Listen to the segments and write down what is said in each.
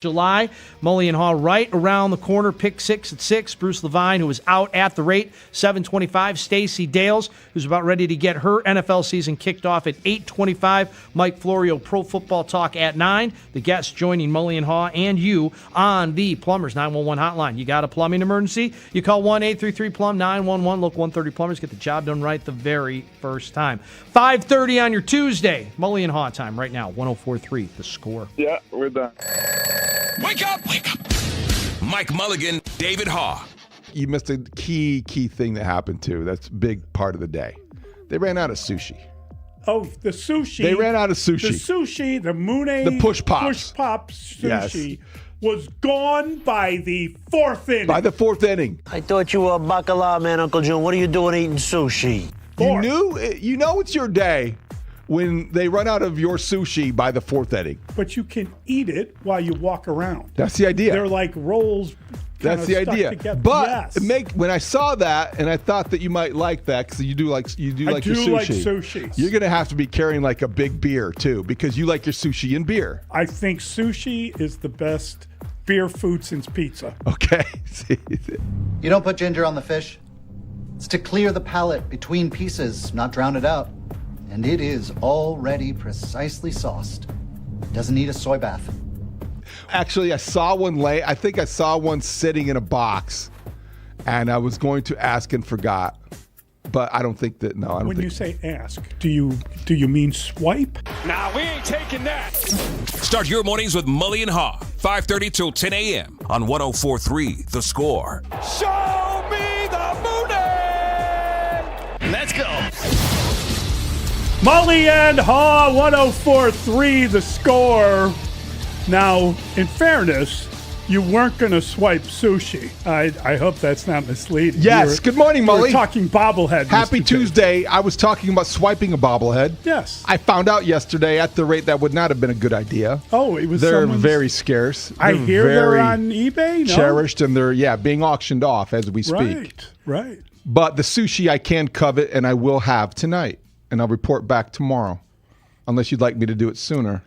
July. Mully and Haugh right around the corner. Pick 6 at 6. Bruce Levine, who was out at the rate, 7:25. Stacey Dales, who's about ready to get her NFL season kicked off at 8:25. Mike Florio, Pro Football Talk at 9. The guests joining Mully and Haugh and you on the Plumbers 911 hotline. You got a plumbing emergency? You call 1-833-PLUM 911. Local 130 Plumbers. Get the job done right the very first time. 5:30 on your Tuesday. Mully and Haugh time right now. 104.3 The Score. Yeah, we're done. Wake up! Wake up! Mike Mulligan, David Haugh. You missed a key thing that happened too. That's a big part of the day. They ran out of sushi. Oh, the sushi. They ran out of sushi. The sushi, the Mune, the push pops. Push pop sushi Yes. was gone by the fourth inning. By the fourth inning. I thought you were a bacala man, Uncle June. What are you doing eating sushi? You know it's your day when they run out of your sushi by the fourth inning. But you can eat it while you walk around. That's the idea. They're like rolls. That's the idea. Together. But yes. When I saw that, and I thought that you might like that because you do like your sushi. like sushi. You're gonna have to be carrying like a big beer too because you like your sushi and beer. I think sushi is the best beer food since pizza. Okay. You don't put ginger on the fish. It's to clear the palate between pieces, not drown it out. And it is already precisely sauced. Doesn't need a soy bath. Actually, I saw one I think I saw one sitting in a box, and I was going to ask and forgot. But I don't think that. No, I don't. When you say ask, do you mean swipe? Nah, we ain't taking that. Start your mornings with Mully and Haugh, 5:30 till 10 a.m. on 104.3 The Score. Show me the moon. Let's go. Mully and Haugh, 104.3 The Score. Now, in fairness, you weren't going to swipe sushi. I hope that's not misleading. Yes. Good morning, Mully. We were talking bobblehead. Happy Mr. Tuesday. I was talking about swiping a bobblehead. Yes. I found out yesterday at the rate that would not have been a good idea. Oh, it was They're someone's... very scarce. I hear they're very on eBay, no? cherished, and they're, being auctioned off as we speak. Right. But the sushi I can covet, and I will have tonight. And I'll report back tomorrow, unless you'd like me to do it sooner.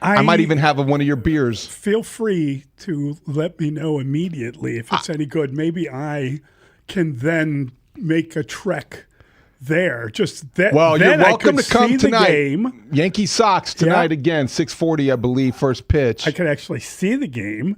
I might even have one of your beers. Feel free to let me know immediately if it's any good. Maybe I can then make a trek there. Well, you're welcome to come tonight. Game. Yankee Sox tonight again, 6:40, I believe, first pitch. I could actually see the game.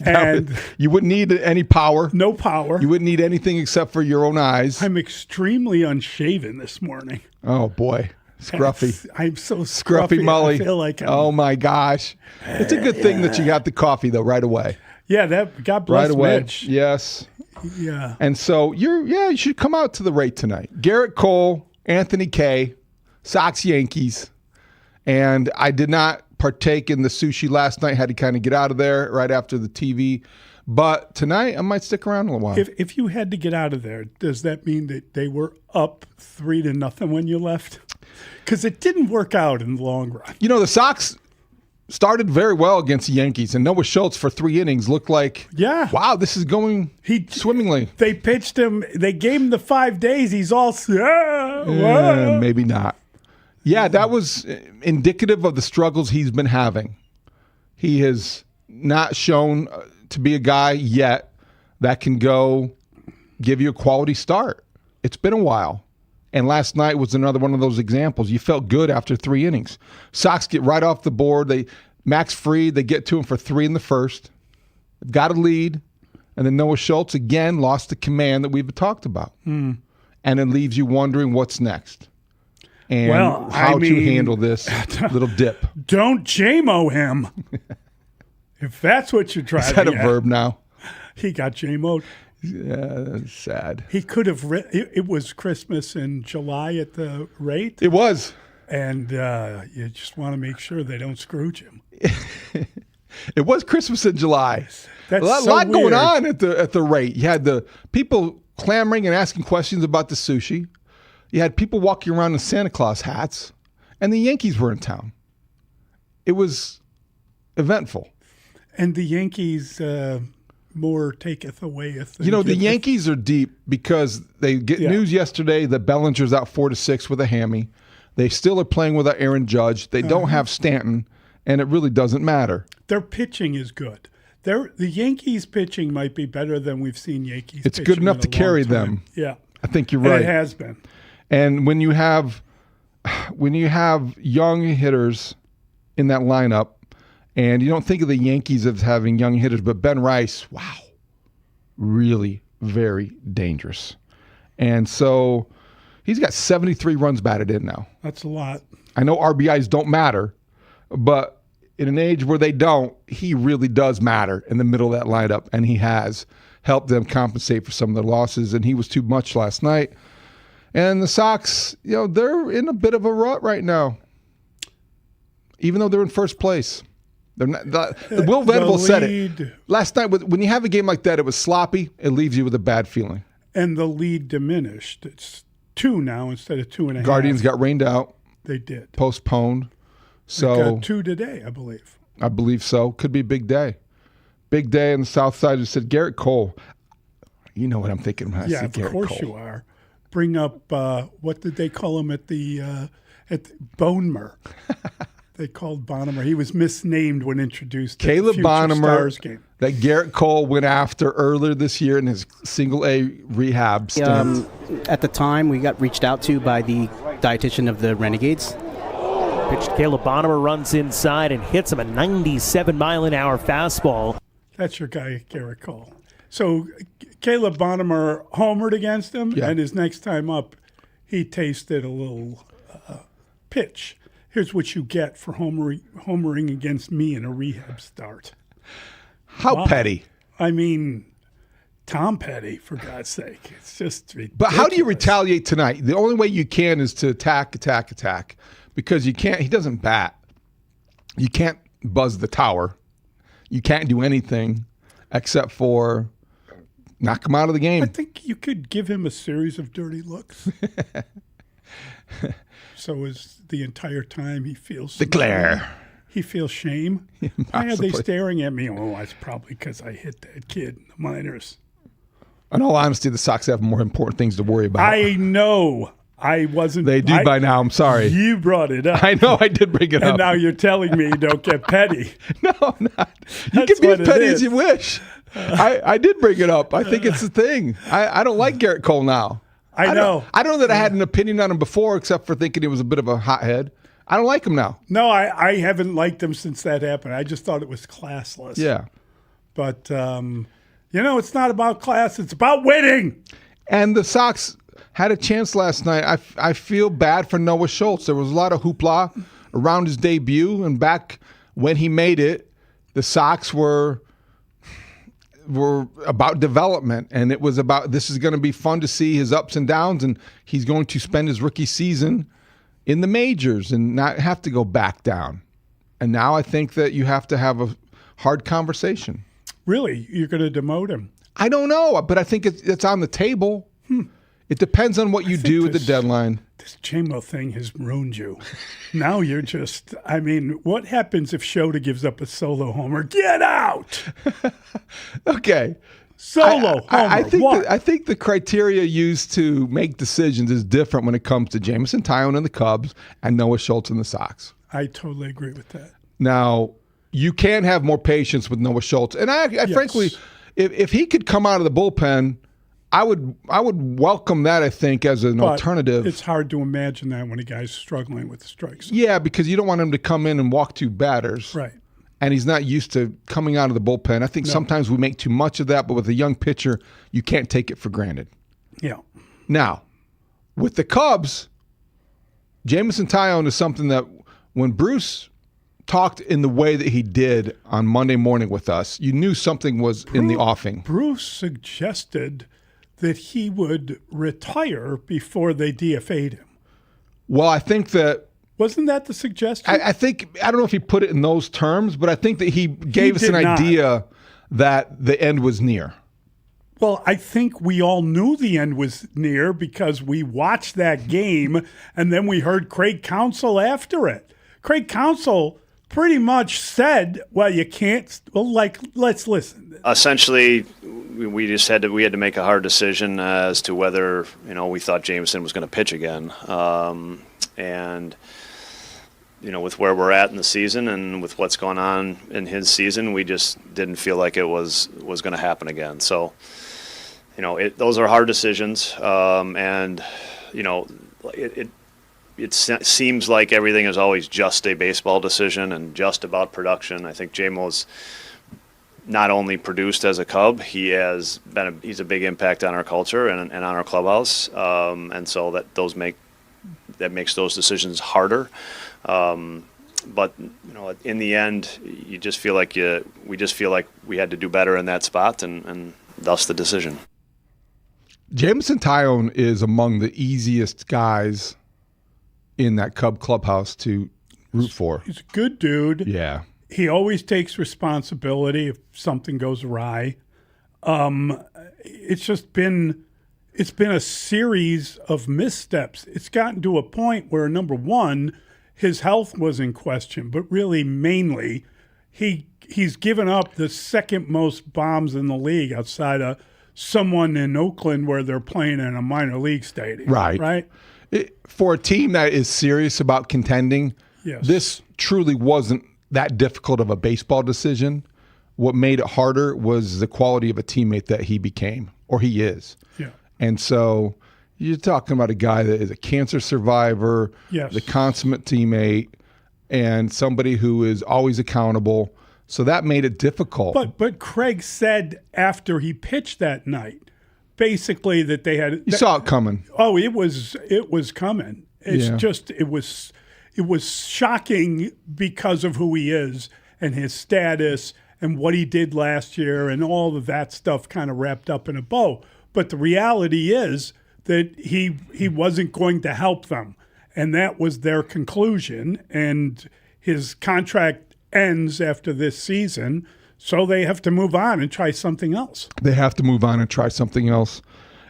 And you wouldn't need any power. No power. You wouldn't need anything except for your own eyes. I'm extremely unshaven this morning. Oh, boy. Scruffy. I'm so Scruffy Mully. I feel like oh, my gosh. It's a good thing that you got the coffee, though, right away. Yeah, God bless right away. Mitch. Yes. Yeah. And so you should come out to the rate tonight. Garrett Cole, Anthony Kay, Sox Yankees. And I did not partake in the sushi last night. Had to kind of get out of there right after the TV. But tonight I might stick around a little while. If you had to get out of there, does that mean that they were up 3-0 when you left? Because it didn't work out in the long run. You know, the Sox started very well against the Yankees, and Noah Schultz for 3 innings looked like, wow, this is going swimmingly. They pitched him. They gave him the 5 days. He's all, maybe not. Yeah, that was indicative of the struggles he's been having. He has not shown to be a guy yet that can go give you a quality start. It's been a while. And last night was another one of those examples. You felt good after 3 innings. Sox get right off the board. Max Fried, they get to him for 3 in the first. They've got a lead. And then Noah Schultz again lost the command that we've talked about. And it leaves you wondering what's next. And how to handle this little dip. Don't JMO him. If that's what you're driving at. Is that a verb now? He got JMO'd. Yeah, that's sad. He could have it was Christmas in July at the rate. It was. And you just want to make sure they don't scrooge him. It was Christmas in July. That's a lot going on at the rate. You had the people clamoring and asking questions about the sushi. You had people walking around in Santa Claus hats. And the Yankees were in town. It was eventful. And the Yankees... more taketh awayeth. The Yankees are deep because they get news yesterday that Bellinger's out 4-6 with a hammy. They still are playing without Aaron Judge. They don't have Stanton, and it really doesn't matter. their pitching is good. The Yankees pitching might be better than we've seen Yankees. It's good enough to carry them. Yeah, I think you're right. And it has been. And when you have young hitters in that lineup, and you don't think of the Yankees as having young hitters, but Ben Rice, wow, really very dangerous. And so he's got 73 runs batted in now. That's a lot. I know RBIs don't matter, but in an age where they don't, he really does matter in the middle of that lineup, and he has helped them compensate for some of their losses, and he was too much last night. And the Sox, they're in a bit of a rut right now, even though they're in first place. They're not. Will Venable said it last night. When you have a game like that, it was sloppy. It leaves you with a bad feeling. And the lead diminished. It's 2 now instead of 2.5. Guardians got rained out. They did. Postponed. So they got 2 today, I believe. I believe so. Could be a big day. Big day on the south side. Who said Garrett Cole? You know what I'm thinking when I see Garrett Cole. Yeah, of course you are. Bring up what did they call him at the Bonemer? They called Bonham. He was misnamed when introduced Caleb at the Bonham Stars game. That Garrett Cole went after earlier this year in his single-A rehab stint. At the time, we got reached out to by the dietitian of the Renegades. Pitched Caleb Bonham runs inside and hits him a 97-mile-an-hour fastball. That's your guy, Garrett Cole. So Caleb Bonham homered against him, and his next time up, he tasted a little pitch. Here's what you get for homering against me in a rehab start. How petty. I mean, Tom Petty, for God's sake. It's just ridiculous. But how do you retaliate tonight? The only way you can is to attack, because you can't. He doesn't bat. You can't buzz the tower. You can't do anything except for knock him out of the game. I think you could give him a series of dirty looks. So is the entire time he feels declare. He feels shame. Why are they staring at me? Oh, it's probably because I hit that kid in the minors. In all honesty, the Sox have more important things to worry about. I know. I wasn't. They do by now. I'm sorry. You brought it up. I know. I did bring it up. And now you're telling me don't get petty. No, I'm not. You can be as petty as you wish. I did bring it up. I think it's the thing. I don't like Garrett Cole now. I know. I don't know that I had an opinion on him before, except for thinking he was a bit of a hothead. I don't like him now. No, I haven't liked him since that happened. I just thought it was classless. Yeah. But, it's not about class. It's about winning. And the Sox had a chance last night. I feel bad for Noah Schultz. There was a lot of hoopla around his debut. And back when he made it, the Sox were about development, and it was about this is going to be fun to see his ups and downs, and he's going to spend his rookie season in the majors and not have to go back down. And now I think that you have to have a hard conversation. Really? You're going to demote him? I don't know, but I think it's on the table. It depends on what you do at the deadline. This JMO thing has ruined you. Now you're just, what happens if Shota gives up a solo homer? Get out! Okay. Solo homer. I think the criteria used to make decisions is different when it comes to Jameson Taillon and the Cubs and Noah Schultz and the Sox. I totally agree with that. Now, you can have more patience with Noah Schultz. And I frankly, if he could come out of the bullpen, I would welcome that, I think, as an alternative. It's hard to imagine that when a guy's struggling with strikes. Yeah, because you don't want him to come in and walk 2 batters. Right. And he's not used to coming out of the bullpen. I think sometimes we make too much of that, but with a young pitcher, you can't take it for granted. Yeah. Now, with the Cubs, Jameson Taillon is something that when Bruce talked in the way that he did on Monday morning with us, you knew something was in the offing. Bruce suggested that he would retire before they DFA'd him. Well, I think that... Wasn't that the suggestion? I don't know if he put it in those terms, but I think that he gave us an idea that the end was near. Well, I think we all knew the end was near because we watched that game and then we heard Craig Counsell after it. Craig Counsell pretty much said, well, you can't, let's listen. Essentially, we had to make a hard decision as to whether, we thought Jameson was going to pitch again. And with where we're at in the season and with what's going on in his season, we just didn't feel like it was going to happen again. So, those are hard decisions, and it seems like everything is always just a baseball decision and just about production. I think J-Mo's not only produced as a Cub, he's a big impact on our culture and on our clubhouse, and so that makes those decisions harder. But in the end, we just feel like we had to do better in that spot, and thus the decision. Jameson Taillon is among the easiest guys in that Cub clubhouse to root for. He's a good dude. Yeah. He always takes responsibility if something goes awry. It's been a series of missteps. It's gotten to a point where, number one, his health was in question, but really mainly he's given up the second most bombs in the league outside of someone in Oakland where they're playing in a minor league stadium. Right? For a team that is serious about contending, yes. This truly wasn't that difficult of a baseball decision. What made it harder was the quality of a teammate that he became, or he is. Yeah. And so you're talking about a guy that is a cancer survivor, yes. the consummate teammate, and somebody who is always accountable. So that made it difficult. But Craig said after he pitched that night, basically that they had. You saw it coming. Oh, it was coming. It was shocking because of who he is and his status and what he did last year and all of that stuff kind of wrapped up in a bow. But the reality is that he wasn't going to help them, and that was their conclusion. And his contract ends after this season, so they have to move on and try something else. They have to move on and try something else.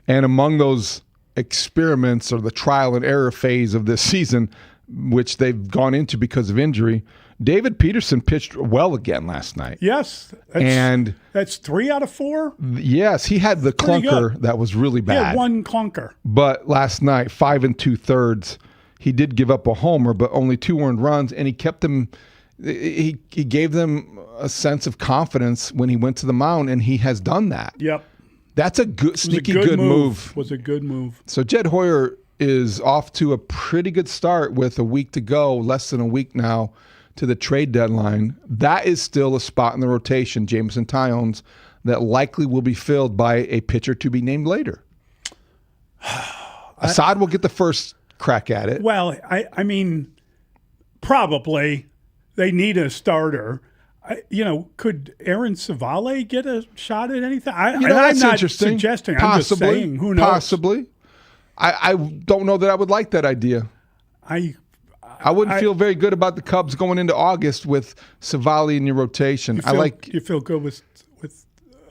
And among those experiments, or the trial and error phase of this season, which they've gone into because of injury, David Peterson pitched well again last night. Yes. That's 3 out of 4? Yes, he had the clunker that was really bad. He had one clunker. But last night, 5 2/3, he did give up a homer, but only 2 earned runs, and he kept them. He gave them a sense of confidence when he went to the mound, and he has done that. Yep. That's a good, sneaky good move. Was a good move. So Jed Hoyer is off to a pretty good start with a week to go, less than a week now to the trade deadline. That is still a spot in the rotation, Jameson Taillon's, that likely will be filled by a pitcher to be named later. Assad will get the first crack at it. Well, I mean, probably they need a starter. Could Aaron Savale get a shot at anything? That's I'm not interesting. suggesting. Possibly, I'm just saying. Who knows? Possibly. I don't know that I would like that idea. I wouldn't feel very good about the Cubs going into August with Savale in your rotation. You feel good with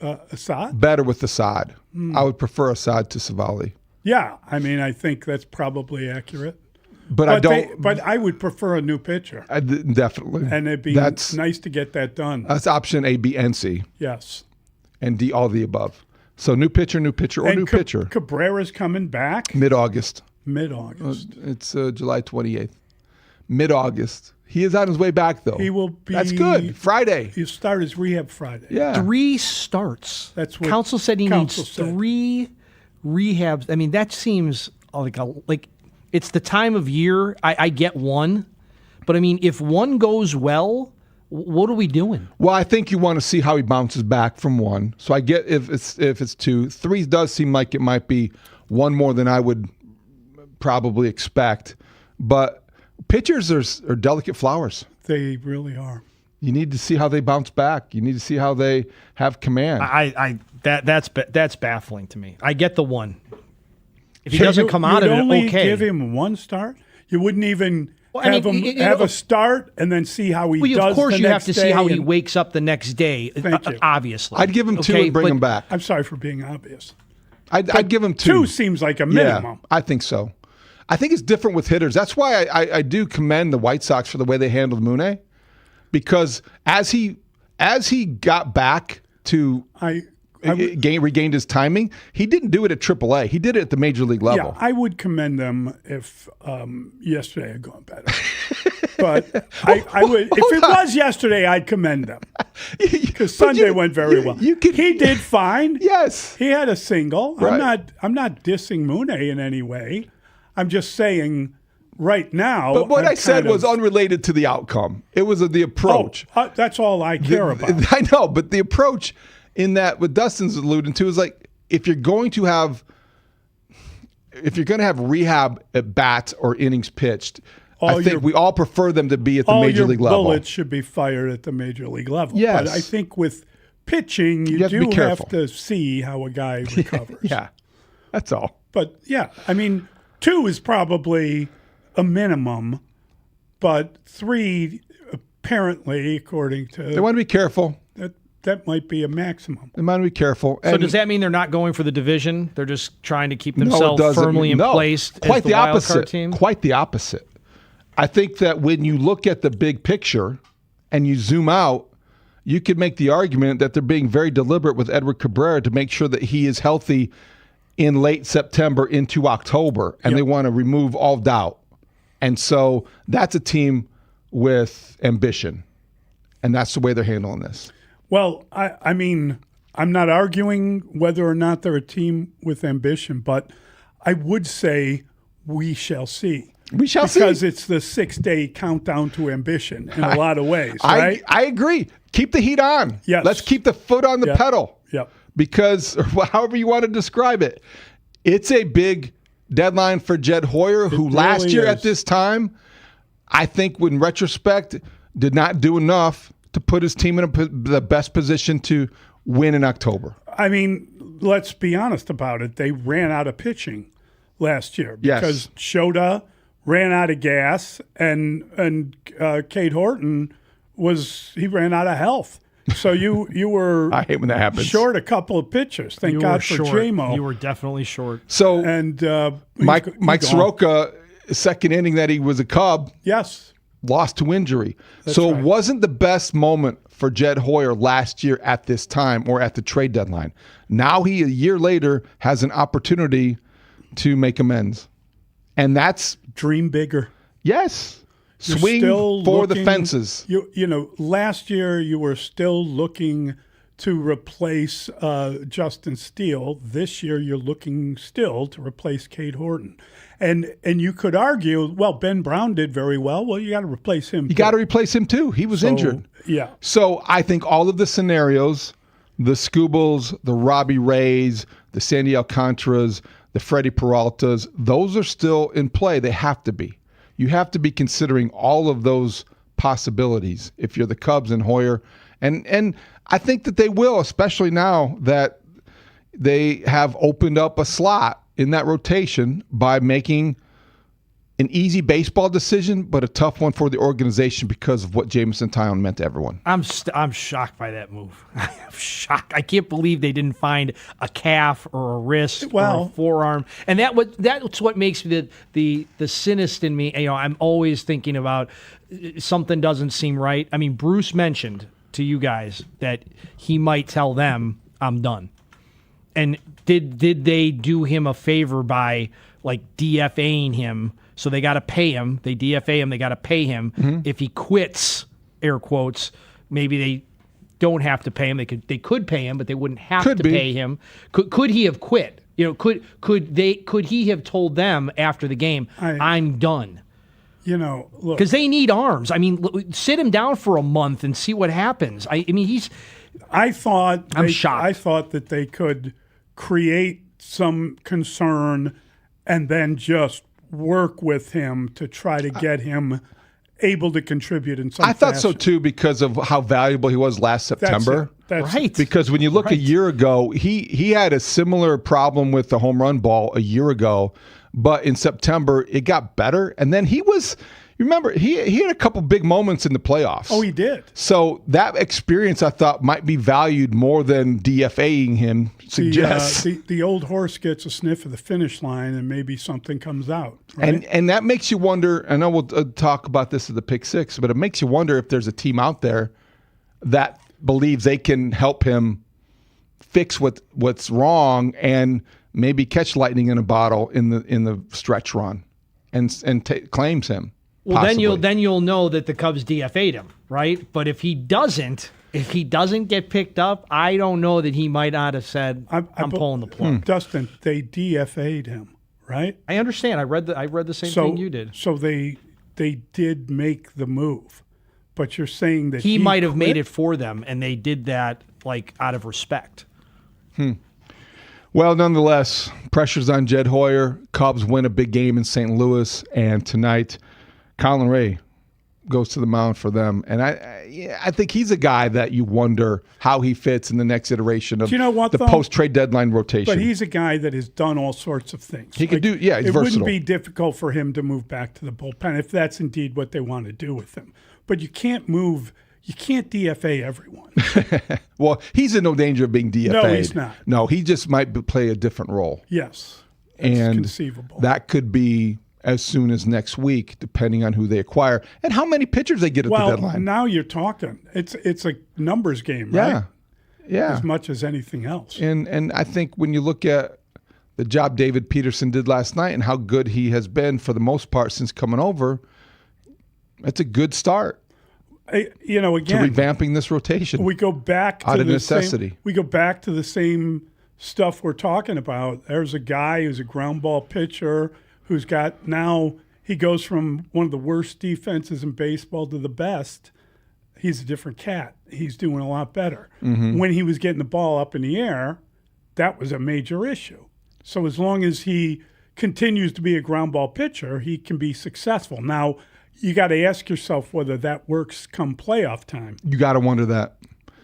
Assad? Better with Assad. I would prefer Assad to Savale. Yeah, I mean, I think that's probably accurate. But I don't. But I would prefer a new pitcher. Definitely. And it'd be nice to get that done. That's option A, B, and C. Yes. And D, all the above. So new pitcher, or new pitcher. Cabrera's coming back? Mid-August. It's July 28th. Mid-August. He is on his way back, though. He will be. That's good. Friday. He'll start his rehab Friday. Yeah. 3 starts. That's what Counsell said he needs 3 rehabs. I mean, that seems like it's the time of year. I get 1. But, I mean, if 1 goes well, what are we doing? Well, I think you want to see how he bounces back from 1. So I get if it's 2. 3 does seem like it might be 1 more than I would probably expect. But pitchers are delicate flowers. They really are. You need to see how they bounce back. You need to see how they have command. That's baffling to me. I get the 1. If he doesn't come out of it, okay. You'd only give him 1 start? You wouldn't even have a start and then see how he does. Of course, the you have next to day see how he wakes up the next day. Thank you. Obviously, I'd give him 2 and bring him back. I'm sorry for being obvious. I'd give him 2. 2 seems like a minimum. Yeah, I think so. I think it's different with hitters. That's why I do commend the White Sox for the way they handled Mune, because as he got back to regained his timing. He didn't do it at AAA. He did it at the major league level. Yeah, I would commend them if yesterday had gone better. But I would, if it was yesterday, I'd commend them because Sunday went very well. He did fine. Yes, he had a single. Right. I'm not dissing Mully in any way. I'm just saying right now. But what I said was unrelated to the outcome. It was the approach. That's all I care about. I know, but the approach in that what Dustin's alluding to is like if you're going to have rehab at bats or innings pitched. I think we all prefer them to be at the major league level. All your bullets should be fired at the major league level. Yes. But I think with pitching, you do have to see how a guy recovers. Yeah, that's all. But, yeah, I mean, 2 is probably a minimum, but 3, apparently, according to... They want to be careful. That might be a maximum. They want to be careful. So does that mean they're not going for the division? They're just trying to keep themselves firmly in place Quite as the wild opposite. card team? Quite the opposite. I think that when you look at the big picture and you zoom out, you could make the argument that they're being very deliberate with Edward Cabrera to make sure that he is healthy in late September into October, and they want to remove all doubt. And so that's a team with ambition, and that's the way they're handling this. Well, I mean, I'm not arguing whether or not they're a team with ambition, but I would say we shall see. We shall see. Because it's the 6-day countdown to ambition in a lot of ways, right? I agree. Keep the heat on. Yes. Let's keep the foot on the pedal. Yep. Because however you want to describe it, it's a big deadline for Jed Hoyer, who last year at this time, I think in retrospect, did not do enough to put his team in the best position to win in October. I mean, let's be honest about it. They ran out of pitching last year because Shota ran out of gas and Cade Horton ran out of health. So you were I hate when that happens. Short a couple of pitchers. Thank God for JMO. You were definitely short. So and Mike Soroka, second inning that he was a Cub. Yes. Lost to injury. So it wasn't the best moment for Jed Hoyer last year at this time or at the trade deadline. Now he, a year later, has an opportunity to make amends. And that's... Dream bigger. Yes. Swing for the fences. You know, last year you were still looking to replace Justin Steele. This year you're looking still to replace Cade Horton. And you could argue, well, Ben Brown did very well. Well, you got to replace him. You got to replace him too. He was injured. Yeah. So I think all of the scenarios, the Scoobles, the Robbie Rays, the Sandy Alcantaras, the Freddie Peraltas, those are still in play. They have to be. You have to be considering all of those possibilities if you're the Cubs and Hoyer. And I think that they will, especially now that they have opened up a slot in that rotation by making an easy baseball decision, but a tough one for the organization because of what Jameson Taillon meant to everyone. I'm shocked by that move. I'm shocked. I can't believe they didn't find a calf or a wrist or a forearm. And that's what makes the cynic in me. You know, I'm always thinking about something doesn't seem right. I mean, Bruce mentioned to you guys that he might tell them, I'm done. And did they do him a favor by like DFAing him? So they got to pay him. They DFA him. They got to pay him. Mm-hmm. If he quits, air quotes, maybe they don't have to pay him. They could pay him, but they wouldn't have to pay him. Could he have quit? You know, could he have told them after the game, I'm done? You know, look, because they need arms. I mean, sit him down for a month and see what happens. I'm shocked. I thought that they could create some concern and then just work with him to try to get him able to contribute in some I thought fashion. so too because of how valuable he was last September. That's right. Because when you look a year ago, he had a similar problem with the home run ball a year ago, but in September it got better. And then he had a couple big moments in the playoffs. Oh, he did. So that experience I thought might be valued more than DFAing him suggests. The old horse gets a sniff of the finish line and maybe something comes out. Right? And that makes you wonder, I know we'll talk about this at the Pick Six, but it makes you wonder if there's a team out there that believes they can help him fix what's wrong and maybe catch lightning in a bottle in the stretch run, and claims him. Well, possibly. then you'll know that the Cubs DFA'd him, right? But if he doesn't get picked up, I don't know that he might not have said, I'm pulling the plug. Dustin, they DFA'd him, right? I understand. I read the same thing you did. So they did make the move, but you're saying that he might have made it for them, and they did that like out of respect. Well, nonetheless, pressure's on Jed Hoyer. Cubs win a big game in St. Louis, and tonight, Colin Ray goes to the mound for them. And I think he's a guy that you wonder how he fits in the next iteration of the post-trade deadline rotation. But he's a guy that has done all sorts of things. He could do, he's versatile. It wouldn't be difficult for him to move back to the bullpen if that's indeed what they want to do with him. But you can't DFA everyone. Well, he's in no danger of being DFA'd. No, he's not. No, he just might play a different role. Yes, that's conceivable. That could be as soon as next week, depending on who they acquire and how many pitchers they get at the deadline. Well, now you're talking. It's a numbers game, right? Yeah. As much as anything else. And I think when you look at the job David Peterson did last night and how good he has been for the most part since coming over, that's a good start. Again, to revamping this rotation. We go back to out of necessity. We go back to the same stuff we're talking about. There's a guy who's a ground ball pitcher who's got now he goes from one of the worst defenses in baseball to the best. He's a different cat. He's doing a lot better. Mm-hmm. When he was getting the ball up in the air, that was a major issue. So as long as he continues to be a ground ball pitcher, he can be successful. Now, you got to ask yourself whether that works come playoff time. You got to wonder that.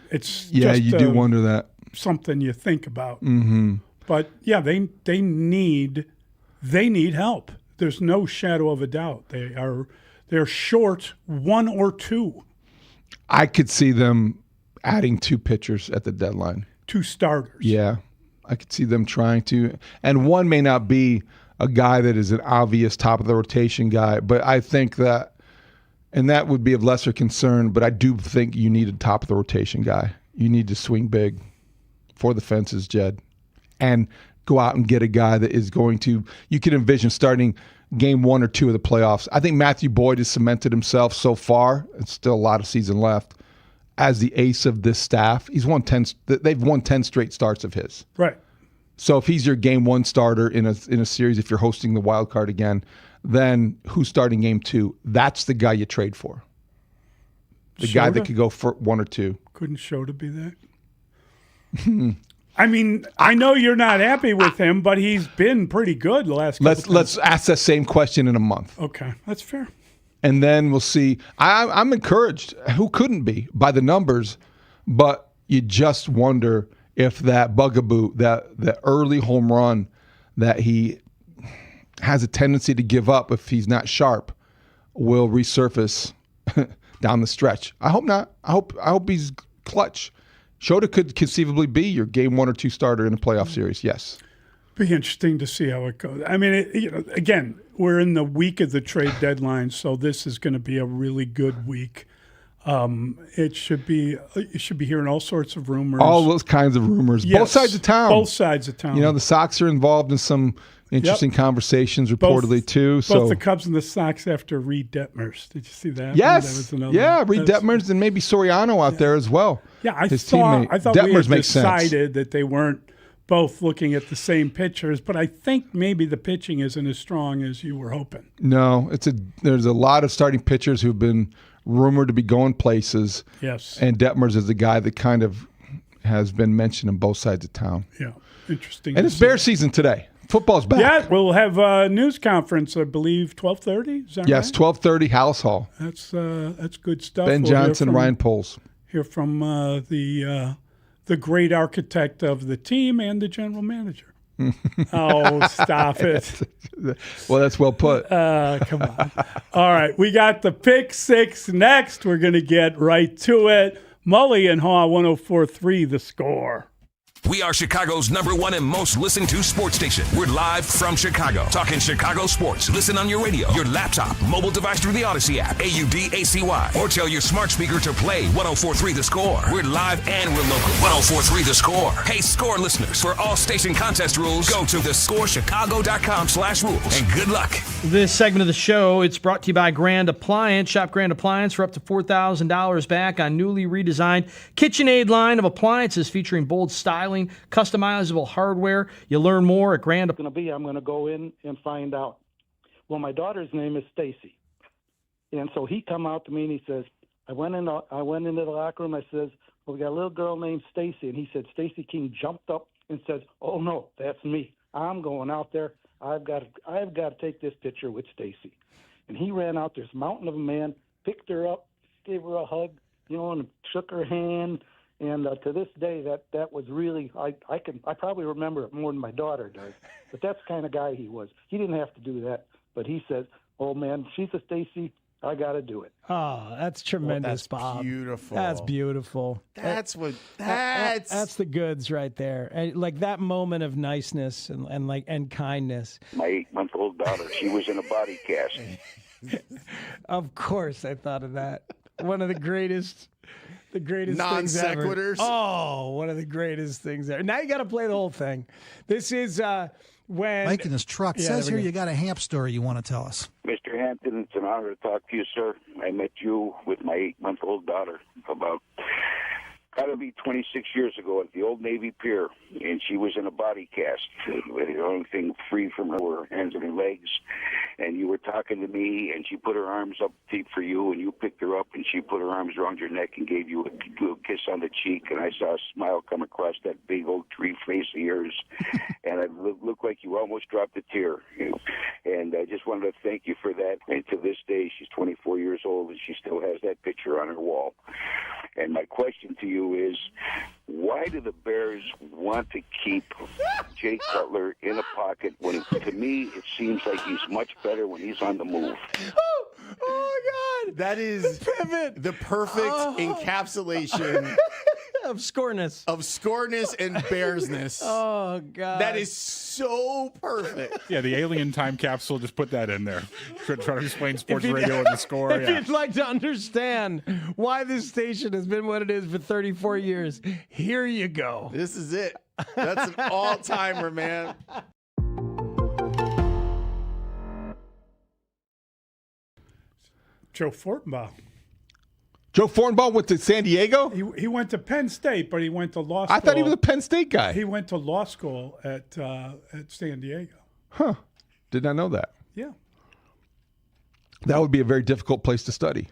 It's you do wonder that. Something you think about. Mm-hmm. But yeah, they need help. There's no shadow of a doubt. They're short one or two. I could see them adding 2 pitchers at the deadline. 2 starters. Yeah, I could see them trying to, and one may not be a guy that is an obvious top of the rotation guy, but I think that, and that would be of lesser concern, but I do think you need a top of the rotation guy. You need to swing big for the fences, Jed, and go out and get a guy that is going to, you can envision starting game 1 or 2 of the playoffs. I think Matthew Boyd has cemented himself so far, it's still a lot of season left, as the ace of this staff. They've won 10 straight starts of his. Right. So if he's your game 1 starter in a series, if you're hosting the wild card again, then who's starting game 2? That's the guy you trade for. The guy that could go for 1 or 2. Couldn't Shota be that? I mean, I know you're not happy with him, but he's been pretty good the last couple times. Let's ask that same question in a month. Okay, that's fair. And then we'll see. I'm encouraged. Who couldn't be by the numbers? But you just wonder if that bugaboo, that early home run that he has a tendency to give up if he's not sharp, will resurface down the stretch. I hope not. I hope he's clutch. Shota could conceivably be your game 1 or 2 starter in a playoff series. Yes. Be interesting to see how it goes. I mean, again, we're in the week of the trade deadline, so this is going to be a really good week. You should be hearing all sorts of rumors. All those kinds of rumors. Yes, both sides of town. Both sides of town. The Sox are involved in some interesting conversations reportedly too. Both the Cubs and the Sox after Reed Detmers. Did you see that? Yes. Reed Detmers and maybe Soriano out there as well. Yeah, I his thought teammate. we had makes decided that they weren't both looking at the same pitchers, but I think maybe the pitching isn't as strong as you were hoping. No, there's a lot of starting pitchers who've been rumored to be going places. Yes. And Detmers is the guy that kind of has been mentioned on both sides of town. Yeah, interesting. And it's Bear season today. Football's back. Yeah, we'll have a news conference, I believe, 12:30. Is that yes, right? 12:30, House Hall. That's good stuff. Ben Johnson, Ryan Poles. Hear from the great architect of the team and the general manager. Oh, stop it. Well, that's well put. Come on. All right, we got the pick 6 next. We're going to get right to it. Mully and Haugh, 104.3 The Score. We are Chicago's #1 and most listened to sports station. We're live from Chicago, talking Chicago sports. Listen on your radio, your laptop, mobile device through the Odyssey app, AUDACY, or tell your smart speaker to play 104.3 The Score. We're live and we're local. 104.3 The Score. Hey, Score listeners, for all station contest rules, go to thescorechicago.com/rules, and good luck. This segment of the show, it's brought to you by Grand Appliance. Shop Grand Appliance for up to $4,000 back on newly redesigned KitchenAid line of appliances featuring bold styling, customizable hardware. You learn more at Grand Appliance. I'm going to go in and find out. Well, my daughter's name is Stacy. And so he come out to me and he says, I went into the locker room. I says, well, we got a little girl named Stacy. And he said, Stacy King jumped up and says, oh, no, that's me. I'm going out there. I've got to take this picture with Stacy. And he ran out there, this mountain of a man, picked her up, gave her a hug, and shook her hand. And to this day, that was really, I probably remember it more than my daughter does. But that's the kind of guy he was. He didn't have to do that. But he says, oh, man, she's a Stacy. I got to do it. Oh, that's tremendous, Bob. Beautiful. That's beautiful. That's the goods right there. And like that moment of niceness and kindness. My 8-month-old daughter, she was in a body cast. Of course, I thought of that. One of the greatest things ever. Non-sequiturs. Oh, one of the greatest things ever. Now you got to play the whole thing. This is when Mike in his truck says here you got a Hamp story you want to tell us. Mr. Hampton, it's an honor to talk to you, sir. I met you with my 8-month-old daughter about, got to be 26 years ago at the Old Navy Pier, and she was in a body cast. The only thing free from her were her hands and her legs. And you were talking to me, and she put her arms up deep for you, and you picked her up, and she put her arms around your neck and gave you a kiss on the cheek, and I saw a smile come across that big oak tree face of yours, and it looked like you almost dropped a tear. And I just wanted to thank you for that. And to this day, she's 24 years old, and she still has that picture on her wall. And my question to you is, why do the Bears want to keep Jay Cutler in a pocket when, to me, it seems like he's much better when he's on the move? Oh my God! That is the perfect encapsulation of scoreness and bearsness. Oh God! That is so perfect. Yeah, the alien time capsule, just put that in there. Try to explain sports radio and the Score. If you'd like to understand why this station has been what it is for 34 years, here you go. This is it. That's an all-timer, man. Joe Fortenbaugh. Joe Fortenbaugh went to San Diego? He went to Penn State, but he went to law school. I thought he was a Penn State guy. He went to law school at San Diego. Huh. Did not know that. Yeah. That would be a very difficult place to study.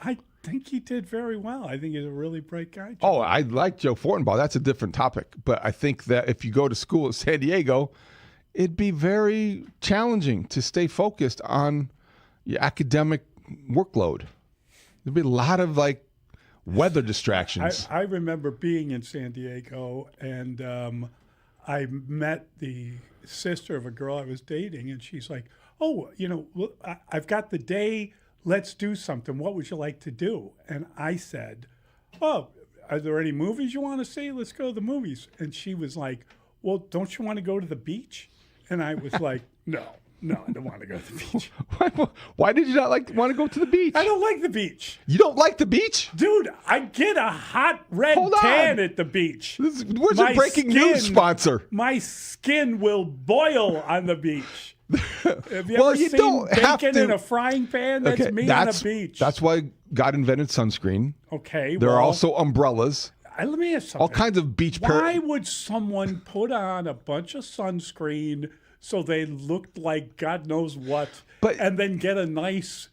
I think he did very well. I think he's a really bright guy. Oh, I like Joe Fortenbaugh. That's a different topic. But I think that if you go to school at San Diego, it'd be very challenging to stay focused on your academic workload. There'd be a lot of weather distractions. I remember being in San Diego, and I met the sister of a girl I was dating, and she's like, oh, I've got the day. Let's do something. What would you like to do? And I said, oh, are there any movies you want to see? Let's go to the movies. And she was like, well, don't you want to go to the beach? And I was like, no, I don't want to go to the beach. Why did you not want to go to the beach? I don't like the beach. You don't like the beach? Dude, I get a hot red tan at the beach. Where's your breaking news sponsor? My skin will boil on the beach. Have you Well, ever you seen don't have bacon to- in a frying pan? That's me on a beach. That's why God invented sunscreen. Okay, There are well- also umbrellas. Let me ask something. All kinds of beach Why would someone put on a bunch of sunscreen so they looked like God knows what, and then get a nice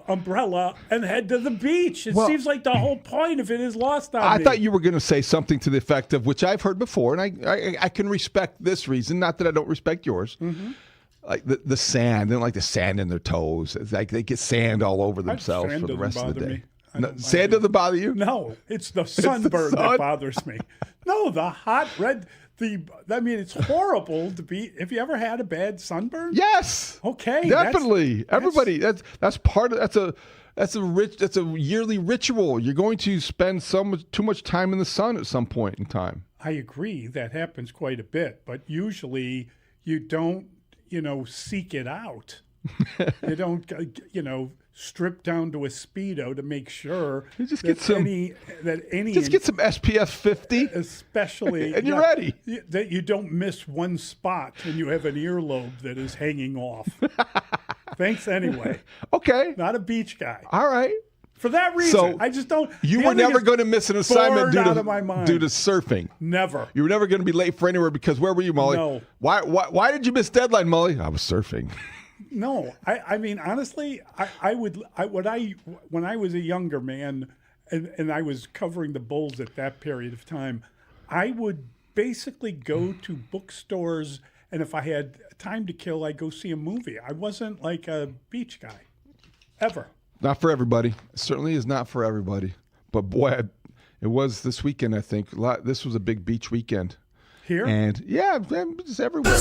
umbrella and head to the beach? It seems like the whole point of it is lost on me. I thought you were going to say something to the effect of, which I've heard before, and I can respect this reason, not that I don't respect yours. Mm-hmm. Like the sand, they don't like the sand in their toes. It's like they get sand all over themselves for the rest of the day. Sand doesn't bother you? No, it's the sunburn that bothers me. No, the hot red. It's horrible to be. Have you ever had a bad sunburn? Yes. Okay. Definitely. Everybody. That's part of. That's a yearly ritual. You're going to spend too much time in the sun at some point in time. I agree. That happens quite a bit, but usually you don't, seek it out. You don't, strip down to a Speedo to make sure just get some SPF 50, especially, and you're ready. That you don't miss one spot when you have an earlobe that is hanging off. Thanks anyway. Okay. Not a beach guy. All right. For that reason, so I just don't. You were never going to miss an assignment due to surfing. Never. You were never going to be late for anywhere because where were you, Mully? No. Why did you miss deadline, Mully? I was surfing. No, I mean honestly, when I was a younger man, and I was covering the Bulls at that period of time, I would basically go to bookstores, and if I had time to kill, I'd go see a movie. I wasn't like a beach guy, ever. Not for everybody. It certainly is not for everybody. But boy, it was this weekend. I think this was a big beach weekend. Here? And yeah, just everywhere.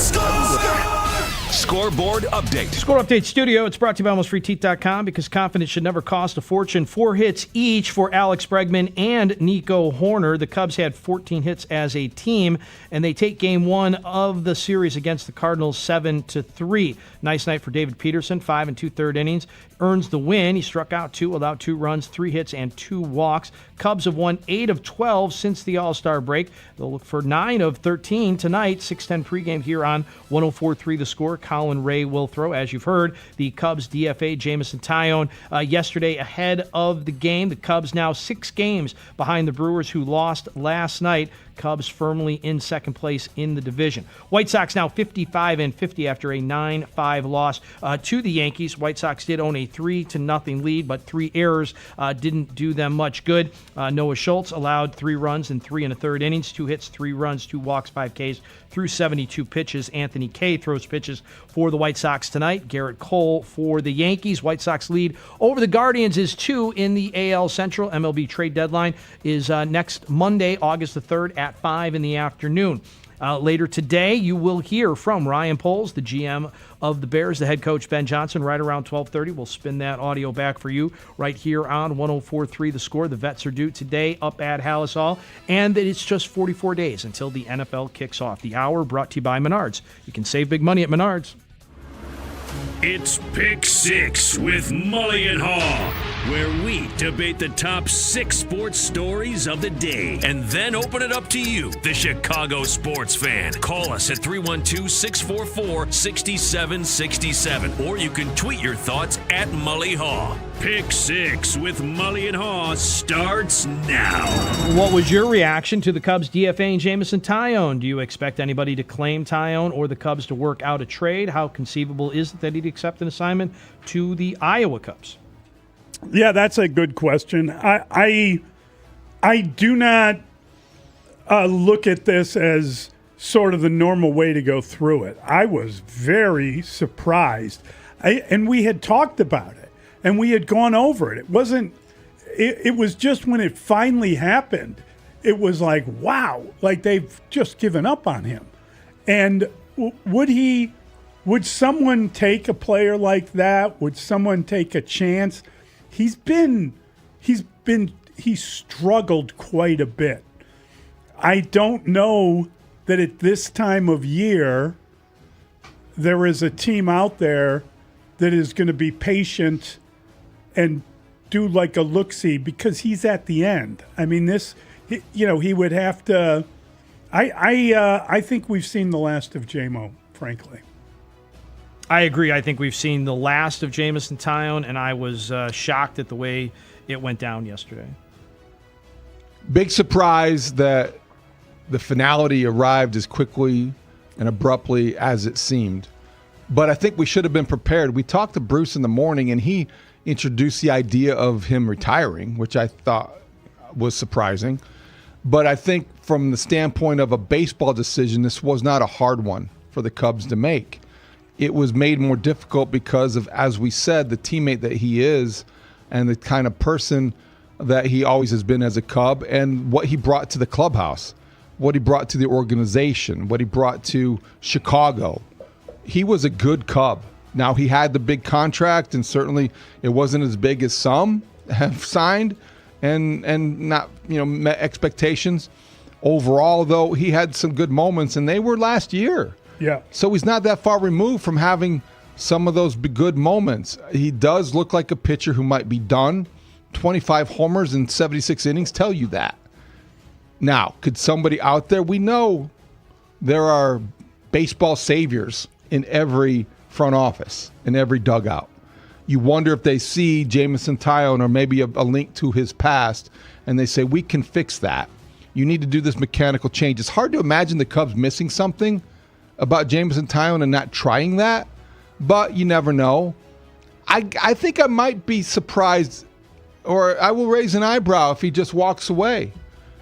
Scoreboard update. Score Update Studio. It's brought to you by AlmostFreeTeeth.com because confidence should never cost a fortune. 4 hits each for Alex Bregman and Nico Horner. The Cubs had 14 hits as a team, and they take Game 1 of the series against the Cardinals 7-3. Nice night for David Peterson, 5 2/3 innings. Earns the win. He struck out 2, allowed 2 runs, 3 hits, and 2 walks. Cubs have won 8 of 12 since the All-Star break. They'll look for 9 of 13 tonight. 6:10 pregame here on 104.3 The Score. Colin Ray will throw. As you've heard, the Cubs DFA Jameson Taillon yesterday ahead of the game. The Cubs now 6 games behind the Brewers, who lost last night. Cubs firmly in second place in the division. White Sox now 55-50 after a 9-5 loss to the Yankees. White Sox did own a 3-0 lead, but 3 errors didn't do them much good. Noah Schultz allowed 3 runs in 3 1/3 innings, 2 hits, 3 runs, 2 walks, 5 Ks through 72 pitches. Anthony Kay throws pitches for the White Sox tonight. Garrett Cole for the Yankees. White Sox lead over the Guardians is 2 in the AL Central. MLB trade deadline is next Monday, August the 3rd at 5 in the afternoon. Later today, you will hear from Ryan Poles, the GM of the Bears, the head coach Ben Johnson, right around 12:30. We'll spin that audio back for you right here on 104.3 The Score. The Vets are due today up at Hallis Hall, and it's just 44 days until the NFL kicks off. The Hour brought to you by Menards. You can save big money at Menards. It's Pick 6 with Mully and Haugh, where we debate the top 6 sports stories of the day and then open it up to you, the Chicago sports fan. Call us at 312-644-6767, or you can tweet your thoughts at Mully Haugh. Pick 6 with Mully and Haugh starts now. What was your reaction to the Cubs DFAing Jameson Taillon? Do you expect anybody to claim Taillon or the Cubs to work out a trade? How conceivable is it that he'd accept an assignment to the Iowa Cubs? Yeah, that's a good question. I do not look at this as sort of the normal way to go through it. I was very surprised. And we had talked about it. And we had gone over it. It was just when it finally happened, it was like, wow, like they've just given up on him. And would someone take a player like that? Would someone take a chance? He's struggled quite a bit. I don't know that at this time of year, there is a team out there that is going to be patient and do like a look-see, because he's at the end. I mean, he would have to. I think we've seen the last of J-Mo, frankly. I agree. I think we've seen the last of Jameson Taillon, and I was shocked at the way it went down yesterday. Big surprise that the finality arrived as quickly and abruptly as it seemed. But I think we should have been prepared. We talked to Bruce in the morning, and he introduced the idea of him retiring, which I thought was surprising. But I think from the standpoint of a baseball decision, this was not a hard one for the Cubs to make. It was made more difficult because of, as we said, the teammate that he is and the kind of person that he always has been as a Cub, and what he brought to the clubhouse, what he brought to the organization, what he brought to Chicago. He was a good Cub. Now, he had the big contract, and certainly it wasn't as big as some have signed and not, met expectations. Overall, though, he had some good moments, and they were last year. Yeah. So he's not that far removed from having some of those good moments. He does look like a pitcher who might be done. 25 homers in 76 innings tell you that. Now, could somebody out there, we know there are baseball saviors in every front office, in every dugout. You wonder if they see Jameson Taillon or maybe a link to his past, and they say, we can fix that. You need to do this mechanical change. It's hard to imagine the Cubs missing something about Jameson Taillon and not trying that, but you never know. I think I might be surprised, or I will raise an eyebrow if he just walks away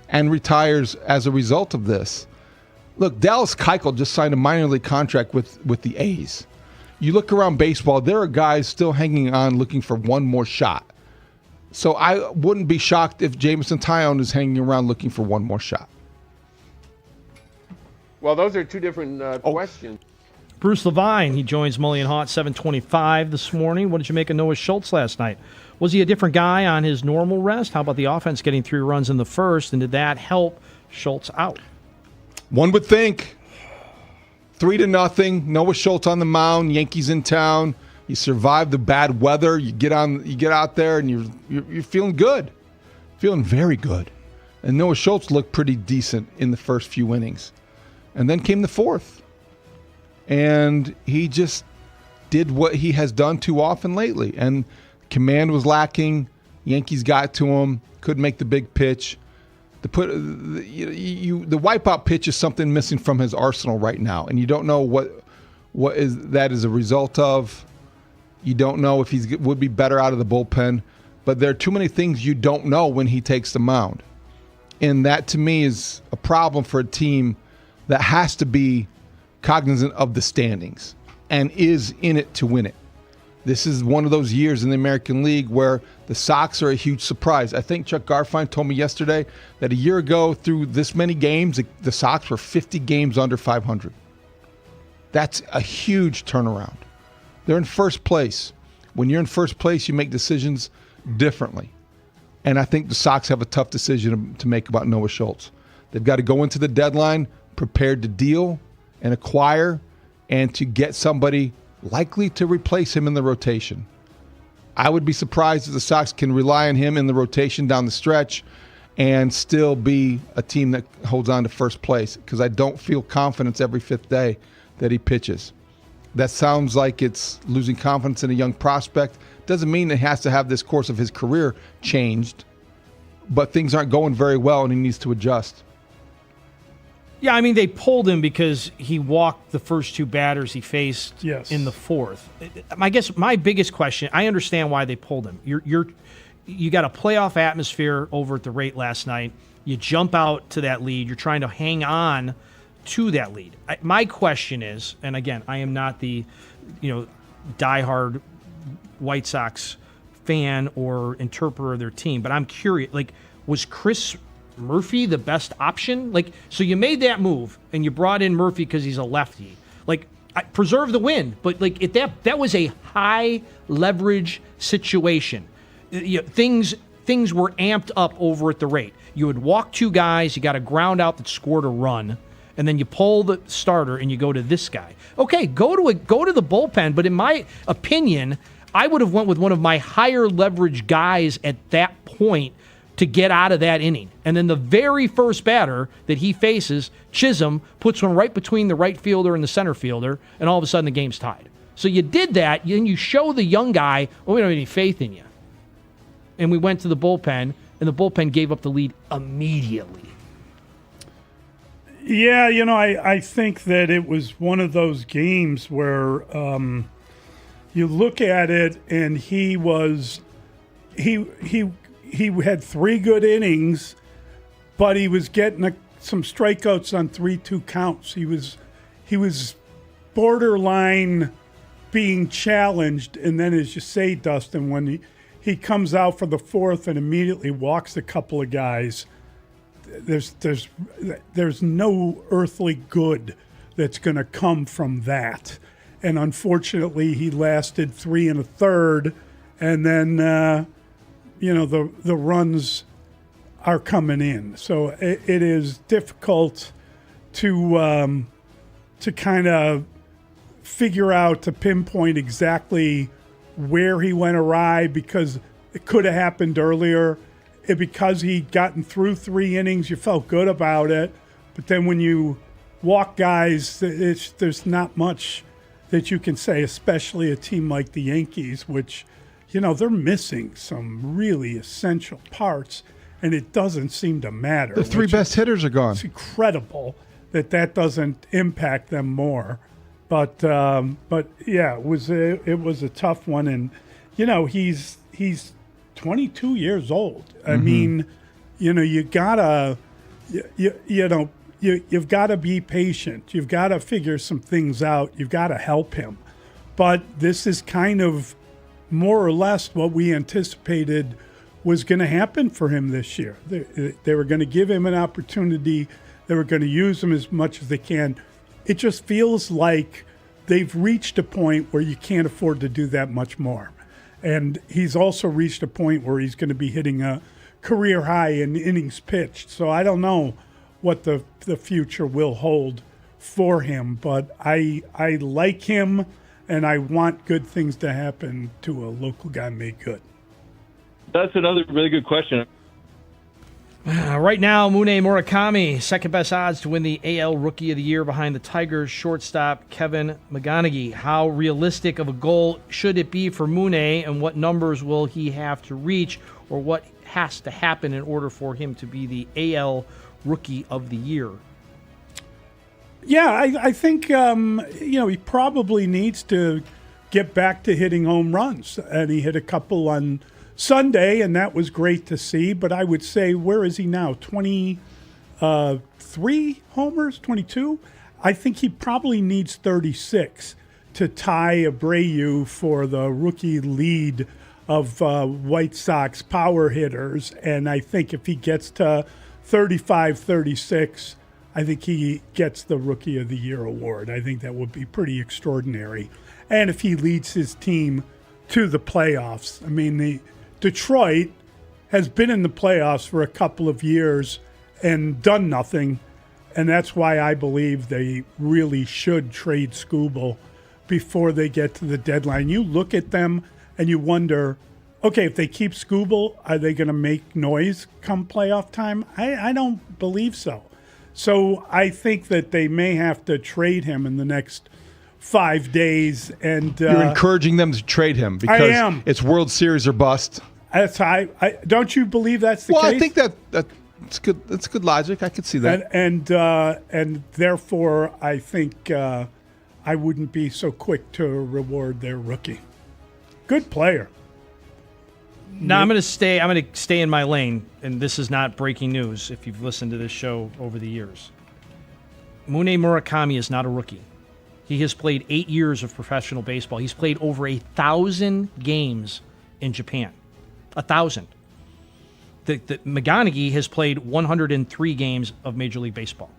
and retires as a result of this. Look, Dallas Keuchel just signed a minor league contract with the A's. You look around baseball, there are guys still hanging on looking for one more shot. So I wouldn't be shocked if Jameson Taillon is hanging around looking for one more shot. Well, those are two different questions. Bruce Levine, he joins Mully and Haugh at 7:25 this morning. What did you make of Noah Schultz last night? Was he a different guy on his normal rest? How about the offense getting 3 runs in the first, and did that help Schultz out? One would think. 3-0. Noah Schultz on the mound. Yankees in town. You survive the bad weather. You get out there, and you're feeling good, feeling very good. And Noah Schultz looked pretty decent in the first few innings, and then came the fourth, and he just did what he has done too often lately. And command was lacking. Yankees got to him. Couldn't make the big pitch. The wipeout pitch is something missing from his arsenal right now, and you don't know what is that as a result of. You don't know if he would be better out of the bullpen, but there are too many things you don't know when he takes the mound, and that to me is a problem for a team that has to be cognizant of the standings and is in it to win it. This is one of those years in the American League where the Sox are a huge surprise. I think Chuck Garfien told me yesterday that a year ago through this many games, the Sox were 50 games under 500. That's a huge turnaround. They're in first place. When you're in first place, you make decisions differently. And I think the Sox have a tough decision to make about Noah Schultz. They've got to go into the deadline prepared to deal and acquire and to get somebody likely to replace him in the rotation. I would be surprised if the Sox can rely on him in the rotation down the stretch and still be a team that holds on to first place, because I don't feel confidence every fifth day that he pitches. That sounds like it's losing confidence in a young prospect. Doesn't mean it has to have this course of his career changed, but things aren't going very well and he needs to adjust. Yeah, I mean, they pulled him because he walked the first 2 batters he faced in the fourth. I guess my biggest question, I understand why they pulled him. You got a playoff atmosphere over at the rate last night. You jump out to that lead. You're trying to hang on to that lead. My question is, and again, I am not the diehard White Sox fan or interpreter of their team, but I'm curious, was Chris Murphy the best option? So you made that move and you brought in Murphy because he's a lefty. Preserve the win, but that was a high leverage situation. Things were amped up over at the rate. You would walk 2 guys, you got a ground out that scored a run, and then you pull the starter and you go to this guy. Okay, go to the bullpen, but in my opinion, I would have went with one of my higher leverage guys at that point to get out of that inning. And then the very first batter that he faces, Chisholm, puts one right between the right fielder and the center fielder, and all of a sudden the game's tied. So you did that, and you show the young guy, we don't have any faith in you. And we went to the bullpen, and the bullpen gave up the lead immediately. Yeah, I think that it was one of those games where you look at it, and he had 3 good innings, but he was getting some strikeouts on 3-2 counts. He was borderline being challenged, and then, as you say, Dustin, when he comes out for the fourth and immediately walks a couple of guys, there's no earthly good that's going to come from that. and unfortunately he lasted 3 1/3, and then the runs are coming in. So it is difficult to kind of figure out, to pinpoint exactly where he went awry, because it could have happened earlier. Because he'd gotten through 3 innings, you felt good about it. But then when you walk guys, there's not much that you can say, especially a team like the Yankees, which, they're missing some really essential parts, and it doesn't seem to matter. The 3 best hitters are gone. It's incredible that doesn't impact them more. But yeah, it was a tough one, and he's 22 years old. I mean, you've gotta be patient. You've got to figure some things out. You've got to help him. But this is kind of more or less what we anticipated was going to happen for him this year. They were going to give him an opportunity. They were going to use him as much as they can. It just feels like they've reached a point where you can't afford to do that much more. And he's also reached a point where he's going to be hitting a career high in innings pitched. So I don't know what the future will hold for him, but I like him, and I want good things to happen to a local guy made good. That's another really good question. Right now, Mully Murakami, second best odds to win the AL Rookie of the Year behind the Tigers shortstop Kevin McGonigal. How realistic of a goal should it be for Mully, and what numbers will he have to reach, or what has to happen in order for him to be the AL Rookie of the Year? Yeah, I think he probably needs to get back to hitting home runs, and he hit a couple on Sunday, and that was great to see. But I would say, where is he now? 23 homers, 22? I think he probably needs 36 to tie Abreu for the rookie lead of White Sox power hitters. And I think if he gets to 35, 36, I think he gets the Rookie of the Year award. I think that would be pretty extraordinary. And if he leads his team to the playoffs, I mean, Detroit has been in the playoffs for a couple of years and done nothing, and that's why I believe they really should trade Skubal before they get to the deadline. You look at them and you wonder, okay, if they keep Skubal, are they going to make noise come playoff time? I don't believe so. So I think that they may have to trade him in the next 5 days. And you're encouraging them to trade him because I am. It's World Series or bust. That's don't you believe that's the case? Well, I think that's good. That's good logic. I could see that. And therefore, I think I wouldn't be so quick to reward their rookie. Good player. Now I'm going to stay in my lane, and this is not breaking news if you've listened to this show over the years. Mully Murakami is not a rookie. He has played 8 years of professional baseball. He's played over 1,000 games in Japan. 1,000. The McGonigal has played 103 games of Major League Baseball.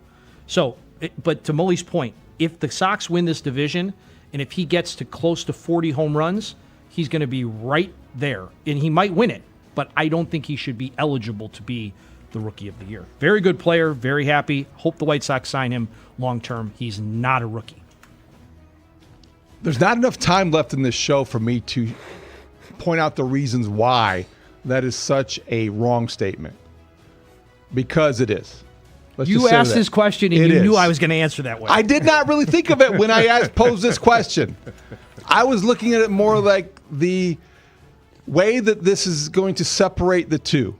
So, but to Mully's point, if the Sox win this division, and if he gets to close to 40 home runs, he's going to be right there. And he might win it, but I don't think he should be eligible to be the Rookie of the Year. Very good player, very happy. Hope the White Sox sign him long term. He's not a rookie. There's not enough time left in this show for me to point out the reasons why that is such a wrong statement. Because it is. You asked this question and you knew I was going to answer that way. I did not really think of it when I posed this question. I was looking at it more like the way that this is going to separate the two.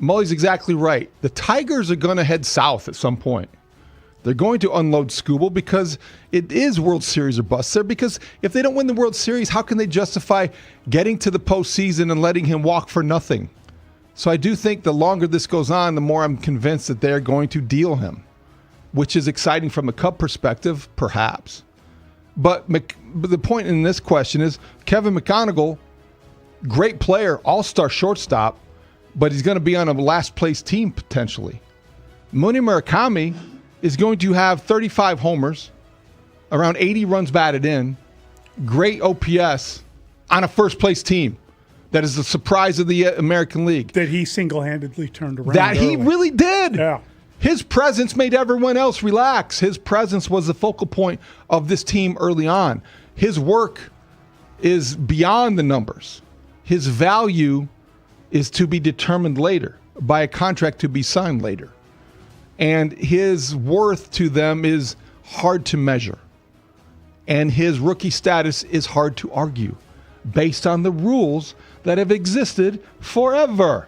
Mully's exactly right. The Tigers are going to head south at some point. They're going to unload Skubal because it is World Series or bust there. Because if they don't win the World Series, how can they justify getting to the postseason and letting him walk for nothing? So I do think the longer this goes on, the more I'm convinced that they're going to deal him, which is exciting from a Cub perspective, perhaps. But the point in this question is Kevin McGonigal, great player, all-star shortstop, but he's going to be on a last-place team potentially. Mully Murakami is going to have 35 homers, around 80 runs batted in, great OPS on a first-place team. That is the surprise of the American League. That he single-handedly turned around. That he really did. Yeah. His presence made everyone else relax. His presence was the focal point of this team early on. His work is beyond the numbers. His value is to be determined later by a contract to be signed later. And his worth to them is hard to measure. And his rookie status is hard to argue based on the rules that have existed forever.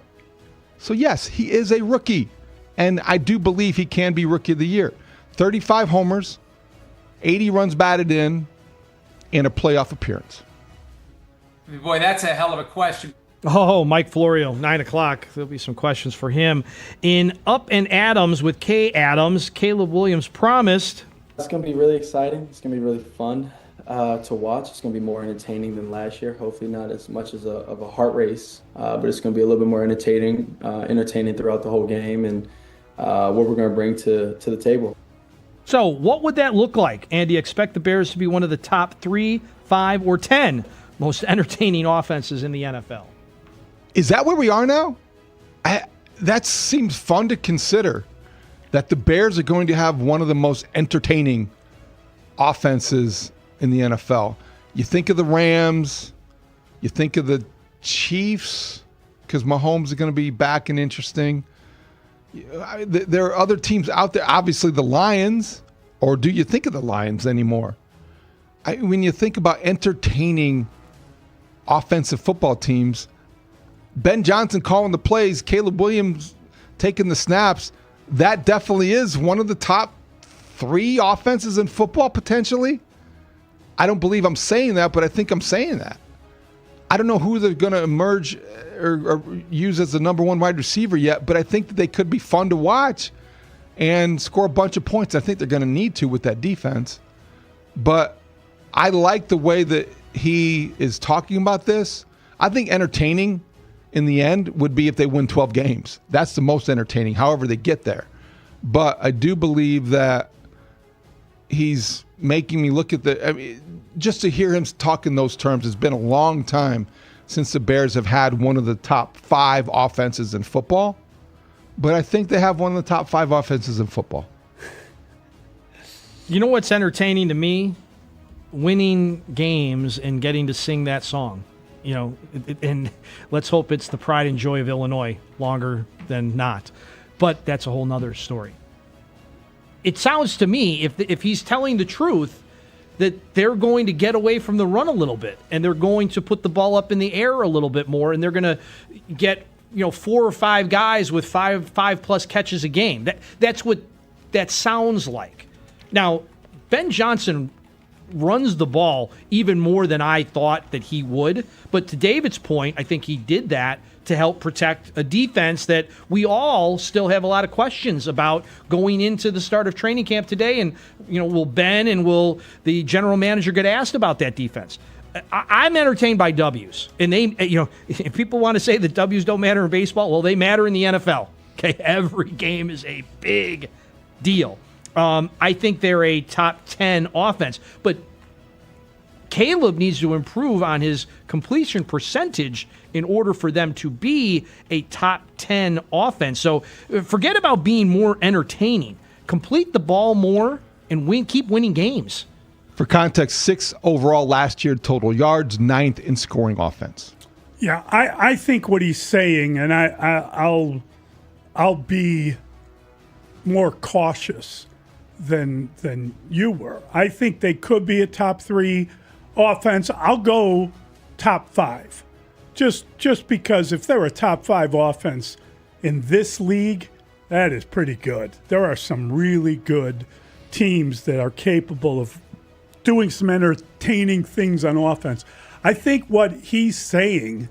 So yes, he is a rookie. And I do believe he can be Rookie of the Year. 35 homers, 80 runs batted in a playoff appearance. Boy, that's a hell of a question. Oh, Mike Florio, 9 o'clock. There'll be some questions for him. In Up and Adams with Kay Adams, Caleb Williams promised. It's going to be really exciting. It's going to be really fun to watch. It's going to be more entertaining than last year. Hopefully not as much as of a heart race, but it's going to be a little bit more entertaining throughout the whole game and what we're going to bring to the table. So what would that look like? And do you expect the Bears to be one of the top 3, 5, or 10 most entertaining offenses in the NFL? Is that where we are now? That seems fun to consider, that the Bears are going to have one of the most entertaining offenses in the NFL. You think of the Rams, you think of the Chiefs, because Mahomes is going to be back and interesting. There are other teams out there, obviously the Lions, or do you think of the Lions anymore? When you think about entertaining offensive football teams, Ben Johnson calling the plays, Caleb Williams taking the snaps, that definitely is one of the top 3 offenses in football potentially. I don't believe I'm saying that, but I think I'm saying that. I don't know who they're going to emerge or use as the number 1 wide receiver yet, but I think that they could be fun to watch and score a bunch of points. I think they're going to need to with that defense. But I like the way that he is talking about this. I think entertaining in the end would be if they win 12 games. That's the most entertaining, however they get there. But I do believe that he's making me look at just to hear him talk in those terms. It's been a long time since the Bears have had one of the top 5 offenses in football. But I think they have one of the top 5 offenses in football. You know what's entertaining to me? Winning games and getting to sing that song. And let's hope it's the pride and joy of Illinois longer than not. But that's a whole nother story. It sounds to me, if he's telling the truth, that they're going to get away from the run a little bit, and they're going to put the ball up in the air a little bit more, and they're going to get 4 or 5 guys with 5+ catches a game. That's what that sounds like. Now, Ben Johnson runs the ball even more than I thought that he would. But to David's point, I think he did that to help protect a defense that we all still have a lot of questions about going into the start of training camp today. And, will Ben and will the general manager get asked about that defense? I'm entertained by W's. And if people want to say that W's don't matter in baseball, well, they matter in the NFL. Okay, every game is a big deal. I think they're a top 10 offense, but Caleb needs to improve on his completion percentage in order for them to be a top 10 offense. So forget about being more entertaining. Complete the ball more and keep winning games. For context, 6th overall last year total yards, 9th in scoring offense. Yeah, I think what he's saying, and I'll be more cautious than you were. I think they could be a top 3 offense. I'll go top 5. Just because if they're a top 5 offense in this league, that is pretty good. There are some really good teams that are capable of doing some entertaining things on offense. I think what he's saying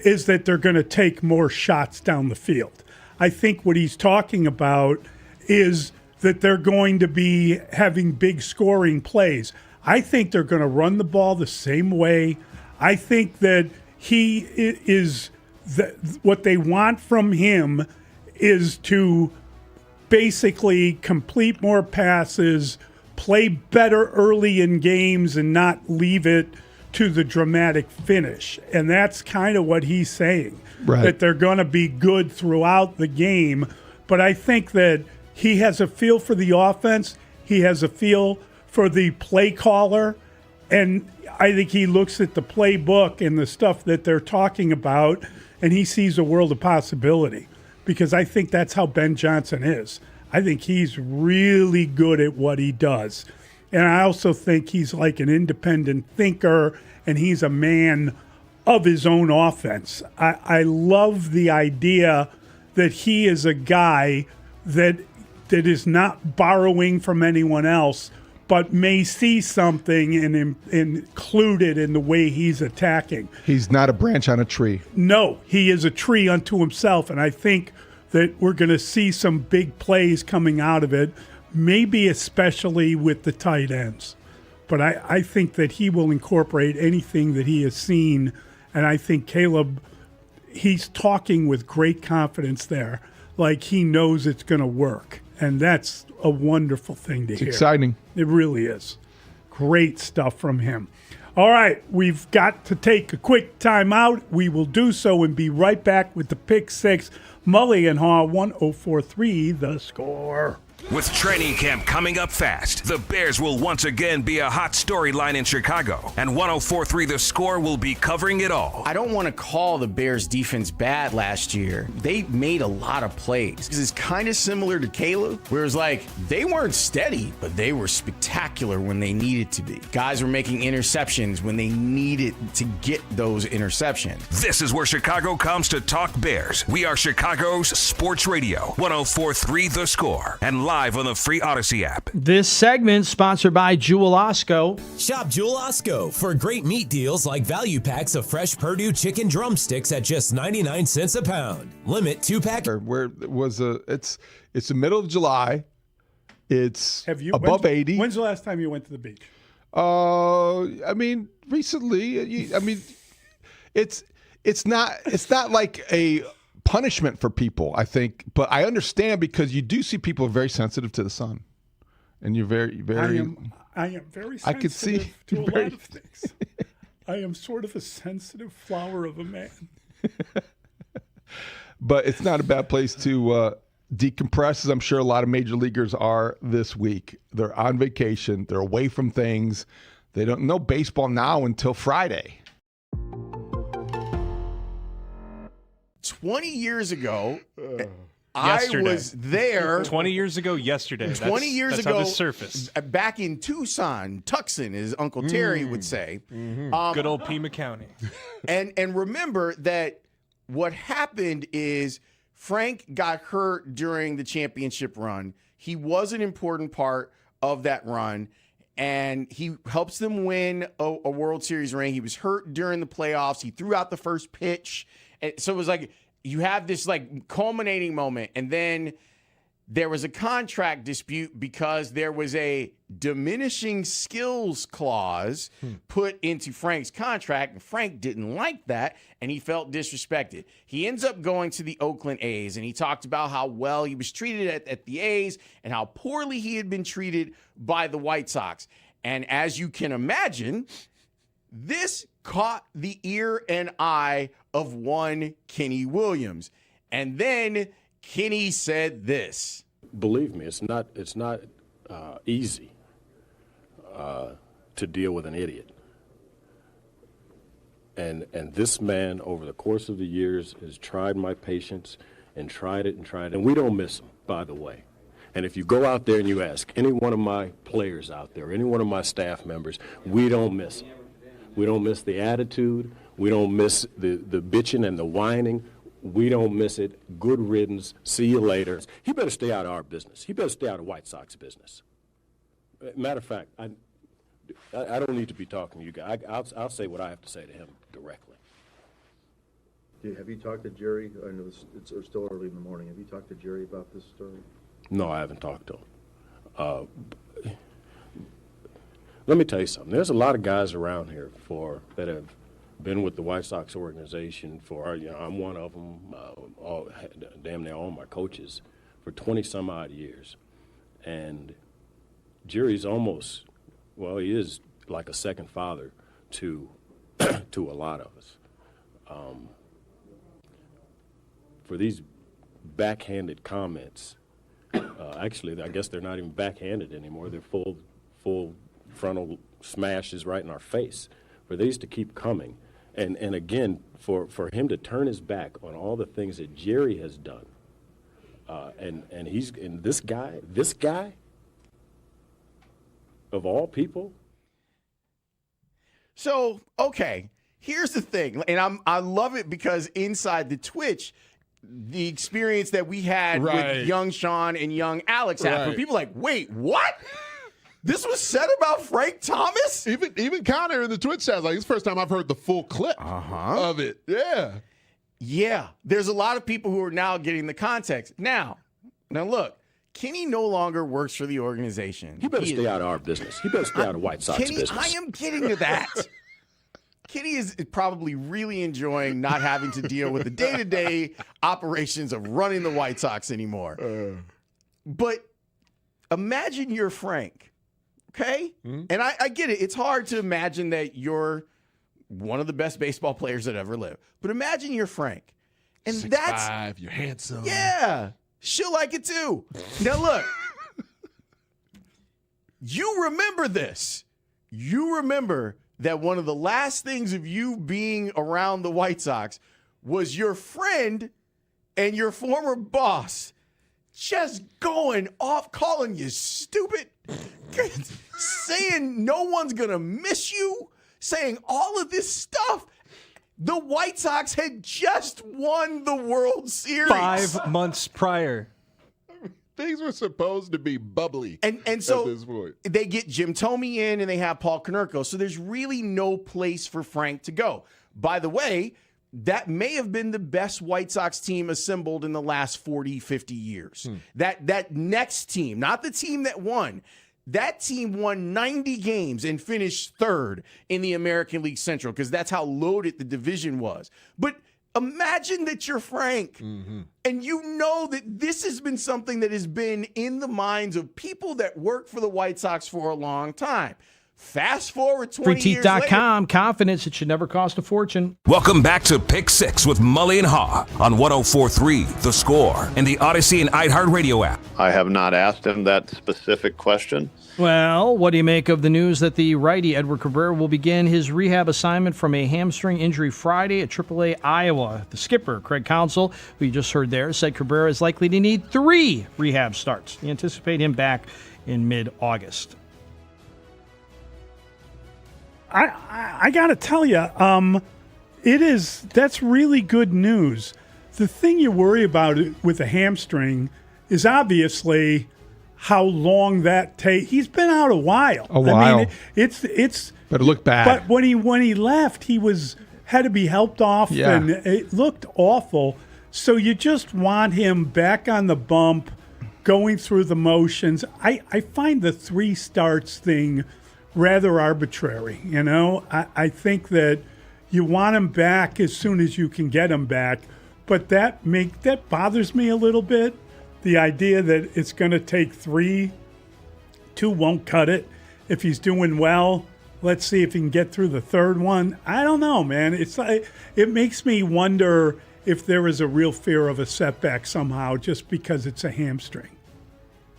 is that they're going to take more shots down the field. I think what he's talking about is that they're going to be having big scoring plays. I think they're going to run the ball the same way. I think that he is what they want from him is to basically complete more passes, play better early in games and not leave it to the dramatic finish. And that's kind of what he's saying, that they're going to be good throughout the game. But I think that he has a feel for the offense. He has a feel for the play caller. And I think he looks at the playbook and the stuff that they're talking about, and he sees a world of possibility, because I think that's how Ben Johnson is. I think he's really good at what he does. And I also think he's like an independent thinker, and he's a man of his own offense. I love the idea that he is a guy that is not borrowing from anyone else, but may see something and include it in the way he's attacking. He's not a branch on a tree. No, he is a tree unto himself, and I think that we're going to see some big plays coming out of it, maybe especially with the tight ends. But I think that he will incorporate anything that he has seen, and I think Caleb, he's talking with great confidence there, like he knows it's going to work, and that's a wonderful thing to hear. It's exciting. It really is. Great stuff from him. All right, we've got to take a quick time out. We will do so and be right back with the Pick Six. Mully and Haugh, 104.3 The Score. With training camp coming up fast, the Bears will once again be a hot storyline in Chicago, and 104.3 The Score will be covering it all. I don't want to call the Bears defense bad last year. They made a lot of plays. It's kind of similar to Caleb, where it was like they weren't steady, but they were spectacular when they needed to be. Guys were making interceptions when they needed to get those interceptions. This is where Chicago comes to talk Bears. We are Chicago's sports radio, 104.3 The Score, and live on the free Odyssey app. This segment sponsored by Jewel Osco. Shop Jewel Osco for great meat deals like value packs of fresh Purdue chicken drumsticks at just 99 cents a pound. Limit 2-pack. Where it was it's the middle of July. It's above 80. When's the last time you went to the beach? I mean, recently. I mean, it's not like a punishment for people, I think, but I understand, because you do see people very sensitive to the sun, and you're very. I am very sensitive I could see to a lot of things. I am sort of a sensitive flower of a man. But it's not a bad place to decompress, as I'm sure a lot of major leaguers are this week. They're on vacation. They're away from things. They don't know baseball now until Friday. 20 years ago, Yesterday. I was there. 20 years ago, yesterday. 20 years that's ago, how this surfaced. Back in Tucson, Tucson, as Uncle Terry would say. Good old Pima County. And remember that what happened is Frank got hurt during the championship run. He was an important part of that run, and he helps them win a World Series ring. He was hurt during the playoffs. He threw out the first pitch. And so it was like you have this like culminating moment, and then there was a contract dispute because there was a diminishing skills clause put into Frank's contract, and Frank didn't like that, and he felt disrespected. He ends up going to the Oakland A's, and he talked about how well he was treated at the A's and how poorly he had been treated by the White Sox. And as you can imagine, this caught the ear and eye of one Kenny Williams. And then Kenny said this. Believe me, it's not easy to deal with an idiot. And this man, over the course of the years, has tried my patience and tried it. And we don't miss him, by the way. And if you go out there and you ask any one of my players out there, any one of my staff members, we don't miss him. We don't miss the attitude. We don't miss the bitching and the whining. We don't miss it. Good riddance. See you later. He better stay out of our business. He better stay out of White Sox business. Matter of fact, I don't need to be talking to you guys. I'll say what I have to say to him directly. Have you talked to Jerry? I know it's still early in the morning. Have you talked to Jerry about this story? No, I haven't talked to him. Let me tell you something. There's a lot of guys around here that have been with the White Sox organization for, I'm one of them, damn near all my coaches, for 20-some-odd years. And Jerry's almost, well, he is like a second father to to a lot of us. For these backhanded comments, actually, I guess they're not even backhanded anymore. They're full frontal smashes right in our face. For these to keep coming, and again, for him to turn his back on all the things that Jerry has done, and this guy, of all people. So, okay, here's the thing, and I love it because inside the Twitch, the experience that we had with young Sean and young Alex happened. People are like, wait, what? This was said about Frank Thomas? Even Connor in the Twitch chat, like, it's the first time I've heard the full clip of it. Yeah. Yeah. There's a lot of people who are now getting the context. Now look, Kenny no longer works for the organization. He better stay out of our business. He better stay out of White Sox business. I am getting to that. Kenny is probably really enjoying not having to deal with the day-to-day operations of running the White Sox anymore. But imagine you're Frank, okay? And I get it. It's hard to imagine that you're one of the best baseball players that ever lived. But imagine you're Frank. And 6'5", you're handsome. Yeah. She'll like it too. Now look, you remember this. You remember that one of the last things of you being around the White Sox was your friend and your former boss just going off, calling you stupid, saying no one's going to miss you, saying all of this stuff. The White Sox had just won the World Series 5 months prior. Things were supposed to be bubbly and so at this point. They get Jim Thome in and they have Paul Konerko. So there's really no place for Frank to go. By the way, that may have been the best White Sox team assembled in the last 40, 50 years. That next team, not the team that won, that team won 90 games and finished third in the American League Central because that's how loaded the division was. But imagine that you're Frank and you know that this has been something that has been in the minds of people that work for the White Sox for a long time. Fast forward 20 years later. Freeteeth.com, confidence it should never cost a fortune. Welcome back to Pick Six with Mully and Haugh on 104.3 The Score and the Odyssey and iHeartRadio app. I have not asked him that specific question. Well, what do you make of the news that the righty Edward Cabrera will begin his rehab assignment from a hamstring injury Friday at AAA Iowa? The skipper, Craig Counsell, who you just heard there, said Cabrera is likely to need 3 rehab starts. You anticipate him back in mid-August. I got to tell you, that's really good news. The thing you worry about with a hamstring is obviously how long that takes. He's been out a while. I mean, it's better look bad. But when he left, he had to be helped off, and it looked awful. So you just want him back on the bump, going through the motions. I find the 3 starts thing rather arbitrary, you know. I think that you want him back as soon as you can get him back, but that bothers me a little bit. The idea that it's going to take 3, 2 won't cut it. If he's doing well, let's see if he can get through the 3rd one. I don't know, man. It's like, it makes me wonder if there is a real fear of a setback somehow just because it's a hamstring.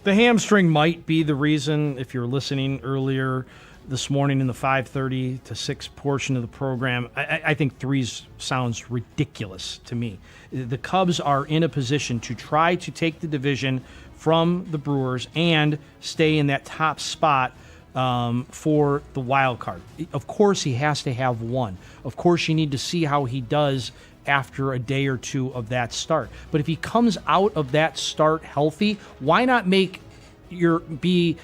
The hamstring might be the reason, if you're listening earlier this morning in the 5:30 to 6 portion of the program. I think 3 sounds ridiculous to me. The Cubs are in a position to try to take the division from the Brewers and stay in that top spot for the wild card. Of course, he has to have 1. Of course, you need to see how he does after a day or 2 of that start. But if he comes out of that start healthy, why not be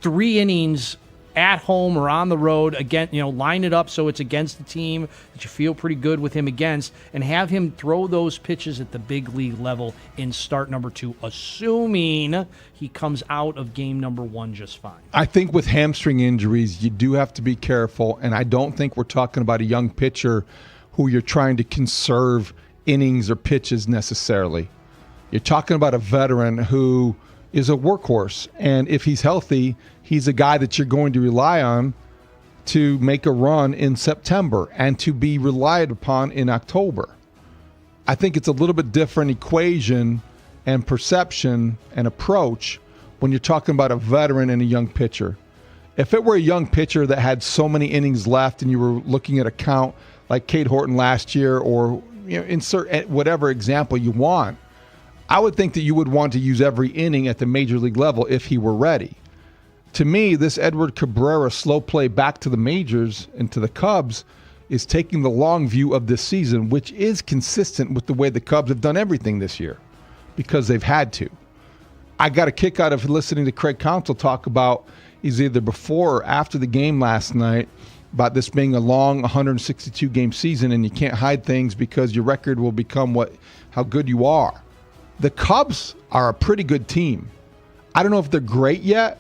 3 innings at home or on the road, again, line it up so it's against the team that you feel pretty good with him against, and have him throw those pitches at the big league level in start number 2, assuming he comes out of game number 1 just fine. I think with hamstring injuries, you do have to be careful, and I don't think we're talking about a young pitcher who you're trying to conserve innings or pitches necessarily. You're talking about a veteran who is a workhorse. And if he's healthy, he's a guy that you're going to rely on to make a run in September and to be relied upon in October. I think it's a little bit different equation and perception and approach when you're talking about a veteran and a young pitcher. If it were a young pitcher that had so many innings left and you were looking at a count like Cade Horton last year, or insert whatever example you want, I would think that you would want to use every inning at the major league level if he were ready. To me, this Edward Cabrera slow play back to the majors and to the Cubs is taking the long view of this season, which is consistent with the way the Cubs have done everything this year because they've had to. I got a kick out of listening to Craig Counsell talk about either before or after the game last night about this being a long 162-game season and you can't hide things because your record will become how good you are. The Cubs are a pretty good team. I don't know if they're great yet.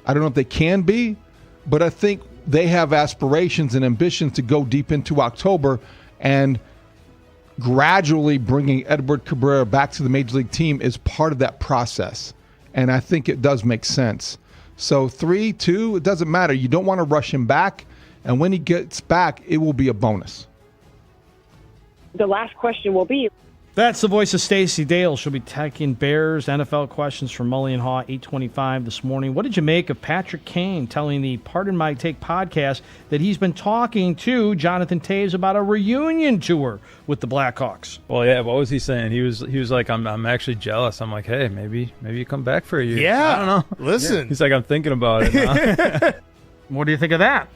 I don't know if they can be, but I think they have aspirations and ambitions to go deep into October, and gradually bringing Edward Cabrera back to the Major League team is part of that process, and I think it does make sense. So 3-2, it doesn't matter. You don't want to rush him back, and when he gets back, it will be a bonus. The last question will be... That's the voice of Stacey Dale. She'll be taking Bears NFL questions from Mully and Haugh, 8:25 this morning. What did you make of Patrick Kane telling the Pardon My Take podcast that he's been talking to Jonathan Toews about a reunion tour with the Blackhawks? Well, yeah, what was he saying? He was like, I'm actually jealous. I'm like, hey, maybe you come back for a year. Yeah. I don't know. Listen. He's like, I'm thinking about it now. What do you think of that?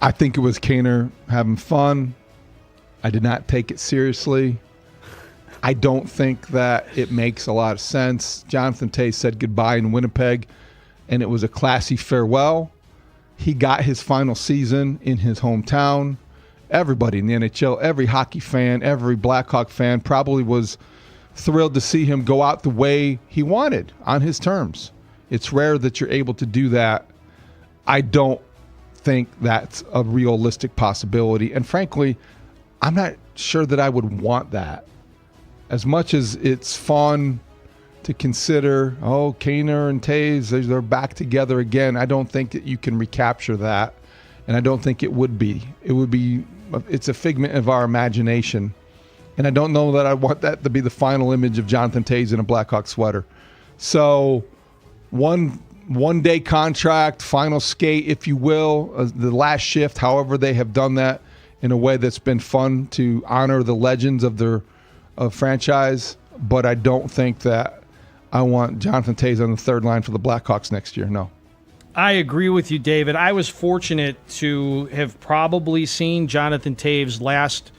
I think it was Kaner having fun. I did not take it seriously. I don't think that it makes a lot of sense. Jonathan Toews said goodbye in Winnipeg, and it was a classy farewell. He got his final season in his hometown. Everybody in the NHL, every hockey fan, every Blackhawk fan probably was thrilled to see him go out the way he wanted on his terms. It's rare that you're able to do that. I don't think that's a realistic possibility. And frankly, I'm not sure that I would want that. As much as it's fun to consider, Kaner and Toews, they're back together again, I don't think that you can recapture that. And I don't think it would be. It's a figment of our imagination. And I don't know that I want that to be the final image of Jonathan Toews in a Blackhawk sweater. So one-day contract, final skate, if you will, the last shift, however they have done that in a way that's been fun to honor the legends of their franchise, but I don't think that I want Jonathan Toews on the third line for the Blackhawks next year. No. I agree with you, David. I was fortunate to have probably seen Jonathan Toews' last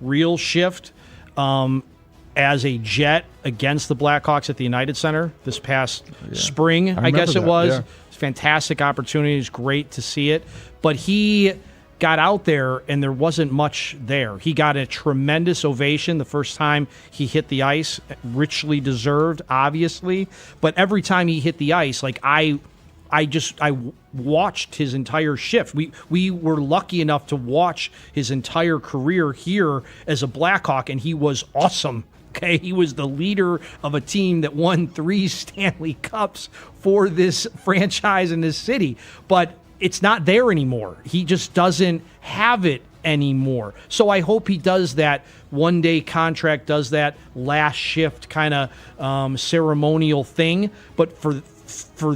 real shift as a Jet against the Blackhawks at the United Center this past spring, I guess it was. Yeah. It's a fantastic opportunity. It's great to see it. But he got out there, and there wasn't much there. He got a tremendous ovation the first time he hit the ice, richly deserved, obviously. But every time he hit the ice, like I watched his entire shift. We were lucky enough to watch his entire career here as a Blackhawk, and he was awesome. Okay, he was the leader of a team that won 3 Stanley Cups for this franchise in this city. But it's not there anymore. He just doesn't have it anymore. So I hope he does that one-day contract, does that last shift kind of ceremonial thing. But for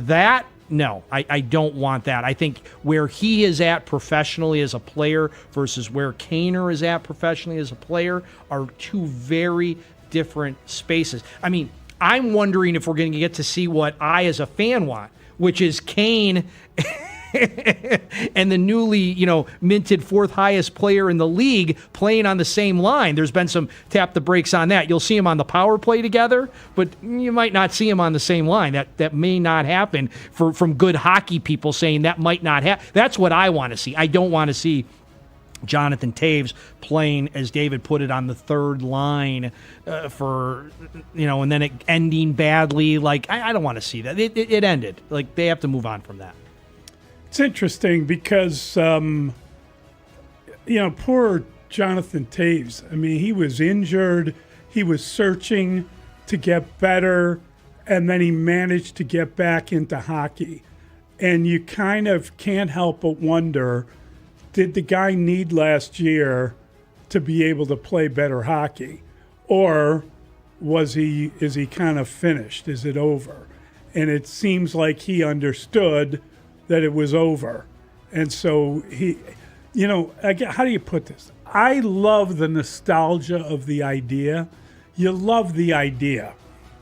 that, no, I don't want that. I think where he is at professionally as a player versus where Kaner is at professionally as a player are two very different spaces. I mean, I'm wondering if we're going to get to see what I as a fan want, which is Kane and the newly, minted 4th highest player in the league playing on the same line. There's been some tap the brakes on that. You'll see them on the power play together, but you might not see them on the same line. That may not happen from good hockey people saying that might not happen. That's what I want to see. I don't want to see Jonathan Toews playing, as David put it, on the third line and then it ending badly. Like, I don't want to see that. It ended. Like, they have to move on from that. It's interesting because, poor Jonathan Toews. I mean, he was injured. He was searching to get better. and then he managed to get back into hockey. And you kind of can't help but wonder, did the guy need last year to be able to play better hockey? Or is he kind of finished? Is it over? And it seems like he understood that it was over. And so he, again, how do you put this? I love the nostalgia of the idea. You love the idea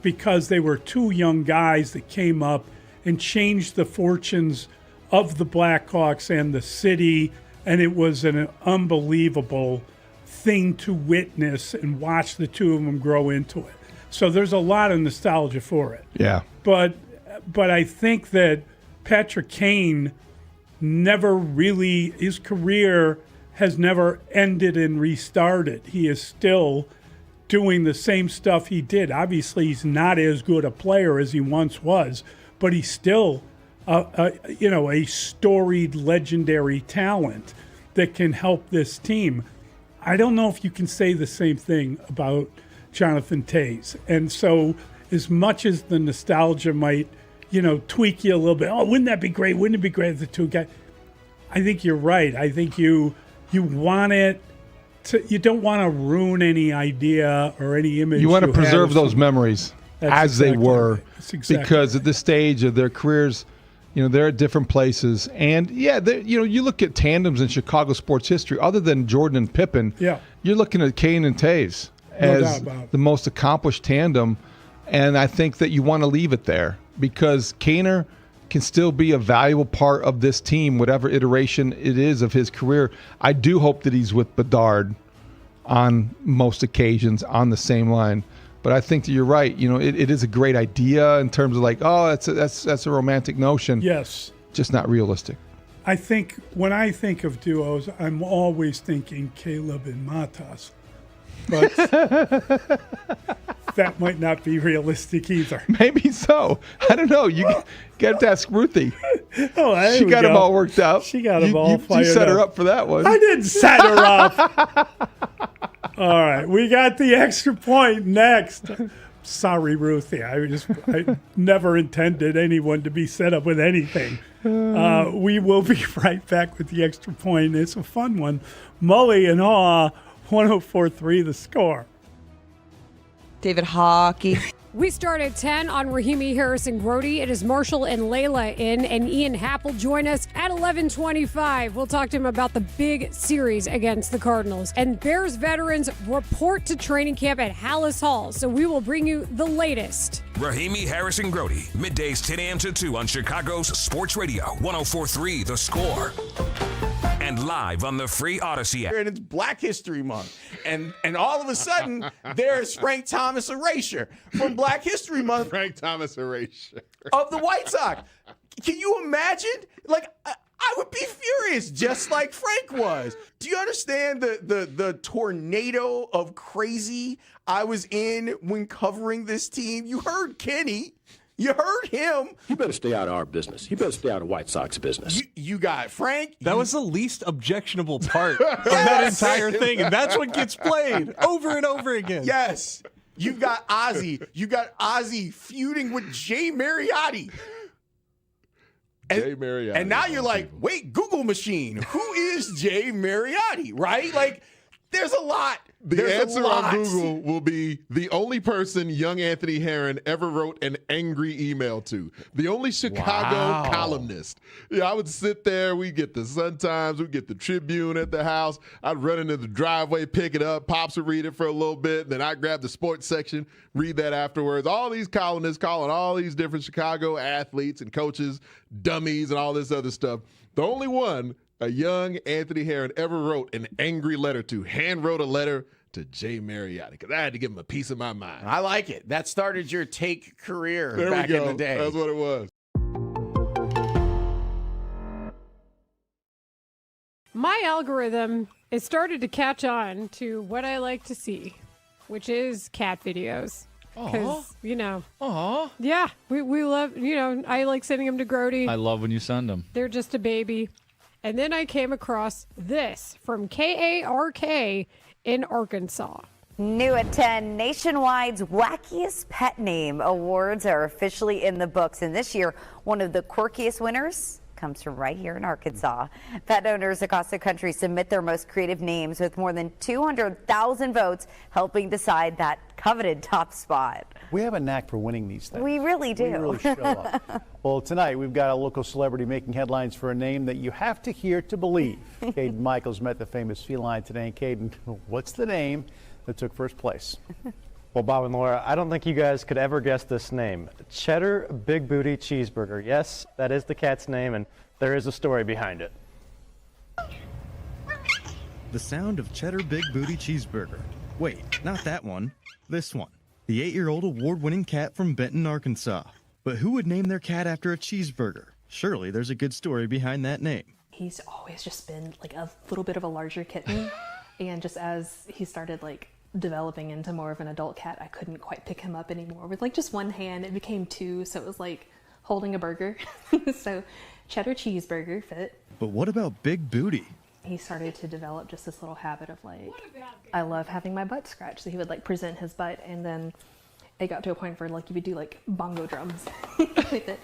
because they were two young guys that came up and changed the fortunes of the Blackhawks and the city. And it was an unbelievable thing to witness and watch the two of them grow into it. So there's a lot of nostalgia for it. Yeah. But I think that Patrick Kane never really, his career has never ended and restarted. He is still doing the same stuff he did. Obviously, he's not as good a player as he once was, but he's still a storied, legendary talent that can help this team. I don't know if you can say the same thing about Jonathan Toews. And so as much as the nostalgia might, tweak you a little bit, wouldn't that be great? Wouldn't it be great if the two guys? I think you're right. I think you want it to, you don't want to ruin any idea or any image. You want to preserve those memories as they were, exactly because at this stage of their careers, they're at different places. And you look at tandems in Chicago sports history, other than Jordan and Pippen, you're looking at Kane and Toews as the most accomplished tandem. And I think that you want to leave it there because Kaner can still be a valuable part of this team, whatever iteration it is of his career. I do hope that he's with Bedard on most occasions on the same line. But I think that you're right. It is a great idea in terms of that's a romantic notion. Yes. Just not realistic. I think when I think of duos, I'm always thinking Caleb and Matas. But that might not be realistic either. Maybe so. I don't know. You got to ask Ruthie. She got him all worked out. She got him all fired up. You set her up for that one. I didn't set her up. All right. We got the extra point next. Sorry, Ruthie. I never intended anyone to be set up with anything. We will be right back with the extra point. It's a fun one. Mully and Haugh, 104.3 The Score. David Hockey. We start at 10 on Rahimi, Harris, and Grote. It is Marshall and Layla in, and Ian Happ will join us at 11:25. We'll talk to him about the big series against the Cardinals. And Bears veterans report to training camp at Hallis Hall, so we will bring you the latest. Rahimi, Harris, and Grote, middays 10 a.m. to 2 on Chicago's Sports Radio, 104.3 The Score. And live on the free Odyssey app. And it's Black History Month. And all of a sudden, there's Frank Thomas Erasure from Black History Month. Frank Thomas Erasure. Of the White Sox. Can you imagine? I would be furious, just like Frank was. Do you understand the tornado of crazy I was in when covering this team? You heard Kenny. You heard him. He better stay out of our business. He better stay out of White Sox business. You got Frank. That was the least objectionable part of that entire thing, and that's what gets played over and over again. Yes. You got Ozzy. You got Ozzy feuding with Jay Mariotti. Jay Mariotti. And now you're like, wait, Google machine. Who is Jay Mariotti? Right? There's a lot. The answer on Google will be the only person young Anthony Herron ever wrote an angry email to. The only Chicago columnist. I would sit there. We'd get the Sun-Times. We'd get the Tribune at the house. I'd run into the driveway, pick it up. Pops would read it for a little bit. Then I'd grab the sports section, read that afterwards. All these columnists calling all these different Chicago athletes and coaches dummies and all this other stuff. The only one a young Anthony Herron ever wrote an angry letter to, hand wrote a letter to Jay Mariotti, because I had to give him a piece of my mind. I like it. That started your take career there back we go. in the day. That's what it was. My algorithm has started to catch on to what I like to see, which is cat videos. Because, yeah, we love, I like sending them to Grote. I love when you send them. They're just a baby. And then I came across this from KARK in Arkansas. New at 10, Nationwide's Wackiest Pet Name Awards are officially in the books. And this year, one of the quirkiest winners comes from right here in Arkansas. Pet owners across the country submit their most creative names with more than 200,000 votes helping decide that coveted top spot. We have a knack for winning these things. We really do. We really show up. Well, tonight we've got a local celebrity making headlines for a name that you have to hear to believe. Caden Michaels met the famous feline today. And Caden, what's the name that took first place? Well, Bob and Laura, I don't think you guys could ever guess this name. Cheddar Big Booty Cheeseburger. Yes, that is the cat's name, and there is a story behind it. The sound of Cheddar Big Booty Cheeseburger. Wait, not that one. This one. The 8-year-old award-winning cat from Benton, Arkansas. But who would name their cat after a cheeseburger? Surely there's a good story behind that name. He's always just been like a little bit of a larger kitten. And just as he started like developing into more of an adult cat, I couldn't quite pick him up anymore. With like just one hand, it became two, so it was like holding a burger. So Cheddar Cheeseburger fit. But what about Big Booty? He started to develop just this little habit of like, I love having my butt scratched. So he would like present his butt, and then it got to a point where like you would do like bongo drums with it.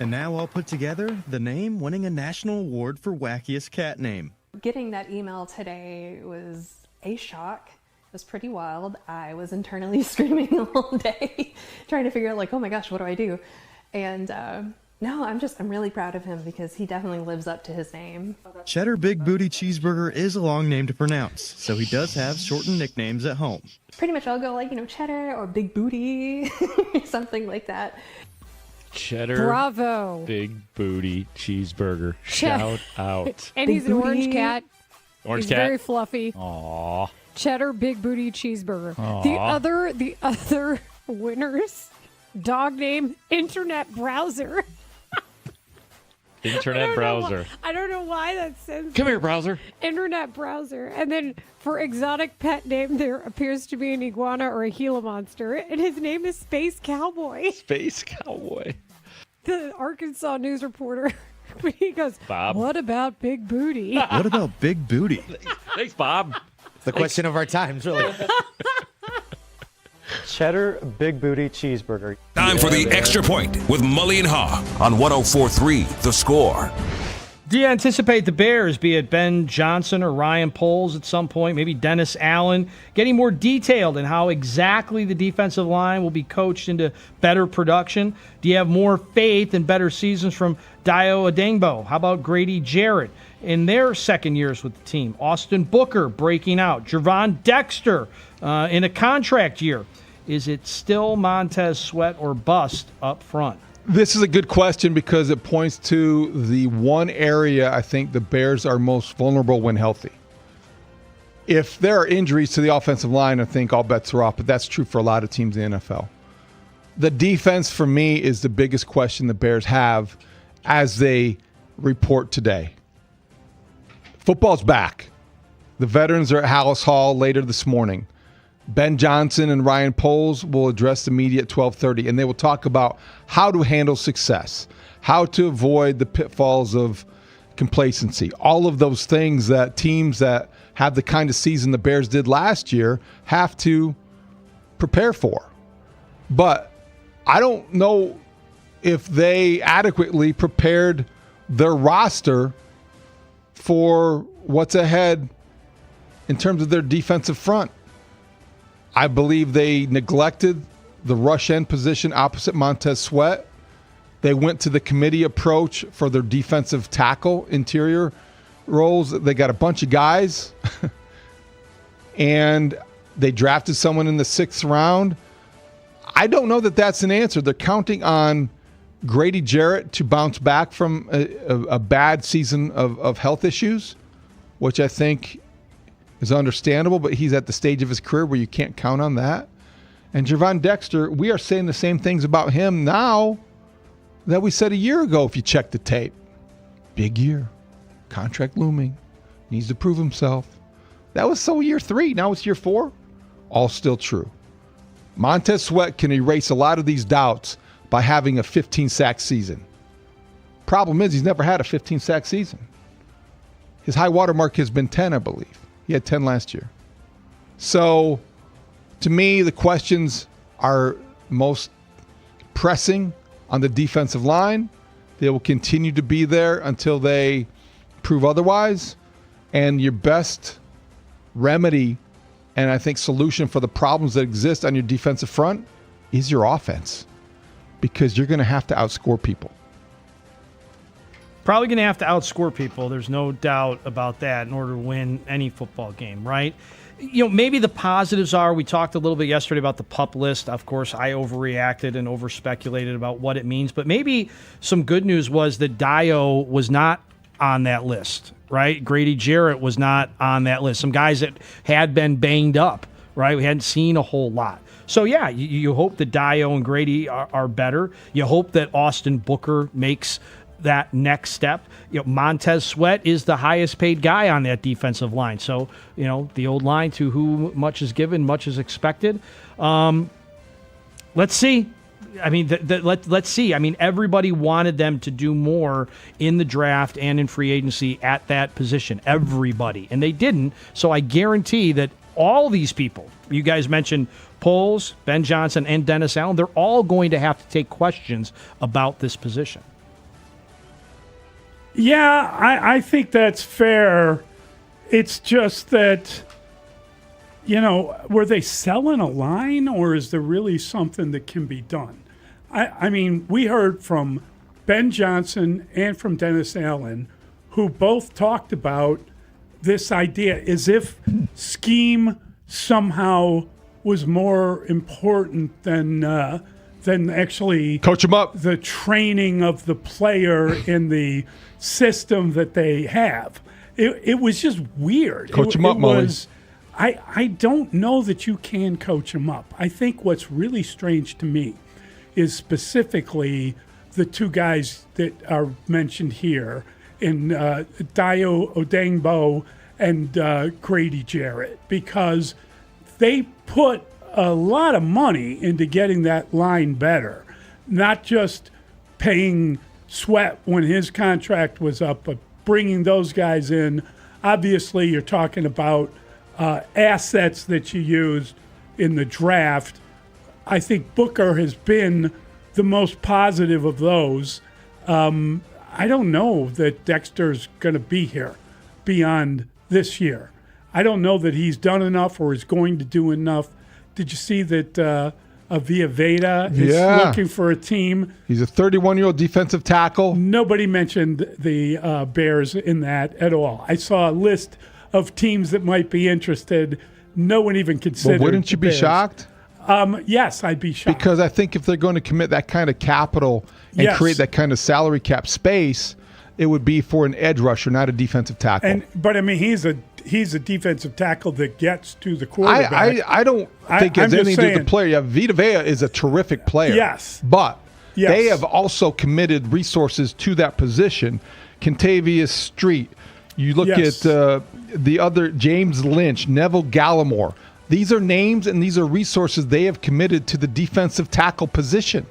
And now all put together, the name winning a national award for wackiest cat name. Getting that email today was a shock. It was pretty wild. I was internally screaming all day, trying to figure out like, oh my gosh, what do I do? And no, I'm really proud of him because he definitely lives up to his name. Cheddar Big Booty Cheeseburger is a long name to pronounce, so he does have shortened nicknames at home. Pretty much I'll go like, Cheddar or Big Booty, something like that. Cheddar Bravo. Big Booty Cheeseburger. Shout out. And he's an orange cat. Orange he's cat. Very fluffy. Aww. Cheddar Big Booty Cheeseburger. Aw. The other winners, dog name Internet Browser. Internet browser. I don't know why that says. Come here, browser. Internet Browser. And then for exotic pet name, there appears to be an iguana or a Gila monster, and his name is Space Cowboy. Space Cowboy. The Arkansas news reporter, he goes, Bob. What about Big Booty? What about Big Booty? Thanks, Bob. It's the question of our times, really. Cheddar Big Booty Cheeseburger. Time for the Extra Point with Mully and Haugh on 104.3 The Score. Do you anticipate the Bears, be it Ben Johnson or Ryan Poles at some point, maybe Dennis Allen, getting more detailed in how exactly the defensive line will be coached into better production? Do you have more faith in better seasons from Dio Adengbo? How about Grady Jarrett in their second years with the team? Austin Booker breaking out. Gervon Dexter in a contract year. Is it still Montez Sweat or bust up front? This is a good question because it points to the one area I think the Bears are most vulnerable when healthy. If there are injuries to the offensive line, I think all bets are off, but that's true for a lot of teams in the NFL. The defense, for me, is the biggest question the Bears have as they report today. Football's back. The veterans are at Haugh later this morning. Ben Johnson and Ryan Poles will address the media at 12:30, and they will talk about how to handle success, how to avoid the pitfalls of complacency, all of those things that teams that have the kind of season the Bears did last year have to prepare for. But I don't know if they adequately prepared their roster for what's ahead in terms of their defensive front. I believe they neglected the rush end position opposite Montez Sweat. They went to the committee approach for their defensive tackle interior roles. They got a bunch of guys, and they drafted someone in the 6th round. I don't know that that's an answer. They're counting on Grady Jarrett to bounce back from a bad season of health issues, which I think is understandable, but he's at the stage of his career where you can't count on that. And Gervon Dexter, we are saying the same things about him now that we said a year ago if you check the tape. Big year. Contract looming. Needs to prove himself. That was so year 3. Now it's year 4. All still true. Montez Sweat can erase a lot of these doubts by having a 15-sack season. Problem is he's never had a 15-sack season. His high water mark has been 10, I believe. He had 10 last year. So To me, the questions are most pressing on the defensive line. They will continue to be there until they prove otherwise. And your best remedy and I think solution for the problems that exist on your defensive front is your offense, because you're going to have to outscore people. Probably going to have to outscore people. There's no doubt about that in order to win any football game, right? Maybe the positives are, we talked a little bit yesterday about the PUP list. Of course, I overreacted and overspeculated about what it means. But maybe some good news was that Dio was not on that list, right? Grady Jarrett was not on that list. Some guys that had been banged up, right? We hadn't seen a whole lot. So, yeah, you hope that Dio and Grady are better. You hope that Austin Booker makes that next step. Montez Sweat is the highest paid guy on that defensive line. So, the old line, to whom much is given, much is expected. Let's see. I mean, let's see. I mean, everybody wanted them to do more in the draft and in free agency at that position. Everybody. And they didn't. So I guarantee that all these people, you guys mentioned Poles, Ben Johnson, and Dennis Allen, they're all going to have to take questions about this position. Yeah, I think that's fair. It's just that, were they selling a line, or is there really something that can be done? I mean, we heard from Ben Johnson and from Dennis Allen, who both talked about this idea as if scheme somehow was more important than actually coach them up, the training of the player in the system that they have. It was just weird. Coach them up, Mully. I don't know that you can coach them up. I think what's really strange to me is specifically the two guys that are mentioned here in Dio Odengbo and Grady Jarrett, because they put a lot of money into getting that line better, not just paying Sweat when his contract was up, but bringing those guys in. Obviously, you're talking about assets that you used in the draft. I think Booker has been the most positive of those. I don't know that Dexter's going to be here beyond this year. I don't know that he's done enough or is going to do enough. Did you see that Via Veda is looking for a team? He's a 31-year-old defensive tackle. Nobody mentioned the Bears in that at all. I saw a list of teams that might be interested. No one even considered. Well, wouldn't you be shocked? Yes, I'd be shocked. Because I think if they're going to commit that kind of capital and create that kind of salary cap space, it would be for an edge rusher, not a defensive tackle. But I mean, he's a defensive tackle that gets to the quarterback. I don't think it has anything to do with the player. Yeah, Vita Vea is a terrific player. Yes. But they have also committed resources to that position. Contavious Street. You look at the other, James Lynch, Neville Gallimore. These are names and these are resources they have committed to the defensive tackle position.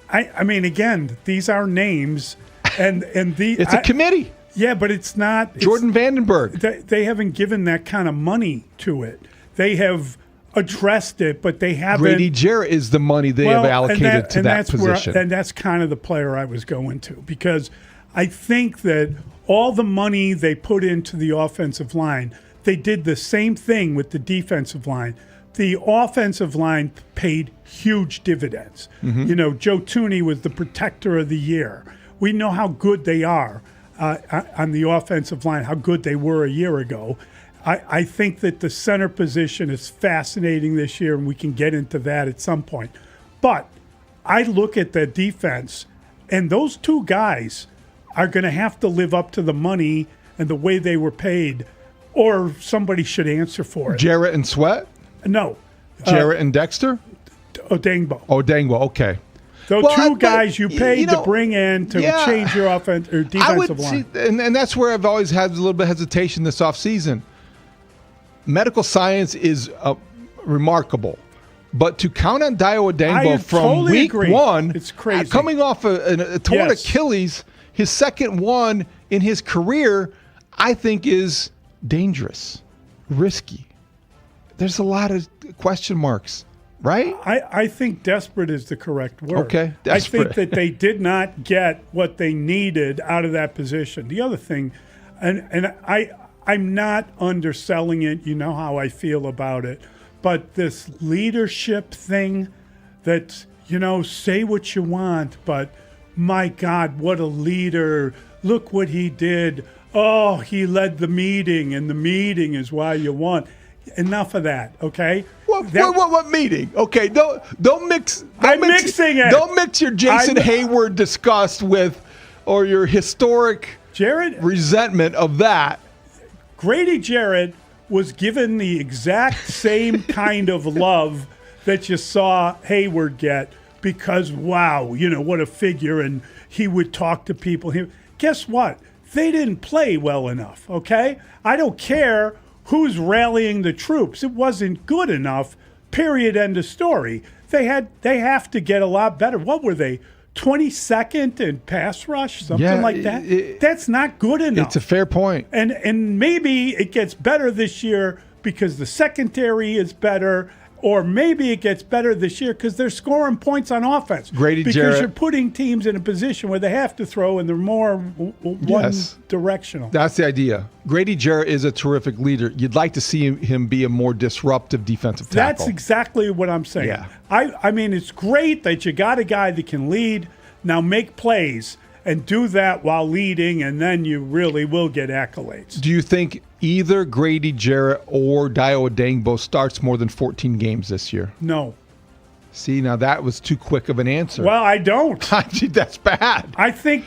I mean, again, these are names, and it's a committee. Yeah, but it's not Jordan Vandenberg. They haven't given that kind of money to it. They have addressed it, but they haven't. Grady Jarrett is the money they have allocated to that position. And that's kind of the player I was going to, because I think that all the money they put into the offensive line, they did the same thing with the defensive line. The offensive line paid huge dividends. Mm-hmm. Joe Thuney was the protector of the year. We know how good they are on the offensive line, how good they were a year ago. I think that the center position is fascinating this year, and we can get into that at some point. But I look at the defense, and those two guys are going to have to live up to the money and the way they were paid, or somebody should answer for it. Jarrett and Sweat? No. Jarrett and Dexter? Odengbo, okay. Those two guys you paid to bring in to change your offense or defensive line. And that's where I've always had a little bit of hesitation this offseason. Medical science is remarkable. But to count on Dio Odengbo from week one, it's crazy. Coming off a torn Achilles, his second one in his career, I think is dangerous, risky. there's a lot of question marks, right? I think desperate is the correct word. Okay, I desperate. think that they did not get what they needed out of that position. The other thing, and I'm not underselling it. You know how I feel about it. But this leadership thing that, say what you want, but my God, what a leader. Look what he did. Oh, he led the meeting, and the meeting is why you won. Enough of that, okay? What meeting? Okay, don't mix. I'm mixing it. Don't mix your Jason Hayward disgust with, or your historic resentment of that. Grady Jarrett was given the exact same kind of love that you saw Hayward get because, wow, what a figure, and he would talk to people. Guess what? They didn't play well enough, okay? I don't care who's rallying the troops. It wasn't good enough, period, end of story. They have to get a lot better. What were they, 22nd in pass rush, something like that? That's not good enough. It's a fair point. And maybe it gets better this year because the secondary is better, or maybe it gets better this year because they're scoring points on offense. Because you're putting teams in a position where they have to throw and they're more one-directional. That's the idea. Grady Jarrett is a terrific leader. You'd like to see him be a more disruptive defensive tackle. That's exactly what I'm saying. Yeah. I mean, it's great that you got a guy that can lead. Now make plays and do that while leading, and then you really will get accolades. Do you think either Grady Jarrett or Dayo Odeyingbo starts more than 14 games this year? No. See, now that was too quick of an answer. Well, I don't. That's bad. I think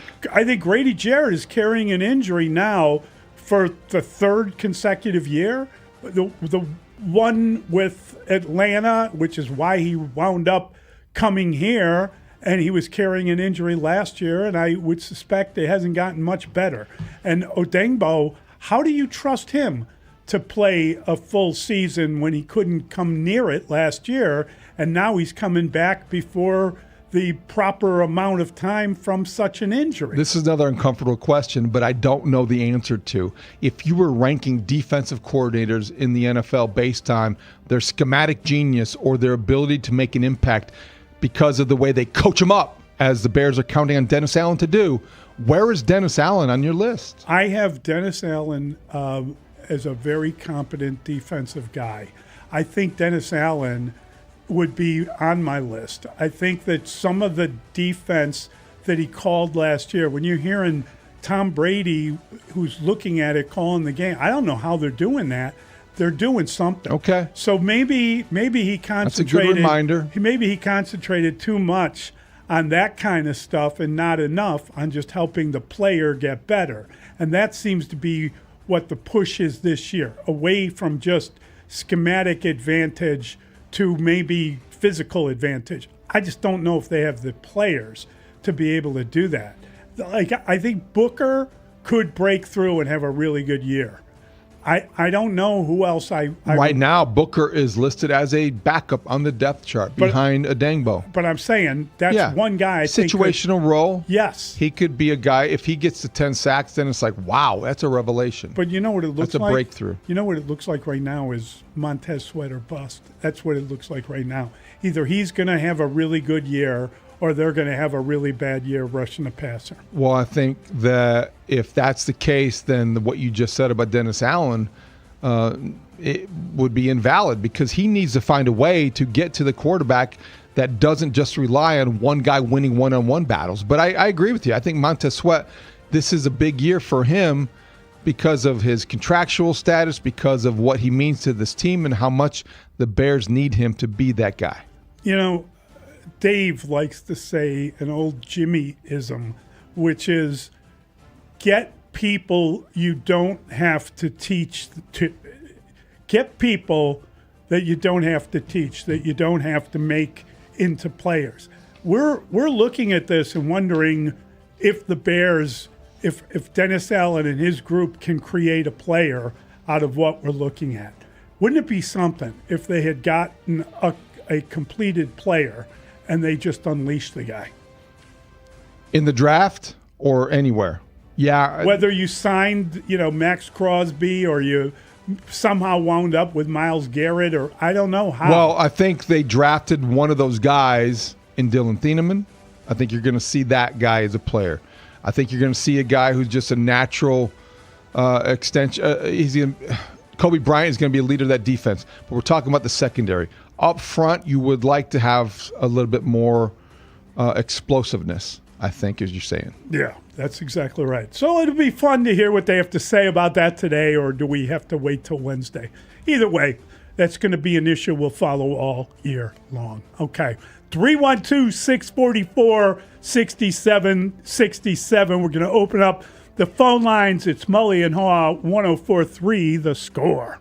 Grady Jarrett is carrying an injury now for the third consecutive year. The one with Atlanta, which is why he wound up coming here, and he was carrying an injury last year, and I would suspect it hasn't gotten much better. And Odeyingbo, how do you trust him to play a full season when he couldn't come near it last year, and now he's coming back before the proper amount of time from such an injury? This is another uncomfortable question, but I don't know the answer to. If you were ranking defensive coordinators in the NFL based on their schematic genius or their ability to make an impact because of the way they coach them up, as the Bears are counting on Dennis Allen to do, where is Dennis Allen on your list? I have Dennis Allen as a very competent defensive guy. I think Dennis Allen would be on my list. I think that some of the defense that he called last year, when you're hearing Tom Brady, who's looking at it, calling the game, I don't know how they're doing that. They're doing something. Okay. So maybe he concentrated. That's a good reminder. Maybe he concentrated too much on that kind of stuff and not enough on just helping the player get better. And that seems to be what the push is this year, away from just schematic advantage to maybe physical advantage. I just don't know if they have the players to be able to do that. Like, I think Booker could break through and have a really good year. I don't know who else Right now, Booker is listed as a backup on the depth chart behind Odeyingbo. But I'm saying that's one guy. Situational role. Yes. He could be a guy, if he gets to 10 sacks, then it's like, wow, that's a revelation. But you know what it looks like? That's a breakthrough. You know what it looks like right now is Montez Sweat or bust. That's what it looks like right now. Either he's going to have a really good year or they're going to have a really bad year rushing the passer. Well, I think that if that's the case, then what you just said about Dennis Allen it would be invalid, because he needs to find a way to get to the quarterback that doesn't just rely on one guy winning one-on-one battles. But I agree with you. I think Montez Sweat, this is a big year for him because of his contractual status, because of what he means to this team and how much the Bears need him to be that guy. You know, Dave likes to say an old Jimmy-ism, which is get people you don't have to teach to get people that you don't have to teach, that you don't have to make into players. We're looking at this and wondering if the Bears, if Dennis Allen and his group can create a player out of what we're looking at. Wouldn't it be something if they had gotten a completed player and they just unleashed the guy? In the draft or anywhere? Yeah. Whether you signed, Max Crosby or you somehow wound up with Myles Garrett, or I don't know how. Well, I think they drafted one of those guys in Dylan Thieneman. I think you're going to see that guy as a player. I think you're going to see a guy who's just a natural extension. Kobe Bryant is going to be a leader of that defense. But we're talking about the secondary. Up front, you would like to have a little bit more explosiveness, I think, as you're saying. Yeah, that's exactly right. So it'll be fun to hear what they have to say about that today, or do we have to wait till Wednesday? Either way, that's going to be an issue we'll follow all year long. Okay, 312-644-6767. We're going to open up the phone lines. It's Mully and Haugh, 104.3 The Score.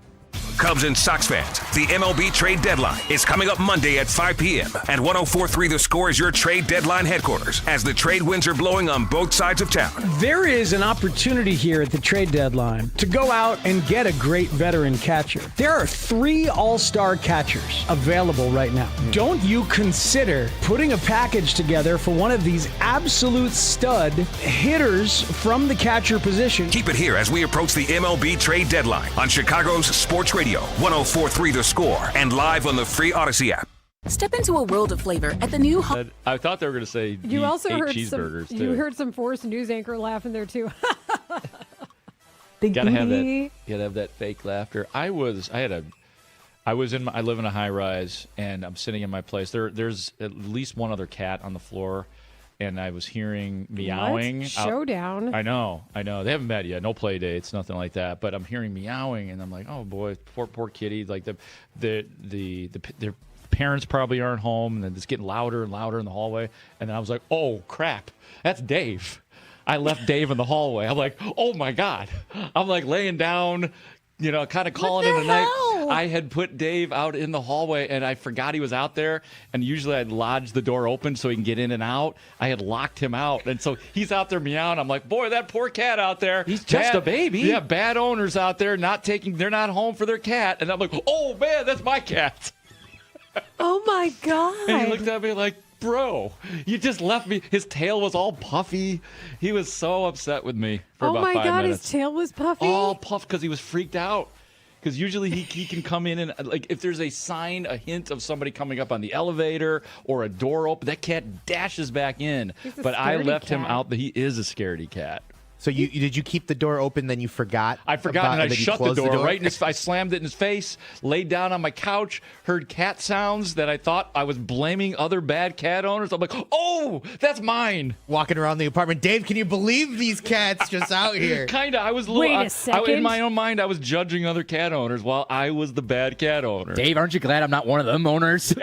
Cubs and Sox fans, the MLB trade deadline is coming up Monday at 5 p.m. And 104.3 The Score is your trade deadline headquarters as the trade winds are blowing on both sides of town. There is an opportunity here at the trade deadline to go out and get a great veteran catcher. There are 3 all-star catchers available right now. Don't you consider putting a package together for one of these absolute stud hitters from the catcher position? Keep it here as we approach the MLB trade deadline on Chicago's Sports Radio, 104.3 The Score, and live on the free Odyssey app. Step into a world of flavor at the new I thought they were going to say You also ate heard cheeseburgers, some. too. You heard some Force News anchor laughing there too. Big gotta have that. You gotta have that fake laughter. I live in a high rise, and I'm sitting in my place. There's at least one other cat on the floor, and I was hearing meowing. What? Showdown. I know. They haven't met yet. No play dates, nothing like that. But I'm hearing meowing, and I'm like, oh boy, poor kitty. Like their parents probably aren't home, and then it's getting louder and louder in the hallway. And then I was like, oh crap, that's Dave. I left Dave in the hallway. I'm like, oh my God. I'm like laying down, kind of calling it a night. I had put Dave out in the hallway, and I forgot he was out there. And usually I'd lodge the door open so he can get in and out. I had locked him out, and so he's out there meowing. I'm like, boy, that poor cat out there. He's just a baby. Yeah, bad owners out there they're not home for their cat. And I'm like, oh man, that's my cat. Oh my God. And he looked at me like, bro, you just left me. His tail was all puffy. He was so upset with me for about 5 minutes. Oh my God, his tail was puffy? All puffed because he was freaked out. Because usually he can come in and, like, if there's a sign, a hint of somebody coming up on the elevator or a door open, that cat dashes back in. But I left him out. He is a scaredy cat. So did you keep the door open, then you forgot? I forgot, and I shut the door right in his face. I slammed it in his face, laid down on my couch, heard cat sounds that I thought I was blaming other bad cat owners. I'm like, oh, that's mine. Walking around the apartment. Dave, can you believe these cats just out here? Kind of. I was Wait a second. in my own mind, I was judging other cat owners while I was the bad cat owner. Dave, aren't you glad I'm not one of them owners?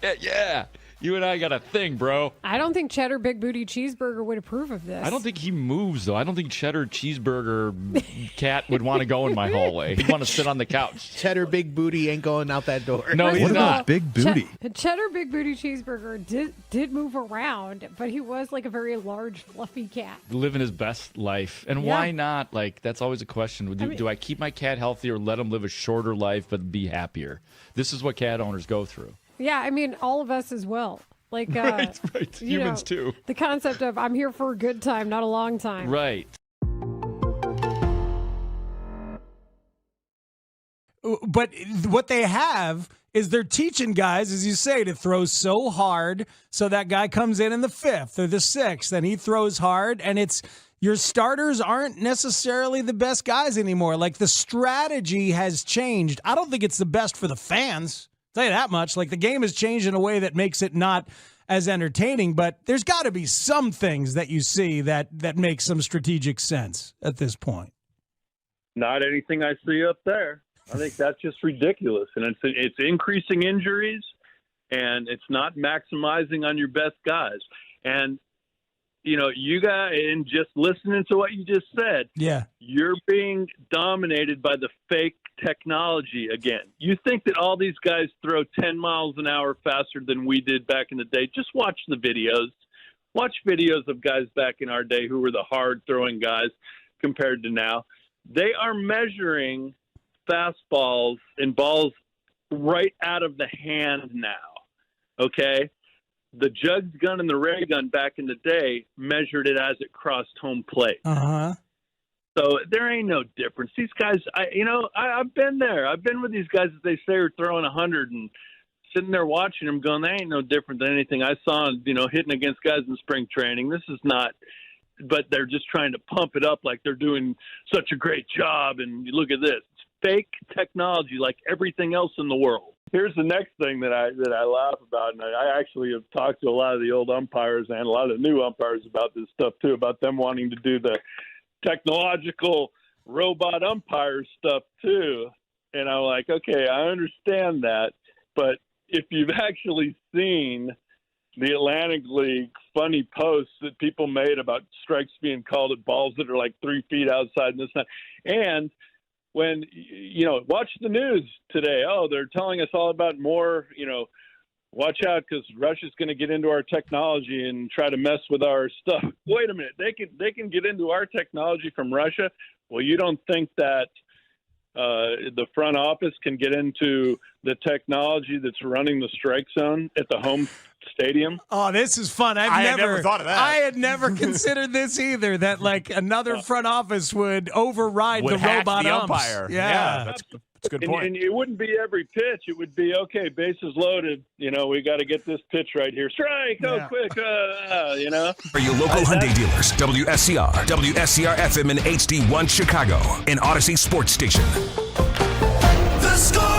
Yeah. You and I got a thing, bro. I don't think Cheddar Big Booty Cheeseburger would approve of this. I don't think he moves, though. I don't think Cheddar Cheeseburger Cat would want to go in my hallway. He'd want to sit on the couch. Cheddar Big Booty ain't going out that door. No, he's not. Big Booty? Cheddar Big Booty Cheeseburger did move around, but he was like a very large, fluffy cat. Living his best life. And why not? Like, that's always a question. Do I keep my cat healthy or let him live a shorter life but be happier? This is what cat owners go through. Yeah, I mean, all of us as well. Like, right. Humans too. The concept of I'm here for a good time, not a long time. Right. But what they have is they're teaching guys, as you say, to throw so hard so that guy comes in the 5th or the 6th and he throws hard, and it's your starters aren't necessarily the best guys anymore. Like, the strategy has changed. I don't think it's the best for the fans. I'll tell you that much. Like, the game has changed in a way that makes it not as entertaining, but there's got to be some things that you see that make some strategic sense at this point. Not anything I see up there. I think that's just ridiculous, and it's increasing injuries, and it's not maximizing on your best guys. And you guys, and just listening to what you just said, you're being dominated by the fake technology again. You think that all these guys throw 10 miles an hour faster than we did back in the day? Just watch the videos. Watch videos of guys back in our day who were the hard-throwing guys compared to now. They are measuring fastballs and balls right out of the hand now, okay? The jugs gun and the ray gun back in the day measured it as it crossed home plate. Uh-huh. So there ain't no difference. These guys, I've been there. I've been with these guys that they say are throwing 100 and sitting there watching them going, they ain't no different than anything I saw, hitting against guys in spring training. This is not, but they're just trying to pump it up like they're doing such a great job. And you look at this. It's fake technology like everything else in the world. Here's the next thing that I laugh about, and I actually have talked to a lot of the old umpires and a lot of the new umpires about this stuff too, about them wanting to do the technological robot umpire stuff too. And I'm like, okay, I understand that, but if you've actually seen the Atlantic League funny posts that people made about strikes being called at balls that are like 3 feet outside and this and that, and when, watch the news today. Oh, they're telling us all about more, watch out because Russia's going to get into our technology and try to mess with our stuff. Wait a minute. They can get into our technology from Russia. Well, you don't think that the front office can get into the technology that's running the strike zone at the home stadium? Oh, this is fun. I had never thought of that. I had never considered this either, that like another front office would override the hack robot the umps. umpire. Yeah. That's a good point. And it wouldn't be every pitch. It would be, okay, bases loaded. We got to get this pitch right here. Strike, quick, For your local Hyundai dealers, WSCR, WSCR FM and HD1 Chicago, an Odyssey sports station. The Score!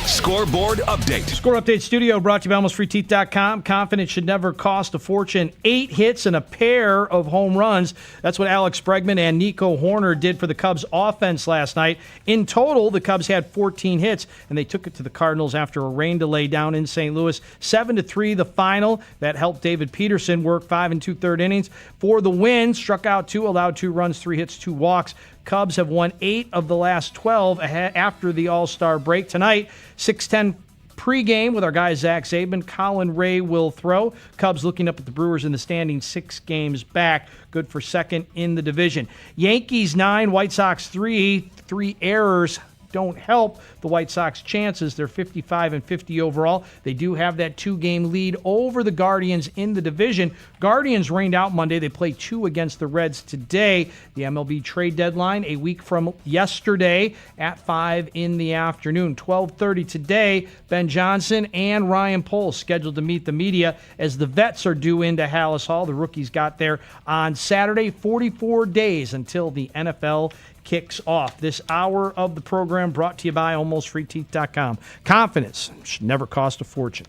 Scoreboard update. Score update studio brought to you by AlmostFreeTeeth.com. Confidence should never cost a fortune. 8 hits and a pair of home runs. That's what Alex Bregman and Nico Horner did for the Cubs offense last night. In total, the Cubs had 14 hits, and they took it to the Cardinals after a rain delay down in St. Louis. 7-3 the final. That helped David Peterson work 5 2/3 innings for the win. Struck out 2, allowed 2 runs, 3 hits, 2 walks. Cubs have won 8 of the last 12 after the All-Star break. Tonight, 6:10 pregame with our guy Zach Zabin. Colin Ray will throw. Cubs looking up at the Brewers in the standings 6 games back. Good for second in the division. Yankees 9, White Sox 3. 3 errors don't help the White Sox chances. They're 55-50 overall. They do have that 2-game lead over the Guardians in the division. Guardians rained out Monday. They play 2 against the Reds today. The MLB trade deadline a week from yesterday at 5 in the afternoon. 12:30 today, Ben Johnson and Ryan Poles scheduled to meet the media as the vets are due into Hallis Hall. The rookies got there on Saturday. 44 days until the NFL kicks off. This hour of the program brought to you by AlmostFreeTeeth.com. Confidence should never cost a fortune.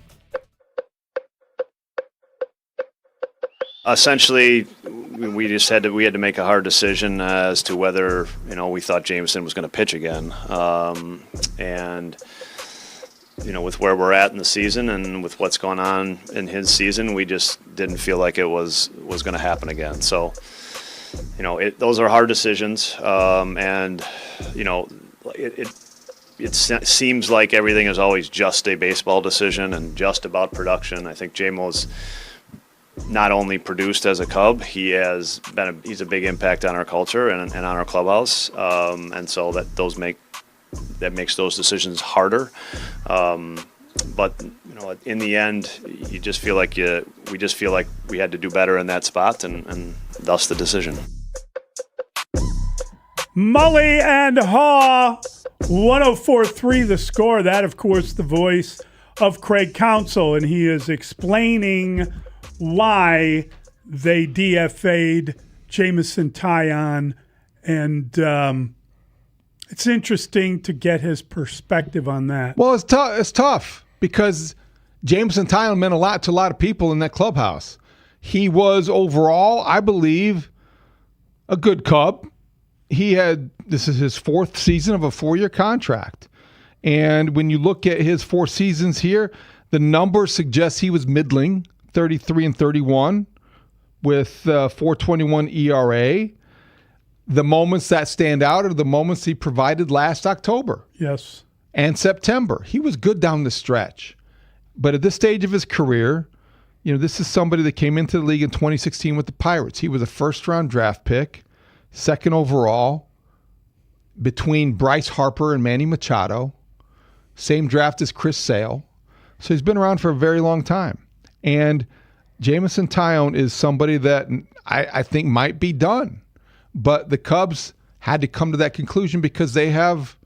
Essentially, we had to make a hard decision as to whether we thought Jameson was going to pitch again, and with where we're at in the season and with what's going on in his season, we just didn't feel like it was going to happen again. So. Those are hard decisions, and it seems like everything is always just a baseball decision and just about production. I think J-Mo's not only produced as a Cub, he's a big impact on our culture and on our clubhouse, and so that makes those decisions harder. But in the end, we just feel like we had to do better in that spot, and thus the decision. Mully and Haugh, 104.3 the score. That, of course, the voice of Craig Counsell, and he is explaining why they DFA'd Jameson Taillon, and it's interesting to get his perspective on that. Well, it's tough because Jameson Taillon meant a lot to a lot of people in that clubhouse. He was overall, I believe, a good Cub. This is his 4th season of a 4-year contract. And when you look at his 4 seasons here, the numbers suggest he was middling, 33-31 with 4.21 ERA. The moments that stand out are the moments he provided last October. Yes. And September. He was good down the stretch. But at this stage of his career, this is somebody that came into the league in 2016 with the Pirates. He was a first-round draft pick, 2nd overall, between Bryce Harper and Manny Machado. Same draft as Chris Sale. So he's been around for a very long time. And Jameson Taillon is somebody that I think might be done But the Cubs had to come to that conclusion because they have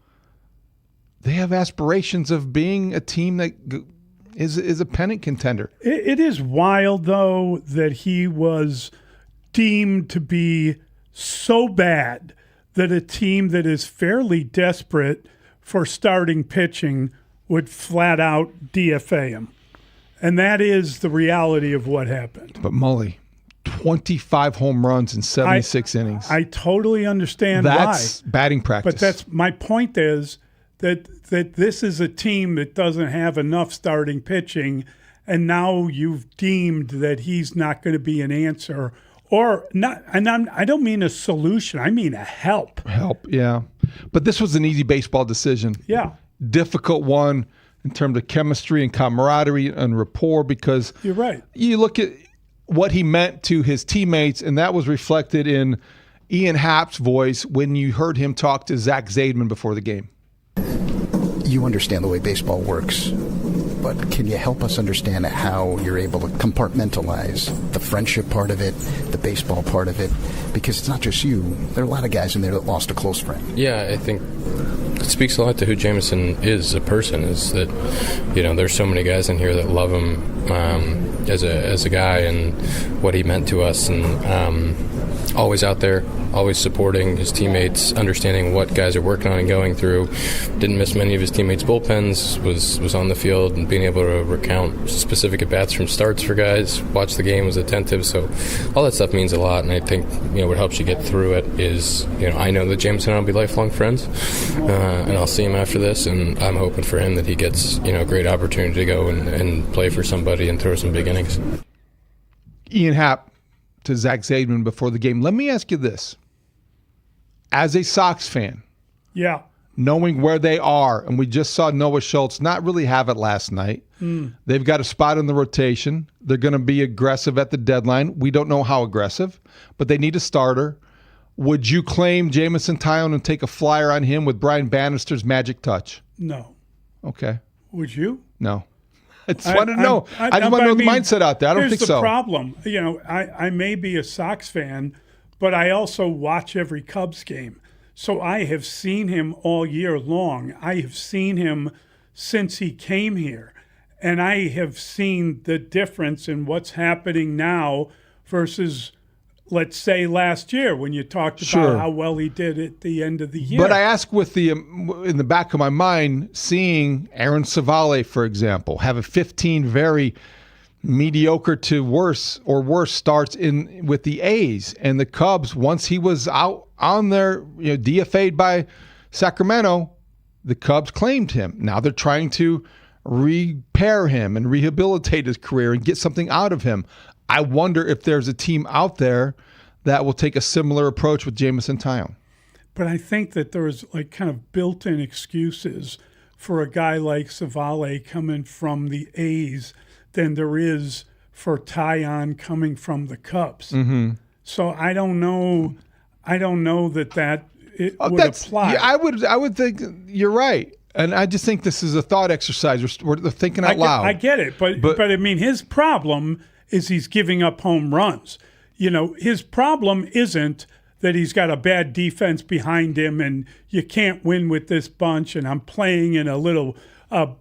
aspirations of being a team that is a pennant contender. It is wild, though, that he was deemed to be so bad that a team that is fairly desperate for starting pitching would flat out DFA him. And that is the reality of what happened. But Mully, 25 home runs in 76 innings. I totally understand that's why. Batting practice. But that's my point is that this is a team that doesn't have enough starting pitching, and now you've deemed that he's not going to be an answer or not. And I don't mean a solution. I mean a help. Help, yeah. But this was an easy baseball decision. Yeah. Difficult one in terms of chemistry and camaraderie and rapport, because you're right. You look at what he meant to his teammates, and that was reflected in Ian Happ's voice when you heard him talk to Zach Zaidman before the game. You understand the way baseball works, but can you help us understand how you're able to compartmentalize the friendship part of it, the baseball part of it? Because it's not just you. There are a lot of guys in there that lost a close friend. Yeah, I think it speaks a lot to who Jameson is as a person, is that, there's so many guys in here that love him as a guy and what he meant to us, and always out there, always supporting his teammates, understanding what guys are working on and going through. Didn't miss many of his teammates' bullpens, was on the field and being able to recount specific at-bats from starts for guys, watch the game, was attentive. So all that stuff means a lot, and I think what helps you get through it is, I know that Jameson and I will be lifelong friends, and I'll see him after this, and I'm hoping for him that he gets a great opportunity to go and play for somebody and throw some big innings. Ian Happ to Zach Zaidman before the game. Let me ask you this. As a Sox fan, yeah, knowing where they are, and we just saw Noah Schultz not really have it last night. They've got a spot in the rotation. They're going to be aggressive at the deadline. We don't know how aggressive, but they need a starter. Would you claim Jameson Taillon and take a flyer on him with Brian Bannister's magic touch? No. Okay. Would you? No. I just want to know. I just want to know the mindset out there. I don't think so. Here's the problem. I may be a Sox fan, but I also watch every Cubs game. So I have seen him all year long. I have seen him since he came here. And I have seen the difference in what's happening now versus, let's say, last year when you talked about how well he did at the end of the year. But I ask with in the back of my mind, seeing Aaron Savale, for example, have a 15 very mediocre to worse starts with the A's, and the Cubs, once he was out on their DFA'd by Sacramento, the Cubs claimed him. Now they're trying to repair him and rehabilitate his career and get something out of him. I wonder if there's a team out there that will take a similar approach with Jameson Taillon. But I think that there's kind of built-in excuses for a guy like Savale coming from the A's than there is for Taillon coming from the Cubs. Mm-hmm. So I don't know that would apply. Yeah, I would think you're right. And I just think this is a thought exercise. We're thinking out loud. I get it. But I mean, his problem is he's giving up home runs. His problem isn't that he's got a bad defense behind him and you can't win with this bunch and I'm playing in a little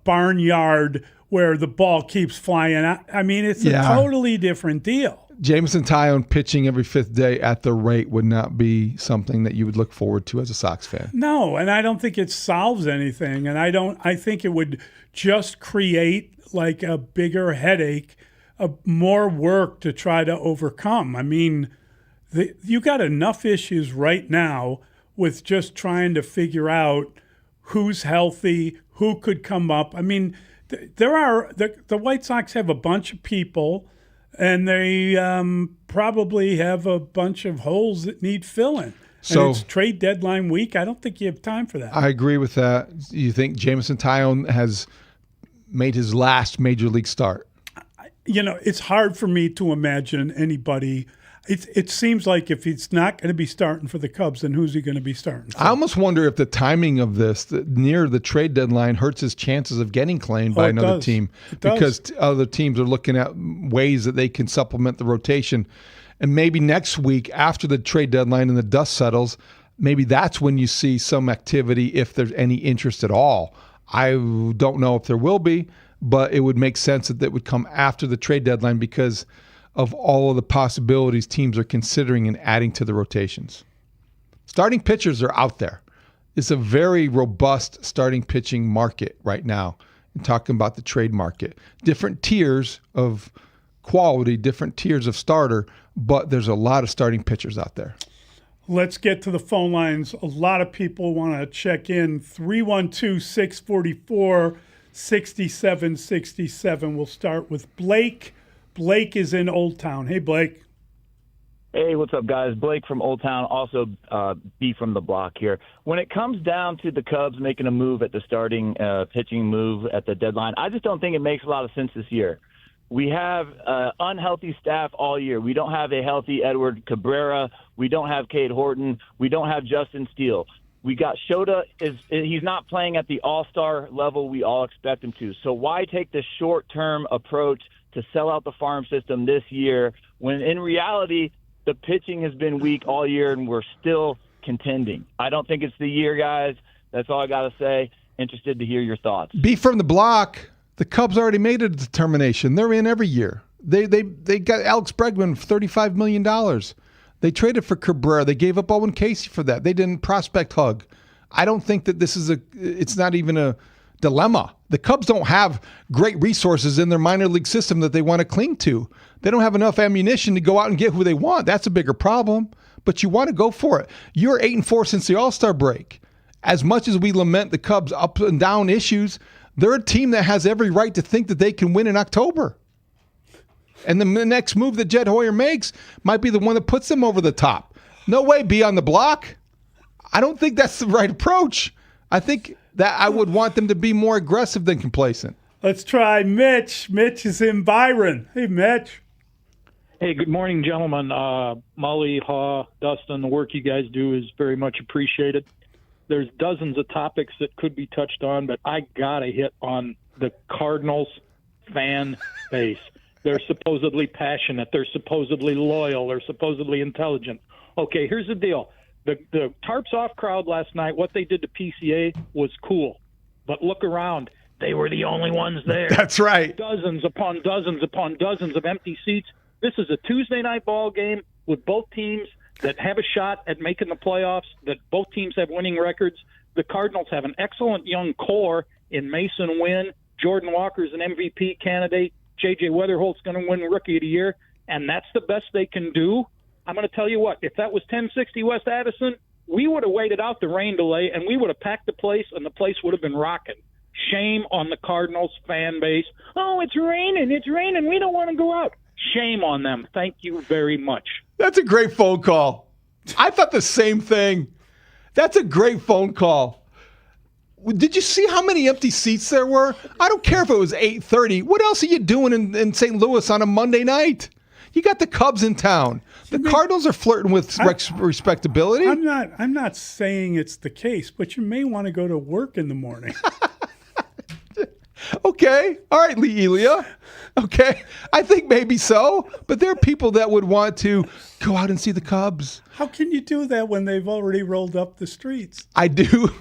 barnyard where the ball keeps flying. I mean, it's a totally different deal. Jameson Taillon pitching every fifth day at the rate would not be something that you would look forward to as a Sox fan. No, and I don't think it solves anything. And I think it would just create a bigger headache, more work to try to overcome. I mean, you got enough issues right now with just trying to figure out who's healthy, who could come up. I mean, the White Sox have a bunch of people, and they probably have a bunch of holes that need filling. So, and it's trade deadline week. I don't think you have time for that. I agree with that. You think Jameson Taillon has made his last major league start? It's hard for me to imagine anybody. It seems like if he's not going to be starting for the Cubs, then who's he going to be starting for? I almost wonder if the timing of this near the trade deadline hurts his chances of getting claimed by another team, because other teams are looking at ways that they can supplement the rotation. And maybe next week after the trade deadline and the dust settles, maybe that's when you see some activity if there's any interest at all. I don't know if there will be, but it would make sense that would come after the trade deadline because of all of the possibilities teams are considering and adding to the rotations. Starting pitchers are out there. It's a very robust starting pitching market right now. I'm talking about the trade market. Different tiers of quality, different tiers of starter, but there's a lot of starting pitchers out there. Let's get to the phone lines. A lot of people want to check in. 312-644-6767. We'll start with Blake. Blake is in Old Town. Hey, Blake. Hey, what's up, guys? Blake from Old Town, also B from the block here. When it comes down to the Cubs making a move at the starting pitching move at the deadline, I just don't think it makes a lot of sense this year. We have unhealthy staff all year. We don't have a healthy Edward Cabrera. We don't have Cade Horton. We don't have Justin Steele. We got Shota. He's not playing at the all-star level we all expect him to. So why take the short-term approach to sell out the farm system this year when in reality the pitching has been weak all year and we're still contending? I don't think it's the year, guys. That's all I got to say. Interested to hear your thoughts. B from the block. The Cubs already made a determination. They're in every year. They got Alex Bregman for $35 million. They traded for Cabrera. They gave up Owen Casey for that. They didn't prospect Haugh. I don't think that it's not even a dilemma. The Cubs don't have great resources in their minor league system that they want to cling to. They don't have enough ammunition to go out and get who they want. That's a bigger problem, but you want to go for it. You're 8-4 since the All-Star break. As much as we lament the Cubs' up and down issues, they're a team that has every right to think that they can win in October. And the next move that Jed Hoyer makes might be the one that puts them over the top. No way, be on the block. I don't think that's the right approach. I think that I would want them to be more aggressive than complacent. Let's try Mitch. Mitch is in Byron. Hey, Mitch. Hey, good morning, gentlemen. Mully, Haugh, Dustin, the work you guys do is very much appreciated. There's dozens of topics that could be touched on, but I got to hit on the Cardinals fan base. They're supposedly passionate. They're supposedly loyal. They're supposedly intelligent. Okay, here's the deal. The Tarps Off crowd last night, what they did to PCA was cool. But look around. They were the only ones there. That's right. Dozens upon dozens upon dozens of empty seats. This is a Tuesday night ball game with both teams that have a shot at making the playoffs, that both teams have winning records. The Cardinals have an excellent young core in Mason Wynn. Jordan Walker's an MVP candidate. J.J. Weatherholt's going to win Rookie of the Year, and that's the best they can do. I'm going to tell you what, if that was 1060 West Addison, we would have waited out the rain delay, and we would have packed the place, and the place would have been rocking. Shame on the Cardinals fan base. Oh, it's raining, we don't want to go out. Shame on them. Thank you very much. That's a great phone call. I thought the same thing. That's a great phone call. Did you see how many empty seats there were? I don't care if it was 8:30. What else are you doing in St. Louis on a Monday night? You got the Cubs in town. The Cardinals are flirting with respectability. I'm not saying it's the case, but you may want to go to work in the morning. Okay. All right, Lee Elia. Okay. I think maybe so. But there are people that would want to go out and see the Cubs. How can you do that when they've already rolled up the streets? I do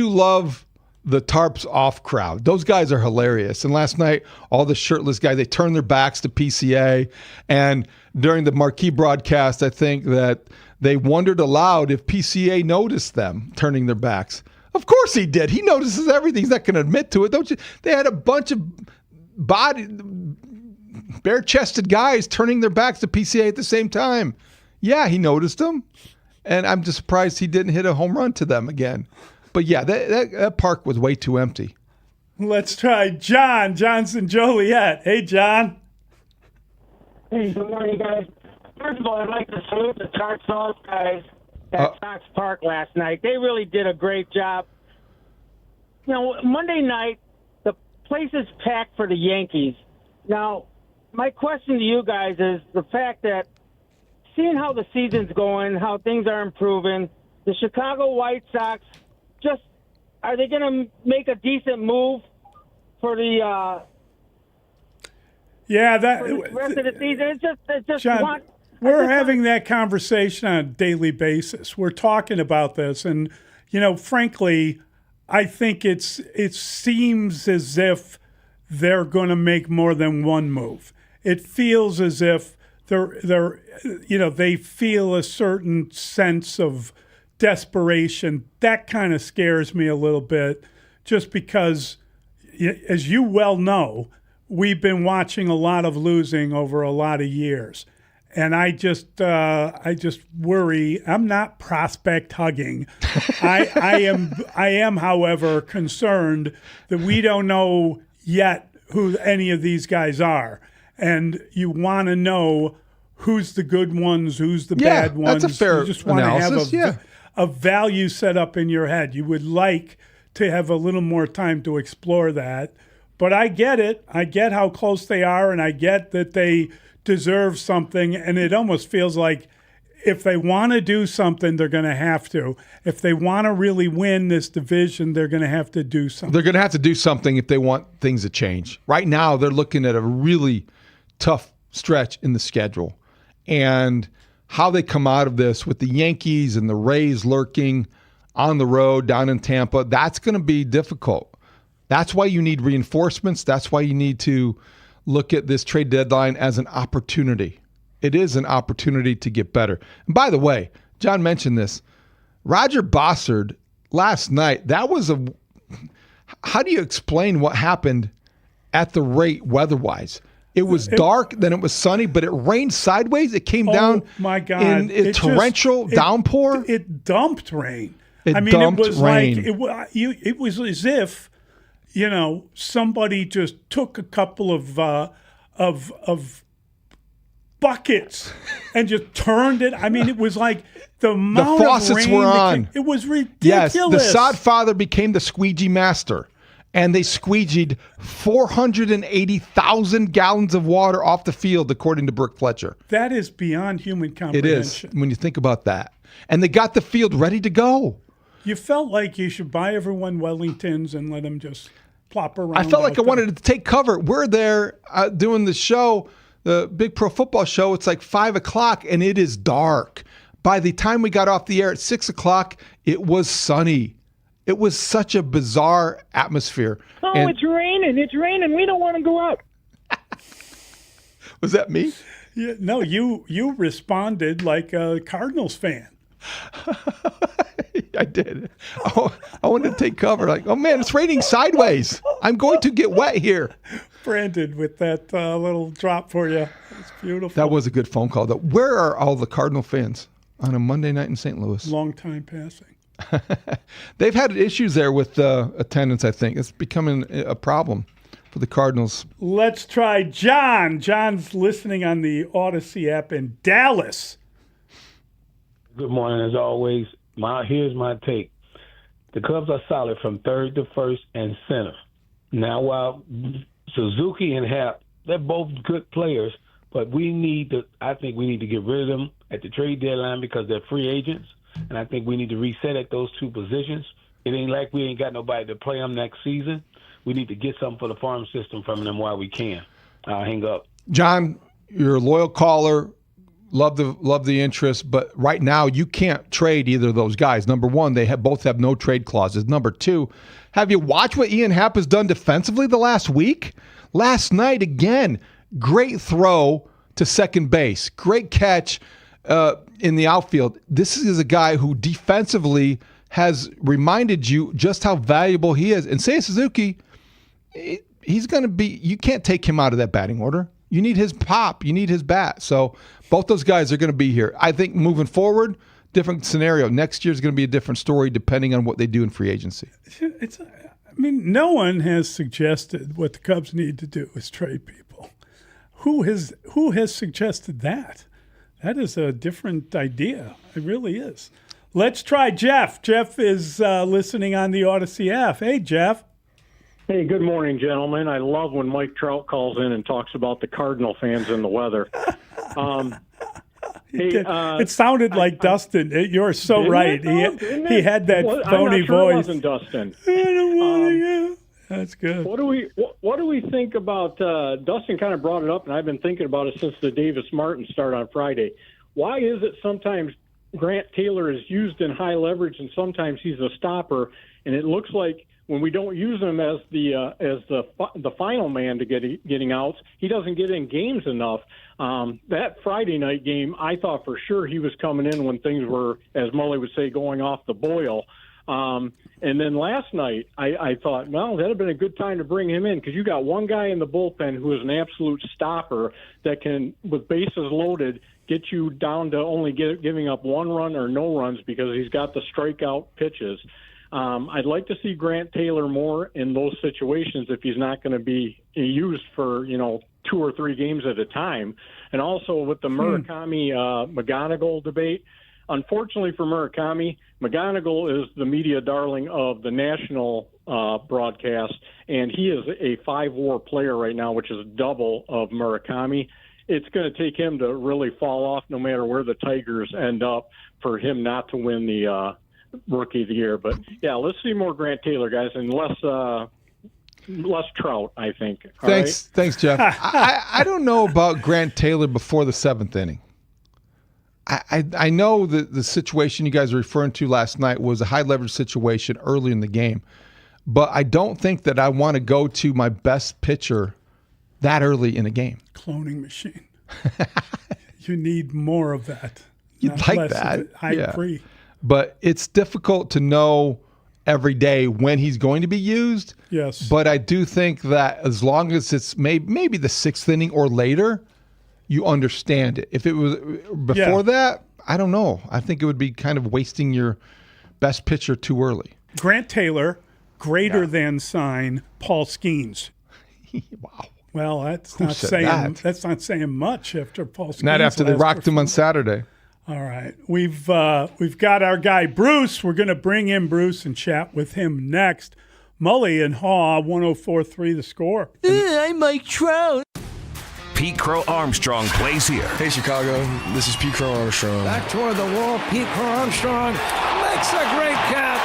love the Tarps Off crowd. Those guys are hilarious. And last night, all the shirtless guys, they turned their backs to PCA. And during the marquee broadcast, I think that they wondered aloud if PCA noticed them turning their backs. Of course he did. He notices everything. He's not going to admit to it, don't you? They had a bunch of bare-chested guys turning their backs to PCA at the same time. Yeah, he noticed them, and I'm just surprised he didn't hit a home run to them again. But yeah, that park was way too empty. Let's try John. John's in Joliet. Hey, John. Hey, good morning, guys. First of all, I'd like to salute the Tarps Off guys at Fox Park last night. They really did a great job. You know, Monday night, the place is packed for the Yankees. Now, my question to you guys is the fact that seeing how the season's going, how things are improving, the Chicago White Sox, just are they going to make a decent move for the for the rest of the season? It's just John, want we're having that conversation on a daily basis. We're talking about this, and frankly, I think it seems as if they're going to make more than one move. It feels as if they feel a certain sense of desperation. That kind of scares me a little bit, just because, as you well know, we've been watching a lot of losing over a lot of years. And I just worry. I'm not prospect hugging. I am, however, concerned that we don't know yet who any of these guys are. And you want to know who's the good ones, who's the bad ones. That's a fair You just want analysis. to have a value set up in your head. You would like to have a little more time to explore that. But I get it. I get how close they are, and I get that they deserve something. And it almost feels like if they want to do something, they're going to have to. If they want to really win this division, they're going to have to do something. They're going to have to do something if they want things to change. Right now, they're looking at a really tough stretch in the schedule. And how they come out of this with the Yankees and the Rays lurking on the road down in Tampa, that's going to be difficult. That's why you need reinforcements. That's why you need to look at this trade deadline as an opportunity. It is an opportunity to get better. And by the way, John mentioned this. Roger Bossard last night, that was how do you explain what happened at the rate weather-wise? It was dark, then it was sunny, but it rained sideways. It came down my God. in a torrential downpour. It dumped rain. It was rain. like it was as if somebody just took a couple of buckets and just turned it. I mean, it was like the amount faucets of rain were on. It was ridiculous. Yes, the sod father became the squeegee master. And they squeegeed 480,000 gallons of water off the field, according to Brooke Fletcher. That is beyond human It comprehension. is, when you think about that. And they got the field ready to go. You felt like you should buy everyone Wellingtons and let them just plop around. I felt like I wanted to take cover. We're there doing the show, the Big Pro Football show. It's like 5 o'clock, and it is dark. By the time we got off the air at 6 o'clock, it was sunny. It was such a bizarre atmosphere. Oh, it's raining. It's raining. We don't want to go out. Was that me? Yeah, no, you responded like a Cardinals fan. I did. Oh, I wanted to take cover. Like, oh, man, it's raining sideways. I'm going to get wet here. Brandon with that little drop for you. It's beautiful. That was a good phone call, though. Where are all the Cardinal fans on a Monday night in St. Louis? Long time passing. They've had issues there with attendance, I think. It's becoming a problem for the Cardinals. Let's try John. John's listening on the Odyssey app in Dallas. Good morning, as always. Here's my take. The Cubs are solid from third to first and center. Now, while Suzuki and Happ, they're both good players, but I think we need to get rid of them at the trade deadline because they're free agents. And I think we need to reset at those two positions. It ain't like we ain't got nobody to play them next season. We need to get something for the farm system from them while we can. I'll hang up. John, you're a loyal caller. Love the interest, but right now you can't trade either of those guys. Number one, they both have no trade clauses. Number two, have you watched what Ian Happ has done defensively the last week? Last night, again, great throw to second base. Great catch in the outfield. This is a guy who defensively has reminded you just how valuable he is. And Seiya Suzuki, he's going to be – you can't take him out of that batting order. You need his pop. You need his bat. So both those guys are going to be here. I think moving forward, different scenario. Next year is going to be a different story depending on what they do in free agency. No one has suggested what the Cubs need to do is trade people. Who has suggested that? That is a different idea. It really is. Let's try Jeff. Jeff is listening on the Odyssey app. Hey, Jeff. Hey, good morning, gentlemen. I love when Mike Trout calls in and talks about the Cardinal fans and the weather. It sounded like Dustin. You're so right. He had that phony I'm not sure voice. It wasn't Dustin. I don't want to That's good. What do we think about Dustin kind of brought it up, and I've been thinking about it since the Davis Martin start on Friday. Why is it sometimes Grant Taylor is used in high leverage and sometimes he's a stopper, and it looks like when we don't use him as the final man to getting outs, he doesn't get in games enough. That Friday night game, I thought for sure he was coming in when things were, as Mully would say, going off the boil. And then last night, I thought, well, that would have been a good time to bring him in because you got one guy in the bullpen who is an absolute stopper that can, with bases loaded, get you down to only giving up one run or no runs because he's got the strikeout pitches. I'd like to see Grant Taylor more in those situations if he's not going to be used for, 2 or 3 games at a time. And also with the Murakami McGonigal debate, unfortunately for Murakami, McGonigal is the media darling of the national broadcast, and he is a 5-WAR player right now, which is double of Murakami. It's going to take him to really fall off no matter where the Tigers end up for him not to win the Rookie of the Year. But, yeah, let's see more Grant Taylor, guys, and less Trout, I think. Thanks, Jeff. I don't know about Grant Taylor before the 7th inning. I know that the situation you guys were referring to last night was a high leverage situation early in the game, but I don't think that I want to go to my best pitcher that early in a game. Cloning machine. You need more of that. You'd like that. I agree. But it's difficult to know every day when he's going to be used. Yes. But I do think that as long as it's maybe the 6th inning or later, you understand it. If it was before that, I don't know. I think it would be kind of wasting your best pitcher too early. Grant Taylor, greater than sign Paul Skeens. Wow. Well, that's Who not said saying that? That's not saying much after Paul Skeens. Not after they rocked him on Saturday. All right. We've got our guy Bruce. We're going to bring in Bruce and chat with him next. Mully and Haugh, 104.3 The Score. I'm Mike Trout. Pete Crow Armstrong plays here. Hey, Chicago. This is Pete Crow Armstrong. Back toward the wall, Pete Crow Armstrong makes a great catch.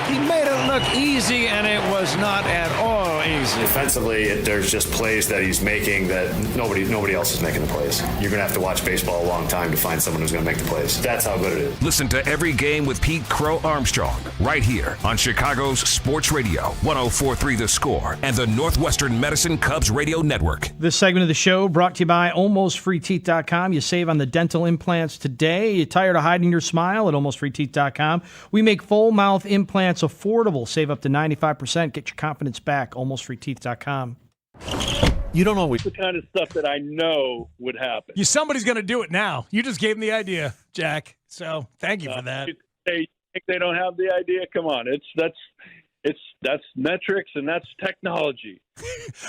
He made it look easy, and it was not at all easy. Defensively, there's just plays that he's making that nobody else is making the plays. You're going to have to watch baseball a long time to find someone who's going to make the plays. That's how good it is. Listen to Every Game with Pete Crow Armstrong right here on Chicago's Sports Radio, 104.3 The Score, and the Northwestern Medicine Cubs Radio Network. This segment of the show brought to you by AlmostFreeTeeth.com. You save on the dental implants today. You tired of hiding your smile at AlmostFreeTeeth.com? We make full mouth implants affordable. Save up to 95%. Get your confidence back. AlmostFreeTeeth.com. You don't always the kind of stuff that I know would happen. Somebody's going to do it now. You just gave them the idea, Jack. So thank you for that. They think they don't have the idea. Come on, that's metrics and that's technology.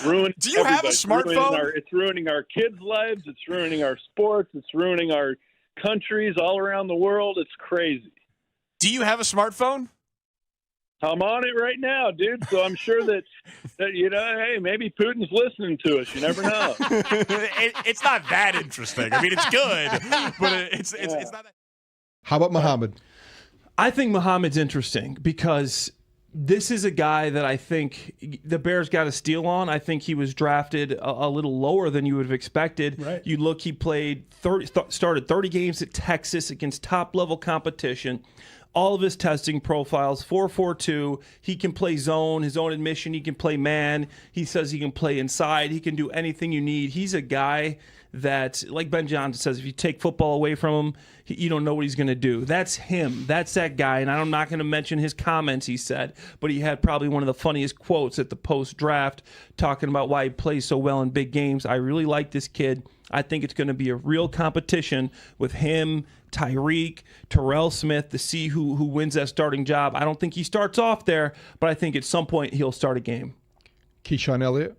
Ruin. Do you have a smartphone? It's ruining our kids' lives. It's ruining our sports. It's ruining our countries all around the world. It's crazy. Do you have a smartphone? I'm on it right now, dude. So I'm sure that hey, maybe Putin's listening to us. You never know. It's not that interesting. I mean, it's good, but it's not that. How about Muhammad? I think Muhammad's interesting because this is a guy that I think the Bears got a steal on. I think he was drafted a little lower than you would have expected. Right. You look, he played started 30 games at Texas against top-level competition. All of his testing profiles, 4.42. He can play zone, his own admission. He can play man. He says he can play inside. He can do anything you need. He's a guy that, like Ben Johnson says, if you take football away from him, you don't know what he's going to do. That's him. That's that guy. And I'm not going to mention his comments he said, but he had probably one of the funniest quotes at the post-draft talking about why he plays so well in big games. I really like this kid. I think it's going to be a real competition with him, Tyreek, Terrell Smith to see who wins that starting job. I don't think he starts off there, but I think at some point he'll start a game. Keyshawn Elliott,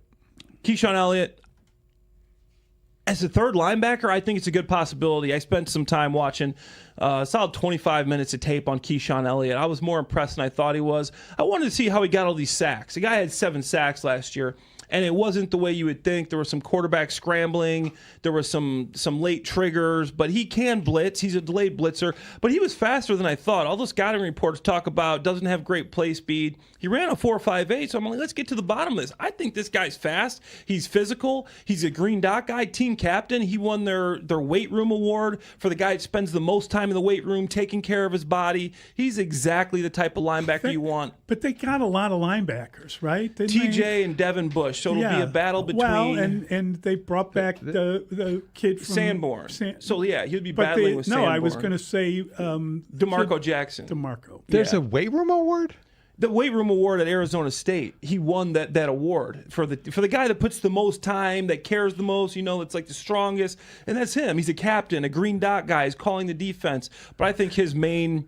as a third linebacker, I think it's a good possibility. I spent some time watching a solid 25 minutes of tape on Keyshawn Elliott. I was more impressed than I thought he was. I wanted to see how he got all these sacks. The guy had 7 sacks last year. and it wasn't the way you would think. There was some quarterback scrambling. There was some late triggers, but he can blitz. He's a delayed blitzer, but he was faster than I thought. All the scouting reports talk about doesn't have great play speed. He ran a 4.58, so I'm like, let's get to the bottom of this. I think this guy's fast. He's physical. He's a green dot guy, team captain. He won their weight room award for the guy that spends the most time in the weight room taking care of his body. He's exactly the type of linebacker you want. But they got a lot of linebackers, right? TJ and Devin Bush. So it'll be a battle between. Well, and they brought back the kid from Sanborn. So yeah, he'd be battling with Sanborn. No, I was going to say DeMarco Jackson. DeMarco. There's a weight room award? The weight room award at Arizona State. He won that award for the guy that puts the most time, that cares the most, that's like the strongest, and that's him. He's a captain, a green dot guy. He's calling the defense. But I think his main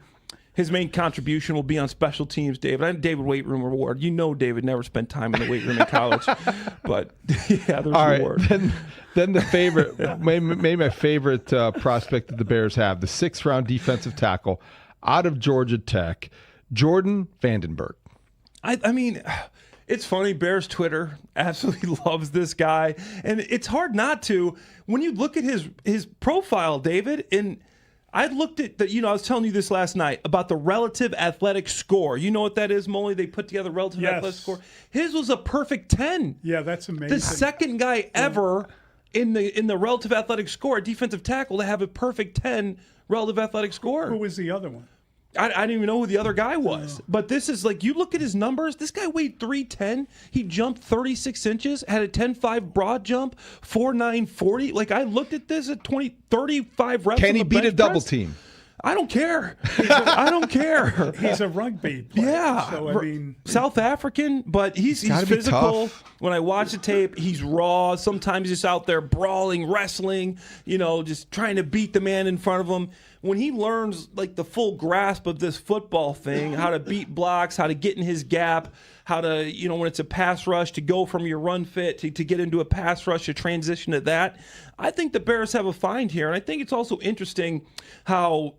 contribution will be on special teams, David. I had David weight room award. David never spent time in the weight room in college. But yeah, there's an award. Then the favorite, maybe my favorite prospect that the Bears have, the 6th round defensive tackle out of Georgia Tech, Jordan Vandenberg. I mean, it's funny. Bears Twitter absolutely loves this guy, and it's hard not to when you look at his profile, David. And I looked at I was telling you this last night about the relative athletic score. You know what that is, Mully? They put together relative athletic score. His was a perfect 10. Yeah, that's amazing. The second guy ever in the relative athletic score, a defensive tackle, to have a perfect 10 relative athletic score. Who was the other one? I didn't even know who the other guy was. But this is like, you look at his numbers. This guy weighed 310. He jumped 36 inches, had a 10.5 broad jump, 4.9 40. Like, I looked at this at 35 reps. Can he beat a double team? I don't care. I don't care. He's a rugby player. Yeah. So, I mean, South African, but he's physical. When I watch the tape, he's raw. Sometimes he's out there brawling, wrestling, just trying to beat the man in front of him. When he learns like the full grasp of this football thing, how to beat blocks, how to get in his gap, how to, when it's a pass rush, to go from your run fit to get into a pass rush, to transition to that. I think the Bears have a find here. And I think it's also interesting how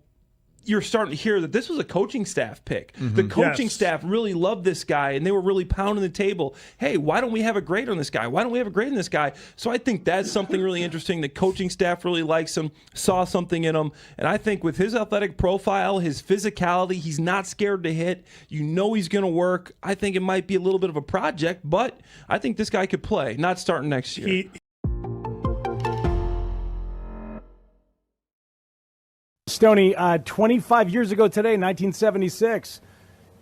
you're starting to hear that this was a coaching staff pick. Mm-hmm. The coaching staff really loved this guy, and they were really pounding the table. Hey, why don't we have a grade on this guy? Why don't we have a grade on this guy? So I think that's something really interesting. The coaching staff really likes him, saw something in him. And I think with his athletic profile, his physicality, he's not scared to hit. He's going to work. I think it might be a little bit of a project, but I think this guy could play, not starting next year. Stoney, 25 years ago today, 1976,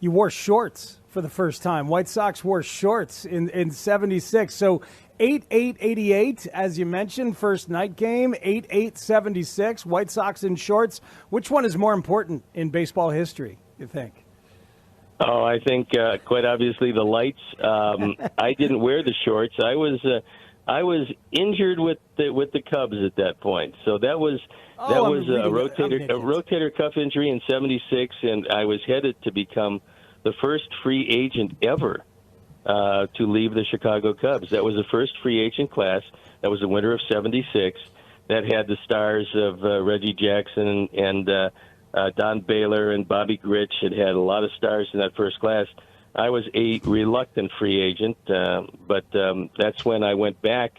you wore shorts for the first time. White Sox wore shorts in 76. So 8-8-88, as you mentioned, first night game, 8-8-76, White Sox in shorts. Which one is more important in baseball history, you think? Oh, I think quite obviously the lights. I didn't wear the shorts. I was injured with the Cubs at that point. So that was a rotator cuff injury in '76, and I was headed to become the first free agent ever to leave the Chicago Cubs. That was the first free agent class. That was the winter of '76. That had the stars of Reggie Jackson and Don Baylor and Bobby Grich. It had a lot of stars in that first class. I was a reluctant free agent, but that's when I went back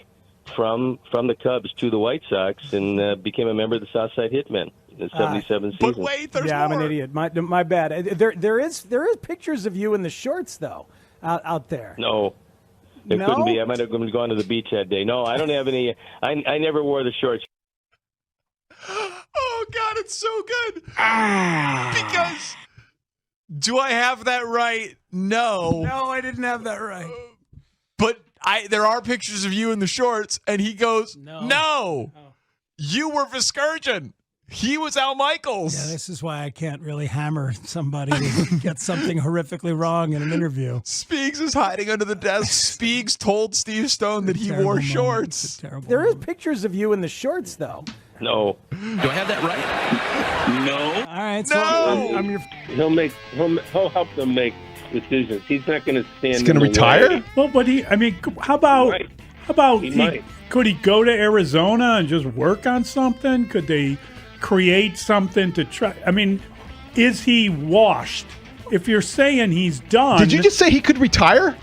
from the Cubs to the White Sox and became a member of the Southside Hitmen in the '77 season. But wait, there's more. I'm an idiot. My bad. There is pictures of you in the shorts though, out there. No, there couldn't be. I might have gone to the beach that day. No, I don't have any. I never wore the shorts. Oh God, it's so good. Because do I have that right? No. No, I didn't have that right. But there are pictures of you in the shorts, and he goes, no. You were Viskurgen. He was Al Michaels. Yeah, this is why I can't really hammer somebody who gets something horrifically wrong in an interview. Spiegs is hiding under the desk. Spiegs told Steve Stone that he wore shorts. There is pictures of you in the shorts, though. No. Do I have that right? No. All right. So he'll help them make decisions. He's not going to stand. He's going to retire? Well, but how about could he go to Arizona and just work on something? Could they create something to try? I mean, is he washed? If you're saying he's done. Did you just say he could retire?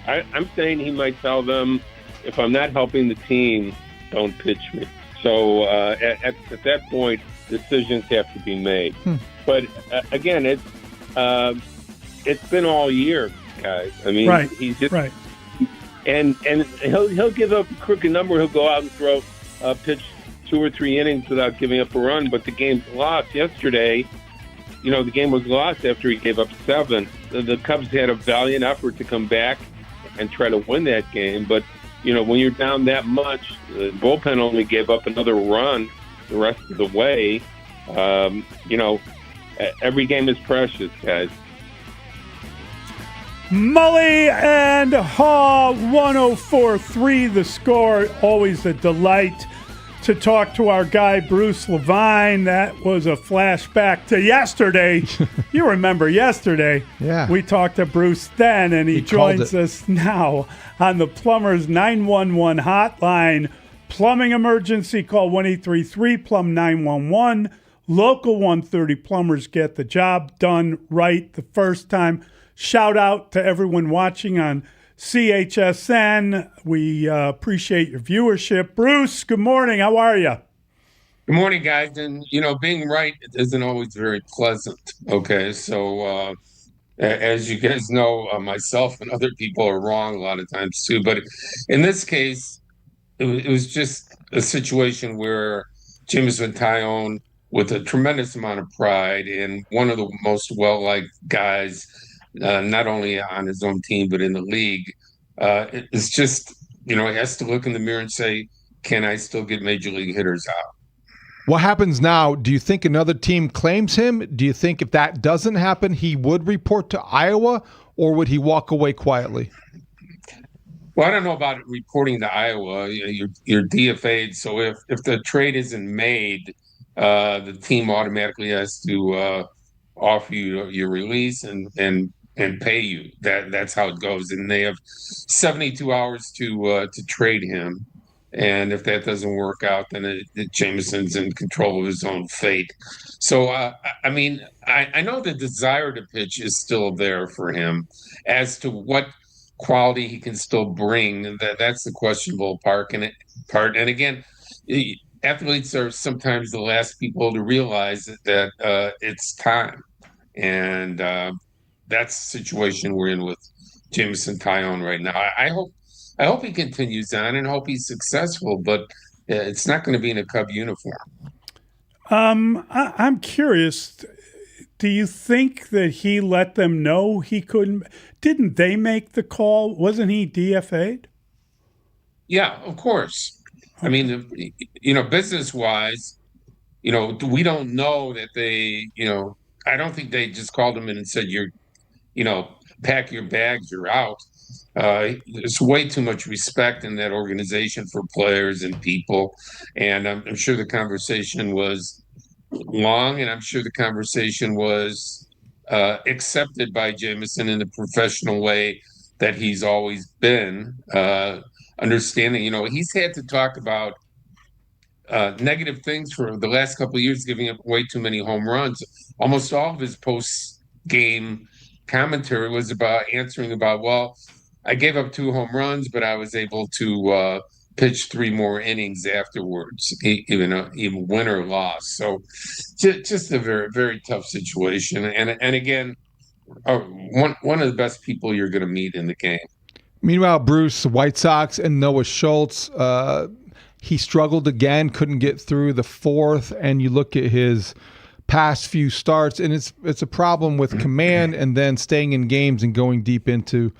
I'm saying he might tell them, if I'm not helping the team, don't pitch me. So at that point, decisions have to be made. But again, it's been all year, guys. I mean, he's just and he'll give up a crooked number. He'll go out and throw pitch 2 or 3 innings without giving up a run. But the game's lost yesterday. The game was lost after he gave up 7. The Cubs had a valiant effort to come back and try to win that game. But, when you're down that much, the bullpen only gave up another run the rest of the way. Every game is precious, guys. Mully and Haugh, 104.3 The Score. Always a delight to talk to our guy, Bruce Levine. That was a flashback to yesterday. You remember yesterday. Yeah. We talked to Bruce then, and he joins us now on the Plumbers 911 hotline. Plumbing emergency, call 1-833-PLUM-911. Local 130 plumbers get the job done right the first time. Shout out to everyone watching on CHSN. We appreciate your viewership. Bruce, good morning. How are you? Good morning, guys. And, being right isn't always very pleasant. Okay. So, as you guys know, myself and other people are wrong a lot of times too. But in this case, it was just a situation where Jameson Taillon, with a tremendous amount of pride and one of the most well-liked guys, not only on his own team, but in the league, it's just, he has to look in the mirror and say, can I still get major league hitters out? What happens now? Do you think another team claims him? Do you think if that doesn't happen, he would report to Iowa, or would he walk away quietly? Well, I don't know about reporting to Iowa. You're DFA'd, so if the trade isn't made, the team automatically has to offer you your release and pay you. That's how it goes. And they have 72 hours to trade him. And if that doesn't work out, then Jameson's in control of his own fate. So, I know the desire to pitch is still there for him. As to what quality he can still bring, that's the questionable part. And again, athletes are sometimes the last people to realize that it's time. And that's the situation we're in with Jameson Taillon right now. I hope he continues on and hope he's successful, but it's not going to be in a Cub uniform. I'm curious. Do you think that he let them know he couldn't? Didn't they make the call? Wasn't he DFA'd? Yeah, of course. Okay. I mean, business-wise, we don't know that they, I don't think they just called him in and said, pack your bags, you're out. There's way too much respect in that organization for players and people. And I'm sure the conversation was long, and I'm sure the conversation was accepted by Jameson in the professional way that he's always been, understanding, he's had to talk about negative things for the last couple of years, giving up way too many home runs. Almost all of his post-game commentary was about answering about, well, I gave up 2 home runs, but I was able to pitch 3 more innings afterwards, even win or loss. So just a very, very tough situation. And again, one of the best people you're going to meet in the game. Meanwhile, Bruce, the White Sox and Noah Schultz, he struggled again, couldn't get through the 4th, and you look at his past few starts, and it's a problem with command and then staying in games and going deep into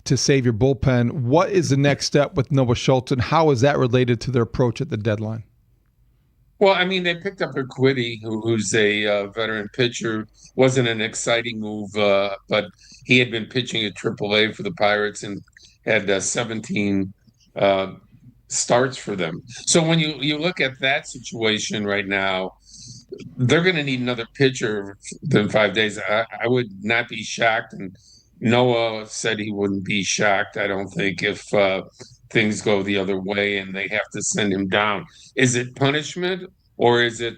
to save your bullpen. What is the next step with Noah Schultz, and how is that related to their approach at the deadline? Well, they picked up Urquidy, who's a veteran pitcher. Wasn't an exciting move, but he had been pitching at AAA for the Pirates and had 17 starts for them. So when you look at that situation right now, they're going to need another pitcher within 5 days. I would not be shocked, and Noah said he wouldn't be shocked, I don't think, if things go the other way and they have to send him down. Is it punishment, or is it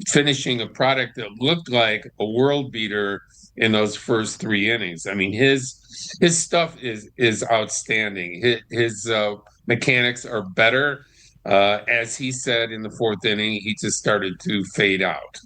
finishing a product that looked like a world beater in those first 3 innings. I mean, his stuff is outstanding. His mechanics are better. As he said in the 4th inning, he just started to fade out.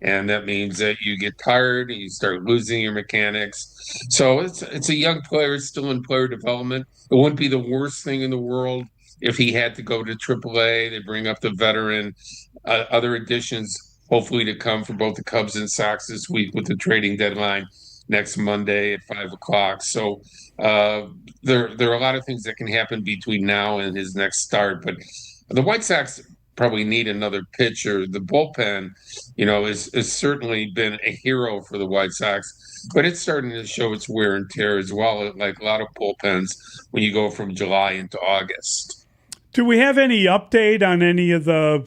And that means that you get tired and you start losing your mechanics. So it's a young player, still in player development. It wouldn't be the worst thing in the world if he had to go to AAA. They bring up the veteran, other additions hopefully to come for both the Cubs and Sox this week with the trading deadline next Monday at 5 o'clock. So there are a lot of things that can happen between now and his next start. But the White Sox probably need another pitcher. The bullpen, has certainly been a hero for the White Sox, but it's starting to show its wear and tear as well, like a lot of bullpens when you go from July into August. Do we have any update on any of the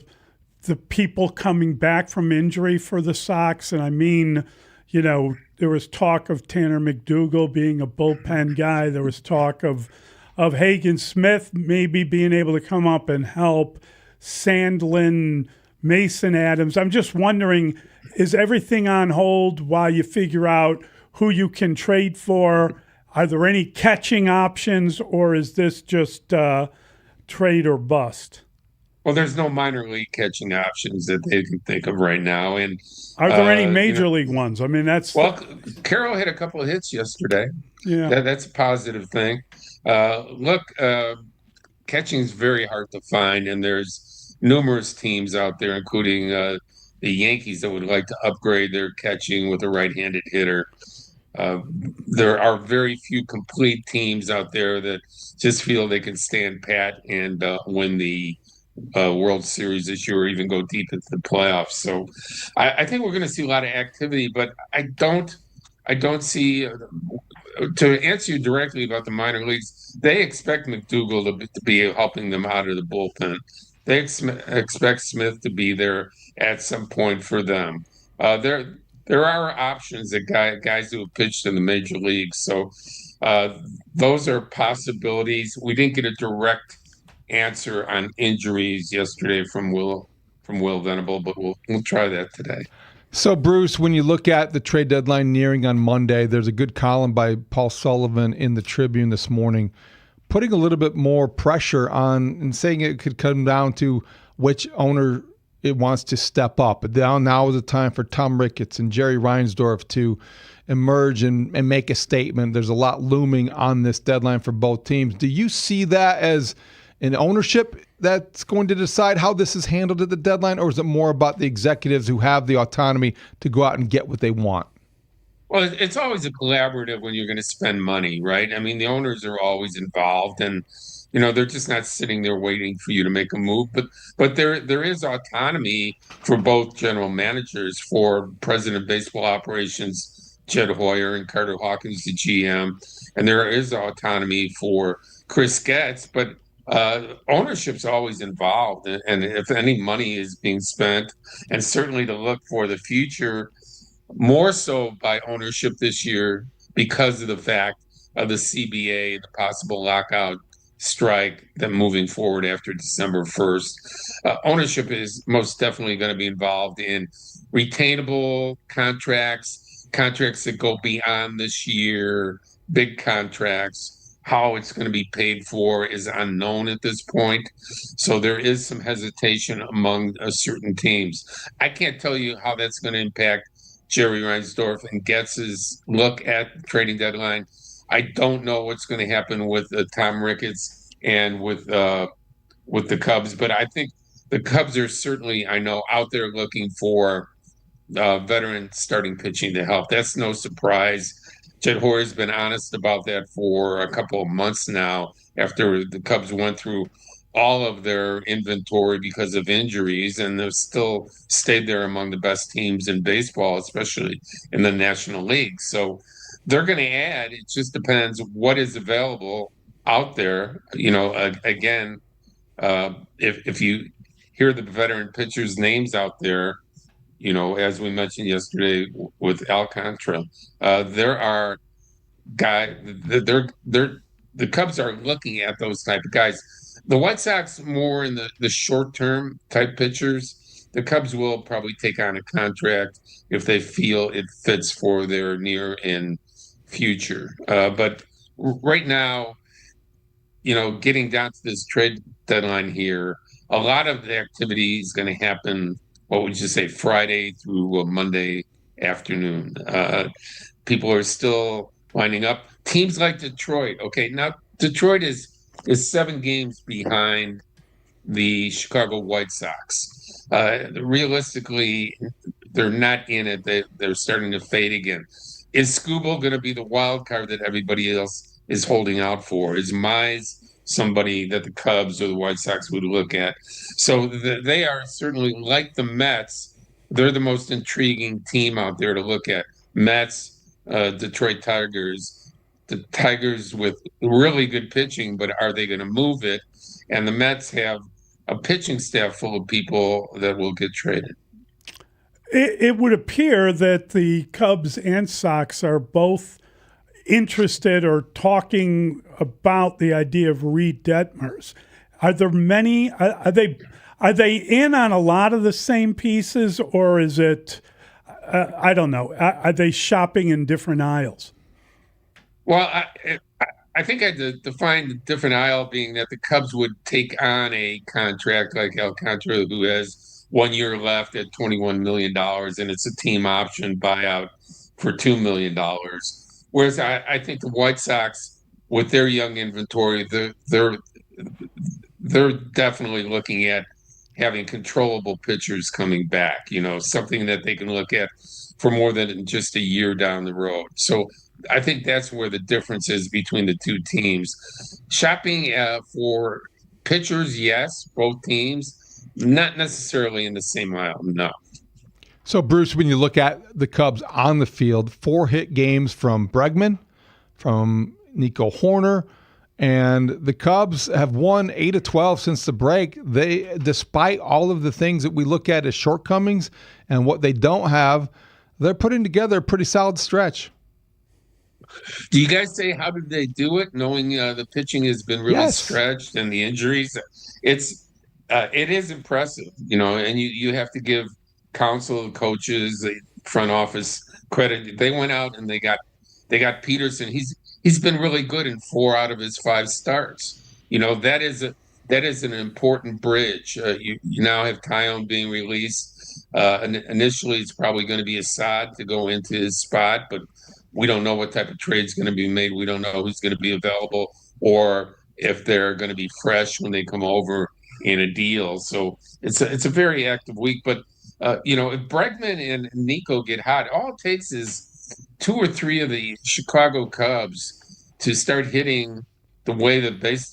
people coming back from injury for the Sox? And I mean, there was talk of Tanner McDougal being a bullpen guy. There was talk of Hagen Smith maybe being able to come up and help. Sandlin, Mason Adams. I'm just wondering, is everything on hold while you figure out who you can trade for? Are there any catching options, or is this just trade or bust? Well, there's no minor league catching options that they can think of right now. And are there any major league ones? I mean, Carroll hit a couple of hits yesterday. Yeah, that's a positive thing. Catching is very hard to find, and there's numerous teams out there, including the Yankees, that would like to upgrade their catching with a right-handed hitter. There are very few complete teams out there that just feel they can stand pat and win the World Series this year, or even go deep into the playoffs. So I think we're going to see a lot of activity, but I don't see. To answer you directly about the minor leagues, they expect McDougal to be helping them out of the bullpen. They expect Smith to be there at some point for them. There are options that guys who have pitched in the major leagues. So those are possibilities. We didn't get a direct answer on injuries yesterday from Will Venable, but we'll try that today. So, Bruce, when you look at the trade deadline nearing on Monday, there's a good column by Paul Sullivan in the Tribune this morning, putting a little bit more pressure on and saying it could come down to which owner it wants to step up. But now is the time for Tom Ricketts and Jerry Reinsdorf to emerge and make a statement. There's a lot looming on this deadline for both teams. Do you see that as an ownership that's going to decide how this is handled at the deadline, or is it more about the executives who have the autonomy to go out and get what they want? Well, it's always a collaborative when you're going to spend money, right? I mean, the owners are always involved, and they're just not sitting there waiting for you to make a move. But there is autonomy for both general managers, for President of Baseball Operations Jed Hoyer and Carter Hawkins, the GM, and there is autonomy for Chris Getz, but ownership's always involved, and if any money is being spent, and certainly to look for the future, more so by ownership this year because of the fact of the CBA, the possible lockout strike, that moving forward after December 1st. Ownership is most definitely going to be involved in retainable contracts that go beyond this year, big contracts. How it's going to be paid for is unknown at this point. So there is some hesitation among certain teams. I can't tell you how that's going to impact Jerry Reinsdorf and Getz's look at the trading deadline. I don't know what's going to happen with Tom Ricketts and with the Cubs, but I think the Cubs are certainly, I know, out there looking for veteran starting pitching to help. That's no surprise. Jed Hoyer's been honest about that for a couple of months now, after the Cubs went through all of their inventory because of injuries, and they've still stayed there among the best teams in baseball, especially in the National League. So they're going to add. It just depends what is available out there. Again, if you hear the veteran pitchers' names out there, as we mentioned yesterday with Alcantara, there are guys. The Cubs are looking at those type of guys. The White Sox more in the short term type pitchers. the Cubs will probably take on a contract if they feel it fits for their near and future. But right now, getting down to this trade deadline here, a lot of the activity is going to happen, what would you say, Friday through Monday afternoon. People are still lining up. Teams like Detroit. Okay, now Detroit is 7 games behind the Chicago White Sox. Realistically, they're not in it. They're starting to fade again. Is Skubal going to be the wild card that everybody else is holding out for? Is Mize somebody that the Cubs or the White Sox would look at? So they are certainly, like the Mets, they're the most intriguing team out there to look at. Mets, Detroit Tigers, the Tigers with really good pitching, but are they going to move it? And the Mets have a pitching staff full of people that will get traded. It would appear that the Cubs and Sox are both interested or talking about the idea of Reed Detmers. Are there many? Are they in on a lot of the same pieces, or is it? I don't know. Are they shopping in different aisles? Well, I think I define the different aisle being that the Cubs would take on a contract like Alcantara, who has 1 year left at $21 million, and it's a team option buyout for $2 million. Whereas I think the White Sox, with their young inventory, they're definitely looking at having controllable pitchers coming back, something that they can look at for more than just a year down the road. So I think that's where the difference is between the two teams. Shopping for pitchers, yes, both teams, not necessarily in the same aisle, no. So, Bruce, when you look at the Cubs on the field, 4 hit games from Bregman, from Nico Horner, and the Cubs have won 8 of 12 since the break. They, despite all of the things that we look at as shortcomings and what they don't have, they're putting together a pretty solid stretch. Do you guys say how did they do it, knowing the pitching has been really stretched and the injuries? It is impressive, and you have to give counsel, coaches, the front office credit. They went out and they got Peterson. He's been really good in 4 out of his 5 starts. That is an important bridge. You now have Tyone being released. Initially, it's probably going to be Assad to go into his spot, but we don't know what type of trade's going to be made. We don't know who's going to be available or if they're going to be fresh when they come over in a deal. So it's a very active week. But if Bregman and Nico get hot, all it takes is 2 or 3 of the Chicago Cubs to start hitting the way the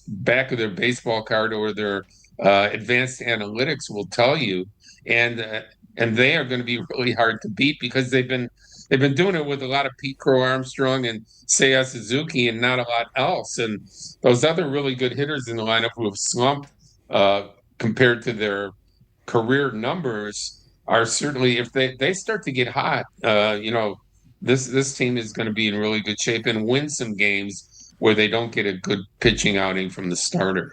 back of their baseball card or their advanced analytics will tell you, and they are going to be really hard to beat because they've been doing it with a lot of Pete Crow Armstrong and Seiya Suzuki and not a lot else. And those other really good hitters in the lineup who have slumped compared to their career numbers are certainly, if they start to get hot, this team is going to be in really good shape and win some games where they don't get a good pitching outing from the starter.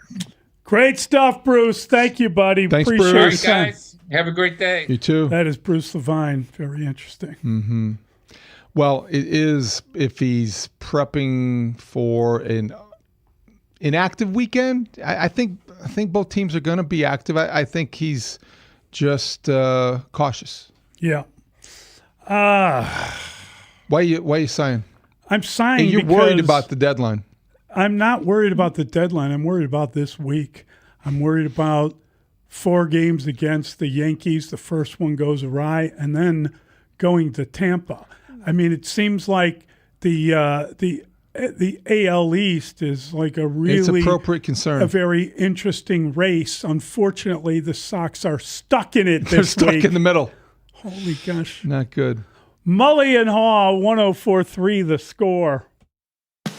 Great stuff, Bruce. Thank you, buddy. Thanks, Appreciate Bruce. it, Guys, have a great day. You too. That is Bruce Levine. Very interesting. Mm-hmm. Well, it is if he's prepping for an inactive weekend. I think both teams are going to be active. I think he's just cautious. Yeah. Why are you sighing? I'm sighing and you're because worried about the deadline. I'm not worried about the deadline. I'm worried about this week. I'm worried about 4 games against the Yankees. The first one goes awry, and then going to Tampa. I mean, it seems like the AL East is like a really it's appropriate concern. A very interesting race. Unfortunately, the Sox are stuck in it this They're stuck week. in the middle. Holy gosh. Not good. Mully and Haugh, 104.3 The Score.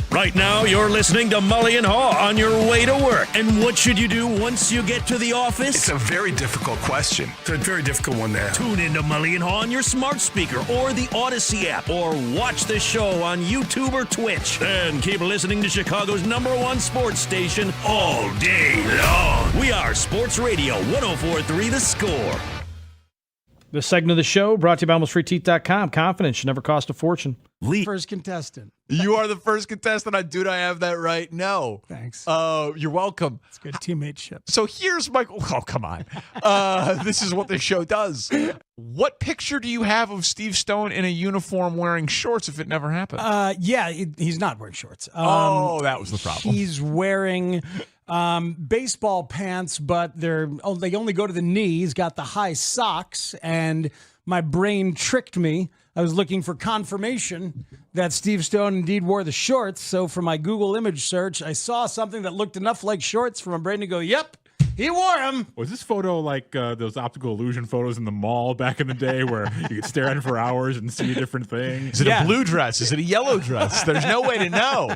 Right now, you're listening to Mully and Haugh on your way to work. And what should you do once you get to the office? It's a very difficult question. It's a very difficult one there. Tune into Mully and Haugh on your smart speaker or the Odyssey app, or watch the show on YouTube or Twitch. Then keep listening to Chicago's #1 sports station all day long. We are Sports Radio 104.3 The Score. This segment of the show brought to you by AlmostFreeTeeth.com. Confidence should never cost a fortune. First contestant. You are the first contestant. Do I have that right? No. Thanks. You're welcome. It's good teammateship. So here's my. Oh, come on. This is what this show does. What picture do you have of Steve Stone in a uniform wearing shorts if it never happened? He's not wearing shorts. That was the problem. He's wearing baseball pants, but they only go to the knee. He's got the high socks, and my brain tricked me. I was looking for confirmation that Steve Stone indeed wore the shorts. So for my Google image search, I saw something that looked enough like shorts for my brain to go, yep, he wore them. Was this photo like those optical illusion photos in the mall back in the day where you could stare at it for hours and see a different thing? Is it a blue dress? Is it a yellow dress? There's no way to know.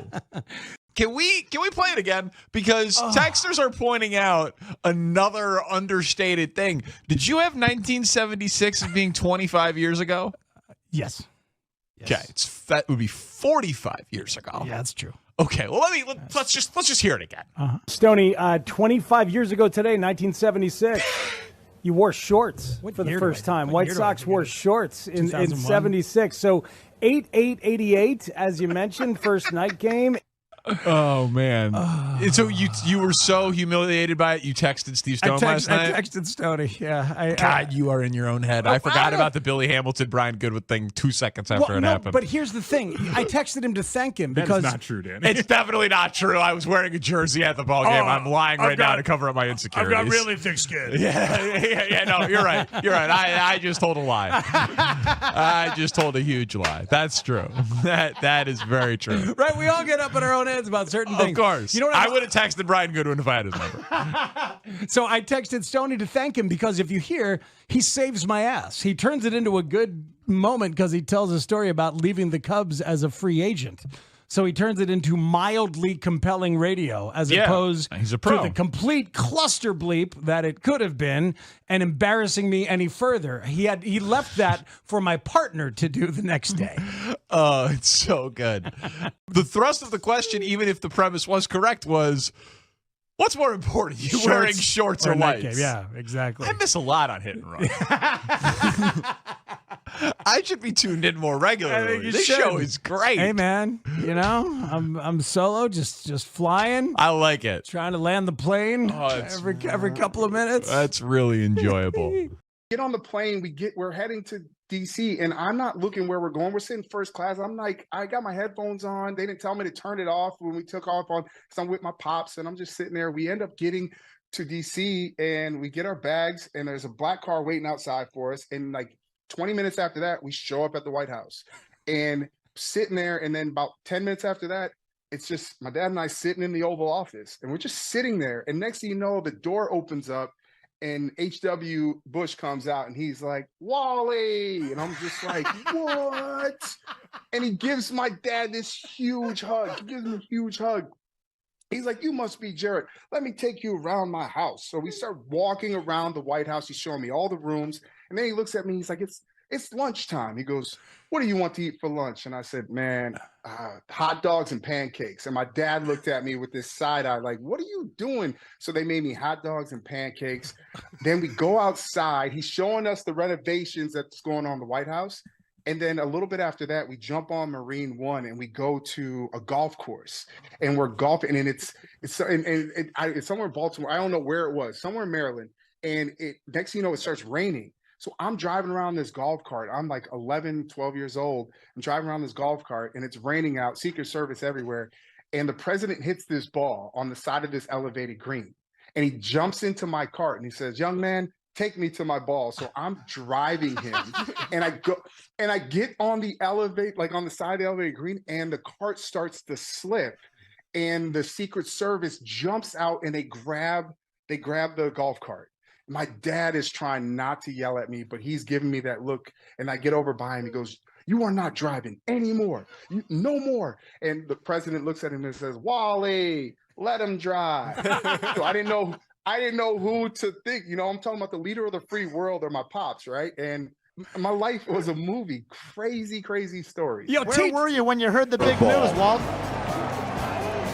Can we play it again? Because texters are pointing out another understated thing. Did you have 1976 as being 25 years ago? Yes. Okay, that would be 45 years ago. Yeah, that's true. Okay, well let's just hear it again. Stoney, 25 years ago today, 1976. You wore shorts for the first time. White Sox wore shorts in 76. So 8/8/88, as you mentioned, first night game. Oh man! And so you were so humiliated by it. You texted Steve Stone last night. I texted Stoney. Yeah. God, you are in your own head. I forgot about the Billy Hamilton, Brian Goodwin thing 2 seconds after it happened. But here's the thing: I texted him to thank him That because is not true, Dan. It's definitely not true. I was wearing a jersey at the ball game. I'm lying right now to cover up my insecurities. I've got really thick skin. Yeah. No, you're right. I just told a lie. I just told a huge lie. That's true. That is very true. Right? We all get up in our own heads about certain things. Of course. You know what I would have texted Brian Goodwin if I had his number. So I texted Stoney to thank him because if you hear, he saves my ass. He turns it into a good moment because he tells a story about leaving the Cubs as a free agent. So he turns it into mildly compelling radio as opposed he's a to pro. the complete cluster bleep that it could have been and embarrassing me any further. He left that for my partner to do the next day. Oh, it's so good. The thrust of the question, even if the premise was correct, was what's more important, you wearing shorts or whites? Yeah, exactly. I miss a lot on Hit and Run. I should be tuned in more regularly. This show is great. Hey man, I'm solo, just flying. I like it. Trying to land the plane every couple of minutes. That's really enjoyable. Get on the plane. We're heading to DC, and I'm not looking where we're going. We're sitting first class. I'm like, I got my headphones on. They didn't tell me to turn it off when we took off because I'm with my pops, and I'm just sitting there. We end up getting to DC, and we get our bags, and there's a black car waiting outside for us, and like 20 minutes after that, we show up at the White House and sitting there. And then about 10 minutes after that, it's just my dad and I sitting in the Oval Office, and we're just sitting there. And next thing you know, the door opens up and H.W. Bush comes out and he's like, Wally. And I'm just like, what? And he gives my dad this huge hug. He gives him a huge hug. He's like, you must be Jared. Let me take you around my house. So we start walking around the White House. He's showing me all the rooms. And then he looks at me. He's like, it's lunchtime. He goes, what do you want to eat for lunch? And I said, man, hot dogs and pancakes. And my dad looked at me with this side eye, like, what are you doing? So they made me hot dogs and pancakes. Then we go outside. He's showing us the renovations that's going on in the White House. And then a little bit after that, we jump on Marine One and we go to a golf course, and we're golfing. And it's somewhere in Baltimore. I don't know where it was, somewhere in Maryland. And next thing you know, it starts raining. So I'm driving around this golf cart. I'm like 11, 12 years old. I'm driving around this golf cart, and it's raining out, Secret Service everywhere. And the president hits this ball on the side of this elevated green. And he jumps into my cart and he says, young man, take me to my ball. So I'm driving him and I get on the on the side of the elevated green, and the cart starts to slip, and the Secret Service jumps out and they grab the golf cart. My dad is trying not to yell at me, but he's giving me that look, and I get over by him. He goes, you are not driving anymore. No more. And the president looks at him and says, Wally, let him drive. So I didn't know who to think. I'm talking about the leader of the free world or my pops, right? And my life was a movie. Crazy, crazy story. Where were you when you heard the big news, Walt?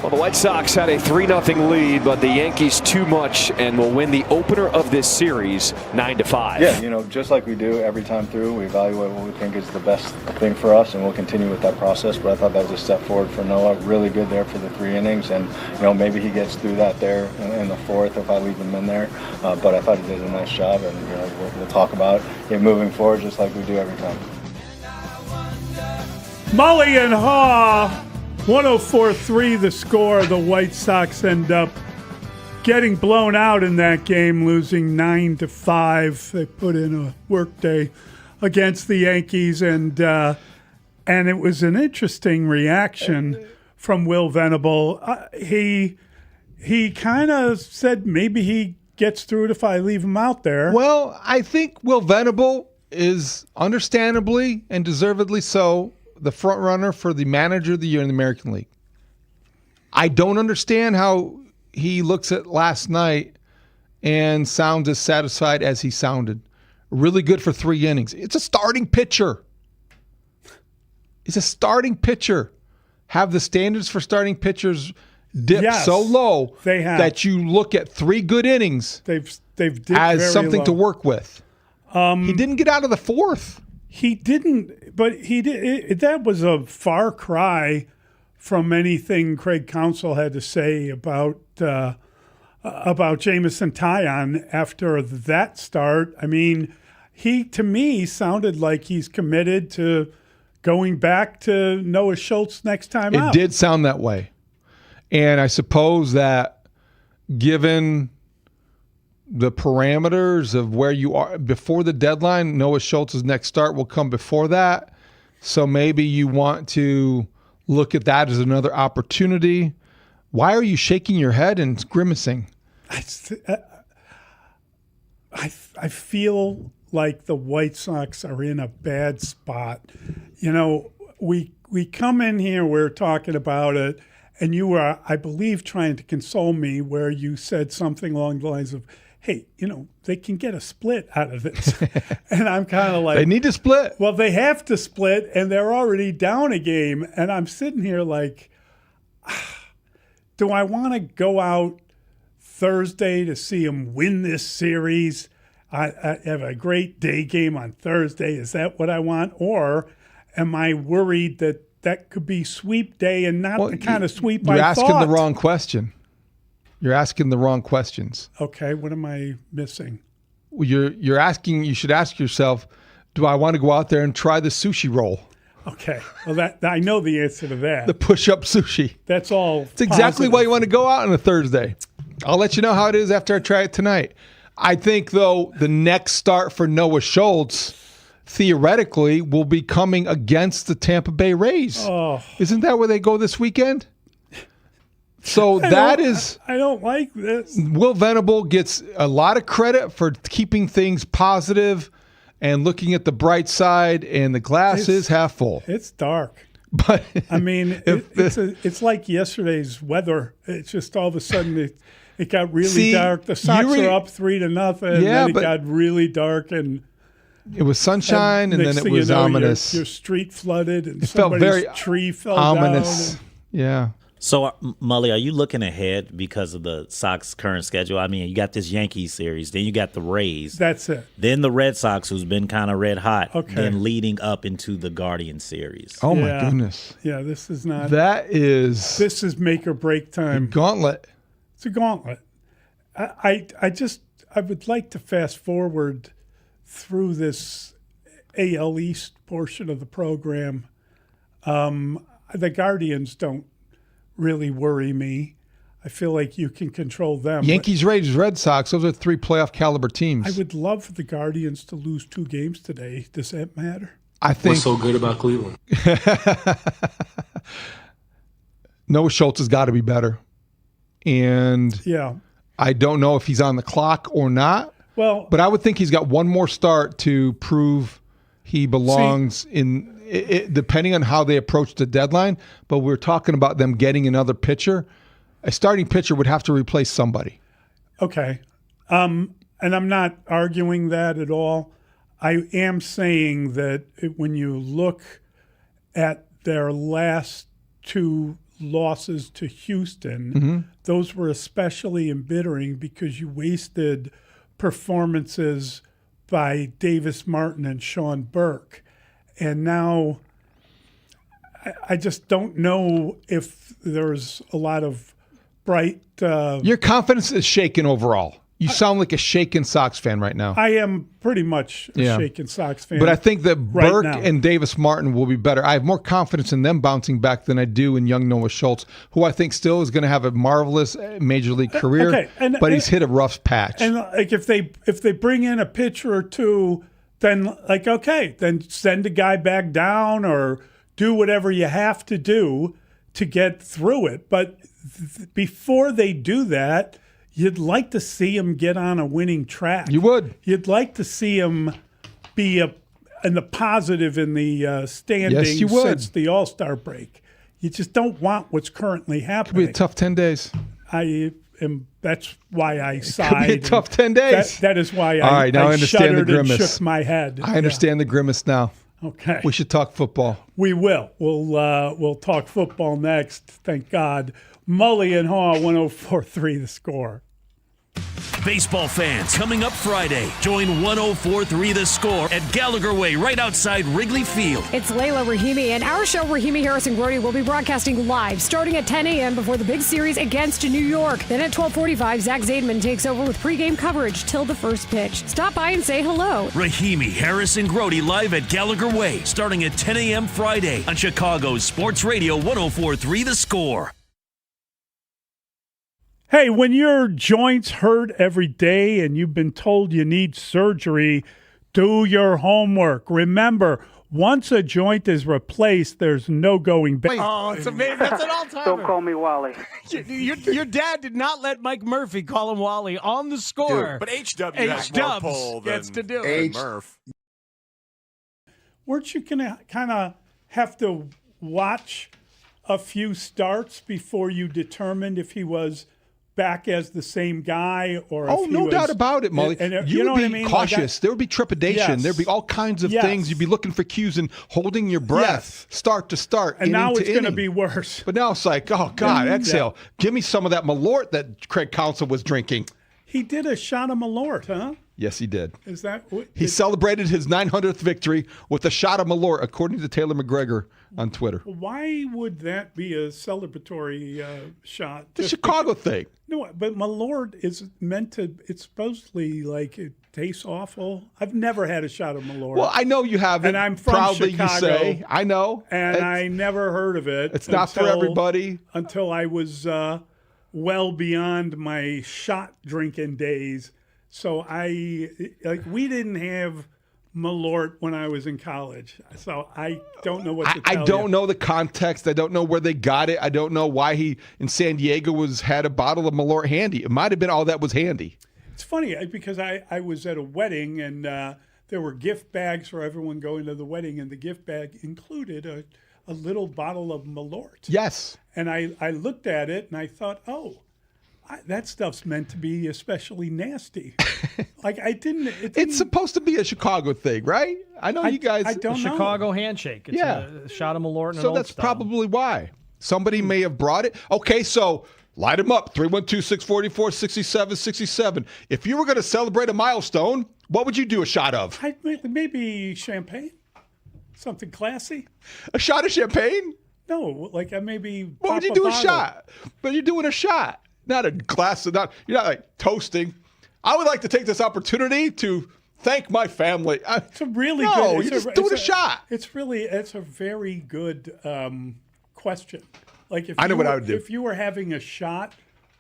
Well, the White Sox had a 3-0 lead, but the Yankees too much and will win the opener of this series 9-5. Yeah, just like we do every time through, we evaluate what we think is the best thing for us, and we'll continue with that process. But I thought that was a step forward for Noah. Really good there for the 3 innings, and maybe he gets through that there in the 4th if I leave him in there. But I thought he did a nice job, and we'll talk about it moving forward just like we do every time. Mully and Haugh. 104-3 the score. The White Sox end up getting blown out in that game, losing 9-5. They put in a workday against the Yankees, and it was an interesting reaction from Will Venable. He kind of said maybe he gets through it if I leave him out there. Well, I think Will Venable is understandably and deservedly so the front runner for the manager of the year in the American League. I don't understand how he looks at last night and sounds as satisfied as he sounded. Really good for 3 innings. It's a starting pitcher. It's a starting pitcher. Have the standards for starting pitchers dipped so low that you look at 3 good innings they've dipped as something low to work with. He didn't get out of the 4th. He didn't, but he did. That was a far cry from anything Craig Counsell had to say about Jamison Taillon after that start. I mean, he to me sounded like he's committed to going back to Noah Schultz next time out. It did sound that way, and I suppose that given the parameters of where you are before the deadline, Noah Schultz's next start will come before that. So maybe you want to look at that as another opportunity. Why are you shaking your head and grimacing? I feel like the White Sox are in a bad spot. We come in here, we're talking about it, and you were, I believe, trying to console me where you said something along the lines of, hey, they can get a split out of this. And I'm kind of like... They need to split. Well, they have to split, and they're already down a game. And I'm sitting here like, do I want to go out Thursday to see them win this series? I have a great day game on Thursday. Is that what I want? Or am I worried that could be sweep day and not the kind of sweep I thought? You're asking the wrong question. You're asking the wrong questions. Okay, what am I missing? You're asking. You should ask yourself, do I want to go out there and try the sushi roll? Okay, well that I know the answer to that. The push-up sushi. That's all. It's exactly why you want to go out on a Thursday. I'll let you know how it is after I try it tonight. I think though the next start for Noah Schultz theoretically will be coming against the Tampa Bay Rays. Oh. Isn't that where they go this weekend? So I don't like this. Will Venable gets a lot of credit for keeping things positive and looking at the bright side, and the glass is half full. It's dark. But I mean, it's like yesterday's weather. It's just all of a sudden it got really dark. The Sox are up 3-0, and then it got really dark, and it was sunshine, and then it was ominous. Your street flooded, and it felt very tree fell ominous. down. Yeah. So, Mully, are you looking ahead because of the Sox' current schedule? I mean, you got this Yankees series, then you got the Rays. That's it. Then the Red Sox, who's been kind of red hot, Okay. then leading up into the Guardian series. Oh, my goodness. Yeah, this is not. This is make or break time. Gauntlet. It's a gauntlet. I would like to fast forward through this AL East portion of the program. The Guardians don't really worry me. I feel like you can control them. Yankees, Rays, Red Sox, those are 3 playoff caliber teams. I would love for the Guardians to lose 2 games today. Does that matter? I think. What's so good about Cleveland? Noah Schultz has got to be better. And yeah, I don't know if he's on the clock or not. Well, but I would think he's got one more start to prove he belongs in it, depending on how they approach the deadline. But we're talking about them getting another pitcher. A starting pitcher would have to replace somebody. Okay. And I'm not arguing that at all. I am saying that when you look at their last 2 losses to Houston, Mhm. those were especially embittering because you wasted performances by Davis Martin and Sean Burke. And now I just don't know if there's a lot of bright. Your confidence is shaken overall. You sound like a shaken Sox fan right now. I am pretty much a Yeah. shaken Sox fan. But I think that right Burke now. and Davis Martin will be better. I have more confidence in them bouncing back than I do in young Noah Schultz, who I think still is going to have a marvelous major league career, okay, but he's hit a rough patch. And like if they bring in a pitcher or two, then like okay, then send a guy back down or do whatever you have to do to get through it. But before they do that, you'd like to see him get on a winning track. You would. You'd like to see him be in the positive in the standings Yes, you would. since the All-Star break. You just don't want what's currently Could happening. be a tough 10 days. That's why I sighed. Could be a tough 10 days. That is why All right, now I understand the shuddered and grimace. shook my head. I understand the grimace now. Okay. We should talk football. We will. We'll talk football next. Thank God. Mully and Haugh, 104.3 The Score. Baseball fans, coming up Friday, join 104.3 The Score at Gallagher Way, right outside Wrigley Field. It's Layla Rahimi, and our show, Rahimi, Harris, and Grote, will be broadcasting live starting at 10 a.m. before the big series against New York. Then at 12:45, Zach Zaidman takes over with pregame coverage till the first pitch. Stop by and say hello. Rahimi, Harris, and Grote live at Gallagher Way, starting at 10 a.m. Friday on Chicago's Sports Radio 104.3 The Score. Hey, when your joints hurt every day and you've been told you need surgery, do your homework. Remember, once a joint is replaced, there's no going back. Oh, it's amazing. That's an all-timer. Don't call me Wally. Your dad did not let Mike Murphy call him Wally on the score. But HW has more pull gets than, to do than it. Murph. Weren't you going to kind of have to watch a few starts before you determined if he was back as the same guy or Oh, if he no was, doubt about it, Mully. you You know would what be I mean? cautious. There would be trepidation. Yes. There'd be all kinds of Yes. things. You'd be looking for cues and holding your breath, start to start. And now inning to it's going to inning. be worse. But now it's like, oh, God, Yeah. exhale. Give me some of that Malort that Craig Counsell was drinking. He did a shot of Malort, huh? Yes, he did. Is that He celebrated his 900th victory with a shot of Malort, according to Taylor McGregor on Twitter. Why would that be a celebratory shot? The Just Chicago thing. No, but Malort is meant to. It's supposedly like it tastes awful. I've never had a shot of Malort. Well, I know you haven't. And I'm from proudly Chicago. You say. I know. And I never heard of it. It's not for everybody. Until I was well beyond my shot drinking days. So we didn't have Malort when I was in college. So I don't know what to tell I don't know the context. I don't know where they got it. I don't know why he in San Diego had a bottle of Malort handy. It might have been all that was handy. It's funny because I was at a wedding and there were gift bags for everyone going to the wedding, and the gift bag included a little bottle of Malort. Yes. And I looked at it and I thought, that stuff's meant to be especially nasty. Like It's supposed to be a Chicago thing, right? I know you guys. I don't know. Chicago handshake. It's a shot of Malort and an So old that's style. probably why. Somebody may have brought it. Okay, so light them up. 312-644-6767. If you were going to celebrate a milestone, what would you do a shot of? Maybe champagne, something classy. A shot of champagne? No, like maybe. What would you do a shot? But you're doing a shot, not a glass of. You're not like toasting. I would like to take this opportunity to thank my family. It's a really no, good. you're just doing a shot. It's a very good question. Like if I know what I would do. If you were having a shot,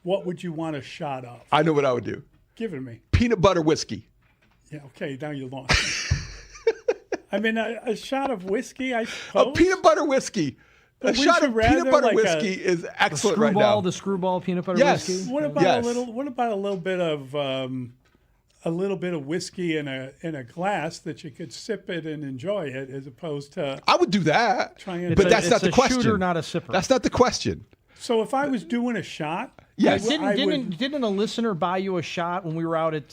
what would you want a shot of? I know what I would do. Give it to me. Peanut butter whiskey. Yeah. Okay. Now you lost. I mean, a shot of whiskey. I suppose. A peanut butter whiskey. But A would shot you of rather peanut butter like whiskey is excellent right now. The screwball peanut butter Yes. whiskey. What about Yes. What about a little bit of whiskey in a glass that you could sip it and enjoy it, as opposed to? I would do that, Trying but that's not the question. Shooter, not a sipper. That's not the question. So if I was doing a shot, yes, Didn't a listener buy you a shot when we were out at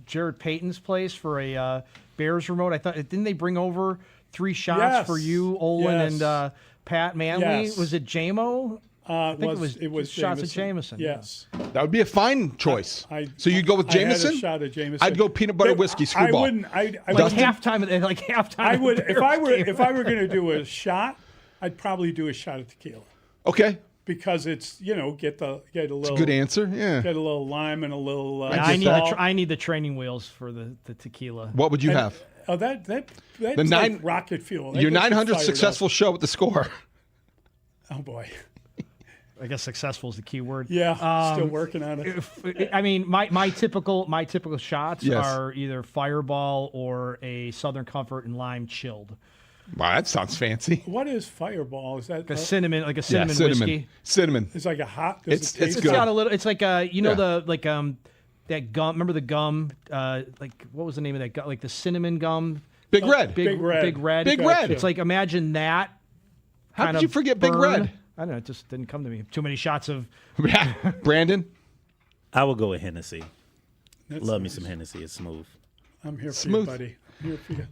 Jared Payton's place for a Bears remote? I thought didn't they bring over 3 shots Yes. for you, Olin, Yes. and Pat Manley? Yes. Was it JMO? I think it was shots of Jameson. Yes. That would be a fine choice. So you go with Jameson? I had a shot of Jameson. I'd go peanut butter whiskey screwball. I wouldn't. Like halftime. I would if I were going to do a shot. I'd probably do a shot of tequila. Okay. Because it's get a little. It's a good answer. Yeah. Get a little lime and a little. I need the training wheels for the tequila. What would you have? Oh, that's the like rocket fuel. Your 900th successful show with the score. Oh boy. I guess successful is the key word. Yeah, still working on it. I mean, my typical shots are either Fireball or a Southern Comfort and lime chilled. Wow, that sounds fancy. What is Fireball? Is that a cinnamon whiskey? Cinnamon. It's like a hot. It's good. Got a little. It's like that gum. Remember the gum? Like what was the name of that gum? Like the cinnamon gum. Big Red. Big Red. Big Red. It's like imagine that. How did you forget Big Red? I don't know. It just didn't come to me. Too many shots of. Brandon? I will go with Hennessy. Love me nice. some Hennessy. It's smooth. I'm here for you, buddy. I'm here for you.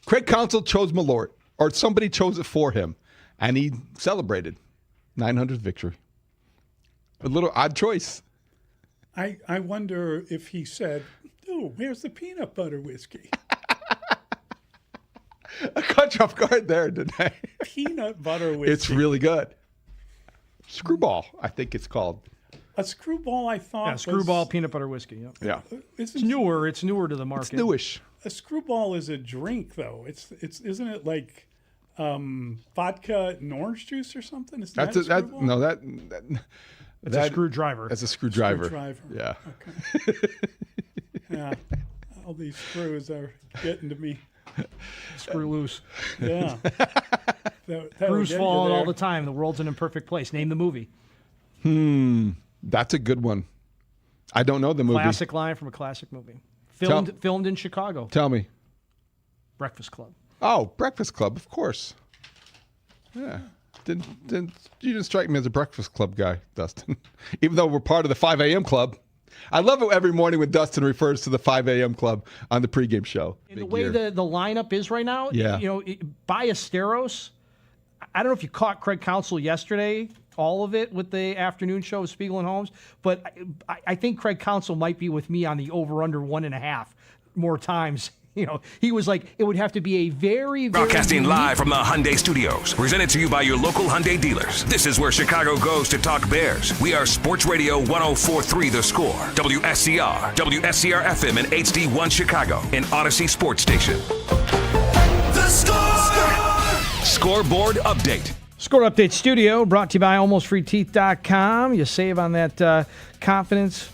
Craig Counsell chose Malort, or somebody chose it for him, and he celebrated 900th victory. A little odd choice. I wonder if he said, "Oh, where's the peanut butter whiskey?" I caught you off guard there, didn't I? Peanut butter whiskey. It's really good. Screwball, I think it's called. A screwball, I thought. Yeah, screwball peanut butter whiskey. Yep. Yeah. It's newer. It's newer to the market. It's newish. A screwball is a drink, though. It's isn't it like vodka and orange juice or something? Is that a screwball? That's a screwdriver. That's a screwdriver. Yeah. Okay. Yeah. All these screws are getting to me. Screw loose. Yeah. Screws fall all the time. The world's an imperfect place. Name the movie. That's a good one. I don't know the movie. Classic line from a classic movie. Filmed in Chicago. Tell me. Breakfast Club. Oh, Breakfast Club, of course. Yeah. You didn't strike me as a Breakfast Club guy, Dustin. Even though we're part of the 5 a.m. club. I love it every morning when Dustin refers to the 5 a.m. club on the pregame show. And the way the lineup is right now, Ballesteros, I don't know if you caught Craig Counsell yesterday, all of it with the afternoon show with Spiegel and Holmes, but I think Craig Counsell might be with me on the over-under 1.5 more times. He was like, it would have to be a very, very... Broadcasting live from the Hyundai Studios. Presented to you by your local Hyundai dealers. This is where Chicago goes to talk Bears. We are Sports Radio 104.3 The Score. WSCR, WSCR-FM and HD1 Chicago. An Odyssey sports station. The Score! Scoreboard update. Score Update Studio brought to you by AlmostFreeTeeth.com. You save on that confidence.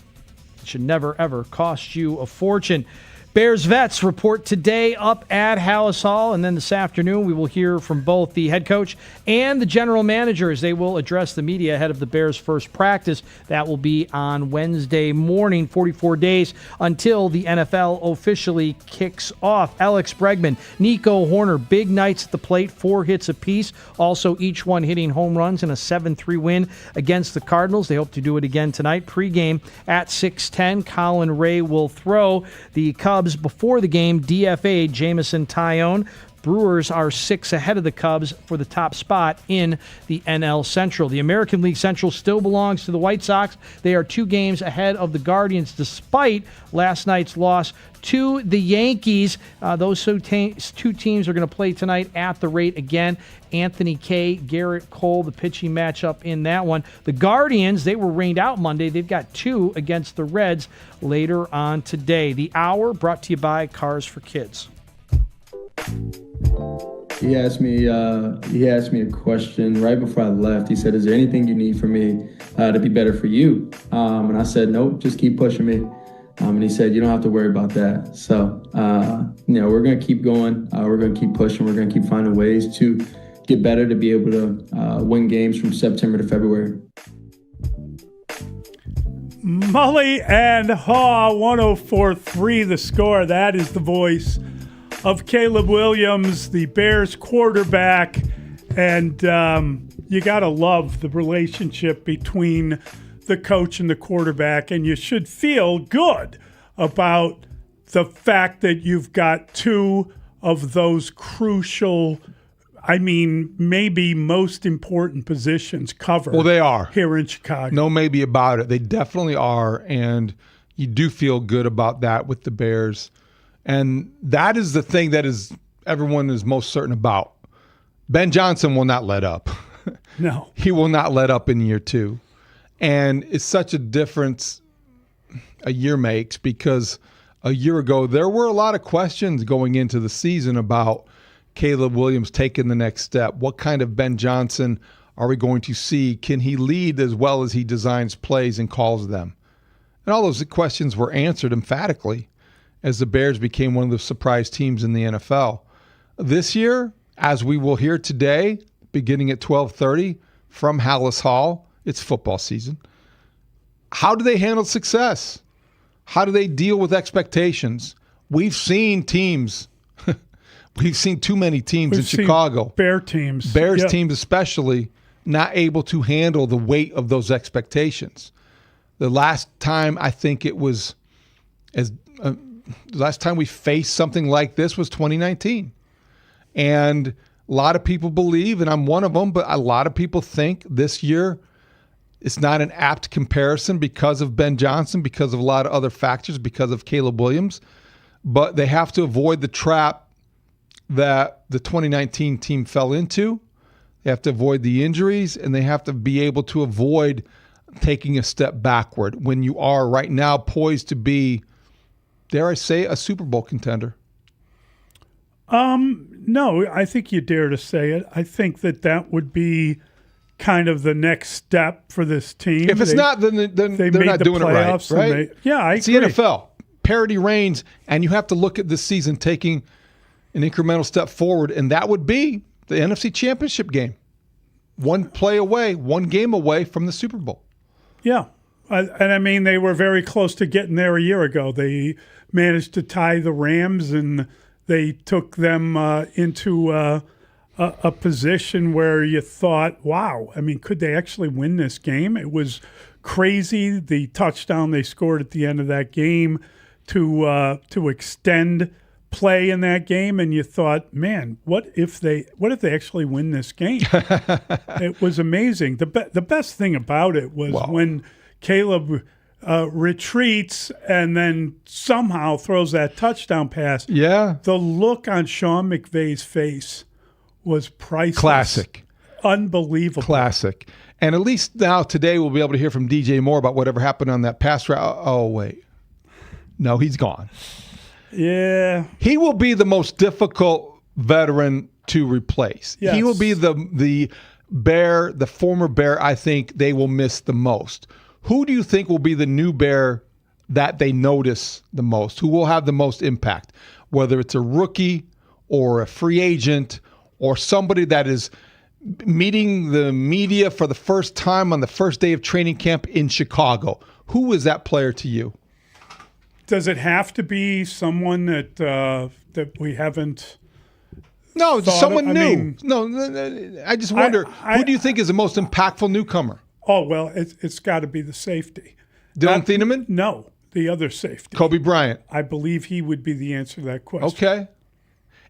It should never, ever cost you a fortune. Bears vets report today up at Haugh Hall, and then this afternoon we will hear from both the head coach and the general manager as they will address the media ahead of the Bears' first practice. That will be on Wednesday morning, 44 days until the NFL officially kicks off. Alex Bregman, Nico Horner, big nights at the plate, 4 hits apiece, also each one hitting home runs in a 7-3 win against the Cardinals. They hope to do it again tonight. Pre-game at 6:10, Colin Ray will throw. The Cubs before the game DFA Jamison Tyone. Brewers are 6 ahead of the Cubs for the top spot in the NL Central. The American League Central still belongs to the White Sox. They are 2 games ahead of the Guardians despite last night's loss to the Yankees. Those two teams are going to play tonight at the rate again. Anthony Kay, Garrett Cole, the pitching matchup in that one. The Guardians, they were rained out Monday. They've got 2 against the Reds later on today. The Hour brought to you by Cars for Kids. He asked me a question right before I left. He said, "Is there anything you need from me to be better for you?" And I said, "Nope, just keep pushing me." And he said, "You don't have to worry about that." So, we're going to keep going. We're going to keep pushing. We're going to keep finding ways to get better to be able to win games from September to February. Mully and Haugh, 104.3 The Score. That is the voice of Caleb Williams, the Bears quarterback. And you got to love the relationship between the coach and the quarterback. And you should feel good about the fact that you've got 2 of those crucial, I mean, maybe most important positions covered. Well, they are here in Chicago. No maybe about it. They definitely are, and you do feel good about that with the Bears. And that is the thing that is everyone is most certain about. Ben Johnson will not let up. No. He will not let up in year 2. And it's such a difference a year makes, because a year ago there were a lot of questions going into the season about Caleb Williams taking the next step. What kind of Ben Johnson are we going to see? Can he lead as well as he designs plays and calls them? And all those questions were answered emphatically as the Bears became one of the surprise teams in the NFL. This year, as we will hear today, beginning at 12:30 from Haugh, it's football season. How do they handle success? How do they deal with expectations? We've seen teams, we've seen too many teams in Chicago. Bears teams especially, not able to handle the weight of those expectations. The last time I think it was the last time we faced something like this was 2019. And a lot of people believe, and I'm one of them, but a lot of people think this year it's not an apt comparison because of Ben Johnson, because of a lot of other factors, because of Caleb Williams. But they have to avoid the trap that the 2019 team fell into. They have to avoid the injuries, and they have to be able to avoid taking a step backward when you are right now poised to be, dare I say, a Super Bowl contender. No, I think you dare to say it. I think that would be kind of the next step for this team. If it's not, then they're not doing it right. Right? It's the NFL. Parity reigns, and you have to look at this season taking an incremental step forward, and that would be the NFC Championship game. One play away, one game away from the Super Bowl. Yeah. And I mean, they were very close to getting there a year ago. They managed to tie the Rams, and they took them into a position where you thought, wow, I mean, could they actually win this game? It was crazy, the touchdown they scored at the end of that game to extend play in that game, and you thought, man, what if they actually win this game? It was amazing. The best thing about it was when Caleb retreats and then somehow throws that touchdown pass. Yeah. The look on Sean McVay's face was priceless. Classic. Unbelievable. Classic. And at least now today we'll be able to hear from DJ Moore about whatever happened on that pass route. Oh, wait. No, he's gone. Yeah. He will be the most difficult veteran to replace. Yes. He will be the Bear, the former Bear I think they will miss the most. Who do you think will be the new Bear that they notice the most? Who will have the most impact? Whether it's a rookie or a free agent or somebody that is meeting the media for the first time on the first day of training camp in Chicago. Who is that player to you? Does it have to be someone that we haven't? No, someone new. I just wonder, who do you think is the most impactful newcomer? Oh, well, it's got to be the safety. Dylan Thieneman? No, the other safety. Kobe Bryant. I believe he would be the answer to that question. Okay.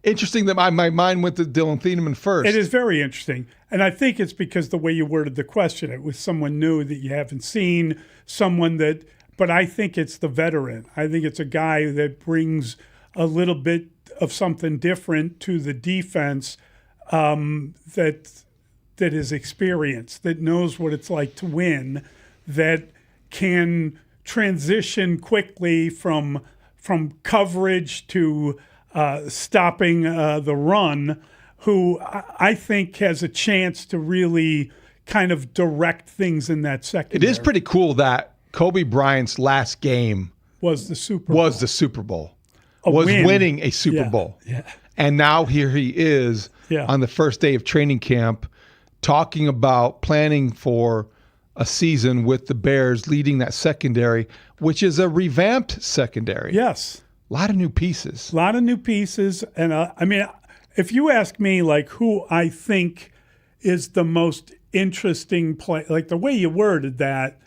Interesting that my mind went to Dylan Thieneman first. It is very interesting. And I think it's because the way you worded the question, it was someone new that you haven't seen, someone that, but I think it's the veteran. I think it's a guy that brings a little bit of something different to the defense that is experienced, that knows what it's like to win, that can transition quickly from coverage to stopping the run, who I think has a chance to really kind of direct things in that secondary. It is pretty cool that Kobe Bryant's last game was the Super Bowl. Winning a Super Bowl. Yeah. And now here he is on the first day of training camp talking about planning for a season with the Bears leading that secondary, which is a revamped secondary. Yes. A lot of new pieces. And I mean, if you ask me like who I think is the most interesting play, like the way you worded that,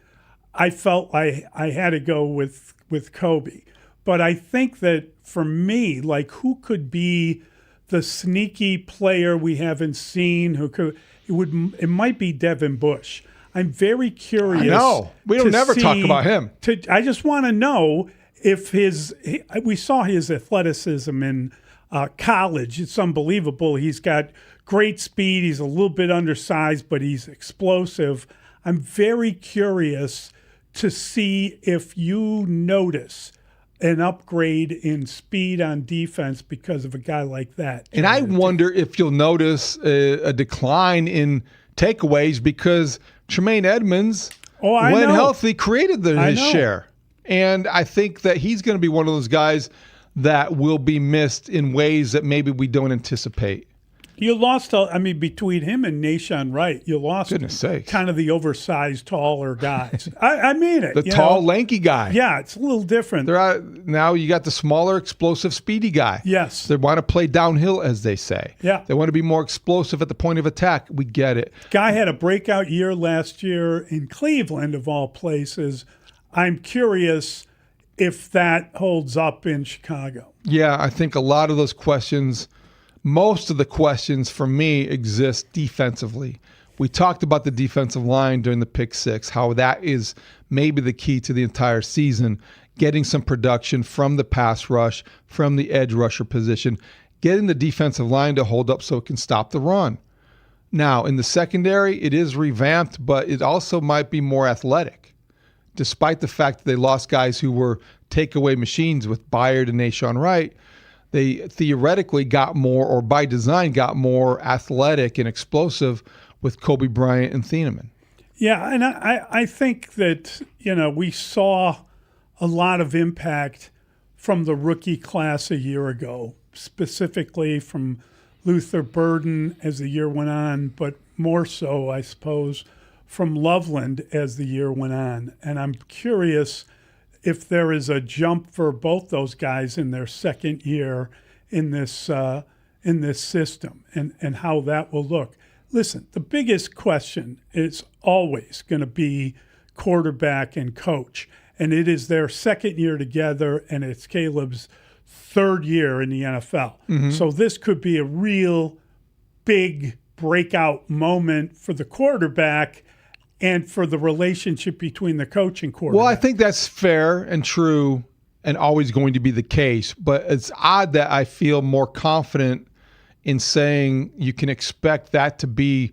I felt I had to go with Kobe. But I think that for me, like who could be the sneaky player we haven't seen who could. It might be Devin Bush. I'm very curious. I know. We don't never talk about him. I just want to know if we saw his athleticism in college. It's unbelievable. He's got great speed. He's a little bit undersized, but he's explosive. I'm very curious to see if you notice an upgrade in speed on defense because of a guy like that. And I wonder if you'll notice a decline in takeaways because Tremaine Edmonds, when healthy, created his share. And I think that he's going to be one of those guys that will be missed in ways that maybe we don't anticipate. You lost, between him and Nahshon Wright, you lost kind of the oversized, taller guys. I mean it. The tall, lanky guy. Yeah, it's a little different. Now you got the smaller, explosive, speedy guy. Yes. They want to play downhill, as they say. Yeah. They want to be more explosive at the point of attack. We get it. Guy had a breakout year last year in Cleveland, of all places. I'm curious if that holds up in Chicago. Yeah, I think a lot of those questions, most of the questions for me exist defensively. We talked about the defensive line during the pick six, how that is maybe the key to the entire season, getting some production from the pass rush, from the edge rusher position, getting the defensive line to hold up so it can stop the run. Now, in the secondary, it is revamped, but it also might be more athletic. Despite the fact that they lost guys who were takeaway machines with Byard and Nahshon Wright, they theoretically got more, or by design got more athletic and explosive with Kobe Bryant and Thieneman. Yeah, and I think that, we saw a lot of impact from the rookie class a year ago, specifically from Luther Burden as the year went on, but more so, I suppose, from Loveland as the year went on. And I'm curious if there is a jump for both those guys in their second year in this system and how that will look. Listen, the biggest question is always going to be quarterback and coach. And it is their second year together, and it's Caleb's third year in the NFL. Mm-hmm. So this could be a real big breakout moment for the quarterback and for the relationship between the coach and quarterback. Well, I think that's fair and true and always going to be the case. But it's odd that I feel more confident in saying you can expect that to be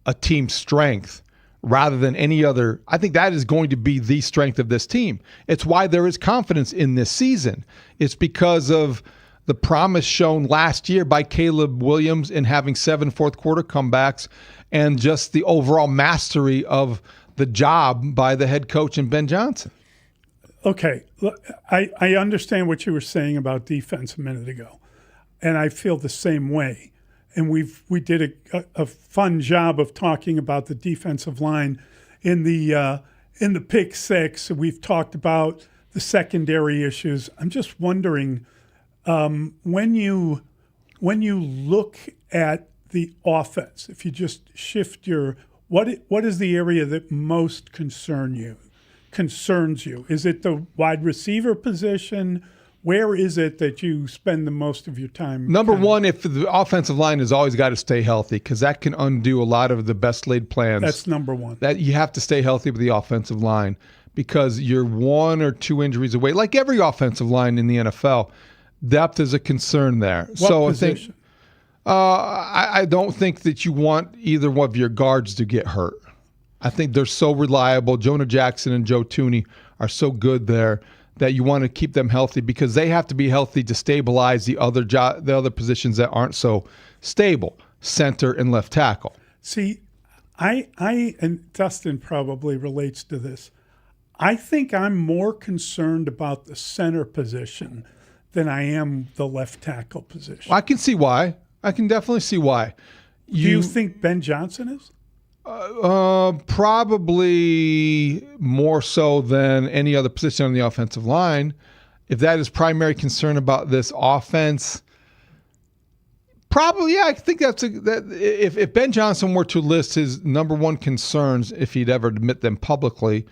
a team strength rather than any other. I think that is going to be the strength of this team. It's why there is confidence in this season. It's because of the promise shown last year by Caleb Williams in having 7 fourth-quarter comebacks and just the overall mastery of the job by the head coach and Ben Johnson. Okay, I understand what you were saying about defense a minute ago, and I feel the same way. And we did a fun job of talking about the defensive line in the pick six. We've talked about the secondary issues. I'm just wondering, when you look at the offense, if you just shift what is the area that most concerns you? Is it the wide receiver position? Where is it that you spend the most of your time? Number one, if the offensive line has always got to stay healthy, because that can undo a lot of the best laid plans. That's number one. That you have to stay healthy with the offensive line because you're 1 or 2 injuries away, like every offensive line in the NFL. Depth is a concern there. What position? I don't think that you want either one of your guards to get hurt. I think they're so reliable. Jonah Jackson and Joe Thuney are so good there that you want to keep them healthy because they have to be healthy to stabilize the other positions that aren't so stable, center and left tackle. See, I and Dustin probably relates to this. I think I'm more concerned about the center position than I am the left tackle position. Well, I can see why. I can definitely see why. Do you think Ben Johnson is? Probably more so than any other position on the offensive line. If that is primary concern about this offense, probably, yeah, I think if Ben Johnson were to list his number one concerns, if he'd ever admit them publicly,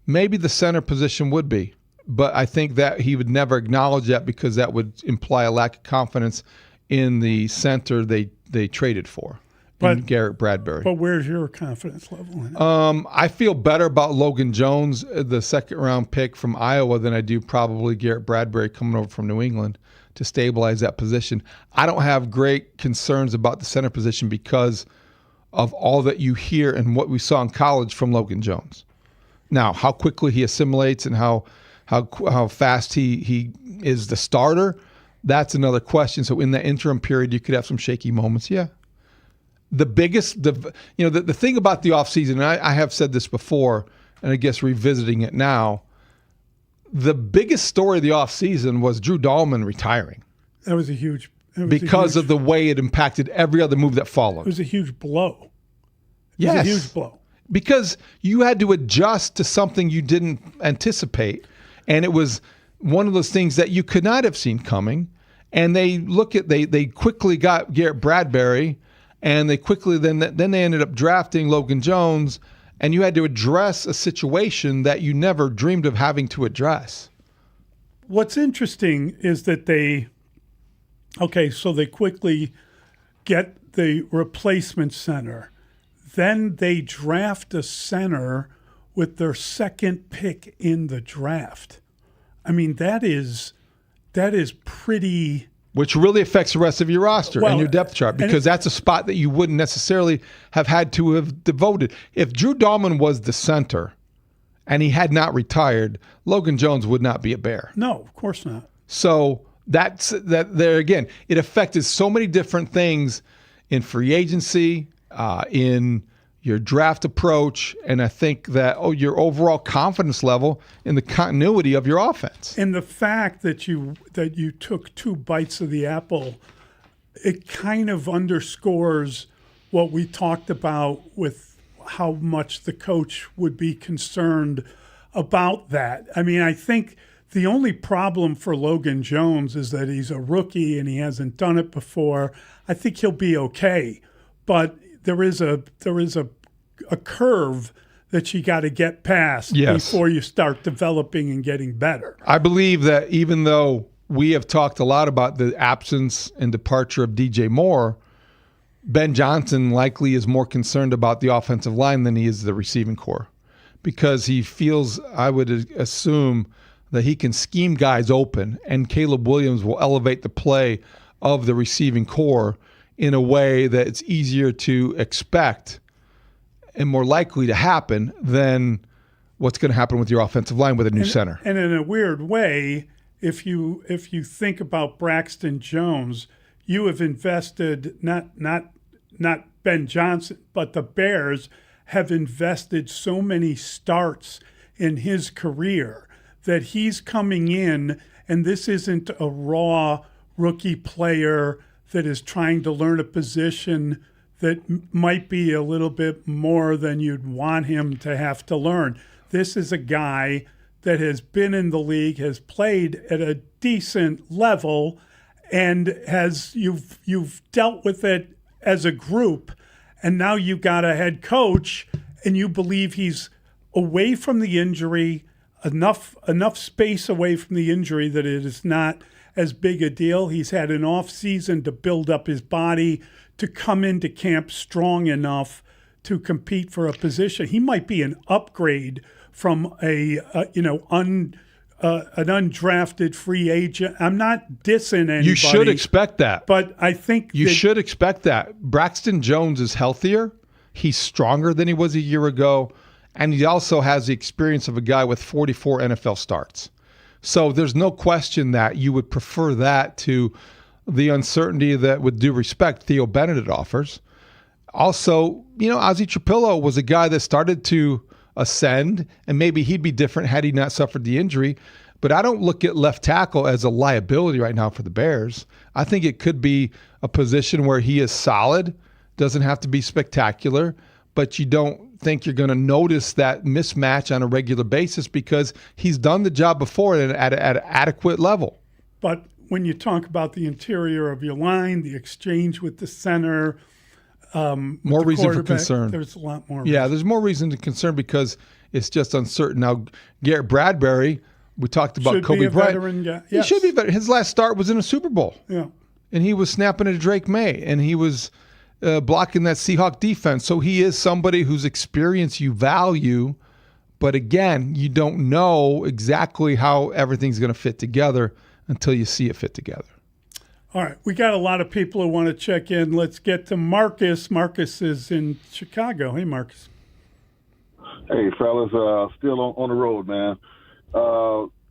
maybe the center position would be. But I think that he would never acknowledge that because that would imply a lack of confidence in the center they traded for, in Garrett Bradbury. But where's your confidence level in it? I feel better about Logan Jones, the second-round pick from Iowa, than I do probably Garrett Bradbury coming over from New England to stabilize that position. I don't have great concerns about the center position because of all that you hear and what we saw in college from Logan Jones. Now, how quickly he assimilates and how fast he is the starter, that's another question. So in that interim period, you could have some shaky moments. Yeah. The thing about the offseason, and I have said this before, and I guess revisiting it now, the biggest story of the offseason was Drew Dahlman retiring. That was a huge... Because of the way it impacted every other move that followed. It was a huge blow. Yes. It was a huge blow. Because you had to adjust to something you didn't anticipate. And it was one of those things that you could not have seen coming. And they quickly got Garrett Bradbury, and they quickly then they ended up drafting Logan Jones, and you had to address a situation that you never dreamed of having to address. What's interesting is that they quickly get the replacement center. Then they draft a center with their second pick in the draft. I mean, that is pretty... Which really affects the rest of your roster and your depth chart, because that's a spot that you wouldn't necessarily have had to have devoted. If Drew Dahlman was the center and he had not retired, Logan Jones would not be a Bear. No, of course not. So that there again, it affected so many different things in free agency, in your draft approach, and I think that your overall confidence level in the continuity of your offense. And the fact that you took two bites of the apple, it kind of underscores what we talked about with how much the coach would be concerned about that. I mean, I think the only problem for Logan Jones is that he's a rookie and he hasn't done it before. I think he'll be okay, but there is a curve that you got to get past before you start developing and getting better. I believe that even though we have talked a lot about the absence and departure of DJ Moore, Ben Johnson likely is more concerned about the offensive line than he is the receiving core, because he feels, I would assume, that he can scheme guys open, and Caleb Williams will elevate the play of the receiving core in a way that it's easier to expect and more likely to happen than what's going to happen with your offensive line with a new center. And in a weird way, if you think about Braxton Jones, you have invested not Ben Johnson, but the Bears have invested so many starts in his career that he's coming in, and this isn't a raw rookie player that is trying to learn a position that might be a little bit more than you'd want him to have to learn. This is a guy that has been in the league, has played at a decent level, and you've dealt with it as a group, and now you've got a head coach, and you believe he's away from the injury, enough space away from the injury that it is not as big a deal. He's had an off season to build up his body, to come into camp strong enough to compete for a position. He might be an upgrade from an undrafted free agent. I'm not dissing anybody. You should expect that. But I think you should expect that. Braxton Jones is healthier. He's stronger than he was a year ago. And he also has the experience of a guy with 44 NFL starts. So there's no question that you would prefer that to the uncertainty that, with due respect, Theo Bennett offers. Also, Ozzie Trapillo was a guy that started to ascend, and maybe he'd be different had he not suffered the injury. But I don't look at left tackle as a liability right now for the Bears. I think it could be a position where he is solid, doesn't have to be spectacular, but you don't think you're going to notice that mismatch on a regular basis because he's done the job before at an adequate level. But when you talk about the interior of your line, the exchange with the center, more reason for concern. There's a lot more. Yeah, there's more reason to concern because it's just uncertain. Now, Garrett Bradbury, we talked about should Kobe be a Bryant. veteran guy. He should be veteran. His last start was in a Super Bowl. Yeah. and he was snapping at Drake May, and he was blocking that Seahawk defense. So he is somebody whose experience you value, but again, you don't know exactly how everything's going to fit together until you see it fit together. All right, we got a lot of people who want to check in. Let's get to Marcus. Marcus is in Chicago. Hey, Marcus. Hey, fellas, still on the road, man.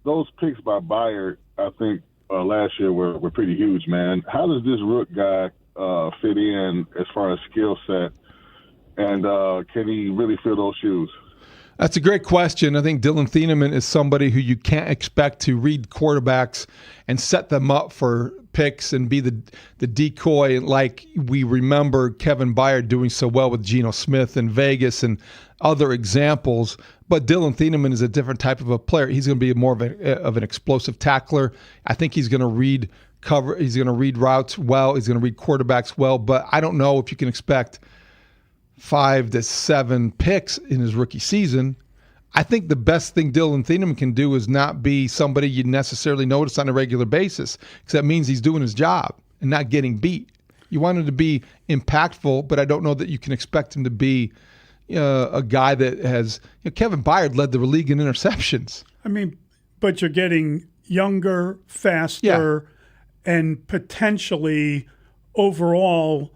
Those picks by Byard, I think, last year were pretty huge, man. How does this Rook guy fit in as far as skill set, and can he really fill those shoes? That's a great question. I think Dylan Thieneman is somebody who you can't expect to read quarterbacks and set them up for picks and be the decoy like we remember Kevin Byard doing so well with Geno Smith in Vegas and other examples. But Dylan Thieneman is a different type of a player. He's going to be more of an explosive tackler. I think he's going to read cover. He's going to read routes well. He's going to read quarterbacks well. But I don't know if you can expect 5 to 7 picks in his rookie season. I think the best thing Dylan Thieneman can do is not be somebody you necessarily notice on a regular basis, because that means he's doing his job and not getting beat. You want him to be impactful, but I don't know that you can expect him to be a guy that has Kevin Byard led the league in interceptions. I mean, but you're getting younger, faster, and potentially overall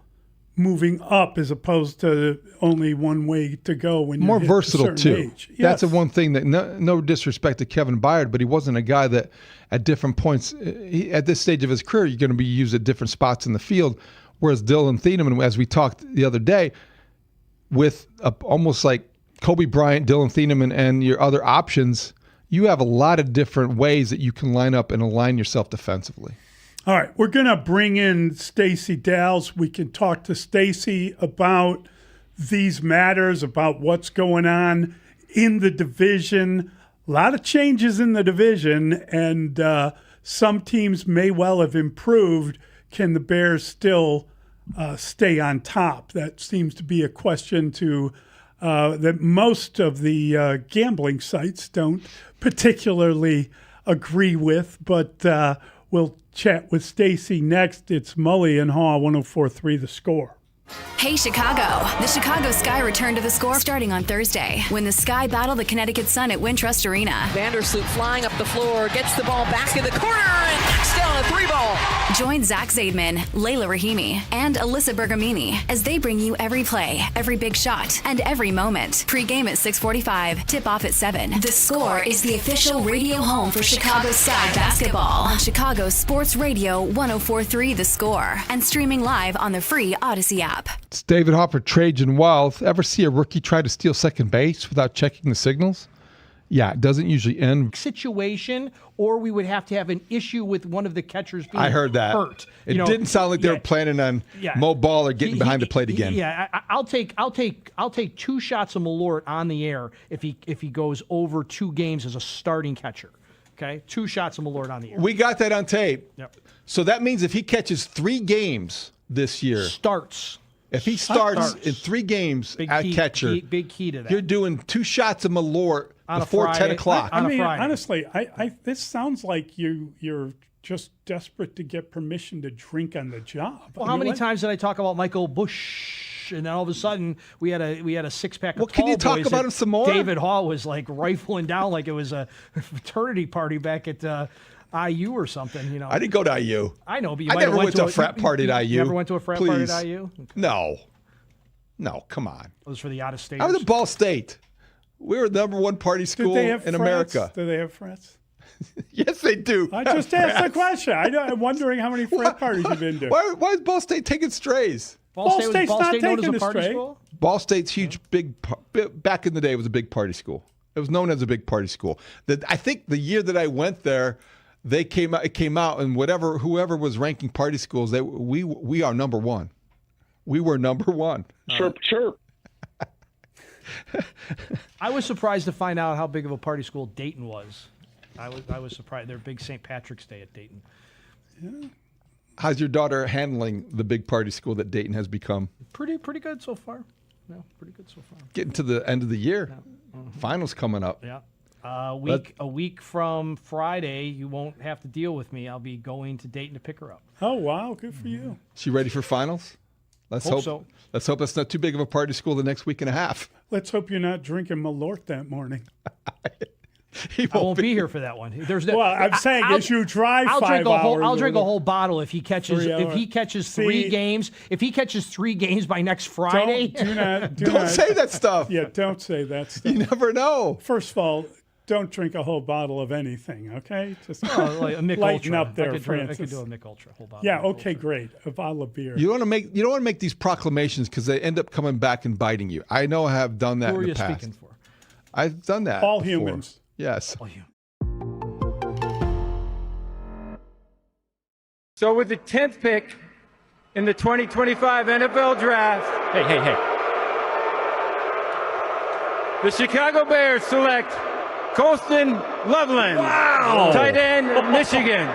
moving up as opposed to only one way to go when you're more versatile too. Age. Yes. That's the one thing that no disrespect to Kevin Byard, but he wasn't a guy that at different points at this stage of his career you're going to be used at different spots in the field. Whereas Dylan Thieneman, as we talked the other day, with almost like Kobe Bryant, Dylan Thieneman, and your other options, you have a lot of different ways that you can line up and align yourself defensively. All right, we're going to bring in Stacey Dowles. We can talk to Stacey about these matters, about what's going on in the division. A lot of changes in the division, and some teams may well have improved. Can the Bears still stay on top? That seems to be a question that most of the gambling sites don't particularly agree with, but we'll chat with Stacey next. It's Mully and Haugh, 104.3 The Score. Hey Chicago! The Chicago Sky returned to The Score starting on Thursday when the Sky battle the Connecticut Sun at Wintrust Arena. Vandersloot flying up the floor, gets the ball back in the corner, and knocks down a 3-ball. Join Zach Zaidman, Layla Rahimi, and Alyssa Bergamini as they bring you every play, every big shot, and every moment. Pre-game at 6:45, tip-off at 7. The Score is the official radio home for Chicago Sky basketball on Chicago Sports Radio 104.3 The Score and streaming live on the free Odyssey app. It's David Haugh for Trajan Wealth. Ever see a rookie try to steal second base without checking the signals? Yeah, it doesn't usually end. Situation, or we would have to have an issue with one of the catchers being I heard that. hurt. It didn't sound like they were planning on Mo Ball or getting behind the plate again. Yeah, I'll take 2 shots of Malort on the air if he goes over 2 games as a starting catcher. Okay, 2 shots of Malort on the air. We got that on tape. Yep. So that means if he catches 3 games this year, if he starts in 3 games at catcher, big key to that. You're doing 2 shots of Malort before 10 o'clock. I mean, honestly, this sounds like you're just desperate to get permission to drink on the job. Well, how many times did I talk about Michael Bush, and then all of a sudden we had a 6-pack of Well, can you tall talk boys about that him some more? David Haugh was like rifling down like it was a fraternity party back at IU or something. You know, I didn't go to IU. I know, but you I might never have went to a frat party at IU. Never went to a frat party at IU? Okay. No, come on. It was for the out-of-state. I was at Ball State. We were the #1 party school in America. Do they have frats? Yes, they do. I just asked the question. I'm wondering how many frat parties you've been to. Why is Ball State taking strays? Ball State's not taking a stray. School? Ball State's huge, back in the day, it was a big party school. It was known as a big party school. I think the year that I went there, it came out, and whoever was ranking party schools, we are #1. We were #1. Chirp. I was surprised to find out how big of a party school Dayton was. I was surprised. They're big St. Patrick's Day at Dayton. Yeah. How's your daughter handling the big party school that Dayton has become? Pretty good so far. Yeah, pretty good so far. Getting to the end of the year. Finals coming up. Yeah. A week from Friday, you won't have to deal with me. I'll be going to Dayton to pick her up. Oh, wow. Good for you. She ready for finals? Let's Hope so. Let's hope that's not too big of a party school the next week and a half. Let's hope you're not drinking Malort that morning. I won't be here for that one. Well, I'm saying as you drive I'll 5 drink a whole. hours I'll drink a or whole bottle if he catches. 3 If he hours. catches See? 3 games. If he catches 3 games by next Friday. Do not say that stuff. Yeah, don't say that stuff. You never know. First of all, don't drink a whole bottle of anything, okay? Just like a Mick lighten Ultra. up there, I could Francis. do a Mick Ultra. Whole bottle. Yeah, of Mick okay, Ultra. great. A bottle of beer. You don't want to make these proclamations because they end up coming back and biting you. I know I have done that Who are in you the past. speaking for? I've done that. All before. humans. Yes. All humans. So with the 10th pick in the 2025 NFL Draft, hey. The Chicago Bears select Colston Loveland, tight end, Michigan.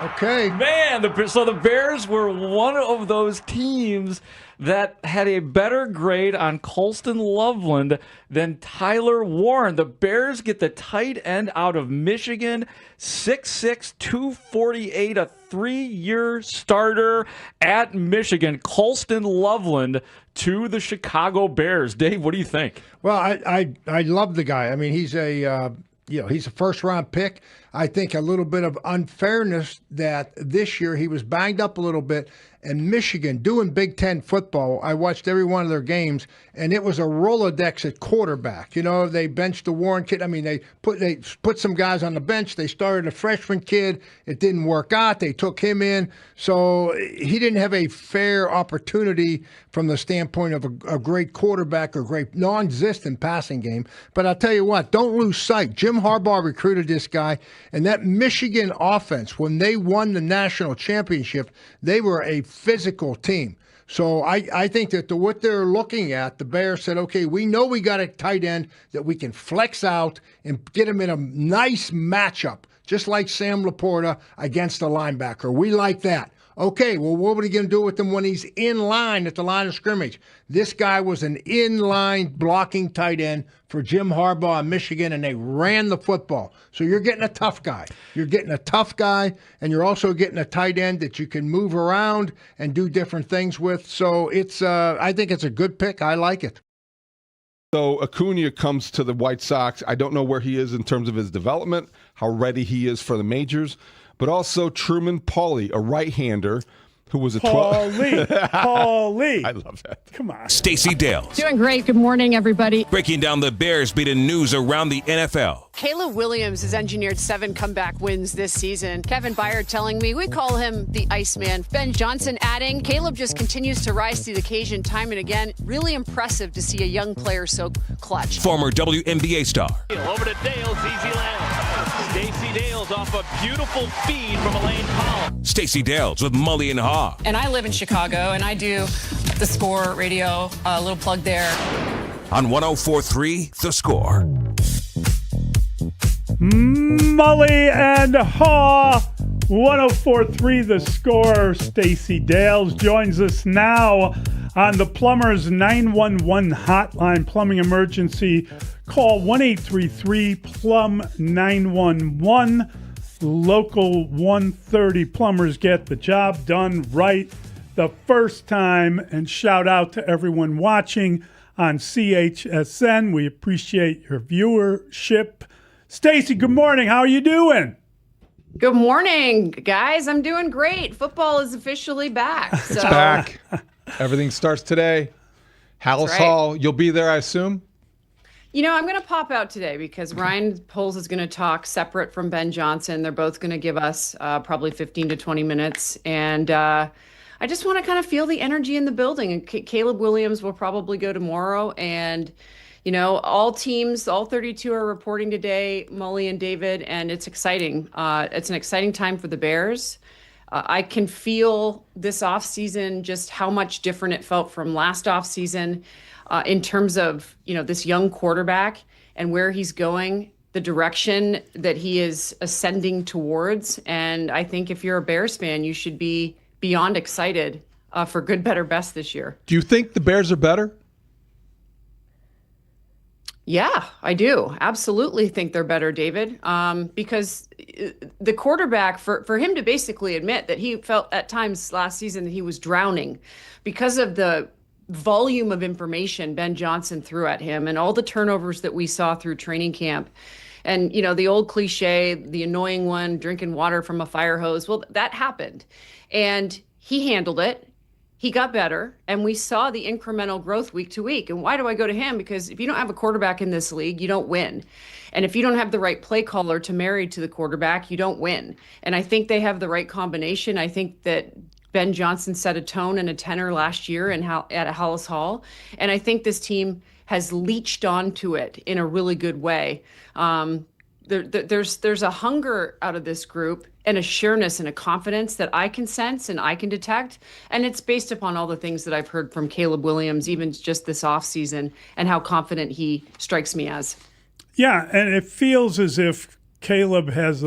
Okay. Man, so the Bears were one of those teams that had a better grade on Colston Loveland than Tyler Warren. The Bears get the tight end out of Michigan, 6'6", 248, a 3-year starter at Michigan. Colston Loveland to the Chicago Bears. Dave, what do you think? Well, I love the guy. I mean, he's a he's a first-round pick. I think a little bit of unfairness that this year he was banged up a little bit. And Michigan, doing Big Ten football, I watched every one of their games, and it was a Rolodex at quarterback. You know, they benched the Warren kid. I mean, they put some guys on the bench. They started a freshman kid. It didn't work out. They took him in. So he didn't have a fair opportunity from the standpoint of a great quarterback or great non-existent passing game. But I'll tell you what, don't lose sight. Jim Harbaugh recruited this guy, and that Michigan offense, when they won the national championship, they were a physical team. So I think that what they're looking at, the Bears said, okay, we know we got a tight end that we can flex out and get him in a nice matchup, just like Sam Laporta against a linebacker. We like that. Okay, well, what are we going to do with him when he's in line at the line of scrimmage? This guy was an in-line blocking tight end for Jim Harbaugh in Michigan, and they ran the football. So you're getting a tough guy. You're getting a tough guy, and you're also getting a tight end that you can move around and do different things with. So it's, I think it's a good pick. I like it. So Acuna comes to the White Sox. I don't know where he is in terms of his development, how ready he is for the majors, but also Truman Pauly, a right-hander who was a 12. Pauly. I love that. Come on. Stacey Dales. Doing great. Good morning, everybody. Breaking down the Bears beating news around the NFL. Caleb Williams has engineered 7 comeback wins this season. Kevin Byard telling me we call him the Iceman. Ben Johnson adding, Caleb just continues to rise to the occasion time and again. Really impressive to see a young player so clutch. Former WNBA star. Over to Dales, easy land. Stacey Dales off a beautiful feed from Elaine Powell. Stacey Dales with Mully and Haugh. And I live in Chicago, and I do the Score radio, a little plug there. On 104.3 The Score. Mully and Haugh, 104.3 The Score. Stacey Dales joins us now on the Plumbers 911 hotline. Plumbing emergency, call 1-833-PLUM-911. Local 130 plumbers get the job done right the first time. And shout out to everyone watching on CHSN. We appreciate your viewership. Stacey, good morning. How are you doing? Good morning, guys. I'm doing great. Football is officially back. So. It's back. Everything starts today. House right. Hall. You'll be there, I assume? You know, I'm going to pop out today because Ryan Poles is going to talk separate from Ben Johnson. They're both going to give us probably 15 to 20 minutes. And I just want to kind of feel the energy in the building. And Caleb Williams will probably go tomorrow. And, you know, all teams, all 32 are reporting today, Mully and David, and it's exciting. It's an exciting time for the Bears. I can feel this offseason just how much different it felt from last offseason. In terms of, you know, this young quarterback and where he's going, the direction that he is ascending towards. And I think if you're a Bears fan, you should be beyond excited for good, better, best this year. Do you think the Bears are better? Yeah, I do. Absolutely think they're better, David. Because the quarterback, for him to basically admit that he felt at times last season that he was drowning because of the volume of information Ben Johnson threw at him and all the turnovers that we saw through training camp. And, the old cliche, the annoying one, drinking water from a fire hose. Well, that happened. And he handled it. He got better, and we saw the incremental growth week to week. And why do I go to him? Because if you don't have a quarterback in this league, you don't win. And if you don't have the right play caller to marry to the quarterback, you don't win. And I think they have the right combination. I think that Ben Johnson set a tone and a tenor last year at Hollis Hall. And I think this team has leached onto it in a really good way. There's a hunger out of this group and a sureness and a confidence that I can sense and I can detect. And it's based upon all the things that I've heard from Caleb Williams, even just this offseason, and how confident he strikes me as. Yeah, and it feels as if Caleb has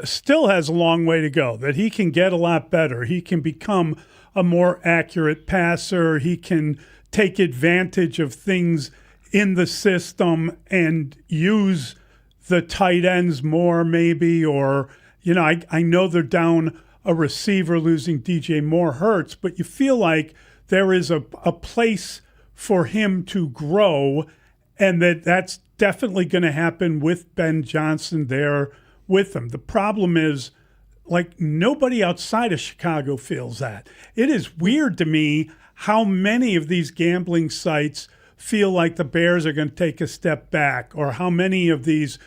still has a long way to go, that he can get a lot better. He can become a more accurate passer. He can take advantage of things in the system and use the tight ends more maybe, or, I know they're down a receiver losing DJ Moore hurts, but you feel like there is a place for him to grow, and that's definitely going to happen with Ben Johnson there with him. The problem is, nobody outside of Chicago feels that. It is weird to me how many of these gambling sites feel like the Bears are going to take a step back, or how many of these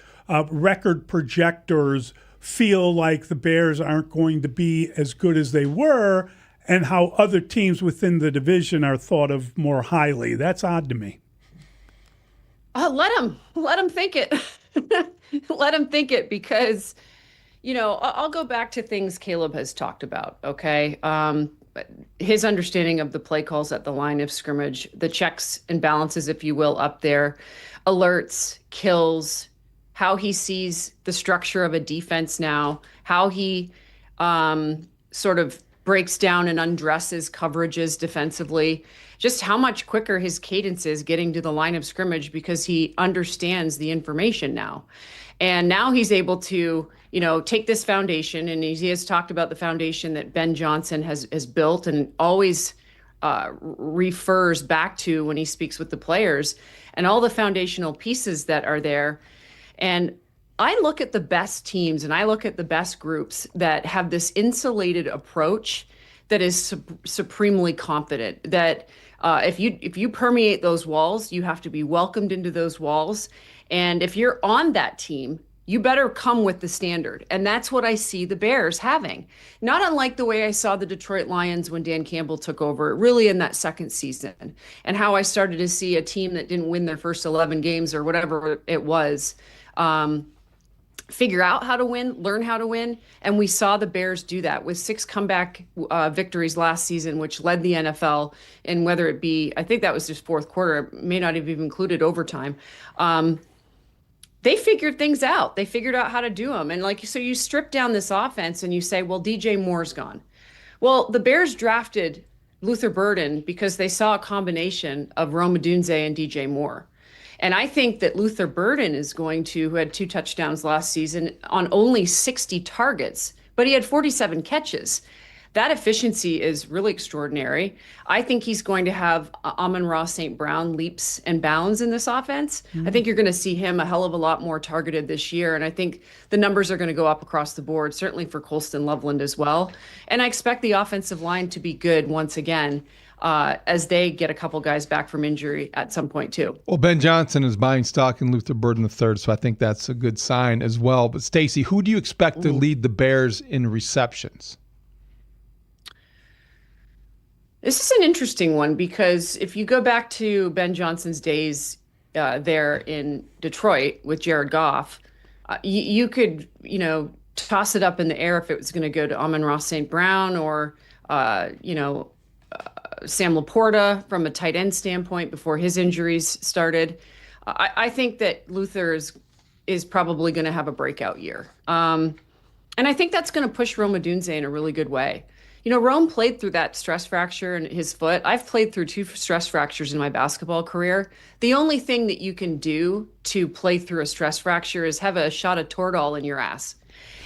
record projectors feel like the Bears aren't going to be as good as they were, and how other teams within the division are thought of more highly. That's odd to me. Let him think it. Let him think it, because, I'll go back to things Caleb has talked about, okay? His understanding of the play calls at the line of scrimmage, the checks and balances, if you will, up there, alerts, kills, how he sees the structure of a defense now, how he sort of breaks down and undresses coverages defensively, just how much quicker his cadence is getting to the line of scrimmage because he understands the information now. And now he's able to, take this foundation, and he has talked about the foundation that Ben Johnson has built and always refers back to when he speaks with the players, and all the foundational pieces that are there. And I look at the best teams and I look at the best groups that have this insulated approach that is supremely confident, that if you permeate those walls, you have to be welcomed into those walls. And if you're on that team, you better come with the standard. And that's what I see the Bears having. Not unlike the way I saw the Detroit Lions when Dan Campbell took over, really in that second season, and how I started to see a team that didn't win their first 11 games or whatever it was, figure out how to win, learn how to win. And we saw the Bears do that with 6 comeback victories last season, which led the NFL. And whether it be, I think that was just fourth quarter, it may not have even included overtime. They figured things out. They figured out how to do them. And so you strip down this offense and you say, well, DJ Moore's gone. Well, the Bears drafted Luther Burden because they saw a combination of Rome Odunze and DJ Moore. And I think that Luther Burden is going to, who had 2 touchdowns last season on only 60 targets, but he had 47 catches. That efficiency is really extraordinary. I think he's going to have Amon-Ra St. Brown leaps and bounds in this offense. I think you're going to see him a hell of a lot more targeted this year. And I think the numbers are going to go up across the board, certainly for Colston Loveland as well. And I expect the offensive line to be good once again, as they get a couple guys back from injury at some point too. Well, Ben Johnson is buying stock in Luther Burden III, so I think that's a good sign as well. But Stacey, who do you expect to lead the Bears in receptions? This is an interesting one, because if you go back to Ben Johnson's days there in Detroit with Jared Goff, you could, toss it up in the air if it was going to go to Amon-Ra St. Brown or, Sam Laporta from a tight end standpoint before his injuries started. I think that Luther is probably going to have a breakout year. And I think that's going to push Rome Odunze in a really good way. Rome played through that stress fracture in his foot. I've played through 2 stress fractures in my basketball career. The only thing that you can do to play through a stress fracture is have a shot of Toradol in your ass.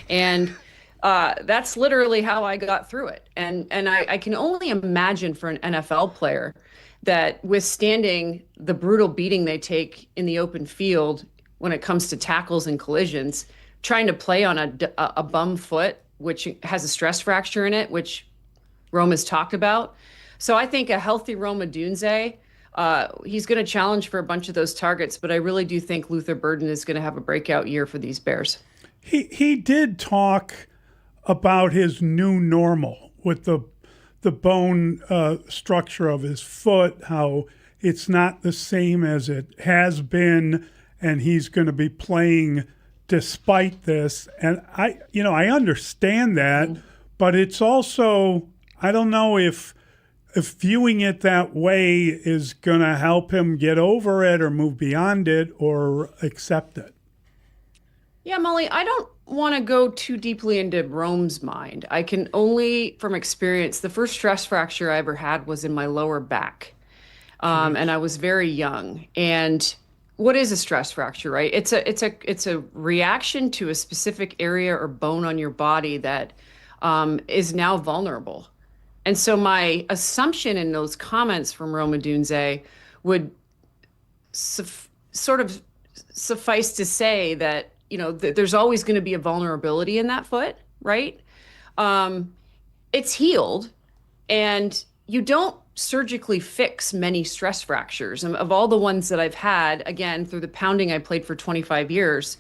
And that's literally how I got through it. And I can only imagine for an NFL player that withstanding the brutal beating they take in the open field when it comes to tackles and collisions, trying to play on a bum foot, which has a stress fracture in it, which Rome has talked about. So I think a healthy Rome Odunze, he's going to challenge for a bunch of those targets, but I really do think Luther Burden is going to have a breakout year for these Bears. He did talk about his new normal with the bone structure of his foot, how it's not the same as it has been, and he's going to be playing despite this. And I understand that, but it's also, I don't know if viewing it that way is going to help him get over it or move beyond it or accept it. Yeah, Mully, I don't want to go too deeply into Rome's mind. I can only, from experience, the first stress fracture I ever had was in my lower back. And I was very young. And what is a stress fracture, right? It's a reaction to a specific area or bone on your body that is now vulnerable. And so my assumption in those comments from Rome Odunze would sort of suffice to say that, there's always going to be a vulnerability in that foot, right? It's healed, and you don't surgically fix many stress fractures. And of all the ones that I've had, again, through the pounding I played for 25 years,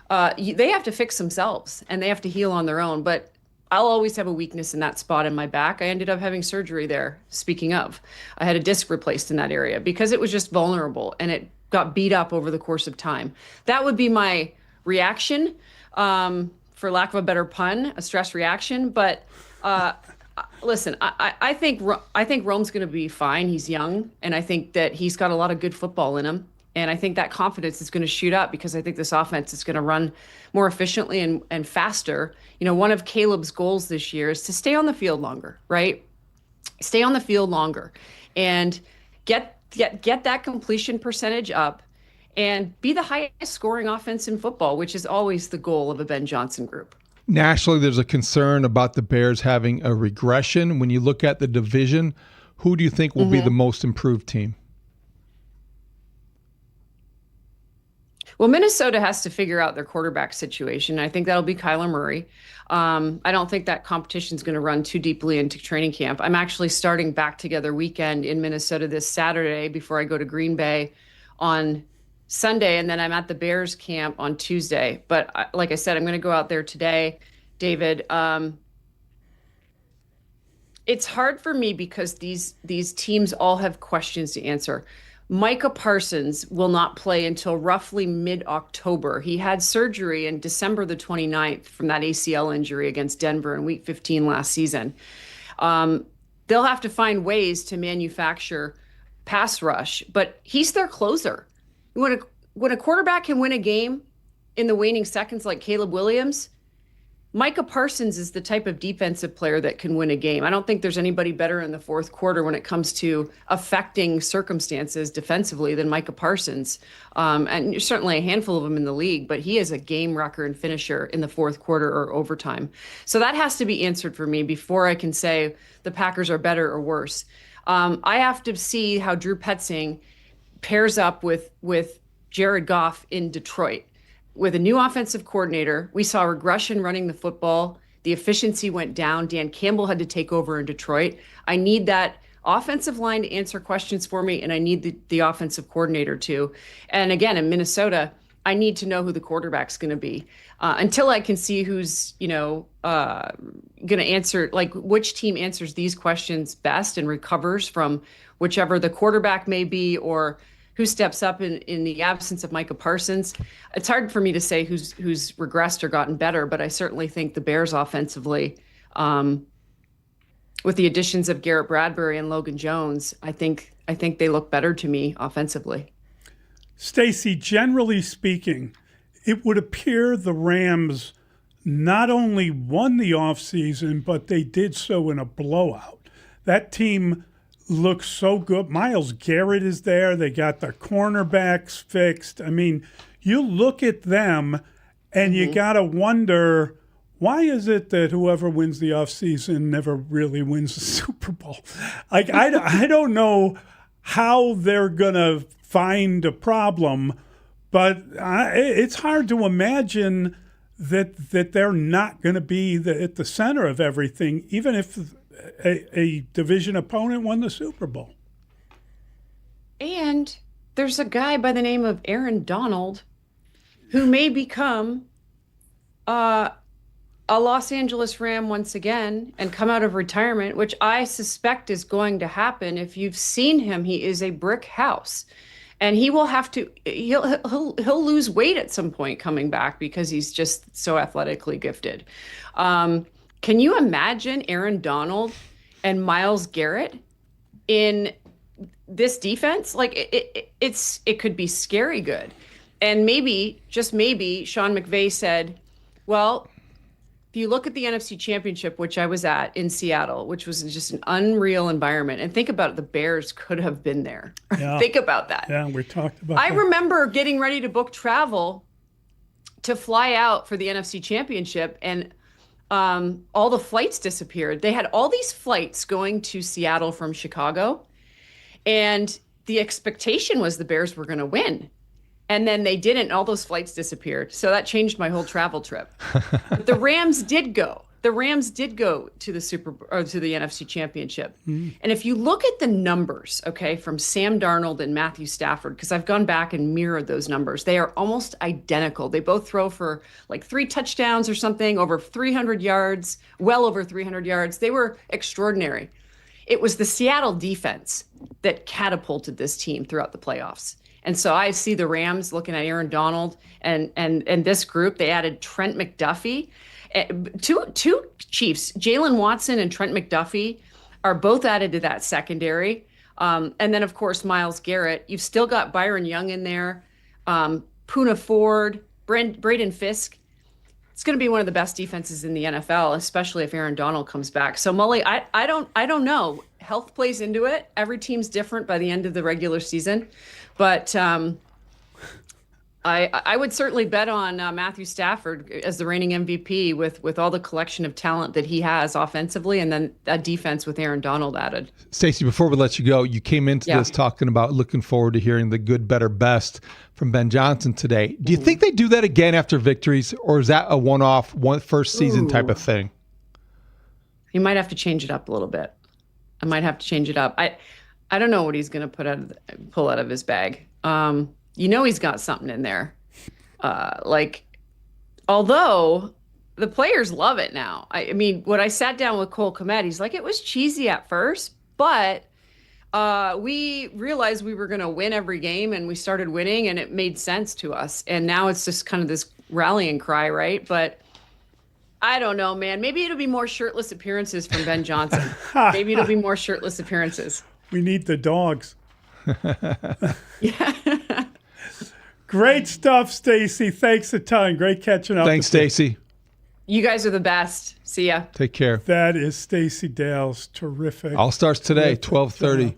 they have to fix themselves, and they have to heal on their own. But I'll always have a weakness in that spot in my back. I ended up having surgery there, speaking of. I had a disc replaced in that area because it was just vulnerable, and it got beat up over the course of time. That would be my reaction, for lack of a better pun, a stress reaction. But listen, I think Rome's going to be fine. He's young, and I think that he's got a lot of good football in him. And I think that confidence is going to shoot up because I think this offense is going to run more efficiently and faster. One of Caleb's goals this year is to stay on the field longer, right? Stay on the field longer and get that completion percentage up and be the highest scoring offense in football, which is always the goal of a Ben Johnson group. Nationally, there's a concern about the Bears having a regression. When you look at the division, who do you think will be the most improved team? Well, Minnesota has to figure out their quarterback situation. I think that'll be Kyler Murray. I don't think that competition is going to run too deeply into training camp. I'm actually starting Back Together weekend in Minnesota this Saturday before I go to Green Bay on Sunday, and then I'm at the Bears camp on Tuesday. But like I said, I'm going to go out there today, David. It's hard for me because these teams all have questions to answer. Micah Parsons will not play until roughly mid-October. He had surgery in December the 29th from that ACL injury against Denver in Week 15 last season. They'll have to find ways to manufacture pass rush, but he's their closer. When a quarterback can win a game in the waning seconds like Caleb Williams, Micah Parsons is the type of defensive player that can win a game. I don't think there's anybody better in the fourth quarter when it comes to affecting circumstances defensively than Micah Parsons. And there's certainly a handful of them in the league, but he is a game wrecker and finisher in the fourth quarter or overtime. So that has to be answered for me before I can say the Packers are better or worse. I have to see how Drew Petzing pairs up with Jared Goff in Detroit. With a new offensive coordinator, we saw regression running the football. The efficiency went down. Dan Campbell had to take over in Detroit. I need that offensive line to answer questions for me, and I need the offensive coordinator to. And again, in Minnesota, I need to know who the quarterback's going to be. Until I can see who's, going to answer, like which team answers these questions best and recovers from whichever the quarterback may be or who steps up in the absence of Micah Parsons. It's hard for me to say who's regressed or gotten better, but I certainly think the Bears offensively, with the additions of Garrett Bradbury and Logan Jones, I think they look better to me offensively. Stacey, generally speaking, it would appear the Rams not only won the offseason, but they did so in a blowout. That team looks so good. Myles Garrett is there. They got the cornerbacks fixed. I mean, you look at them and you got to wonder, why is it that whoever wins the offseason never really wins the Super Bowl? Like, I don't know how they're going to find a problem, but it's hard to imagine that they're not going to be at the center of everything, even if a division opponent won the Super Bowl. And there's a guy by the name of Aaron Donald who may become a Los Angeles Ram once again and come out of retirement, which I suspect is going to happen. If you've seen him, he is a brick house. And he will have to, he'll lose weight at some point coming back because he's just so athletically gifted. Can you imagine Aaron Donald and Myles Garrett in this defense? Like it could be scary good. And maybe, just maybe, Sean McVay said, well, if you look at the NFC Championship, which I was at in Seattle, which was just an unreal environment, and think about it, the Bears could have been there. Yeah. Think about that. Yeah, we talked about I that. remember getting ready to book travel to fly out for the NFC Championship, and all the flights disappeared. They had all these flights going to Seattle from Chicago, and the expectation was the Bears were going to win. And then they didn't, and all those flights disappeared. So that changed my whole travel trip. But the Rams did go. The Rams did go to the to the NFC Championship. And if you look at the numbers, okay, from Sam Darnold and Matthew Stafford, because I've gone back and mirrored those numbers, they are almost identical. They both throw for like 3 touchdowns or something, over 300 yards, well over 300 yards. They were extraordinary. It was the Seattle defense that catapulted this team throughout the playoffs. And so I see the Rams looking at Aaron Donald and this group. They added Trent McDuffie. Two Chiefs, Jalen Watson and Trent McDuffie, are both added to that secondary. And then, of course, Myles Garrett. You've still got Byron Young in there, Poona Ford, Braden Fisk. It's going to be one of the best defenses in the NFL, especially if Aaron Donald comes back. So, Mully, I don't know. Health plays into it. Every team's different by the end of the regular season. But I would certainly bet on Matthew Stafford as the reigning MVP with all the collection of talent that he has offensively, and then a defense with Aaron Donald added. Stacey, before we let you go, you came into this talking about looking forward to hearing the good, better, best from Ben Johnson today. Do you think they do that again after victories, or is that a one-off, first season type of thing? He might have to change it up a little bit. I might have to change it up. I don't know what he's going to pull out of his bag. He's got something in there. Although the players love it now. I mean, when I sat down with Cole Kmet, he's like, it was cheesy at first, but we realized we were going to win every game, and we started winning, and it made sense to us. And now it's just kind of this rallying cry, right? But I don't know, man. Maybe it'll be more shirtless appearances from Ben Johnson. Maybe it'll be more shirtless appearances. We need the dogs. Great stuff, Stacey. Thanks a ton. Great catching up. Thanks, Stacey. You guys are the best. See ya. Take care. That is Stacey Dales. Terrific. All starts today, 12:30.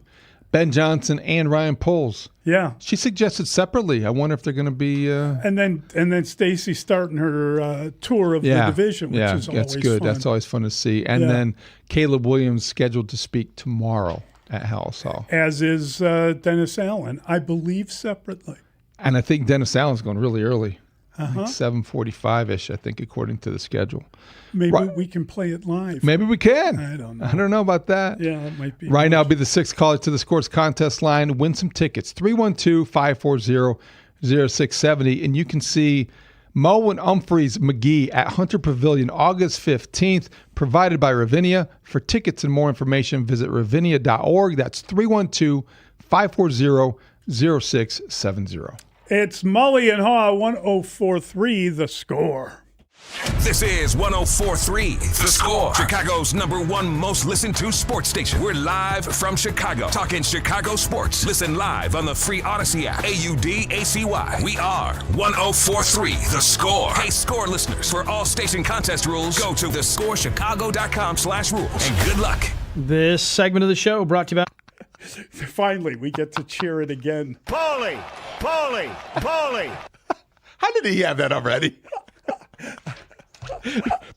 Ben Johnson and Ryan Poles. Yeah. She suggested separately. I wonder if they're going to be. And then Stacey starting her tour of the division, which is always that's good. Fun. That's always fun to see. And then Caleb Williams scheduled to speak tomorrow at Haugh. As is Dennis Allen, I believe separately. And I think Dennis Allen's going really early. Uh-huh. Like 7:45-ish, I think, according to the schedule. Maybe we can play it live. Maybe we can. I don't know. I don't know about that. Yeah, it might be. Right now, be the 6th caller to the Scores contest line. Win some tickets. 312-540-0670. And you can see Mo and Humphreys McGee at Hunter Pavilion August 15th, provided by Ravinia. For tickets and more information, visit ravinia.org. That's 312-540-0670. It's Mully and Haugh, 104.3 The Score. This is 104.3 The Score, Chicago's #1 most listened to sports station. We're live from Chicago, talking Chicago sports. Listen live on the free Odyssey app, AUDACY. We are 104.3 The Score. Hey, Score listeners, for all station contest rules, go to thescorechicago.com/rules. And good luck. This segment of the show brought to you by... Finally, we get to cheer it again. Paulie! How did he have that already?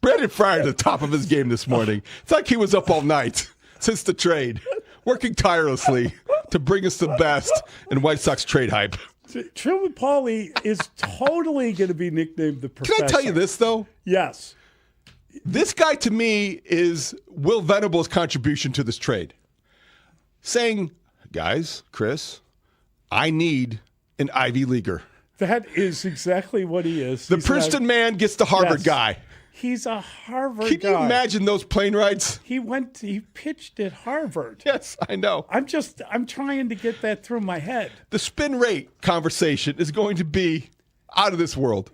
Brandon Fryer at the top of his game this morning. It's like he was up all night since the trade, working tirelessly to bring us the best in White Sox trade hype. Truman Paulie is totally going to be nicknamed the Professor. Can I tell you this, though? Yes. This guy, to me, is Will Venable's contribution to this trade. Saying, guys, Chris, I need an Ivy Leaguer. That is exactly what he is. The Princeton man gets the Harvard guy. He's a Harvard guy. Can you imagine those plane rides? He pitched at Harvard. Yes, I know. I'm trying to get that through my head. The spin rate conversation is going to be out of this world.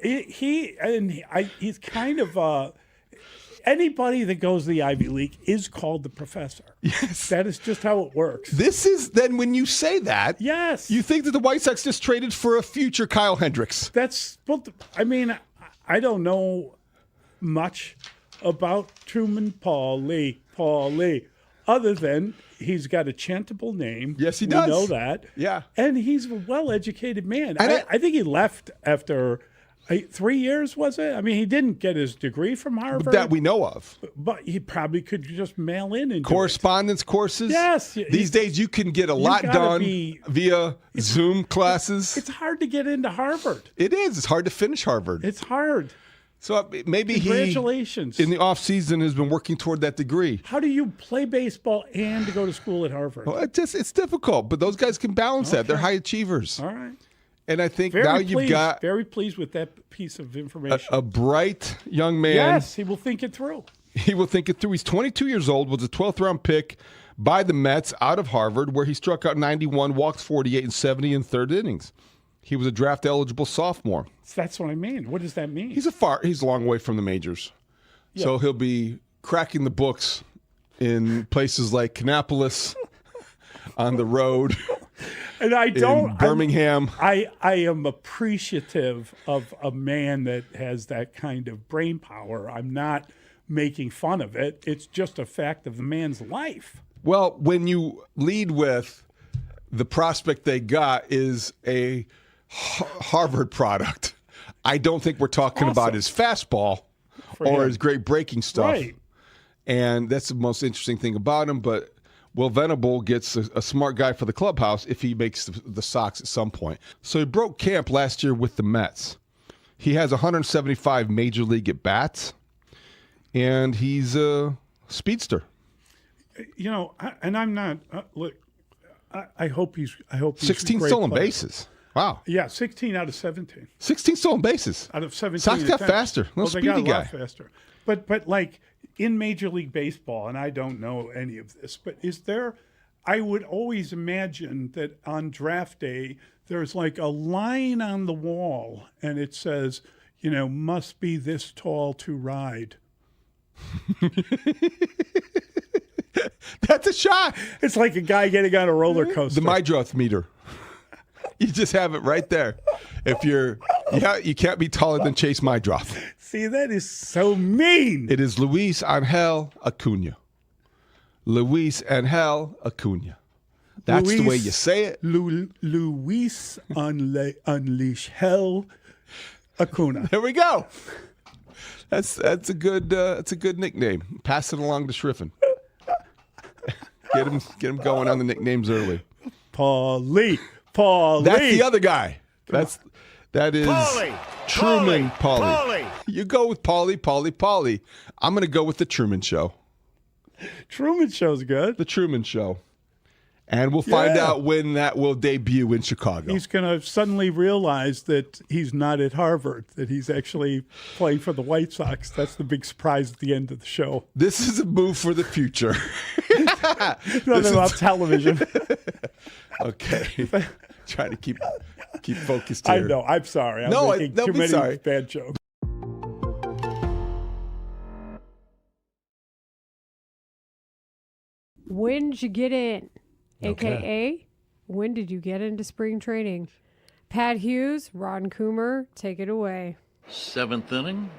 He's kind of anybody that goes to the Ivy League is called the Professor. Yes. That is just how it works. This is, then when you say that, yes, you think that the White Sox just traded for a future Kyle Hendricks. I don't know much about Truman Paulie, other than he's got a chantable name. Yes, he does. We know that. Yeah. And he's a well-educated man. I think he left after 3 years, was it? I mean, he didn't get his degree from Harvard. That we know of. But he probably could just mail in and correspondence courses. Yes. These days you can get a lot done via Zoom classes. It's hard to get into Harvard. It is. It's hard to finish Harvard. It's hard. So maybe Congratulations. he, in the offseason, has been working toward that degree. How do you play baseball and go to school at Harvard? Well, it's difficult, but those guys can balance that. They're high achievers. All right. And I think you've got very pleased with that piece of information. A bright young man. Yes, he will think it through. He will think it through. He's 22 years old, was a 12th round pick by the Mets out of Harvard, where he struck out 91, walked 48, and 70 in third innings. He was a draft eligible sophomore. That's what I mean. What does that mean? He's a long way from the majors. Yeah. So he'll be cracking the books in places like Kannapolis, on the road. And in Birmingham. I am appreciative of a man that has that kind of brain power. I'm not making fun of it. It's just a fact of the man's life. Well, when you lead with the prospect they got is a Harvard product, I don't think we're talking about his fastball or his great breaking stuff. Right. And that's the most interesting thing about him. But Will Venable gets a smart guy for the clubhouse if he makes the Sox at some point. So he broke camp last year with the Mets. He has 175 major league at-bats, and he's a speedster. You know, and I'm not look. I hope he's 16 a great stolen player. bases. Wow. Yeah, 16 out of 17. 16 stolen bases. Out of 17. Sox got faster. Well, Speedy they got a guy. lot faster. But like in Major League Baseball, and I don't know any of this, but is there? I would always imagine that on draft day there's like a line on the wall, and it says, you know, must be this tall to ride. That's a shot. It's like a guy getting on a roller coaster. The Mydroth meter. You just have it right there. If you can't be taller than Chase Mydroth. See, that is so mean. It is Luis Angel Acuna. Luis Angel Acuna. That's the way you say it. Luis Unleash Hell Acuna. There we go. That's a good nickname. Pass it along to Schriffen. Get him going on the nicknames early. Paulie. That's the other guy. That is Truman Paulie. You go with Paulie. I'm going to go with the Truman Show. Truman Show's good. The Truman Show. And we'll find out when that will debut in Chicago. He's going to suddenly realize that he's not at Harvard, that he's actually playing for the White Sox. That's the big surprise at the end of the show. This is a move for the future. Nothing about television. Okay. Trying to keep focused here. I know. I'm sorry. I'm making too many bad jokes. When did you get in? AKA, when did you get into spring training? Pat Hughes, Ron Coomer, take it away. 7th inning.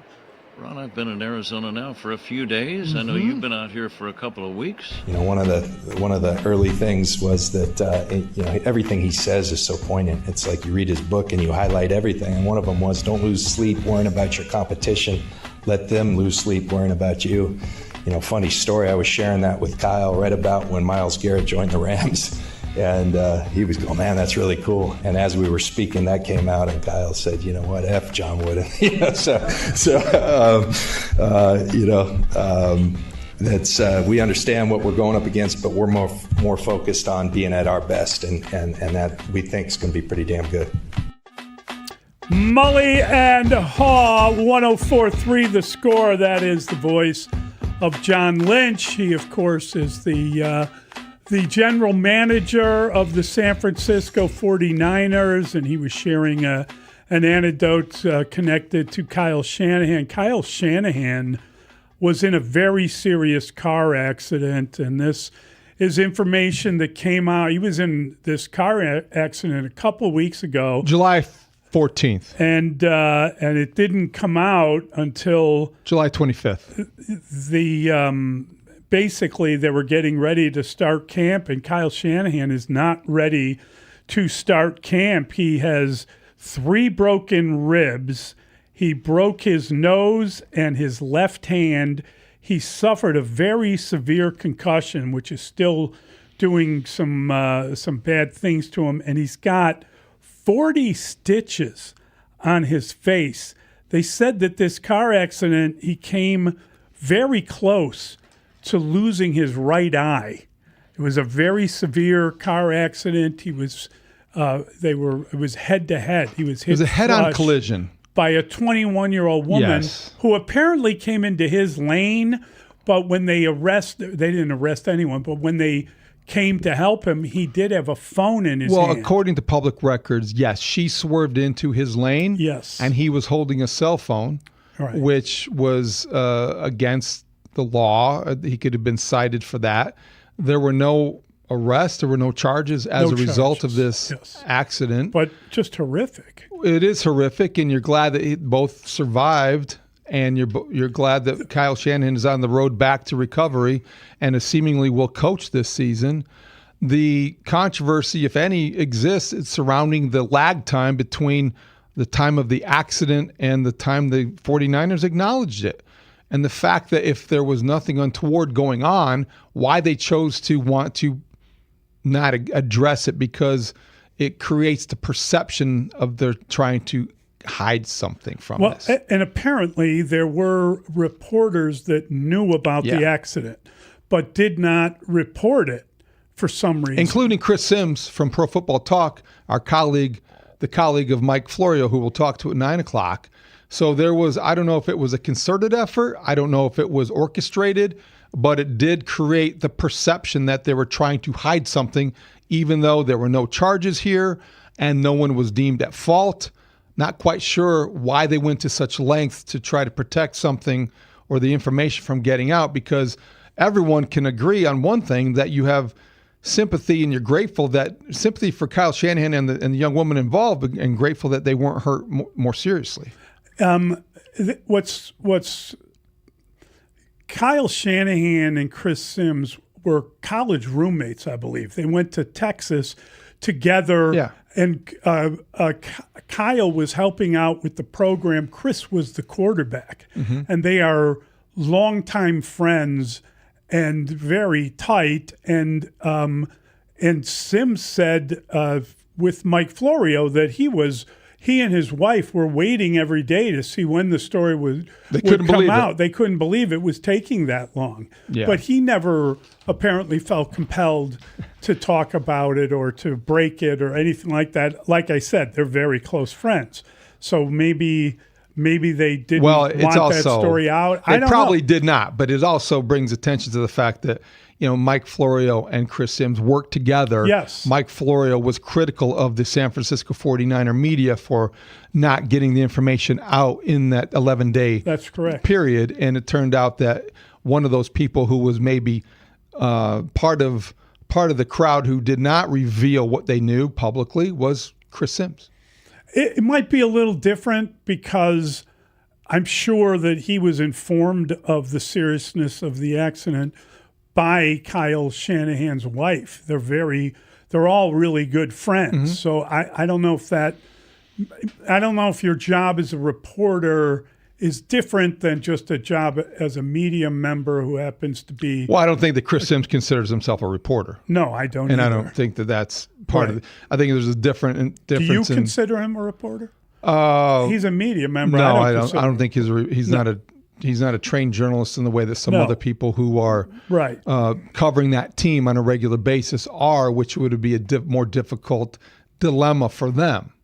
Ron, I've been in Arizona now for a few days. I know you've been out here for a couple of weeks. You know, one of the early things was that everything he says is so poignant. It's like you read his book and you highlight everything. And one of them was, don't lose sleep worrying about your competition. Let them lose sleep worrying about you. You know, funny story. I was sharing that with Kyle right about when Myles Garrett joined the Rams. And he was going, man, that's really cool. And as we were speaking, that came out, and Kyle said, you know what, F John Wooden. That's we understand what we're going up against, but we're more focused on being at our best, and that we think is going to be pretty damn good. Mully and Haugh, 104.3 The Score. That is the voice of John Lynch. He, of course, is the general manager of the San Francisco 49ers, and he was sharing an anecdote connected to Kyle Shanahan. Kyle Shanahan was in a very serious car accident, and this is information that came out. He was in this car accident a couple of weeks ago. July 14th. And it didn't come out until July 25th. Basically, they were getting ready to start camp, and Kyle Shanahan is not ready to start camp. He has 3 broken ribs. He broke his nose and his left hand. He suffered a very severe concussion, which is still doing some bad things to him, and he's got 40 stitches on his face. They said that this car accident, he came very close to losing his right eye. It was a very severe car accident. He was, it was head to head. He was hit. It was a head-on collision by a 21-year-old woman who apparently came into his lane. But when they didn't arrest anyone. But when they came to help him, he did have a phone in his hand. Well, according to public records, yes, she swerved into his lane. Yes, and he was holding a cell phone, which was against the law. He could have been cited for that. There were no arrests. There were no charges as a result of this accident. But just horrific. It is horrific, and you're glad that both survived, and you're glad that Kyle Shanahan is on the road back to recovery and seemingly will coach this season. The controversy, if any, exists surrounding the lag time between the time of the accident and the time the 49ers acknowledged it. And the fact that if there was nothing untoward going on, why they chose to want to not address it, because it creates the perception of they're trying to hide something from this. And apparently there were reporters that knew about the accident, but did not report it for some reason. Including Chris Sims from Pro Football Talk, our colleague, the colleague of Mike Florio, who we'll talk to at 9 o'clock. So there was, I don't know if it was a concerted effort. I don't know if it was orchestrated, but it did create the perception that they were trying to hide something, even though there were no charges here and no one was deemed at fault. Not quite sure why they went to such lengths to try to protect something or the information from getting out, because everyone can agree on one thing, that you have sympathy and you're grateful that sympathy for Kyle Shanahan and the young woman involved, and grateful that they weren't hurt more seriously. What's Kyle Shanahan and Chris Sims were college roommates, I believe. They went to Texas together. Yeah. And Kyle was helping out with the program. Chris was the quarterback. Mm-hmm. And they are longtime friends and very tight. And Sims said with Mike Florio that he and his wife were waiting every day to see when the story would come out. They couldn't believe it was taking that long. Yeah. But he never apparently felt compelled to talk about it or to break it or anything like that. Like I said, they're very close friends. So maybe they didn't want that story out. I don't know. Did not, but it also brings attention to the fact that, Mike Florio and Chris Sims worked together. Yes. Mike Florio was critical of the San Francisco 49er media for not getting the information out in that 11-day That's correct. period. And it turned out that one of those people who was maybe part of the crowd who did not reveal what they knew publicly was Chris Sims. It might be a little different because I'm sure that he was informed of the seriousness of the accident by Kyle Shanahan's wife. They're all really good friends. So I don't know if your job as a reporter is different than just a job as a media member who happens to be. Well, I don't think that Chris Sims considers himself a reporter. No, I don't. And either. I don't think that that's part of it. I think there's a difference. Do you consider him a reporter? He's a media member. No, I don't think he's not a trained journalist in the way that some other people who are covering that team on a regular basis are, which would be a more difficult dilemma for them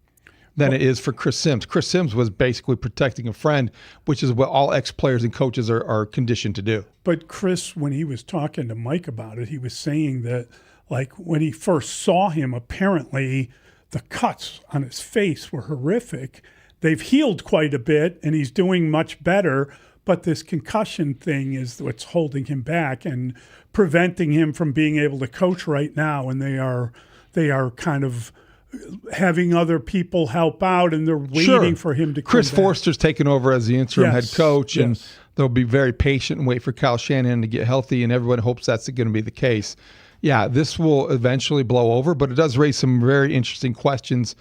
than it is for Chris Sims. Chris Sims was basically protecting a friend, which is what all ex-players and coaches are conditioned to do. But Chris, when he was talking to Mike about it, he was saying that, like, when he first saw him, apparently the cuts on his face were horrific. They've healed quite a bit, and he's doing much better, but this concussion thing is what's holding him back and preventing him from being able to coach right now, and they are kind of having other people help out, and they're waiting for him to come Chris back. Forster's taken over as the interim head coach, and they'll be very patient and wait for Kyle Shanahan to get healthy, and everyone hopes that's going to be the case. Yeah, this will eventually blow over, but it does raise some very interesting questions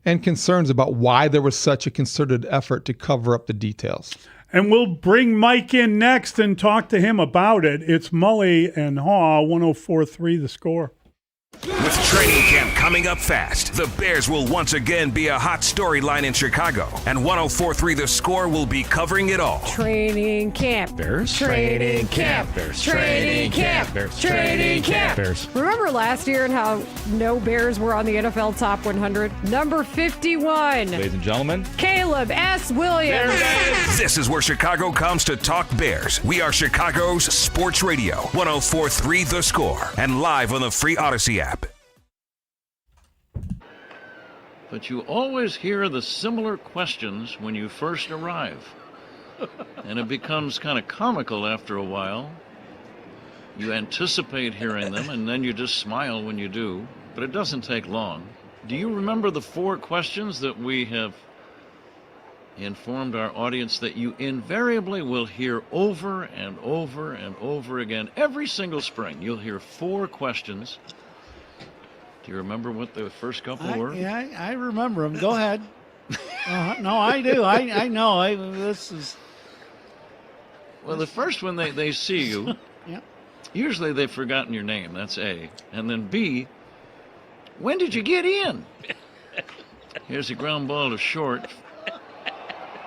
and concerns about why there was such a concerted effort to cover up the details. And we'll bring Mike in next and talk to him about it. It's Mully and Haugh, 104.3 The Score. With training camp coming up fast, the Bears will once again be a hot storyline in Chicago. And 104.3 The Score will be covering it all. Training camp. Bears. Training camp. Bears. Training camp. Bears. Training camp. Bears. Remember last year and how no Bears were on the NFL Top 100? Number 51. Ladies and gentlemen, Caleb S. Williams. This is where Chicago comes to talk Bears. We are Chicago's Sports Radio, 104.3 The Score, and live on the free Odyssey app. But you always hear the similar questions when you first arrive. And it becomes kind of comical after a while. You anticipate hearing them, and then you just smile when you do. But it doesn't take long. Do you remember the 4 questions that we have informed our audience that you invariably will hear over and over and over again? Every single spring, you'll hear 4 questions. Do you remember what the first couple were? Yeah, I remember them. Go ahead. No, I do. I know. This is. Well, the first one, they see you. Yeah. Usually they've forgotten your name. That's A. And then B, when did you get in? Here's a ground ball to short.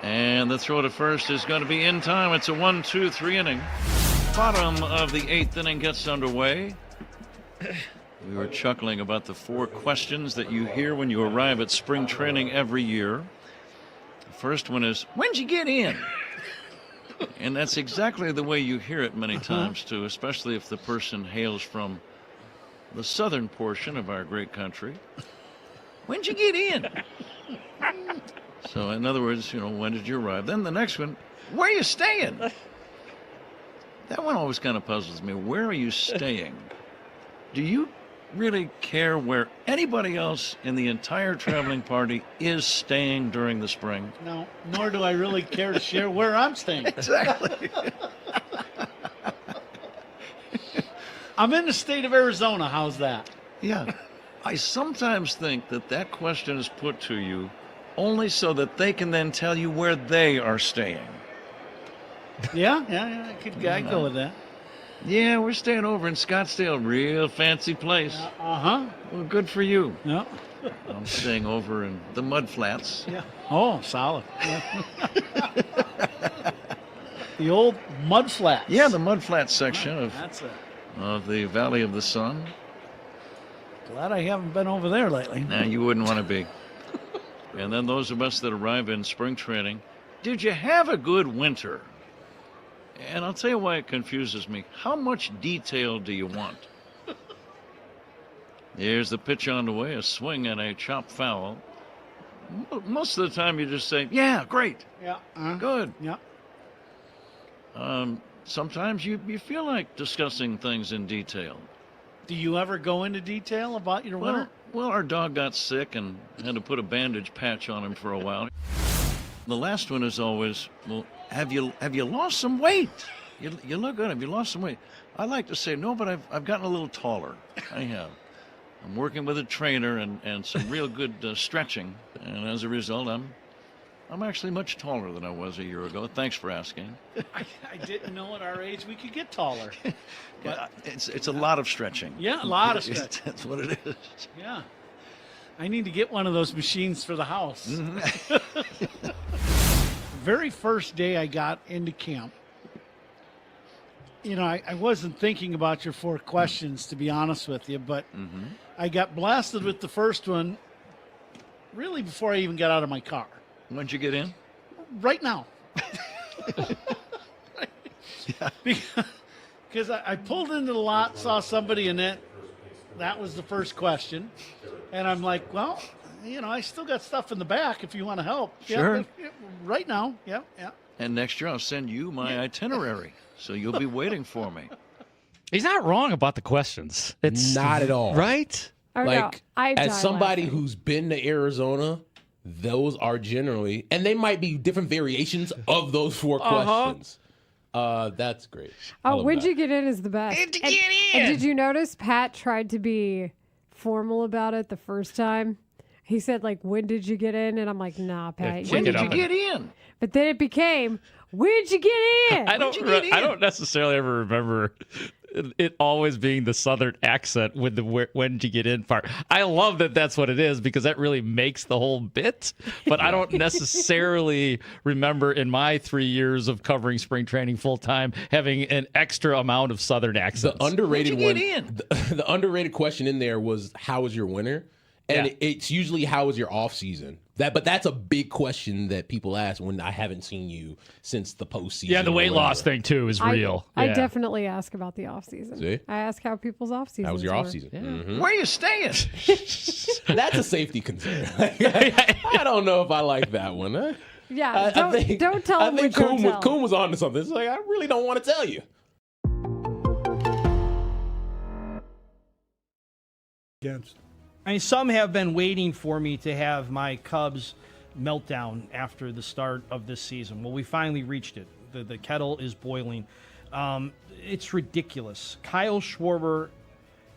And the throw to first is going to be in time. It's a 1-2-3 inning. Bottom of the 8th inning gets underway. We were chuckling about the 4 questions that you hear when you arrive at spring training every year. The first one is, when'd you get in? And that's exactly the way you hear it many times, too, especially if the person hails from the southern portion of our great country. When'd you get in? So, in other words, when did you arrive? Then the next one, where are you staying? That one always kind of puzzles me. Where are you staying? Do you really care where anybody else in the entire traveling party is staying during the spring? No, nor do I really care to share where I'm staying. Exactly. I'm in the state of Arizona. How's that? Yeah. I sometimes think that question is put to you only so that they can then tell you where they are staying. Yeah, I'd go with that. Yeah, we're staying over in Scottsdale, real fancy place. Well, good for you. Yeah. I'm staying over in the Mud Flats. Yeah. Oh, solid. The old Mud Flats. Yeah, the Mud Flats section of the Valley of the Sun. Glad I haven't been over there lately. Nah, you wouldn't want to be. And then those of us that arrive in spring training, did you have a good winter? And I'll tell you why it confuses me. How much detail do you want? Here's the pitch on the way, a swing and a chop foul. Most of the time you just say, yeah, great. Yeah. Good. Yeah. sometimes you feel like discussing things in detail. Do you ever go into detail about your winter? Well, our dog got sick and had to put a bandage patch on him for a while. The last one is always, well, have you lost some weight? You look good. Have you lost some weight? I like to say, no, but I've gotten a little taller. I have. I'm working with a trainer and some real good stretching, and as a result, I'm actually much taller than I was a year ago. Thanks for asking. I didn't know at our age we could get taller. But it's a lot of stretching. Yeah, a lot of stretching. That's what it is. Yeah. I need to get one of those machines for the house. Mm-hmm. Very first day I got into camp, I wasn't thinking about your 4 questions, to be honest with you, but I got blasted with the first one really before I even got out of my car. When'd you get in? Right now. Because I pulled into the lot, saw somebody in it. That was the first question. And I'm like, well, I still got stuff in the back if you want to help. Sure. Yeah, right now. Yeah. And next year I'll send you my itinerary, so you'll be waiting for me. He's not wrong about the questions. It's not at all. Right? Like, as somebody who's been to Arizona, those are generally, and they might be different variations of those 4 questions. That's great. When'd you get in is the best. When'd you get in? And did you notice Pat tried to be formal about it the first time? He said, when did you get in? And I'm like, nah, Pat. When did you get in? But then it became, when'd you get in? I don't necessarily ever remember it always being the Southern accent with the when did you get in part. I love that that's what it is because that really makes the whole bit. But I don't necessarily remember in my 3 years of covering spring training full time having an extra amount of Southern accents. The underrated When'd one. you get in? The underrated question in there was, "How was your winter?" And it's usually, "How was your off season?" But that's a big question that people ask when I haven't seen you since the postseason. Yeah, the weight loss thing too is real. I definitely ask about the off season. See? I ask how people's off season. How was your off season? Yeah. Mm-hmm. Where are you staying? That's a safety concern. I don't know if I like that one. Huh? Yeah, don't tell him. I think Coon was on to something. It's like, I really don't want to tell you. I mean, some have been waiting for me to have my Cubs meltdown after the start of this season. Well, we finally reached it. The kettle is boiling. It's ridiculous. Kyle Schwarber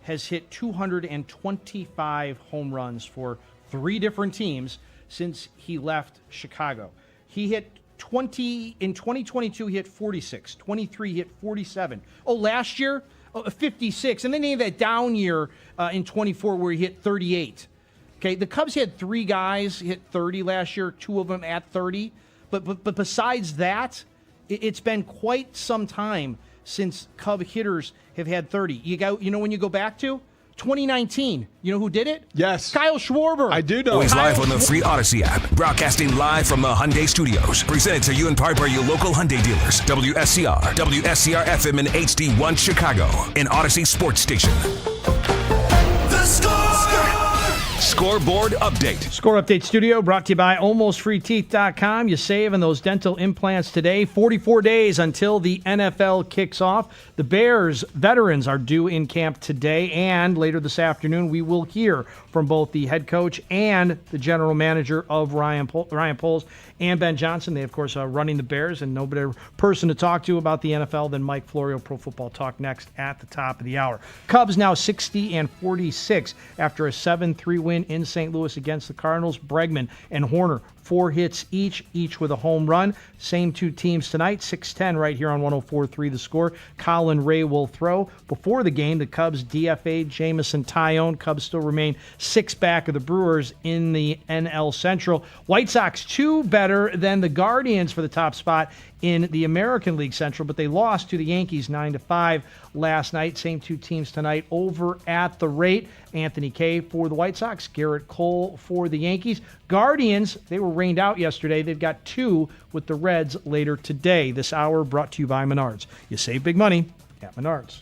has hit 225 home runs for 3 different teams since he left Chicago. He hit 20 in 2022. He hit 46. 23 he hit 47. Oh, last year 56, and then they had that down year in 24 where he hit 38. Okay, the Cubs had 3 guys hit 30 last year, 2 of them at 30. But besides that, it's been quite some time since Cub hitters have had 30. You know when you go back to 2019. You know who did it? Yes. Kyle Schwarber. I do know. Always live on the free Odyssey app. Broadcasting live from the Hyundai Studios. Presented to you in part by your local Hyundai dealers. WSCR, WSCR FM and HD1 Chicago. An Odyssey sports station. The Score! Scoreboard update. Score Update Studio brought to you by AlmostFreeTeeth.com. You save on those dental implants today. 44 days until the NFL kicks off. The Bears veterans are due in camp today, and later this afternoon we will hear from both the head coach and the general manager of Ryan Poles and Ben Johnson. They, of course, are running the Bears, and no better person to talk to about the NFL than Mike Florio. Pro Football Talk next at the top of the hour. Cubs now 60-46 after a 7-3 win in St. Louis against the Cardinals. Bregman and Horner, 4 hits each with a home run. Same 2 teams tonight, 6-10 right here on 104.3 The Score. Colin Ray will throw. Before the game, the Cubs DFA'd Jamison Tyone. Cubs still remain 6 back of the Brewers in the NL Central. White Sox 2 better than the Guardians for the top spot in the American League Central, but they lost to the Yankees 9-5 last night. Same 2 teams tonight over at the rate. Anthony Kay for the White Sox, Garrett Cole for the Yankees. Guardians, they were rained out yesterday. They've got 2 with the Reds later today. This hour brought to you by Menards. You save big money at Menards.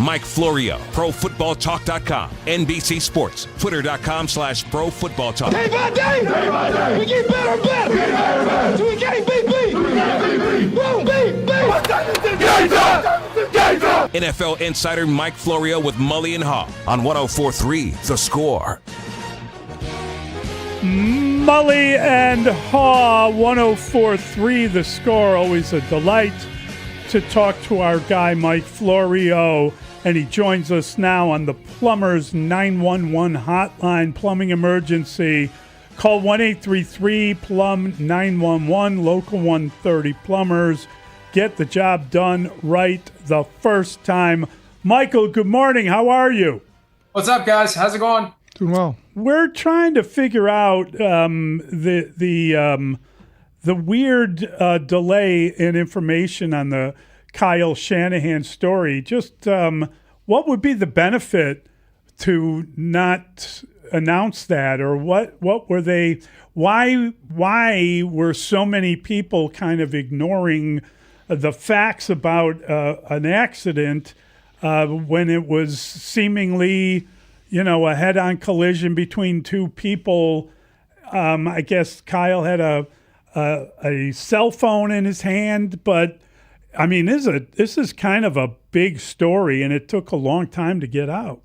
Mike Florio, ProFootballTalk.com, NBC Sports, Twitter.com/ProFootballTalk. Day by day, we get better and better. So we can't beat. Won't beat. NFL insider Mike Florio with Mully and Haugh on 104.3 The Score. Mully and Haugh, 104.3 The Score. Always a delight to talk to our guy Mike Florio, and he joins us now on the Plumbers 911 hotline. Plumbing emergency. Call 1-833-PLUM-911, local 130 Plumbers. Get the job done right the first time. Michael, good morning. How are you? What's up, guys? How's it going? Doing well. We're trying to figure out the weird delay in information on the Kyle Shanahan story. Just what would be the benefit to not announce that, or what were they? Why were so many people kind of ignoring the facts about an accident when it was seemingly, a head-on collision between two people? I guess Kyle had a cell phone in his hand, but I mean, this is kind of a big story, and it took a long time to get out.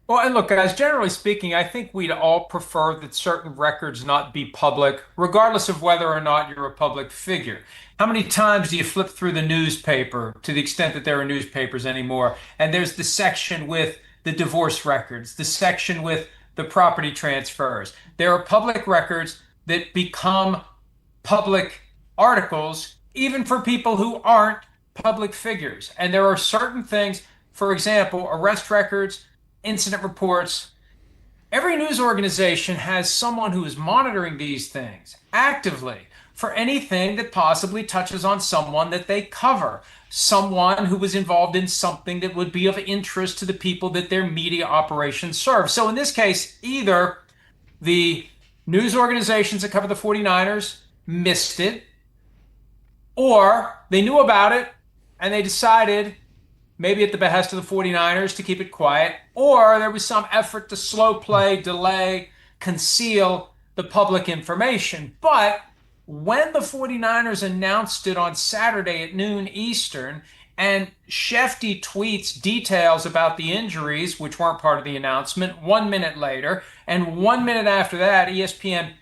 Well, and look, guys, generally speaking, I think we'd all prefer that certain records not be public, regardless of whether or not you're a public figure. How many times do you flip through the newspaper, to the extent that there are newspapers anymore, and there's the section with the divorce records, the section with the property transfers? There are public records that become public articles, even for people who aren't public figures. And there are certain things, for example, arrest records, incident reports. Every news organization has someone who is monitoring these things actively for anything that possibly touches on someone that they cover, someone who was involved in something that would be of interest to the people that their media operations serve. So in this case, either the news organizations that cover the 49ers missed it, or they knew about it and they decided, maybe at the behest of the 49ers, to keep it quiet, or there was some effort to slow play, delay, conceal the public information. But when the 49ers announced it on Saturday at noon Eastern, and Shefty tweets details about the injuries, which weren't part of the announcement, 1 minute later, and 1 minute after that, ESPN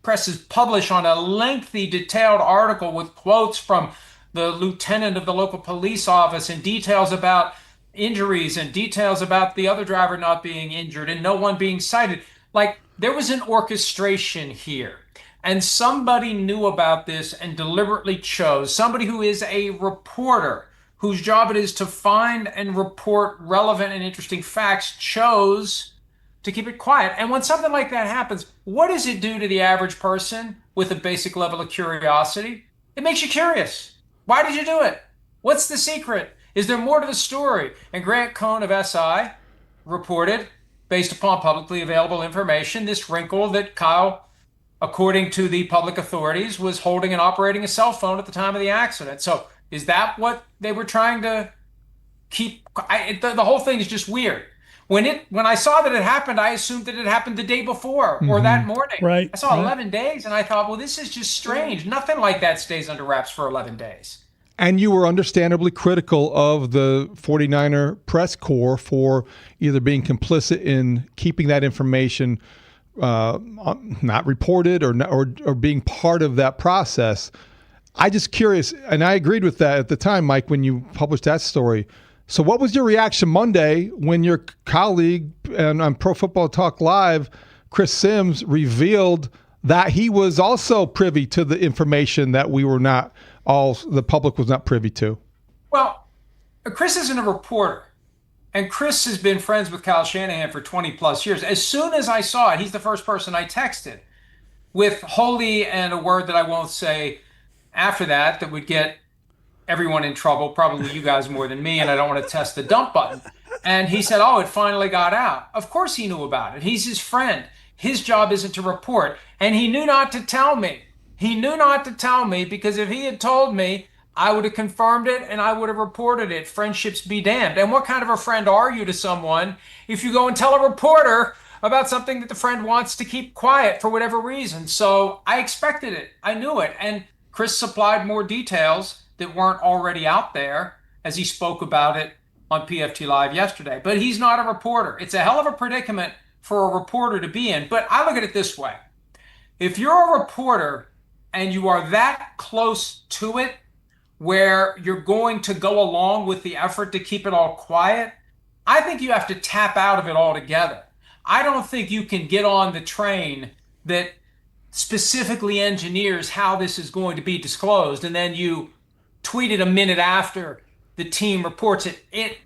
presses publish on a lengthy, detailed article with quotes from the lieutenant of the local police office and details about injuries and details about the other driver not being injured and no one being cited. Like, there was an orchestration here. And somebody knew about this and deliberately chose, somebody who is a reporter, whose job it is to find and report relevant and interesting facts, chose to keep it quiet. And when something like that happens, what does it do to the average person with a basic level of curiosity? It makes you curious. Why did you do it? What's the secret? Is there more to the story? And Grant Cohn of SI reported, based upon publicly available information, this wrinkle that Kyle, according to the public authorities, was holding and operating a cell phone at the time of the accident. So is that what they were trying to keep? The whole thing is just weird. When I saw that it happened, I assumed that it happened the day before or that morning. Right. I saw 11 days and I thought, well, this is just strange. Nothing like that stays under wraps for 11 days. And you were understandably critical of the 49er press corps for either being complicit in keeping that information not reported or being part of that process. I just curious, and I agreed with that at the time, Mike, when you published that story. So what was your reaction Monday when your colleague on Pro Football Talk Live, Chris Sims, revealed that he was also privy to the information that the public was not privy to? Well, Chris isn't a reporter. And Chris has been friends with Kyle Shanahan for 20 plus years. As soon as I saw it, he's the first person I texted with holy and a word that I won't say after that would get everyone in trouble, probably you guys more than me, and I don't want to test the dump button. And he said, oh, it finally got out. Of course he knew about it. He's his friend. His job isn't to report. And he knew not to tell me. He knew not to tell me, because if he had told me, I would have confirmed it and I would have reported it. Friendships be damned. And what kind of a friend are you to someone if you go and tell a reporter about something that the friend wants to keep quiet for whatever reason? So I expected it. I knew it. And Chris supplied more details that weren't already out there as he spoke about it on PFT Live yesterday. But he's not a reporter. It's a hell of a predicament for a reporter to be in. But I look at it this way. If you're a reporter and you are that close to it, where you're going to go along with the effort to keep it all quiet, I think you have to tap out of it altogether. I don't think you can get on the train that specifically engineers how this is going to be disclosed, and then you tweet it a minute after the team reports it.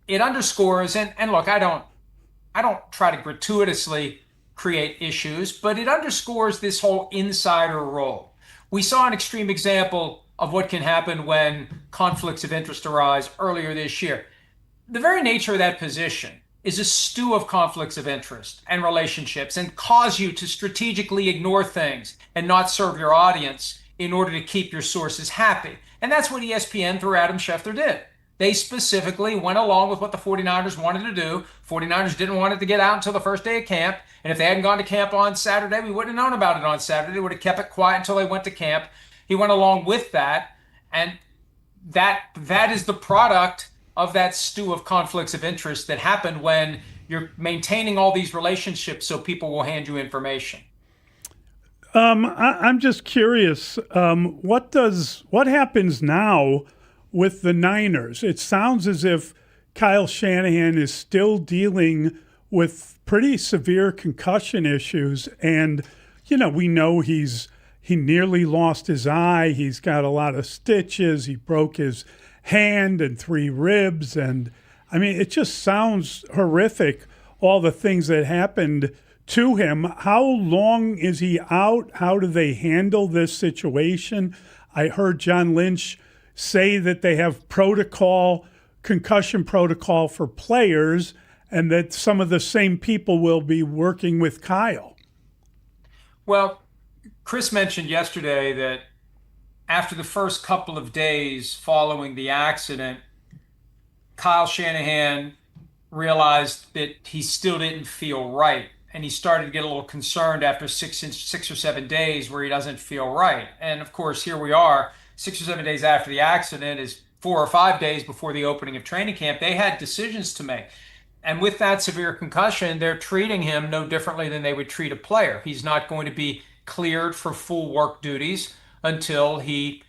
It underscores, and look, I don't try to gratuitously create issues, but it underscores this whole insider role. We saw an extreme example of what can happen when conflicts of interest arise earlier this year. The very nature of that position is a stew of conflicts of interest and relationships, and cause you to strategically ignore things and not serve your audience in order to keep your sources happy. And that's what ESPN through Adam Schefter did. They specifically went along with what the 49ers wanted to do. 49ers didn't want it to get out until the first day of camp. And if they hadn't gone to camp on Saturday, we wouldn't have known about it on Saturday. They would have kept it quiet until they went to camp. He went along with that, and that is the product of that stew of conflicts of interest that happened when you're maintaining all these relationships so people will hand you information. I'm just curious, what happens now with the Niners? It sounds as if Kyle Shanahan is still dealing with pretty severe concussion issues, and we know he nearly lost his eye. He's got a lot of stitches. He broke his hand and 3 ribs. And I mean, it just sounds horrific, all the things that happened to him. How long is he out? How do they handle this situation? I heard John Lynch say that they have concussion protocol for players, and that some of the same people will be working with Kyle. Well, Chris mentioned yesterday that after the first couple of days following the accident, Kyle Shanahan realized that he still didn't feel right. And he started to get a little concerned after 6 or 7 days where he doesn't feel right. And of course, here we are, 6 or 7 days after the accident is 4 or 5 days before the opening of training camp. They had decisions to make. And with that severe concussion, they're treating him no differently than they would treat a player. He's not going to be cleared for full work duties until he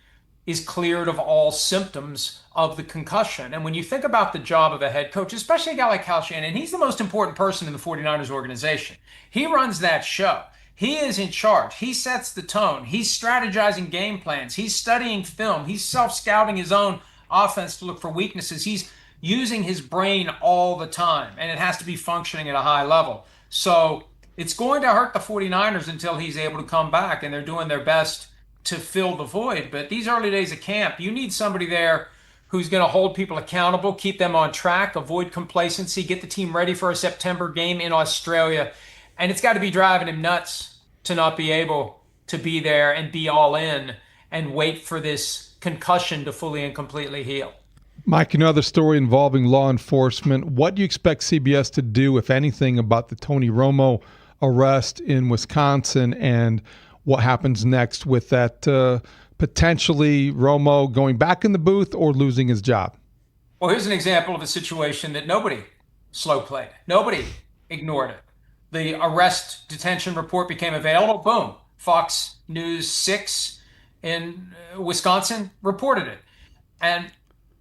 is cleared of all symptoms of the concussion. And when you think about the job of a head coach, especially a guy like Kyle Shanahan, he's the most important person in the 49ers organization. He runs that show. He is in charge. He sets the tone. He's strategizing game plans. He's studying film. He's self-scouting his own offense to look for weaknesses. He's using his brain all the time, and it has to be functioning at a high level. So it's going to hurt the 49ers until he's able to come back, and they're doing their best to fill the void. But these early days of camp, you need somebody there who's going to hold people accountable, keep them on track, avoid complacency, get the team ready for a September game in Australia. And it's got to be driving him nuts to not be able to be there and be all in and wait for this concussion to fully and completely heal. Mike, another story involving law enforcement. What do you expect CBS to do, if anything, about the Tony Romo arrest in Wisconsin, and what happens next with that potentially Romo going back in the booth or losing his job? Well, here's an example of a situation that nobody slow played. Nobody ignored it. The arrest detention report became available. Boom. Fox News 6 in Wisconsin reported it. And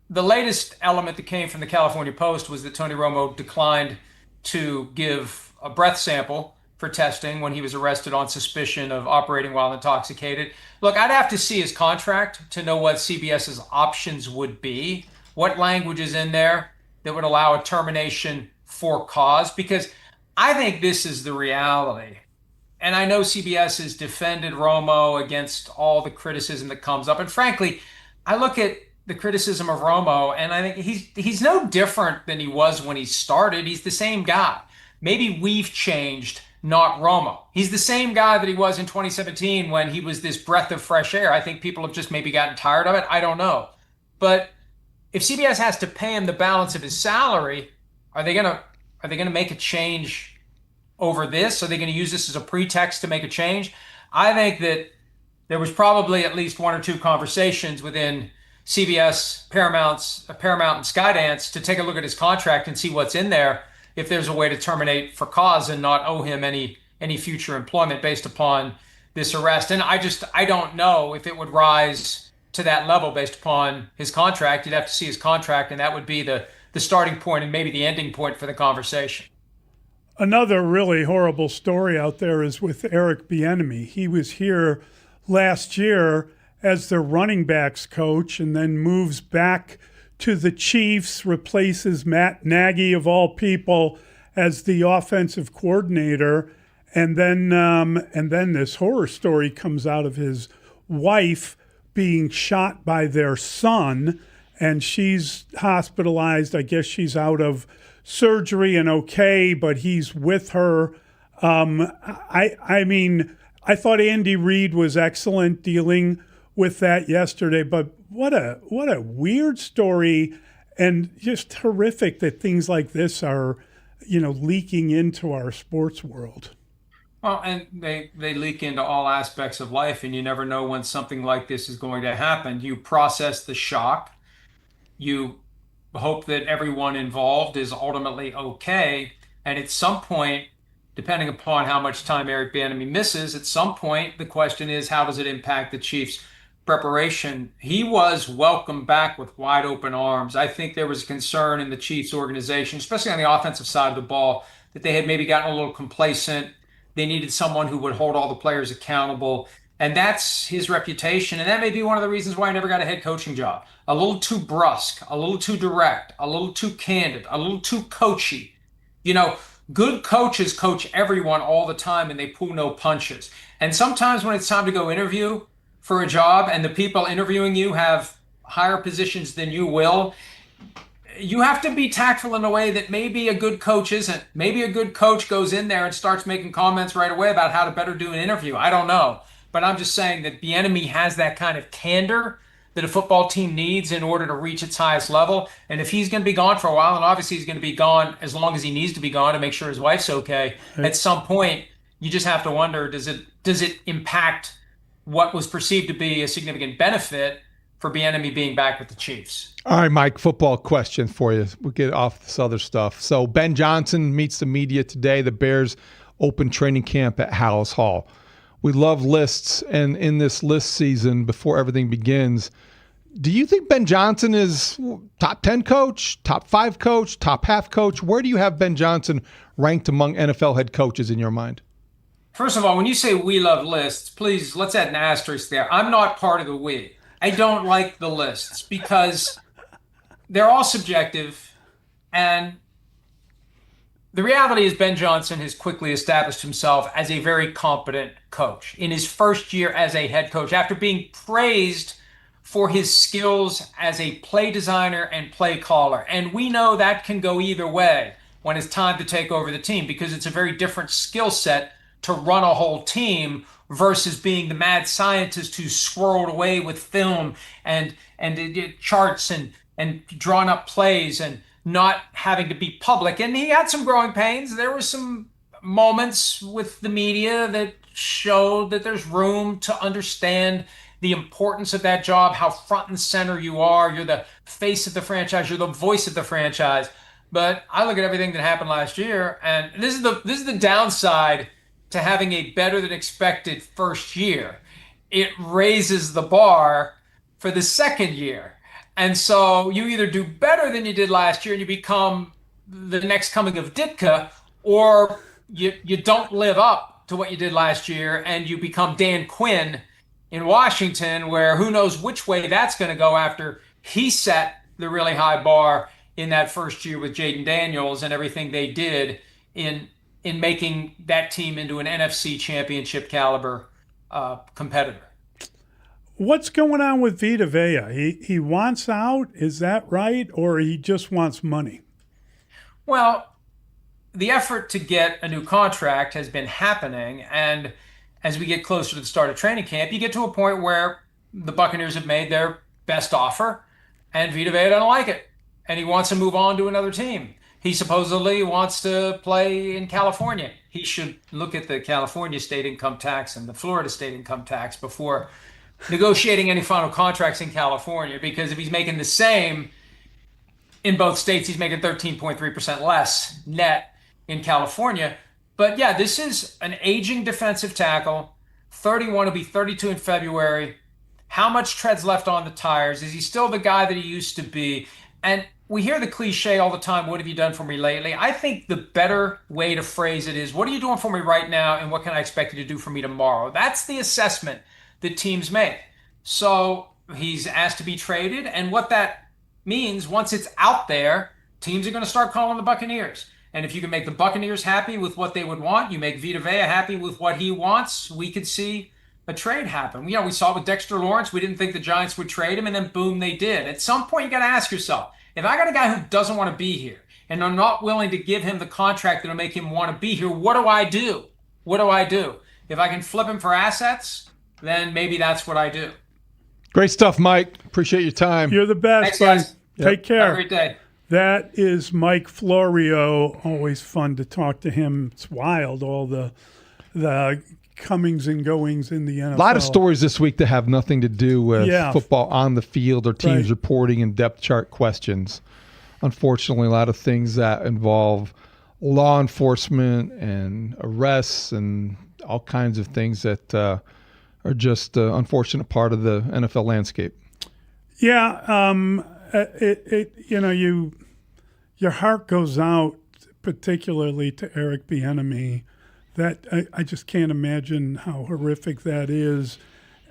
the latest element that came from the California Post was that Tony Romo declined to give a breath sample for testing when he was arrested on suspicion of operating while intoxicated. Look, I'd have to see his contract to know what CBS's options would be, what language is in there that would allow a termination for cause, because I think this is the reality. And I know CBS has defended Romo against all the criticism that comes up. And frankly, I look at the criticism of Romo, and I think he's no different than he was when he started. He's the same guy. Maybe we've changed not Romo. He's the same guy that he was in 2017 when he was this breath of fresh air. I think people have just maybe gotten tired of it. I don't know. But if CBS has to pay him the balance of his salary, are they gonna make a change over this? Are they going to use this as a pretext to make a change? I think that there was probably at least one or two conversations within CBS, Paramount, and Skydance to take a look at his contract and see what's in there, if there's a way to terminate for cause and not owe him any future employment based upon this arrest. And I don't know if it would rise to that level based upon his contract. You'd have to see his contract, and that would be the starting point and maybe the ending point for the conversation. Another really horrible story out there is with Eric Bieniemy. He was here last year as their running backs coach and then moves back to the Chiefs, replaces Matt Nagy, of all people, as the offensive coordinator. And then this horror story comes out of his wife being shot by their son, and she's hospitalized. I guess she's out of surgery and okay, but he's with her. I mean, I thought Andy Reid was excellent dealing with that yesterday, but what a weird story, and just horrific that things like this are, leaking into our sports world. Well, and they leak into all aspects of life, and you never know when something like this is going to happen. You process the shock. You hope that everyone involved is ultimately okay. And at some point, depending upon how much time Eric Bieniemy misses, at some point, the question is, how does it impact the Chiefs' preparation? He was welcomed back with wide open arms. I think there was a concern in the Chiefs organization, especially on the offensive side of the ball, that they had maybe gotten a little complacent. They needed someone who would hold all the players accountable. And that's his reputation. And that may be one of the reasons why he never got a head coaching job. A little too brusque, a little too direct, a little too candid, a little too coachy. Good coaches coach everyone all the time, and they pull no punches. And sometimes when it's time to go interview for a job and the people interviewing you have higher positions than you will, you have to be tactful in a way that maybe a good coach isn't. Maybe a good coach goes in there and starts making comments right away about how to better do an interview. I don't know. But I'm just saying that Bieniemy has that kind of candor that a football team needs in order to reach its highest level. And if he's going to be gone for a while, and obviously he's going to be gone as long as he needs to be gone to make sure his wife's okay, at some point, you just have to wonder, does it impact what was perceived to be a significant benefit for Bieniemy being back with the Chiefs? All right, Mike, football question for you. We'll get off this other stuff. So Ben Johnson meets the media today. The Bears open training camp at Haugh. We love lists, and in this list season, before everything begins, do you think Ben Johnson is top 10 coach, top 5 coach, top half coach? Where do you have Ben Johnson ranked among NFL head coaches in your mind? First of all, when you say we love lists, please, let's add an asterisk there. I'm not part of the we. I don't like the lists because they're all subjective, and the reality is Ben Johnson has quickly established himself as a very competent coach in his first year as a head coach, after being praised for his skills as a play designer and play caller. And we know that can go either way when it's time to take over the team, because it's a very different skill set to run a whole team versus being the mad scientist who swirled away with film and charts and drawn up plays and not having to be public. And he had some growing pains. There were some moments with the media that showed that there's room to understand the importance of that job, how front and center you are. You're the face of the franchise. You're the voice of the franchise. But I look at everything that happened last year, and this is the downside to having a better than expected first year. It raises the bar for the second year. And so you either do better than you did last year and you become the next coming of Ditka, or you don't live up to what you did last year and you become Dan Quinn in Washington, where who knows which way that's going to go after he set the really high bar in that first year with Jaden Daniels and everything they did in making that team into an NFC championship caliber competitor. What's going on with Vita Vea? He wants out, is that right? Or he just wants money? Well, the effort to get a new contract has been happening. And as we get closer to the start of training camp, you get to a point where the Buccaneers have made their best offer and Vita Vea doesn't like it. And he wants to move on to another team. He supposedly wants to play in California. He should look at the California state income tax and the Florida state income tax before negotiating any final contracts in California, because if he's making the same in both states, he's making 13.3% less net in California. But yeah, this is an aging defensive tackle, 31, will be 32 in February. How much tread's left on the tires? Is he still the guy that he used to be? And we hear the cliche all the time, what have you done for me lately? I think the better way to phrase it is, what are you doing for me right now, and what can I expect you to do for me tomorrow? That's the assessment that teams make. So he's asked to be traded, and what that means, once it's out there, teams are going to start calling the Buccaneers. And if you can make the Buccaneers happy with what they would want, you make Vita Vea happy with what he wants, we could see a trade happen. We saw it with Dexter Lawrence. We didn't think the Giants would trade him, and then boom, they did. At some point, you got to ask yourself, if I got a guy who doesn't want to be here and I'm not willing to give him the contract that'll make him want to be here, what do I do? What do I do? If I can flip him for assets, then maybe that's what I do. Great stuff, Mike. Appreciate your time. You're the best. Thanks, guys. Take care. Have a great day. That is Mike Florio. Always fun to talk to him. It's wild, all the comings and goings in the NFL. A lot of stories this week that have nothing to do with football on the field or teams reporting and depth chart questions. Unfortunately, a lot of things that involve law enforcement and arrests and all kinds of things that are just an unfortunate part of the NFL landscape. Yeah, your heart goes out particularly to Eric Bieniemy. That I just can't imagine how horrific that is.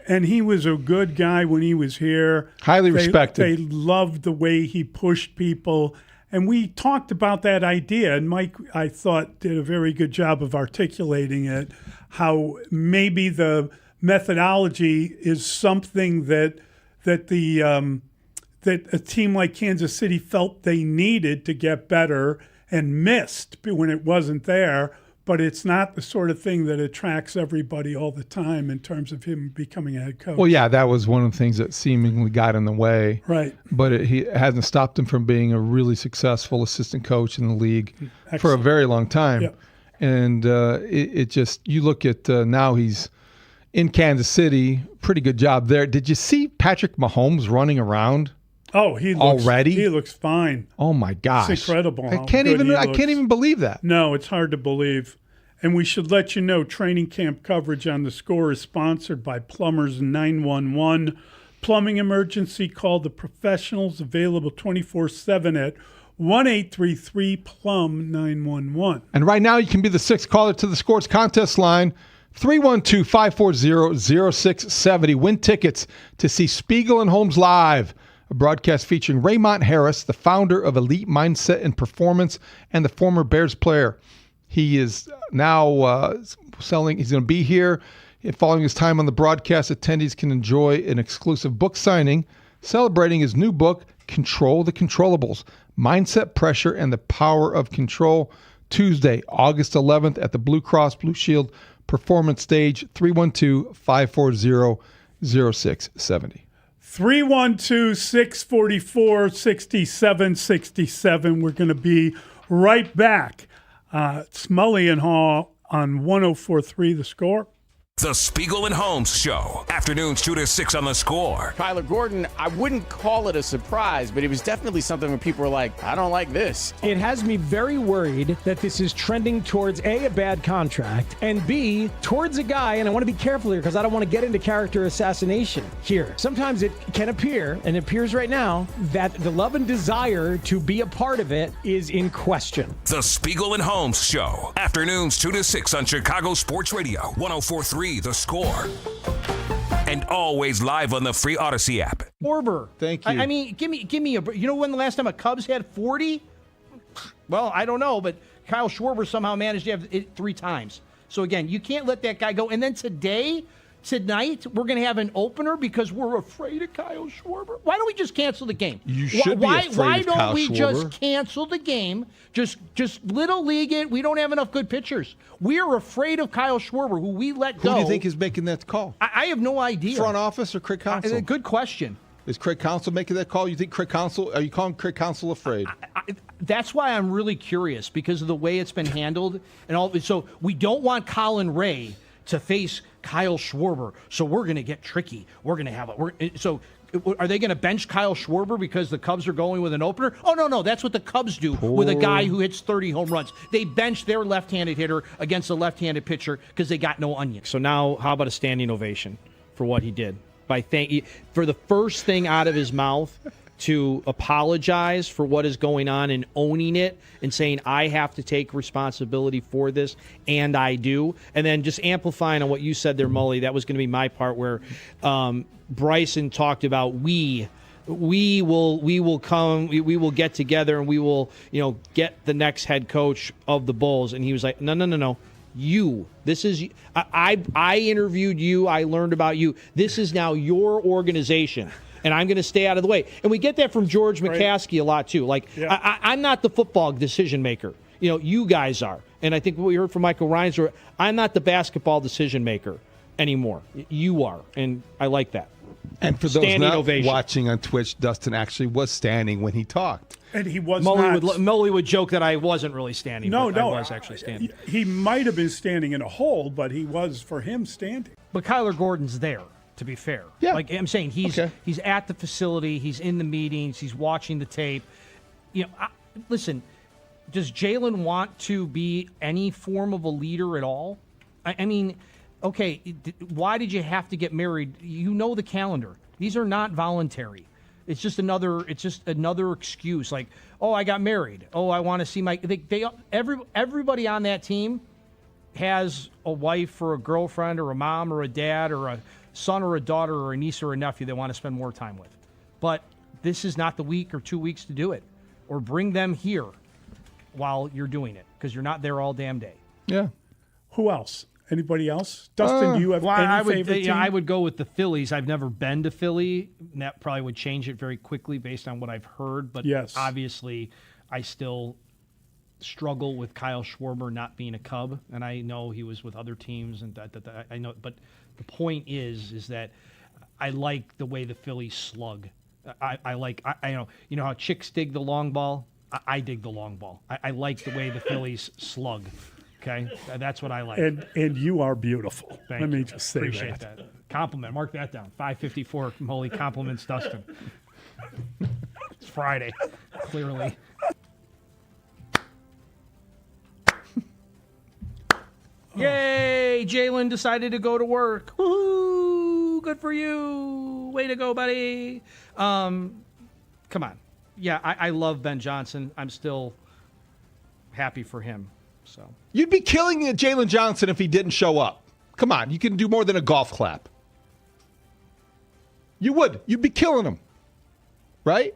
And he was a good guy when he was here. Highly respected. They loved the way he pushed people. And we talked about that idea. And Mike, I thought, did a very good job of articulating it, how maybe the methodology is something that a team like Kansas City felt they needed to get better and missed when it wasn't there. But it's not the sort of thing that attracts everybody all the time in terms of him becoming a head coach. Well, yeah, that was one of the things that seemingly got in the way. Right. But it hasn't stopped him from being a really successful assistant coach in the league for a very long time. Yep. And it just, you look at now he's in Kansas City, pretty good job there. Did you see Patrick Mahomes running around? Oh, he looks already. He looks fine. Oh my gosh, it's incredible. I can't even believe that. No, it's hard to believe. And we should let you know, training camp coverage on The Score is sponsored by Plumbers 911. Plumbing emergency, call the professionals, available 24/7 at 1-833-PLUM-911. And right now, you can be the sixth caller to The Score's contest line, 312-540-0670. Win tickets to see Spiegel and Holmes live, a broadcast featuring Raymond Harris, the founder of Elite Mindset and Performance and the former Bears player. He is now selling. He's going to be here. Following his time on the broadcast, attendees can enjoy an exclusive book signing celebrating his new book, Control the Controllables, Mindset, Pressure, and the Power of Control, Tuesday, August 11th at the Blue Cross Blue Shield Performance Stage, 312-540-0670. 312-644-6767. We're going to be right back. It's Mully and Haugh on 104.3 The Score. The Spiegel and Holmes Show. Afternoons 2 to 6 on The Score. Kyler Gordon, I wouldn't call it a surprise, but it was definitely something where people were like, I don't like this. It has me very worried that this is trending towards A, a bad contract, and B, towards a guy, and I want to be careful here because I don't want to get into character assassination here. Sometimes it can appear, and it appears right now, that the love and desire to be a part of it is in question. The Spiegel and Holmes Show. Afternoons 2 to 6 on Chicago Sports Radio. 104.3 The Score. And always live on the free Odyssey app. Schwarber. Thank you. I mean, give me a. You know when the last time a Cubs had 40? Well, I don't know, but Kyle Schwarber somehow managed to have it 3 times. So again, you can't let that guy go. And then today, tonight we're going to have an opener because we're afraid of Kyle Schwarber? Why don't we just cancel the game? You should be afraid Why of don't Kyle we Schwarber. just cancel the game? Just little league it. We don't have enough good pitchers. We're afraid of Kyle Schwarber, who we let go. Who do you think is making that call? I have no idea. Front office or Craig Counsell? Good question. Is Craig Counsell making that call? You think Craig Counsell? Are you calling Craig Counsell afraid? That's why I'm really curious, because of the way it's been handled and all. So we don't want Colin Ray to face Kyle Schwarber. So we're going to get tricky. We're going to have it. So are they going to bench Kyle Schwarber because the Cubs are going with an opener? Oh, no. That's what the Cubs do with a guy who hits 30 home runs. They bench their left-handed hitter against a left-handed pitcher because they got no onion. So now how about a standing ovation for what he did? For the first thing out of his mouth to apologize for what is going on and owning it and saying, I have to take responsibility for this, and I do. And then just amplifying on what you said there, Mully, that was going to be my part where Bryson talked about we will come, we will get together and we will, get the next head coach of the Bulls. And he was like, no. You. This is I interviewed you. I learned about you. This is now your organization, and I'm going to stay out of the way. And we get that from George McCaskey a lot too. Like I'm not the football decision maker. You guys are. And I think what we heard from Michael Reinsdorf, I'm not the basketball decision maker anymore. You are, and I like that. And for those standing not ovation. watching on Twitch, Dustin actually was standing when he talked. And he was Mully would joke that I wasn't really standing. No. I was actually standing. He might have been standing in a hold, but he was, for him, standing. But Kyler Gordon's there, to be fair. Yeah. Like I'm saying, he's at the facility, he's in the meetings, he's watching the tape. Listen, does Jalen want to be any form of a leader at all? I mean, okay, why did you have to get married? You know the calendar. These are not voluntary. It's just another excuse. Like, oh, I got married. Oh, I want to see my. Everybody on that team has a wife or a girlfriend or a mom or a dad or a son or a daughter or a niece or a nephew they want to spend more time with. But this is not the week or 2 weeks to do it, or bring them here while you're doing it, because you're not there all damn day. Yeah. Who else? Anybody else? Dustin, do you have any favorite team? I would go with the Phillies. I've never been to Philly. And that probably would change it very quickly based on what I've heard. But obviously, I still struggle with Kyle Schwarber not being a Cub. And I know he was with other teams, and I know. But the point is that I like the way the Phillies slug. I know how chicks dig the long ball. I dig the long ball. I like the way the Phillies slug. Okay, that's what I like. And you are beautiful. Let me just say Appreciate that. Compliment. Mark that down. 5:54. Mully compliments Dustin. It's Friday, clearly. Yay! Jalen decided to go to work. Woohoo! Good for you. Way to go, buddy. Come on. Yeah, I love Ben Johnson. I'm still happy for him. So you'd be killing Jalen Johnson if he didn't show up. Come on, you can do more than a golf clap. You would. You'd be killing him, right?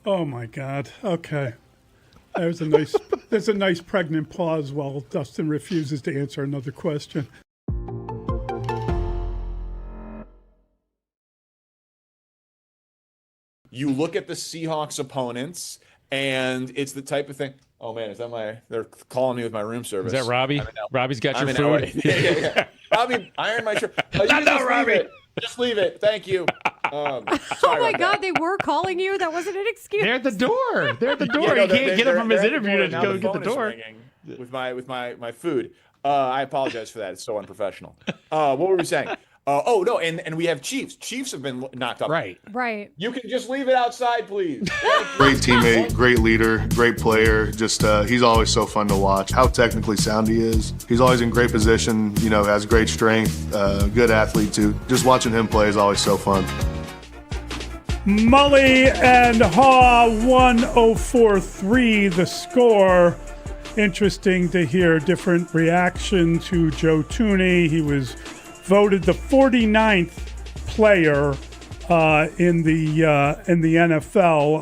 Oh my God. Okay. There's a nice pregnant pause while Dustin refuses to answer another question. You look at the Seahawks opponents, and it's the type of thing. Oh man, is that they're calling me with my room service. Is that Robbie? Robbie's got your food. Yeah. Robbie, iron my shirt. Robbie. Just leave it. Thank you. Oh my God, they were calling you. That wasn't an excuse. They're at the door. They're at the door. Yeah, he can't get up from his interview to go get the door. With my food. I apologize for that. It's so unprofessional. What were we saying? Oh no, and we have Chiefs. Chiefs have been knocked up. Right. You can just leave it outside, please. Great teammate, great leader, great player. Just he's always so fun to watch. How technically sound he is. He's always in great position. Has great strength. Good athlete too. Just watching him play is always so fun. Mully and Haugh 104.3 the score. Interesting to hear different reaction to Joe Thuney. He was voted the 49th player in the NFL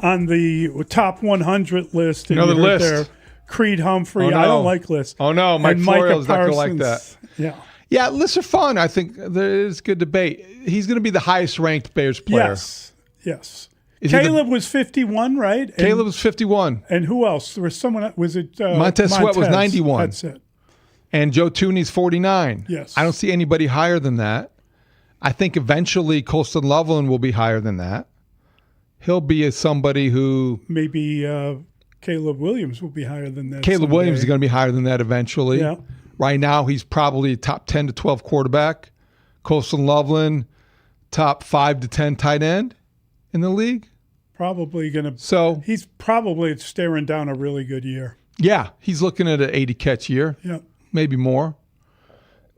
on the top 100 list. And the list. There, Creed Humphrey. Oh, no. I don't like lists. Oh, no. Mike And Micah Florio's not going to like Parsons. that. Yeah. Yeah, lists are fun. I think there is good debate. He's going to be the highest ranked Bears player. Yes. Is he the- Caleb was 51, right? And, Caleb was 51. And who else? There was someone. Was it Montez Sweat was 91. That's it. And Joe Tooney's 49. Yes. I don't see anybody higher than that. I think eventually Colston Loveland will be higher than that. He'll be somebody who... Maybe Caleb Williams will be higher than that. Caleb someday. Williams is going to be higher than that eventually. Yeah. Right now, he's probably a top 10 to 12 quarterback. Colston Loveland, top 5 to 10 tight end in the league. Probably going to... So he's probably staring down a really good year. Yeah, he's looking at an 80 catch year. Yeah. Maybe more.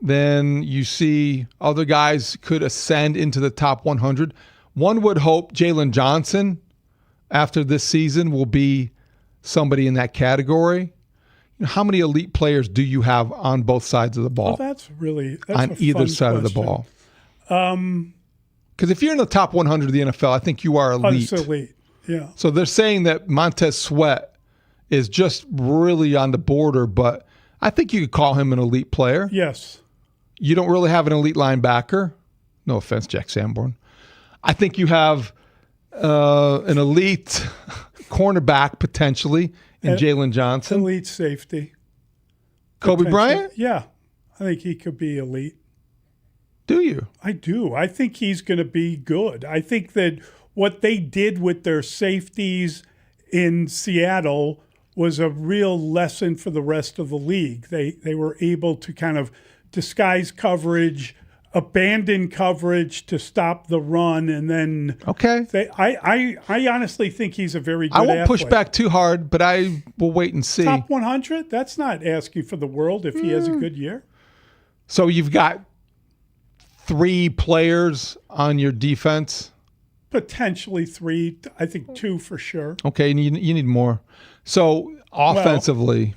Then you see other guys could ascend into the top 100. One would hope Jalen Johnson, after this season, will be somebody in that category. How many elite players do you have on both sides of the ball? Well, that's on a either fun side of the question. ball. Because if you're in the top 100 of the NFL, I think you are elite. That's elite. Yeah. So they're saying that Montez Sweat is just really on the border, but I think you could call him an elite player. Yes. You don't really have an elite linebacker. No offense, Jack Sanborn. I think you have an elite cornerback potentially in Jalen Johnson. Elite safety. Kobe Potentially. Bryant? Yeah. I think he could be elite. Do you? I do. I think he's going to be good. I think that what they did with their safeties in Seattle was a real lesson for the rest of the league. They were able to kind of disguise coverage, abandon coverage to stop the run, and then I honestly think he's a very good I won't push athlete. back too hard, but I will wait and see. Top 100? That's not asking for the world if he has a good year. So you've got 3 players on your defense. Potentially 3. I think 2 for sure. Okay, you need more. So offensively,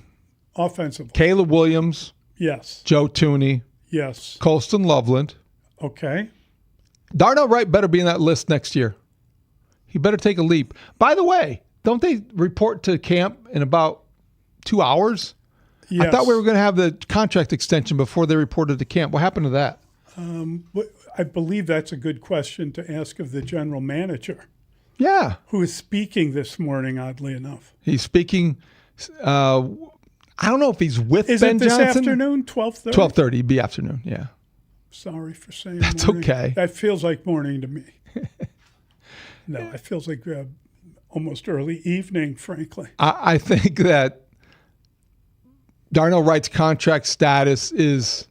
Caleb Williams, yes. Joe Tooney, Yes. Colston Loveland. Okay. Darnell Wright better be in that list next year. He better take a leap. By the way, don't they report to camp in about 2 hours? Yes. I thought we were going to have the contract extension before they reported to camp. What happened to that? I believe that's a good question to ask of the general manager. Yeah. Who is speaking this morning, oddly enough. He's speaking. I don't know if he's with Is Ben it this Johnson. afternoon, 12:30? 12:30. It'd be afternoon, yeah. Sorry for saying That's morning. okay. That feels like morning to me. No, it feels like almost early evening, frankly. I think that Darnell Wright's contract status is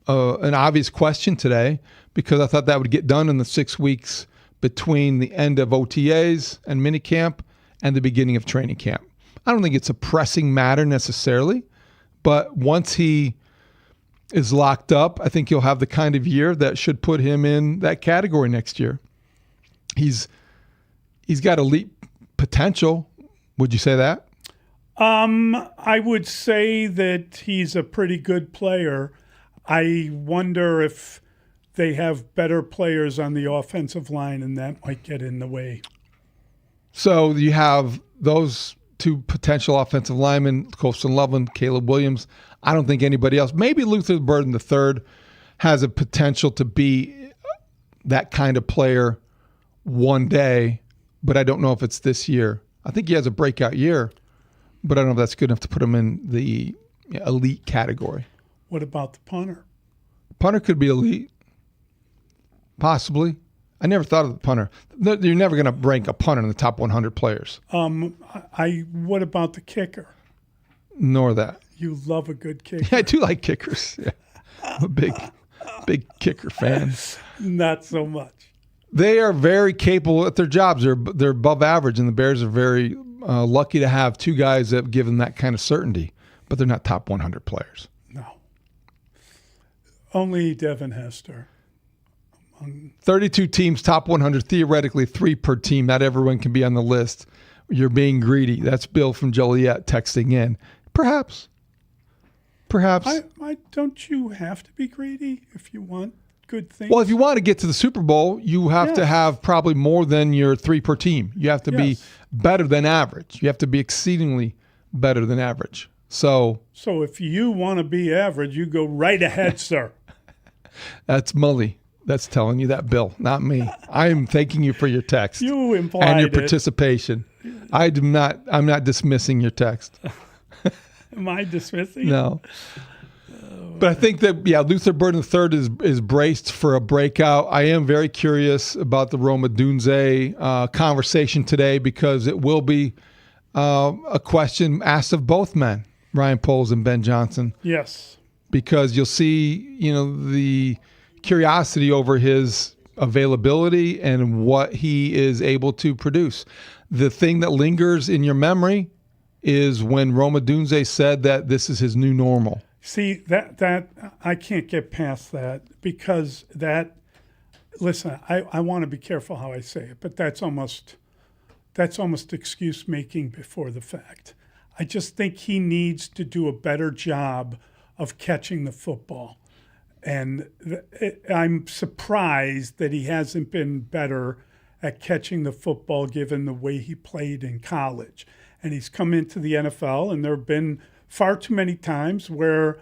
an obvious question today because I thought that would get done in the 6 weeks between the end of OTAs and minicamp and the beginning of training camp. I don't think it's a pressing matter necessarily, but once he is locked up, I think he'll have the kind of year that should put him in that category next year. He's got elite potential. Would you say that? I would say that he's a pretty good player. I wonder if they have better players on the offensive line, and that might get in the way. So you have those 2 potential offensive linemen, Colston Loveland, Caleb Williams. I don't think anybody else. Maybe Luther Burden III has a potential to be that kind of player one day, but I don't know if it's this year. I think he has a breakout year, but I don't know if that's good enough to put him in the elite category. What about the punter? Punter could be elite. Possibly. I never thought of the punter. You're never going to rank a punter in the top 100 players. What about the kicker? Nor that. You love a good kicker. Yeah, I do like kickers. Yeah. I'm a big kicker fan. Not so much. They are very capable at their jobs. They're above average, and the Bears are very lucky to have 2 guys that give them that kind of certainty, but they're not top 100 players. No. Only Devin Hester. 32 teams, top 100, theoretically 3 per team. Not everyone can be on the list. You're being greedy. That's Bill from Joliet texting in. Perhaps. Don't you have to be greedy if you want good things? Well, if you want to get to the Super Bowl, you have to have probably more than your 3 per team. You have to be better than average. You have to be exceedingly better than average. So if you want to be average, you go right ahead, sir. That's Mully. That's telling you that, Bill, not me. I am thanking you for your text. You implied and your it. participation. I'm not dismissing your text. Am I dismissing? No. But I think that, Luther Burden III is braced for a breakout. I am very curious about the Rome Odunze conversation today, because it will be a question asked of both men, Ryan Poles and Ben Johnson. Yes. Because you'll see, the curiosity over his availability and what he is able to produce. The thing that lingers in your memory is when Rome Odunze said that this is his new normal. See, that I can't get past that, because listen, I want to be careful how I say it, but that's almost excuse making before the fact. I just think he needs to do a better job of catching the football. And I'm surprised that he hasn't been better at catching the football given the way he played in college. And he's come into the NFL, and there have been far too many times where,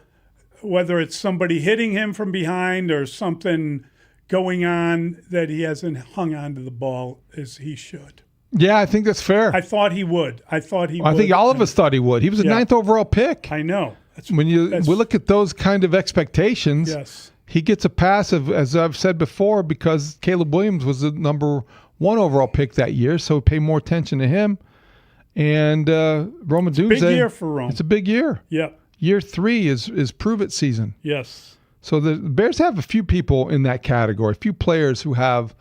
whether it's somebody hitting him from behind or something going on, that he hasn't hung on to the ball as he should. Yeah, I think that's fair. I thought he would. I think all of us thought he would. He was a 9th overall pick. I know. We look at those kind of expectations, yes, he gets a pass, as I've said before, because Caleb Williams was the number 1 overall pick that year, so pay more attention to him. And Rome Odunze, big year for Rome. It's a big year. Yeah. Year 3 is prove-it season. Yes. So the Bears have a few people in that category, a few players who have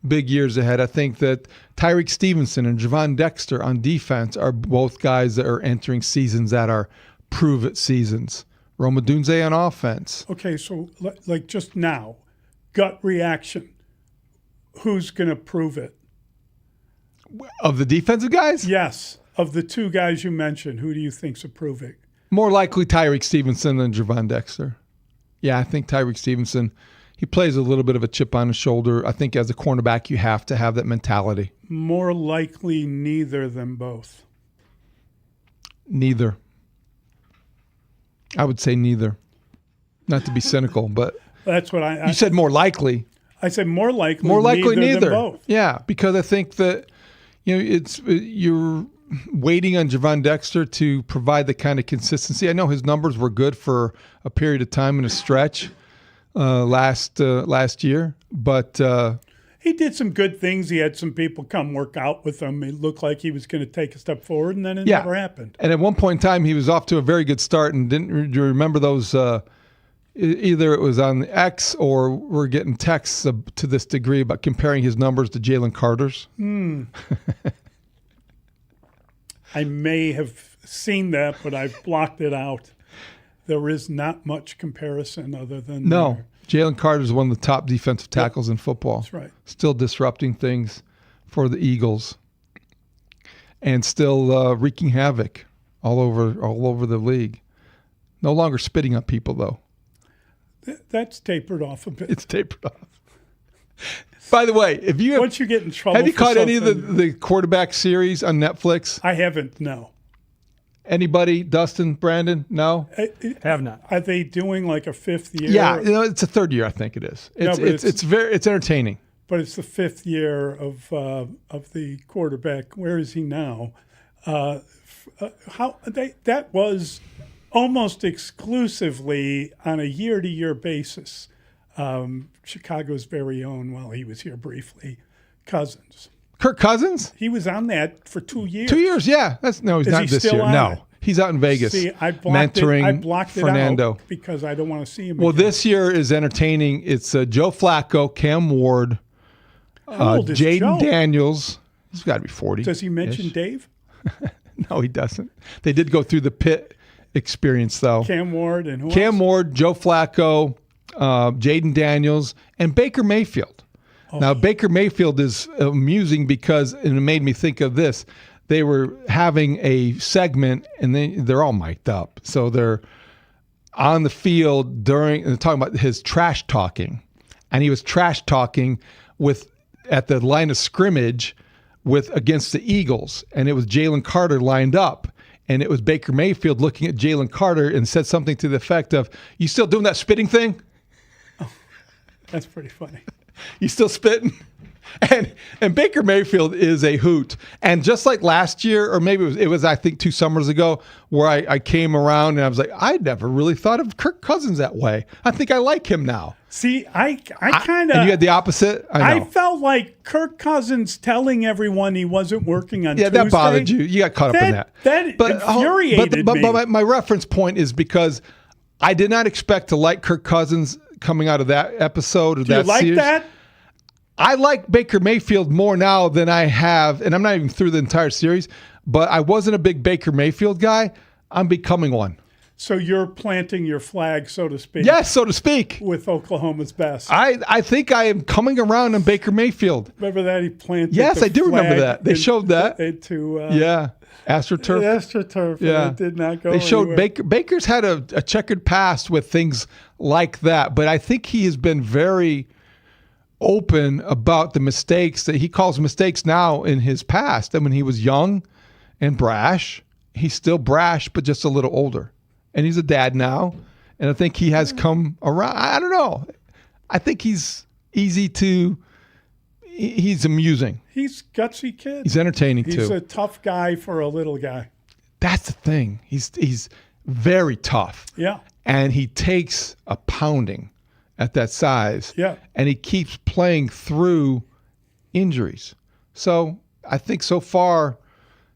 big years ahead. I think that Tyreek Stevenson and Javon Dexter on defense are both guys that are entering seasons that are prove-it seasons. Rome Odunze on offense. Okay, so like just now, gut reaction, who's going to prove it? Of the defensive guys? Yes. Of the 2 guys you mentioned, who do you think's approving? More likely Tyreek Stevenson than Javon Dexter. Yeah, I think Tyreek Stevenson, he plays a little bit of a chip on his shoulder. I think as a cornerback, you have to have that mentality. More likely neither than both. Neither. I would say neither. Not to be cynical, but that's what I you said more likely. I said more likely. More likely neither. Than both. Yeah, because I think that you're waiting on Javon Dexter to provide the kind of consistency. I know his numbers were good for a period of time in a stretch last year, but he did some good things. He had some people come work out with him. It looked like he was going to take a step forward, and then it never happened. And at one point in time, he was off to a very good start. And do you remember those? Either it was on the X or we're getting texts to this degree about comparing his numbers to Jalen Carter's. I may have seen that, but I've blocked it out. There is not much comparison other than no. Jalen Carter is one of the top defensive tackles in football. That's right. Still disrupting things for the Eagles, and still wreaking havoc all over the league. No longer spitting on people though. That's tapered off a bit. It's tapered off. By the way, once you get in trouble, have you caught any of the quarterback series on Netflix? I haven't. No. Anybody? Dustin, Brandon? No, have not. Are they doing like a 5th year? Yeah, it's a 3rd year. I think it is. It's entertaining. But it's the 5th year of the quarterback. Where is he now? That was almost exclusively on a year-to-year basis. Chicago's very own, well, he was here briefly, Cousins. Kirk Cousins? He was on that for 2 years. 2 years, yeah. He's not this year. No, he's out in Vegas. See, I blocked it out because I don't want to see him. Well, again. this year is entertaining. It's Joe Flacco, Cam Ward, Jaden Daniels. He's got to be 40. Does he mention Dave? No, he doesn't. They did go through the pit experience, though. Cam Ward and who Cam else? Ward, Joe Flacco, Jaden Daniels, and Baker Mayfield. Oh. Now, Baker Mayfield is amusing because, and it made me think of this, they were having a segment, and they're all mic'd up. So they're on the field they're talking about his trash talking. And he was trash talking at the line of scrimmage against the Eagles. And it was Jalen Carter lined up. and it was Baker Mayfield looking at Jalen Carter and said something to the effect of, "You still doing that spitting thing?" That's pretty funny. You still spitting? And Baker Mayfield is a hoot. And just like last year, or maybe it was I think 2 summers ago, where I came around and I was like, I never really thought of Kirk Cousins that way. I think I like him now. See, I kind of... And you had the opposite? I know. felt like Kirk Cousins telling everyone he wasn't working on Tuesday. That bothered you. You got caught up in that. That infuriated me. But my reference point is because I did not expect to like Kirk Cousins coming out of that episode or Do you that like series. that? I like Baker Mayfield more now than I have, and I'm not even through the entire series, but I wasn't a big Baker Mayfield guy. I'm becoming one. So you're planting your flag, so to speak. Yes, so to speak. With Oklahoma's best. I think I am coming around on Baker Mayfield. Remember that? He planted Yes, the I do remember flag that. They showed that. Yeah. AstroTurf. AstroTurf. Yeah. It did not go They showed anywhere. Baker's had a checkered past with things like that, but I think he has been very open about the mistakes that he calls mistakes now in his past. And when he was young and brash, he's still brash, but just a little older. And he's a dad now. And I think he has come around. I don't know. I think he's he's amusing. He's a gutsy kid. He's entertaining too. He's a tough guy for a little guy. That's the thing. He's very tough. Yeah. And he takes a pounding at that size. Yeah. And he keeps playing through injuries. So I think so far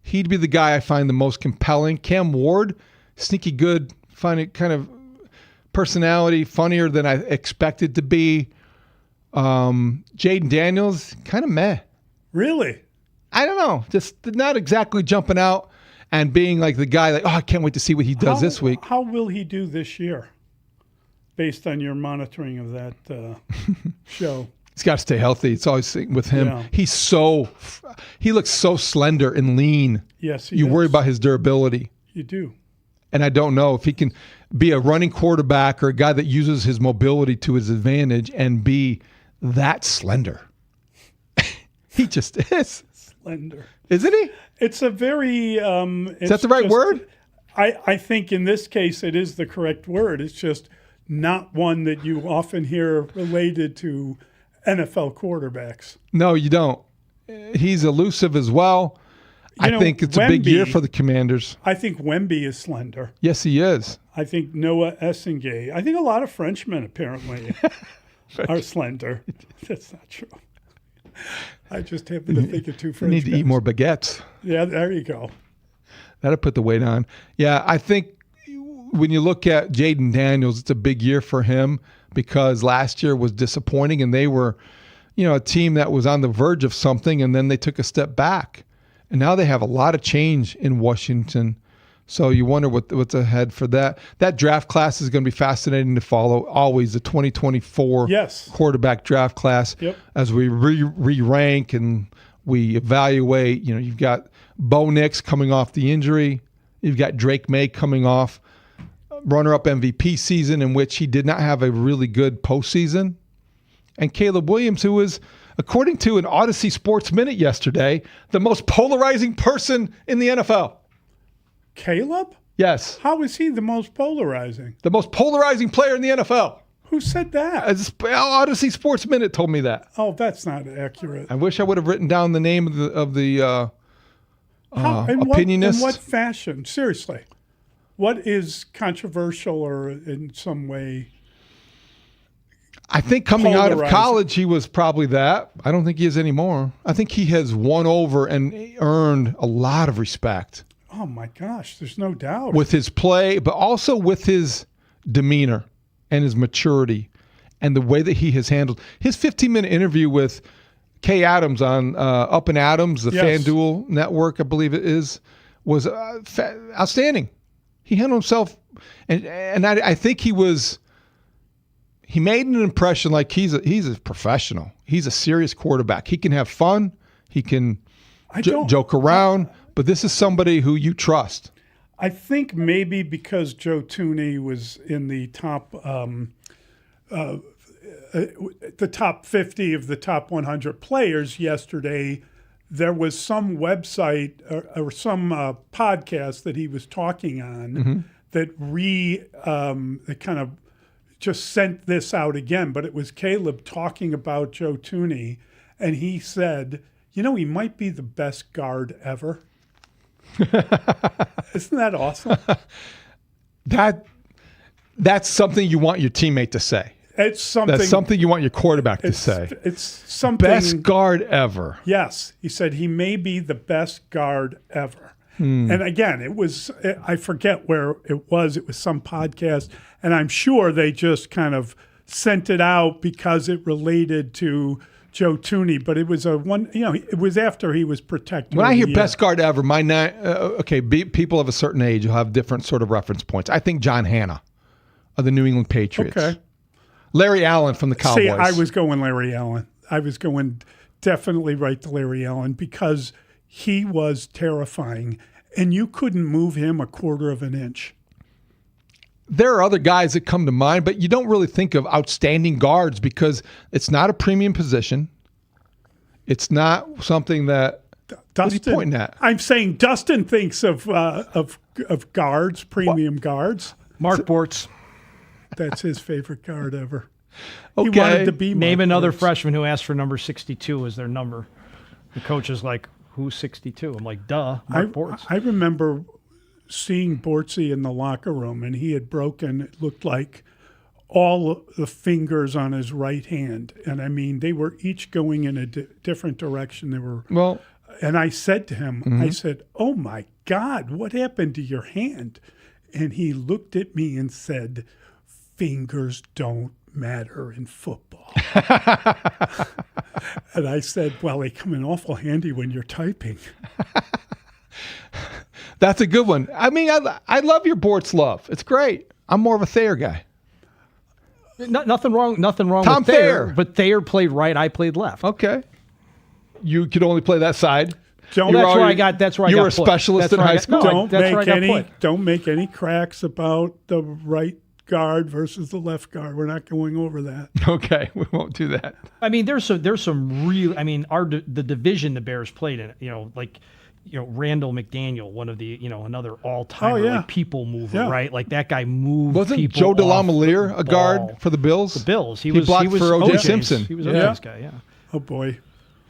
he'd be the guy I find the most compelling. Cam Ward, sneaky good, find it kind of personality, funnier than I expected to be. Jaden Daniels, kind of meh. Really? I don't know. Just not exactly jumping out and being like the guy like, oh, I can't wait to see what he does this week. How will he do this year? Based on your monitoring of that show. He's got to stay healthy. It's always with him. Yeah. He looks so slender and lean. Yes, you worry about his durability. You do. And I don't know if he can be a running quarterback or a guy that uses his mobility to his advantage and be that slender. He just is. Slender. Isn't he? It's a very... is that the right word? I think in this case it is the correct word. It's just not one that you often hear related to NFL quarterbacks. No, you don't. He's elusive as well. I think it's a big year for the Commanders. I think Wemby is slender. Yes, he is. I think Noah Essengay. I think a lot of Frenchmen apparently are slender. That's not true. I just happen to think of two French You need to eat more baguettes. Yeah, there you go. That'll put the weight on. Yeah, I think when you look at Jaden Daniels, it's a big year for him because last year was disappointing and they were, a team that was on the verge of something and then they took a step back. And now they have a lot of change in Washington. So you wonder what's ahead for that. That draft class is going to be fascinating to follow. Always the 2024 quarterback draft class. Yep. As we re-rank and we evaluate, you've got Bo Nix coming off the injury. You've got Drake May coming off runner-up MVP season in which he did not have a really good postseason. And Caleb Williams, who was, according to an Odyssey Sports Minute yesterday, the most polarizing person in the NFL. Caleb? Yes. How is he the most polarizing? The most polarizing player in the NFL. Who said that? Odyssey Sports Minute told me that. Oh, that's not accurate. I wish I would have written down the name of the opinionist. In what fashion? Seriously. What is controversial or in some way I think coming out of college, he was probably that. I don't think he is anymore. I think he has won over and earned a lot of respect. Oh, my gosh. There's no doubt. With his play, but also with his demeanor and his maturity and the way that he has handled his 15-minute interview with Kay Adams on Up and Adams, the FanDuel network, I believe it is, was outstanding. He handled himself, and I think he made an impression like he's a professional. He's a serious quarterback. He can have fun. He can joke around, but this is somebody who you trust. I think maybe because Joe Tooney was in the top 50 of the top 100 players yesterday, there was some website or some podcast that he was talking on that that kind of just sent this out again, but it was Caleb talking about Joe Thuney, and he said, he might be the best guard ever. Isn't that awesome? That's something you want your teammate to say. It's something. That's something you want your quarterback to say. It's something. Best guard ever. Yes. He said he may be the best guard ever. And again, I forget where it was. It was some podcast. And I'm sure they just kind of sent it out because it related to Joe Thuney. But it was it was after he was protected. When I hear best guard ever, people of a certain age will have different sort of reference points. I think John Hanna of the New England Patriots. Okay. Larry Allen from the Cowboys. See, I was going Larry Allen. I was going definitely right to Larry Allen because he was terrifying, and you couldn't move him a quarter of an inch. There are other guys that come to mind, but you don't really think of outstanding guards because it's not a premium position. It's not something that Dustin, what are you pointing at? I'm saying Dustin thinks of guards, premium guards. Mark Bortz. That's his favorite guard ever. Okay. He wanted to be Name Mark another Bortz. freshman who asked for number 62 as their number. The coach is like, who's 62? I'm like, duh, Mark Bortz. I remember seeing Bortzy in the locker room, and he had broken, it looked like, all the fingers on his right hand. And I mean, they were each going in a different direction. They were and I said to him, I said, "Oh my God, what happened to your hand?" And he looked at me and said, "Fingers don't matter in football." And I said, "Well, they come in awful handy when you're typing." That's a good one. I mean, I love your Bortz love. It's great. I'm more of a Thayer guy. Nothing wrong Tom with Thayer, Thayer. but Thayer played right, I played left. Okay. You could only play that side. That's where I got You were a specialist in high school. Don't make any cracks about the right guard versus the left guard. We're not going over that. Okay, we won't do that. I mean, there's some real. I mean, the division the Bears played in, Randall McDaniel, one of the, another all-timer, like people mover, right? Like that guy moved. Wasn't Joe DeLamielleure a guard for the Bills? The Bills. He blocked for O.J. Simpson. He was OJ's guy. Yeah. Oh boy.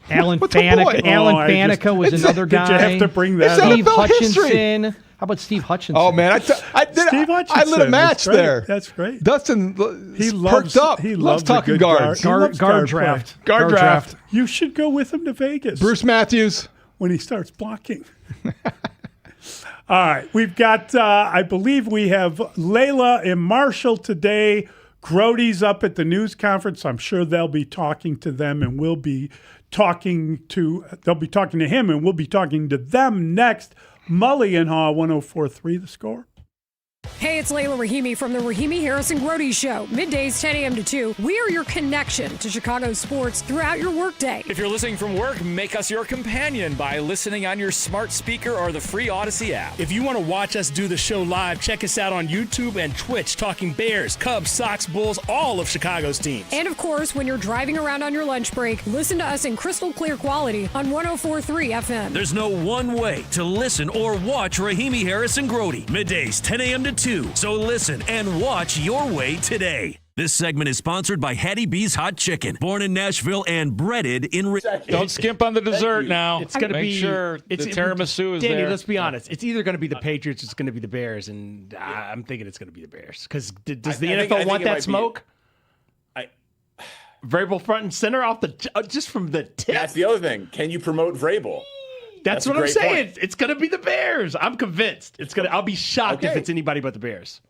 Alan Faneca was another guy. Did you have to bring that up? Steve Hutchinson. How about Steve Hutchinson? Oh man, Steve Hutchinson. I lit a match there. That's great. Dustin, perked up. He loves talking guards. Guard draft. Guard draft. You should go with him to Vegas. Bruce Matthews. When he starts blocking. All right, we've got. I believe we have Layla and Marshall today. Grote's up at the news conference. I'm sure they'll be talking to them, and we'll be talking to. They'll be talking to him, and we'll be talking to them next. Mully and Haugh, 104.3 The Score. Hey, it's Layla Rahimi from the Rahimi Harrison Grote Show. Middays 10 a.m. to 2. We are your connection to Chicago sports throughout your workday. If you're listening from work, make us your companion by listening on your smart speaker or the free Odyssey app. If you want to watch us do the show live, check us out on YouTube and Twitch, talking Bears, Cubs, Sox, Bulls, all of Chicago's teams. And of course, when you're driving around on your lunch break, listen to us in crystal clear quality on 104.3 FM. There's no one way to listen or watch Rahimi Harrison Grote. Middays 10 a.m. to 2. So listen and watch your way today. This segment is sponsored by Hattie B's Hot Chicken, born in Nashville and breaded in. Don't skimp on the dessert now. It's going to be sure the tiramisu is Danny, there. let's be honest. It's either going to be the Patriots or it's going to be the Bears, and I'm thinking it's going to be the Bears. Because does the NFL want that smoke? Vrabel front and center off the just from the tip. That's the other thing. Can you promote Vrabel? That's what I'm saying. It's going to be the Bears. I'm convinced. I'll be shocked if it's anybody but the Bears.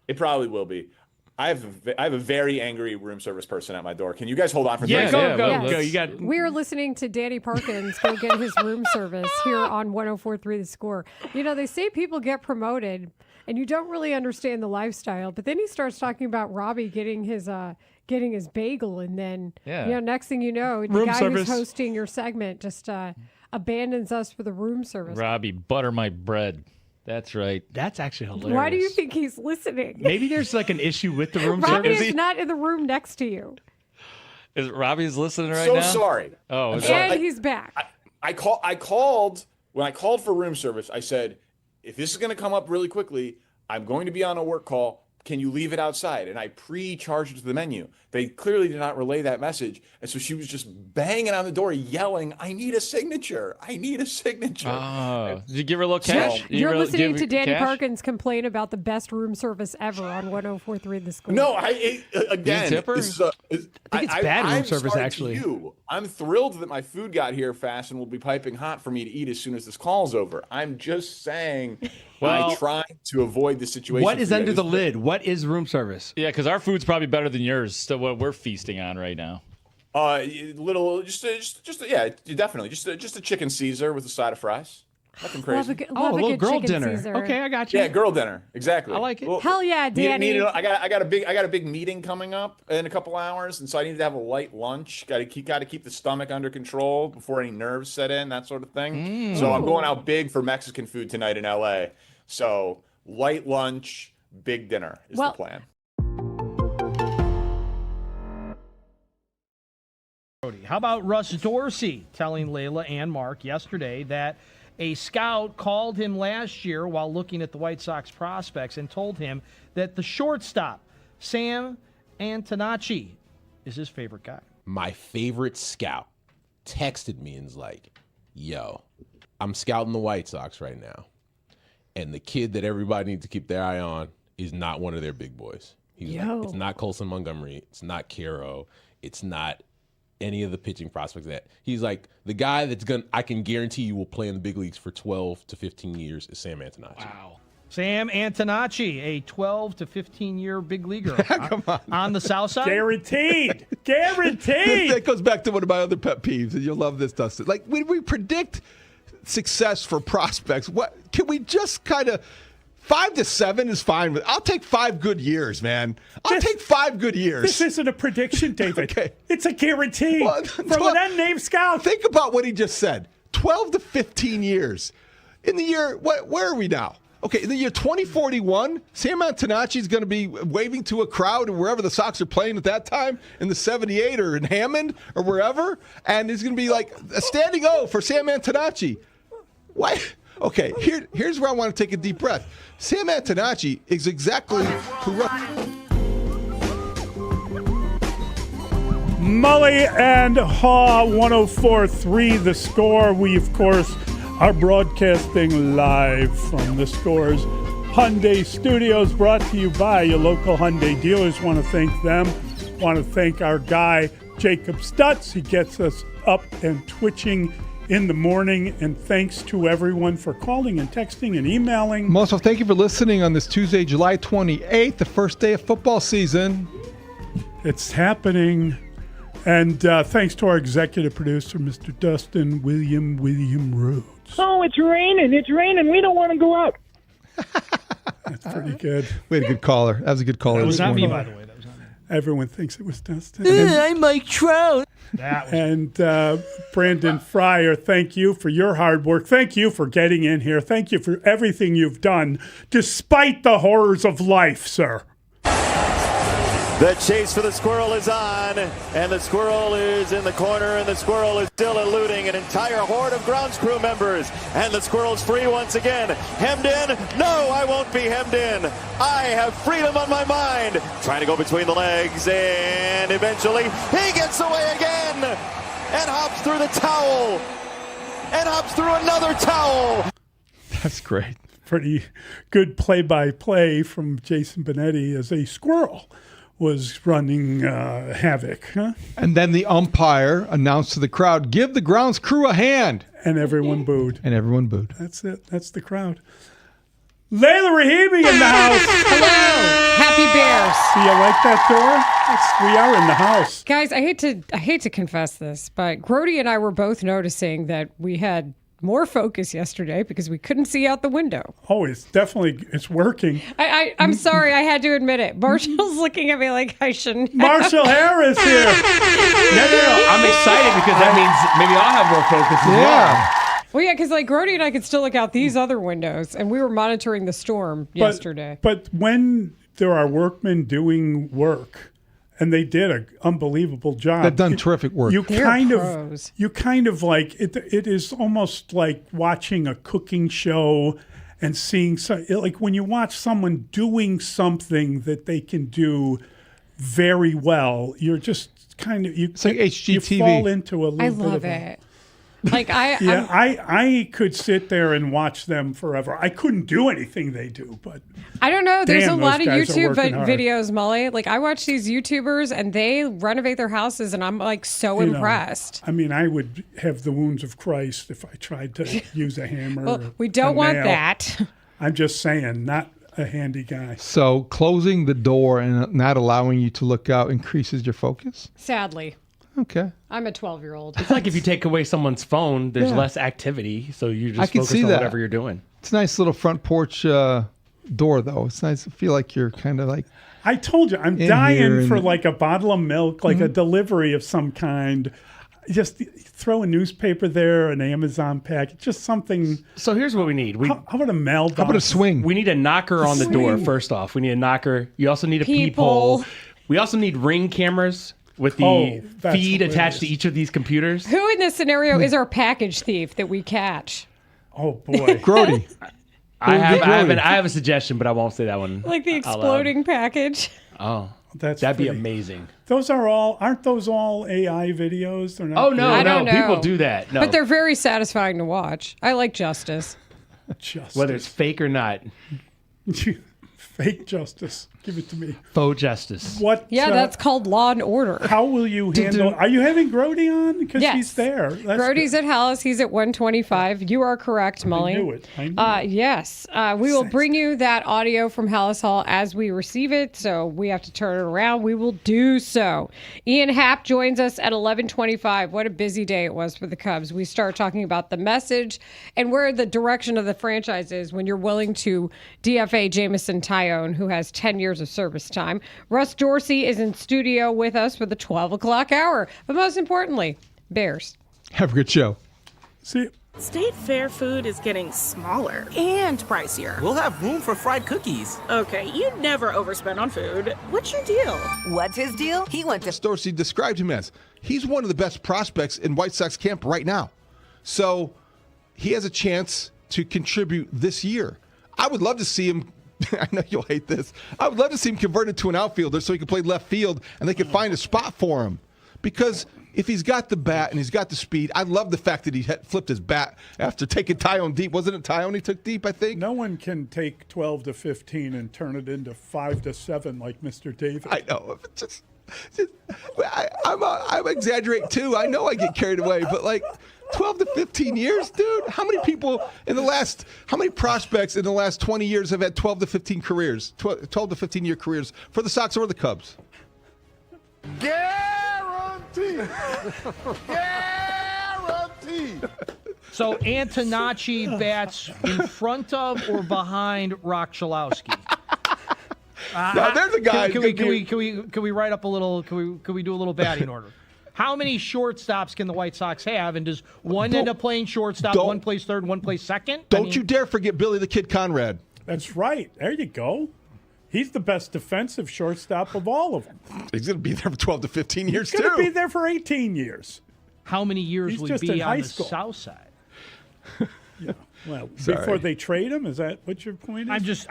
It probably will be. I have a very angry room service person at my door. Can you guys hold on for 30 Yeah, seconds? go. You got. We're listening to Danny Parkins go get his room service here on 104.3 The Score. They say people get promoted, and you don't really understand the lifestyle. But then he starts talking about Robbie getting his bagel, and then next thing you know, the guy who's hosting your segment just abandons us for the room service. Robbie, butter my bread. That's right. That's actually hilarious. Why do you think he's listening? Maybe there's like an issue with the room Robbie service. is not in the room next to you. Is Robbie's listening right now? So sorry. Oh, and he's back. I called when I called for room service. I said, if this is going to come up really quickly, I'm going to be on a work call. Can you leave it outside? And I pre-charged it to the menu. They clearly did not relay that message. And so she was just banging on the door, yelling, I need a signature. I need a signature. Oh, did you give her a little cash? You're listening to Danny Parkins complain about the best room service ever on 104.3 The Score. No, again, tip her? this is I think it's bad room service, sorry to actually. you. I'm thrilled that my food got here fast and will be piping hot for me to eat as soon as this call's over. I'm just saying, I try to avoid the situation. What is under the lid? What is room service? Yeah, because our food's probably better than yours. So what we're feasting on right now. Definitely, just a chicken Caesar with a side of fries. Nothing crazy. Love a little good girl chicken dinner. Caesar. Okay, I got you. Yeah, girl dinner. Exactly. I like it. Well, Hell yeah, Danny. I got a big meeting coming up in a couple hours, and so I need to have a light lunch. Got to keep the stomach under control before any nerves set in, that sort of thing. So I'm going out big for Mexican food tonight in LA. So light lunch, big dinner is the plan. How about Russ Dorsey telling Layla and Mark yesterday that a scout called him last year while looking at the White Sox prospects and told him that the shortstop, Sam Antonacci, is his favorite guy. My favorite scout texted me and was like, yo, I'm scouting the White Sox right now. And the kid that everybody needs to keep their eye on is not one of their big boys. He's like, it's not Colson Montgomery. It's not Caro. It's not any of the pitching prospects that he's like the guy that's I can guarantee you will play in the big leagues for 12 to 15 years is Sam Antonacci. Wow. Sam Antonacci, a 12 to 15 year big leaguer. Come on the south side. Guaranteed. Guaranteed. That goes back to one of my other pet peeves, and you'll love this, Dustin. Like when we predict success for prospects, what can we just kind of 5 to 7 is fine. I'll take 5 good years, man. I'll take 5 good years. This isn't a prediction, David. Okay. It's a guarantee from an unnamed scout. Think about what he just said. 12 to 15 years. In the year, where are we now? Okay, in the year 2041, Sam Antonacci is going to be waving to a crowd wherever the Sox are playing at that time, in the 78 or in Hammond or wherever, and it's going to be like a standing O for Sam Antonacci. What? Okay, here's where I want to take a deep breath. Sam Antonacci is exactly who. Mully and Haugh, 104.3 The Score. We, of course, are broadcasting live from The Score's Hyundai Studios, brought to you by your local Hyundai dealers. Want to thank them. Want to thank our guy, Jacob Stutz. He gets us up and twitching in the morning, and thanks to everyone for calling and texting and emailing. Also, thank you for listening on this Tuesday, July 28th, the first day of football season. It's happening. And thanks to our executive producer, Mr. Dustin William Rhodes. Oh, it's raining. It's raining. We don't want to go out. That's pretty good. We had a good caller. That was a good caller. That was this not me, morning. by the way. That was not me. Everyone thinks it was Dustin. I'm Mike Trout. And Brandon Fryer, thank you for your hard work. Thank you for getting in here. Thank you for everything you've done, despite the horrors of life, sir. The chase for the squirrel is on, and the squirrel is in the corner, and the squirrel is still eluding an entire horde of grounds crew members. And the squirrel's free once again. Hemmed in? No, I won't be hemmed in. I have freedom on my mind. Trying to go between the legs, and eventually he gets away again and hops through the towel and hops through another towel. That's great. Pretty good play-by-play from Jason Benetti as a squirrel was running havoc. Huh? And then the umpire announced to the crowd, give the grounds crew a hand. And everyone booed. That's it. That's the crowd. Layla Rahimi in the house. Hello. Happy Bears. Do you like that door? We are in the house. Guys, I hate to confess this, but Grote and I were both noticing that we had more focus yesterday because we couldn't see out the window. Oh, it's working. I'm sorry, I had to admit it. Marshall's looking at me like I shouldn't. Marshall Harris here. No. I'm excited because that means maybe I'll have more focus as well. Well, yeah, because like Grote and I could still look out these other windows, and we were monitoring the storm yesterday. But when there are workmen doing work, and they did an unbelievable job. They've done terrific work. You They're kind pros. of like it. It is almost like watching a cooking show and seeing like when you watch someone doing something that they can do very well. You're just kind of it's like HGTV. You fall into a little I bit love of it. Like I could sit there and watch them forever. I couldn't do anything they do, but I don't know. There's damn, a lot of those guys are YouTube working hard. videos, Mully. Like I watch these YouTubers and they renovate their houses, and I'm like so You know, impressed. I mean, I would have the wounds of Christ if I tried to use a hammer. Well, or we don't a want nail. that. I'm just saying, not a handy guy. So closing the door and not allowing you to look out increases your focus? Sadly, Okay. I'm a 12-year-old. It's like if you take away someone's phone, there's Yeah. less activity, so you I just can focus see on that. whatever you're doing. It's a nice little front porch door, though. It's nice to feel like you're kind of like... I told you, I'm in here dying for and- like a bottle of milk, like a delivery of some kind. Just throw a newspaper there, an Amazon package, just something. So here's what we need. How about a mailbox? How about a swing? We need a knocker on the door, Swing. first off. We need a knocker. You also need a Peephole. peephole. We also need Ring cameras with the Oh, that's feed attached to hilarious. each of these computers. Who in this scenario is our package thief that we catch? Oh boy, Grote. I Grote. have a suggestion, but I won't say that one. Like the out loud. exploding package. Oh, That's that'd be pretty- amazing. aren't those all AI videos? They're not. Oh no, I no, don't know. people do that. No, But they're very satisfying to watch. I like Justice. Justice. whether it's fake or not, Fake justice. Give it to me. faux justice. What? Yeah, that's called Law and Order. How will you handle? Are you having Grote on? Because Yes. he's there. That's Brody's good. at Hallis. He's at 125. You are correct, Mully. knew it. I knew it. Yes. We will bring you that audio from Hallis Hall as we receive it. So we have to turn it around. We will do so. Ian Happ joins us at 11:25. What a busy day it was for the Cubs. We start talking about the message and where the direction of the franchise is when you're willing to DFA Jamison Tyone, who has 10 years of service time. Russ Dorsey is in studio with us for the 12 o'clock hour. But most importantly, Bears. Have a good show. See, State Fair food is getting smaller and pricier. We'll have room for fried cookies. Okay, you never overspend on food. What's your deal? What's his deal? He went to Dorsey described him as he's one of the best prospects in White Sox camp right now. So he has a chance to contribute this year. I would love to see him. I know you'll hate this. I would love to see him converted to an outfielder so he can play left field and they can find a spot for him. Because if he's got the bat and he's got the speed, I love the fact that he flipped his bat after taking Tyone deep. Wasn't it Tyone he took deep, I think? no one can take 12 to 15 and turn it into 5 to 7 like Mr. David. I know. I'm exaggerating too. I know I get carried away, but like 12 to 15 years, dude. How many prospects in the last 20 years have had 12 to 15 careers, 12 to 15 year careers for the Sox or the Cubs? Guaranteed. Guaranteed. So Antonacci bats in front of or behind Rock Chalowski. Now there's a guy. Can we write up a little? Can we do a little batting order? How many shortstops can the White Sox have? And does one end up playing shortstop, one plays third, one plays second? Don't you dare forget Billy the Kid Conrad. That's right. There you go. He's the best defensive shortstop of all of them. He's going to be there for 12 to 15 years, He's going to too. be there for 18 years. How many years He's will just he be in high on the school. south side? Yeah. Well, Sorry. before they trade him, is that what your point is?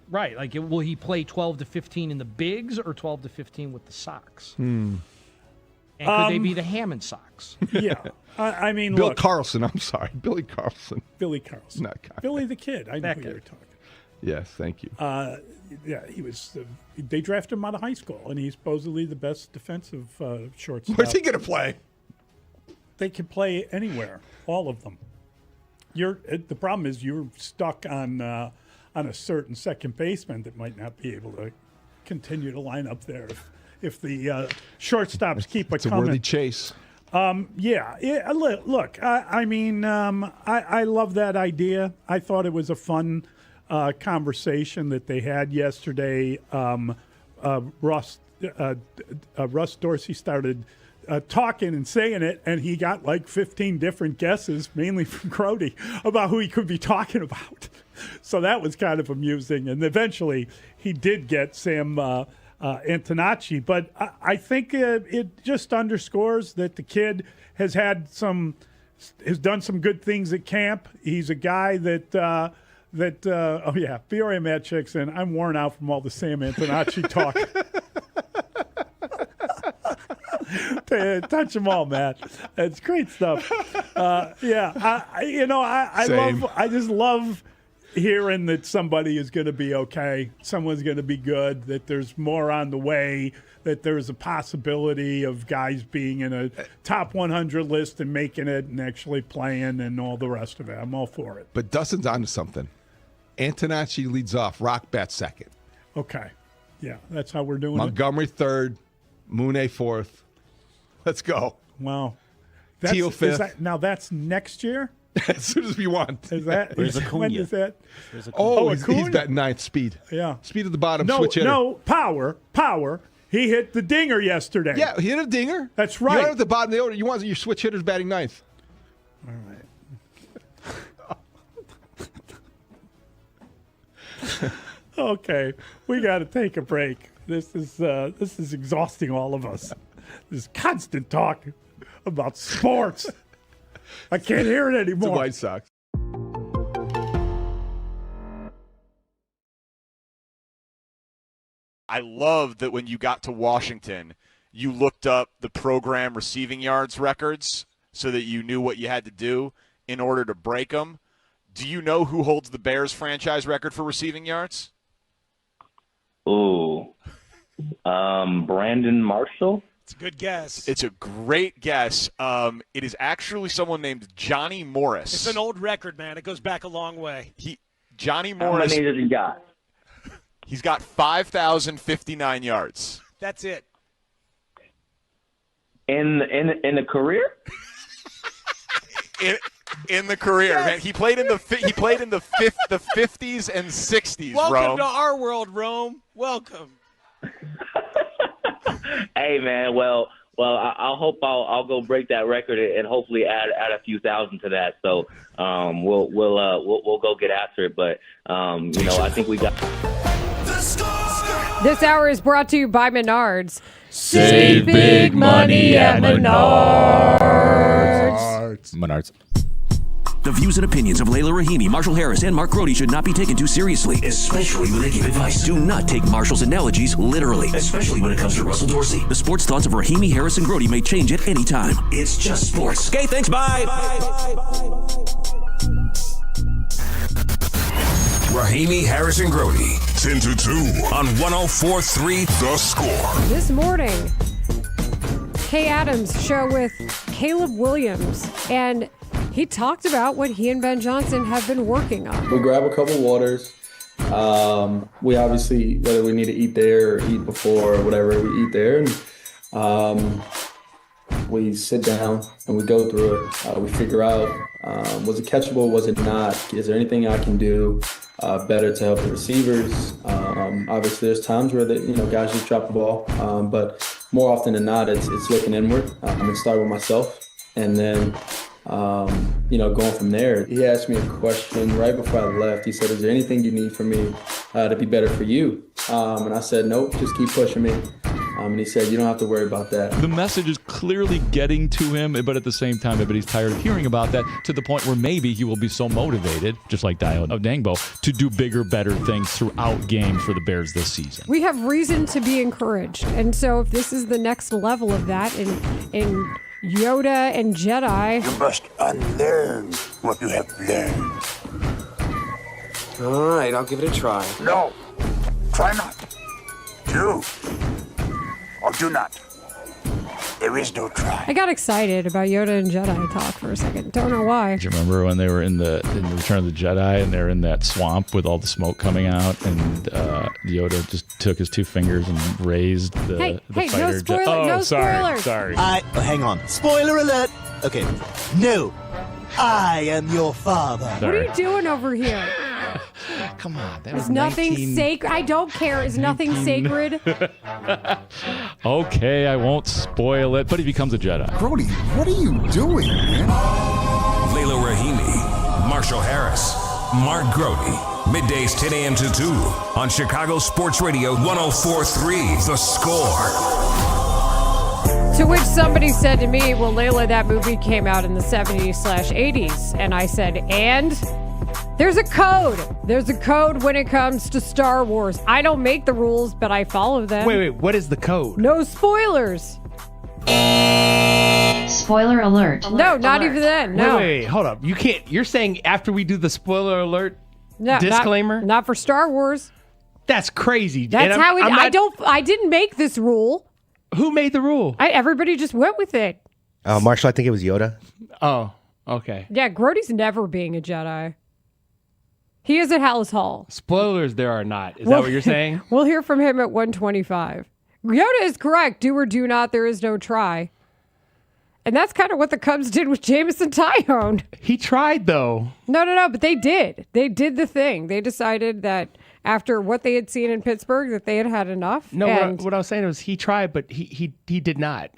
Right. Like, will he play 12 to 15 in the bigs or 12 to 15 with the Sox? And could they be the Hammond Sox? Yeah. I mean, Bill look. Carlson. I'm sorry. Billy Carlson. Billy Carlson. Not Conrad. Billy the Kid. I know That who guy. you're talking. Yes, thank you. Yeah, he was. They drafted him out of high school, and he's supposedly the best defensive shortstop. Where's he going to play? They can play anywhere, all of them. The problem is you're stuck on a certain second baseman that might not be able to continue to line up there if the shortstops keep It's coming. a worthy chase. Yeah. Look. I love that idea. I thought it was a fun conversation that they had yesterday. Russ Dorsey started talking and saying it, and he got like 15 different guesses, mainly from Grote, about who he could be talking about. So that was kind of amusing. And eventually, he did get Sam Antonacci. But I think it just underscores that the kid has done some good things at camp. He's a guy that Fiore Matchicks, and I'm worn out from all the Sam Antonacci talk. Touch them all, Matt. It's great stuff. I just love hearing that somebody is going to be okay, someone's going to be good, that there's more on the way, that there's a possibility of guys being in a top 100 list and making it and actually playing and all the rest of it. I'm all for it. But Dustin's onto something. Antonacci leads off. Rock bat second. Okay. Yeah, that's how we're doing Montgomery third. Mooney fourth. Let's go. Wow. Teal fifth. Now that's next year? As soon as we want. Is that? Where's Acuna? When is that? He's that ninth speed. Yeah. Speed at the bottom, switch hitter. No, power. He hit the dinger yesterday. Yeah, he hit a dinger. That's right. You're at the bottom of the order. You want your switch hitters batting ninth. All right. Okay, we got to take a break. This is exhausting all of us. This constant talk about sports. I can't hear it anymore. It's the White Sox. I love that when you got to Washington, you looked up the program receiving yards records so that you knew what you had to do in order to break them. Do you know who holds the Bears franchise record for receiving yards? Ooh. Brandon Marshall? It's a good guess. It's a great guess. It is actually someone named Johnny Morris. It's an old record, man. It goes back a long way. Johnny Morris. How many does he got? He's got 5,059 yards. That's it. In the career? In the career, yes. Man. He played in the 50s and 60s. Welcome Rome. to our world, Rome. Welcome. Hey, man. Well, I hope I'll go break that record and hopefully add a few thousand to that. So we'll go get after it. But I think we got. This hour is brought to you by Menards. Save big money at Menards. The views and opinions of Layla Rahimi, Marshall Harris, and Mark Grote should not be taken too seriously, especially when they give advice. Do not take Marshall's analogies literally, especially when it comes to Russell Dorsey. The sports thoughts of Rahimi, Harris, and Grote may change at any time. It's just sports. Okay, thanks, bye. Rahimi, Harris, and Grote, 10 to 2 on 104.3 The Score. This morning, Kay Adams' show with Caleb Williams, and he talked about what he and Ben Johnson have been working on. We grab a couple waters. We obviously, whether we need to eat there or eat before or whatever, we eat there. And we sit down and we go through it. We figure out, was it catchable? Was it not? Is there anything I can do better to help the receivers? Obviously, there's times where guys just drop the ball. But more often than not, it's looking inward. I'm going to start with myself. And then going from there. He asked me a question right before I left. He said, is there anything you need from me to be better for you? And I said, nope, just keep pushing me. And he said, you don't have to worry about that. The message is clearly getting to him, but at the same time, everybody's tired of hearing about that, to the point where maybe he will be so motivated, just like Dio Dangbo, to do bigger, better things throughout games for the Bears this season. We have reason to be encouraged. And so if this is the next level of that in Yoda and Jedi. You must unlearn what you have learned. All right, I'll give it a try. No, try not. Do or do not. There is no try. I got excited about Yoda and Jedi talk for a second. Don't know why. Do you remember when they were in the Return of the Jedi and they're in that swamp with all the smoke coming out, and Yoda just took his two fingers and raised the fighter jet? No spoilers. Sorry. Hang on. Spoiler alert. Okay. No, I am your father. What are you doing over here? Come on. There's nothing sacred. I don't care. Is nothing sacred? Okay, I won't spoil it, but he becomes a Jedi. Grote, what are you doing, man? Layla Rahimi, Marshall Harris, Mark Grote. Middays 10 a.m. to 2 on Chicago Sports Radio 104.3 The Score. To which somebody said to me, well, Layla, that movie came out in the 70s/80s. And I said, and? There's a code. There's a code when it comes to Star Wars. I don't make the rules, but I follow them. Wait, what is the code? No spoilers. Spoiler alert. No, not even then. No. Wait, hold up. You can't. You're saying after we do the spoiler alert No, disclaimer? Not for Star Wars. That's crazy. That's how it. I didn't make this rule. Who made the rule? Everybody just went with it. Marshall, I think it was Yoda. Oh, okay. Yeah, Grote's never being a Jedi. He is at Haugh. Spoilers there are not. Is that what you're saying? We'll hear from him at 1:25. Yoda is correct. Do or do not, there is no try. And that's kind of what the Cubs did with Jameson Taillon. He tried, though. No, but they did. They did the thing. They decided that after what they had seen in Pittsburgh, that they had had enough. No, what I was saying was he tried, but he did not.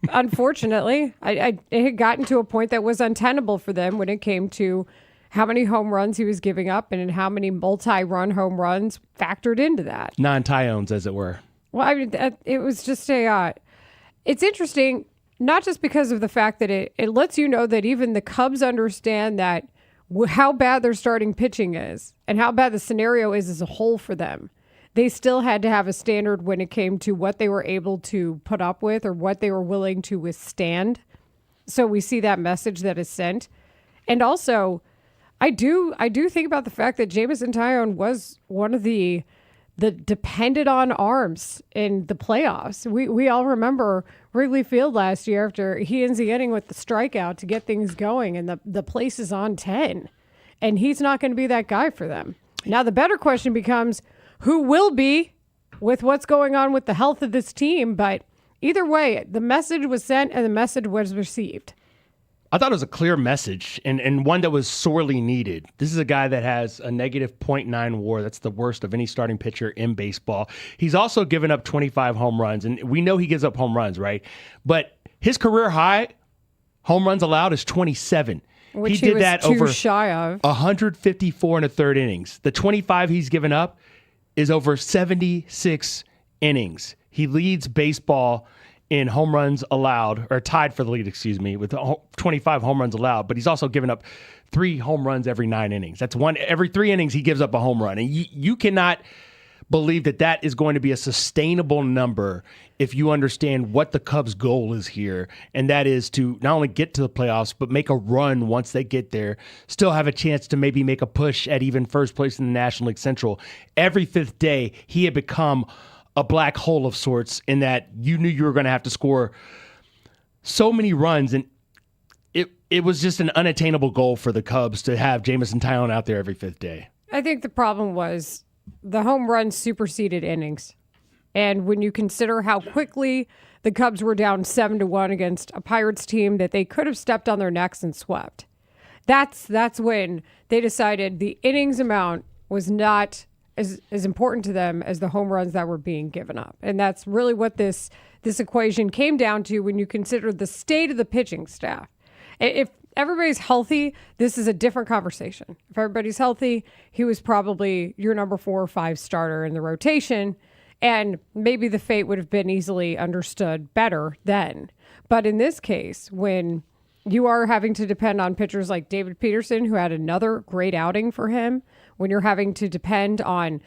Unfortunately, it had gotten to a point that was untenable for them when it came to how many home runs he was giving up and how many multi-run home runs factored into that. Non-Taillons, as it were. Well, I mean, it was just it's interesting, not just because of the fact that it lets you know that even the Cubs understand that how bad their starting pitching is and how bad the scenario is as a whole for them. They still had to have a standard when it came to what they were able to put up with or what they were willing to withstand. So we see that message that is sent. And also, I do think about the fact that Jameson Taillon was one of the depended on arms in the playoffs. We all remember Wrigley Field last year after he ends the inning with the strikeout to get things going, and the place is on 10. And he's not going to be that guy for them. Now, the better question becomes, who will be with what's going on with the health of this team? But either way, the message was sent and the message was received. I thought it was a clear message and one that was sorely needed. This is a guy that has a negative .9 WAR. That's the worst of any starting pitcher in baseball. He's also given up 25 home runs, and we know he gives up home runs, right? But his career high home runs allowed is 27. Which he did was that too over shy of 154 in the third innings. The 25 he's given up is over 76 innings. He leads baseball in home runs allowed, or tied for the lead, with 25 home runs allowed. But he's also given up 3 home runs every 9 innings. That's one every 3 innings he gives up a home run. And you cannot believe that is going to be a sustainable number if you understand what the Cubs' goal is here. And that is to not only get to the playoffs, but make a run once they get there, still have a chance to maybe make a push at even first place in the National League Central. Every 5th day, he had become a black hole of sorts in that you knew you were going to have to score so many runs. And it was just an unattainable goal for the Cubs to have Jameson Taillon out there every 5th day. I think the problem was the home runs superseded innings. And when you consider how quickly the Cubs were down 7-1 against a Pirates team that they could have stepped on their necks and swept, that's when they decided the innings amount was not as important to them as the home runs that were being given up. And that's really what this equation came down to when you consider the state of the pitching staff. If everybody's healthy, this is a different conversation. If everybody's healthy, he was probably your number 4 or 5 starter in the rotation, and maybe the fate would have been easily understood better then. But in this case, when you are having to depend on pitchers like David Peterson, who had another great outing for him, when you're having to depend on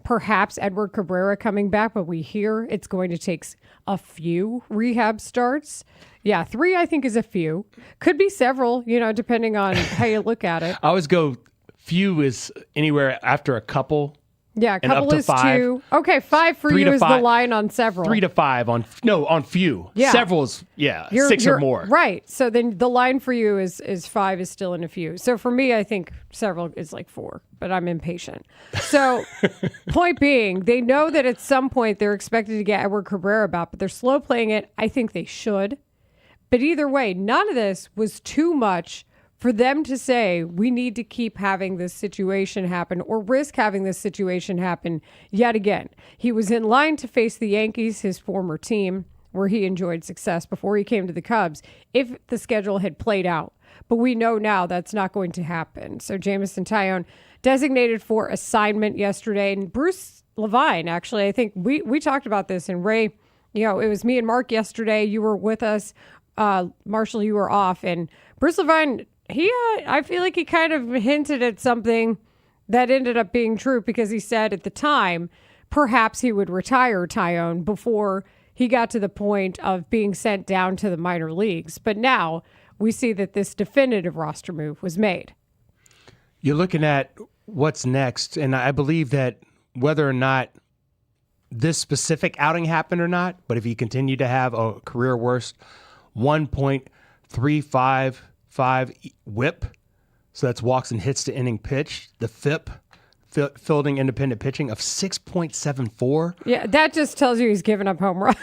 perhaps Edward Cabrera coming back, but we hear it's going to take a few rehab starts. Yeah, 3 I think is a few. Could be several, depending on how you look at it. I always go few is anywhere after a couple. Yeah, a and couple up to is 5. 2. Okay, 5 for 3 you to is 5. the line on several. 3 to 5 on few. Yeah. Several is 6 or more. Right. So then the line for you is 5 is still in a few. So for me, I think several is like 4, but I'm impatient. So point being, they know that at some point they're expected to get Edward Cabrera back, but they're slow playing it. I think they should. But either way, none of this was too much for them to say, we need to keep having this situation happen or risk having this situation happen yet again. He was in line to face the Yankees, his former team, where he enjoyed success before he came to the Cubs, if the schedule had played out. But we know now that's not going to happen. So Jameson Taillon designated for assignment yesterday. And Bruce Levine, actually, I think we talked about this. And Ray, it was me and Mark yesterday. You were with us. Marshall, you were off. And Bruce Levine, I feel like he kind of hinted at something that ended up being true, because he said at the time, perhaps he would retire Taillon before he got to the point of being sent down to the minor leagues. But now we see that this definitive roster move was made. You're looking at what's next, and I believe that whether or not this specific outing happened or not, but if he continued to have a career worst 1.355 whip, so that's walks and hits to inning pitch, the FIP, fielding independent pitching, of 6.74. Yeah, that just tells you he's giving up home runs.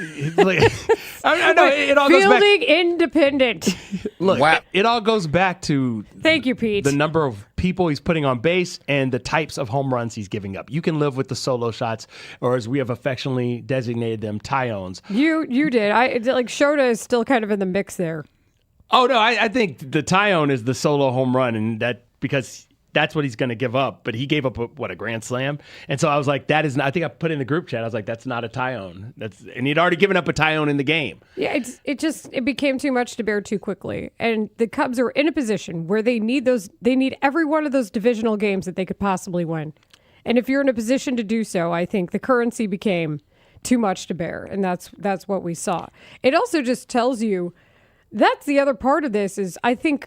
I know it all goes back. Fielding independent. Look, it all goes back to Thank you, Pete. the number of people he's putting on base and the types of home runs he's giving up. You can live with the solo shots, or as we have affectionately designated them, Taillons. You did. Shota is still kind of in the mix there. Oh no, I think the Taillon is the solo home run, and that because that's what he's going to give up. But he gave up a grand slam, and so I was like, that is not, I think I put in the group chat. I was like, that's not a Taillon. And he'd already given up a Taillon in the game. Yeah, it became too much to bear too quickly, and the Cubs are in a position where they need every one of those divisional games that they could possibly win. And if you're in a position to do so, I think the currency became too much to bear, and that's what we saw. It also just tells you. That's the other part of this is I think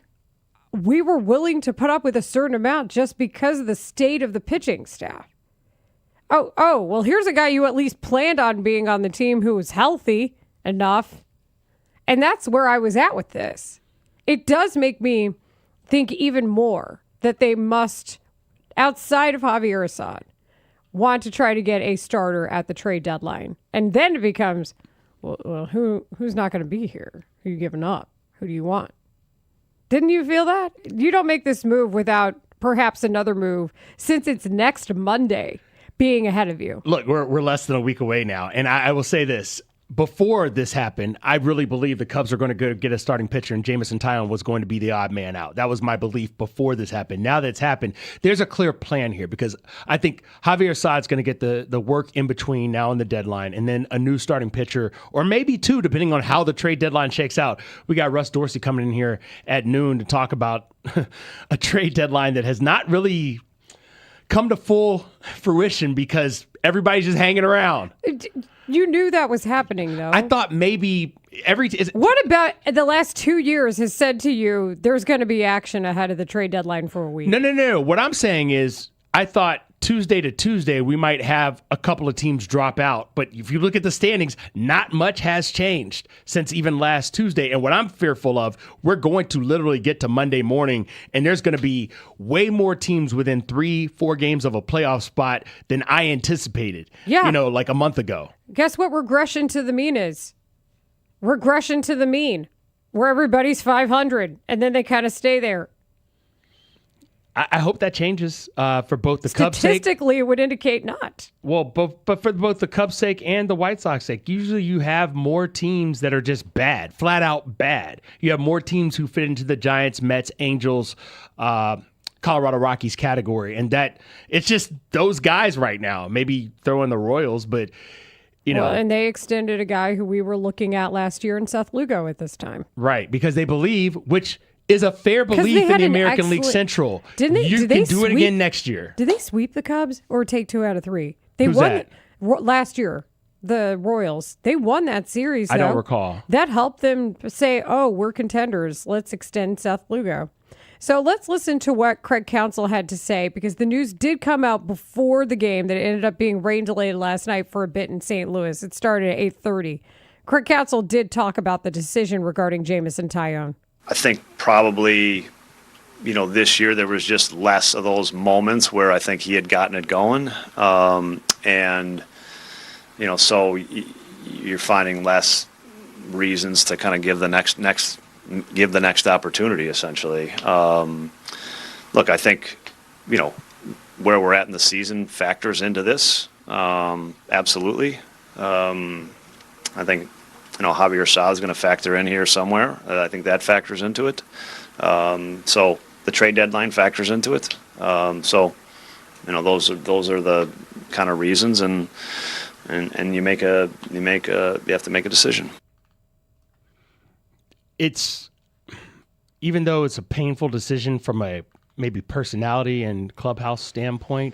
we were willing to put up with a certain amount just because of the state of the pitching staff. Oh, well, here's a guy you at least planned on being on the team who was healthy enough. And that's where I was at with this. It does make me think even more that they must, outside of Javier Assad, want to try to get a starter at the trade deadline. And then it becomes, well, who's not going to be here? Who are you giving up? Who do you want? Didn't you feel that? You don't make this move without perhaps another move, since it's next Monday, being ahead of you. Look, we're less than a week away now, and I will say this. Before this happened, I really believed the Cubs are going to go get a starting pitcher, and Jameson Taillon was going to be the odd man out. That was my belief before this happened. Now that it's happened, there's a clear plan here, because I think Javier Assad's going to get the work in between now and the deadline, and then a new starting pitcher, or maybe two, depending on how the trade deadline shakes out. We got Russ Dorsey coming in here at noon to talk about a trade deadline that has not really come to full fruition because everybody's just hanging around. You knew that was happening, though. I thought maybe what about the last 2 years has said to you there's going to be action ahead of the trade deadline for a week? No. What I'm saying is I thought Tuesday to Tuesday we might have a couple of teams drop out. But if you look at the standings, not much has changed since even last Tuesday. And what I'm fearful of, we're going to literally get to Monday morning, and there's going to be way more teams within 3-4 games of a playoff spot than I anticipated. Yeah. Like a month ago. Guess what regression to the mean is? Regression to the mean, where everybody's 500, and then they kind of stay there. I hope that changes for both the Cubs' sake. Statistically, it would indicate not. Well, but for both the Cubs' sake and the White Sox' sake, usually you have more teams that are just bad, flat out bad. You have more teams who fit into the Giants, Mets, Angels, Colorado Rockies category, and that it's just those guys right now. Maybe throw in the Royals, but and they extended a guy who we were looking at last year in Seth Lugo at this time, right? Because they believe, which is a fair belief in the American League Central. Didn't they? You can do it again next year. Did they sweep the Cubs or take 2 out of 3? They Who's won that? Last year. The Royals. They won that series. I don't recall. That helped them say, "Oh, we're contenders. Let's extend Seth Lugo." So let's listen to what Craig Counsell had to say, because the news did come out before the game that it ended up being rain delayed last night for a bit in St. Louis. It started at 8:30. Craig Counsell did talk about the decision regarding Jameson Taillon. I think probably, this year there was just less of those moments where I think he had gotten it going. So you're finding less reasons to kind of give the next opportunity, essentially. Look, I think, where we're at in the season factors into this. Absolutely. I think Javier Sa is going to factor in here somewhere. I think that factors into it. So the trade deadline factors into it. Those are the kind of reasons, and you have to make a decision. It's, even though it's a painful decision from a maybe personality and clubhouse standpoint,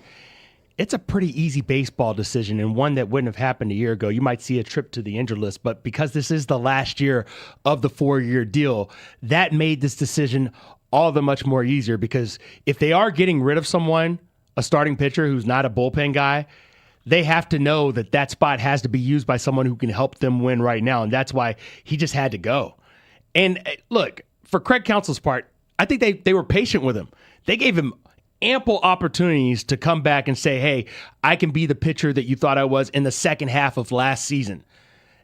it's a pretty easy baseball decision, and one that wouldn't have happened a year ago. You might see a trip to the injured list, but because this is the last year of the 4-year deal, that made this decision all the much more easier, because if they are getting rid of someone, a starting pitcher who's not a bullpen guy, they have to know that that spot has to be used by someone who can help them win right now, and that's why he just had to go. And look, for Craig Counsell's part, I think they were patient with him. They gave him ample opportunities to come back and say, hey, I can be the pitcher that you thought I was in the second half of last season.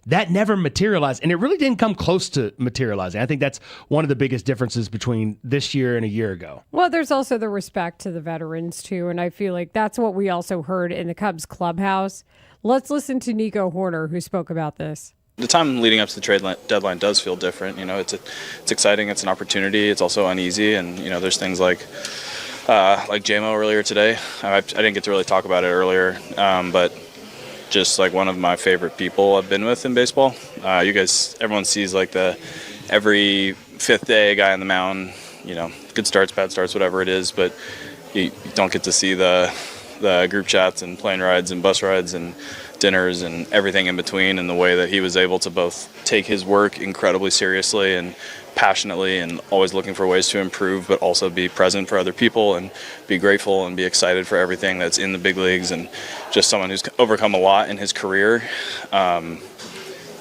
That never materialized, and it really didn't come close to materializing. I think that's one of the biggest differences between this year and a year ago. Well, there's also the respect to the veterans, too, and I feel like that's what we also heard in the Cubs clubhouse. Let's listen to Nico Horner, who spoke about this. The time leading up to the trade deadline does feel different. It's exciting. It's an opportunity. It's also uneasy, and there's things like JMO earlier today. I didn't get to really talk about it earlier, but just like one of my favorite people I've been with in baseball. You guys, everyone sees like every fifth day guy on the mound. Good starts, bad starts, whatever it is, but you don't get to see the group chats and plane rides and bus rides and dinners and everything in between, and the way that he was able to both take his work incredibly seriously and passionately and always looking for ways to improve, but also be present for other people and be grateful and be excited for everything that's in the big leagues, and just someone who's overcome a lot in his career. And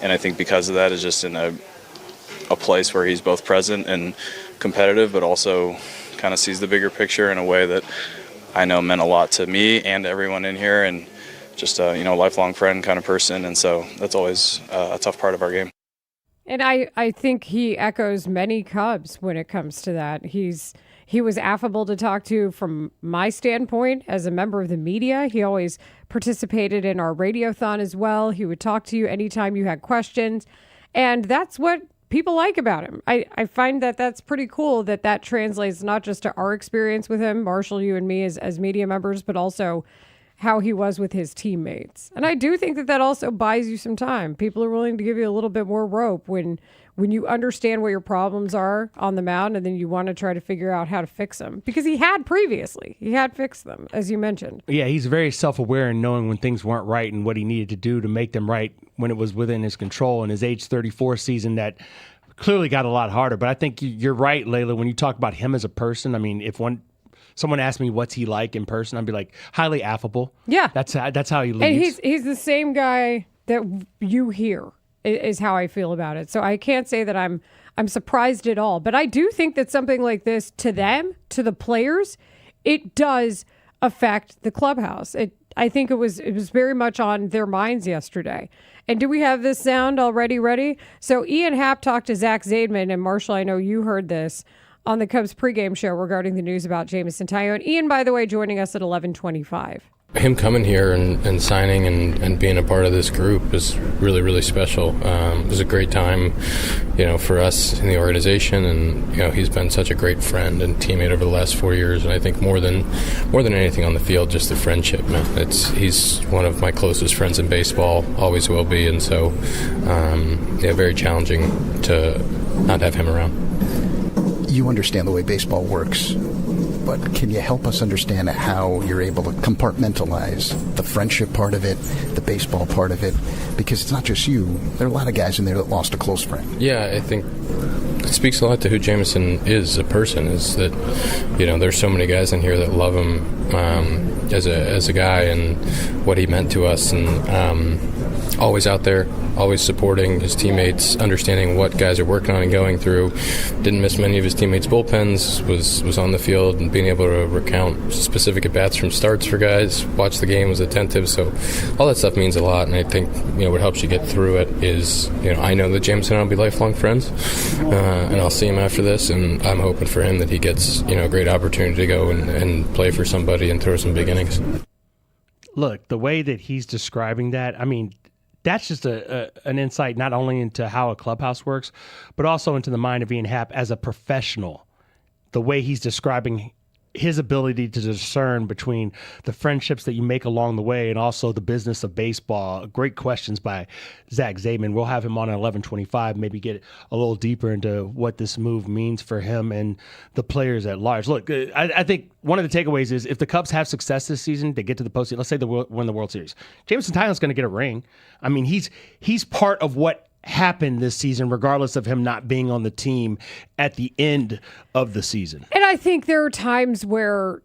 I think because of that is just in a place where he's both present and competitive, but also kind of sees the bigger picture in a way that I know meant a lot to me and everyone in here, and just a lifelong friend kind of person. And so that's always a tough part of our game. And I think he echoes many Cubs when it comes to that. He was affable to talk to from my standpoint as a member of the media. He always participated in our radiothon as well. He would talk to you anytime you had questions. And that's what people like about him. I find that that's pretty cool that translates not just to our experience with him, Marshall, you and me as media members, but also how he was with his teammates. And I do think that also buys you some time. People are willing to give you a little bit more rope when you understand what your problems are on the mound, and then you want to try to figure out how to fix them. Because he had previously. He had fixed them, as you mentioned. Yeah, he's very self-aware in knowing when things weren't right and what he needed to do to make them right when it was within his control. In his age 34 season, that clearly got a lot harder. But I think you're right, Layla, when you talk about him as a person. I mean, if someone asked me what's he like in person, I'd be like, highly affable. Yeah. That's how he leads. And he's the same guy that you hear, is how I feel about it. So I can't say that I'm surprised at all. But I do think that something like this, to them, to the players, it does affect the clubhouse. I think it was very much on their minds yesterday. And do we have this sound already ready? So Ian Happ talked to Zach Zaidman, and Marshall, I know you heard this on the Cubs pregame show regarding the news about Jameson Taillon. Ian, by the way, joining us at 11:25. Him coming here and signing and being a part of this group is really, really special. It was a great time, for us in the organization, and he's been such a great friend and teammate over the last 4 years. And I think more than anything on the field, just the friendship, man. He's one of my closest friends in baseball, always will be, and so very challenging to not have him around. You understand the way baseball works, but can you help us understand how you're able to compartmentalize the friendship part of it, the baseball part of it? Because it's not just you. There are a lot of guys in there that lost a close friend. Yeah, I think it speaks a lot to who Jameson is, a person, is that, there's so many guys in here that love him as a guy and what he meant to us, and always out there, always supporting his teammates, understanding what guys are working on and going through. Didn't miss many of his teammates' bullpens, was on the field and being able to recount specific at-bats from starts for guys, watch the game, was attentive. So all that stuff means a lot, and I think what helps you get through it is, I know that Jameson and I will be lifelong friends, and I'll see him after this, and I'm hoping for him that he gets a great opportunity to go and play for somebody and throw some big innings. Look, the way that he's describing that, I mean, that's just an insight not only into how a clubhouse works, but also into the mind of Ian Happ as a professional. The way he's describing his ability to discern between the friendships that you make along the way and also the business of baseball. Great questions by Zach Zaidman. We'll have him on at 11:25, maybe get a little deeper into what this move means for him and the players at large. Look, I think one of the takeaways is if the Cubs have success this season, they get to the postseason, let's say they win the World Series, Jameson Taillon's going to get a ring. I mean, he's part of what happened this season, regardless of him not being on the team at the end of the season. And I think there are times where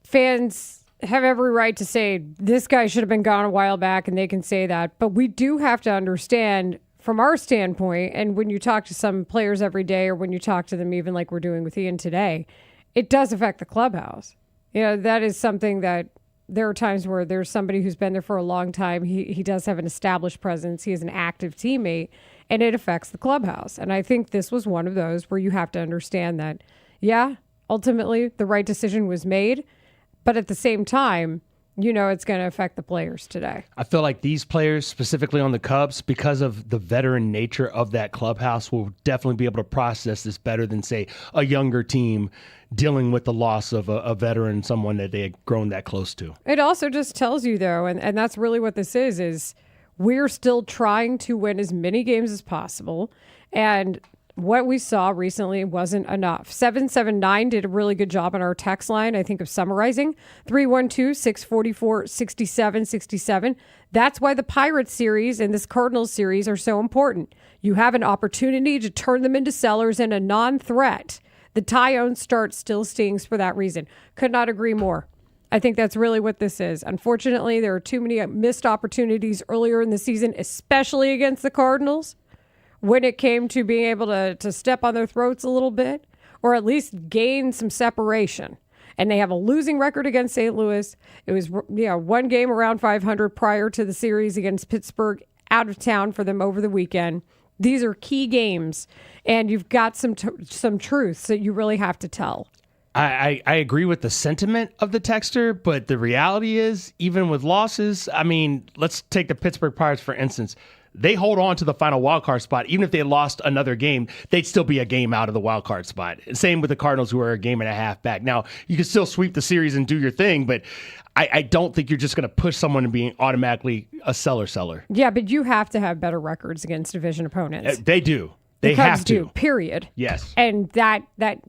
fans have every right to say, this guy should have been gone a while back, and they can say that. But we do have to understand from our standpoint, and when you talk to some players every day or when you talk to them, even like we're doing with Ian today, it does affect the clubhouse. You know, that is something that there are times where there's somebody who's been there for a long time. He does have an established presence. He is an active teammate, and it affects the clubhouse. And I think this was one of those where you have to understand that, yeah, ultimately the right decision was made, but at the same time, you know it's going to affect the players today. I feel like these players, specifically on the Cubs, because of the veteran nature of that clubhouse, will definitely be able to process this better than, say, a younger team dealing with the loss of a veteran, someone that they had grown that close to. It also just tells you, though, and that's really what this is we're still trying to win as many games as possible, and what we saw recently wasn't enough. 779 did a really good job on our text line, I think, of summarizing. 312-644-6767. That's why the Pirates series and this Cardinals series are so important. You have an opportunity to turn them into sellers and a non-threat. The Taillon start still stings for that reason. Could not agree more. I think that's really what this is. Unfortunately, there are too many missed opportunities earlier in the season, especially against the Cardinals, when it came to being able to step on their throats a little bit or at least gain some separation. And they have a losing record against St. Louis. It was one game around 500 prior to the series against Pittsburgh out of town for them over the weekend. These are key games, and you've got some truths that you really have to tell. I agree with the sentiment of the texter, but the reality is, even with losses, I mean, let's take the Pittsburgh Pirates, for instance. They hold on to the final wildcard spot. Even if they lost another game, they'd still be a game out of the wildcard spot. Same with the Cardinals, who are a game and a half back. Now, you can still sweep the series and do your thing, but I don't think you're just going to push someone to being automatically a seller. Yeah, but you have to have better records against division opponents. They do. They Cubs have to. do, period. Yes. And that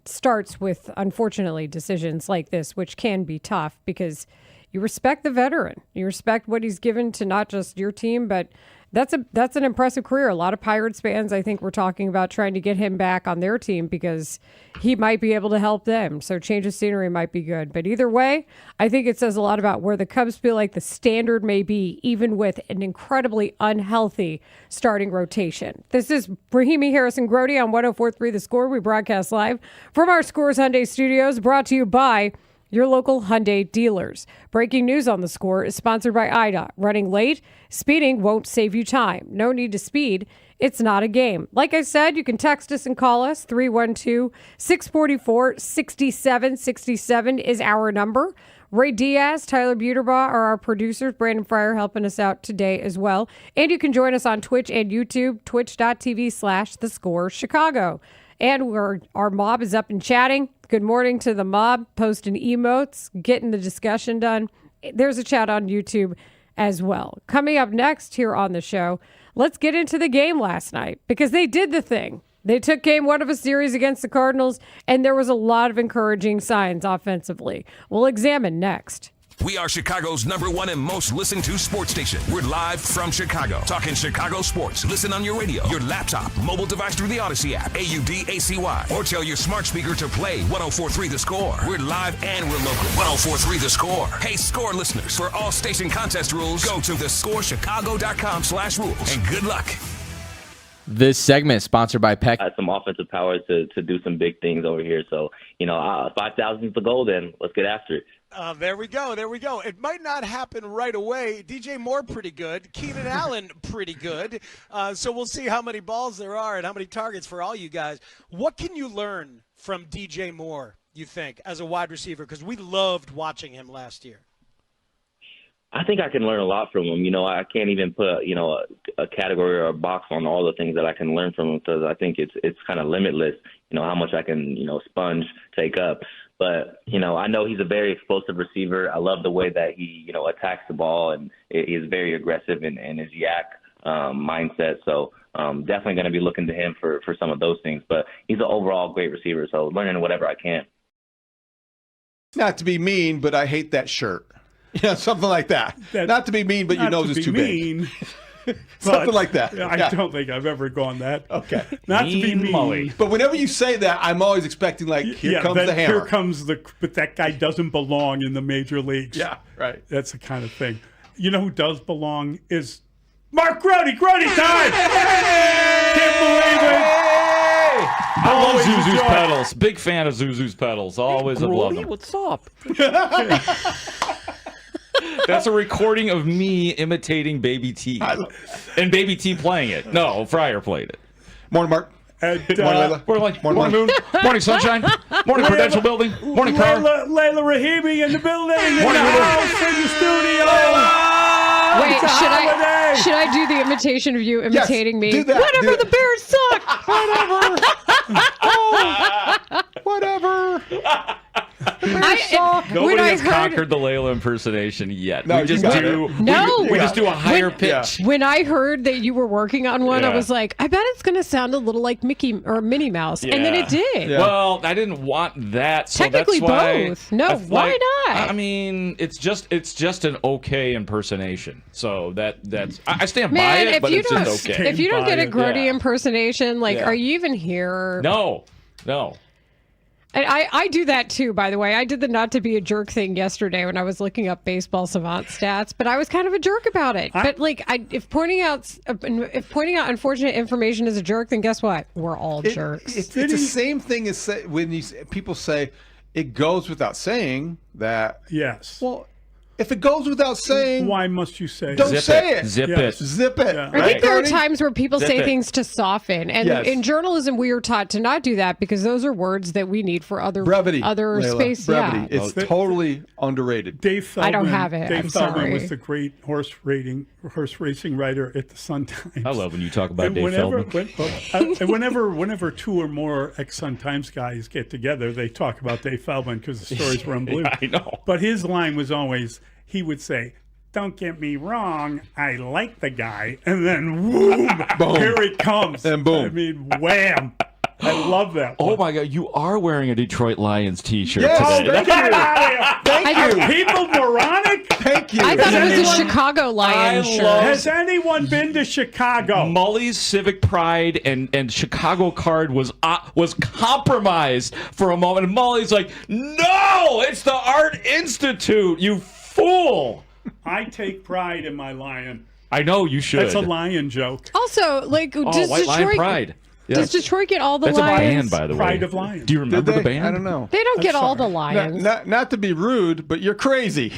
starts with, unfortunately, decisions like this, which can be tough because you respect the veteran. You respect what he's given to not just your team, but that's an impressive career. A lot of Pirates fans, I think, were talking about trying to get him back on their team because he might be able to help them. So change of scenery might be good. But either way, I think it says a lot about where the Cubs feel like the standard may be, even with an incredibly unhealthy starting rotation. This is Rahimi, Harris, and Grote on 104.3 The Score. We broadcast live from our Scores Hyundai studios, brought to you by your local Hyundai dealers. Breaking news on The Score is sponsored by IDOT. Running late? Speeding won't save you time. No need to speed. It's not a game. Like I said, you can text us and call us. 312-644-6767 is our number. Ray Diaz, Tyler Buterbaugh are our producers. Brandon Fryer helping us out today as well. And you can join us on Twitch and YouTube, twitch.tv/thescorechicago. And our mob is up and chatting. Good morning to the mob, posting emotes, getting the discussion done. There's a chat on YouTube as well. Coming up next here on the show, let's get into the game last night because they did the thing. They took game one of a series against the Cardinals, and there was a lot of encouraging signs offensively. We'll examine next. We are Chicago's #1 and most listened to sports station. We're live from Chicago, talking Chicago sports. Listen on your radio, your laptop, mobile device through the Odyssey app, AUDACY, or tell your smart speaker to play 104.3 The Score. We're live and we're local. 104.3 The Score. Hey, Score listeners, for all station contest rules, go to thescorechicago.com/rules, and good luck. This segment is sponsored by Peck. Some offensive power to do some big things over here. So, 5,000 is the goal then. Let's get after it. There we go. It might not happen right away. DJ Moore, pretty good. Keenan Allen, pretty good. So we'll see how many balls there are and how many targets for all you guys. What can you learn from DJ Moore, you think, as a wide receiver? Because we loved watching him last year. I think I can learn a lot from him. You know, I can't even put a category or a box on all the things that I can learn from him, because I think it's kind of limitless. You know, how much I can sponge, take up. But I know he's a very explosive receiver. I love the way that he attacks the ball, and he is very aggressive in his yak mindset. So definitely going to be looking to him for some of those things. But he's an overall great receiver. So learning whatever I can. Not to be mean, but I hate that shirt. Yeah, something like that. Not to be mean, but your nose is too big. Something like that. I don't think I've ever gone that. Okay. Not to be mean. Mully. But whenever you say that, I'm always expecting, like, here comes the hammer. Here comes but that guy doesn't belong in the major leagues. Yeah, right. That's the kind of thing. You know who does belong is Mark Grote. Grote time! Can't believe it! I love Always Zuzu's enjoy. pedals. Big fan of Zuzu's pedals. Always have loved them. What's up? That's a recording of me imitating Baby T. And Baby T playing it. No, Fryer played it. Morning, Mark. And, Morning, Moon. Morning, Sunshine. Morning, Prudential Building. Morning, Car. Layla Rahimi in the building. In the Morning, house, in the studio. Wait, It's a holiday. should I do the imitation of you imitating me? do that. Whatever, Do the Bears suck. Whatever. Nobody has conquered the Layla impersonation yet. No, we just you got do. it. No. we just do a higher pitch. When I heard that you were working on one, I Yeah. was like, I bet it's going to sound a little like Mickey or Minnie Mouse. And then it did. Yeah. Well, I didn't want that. So Technically that's why both. No, why not? I mean, it's just an okay impersonation. So that's I stand by Man, it, but it's just okay. if you don't get a Grote Yeah. impersonation, like, Yeah. are you even here? No. And I do that too, by the way. I did the not to be a jerk thing yesterday when I was looking up baseball savant stats, but I was kind of a jerk about it. But like, if pointing out unfortunate information is a jerk, then guess what? We're all jerks. It's the same thing as when people say it goes without saying that. Yes. Well, if it goes without saying, why must you say don't it? say it? Zip Yes. it. Zip it. Yeah. I think there are times where people Zip say it. things to soften, and Yes. in journalism, we are taught to not do that because those are words that we need for other Brevity. other Layla. space. Brevity. Yeah. It's totally underrated. Dave Feldman. I don't have it. Dave I'm Feldman sorry. was the great horse racing writer at the Sun Times. I love when you talk about And Dave Feldman. whenever two or more ex-Sun Times guys get together, they talk about Dave Feldman because the stories were unbelievable. I know. But his line was always, he would say, "Don't get me wrong, I like the guy," and then whoom, Boom. here it comes. And boom. I mean, wham. I love that. Oh my God, you are wearing a Detroit Lions t-shirt Yes, today. Get it out of here. Thank Are you. people moronic? Thank you. I thought it was a anyone- Chicago Lions I shirt. love- Has anyone been to Chicago? Mully's civic pride and Chicago card was compromised for a moment. And Mully's like, "No, it's the Art Institute, you fool." I take pride in my lion. I know you should. That's a lion joke. Also, like, does White Lion Detroit Pride. Yeah. does Detroit get all the That's a Lions? band, by the way. Pride of Lions. Do you remember Did the they? band? I don't know. They don't I'm get all the sorry. Lions. Not to be rude, but you're crazy.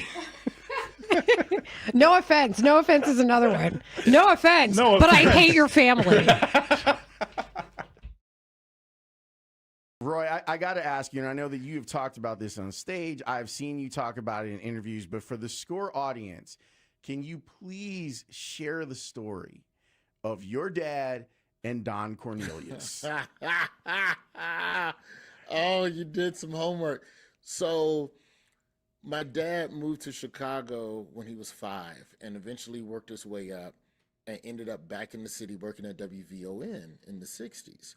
No offense. No offense is another one. No offense. No But I offense. hate your family. Roy, I got to ask you, and I know that you have talked about this on stage. I've seen you talk about it in interviews, but for the Score audience, can you please share the story of your dad and Don Cornelius? Oh, you did some homework. So my dad moved to Chicago when he was 5 and eventually worked his way up and ended up back in the city working at WVON in the 60s.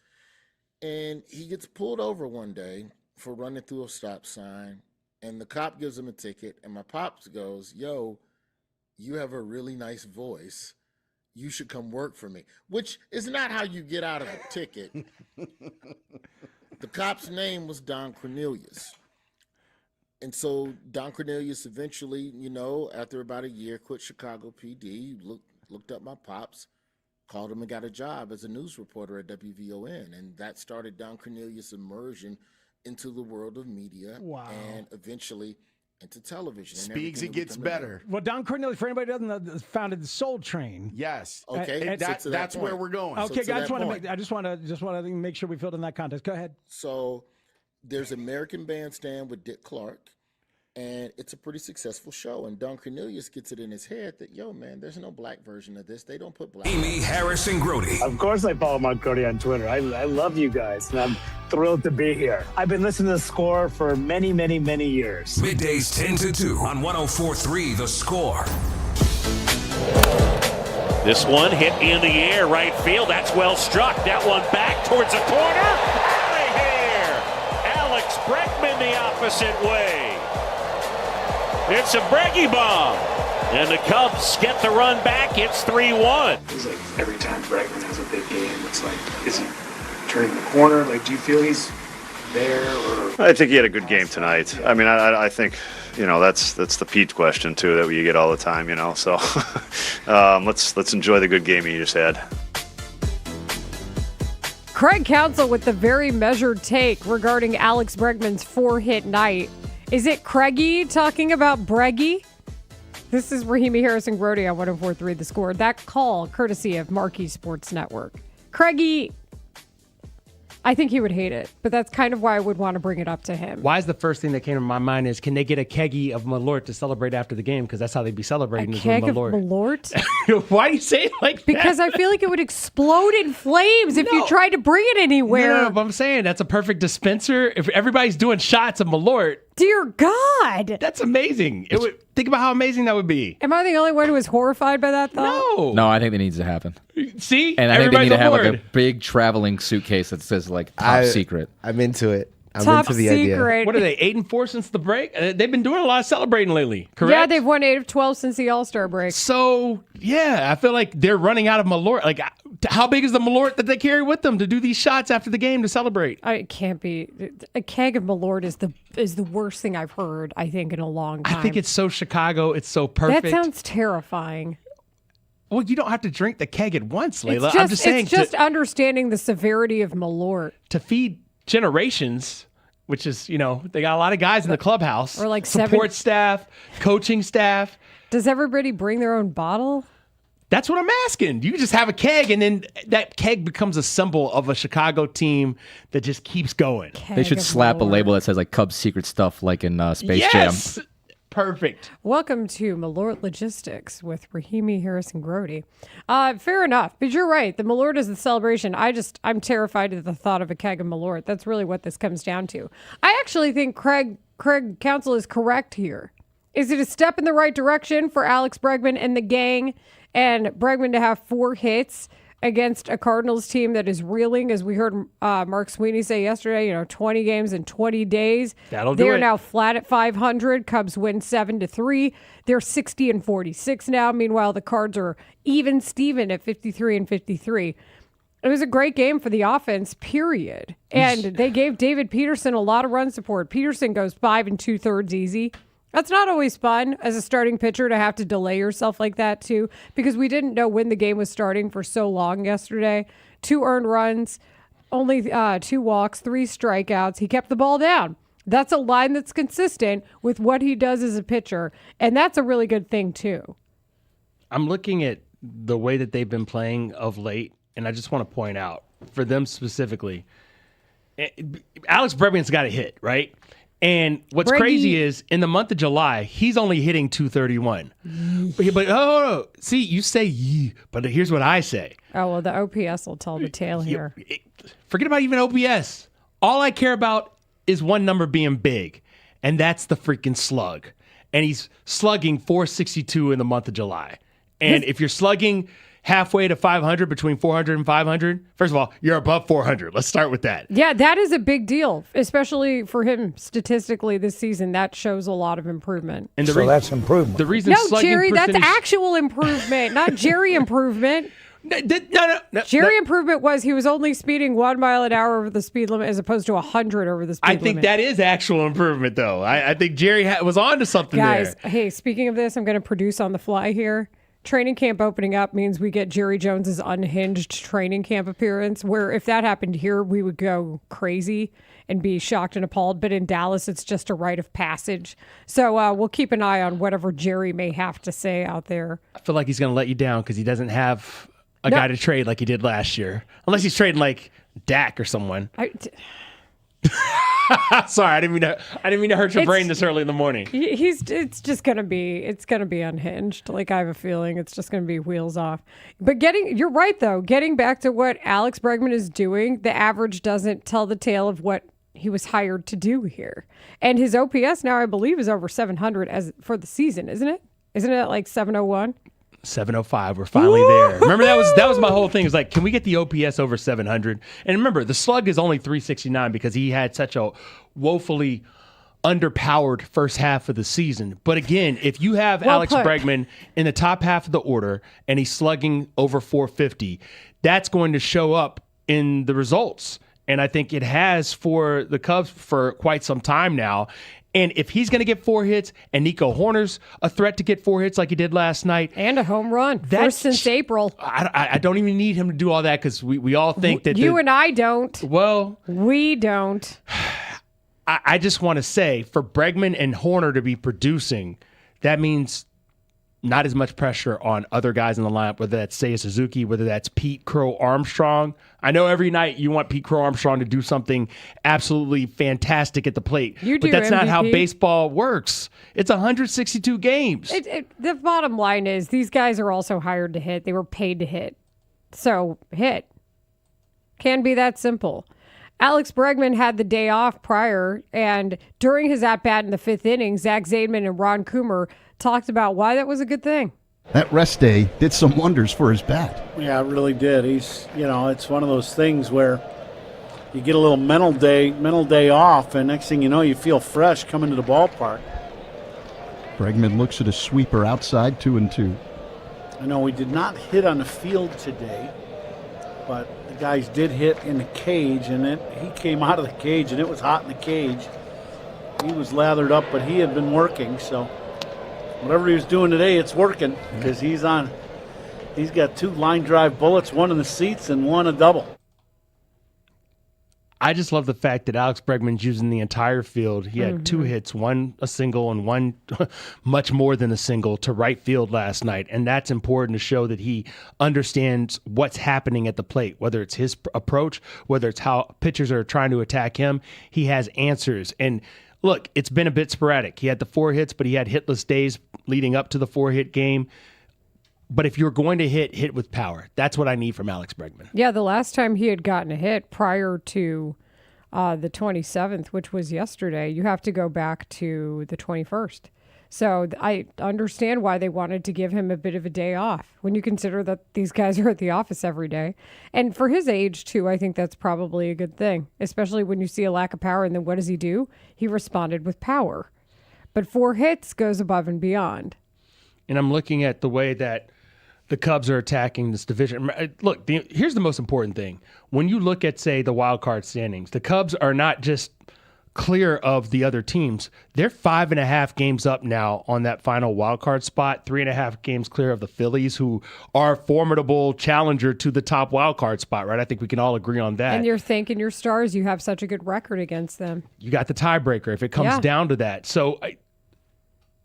And he gets pulled over one day for running through a stop sign, and the cop gives him a ticket, and my pops goes, "Yo, you have a really nice voice. You should come work for me," which is not how you get out of a ticket. The cop's name was Don Cornelius. And so Don Cornelius eventually, after about a year, quit Chicago PD, looked up my pops, called him and got a job as a news reporter at WVON. And that started Don Cornelius' immersion into the world of media. Wow. And eventually into television. Speaks, it gets better. Well, Don Cornelius, for anybody who doesn't know, founded the Soul Train. Yes. Okay. That's where we're going. Okay, I just want to make sure we filled in that context. Go ahead. So there's American Bandstand with Dick Clark, And it's a pretty successful show. And Don Cornelius gets it in his head that, yo, man, there's no black version of this. They don't put black. Amy Harris and Grote. Of course I follow Mark Grote on Twitter. I love you guys, and I'm thrilled to be here. I've been listening to The Score for many, many, many years. Middays 10 to 2 on 104.3 The Score. This one hit in the air, right field. That's well struck. That one back towards the corner. Out of here. Alex Bregman the opposite way. It's a Breggy bomb. And the Cubs get the run back. It's 3-1. It's like every time Bregman has a big game, it's like, is he turning the corner? Like, do you feel he's there? Or I think he had a good game tonight. I mean, I think, that's the Pete question, too, that you get all the time, So let's enjoy the good game he just had. Craig Counsell with the very measured take regarding Alex Bregman's 4-hit night. Is it Craigie talking about Breggy? This is Rahimi Harris and Grote on 104.3 The Score. That call, courtesy of Marquee Sports Network. Craigie, I think he would hate it, but that's kind of why I would want to bring it up to him. Why is the first thing that came to my mind is, can they get a keggy of Malort to celebrate after the game? Because that's how they'd be celebrating. A keg of Malort? Why do you say it like that? Because I feel like it would explode in flames if you tried to bring it anywhere. No, but I'm saying that's a perfect dispenser. If everybody's doing shots of Malort. Dear God. That's amazing. Think about how amazing that would be. Am I the only one who was horrified by that thought? No, I think that needs to happen. See? And I think they need to have like a big traveling suitcase that says like top secret. I'm into it. I'm Top into the secret. idea. What are they, 8-4 since the break? They've been doing a lot of celebrating lately, correct? Yeah, they've won 8 of 12 since the All-Star break. So, yeah, I feel like they're running out of Malort. Like, how big is the Malort that they carry with them to do these shots after the game to celebrate? It can't be. A keg of Malort is the worst thing I've heard, I think, in a long time. I think it's so Chicago. It's so perfect. That sounds terrifying. Well, you don't have to drink the keg at once, Layla. I'm just saying. It's just understanding the severity of Malort. To feed generations, which is, they got a lot of guys in the clubhouse. Or like support staff, coaching staff. Does everybody bring their own bottle? That's what I'm asking. You just have a keg, and then that keg becomes a symbol of a Chicago team that just keeps going. They should slap a label that says like Cubs secret stuff, like in Space Jam. Perfect. Welcome to Malort Logistics with Rahimi Harris and Grote. Fair enough, but you're right. The Malort is the celebration. I'm terrified at the thought of a keg of Malort. That's really what this comes down to. I actually think Craig Counsell is correct here. Is it a step in the right direction for Alex Bregman and the gang, and Bregman to have 4 hits against a Cardinals team that is reeling, as we heard Mark Sweeney say yesterday, 20 games in 20 days. That'll do it. They're now flat at 500. Cubs win 7-3. They're 60-46 now. Meanwhile, the Cards are even Steven at 53-53. It was a great game for the offense, period. And they gave David Peterson a lot of run support. Peterson goes 5 2/3 easy. That's not always fun as a starting pitcher to have to delay yourself like that, too, because we didn't know when the game was starting for so long yesterday. 2 earned runs, only 2 walks, 3 strikeouts. He kept the ball down. That's a line that's consistent with what he does as a pitcher, and that's a really good thing, too. I'm looking at the way that they've been playing of late, and I just want to point out, for them specifically, Alex Bregman's got a hit, right? And what's crazy is in the month of July, he's only hitting 231. But see, you say, but here's what I say. Oh, well, the OPS will tell the tale here. Forget about even OPS. All I care about is one number being big, and that's the freaking slug. And he's slugging 462 in the month of July. And if you're slugging halfway to 500, between 400 and 500, first of all, you're above 400. Let's start with that. Yeah, that is a big deal, especially for him statistically this season. That shows a lot of improvement. And that's improvement. The reason Jerry, that's percentage... actual improvement, not Jerry improvement. No. Jerry improvement was he was only speeding 1 mile an hour over the speed limit as opposed to 100 over the speed limit. I think that is actual improvement, though. I think Jerry was on to something there. Guys, hey, speaking of this, I'm going to produce on the fly here. Training camp opening up means we get Jerry Jones's unhinged training camp appearance, where if that happened here, we would go crazy and be shocked and appalled. But in Dallas, it's just a rite of passage. So we'll keep an eye on whatever Jerry may have to say out there. I feel like he's going to let you down because he doesn't have a guy to trade like he did last year. Unless he's trading like Dak or someone. Sorry, I didn't mean to hurt your brain this early in the morning. It's gonna be unhinged. Like, I have a feeling it's just gonna be wheels off. But you're right though. Getting back to what Alex Bregman is doing, the average doesn't tell the tale of what he was hired to do here. And his OPS now, I believe, is over 700 for the season, isn't it? Isn't it like 701? 705. We're finally there. Remember, that was my whole thing. Is like, can we get the OPS over 700? And remember, the slug is only 369 because he had such a woefully underpowered first half of the season. But again, if you have Alex Bregman in the top half of the order and he's slugging over 450, that's going to show up in the results. And I think it has for the Cubs for quite some time now. And if he's going to get 4 hits and Nico Hoerner's a threat to get 4 hits like he did last night. And a home run. First since April. I don't even need him to do all that because we all think that. You and I don't. Well. We don't. I just want to say, for Bregman and Hoerner to be producing, that means not as much pressure on other guys in the lineup, whether that's Seiya Suzuki, whether that's Pete Crow Armstrong. I know every night you want Pete Crow Armstrong to do something absolutely fantastic at the plate. But that's not how baseball works. It's 162 games. The bottom line is these guys are also hired to hit. They were paid to hit. So hit. Can be that simple. Alex Bregman had the day off prior, and during his at-bat in the 5th inning, Zach Zaidman and Ron Coomer talked about why that was a good thing. That rest day did some wonders for his bat. Yeah, it really did. He's, it's one of those things where you get a little mental day off, and next thing you know, you feel fresh coming to the ballpark. Bregman looks at a sweeper outside, 2-2. I know we did not hit on the field today, but the guys did hit in the cage, and he came out of the cage, and it was hot in the cage. He was lathered up, but he had been working, so whatever he was doing today, it's working because he's got 2 line drive bullets, 1 in the seats and 1 a double. I just love the fact that Alex Bregman's using the entire field. He had 2 hits, 1 a single and 1 much more than a single to right field last night. And that's important to show that he understands what's happening at the plate, whether it's his approach, whether it's how pitchers are trying to attack him. He has answers. And look, it's been a bit sporadic. He had the 4 hits, but he had hitless days leading up to the 4-hit game. But if you're going to hit with power. That's what I need from Alex Bregman. Yeah, the last time he had gotten a hit prior to the 27th, which was yesterday, you have to go back to the 21st. So I understand why they wanted to give him a bit of a day off when you consider that these guys are at the office every day. And for his age, too, I think that's probably a good thing, especially when you see a lack of power. And then what does he do? He responded with power. But 4 hits goes above and beyond. And I'm looking at the way that the Cubs are attacking this division. Look, here's the most important thing. When you look at, say, the wild card standings, the Cubs are not just clear of the other teams. They're 5.5 games up now on that final wild card spot, 3.5 games clear of the Phillies, who are a formidable challenger to the top wild card spot, right? I think we can all agree on that. And you're thanking your stars. You have such a good record against them. You got the tiebreaker if it comes down to that. So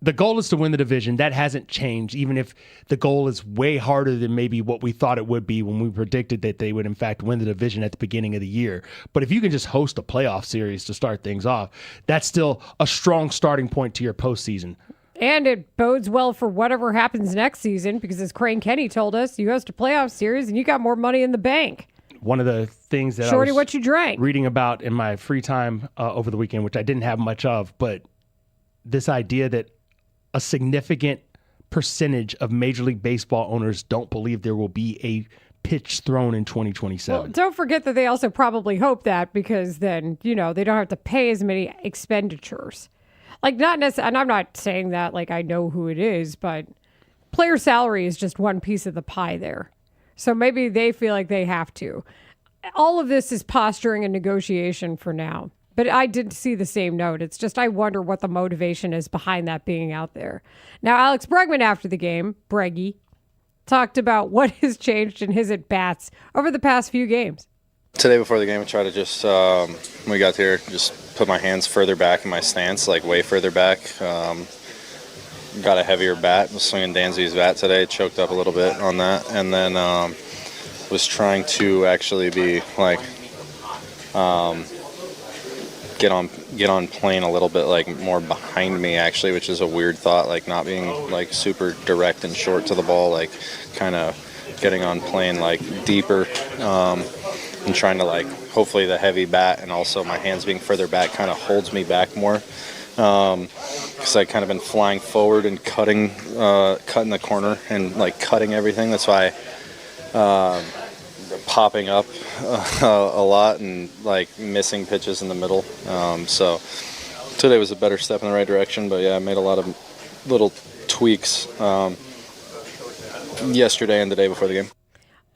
the goal is to win the division. That hasn't changed, even if the goal is way harder than maybe what we thought it would be when we predicted that they would, in fact, win the division at the beginning of the year. But if you can just host a playoff series to start things off, that's still a strong starting point to your postseason. And it bodes well for whatever happens next season because, as Crane Kenny told us, you host a playoff series and you got more money in the bank. One of the things that Shorty, I was what you drank? Reading about in my free time over the weekend, which I didn't have much of, but this idea that a significant percentage of Major League Baseball owners don't believe there will be a pitch thrown in 2027. Well, don't forget that they also probably hope that because then, they don't have to pay as many expenditures. Like, not necessarily, and I'm not saying that like I know who it is, but player salary is just one piece of the pie there. So maybe they feel like they have to. All of this is posturing and negotiation for now. But I did see the same note. It's just I wonder what the motivation is behind that being out there. Now, Alex Bregman, after the game, Breggy, talked about what has changed in his at-bats over the past few games. Today before the game, I tried to just, when we got here, just put my hands further back in my stance, like way further back. Got a heavier bat. Was swinging Danzy's bat today, choked up a little bit on that. And then was trying to actually be like, get on plane a little bit like more behind me actually, which is a weird thought, like not being like super direct and short to the ball, like kind of getting on plane like deeper, and trying to like hopefully the heavy bat and also my hands being further back kind of holds me back more, because I kind of been flying forward and cutting the corner and like cutting everything. That's why popping up a lot and like missing pitches in the middle. So today was a better step in the right direction, but yeah, I made a lot of little tweaks yesterday and the day before the game.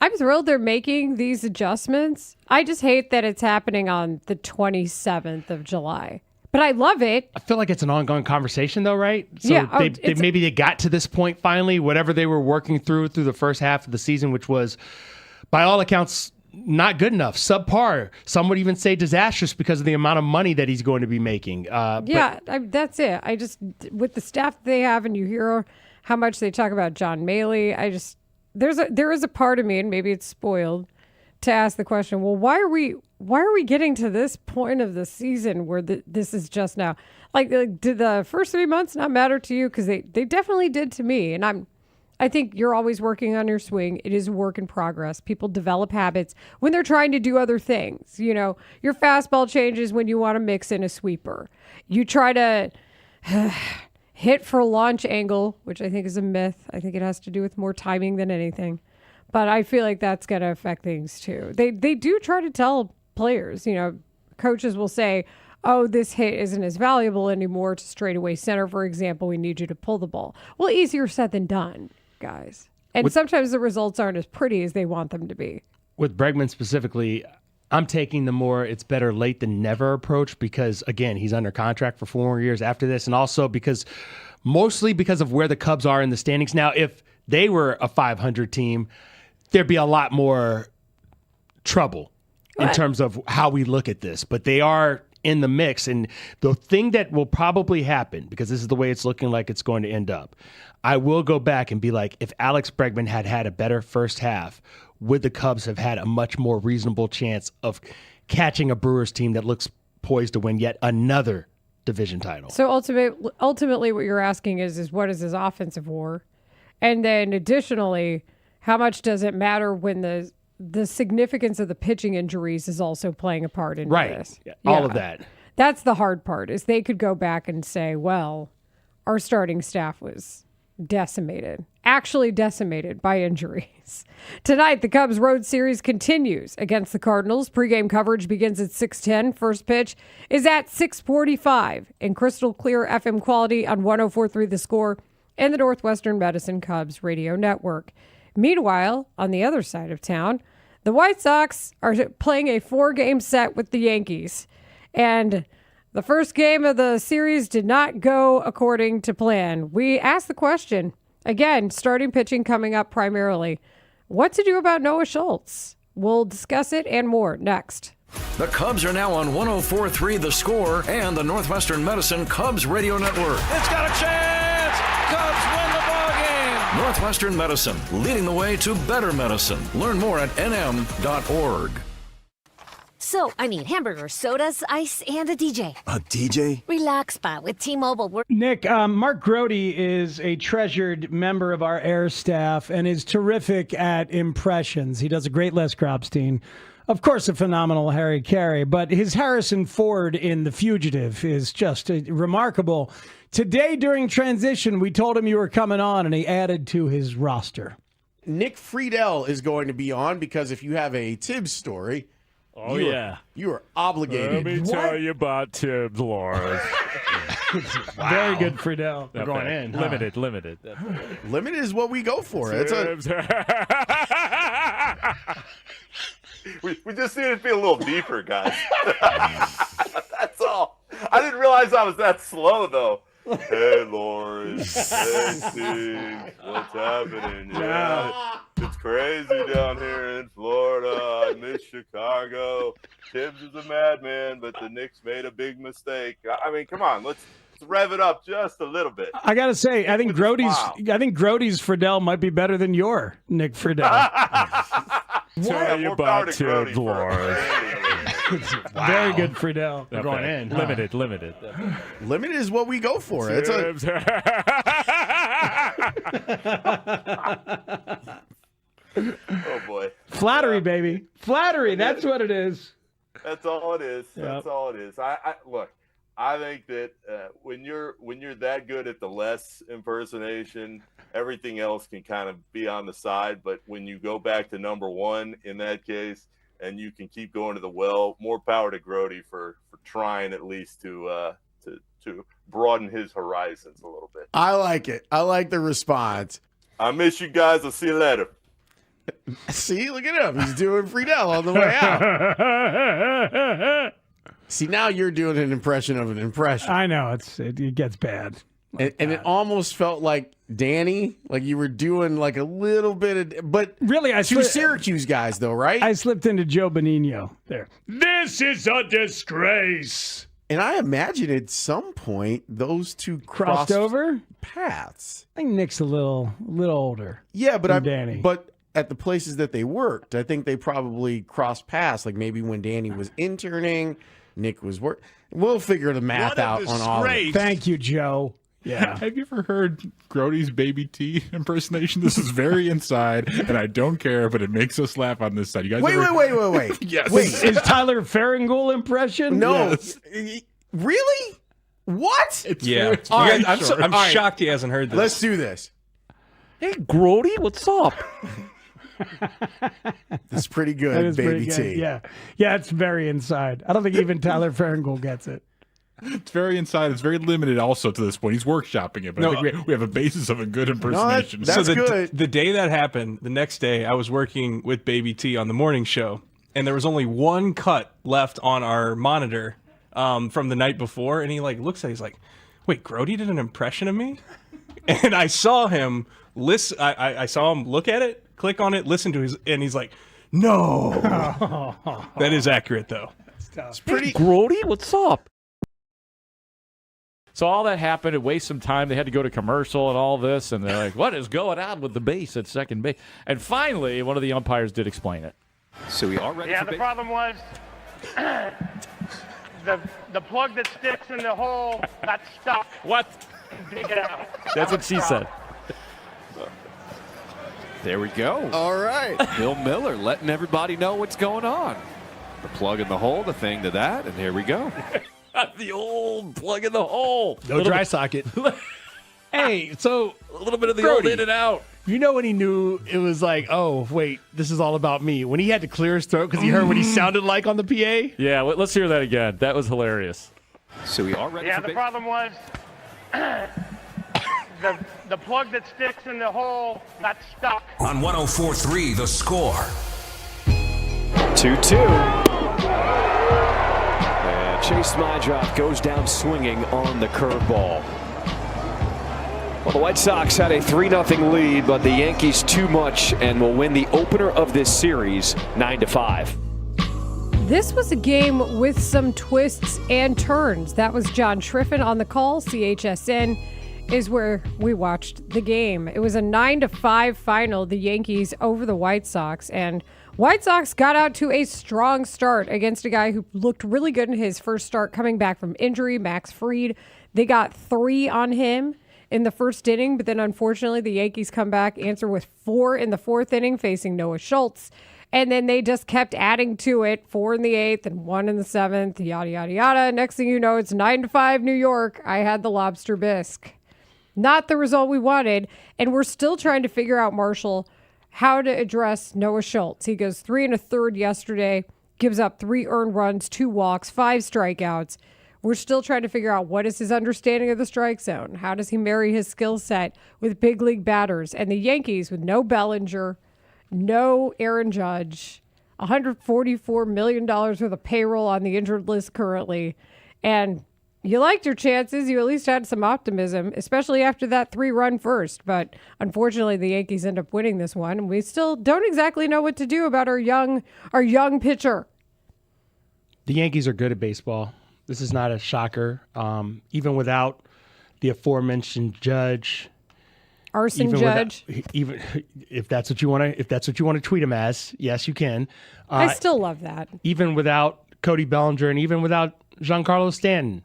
I'm thrilled they're making these adjustments. I just hate that it's happening on the 27th of July. But I love it. I feel like it's an ongoing conversation, though, right? So yeah, maybe they got to this point finally, whatever they were working through the first half of the season, which was, by all accounts, not good enough, subpar. Some would even say disastrous because of the amount of money that he's going to be making. That's it. I just, with the staff they have, and you hear how much they talk about John Mully, there is a part of me, and maybe it's spoiled, to ask the question, well, why are we getting to this point of the season where this is just now? Like, did the first 3 months not matter to you? Because they definitely did to me. And I think you're always working on your swing. It is a work in progress. People develop habits when they're trying to do other things. You know, your fastball changes when you want to mix in a sweeper. You try to hit for launch angle, which I think is a myth. I think it has to do with more timing than anything. But I feel like that's going to affect things too. They do try to tell players, you know, coaches will say, oh, this hit isn't as valuable anymore to straightaway center, for example. We need you to pull the ball. Well, easier said than done, guys. And sometimes the results aren't as pretty as they want them to be. With Bregman specifically, I'm taking the more it's better late than never approach because, again, he's under contract for 4 more years after this. And also mostly because of where the Cubs are in the standings. Now, if they were a 500 team, there'd be a lot more trouble in terms of how we look at this. But they are in the mix. And the thing that will probably happen, because this is the way it's looking like it's going to end up, I will go back and be like, if Alex Bregman had a better first half, would the Cubs have had a much more reasonable chance of catching a Brewers team that looks poised to win yet another division title? So ultimately what you're asking is what is his offensive WAR? And then additionally, how much does it matter when the significance of the pitching injuries is also playing a part in this? Yeah. All of that. That's the hard part, is they could go back and say, well, our starting staff was actually decimated by injuries. Tonight, the Cubs road series continues against the Cardinals. Pre-game coverage begins at 6:10. First pitch is at 6:45 in crystal clear FM quality on 104.3 The Score and the Northwestern Medicine Cubs radio network. Meanwhile, on the other side of town, the White Sox are playing a 4-game set with the Yankees. And the first game of the series did not go according to plan. We asked the question, again, starting pitching coming up primarily, what to do about Noah Schultz? We'll discuss it and more next. The Cubs are now on 104.3 The Score and the Northwestern Medicine Cubs radio network. It's got a chance! Cubs win the ballgame! Northwestern Medicine, leading the way to better medicine. Learn more at nm.org. So, hamburgers, sodas, ice, and a DJ. A DJ? Relax, Pa. With T-Mobile, Nick, Mark Grote is a treasured member of our air staff and is terrific at impressions. He does a great Les Grobstein. Of course, a phenomenal Harry Carey, but his Harrison Ford in The Fugitive is just remarkable. Today, during transition, we told him you were coming on, and he added to his roster. Nick Friedel is going to be on because if you have a Tibbs story... You are obligated. Let me tell you about Tibbs, Lawrence. Wow. Very good, Friedel. We're going in. Limited. Limited is what we go for. Tibbs. We just need it to be a little deeper, guys. That's all. I didn't realize I was that slow, though. Hey, Lawrence. Hey, Steve. What's happening? Yeah. It's crazy down here in Florida. I miss Chicago. Tibbs is a madman, but the Knicks made a big mistake. I mean, come on. Let's rev it up just a little bit. I got to say, I think Grote's Friedel might be better than your Nick Friedel. Tell you about Tibbs, Lawrence. Very good, Friedel. We're going in. Limited. Limited is what we go for. That's Oh boy. Flattery, baby. Flattery. That's what it is. That's all it is. Yep. That's all it is. I look. I think that when you're that good at the less impersonation, everything else can kind of be on the side. But when you go back to number one in that case, and you can keep going to the well, more power to Grote for trying at least to broaden his horizons a little bit. I like it. I like the response. I miss you guys. I'll see you later. See, look at him. He's doing Friedel on the way out. See, now you're doing an impression of an impression. I know. It gets bad. And it almost felt like Danny, like you were doing like a little bit of, but really, two Syracuse guys though, right? I slipped into Joe Bonino there. This is a disgrace. And I imagine at some point those two Crossed over paths. I think Nick's a little older. Yeah, but Danny. But at the places that they worked, I think they probably crossed paths. Like maybe when Danny was interning, Nick was work. We'll figure the math out on all of it. Thank you, Joe. Yeah. Have you ever heard Grote's Baby T impersonation? This is very inside, and I don't care, but it makes us laugh on this side. You guys Wait. Yes. Wait. Is Tyler Farringall impression? No. Yes. Really? What? Yeah. I'm shocked he hasn't heard this. Let's do this. Hey, Grote, what's up? That's pretty That good, is Baby pretty T. good. Yeah, it's very inside. I don't think even Tyler Farringall gets it. It's very inside. It's very limited also to this point. He's workshopping it, but I think we have a basis of a good impersonation. that's so good. The day that happened, the next day, I was working with Baby T on the morning show, and there was only one cut left on our monitor from the night before, and he looks at it, he's like, wait, Grote did an impression of me? And I saw him listen. I saw him look at it, click on it, listen to his, and he's like, no. That is accurate, though. It's pretty. Hey, Grote, what's up? So all that happened. It wasted some time. They had to go to commercial and all this, and they're like, what is going on with the base at second base? And finally, one of the umpires did explain it. So we are ready Yeah, for the problem was the plug that sticks in the hole got stuck. What? Dig it out. That's what she said. There we go. All right. Bill Miller letting everybody know what's going on. The plug in the hole, the thing to that, and here we go. The old plug in the hole. No dry socket. Hey, so A little bit of the Grote, old in and out. you know when he knew it was like, oh, wait, this is all about me? When he had to clear his throat because he heard what he sounded like on the PA? Yeah, let's hear that again. That was hilarious. So we are ready Yeah, for the problem was the plug that sticks in the hole got stuck. On 104.3 The Score. 2-2. And Chase Smydrop goes down swinging on the curveball. Well, the White Sox had a 3-0 lead, but the Yankees too much and will win the opener of this series 9-5. This was a game with some twists and turns. That was John Triffin on the call. CHSN is where we watched the game. It was a 9-5 final, the Yankees over the White Sox, and White Sox got out to a strong start against a guy who looked really good in his first start coming back from injury, Max Fried. They got 3 on him in the first inning, but then unfortunately the Yankees come back, answer with 4 in the fourth inning facing Noah Schultz. And then they just kept adding to it, 4 in the 8th and 1 in the 7th, yada, yada, yada. Next thing you know, it's 9-5 New York. I had the lobster bisque. Not the result we wanted. And we're still trying to figure out, Marshall, how to address Noah Schultz. He goes 3 1/3 yesterday, gives up 3 earned runs, 2 walks, 5 strikeouts. We're still trying to figure out what is his understanding of the strike zone. How does he marry his skill set with big league batters? And the Yankees with no Bellinger, no Aaron Judge, $144 million worth of payroll on the injured list currently. And you liked your chances. You at least had some optimism, especially after that 3-run first. But unfortunately, the Yankees end up winning this one. And we still don't exactly know what to do about our young pitcher. The Yankees are good at baseball. This is not a shocker. Even without the aforementioned Judge. Arson Judge. Even if that's what you want to tweet him as, yes, you can. I still love that. Even without Cody Bellinger and even without Giancarlo Stanton.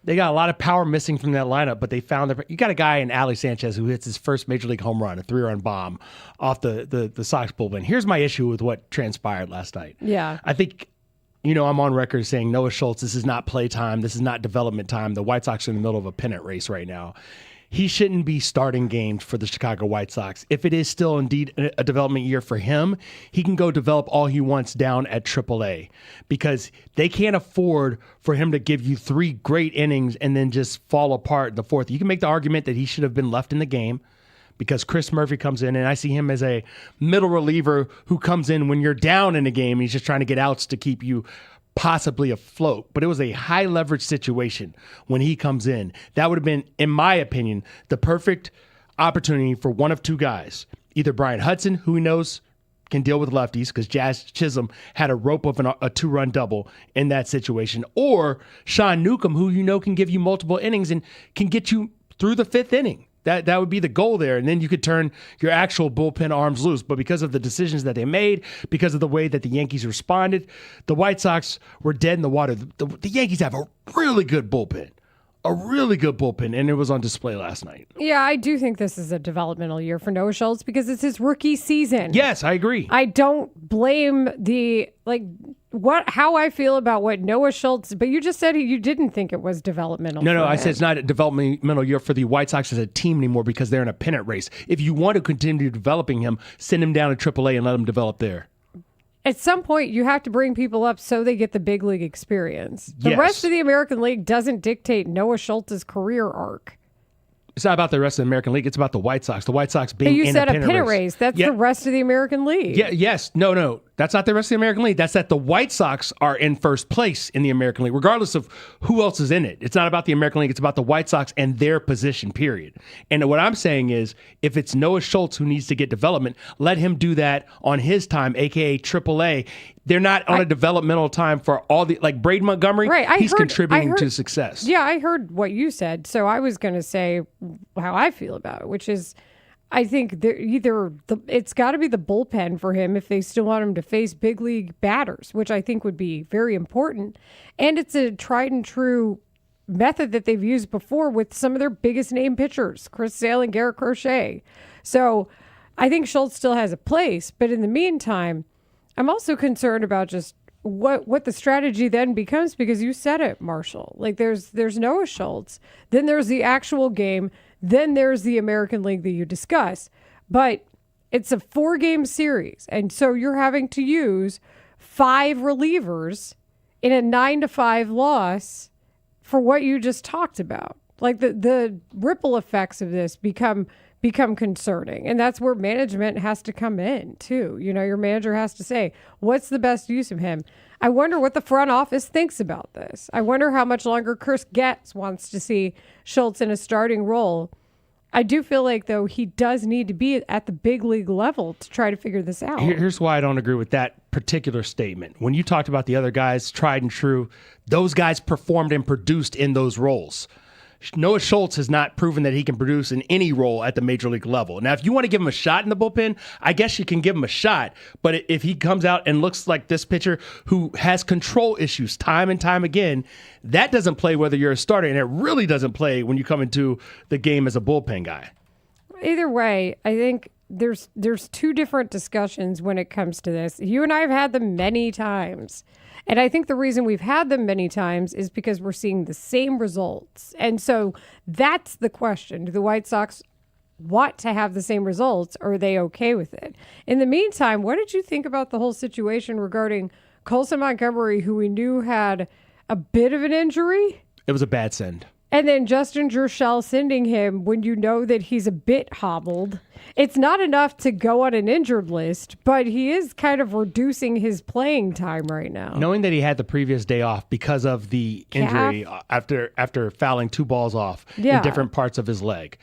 They got a lot of power missing from that lineup, but they found you got a guy in Ali Sanchez who hits his first major league home run, a 3-run bomb off the Sox bullpen. Here's my issue with what transpired last night. Yeah. I think, I'm on record saying Noah Schultz, this is not play time. This is not development time. The White Sox are in the middle of a pennant race right now. He shouldn't be starting games for the Chicago White Sox. If it is still indeed a development year for him, he can go develop all he wants down at AAA because they can't afford for him to give you 3 great innings and then just fall apart in the 4th. You can make the argument that he should have been left in the game because Chris Murphy comes in, and I see him as a middle reliever who comes in when you're down in a game and he's just trying to get outs to keep you possibly afloat, but it was a high leverage situation when he comes in. That would have been, in my opinion, the perfect opportunity for one of 2 guys, either Brian Hudson, who he knows can deal with lefties because Jazz Chisholm had a rope of a 2-run double in that situation, or Sean Newcomb, who can give you multiple innings and can get you through the 5th inning. That would be the goal there. And then you could turn your actual bullpen arms loose. But because of the decisions that they made, because of the way that the Yankees responded, the White Sox were dead in the water. The Yankees have a really good bullpen. And it was on display last night. Yeah, I do think this is a developmental year for Noah Schultz because it's his rookie season. Yes, I agree. I don't blame how I feel about what Noah Schultz, but you just said you didn't think it was developmental. No, I said it's not a developmental year for the White Sox as a team anymore because they're in a pennant race. If you want to continue developing him, send him down to AAA and let him develop there. At some point, you have to bring people up so they get the big league experience. The Yes. rest of the American League doesn't dictate Noah Schultz's career arc. It's not about the rest of the American League. It's about the White Sox. The White Sox being But you in said a a pennant race. That's the rest of the American League. Yeah, yes. No. That's not the rest of the American League. That's that the White Sox are in first place in the American League, regardless of who else is in it. It's not about the American League. It's about the White Sox and their position, period. And what I'm saying is, if it's Noah Schultz who needs to get development, let him do that on his time, a.k.a. AAA. They're not on a developmental time for all the, like Braden Montgomery, he's contributing to success. Yeah, I heard what you said. So I was going to say how I feel about it, which is I think it's got to be the bullpen for him if they still want him to face big league batters, which I think would be very important. And it's a tried and true method that they've used before with some of their biggest name pitchers, Chris Sale and Garrett Crochet. So I think Schultz still has a place. But in the meantime, I'm also concerned about just what the strategy then becomes, because you said it, Marshall. Like there's Noah Schultz, then there's the actual game, then there's the American League that you discuss. But it's a 4-game series, and so you're having to use 5 relievers in a 9-5 loss for what you just talked about. Like the ripple effects of this become concerning. And that's where management has to come in too. Your manager has to say, what's the best use of him? I wonder what the front office thinks about this. I wonder how much longer Chris Getz wants to see Schultz in a starting role. I do feel like, though, he does need to be at the big league level to try to figure this out. Here's why I don't agree with that particular statement. When you talked about the other guys, tried and true, those guys performed and produced in those roles. Noah Schultz has not proven that he can produce in any role at the major league level. Now, if you want to give him a shot in the bullpen, I guess you can give him a shot. But if he comes out and looks like this pitcher who has control issues time and time again, that doesn't play whether you're a starter, and it really doesn't play when you come into the game as a bullpen guy. Either way, I think there's 2 different discussions when it comes to this. You and I have had them many times. And I think the reason we've had them many times is because we're seeing the same results. And so that's the question. Do the White Sox want to have the same results, or are they okay with it? In the meantime, what did you think about the whole situation regarding Colson Montgomery, who we knew had a bit of an injury? It was a bad send. And then Justin Jershell sending him when you know that he's a bit hobbled. It's not enough to go on an injured list, but he is kind of reducing his playing time right now. Knowing that he had the previous day off because of the injury after fouling 2 balls off in different parts of his leg.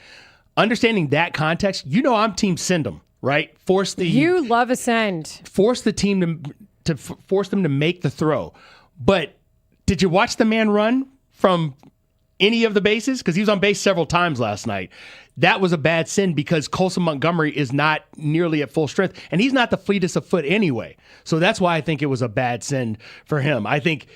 Understanding that context, I'm team send him, right? You love a send. Force the team to force them to make the throw. But did you watch the man run from any of the bases, because he was on base several times last night, that was a bad sin because Colson Montgomery is not nearly at full strength, and he's not the fleetest of foot anyway. So that's why I think it was a bad sin for him. I think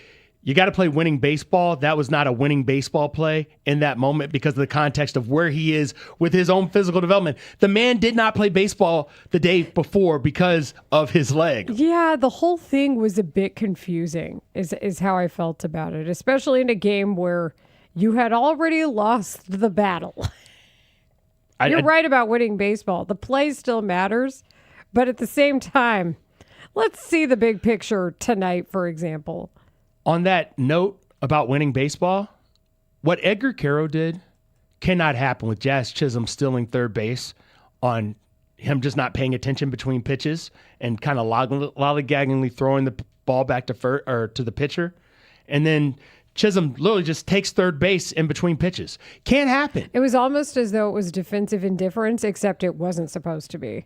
you got to play winning baseball. That was not a winning baseball play in that moment because of the context of where he is with his own physical development. The man did not play baseball the day before because of his leg. Yeah, the whole thing was a bit confusing is how I felt about it, especially in a game where you had already lost the battle. You're right about winning baseball. The play still matters, but at the same time, let's see the big picture tonight, for example. On that note about winning baseball, what Edgar Caro did cannot happen with Jazz Chisholm stealing third base on him just not paying attention between pitches and kind of lollygaggingly throwing the ball back to the pitcher. And then Chisholm literally just takes third base in between pitches. Can't happen. It was almost as though it was defensive indifference, except it wasn't supposed to be.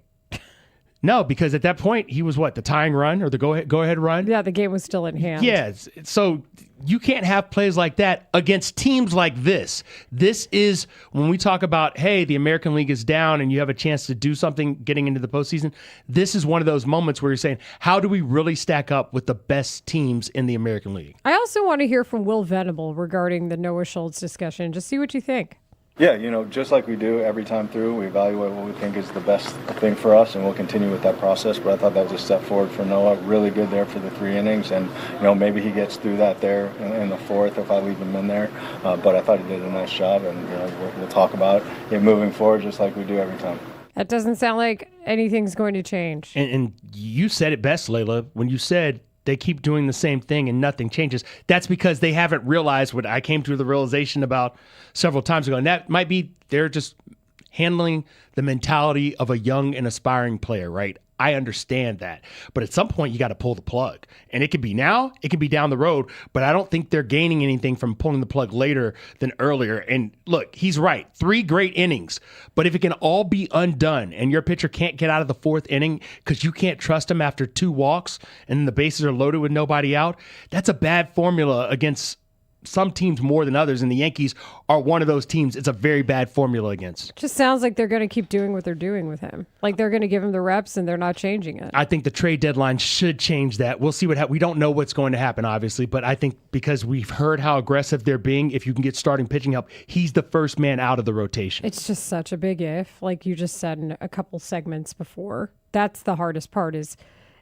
No, because at that point, he was the tying run or the go-ahead run? Yeah, the game was still in hand. Yeah, so you can't have plays like that against teams like this. This is when we talk about, hey, the American League is down and you have a chance to do something getting into the postseason. This is one of those moments where you're saying, how do we really stack up with the best teams in the American League? I also want to hear from Will Venable regarding the Noah Schultz discussion. Just see what you think. Yeah, just like we do every time through, we evaluate what we think is the best thing for us, and we'll continue with that process. But I thought that was a step forward for Noah. Really good there for the 3 innings, and maybe he gets through that there in the 4th if I leave him in there. But I thought he did a nice job, and we'll talk about it moving forward just like we do every time. That doesn't sound like anything's going to change. And you said it best, Layla, when you said they keep doing the same thing and nothing changes. That's because they haven't realized what I came to the realization about several times ago. And that might be they're just handling the mentality of a young and aspiring player, right? I understand that. But at some point, you got to pull the plug. And it could be now, it could be down the road, but I don't think they're gaining anything from pulling the plug later than earlier. And look, he's right. 3 great innings. But if it can all be undone and your pitcher can't get out of the 4th inning because you can't trust him after 2 walks and the bases are loaded with nobody out, that's a bad formula against some teams more than others, and the Yankees are one of those teams it's a very bad formula against. Just sounds like they're going to keep doing what they're doing with him. Like they're going to give him the reps and they're not changing it. I think the trade deadline should change that. We'll see what happens. We don't know what's going to happen, obviously, but I think because we've heard how aggressive they're being, if you can get starting pitching help, he's the first man out of the rotation. It's just such a big if, like you just said in a couple segments before. That's the hardest part is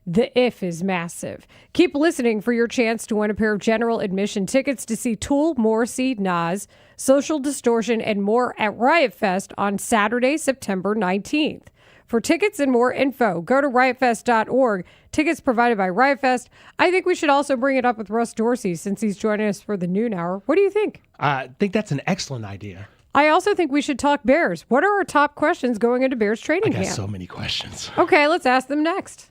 the if is massive. Keep listening for your chance to win a pair of general admission tickets to see Tool, Morrissey, Nas, Social Distortion, and more at Riot Fest on Saturday, September 19th. For tickets and more info, go to riotfest.org. Tickets provided by Riot Fest. I think we should also bring it up with Russ Dorsey since he's joining us for the noon hour. What do you think? I think that's an excellent idea. I also think we should talk Bears. What are our top questions going into Bears training camp? I got so many questions. Okay, let's ask them next.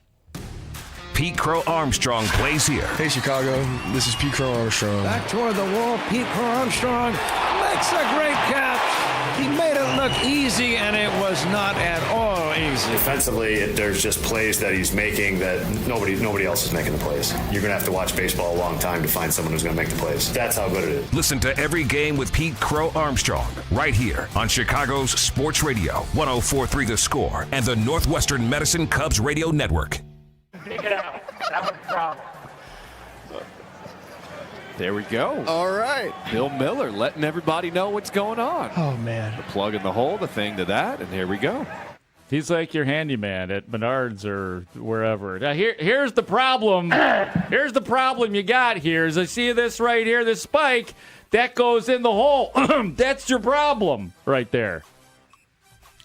Pete Crow Armstrong plays here. Hey, Chicago. This is Pete Crow Armstrong. Back toward the wall, Pete Crow Armstrong makes a great catch. He made it look easy, and it was not at all easy. Defensively, there's just plays that he's making that nobody else is making the plays. You're going to have to watch baseball a long time to find someone who's going to make the plays. That's how good it is. Listen to Every Game with Pete Crow Armstrong right here on Chicago's Sports Radio, 104.3 The Score, and the Northwestern Medicine Cubs Radio Network. That was a problem. There we go. All right. Bill Miller letting everybody know what's going on. Oh, man. The plug in the hole, the thing to that, and here we go. He's like your handyman at Menards or wherever. Now, here's the problem. Here's the problem you got here is I see this right here, this spike, that goes in the hole. That's your problem right there.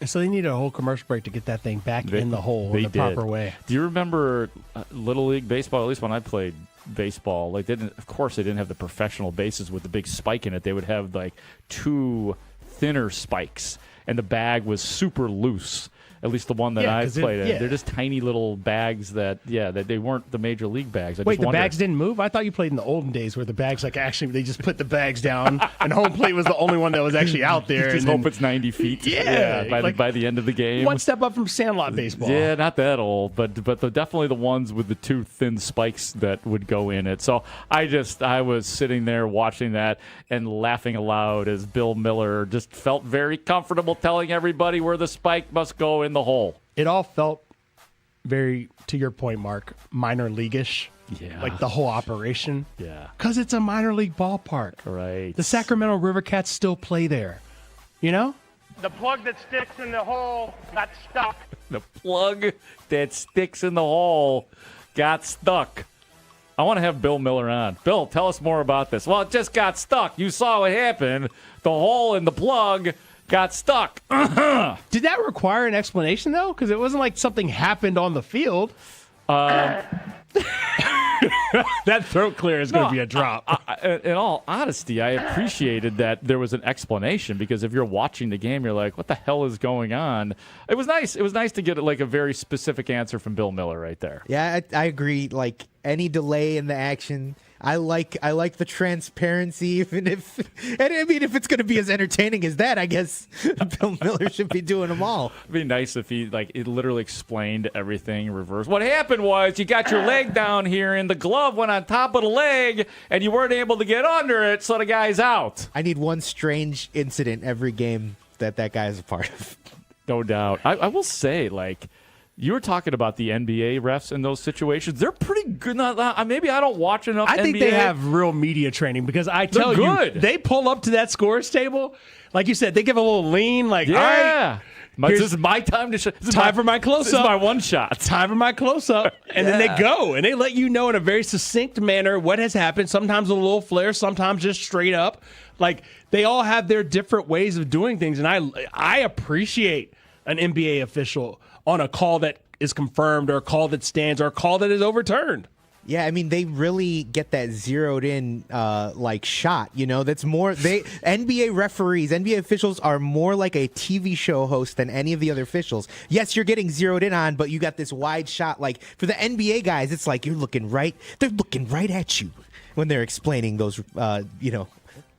So they needed a whole commercial break to get that thing back in the hole in the proper way. Do you remember Little League baseball? At least when I played baseball, like of course they didn't have the professional bases with the big spike in it. They would have like 2 thinner spikes, and the bag was super loose. At least the one that I 'cause played in. yeah. They're just tiny little bags that they weren't the major league bags. Wait, the bags didn't move? I thought you played in the olden days where the bags, like, actually, they just put the bags down, and home plate was the only one that was actually out there. Just hope it's 90 feet. Yeah. By the end of the game. One step up from Sandlot baseball. Yeah, not that old, but definitely the ones with the two thin spikes that would go in it. So I was sitting there watching that and laughing aloud as Bill Miller just felt very comfortable telling everybody where the spike must go in the hole. It all felt very, to your point, Mark, minor league-ish. Yeah. Like the whole operation. Yeah. Because it's a minor league ballpark. Right. The Sacramento River Cats still play there. You know? The plug that sticks in the hole got stuck. The plug that sticks in the hole got stuck. I want to have Bill Miller on. Bill, tell us more about this. Well, it just got stuck. You saw what happened. The hole in the plug got stuck. Did that require an explanation, though? Because it wasn't like something happened on the field. That throat clear is going to be a drop. In all honesty, I appreciated that there was an explanation, because if you're watching the game, you're like, what the hell is going on? It was nice. It was nice to get like a very specific answer from Bill Miller right there. Yeah, I agree. Like, any delay in the action, I like the transparency, even if, and I mean, if it's going to be as entertaining as that, I guess Bill Miller should be doing them all. It'd be nice if he, like, it literally explained everything in reverse. What happened was you got your leg down here and the glove went on top of the leg and you weren't able to get under it, so the guy's out. I need one strange incident every game that guy is a part of. No doubt. I will say, like, you were talking about the NBA refs in those situations. They're pretty good. Maybe I don't watch enough I think NBA. they have real media training, because I tell They're you, good. they pull up to that scores table. Like you said, they give a little lean, like, Yeah. all right. This is my time to Time for my close-up. This is my one shot. Time for my close-up. And then they go, and they let you know in a very succinct manner what has happened. Sometimes a little flair, sometimes just straight up. Like, they all have their different ways of doing things, and I appreciate an NBA official on a call that is confirmed, or a call that stands, or a call that is overturned. Yeah, I mean, they really get that zeroed in like shot, you know. That's more, NBA referees, NBA officials are more like a TV show host than any of the other officials. Yes, you're getting zeroed in on, but you got this wide shot. Like, for the NBA guys, it's like they're looking right at you when they're explaining those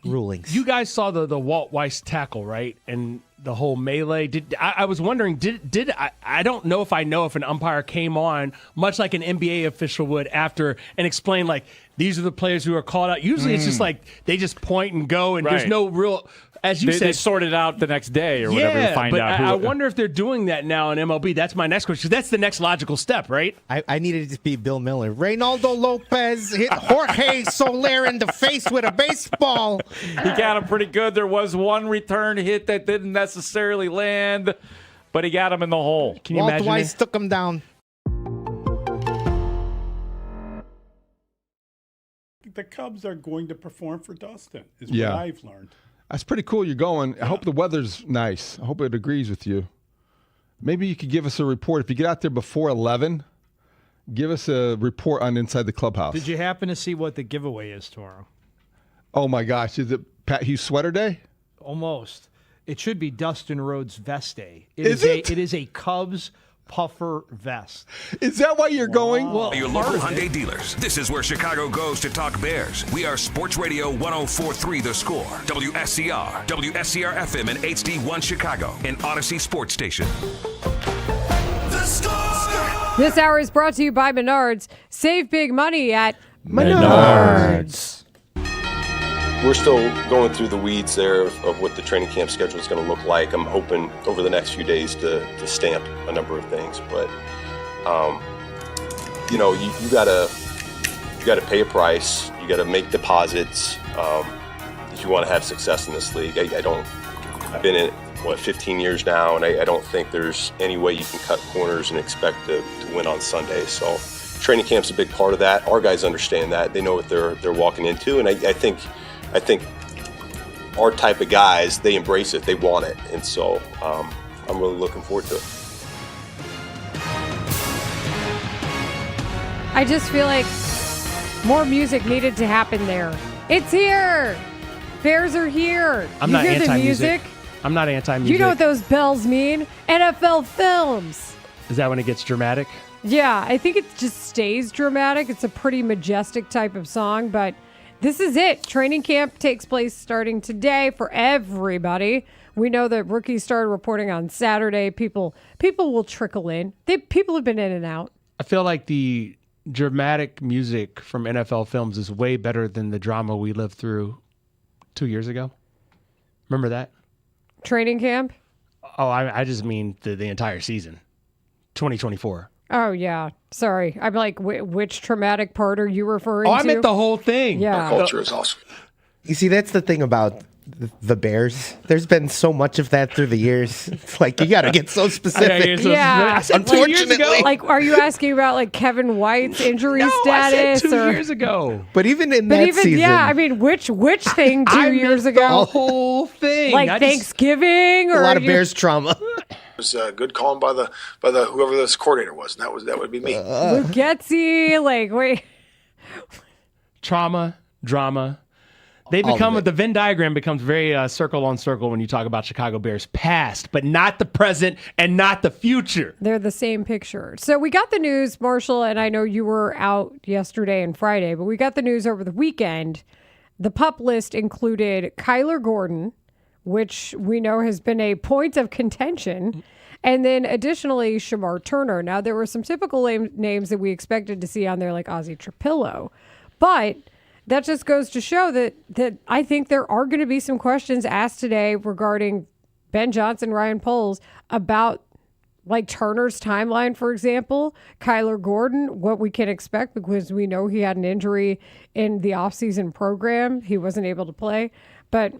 rulings. You guys saw the Walt Weiss tackle, right? And the whole melee. I was wondering, I don't know if an umpire came on much like an NBA official would after and explain, like, these are the players who are called out. Usually it's just like they just point and go, and there's no real, as you said, they sort it out the next day or whatever to find out. I wonder if they're doing that now in MLB. That's my next question, 'cause that's the next logical step, right? I needed it to be Bill Miller. Reynaldo Lopez hit Jorge Soler in the face with a baseball. He got him pretty good. There was one return hit that didn't necessarily land, but he got him in the hole. Can you Walt imagine Weiss it? took him down. The Cubs are going to perform for Dustin, is Yeah. what I've learned. That's pretty cool. You're going. I hope the weather's nice. I hope it agrees with you. Maybe you could give us a report. If you get out there before 11, give us a report on inside the clubhouse. Did you happen to see what the giveaway is tomorrow? Oh, my gosh. Is it Pat Hughes Sweater Day? Almost. It should be Dustin Rhodes Vest Day. Is it? It is a Cubs puffer vest. Is that why you're going? Well, Your local Hyundai dealers. This is where Chicago goes to talk Bears. We are Sports Radio 104.3 The Score, WSCR, WSCR-FM and HD1 Chicago, and Odyssey Sports Station. The Score! This hour is brought to you by Menards. Save big money at Menards. We're still going through the weeds there of what the training camp schedule is going to look like. I'm hoping over the next few days to stamp a number of things, but you gotta pay a price. You gotta make deposits if you want to have success in this league. I've been in it 15 years now, and I don't think there's any way you can cut corners and expect to win on Sunday. So training camp's a big part of that. Our guys understand that. They know what they're walking into, and I think our type of guys, they embrace it, they want it, and so I'm really looking forward to it. I just feel like more music needed to happen there. It's here. Bears are here. I'm you not hear the anti-music. music? I'm not anti-music. You know what those bells mean? NFL Films. Is that when it gets dramatic? Yeah, I think it just stays dramatic. It's a pretty majestic type of song, but this is it. Training camp takes place starting today for everybody. We know that rookies started reporting on Saturday. People will trickle in. People have been in and out. I feel like the dramatic music from NFL Films is way better than the drama we lived through 2 years ago. Remember that? Training camp? Oh, I just mean the entire season, 2024. Oh, yeah. Sorry. I'm like, which traumatic part are you referring Oh, to? I meant the whole thing. Yeah. Our culture is awesome. You see, that's the thing about the Bears. There's been so much of that through the years. It's like, you got to get so specific. Yeah. Unfortunately. Like, are you asking about like Kevin White's injury status? I said 2 or... years ago. But even in that season. Yeah, I mean, which thing 2 years ago? The whole thing. Like Thanksgiving? Or a lot of Bears trauma. It was a good call by the whoever this coordinator was, and that would be me. Lugetzi, like, wait. Trauma, drama. They become, the Venn diagram becomes very circle on circle when you talk about Chicago Bears past, but not the present and not the future. They're the same picture. So we got the news, Marshall, and I know you were out yesterday and Friday, but we got the news over the weekend. The PUP list included Kyler Gordon, which we know has been a point of contention, and then additionally Shamar Turner. Now, there were some typical names that we expected to see on there, like Ozzie Trapillo, but that just goes to show that I think there are going to be some questions asked today regarding Ben Johnson, Ryan Poles, about like Turner's timeline, for example, Kyler Gordon, what we can expect, because we know he had an injury in the offseason program. He wasn't able to play. But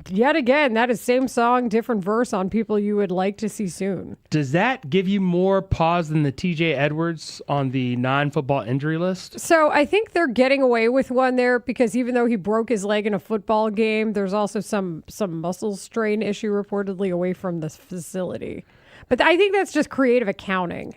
yet again, that is same song, different verse on people you would like to see soon. Does that give you more pause than the TJ Edwards on the non-football injury list? So I think they're getting away with one there because even though he broke his leg in a football game, there's also some muscle strain issue reportedly away from the facility. But I think that's just creative accounting.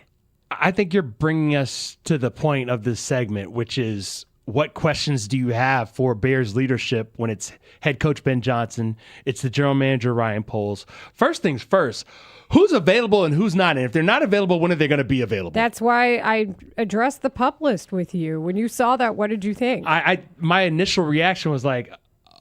I think you're bringing us to the point of this segment, which is what questions do you have for Bears leadership when it's head coach Ben Johnson, it's the general manager Ryan Poles? First things first, who's available and who's not? And if they're not available, when are they going to be available? That's why I addressed the PUP list with you. When you saw that, what did you think? My initial reaction was like,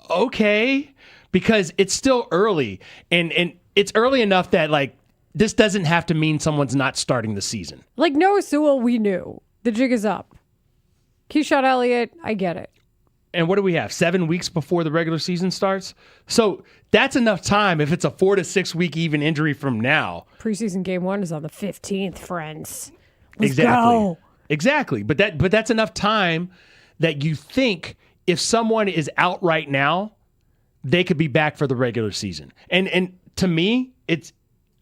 okay, because it's still early. And it's early enough that like this doesn't have to mean someone's not starting the season. Like Noah Sewell, we knew. The jig is up. Keyshawn Elliott, I get it. And what do we have? 7 weeks before the regular season starts? So that's enough time if it's a 4 to 6 week even injury from now. Preseason game 1 is on the 15th, friends. Let's exactly. go. Exactly. But that's enough time that you think if someone is out right now, they could be back for the regular season. And to me,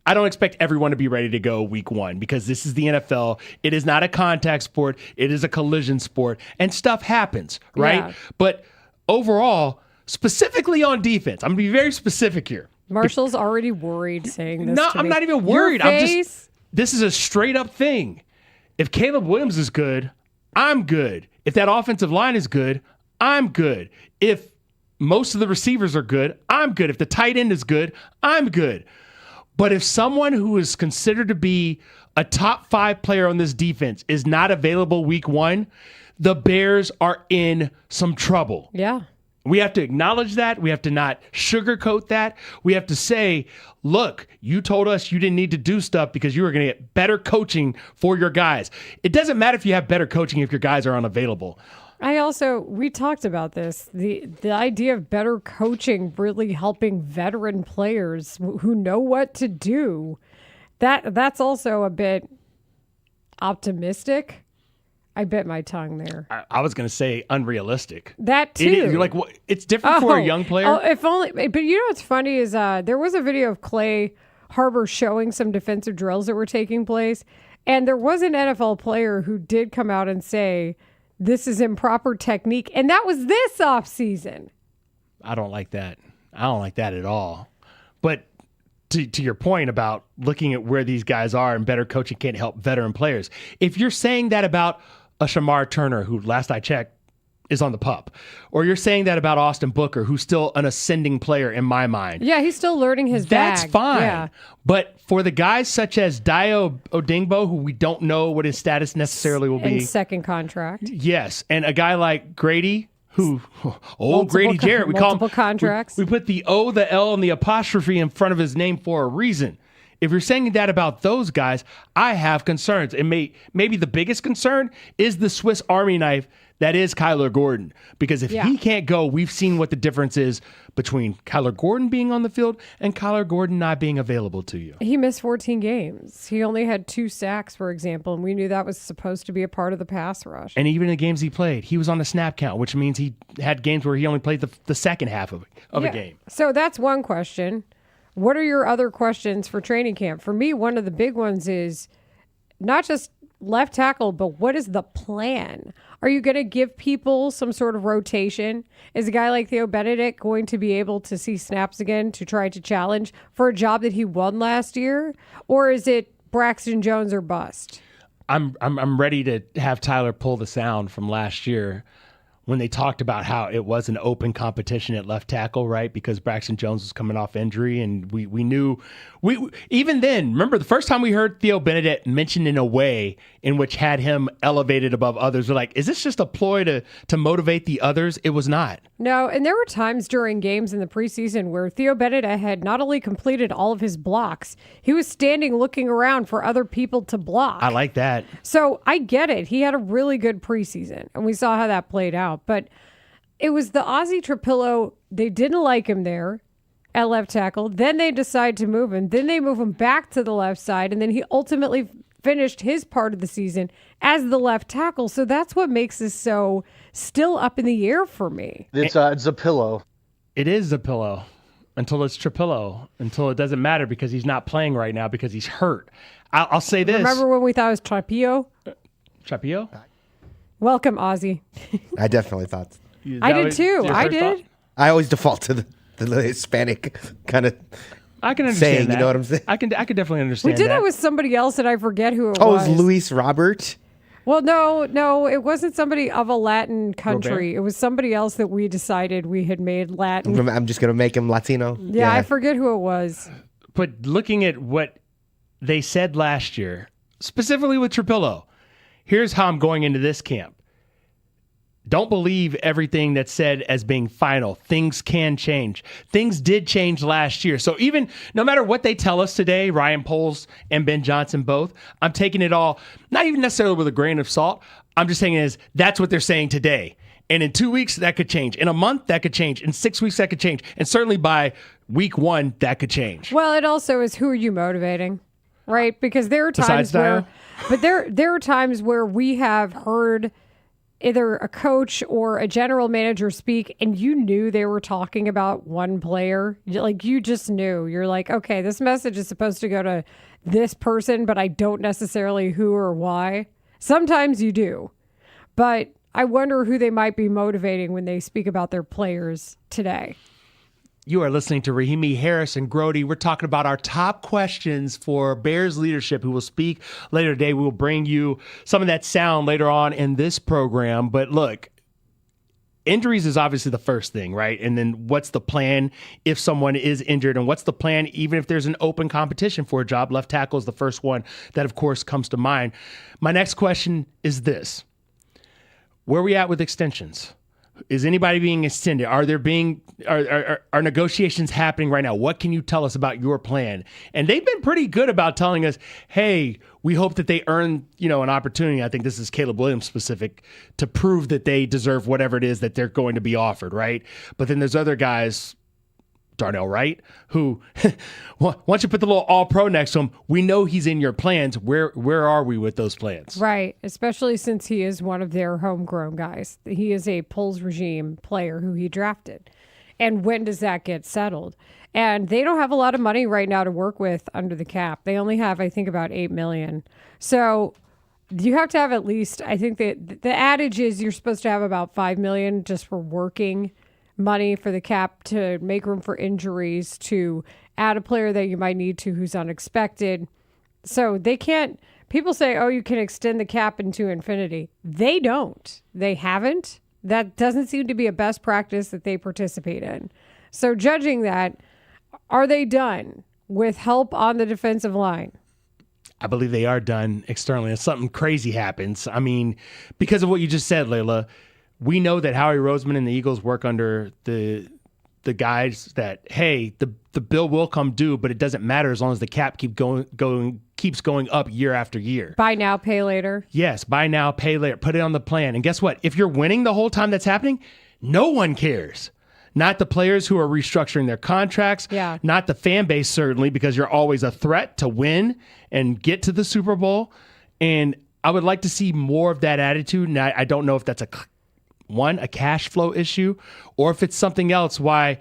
I don't expect everyone to be ready to go week 1 because this is the NFL. It is not a contact sport. It is a collision sport, and stuff happens, right? Yeah. But overall, specifically on defense, I'm going to be very specific here. Marshall's already worried saying this. No, to I'm me. not even worried. Your face? This is a straight up thing. If Caleb Williams is good, I'm good. If that offensive line is good, I'm good. If most of the receivers are good, I'm good. If the tight end is good, I'm good. But if someone who is considered to be a top 5 player on this defense is not available week 1, the Bears are in some trouble. Yeah. We have to acknowledge that. We have to not sugarcoat that. We have to say, look, you told us you didn't need to do stuff because you were going to get better coaching for your guys. It doesn't matter if you have better coaching if your guys are unavailable. We talked about this, the idea of better coaching really helping veteran players who know what to do. That's also a bit optimistic. I bit my tongue there. I was going to say unrealistic. That too. You're like, what? It's different for a young player. Oh, if only. But you know what's funny is there was a video of Clay Harbor showing some defensive drills that were taking place, and there was an NFL player who did come out and say, this is improper technique. And that was this offseason. I don't like that. I don't like that at all. But to your point about looking at where these guys are and better coaching can't help veteran players, if you're saying that about a Shamar Turner, who last I checked is on the pup. Or you're saying that about Austin Booker, who's still an ascending player in my mind. Yeah, he's still learning his That's bag. fine. Yeah. But for the guys such as Dio Odingbo, who we don't know what his status necessarily will be. And second contract. Yes. And a guy like Grady, who, Grady Jarrett, we call him. Multiple contracts. We put the O, the L, and the apostrophe in front of his name for a reason. If you're saying that about those guys, I have concerns. And maybe the biggest concern is the Swiss Army knife that is Kyler Gordon. Because if he can't go, we've seen what the difference is between Kyler Gordon being on the field and Kyler Gordon not being available to you. He missed 14 games. He only had 2 sacks, for example, and we knew that was supposed to be a part of the pass rush. And even in the games he played, he was on the snap count, which means he had games where he only played the second half of a game. So that's one question. What are your other questions for training camp? For me, one of the big ones is not just left tackle, but what is the plan? Are you going to give people some sort of rotation? Is a guy like Theo Benedict going to be able to see snaps again to try to challenge for a job that he won last year? Or is it Braxton Jones or bust? I'm ready to have Tyler pull the sound from last year when they talked about how it was an open competition at left tackle, right? Because Braxton Jones was coming off injury, and we knew even then, remember the first time we heard Theo Benedict mentioned in a way in which had him elevated above others, we're like, is this just a ploy to motivate the others? It was not. No, and there were times during games in the preseason where Theo Benedict had not only completed all of his blocks, he was standing looking around for other people to block. I like that. So I get it. He had a really good preseason, and we saw how that played out. But it was the Ozzie Trapillo, they didn't like him there at left tackle. Then they decide to move him. Then they move him back to the left side, and then he ultimately finished his part of the season as the left tackle. So that's what makes this so still up in the air for me. It's Zapillo. It is Zapillo until it's Trapillo, until it doesn't matter because he's not playing right now because he's hurt. I'll say this. Remember when we thought it was Trapillo? Trapillo? Welcome, Ozzie. I definitely thought. I did too. I did. I always default to the Hispanic kind of I can understand saying, that. you know what I'm saying? I can definitely understand We did that. that with somebody else, and I forget who it Oh, was. it was Luis Robert? Well, no, it wasn't somebody of a Latin country. Robert? It was somebody else that we decided we had made Latin. I'm just going to make him Latino. Yeah, I forget who it was. But looking at what they said last year, specifically with Trapillo, here's how I'm going into this camp. Don't believe everything that's said as being final. Things can change. Things did change last year. So even no matter what they tell us today, Ryan Poles and Ben Johnson both, I'm taking it all, not even necessarily with a grain of salt. I'm just saying is that's what they're saying today. And in 2 weeks, that could change. In a month, that could change. In 6 weeks, that could change. And certainly by week 1, that could change. Well, it also is who are you motivating, right? Because there are times there are times where we have heard either a coach or a general manager speak, and you knew they were talking about one player. Like, you just knew. You're like, okay, this message is supposed to go to this person, but I don't necessarily who or why. Sometimes you do. But I wonder who they might be motivating when they speak about their players today. You are listening to Rahimi, Harris, and Grote. We're talking about our top questions for Bears leadership who will speak later today. We will bring you some of that sound later on in this program. But look, injuries is obviously the first thing, right? And then what's the plan if someone is injured? And what's the plan even if there's an open competition for a job? Left tackle is the first one that, of course, comes to mind. My next question is this. Where are we at with extensions? Is anybody being extended? Are negotiations happening right now? What can you tell us about your plan? And they've been pretty good about telling us, hey, we hope that they earn, an opportunity. I think this is Caleb Williams specific to prove that they deserve whatever it is that they're going to be offered, right? But then there's other guys, Darnell Wright, who once you put the little all-pro next to him, we know he's in your plans. Where are we with those plans? Right, especially since he is one of their homegrown guys. He is a Poles regime player who he drafted. And when does that get settled? And they don't have a lot of money right now to work with under the cap. They only have, I think, about $8 million. So you have to have at least, I think that the adage is you're supposed to have about $5 million just for working money for the cap to make room for injuries, to add a player that you might need to who's unexpected. So they can't, people say, oh, you can extend the cap into infinity. They don't. They haven't, That doesn't seem to be a best practice that they participate in. So judging that, are they done with help on the defensive line? I believe they are done externally. If something crazy happens, I mean, because of what you just said, Layla, we know that Howie Roseman and the Eagles work under the guys that, hey, the bill will come due, but it doesn't matter as long as the cap keeps going up year after year. Buy now, pay later. Yes, buy now, pay later. Put it on the plan. And guess what? If you're winning the whole time that's happening, no one cares. Not the players who are restructuring their contracts. Yeah. Not the fan base, certainly, because you're always a threat to win and get to the Super Bowl. And I would like to see more of that attitude. And I don't know if that's a cash flow issue, or if it's something else, why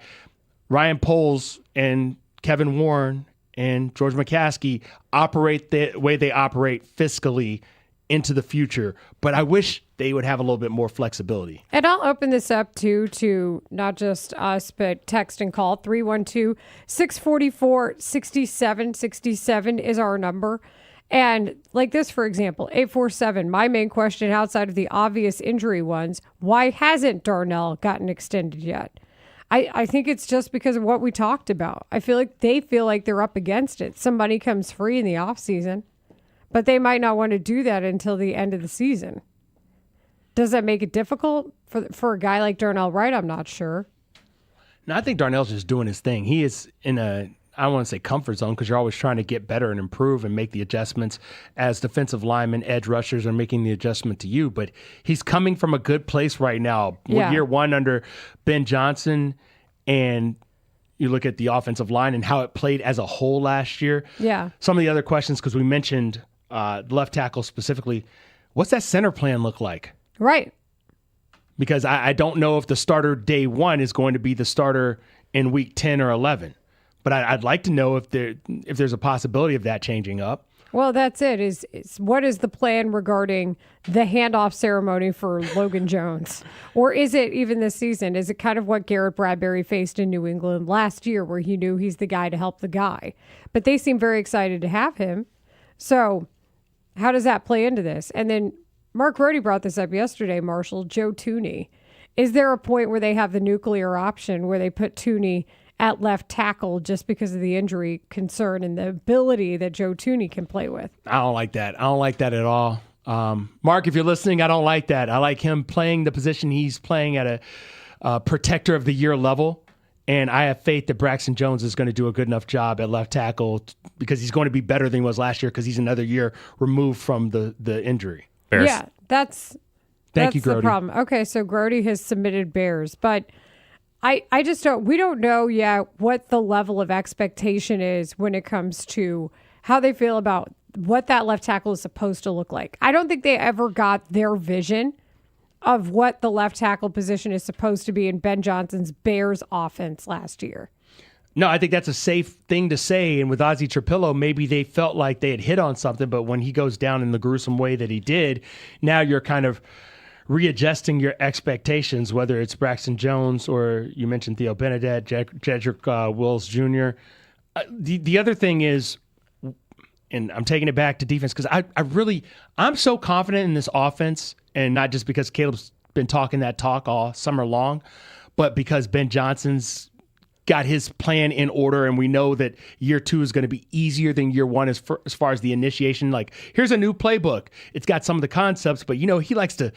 Ryan Poles and Kevin Warren and George McCaskey operate the way they operate fiscally into the future. But I wish they would have a little bit more flexibility. And I'll open this up too to not just us, but text and call. 312-644-6767 is our number. And like this, for example, 847, my main question outside of the obvious injury ones, why hasn't Darnell gotten extended yet? I think it's just because of what we talked about. I feel like they feel like they're up against it. Some money comes free in the offseason, but they might not want to do that until the end of the season. Does that make it difficult for a guy like Darnell Wright? I'm not sure. No, I think Darnell's just doing his thing. He is in a, I don't want to say comfort zone, because you're always trying to get better and improve and make the adjustments as defensive linemen, edge rushers are making the adjustment to you. But he's coming from a good place right now. Yeah. Year one under Ben Johnson, and you look at the offensive line and how it played as a whole last year. Yeah. Some of the other questions, because we mentioned left tackle specifically, what's that center plan look like? Right. Because I don't know if the starter day one is going to be the starter in week 10 or 11. But I'd like to know if there's a possibility of that changing up. Well, that's it. Is what is the plan regarding the handoff ceremony for Logan Jones? Or is it even this season? Is it kind of what Garrett Bradbury faced in New England last year, where he knew he's the guy to help the guy? But they seem very excited to have him. So how does that play into this? And then Mark Grote brought this up yesterday, Marshall, Joe Tooney. Is there a point where they have the nuclear option where they put Tooney at left tackle just because of the injury concern and the ability that Joe Tooney can play with? I don't like that. I don't like that at all. Mark, if you're listening, I don't like that. I like him playing the position he's playing at a protector of the year level. And I have faith that Braxton Jones is going to do a good enough job at left tackle because he's going to be better than he was last year because he's another year removed from the injury. Bears. Yeah, that's you, the Grote. problem. Okay, so Grote has submitted Bears, but I just we don't know yet what the level of expectation is when it comes to how they feel about what that left tackle is supposed to look like. I don't think they ever got their vision of what the left tackle position is supposed to be in Ben Johnson's Bears offense last year. No, I think that's a safe thing to say. And with Ozzie Trapillo, maybe they felt like they had hit on something, but when he goes down in the gruesome way that he did, now you're kind of readjusting your expectations, whether it's Braxton Jones or you mentioned Theo Benedette, Jedrick Wills Jr. The other thing is, and I'm taking it back to defense, because I'm so confident in this offense, and not just because Caleb's been talking that talk all summer long, but because Ben Johnson's got his plan in order, and we know that year two is going to be easier than year one as far as the initiation. Like, here's a new playbook. It's got some of the concepts, but he likes to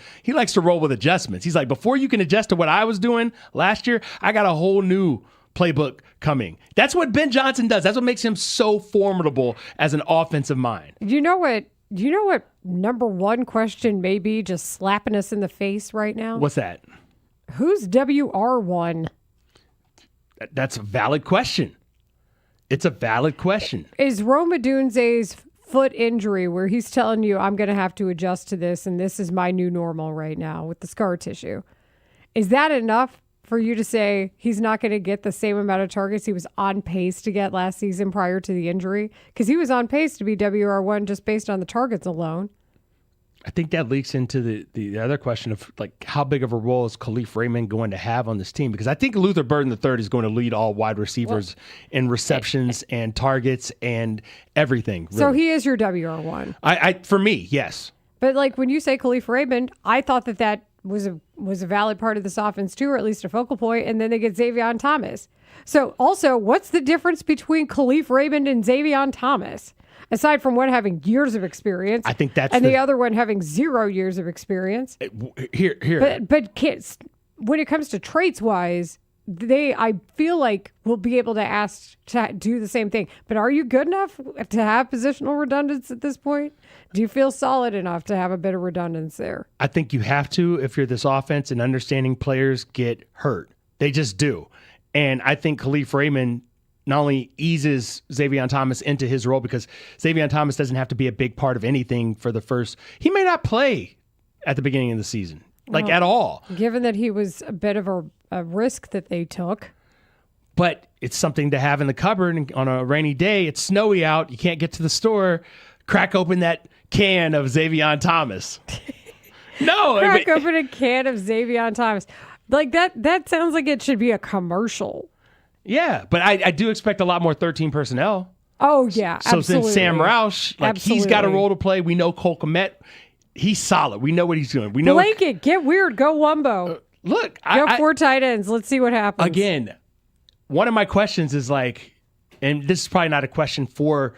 roll with adjustments. He's like, before you can adjust to what I was doing last year, I got a whole new playbook coming. That's what Ben Johnson does. That's what makes him so formidable as an offensive mind. You know what number one question may be just slapping us in the face right now? What's that? Who's WR1? That's a valid question. It's a valid question. Is Rome Odunze's foot injury where he's telling you, I'm going to have to adjust to this and this is my new normal right now with the scar tissue, is that enough for you to say he's not going to get the same amount of targets he was on pace to get last season prior to the injury? Because he was on pace to be WR1 just based on the targets alone. I think that leaks into the other question of, like, how big of a role is Khalif Raymond going to have on this team? Because I think Luther Burden III is going to lead all wide receivers in receptions and targets and everything. Really. So he is your WR1. For me, yes. But like when you say Khalif Raymond, I thought that was was a valid part of this offense too, or at least a focal point, and then they get Xavier Thomas. So also, what's the difference between Khalif Raymond and Xavier Thomas? Aside from one having years of experience, I think that's and the other one having 0 years of experience. Here. But kids, when it comes to traits wise, I feel like will be able to ask to do the same thing. But are you good enough to have positional redundancy at this point? Do you feel solid enough to have a bit of redundancy there? I think you have to if you're this offense, and understanding players get hurt. They just do. And I think Khalif Raymond not only eases Xavier Thomas into his role, because Xavier Thomas doesn't have to be a big part of anything for the first. He may not play at the beginning of the season, at all. Given that he was a bit of a risk that they took. But it's something to have in the cupboard. And on a rainy day, it's snowy out, you can't get to the store, crack open that can of Xavier Thomas. Crack open a can of Xavier Thomas. Like that sounds like it should be a commercial. Yeah, but I do expect a lot more 13 personnel. Oh, yeah, so absolutely. Since Sam Roush, he's got a role to play. We know Cole Kmet, he's solid. We know what he's doing. We know Blanket, get weird, go Wumbo. Look, go 4 tight ends. Let's see what happens. Again, one of my questions is and this is probably not a question for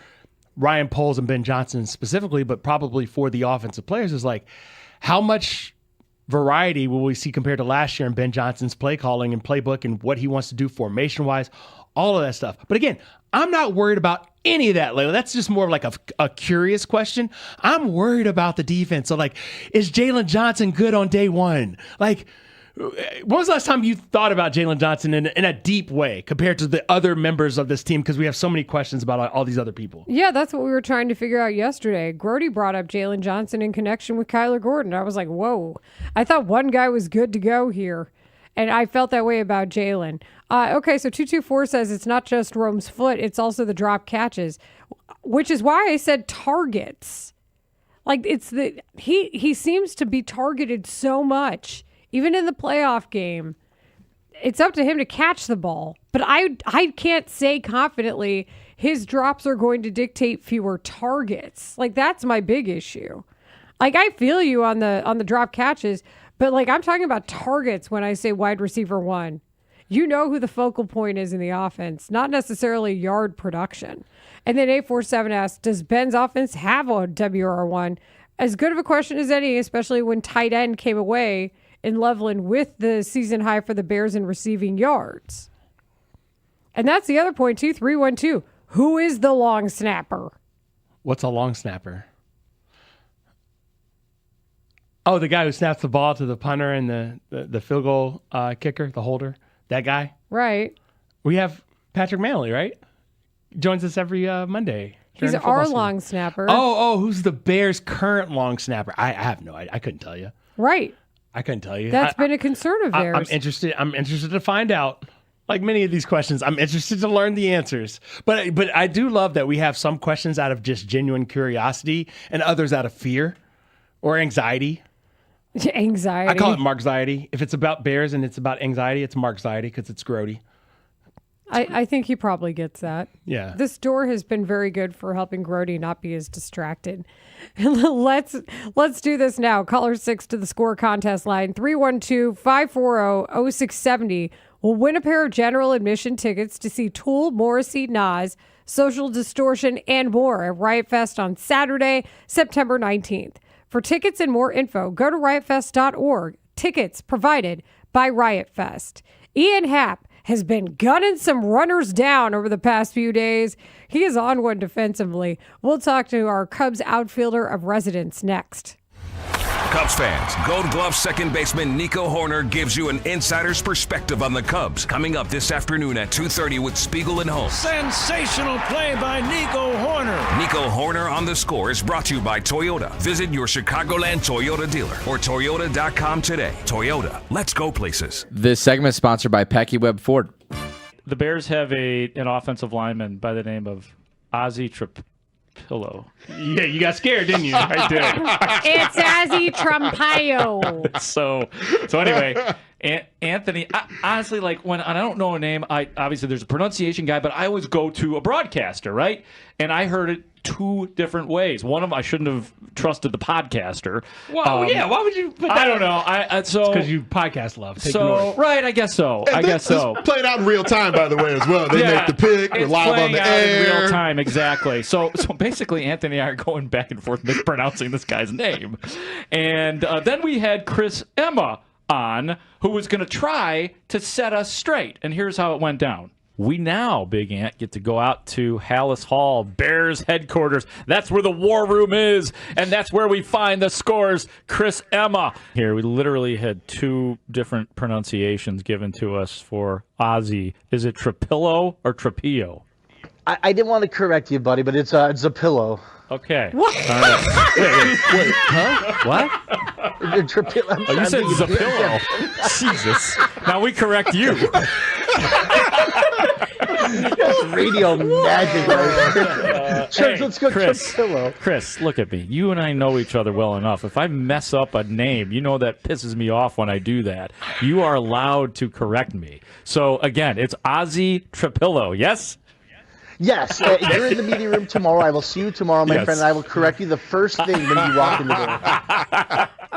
Ryan Poles and Ben Johnson specifically, but probably for the offensive players, is how much variety will we see compared to last year in Ben Johnson's play calling and playbook and what he wants to do formation-wise, all of that stuff. But again, I'm not worried about any of that, Layla. That's just more of a curious question. I'm worried about the defense. So, is Jalen Johnson good on day one? When was the last time you thought about Jalen Johnson in a deep way compared to the other members of this team? Because we have so many questions about all these other people. Yeah, that's what we were trying to figure out yesterday. Grote brought up Jalen Johnson in connection with Kyler Gordon. I was like, whoa. I thought one guy was good to go here. And I felt that way about Jalen. Okay, so 224 says it's not just Rome's foot, it's also the drop catches, which is why I said targets. He seems to be targeted so much. Even in the playoff game, it's up to him to catch the ball. But I can't say confidently his drops are going to dictate fewer targets. That's my big issue. I feel you on the drop catches, but I'm talking about targets when I say wide receiver 1. You know who the focal point is in the offense, not necessarily yard production. And then 847 asks, does Ben's offense have a WR1? As good of a question as any, especially when tight end came away in Loveland with the season high for the Bears in receiving yards. And that's the other point, too. 312. Who is the long snapper? What's a long snapper? Oh, the guy who snaps the ball to the punter and the field goal kicker, the holder. That guy? Right. We have Patrick Manley, right? Joins us every Monday. He's our long snapper. Oh, who's the Bears' current long snapper? I have no idea. I couldn't tell you. Right. I couldn't tell you. That's been a concern of theirs. I'm interested to find out. Like many of these questions, I'm interested to learn the answers. But I do love that we have some questions out of just genuine curiosity and others out of fear or anxiety. Anxiety. I call it Markxiety. If it's about Bears and it's about anxiety, it's Markxiety because it's Grote. I think he probably gets that. Yeah. This door has been very good for helping Grote not be as distracted. Let's do this now. Caller 6 to the Score contest line, 312-540-0670. Will win a pair of general admission tickets to see Tool, Morrissey, Nas, Social Distortion, and more at Riot Fest on Saturday, September 19th. For tickets and more info, go to riotfest.org. Tickets provided by Riot Fest. Ian Happ has been gunning some runners down over the past few days. He is on one defensively. We'll talk to our Cubs outfielder of residence next. Cubs fans, Gold Glove second baseman Nico Hoerner gives you an insider's perspective on the Cubs. Coming up this afternoon at 2:30 with Spiegel and Holmes. Sensational play by Nico Hoerner. Nico Hoerner on The Score is brought to you by Toyota. Visit your Chicagoland Toyota dealer or Toyota.com today. Toyota, let's go places. This segment is sponsored by Pecky Webb Ford. The Bears have an offensive lineman by the name of Ozzie Trapillo. Yeah, you got scared, didn't you? I did. It's Ozzie Trampaio. So anyway, Anthony, honestly, like when I don't know a name, obviously there's a pronunciation guy, but I always go to a broadcaster, right? And I heard it 2 different ways. One of them, I shouldn't have trusted the podcaster. Well, yeah. Why would you? Put that I don't know. because you podcast love. Take the north. Right, I guess so. I guess so. It's played out in real time, by the way, as well. They make the pick. We're live on the air. In real time, exactly. So basically, Anthony and I are going back and forth mispronouncing this guy's name. And then we had Chris Emma on, who was going to try to set us straight. And here's how it went down. We now, Big Ant, get to go out to Hallis Hall, Bears headquarters. That's where the war room is, and that's where we find the scores. Chris Emma. Here, we literally had 2 different pronunciations given to us for Ozzy. Is it Trapillo or Trapillo? I didn't want to correct you, buddy, but it's a pillow. Okay. What? All right. Wait, huh? What? Trapillo. Oh, you said Zapillo. Jesus. Now we correct you. Radio magic. Church, let's go Chris, Trapillo. Chris, look at me. You and I know each other well enough. If I mess up a name, you know that pisses me off when I do that. You are allowed to correct me. So, again, it's Ozzy Trapillo, yes? Yes, you're in the meeting room tomorrow. I will see you tomorrow, my friend, and I will correct you the first thing when you walk in the door.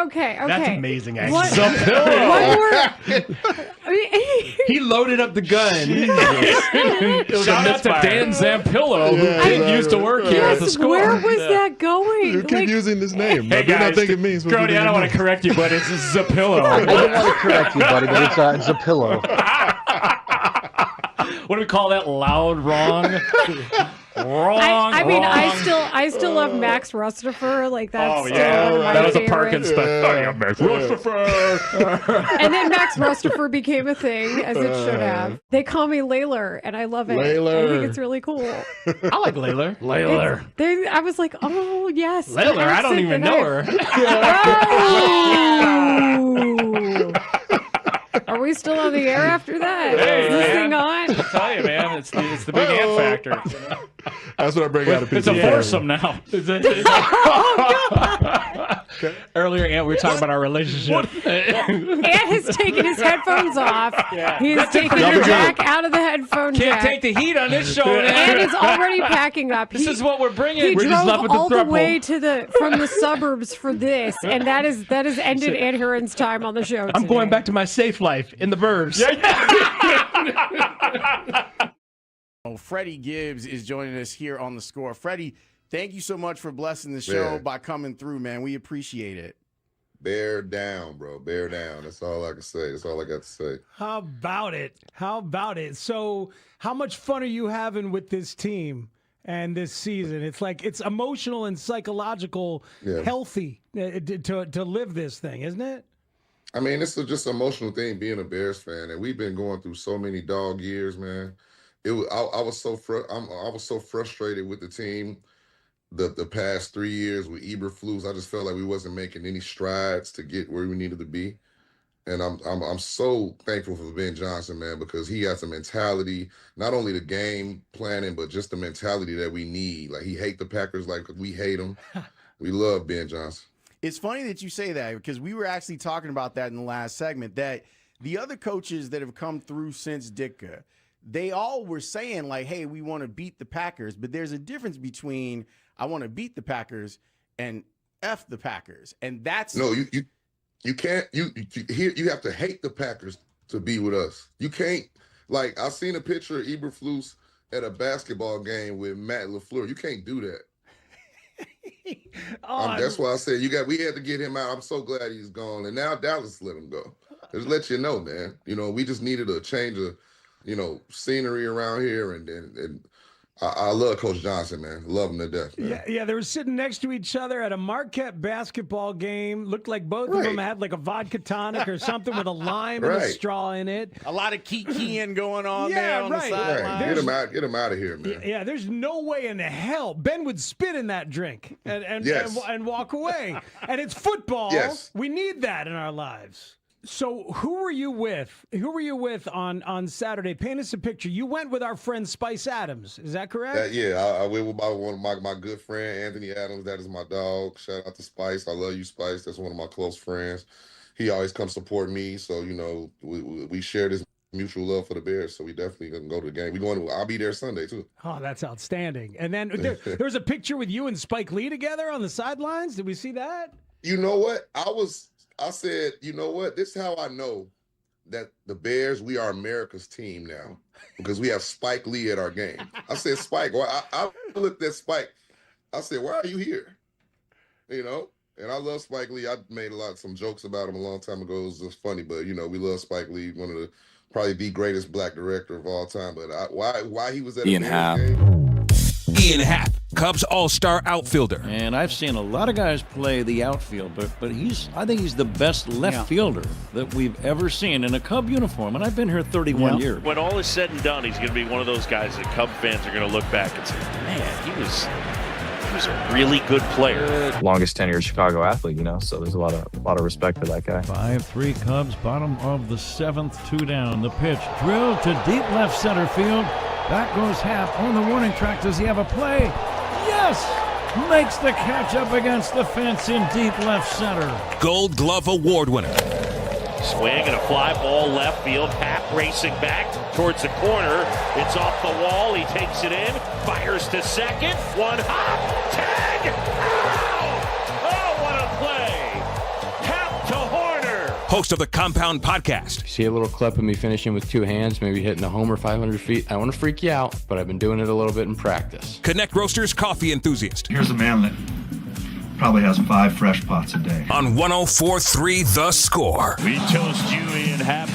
Okay. That's amazing, actually. One more. He loaded up the gun. Shout out to Dan Zampillo, who used to work here at the school. Where was that going? You keep using this name. Hey, Do not guys, think it means what Grote, you I don't want to correct you, but it's Zapillo. I didn't want to correct you, buddy, but it's a pillow. What do we call that? Loud wrong? Wrong. I mean, wrong. I still love Max Rustifer. Like that's still my that was favorite. a Perkins special. Oh, yeah, Max Rustifer. And then Max Rustifer became a thing, as it should have. They call me Layler, and I love it. Layler. I think it's really cool. I like Layler. I was like, oh yes, Layler. I don't even know her. Oh. Are we still on the air after that? Is this thing on? I'll tell you, man, it's the big ant factor. That's what I bring out of people. It's a foursome now. Earlier, Ant, we were talking about our relationship. Ant has taken his headphones off. Yeah. He's taken the jack out of the headphone Can't jack. take the heat on this show. Ant is already packing up. This is what we're bringing. He We're just drove left with the all the thruple. way from the suburbs for this, and that has ended Ant Heron's time on the show. I'm today. going back to my safe life in the burbs. Freddie Gibbs is joining us here on The Score. Freddie, thank you so much for blessing the show by coming through, man. We appreciate it. Bear down, bro. Bear down. That's all I can say. That's all I got to say. How about it? How about it? So, how much fun are you having with this team and this season? It's like it's emotional and psychological, healthy to live this thing, isn't it? I mean, it's just an emotional thing being a Bears fan, and we've been going through so many dog years, man. I was so frustrated with the team the past 3 years with Eberflus. I just felt like we wasn't making any strides to get where we needed to be. And I'm so thankful for Ben Johnson, man, because he has a mentality, not only the game planning, but just the mentality that we need. Like, he hate the Packers like we hate them. We love Ben Johnson. It's funny that you say that because we were actually talking about that in the last segment, that the other coaches that have come through since Ditka, they all were saying like, hey, we want to beat the Packers, but there's a difference between I want to beat the Packers and F the Packers. And that's no, you can't you have to hate the Packers to be with us. You can't, like, I've seen a picture of Eberflus at a basketball game with Matt LaFleur. You can't do that. That's why I said we had to get him out. I'm so glad he's gone. And now Dallas let him go. Just let you know, man. We just needed a change of, scenery around here. And I love Coach Johnson, man. Love him to death, man. Yeah, they were sitting next to each other at a Marquette basketball game. Looked like both of them had like a vodka tonic or something with a lime and a straw in it. A lot of keying going on there on the sideline. Get him out of here, man. Yeah, there's no way in hell Ben would spit in that drink and walk away. And it's football. Yes. We need that in our lives. So who were you with? Who were you with on Saturday? Paint us a picture. You went with our friend Spice Adams. Is that correct? I went with one of my good friend, Anthony Adams. That is my dog. Shout out to Spice. I love you, Spice. That's one of my close friends. he always comes support me. So we share this mutual love for the Bears. So we definitely gonna go to the game. I'll be there Sunday too. Oh, that's outstanding. And then there was a picture with you and Spike Lee together on the sidelines. Did we see that? You know what? I said, you know what? This is how I know that the Bears, we are America's team now because we have Spike Lee at our game. I said, Spike, I looked at Spike. I said, why are you here? And I love Spike Lee. I made some jokes about him a long time ago. It was just funny, but we love Spike Lee, probably the greatest black director of all time. But why he was at Ian a Happ. Bears game? Ian Happ, Cubs All-Star outfielder. And I've seen a lot of guys play the outfield, but I think he's the best left fielder that we've ever seen in a Cub uniform, and I've been here 31 years. When all is said and done, he's going to be one of those guys that Cub fans are going to look back and say, man, he was a really good player. Longest tenured Chicago athlete, so there's a lot of respect for that guy. 5-3 Cubs, bottom of the 7th, 2 down. The pitch drilled to deep left center field. Back goes Happ on the warning track. Does he have a play? Yes! Makes the catch up against the fence in deep left center. Gold Glove Award winner. Swing and a fly ball left field. Happ racing back towards the corner. It's off the wall. He takes it in. Fires to second. One hop. Tag! Ow! Oh, what a play! Happ to Horner. Host of the Compound Podcast. See a little clip of me finishing with 2 hands, maybe hitting a homer 500 feet. I don't want to freak you out, but I've been doing it a little bit in practice. Connect Roasters coffee enthusiast. Here's a man that probably has 5 fresh pots a day. On 104.3 The Score. We toast you, Ian Happ.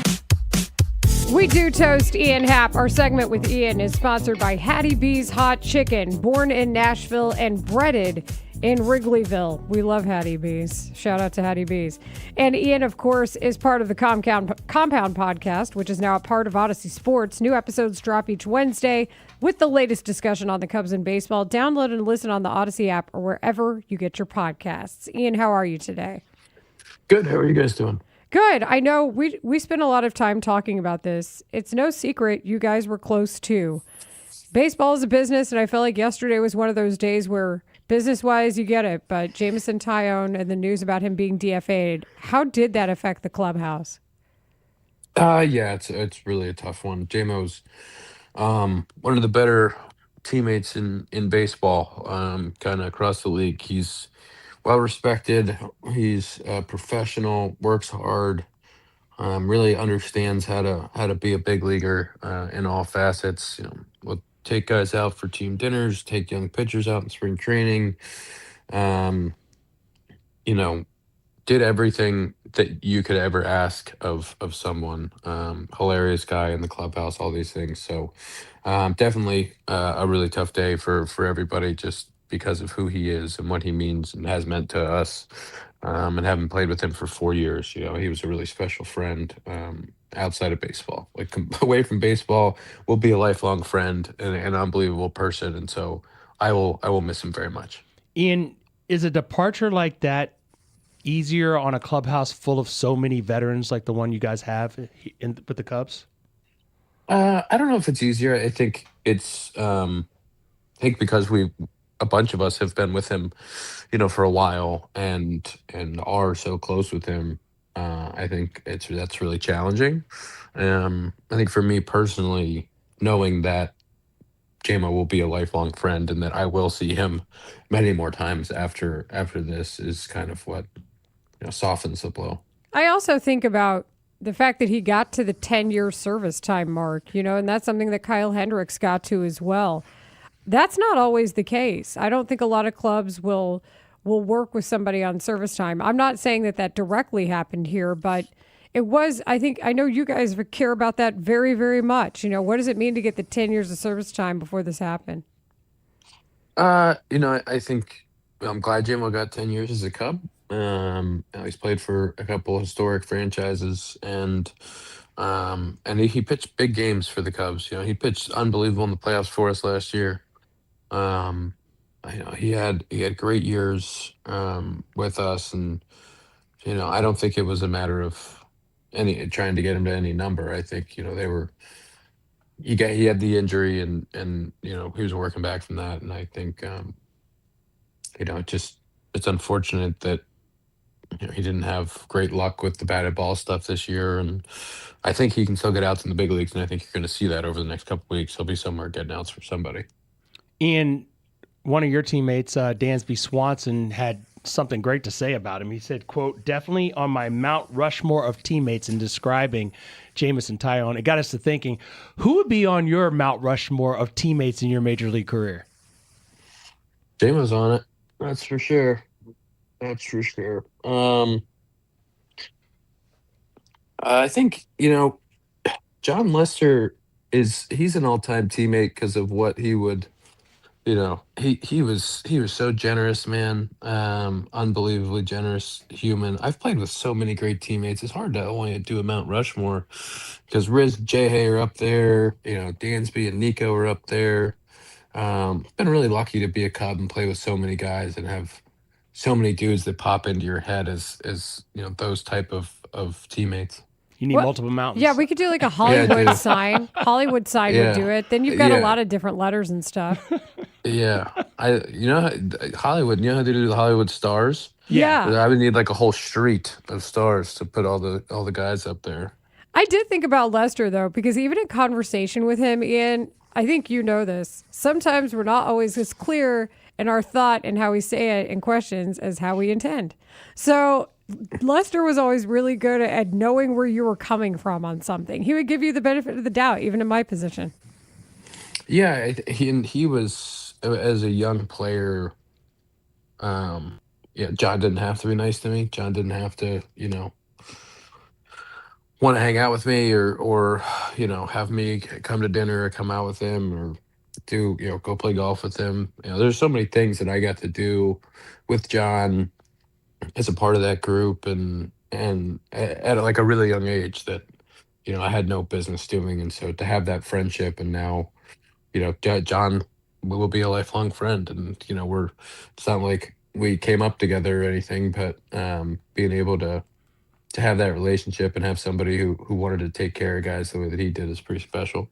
We do toast Ian Happ. Our segment with Ian is sponsored by Hattie B's Hot Chicken, born in Nashville and breaded in Wrigleyville. We love Hattie B's. Shout out to Hattie B's. And Ian, of course, is part of the Compound Podcast, which is now a part of Odyssey Sports. New episodes drop each Wednesday with the latest discussion on the Cubs and baseball. Download and listen on the Odyssey app or wherever you get your podcasts. Ian, how are you today? Good. How are you guys doing? Good. I know we spent a lot of time talking about this. It's no secret you guys were close too. Baseball is a business, and I felt like yesterday was one of those days where business-wise you get it, but Jameson Taillon and the news about him being DFA'd, how did that affect the clubhouse? Yeah, it's really a tough one. J-Mo's one of the better teammates in baseball, kind of across the league. He's well respected. He's professional, works hard, really understands how to be a big leaguer in all facets. We'll take guys out for team dinners, take young pitchers out in spring training. Did everything that you could ever ask of someone. Hilarious guy in the clubhouse, all these things. So definitely a really tough day for everybody, just because of who he is and what he means and has meant to us. And having played with him for 4 years, he was a really special friend outside of baseball. Like away from baseball, will be a lifelong friend and an unbelievable person. And so I will miss him very much. Ian, is a departure like that easier on a clubhouse full of so many veterans like the one you guys have with the Cubs? I don't know if it's easier. I think it's because a bunch of us have been with him, for a while and are so close with him. I think that's really challenging. I think for me personally, knowing that J-Mo will be a lifelong friend and that I will see him many more times after this is kind of what softens the blow. I also think about the fact that he got to the 10-year service time mark, and that's something that Kyle Hendricks got to as well. That's not always the case. I don't think a lot of clubs will work with somebody on service time. I'm not saying that directly happened here, but it was, I know you guys care about that very, very much. What does it mean to get the 10 years of service time before this happened? I think I'm glad J-Mo got 10 years as a Cub. He's played for a couple historic franchises and he pitched big games for the Cubs. He pitched unbelievable in the playoffs for us last year. He had great years with us, and I don't think it was a matter of trying to get him to any number. I think he had the injury and he was working back from that, and I think it's unfortunate that he didn't have great luck with the batted ball stuff this year, and I think he can still get outs in the big leagues, and I think you're going to see that over the next couple weeks. He'll be somewhere getting outs for somebody. Ian, one of your teammates, Dansby Swanson, had something great to say about him. He said, quote, definitely on my Mount Rushmore of teammates in describing Jamison Tyone. It got us to thinking, who would be on your Mount Rushmore of teammates in your major league career? Jamo's on it. That's for sure. That's for sure. I think, John Lester he's an all-time teammate because of what he would, he was so generous, man. Unbelievably generous human. I've played with so many great teammates. It's hard to only do a Mount Rushmore because Riz and Jay are up there, Dansby and Nico are up there. Been really lucky to be a Cub and play with so many guys and have so many dudes that pop into your head as those type of teammates. You need multiple mountains. Yeah, we could do like a Hollywood sign. Hollywood sign would do it. Then you've got a lot of different letters and stuff. Yeah, Hollywood. You know how they do the Hollywood stars? Yeah. I would need like a whole street of stars to put all the guys up there. I did think about Lester though, because even in conversation with him, Ian, I think you know this. Sometimes we're not always as clear in our thought and how we say it in questions as how we intend. So Lester was always really good at knowing where you were coming from on something. He would give you the benefit of the doubt, even in my position. Yeah, he was, as a young player, John didn't have to be nice to me. John didn't have to, want to hang out with me or have me come to dinner or come out with him or go play golf with him. There's so many things that I got to do with John as a part of that group and at like a really young age that I had no business doing. And so to have that friendship, and now John will be a lifelong friend, and it's not like we came up together or anything, but being able to have that relationship and have somebody who wanted to take care of guys the way that he did is pretty special.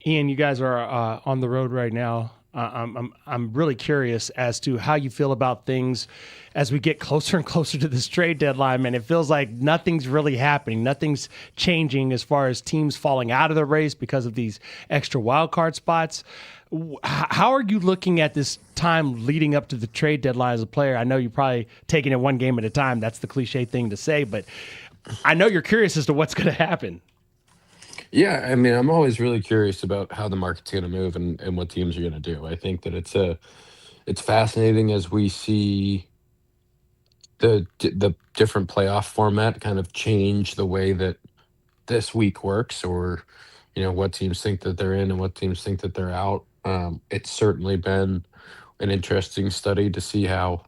Ian, you guys are on the road right now. I'm really curious as to how you feel about things as we get closer and closer to this trade deadline, man. It feels like nothing's really happening. Nothing's changing as far as teams falling out of the race because of these extra wild card spots. How are you looking at this time leading up to the trade deadline as a player? I know you're probably taking it one game at a time. That's the cliche thing to say, but I know you're curious as to what's going to happen. Yeah, I mean, I'm always really curious about how the market's going to move and what teams are going to do. I think that it's fascinating as we see the different playoff format kind of change the way that this week works, or what teams think that they're in and what teams think that they're out. It's certainly been an interesting study to see how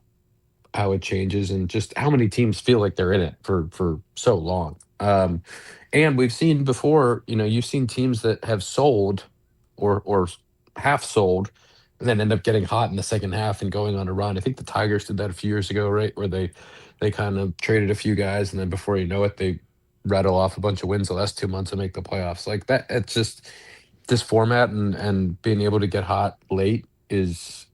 it changes and just how many teams feel like they're in it for so long. And we've seen before, you've seen teams that have sold or half sold and then end up getting hot in the second half and going on a run. I think the Tigers did that a few years ago, right? Where they kind of traded a few guys and then before you know it, they rattle off a bunch of wins the last 2 months and make the playoffs. Like that, it's just this format and being able to get hot late it's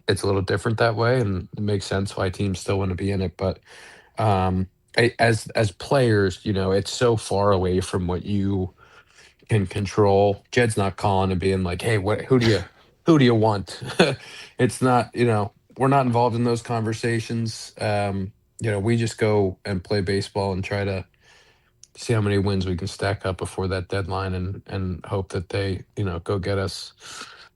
a little different that way, and it makes sense why teams still want to be in it. But as players, it's so far away from what you can control. Jed's not calling and being like, "Hey, who do you want?" It's not, we're not involved in those conversations. We just go and play baseball and try to see how many wins we can stack up before that deadline and hope that they, go get us,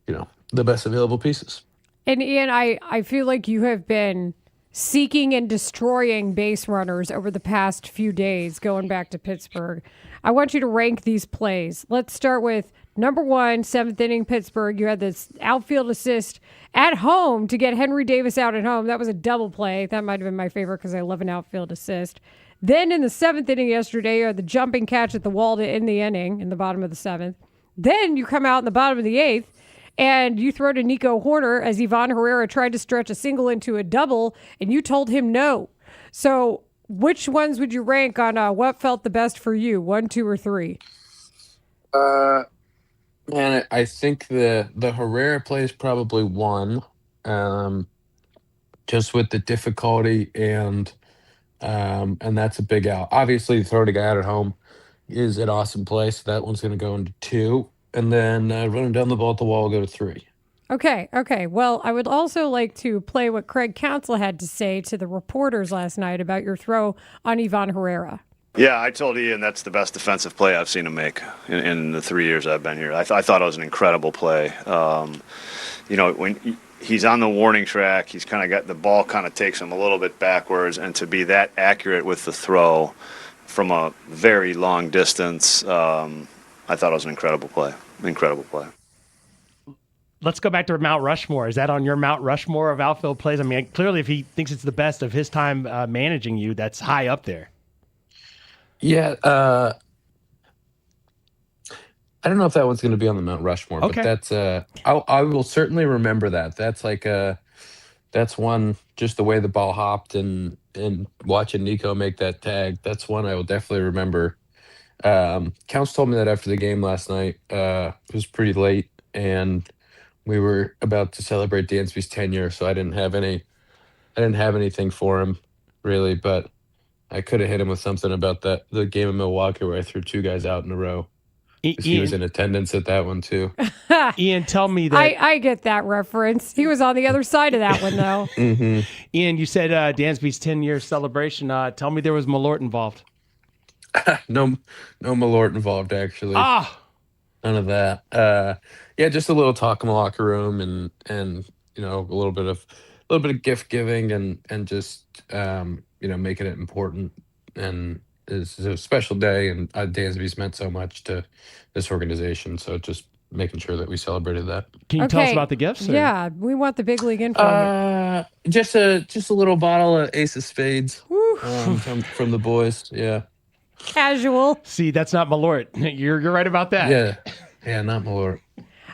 the best available pieces. And Ian, I feel like you have been seeking and destroying base runners over the past few days going back to Pittsburgh. I want you to rank these plays. Let's start with number 1, 7th inning Pittsburgh. You had this outfield assist at home to get Henry Davis out at home. That was a double play. That might have been my favorite because I love an outfield assist. Then in the 7th inning yesterday, you had the jumping catch at the wall to end the inning in the bottom of the 7th. Then you come out in the bottom of the 8th, and you throw to Nico Horner as Ivan Herrera tried to stretch a single into a double, and you told him no. So which ones would you rank on what felt the best for you, 1, 2, or 3? Man, I think the Herrera play is probably 1, just with the difficulty and and that's a big out. Obviously, throwing a guy out at home is an awesome play, so that one's going to go into 2. And then running down the ball at the wall will go to 3. Okay. Well, I would also like to play what Craig Counsell had to say to the reporters last night about your throw on Ivan Herrera. Yeah, I told Ian that's the best defensive play I've seen him make in the 3 years I've been here. I thought it was an incredible play. When he's on the warning track, he's kind of got the ball kind of takes him a little bit backwards, and to be that accurate with the throw from a very long distance, I thought it was an incredible play. Incredible play. Let's go back to Mount Rushmore. Is that on your Mount Rushmore of outfield plays? I mean, clearly, if he thinks it's the best of his time managing you, that's high up there. Yeah, I don't know if that one's going to be on the Mount Rushmore, but that's I will certainly remember that. That's like that's one, just the way the ball hopped and watching Nico make that tag. That's one I will definitely remember. Counts told me that after the game last night. It was pretty late, and we were about to celebrate Dansby's tenure, so I didn't have anything for him really, but I could have hit him with something about the game in Milwaukee where I threw 2 guys out in a row. He was in attendance at that one too. Ian, tell me that. I get that reference. He was on the other side of that one, though. Mm-hmm. Ian, you said Dansby's 10-year celebration. Tell me there was Malort involved. No Malort involved, actually. None of that. Yeah, just a little talk in the locker room and a little bit of gift giving and just making it important. And it's a special day, and Dansby's meant so much to this organization, so just making sure that we celebrated that. Can you tell us about the gifts? Or? Yeah, we want the big league info. Just a little bottle of Ace of Spades from the boys. Yeah. Casual. See, that's not Malort. You're right about that. Yeah, not Malort.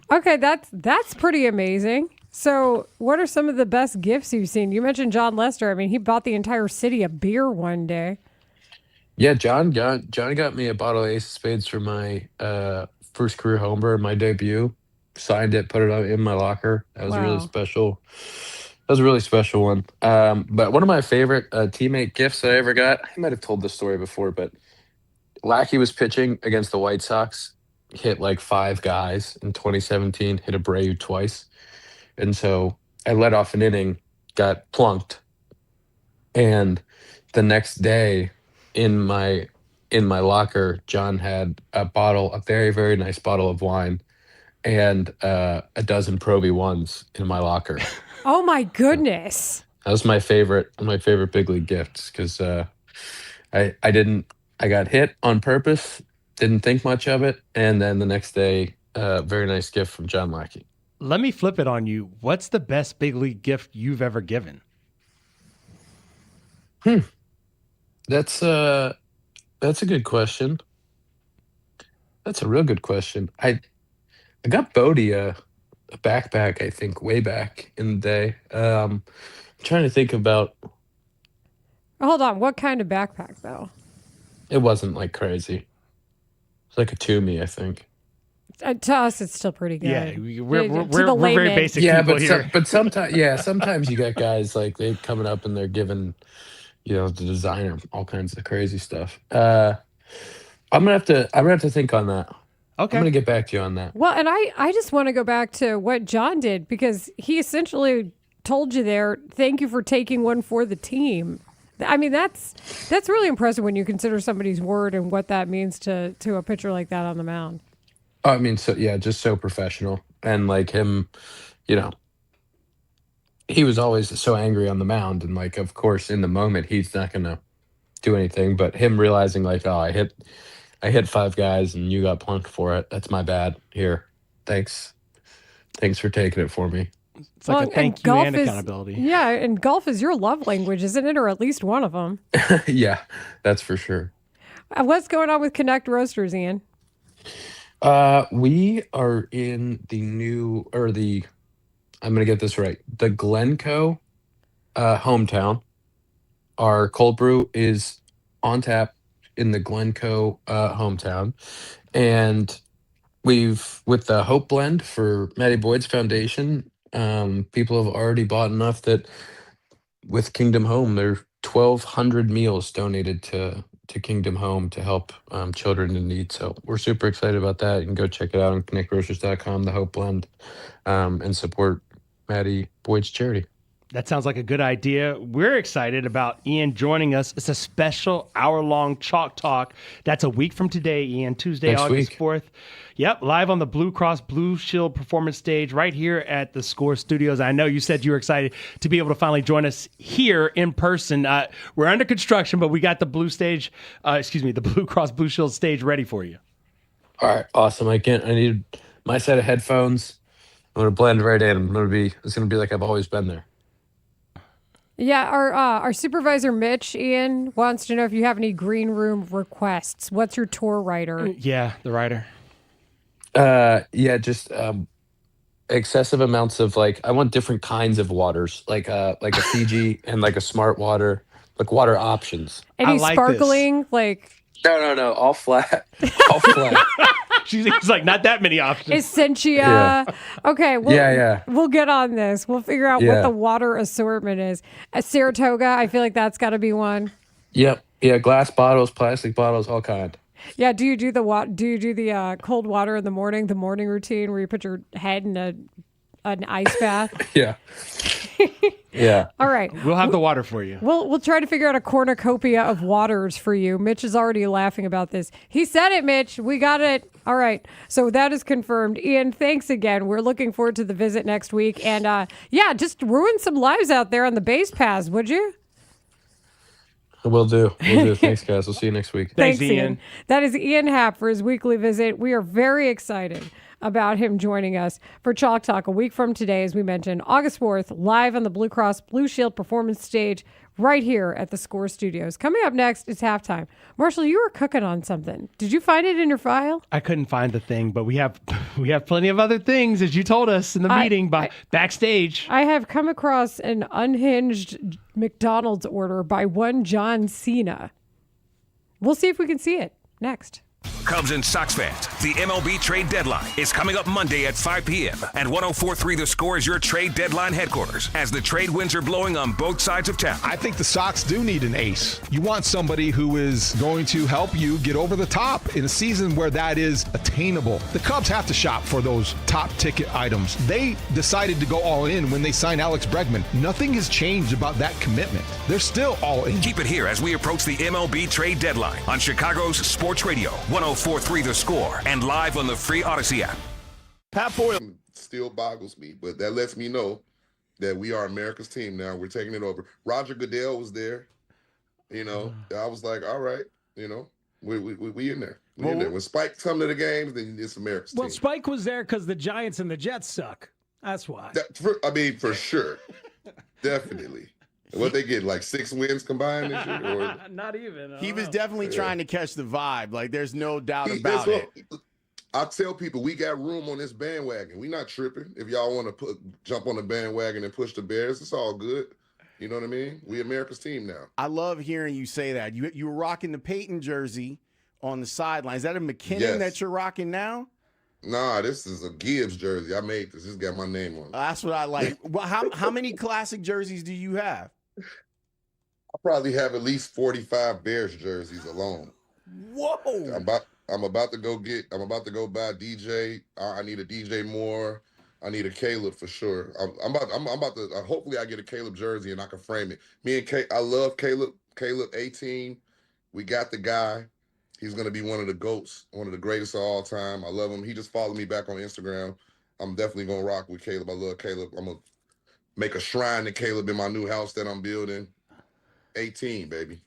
Okay, that's pretty amazing. So, what are some of the best gifts you've seen? You mentioned John Lester. I mean, he bought the entire city a beer one day. Yeah, John got me a bottle of Ace of Spades for my first career homer, my debut. Signed it, put it in my locker. That was a really special. That was a really special one. But one of my favorite teammate gifts that I ever got, I might have told this story before, but Lackey was pitching against the White Sox, hit like 5 guys in 2017, hit Abreu twice. And so I let off an inning, got plunked. And the next day in my locker, John had a very, very nice bottle of wine and a dozen Pro V1s in my locker. Oh my goodness. That was my favorite big league gifts because I got hit on purpose, didn't think much of it, and then the next day, very nice gift from John Lackey. Let me flip it on you. What's the best big league gift you've ever given? That's a good question. That's a real good question. I got Bodie a backpack, I think, way back in the day. I'm trying to think about. Hold on. What kind of backpack, though? It wasn't like crazy. It's like a Toomey, I think. To us, it's still pretty good. Yeah, we're very basic people here. But sometimes, sometimes you got guys like they coming up and they're giving, the designer all kinds of crazy stuff. I'm gonna have to think on that. Okay, I'm gonna get back to you on that. Well, and I just want to go back to what John did because he essentially told you there, thank you for taking one for the team. I mean, that's really impressive when you consider somebody's word and what that means to a pitcher like that on the mound. I mean, just so professional. And like him, he was always so angry on the mound. And like, of course, in the moment, he's not going to do anything. But him realizing like, oh, I hit 5 guys and you got plunked for it. That's my bad. Here. Thanks for taking it for me. It's like a thank you and accountability. Yeah, and golf is your love language, isn't it? Or at least one of them. Yeah, that's for sure. What's going on with Connect Roasters, Ian? We are in I'm going to get this right. The Glencoe hometown. Our cold brew is on tap in the Glencoe hometown. And with the Hope Blend for Matty Boyd's foundation, people have already bought enough that with Kingdom Home, they're 1,200 meals donated to Kingdom Home to help children in need. So we're super excited about that. You can go check it out on connectgrocers.com, the Hope Blend, and support Maddie Boyd's charity. That sounds like a good idea. We're excited about Ian joining us. It's a special hour-long Chalk Talk. That's a week from today, Ian, Tuesday, Next August week. 4th. Yep, live on the Blue Cross Blue Shield Performance Stage right here at the Score Studios. I know you said you were excited to be able to finally join us here in person. We're under construction, but we got the the Blue Cross Blue Shield stage ready for you. All right, awesome. I need my set of headphones. I'm gonna blend right in. It's gonna be like I've always been there. Yeah, our supervisor Mitch, Ian, wants to know if you have any green room requests. What's your tour rider? Yeah, the rider. Just excessive amounts of I want different kinds of waters, like a Fiji and like a Smart Water, like water options. Any sparkling, No, all flat, all flat. She's like, not that many options. Essentia. Yeah. Okay, we'll get on this. We'll figure out what the water assortment is. A Saratoga, I feel like that's got to be one. Yep. Yeah, glass bottles, plastic bottles, all kind. Yeah, do you do the cold water in the morning routine where you put your head in an ice bath? Yeah. Yeah. All right. We'll have the water for you. We'll try to figure out a cornucopia of waters for you. Mitch is already laughing about this. He said it, Mitch. We got it. All right. So that is confirmed. Ian, thanks again. We're looking forward to the visit next week. And just ruin some lives out there on the base paths, would you? Will do. Thanks, guys. We'll see you next week. Thanks, Ian. That is Ian Happ for his weekly visit. We are very excited about him joining us for Chalk Talk a week from today, as we mentioned, August 4th, live on the Blue Cross Blue Shield Performance Stage right here at the Score Studios. Coming up next is halftime. Marshall, you were cooking on something. Did you find it in your file? I couldn't find the thing, but we have plenty of other things, as you told us in the meeting backstage. I have come across an unhinged McDonald's order by one John Cena. We'll see if we can see it next. Cubs and Sox fans, the MLB trade deadline is coming up Monday at 5 p.m. And 104.3 The Score is your trade deadline headquarters as the trade winds are blowing on both sides of town. I think the Sox do need an ace. You want somebody who is going to help you get over the top in a season where that is attainable. The Cubs have to shop for those top ticket items. They decided to go all in when they signed Alex Bregman. Nothing has changed about that commitment. They're still all in. Keep it here as we approach the MLB trade deadline on Chicago's Sports Radio, 104.3 The Score, and live on the free Odyssey app. Pat Boyle still boggles me, but that lets me know that we are America's team now. We're taking it over. Roger Goodell was there. I was like, all right, we in there. We in there. When Spike come to the games, then it's America's team. Well, Spike was there because the Giants and the Jets suck. That's why. For sure. Definitely. What they get, like 6 wins combined this year? Or? Not even. He was definitely trying to catch the vibe. Like, there's no doubt about it. I tell people we got room on this bandwagon. We not tripping. If y'all want to jump on the bandwagon and push the Bears, it's all good. You know what I mean? We America's team now. I love hearing you say that. You were rocking the Peyton jersey on the sideline. Is that a McKinnon that you're rocking now? Nah, this is a Gibbs jersey. I made this. This got my name on it. That's what I like. Well, how many classic jerseys do you have? I probably have at least 45 Bears jerseys alone. Whoa! I'm about to go buy DJ. I need a DJ Moore. I need a Caleb for sure. I'm about to. Hopefully, I get a Caleb jersey and I can frame it. Me and I love Caleb. Caleb 18. We got the guy. He's gonna be one of the GOATs, one of the greatest of all time. I love him. He just followed me back on Instagram. I'm definitely gonna rock with Caleb. I love Caleb. I'm gonna make a shrine to Caleb in my new house that I'm building. 18, baby.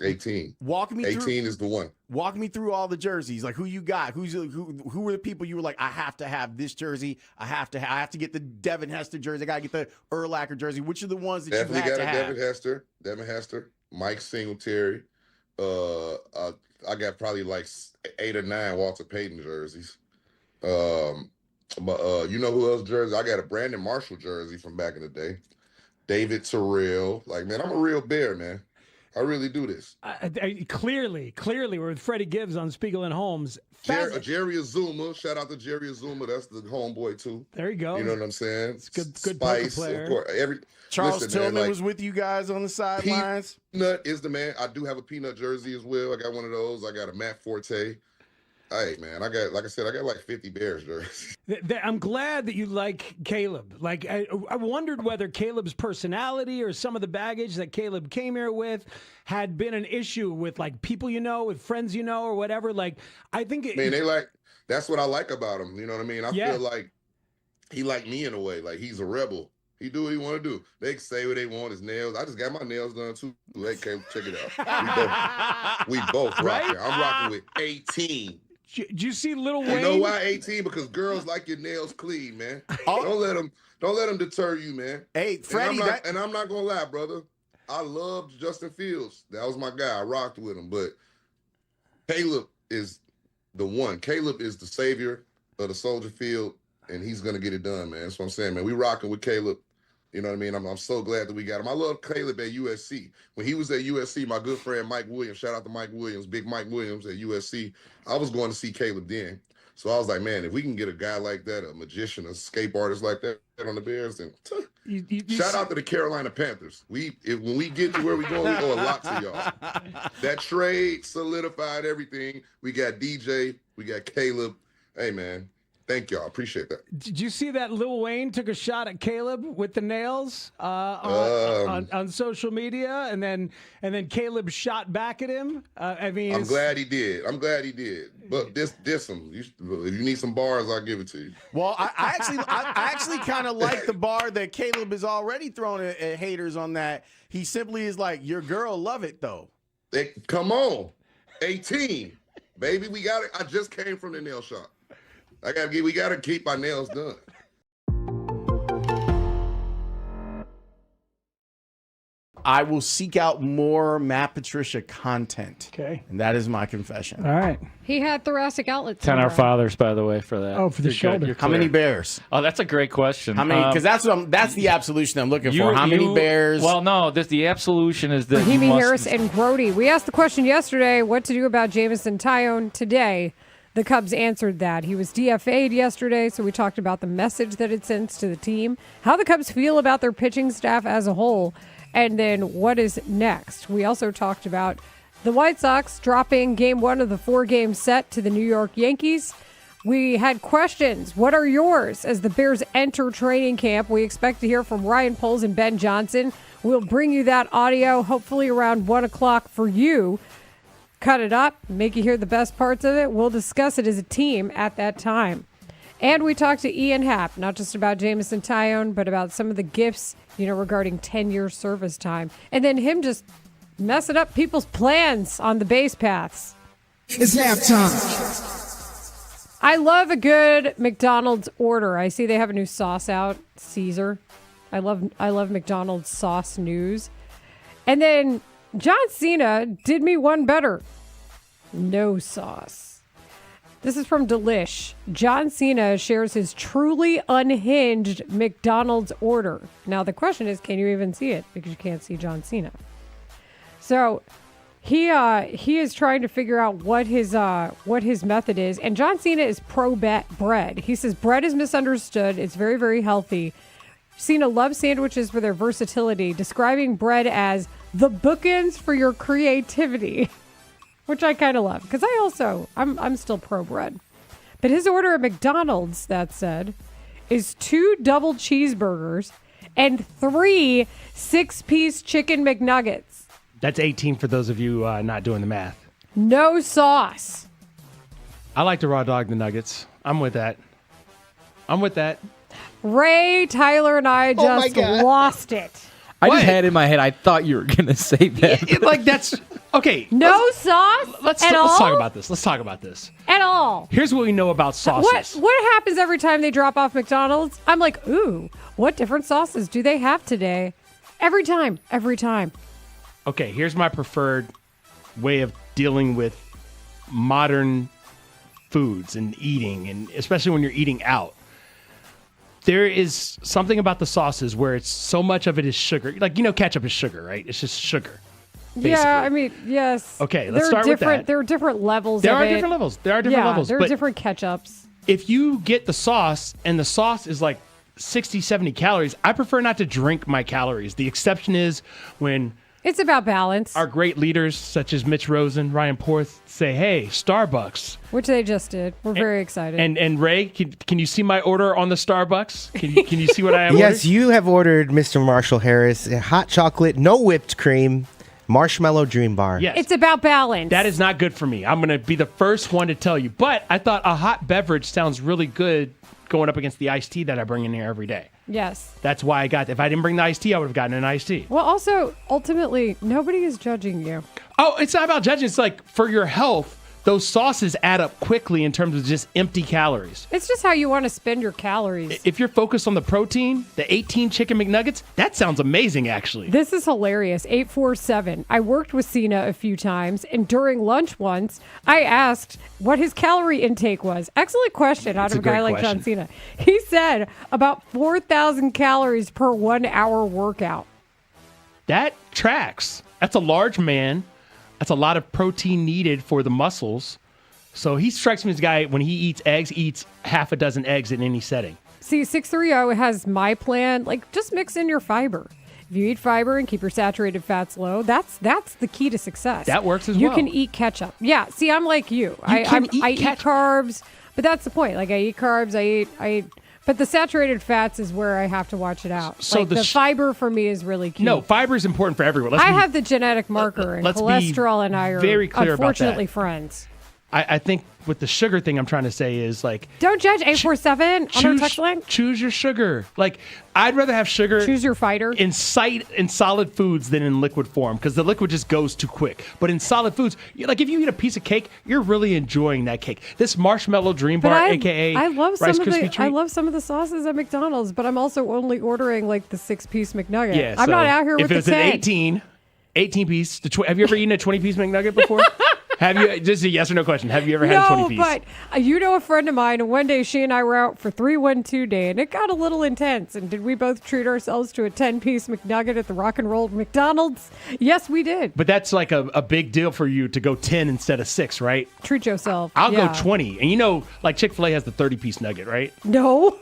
18. Walk me 18 through. 18 is the one. Walk me through all the jerseys. Like, who you got? Who were the people you were like, I have to have this jersey. I have to get the Devin Hester jersey. I gotta get the Urlacher jersey. Which are the ones that Definitely you had got to a have? Devin Hester, Mike Singletary. I got probably like 8 or 9 Walter Payton jerseys. But you know who else jersey? I got a Brandon Marshall jersey from back in the day. David Terrell. Like, man, I'm a real Bear, man. I really do this. Clearly, we're with Freddie Gibbs on Spiegel and Holmes. Jerry Azuma, shout out to Jerry Azuma. That's the homeboy too. There you go. You know what I'm saying? It's good Spice, poker player. of course. Charles listen, Tillman man, was with you guys on the sidelines. Peanut is the man. I do have a Peanut jersey as well. I got one of those. I got a Matt Forte. Hey man, I got like 50 Bears jerseys. I'm glad that you like Caleb. Like I wondered whether Caleb's personality or some of the baggage that Caleb came here with had been an issue with like people you know, with friends you know, or whatever. Like I think that's what I like about him. You know what I mean? I Yeah. feel like he like me in a way. Like he's a rebel. He do what he want to do. They can say what they want. His nails. I just got my nails done too. Hey, check it out. We both rocking. I'm rocking with 18. Did you see Lil Wayne? You know why 18? Because girls like your nails clean, man. Don't let them deter you, man. Hey, Freddie, and I'm not gonna lie, brother. I loved Justin Fields. That was my guy. I rocked with him. But Caleb is the one. Caleb is the savior of the Soldier Field, and he's gonna get it done, man. That's what I'm saying, man. We rocking with Caleb. You know what I mean? I'm so glad that we got him. I love Caleb at USC. When he was at USC, my good friend Mike Williams, shout out to Mike Williams, big Mike Williams at USC. I was going to see Caleb then. So I was like, man, if we can get a guy like that, a magician, a escape artist like that on the Bears, then shout out to the Carolina Panthers. When we get to where we go, we owe a lot to y'all. That trade solidified everything. We got DJ, we got Caleb. Hey, man. Thank y'all. Appreciate that. Did you see that Lil Wayne took a shot at Caleb with the nails on social media, and then Caleb shot back at him? I mean, I'm glad he did. But diss him. If you need some bars, I'll give it to you. Well, I actually kind of like the bar that Caleb is already throwing at haters on that. He simply is like, your girl love it though. Come on, 18, baby. We got it. I just came from the nail shop. We gotta keep our nails done. I will seek out more Matt Patricia content. Okay. And that is my confession. All right. He had thoracic outlet 10 Our syndrome. Fathers, by the way, for that. Oh, for the shoulder. How many Bears? Oh, that's a great question. How many? Because that's the absolution I'm looking for. How many Bears? Well, no, the absolution is that Rahimi, Harris, and Grote. We asked the question yesterday, what to do about Jamison Tyone today. The Cubs answered that. He was DFA'd yesterday, so we talked about the message that it sends to the team, how the Cubs feel about their pitching staff as a whole, and then what is next. We also talked about the White Sox dropping Game 1 of the 4-game set to the New York Yankees. We had questions. What are yours as the Bears enter training camp? We expect to hear from Ryan Poles and Ben Johnson. We'll bring you that audio, hopefully around 1 o'clock for you. Cut it up, make you hear the best parts of it. We'll discuss it as a team at that time. And we talked to Ian Happ, not just about Jamison Tyone, but about some of the gifts, regarding 10-year service time. And then him just messing up people's plans on the base paths. It's halftime. I love a good McDonald's order. I see they have a new sauce out, Caesar. I love McDonald's sauce news. And then John Cena did me one better. No sauce. This is from Delish. John Cena shares his truly unhinged McDonald's order. Now the question is, can you even see it? Because you can't see John Cena. So he is trying to figure out what his method is. And John Cena is pro bread. He says bread is misunderstood. It's very, very healthy. Cena loves sandwiches for their versatility, describing bread as the bookends for your creativity, which I kind of love because I'm still pro bread. But his order at McDonald's, that said, is 2 double cheeseburgers and 3 6-piece chicken McNuggets. That's 18 for those of you not doing the math. No sauce. I like to raw dog the nuggets. I'm with that. Ray, Tyler, and I just lost it. I just had in my head, I thought you were going to say that. That's okay. No sauce Let's at all? Let's talk about this. At all. Here's what we know about sauces. What happens every time they drop off McDonald's? I'm like, ooh, what different sauces do they have today? Every time. Okay, here's my preferred way of dealing with modern foods and eating, and especially when you're eating out. There is something about the sauces where it's so much of it is sugar. Like, ketchup is sugar, right? It's just sugar. Basically. Yeah, I mean, yes. Okay, let's start with that. There are different levels. There of are it. different levels. There are different levels. There are but different ketchups. if you get the sauce and the sauce is like 60, 70 calories, I prefer not to drink my calories. The exception is when It's about balance, our great leaders such as Mitch Rosen, Ryan Porth say, hey, Starbucks. which they just did. We're very excited. And Ray, can you see my order on the Starbucks? Can you see what I am Yes, ordering? you have ordered, Mr. Marshall Harris, a hot chocolate, no whipped cream, marshmallow dream bar. Yes. It's about balance. That is not good for me. I'm going to be the first one to tell you. But I thought a hot beverage sounds really good going up against the iced tea that I bring in here every day. Yes. That's why I got. If I didn't bring the iced tea, I would have gotten an iced tea. Well, also, ultimately, nobody is judging you. Oh, it's not about judging. It's like for your health, those sauces add up quickly in terms of just empty calories. It's just how you want to spend your calories. If you're focused on the protein, the 18 chicken McNuggets, that sounds amazing, actually. This is hilarious. 847. I worked with Cena a few times, and during lunch once, I asked what his calorie intake was. Excellent question out of a guy like John Cena. He said about 4,000 calories per 1 hour workout. That tracks. That's a large man. That's a lot of protein needed for the muscles. So he strikes me as a guy, when he eats eggs, eats half a dozen eggs in any setting. See, 630 has my plan. Like, just mix in your fiber. If you eat fiber and keep your saturated fats low, that's the key to success. That works as you well. You can eat ketchup. Yeah, see, I'm like you. I eat carbs, but that's the point. Like, I eat carbs, I eat but the saturated fats is where I have to watch it out. So like the fiber for me is really key. No, fiber is important for everyone. I have the genetic marker, and cholesterol and I are very clear unfortunately about that. friends. I think with the sugar thing I'm trying to say is like... Don't judge 847 on our text line. Choose your sugar. Like, I'd rather have sugar... Choose your fighter. In solid foods than in liquid form, because the liquid just goes too quick. But in solid foods, like if you eat a piece of cake, you're really enjoying that cake. This marshmallow dream bar, a.k.a. I love Rice some of Krispie the treat. I love some of the sauces at McDonald's, but I'm also only ordering like the 6-piece McNugget. Yeah, I'm so not out here with if the it's 10. an 18 piece, have you ever eaten a 20-piece McNugget before? Have you, just a yes or no question, have you ever had a 20-piece? No, but you know a friend of mine, and one day she and I were out for 312 day, and it got a little intense. And did we both treat ourselves to a 10-piece McNugget at the Rock and Roll McDonald's? Yes, we did. But that's like a big deal for you to go 10 instead of 6, right? Treat yourself. I'll go 20. And you know, like Chick-fil-A has the 30-piece nugget, right? No.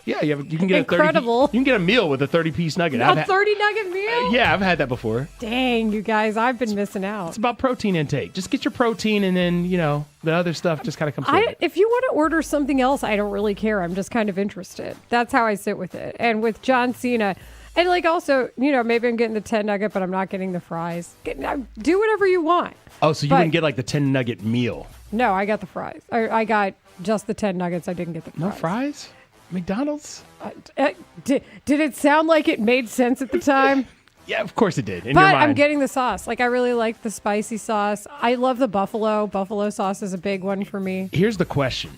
Yeah, you can get Incredible. You can get a meal with a 30-piece nugget. A 30 nugget meal? Yeah, I've had that before. Dang, you guys, I've been missing out. It's about protein intake. Just get your protein, and then, you know, the other stuff just kind of comes with it. If you want to order something else, I don't really care. I'm just kind of interested. That's how I sit with it. And with John Cena, and like also, you know, maybe I'm getting the 10 nugget, but I'm not getting the fries. Do whatever you want. Oh, so you wouldn't get like the 10 nugget meal? No, I got the fries. I got just the 10 nuggets. I didn't get the fries. No fries? McDonald's? Did it sound like it made sense at the time? Yeah, of course it did. In but your mind. I'm getting the sauce. Like, I really like the spicy sauce. I love the buffalo. Buffalo sauce is a big one for me. Here's the question.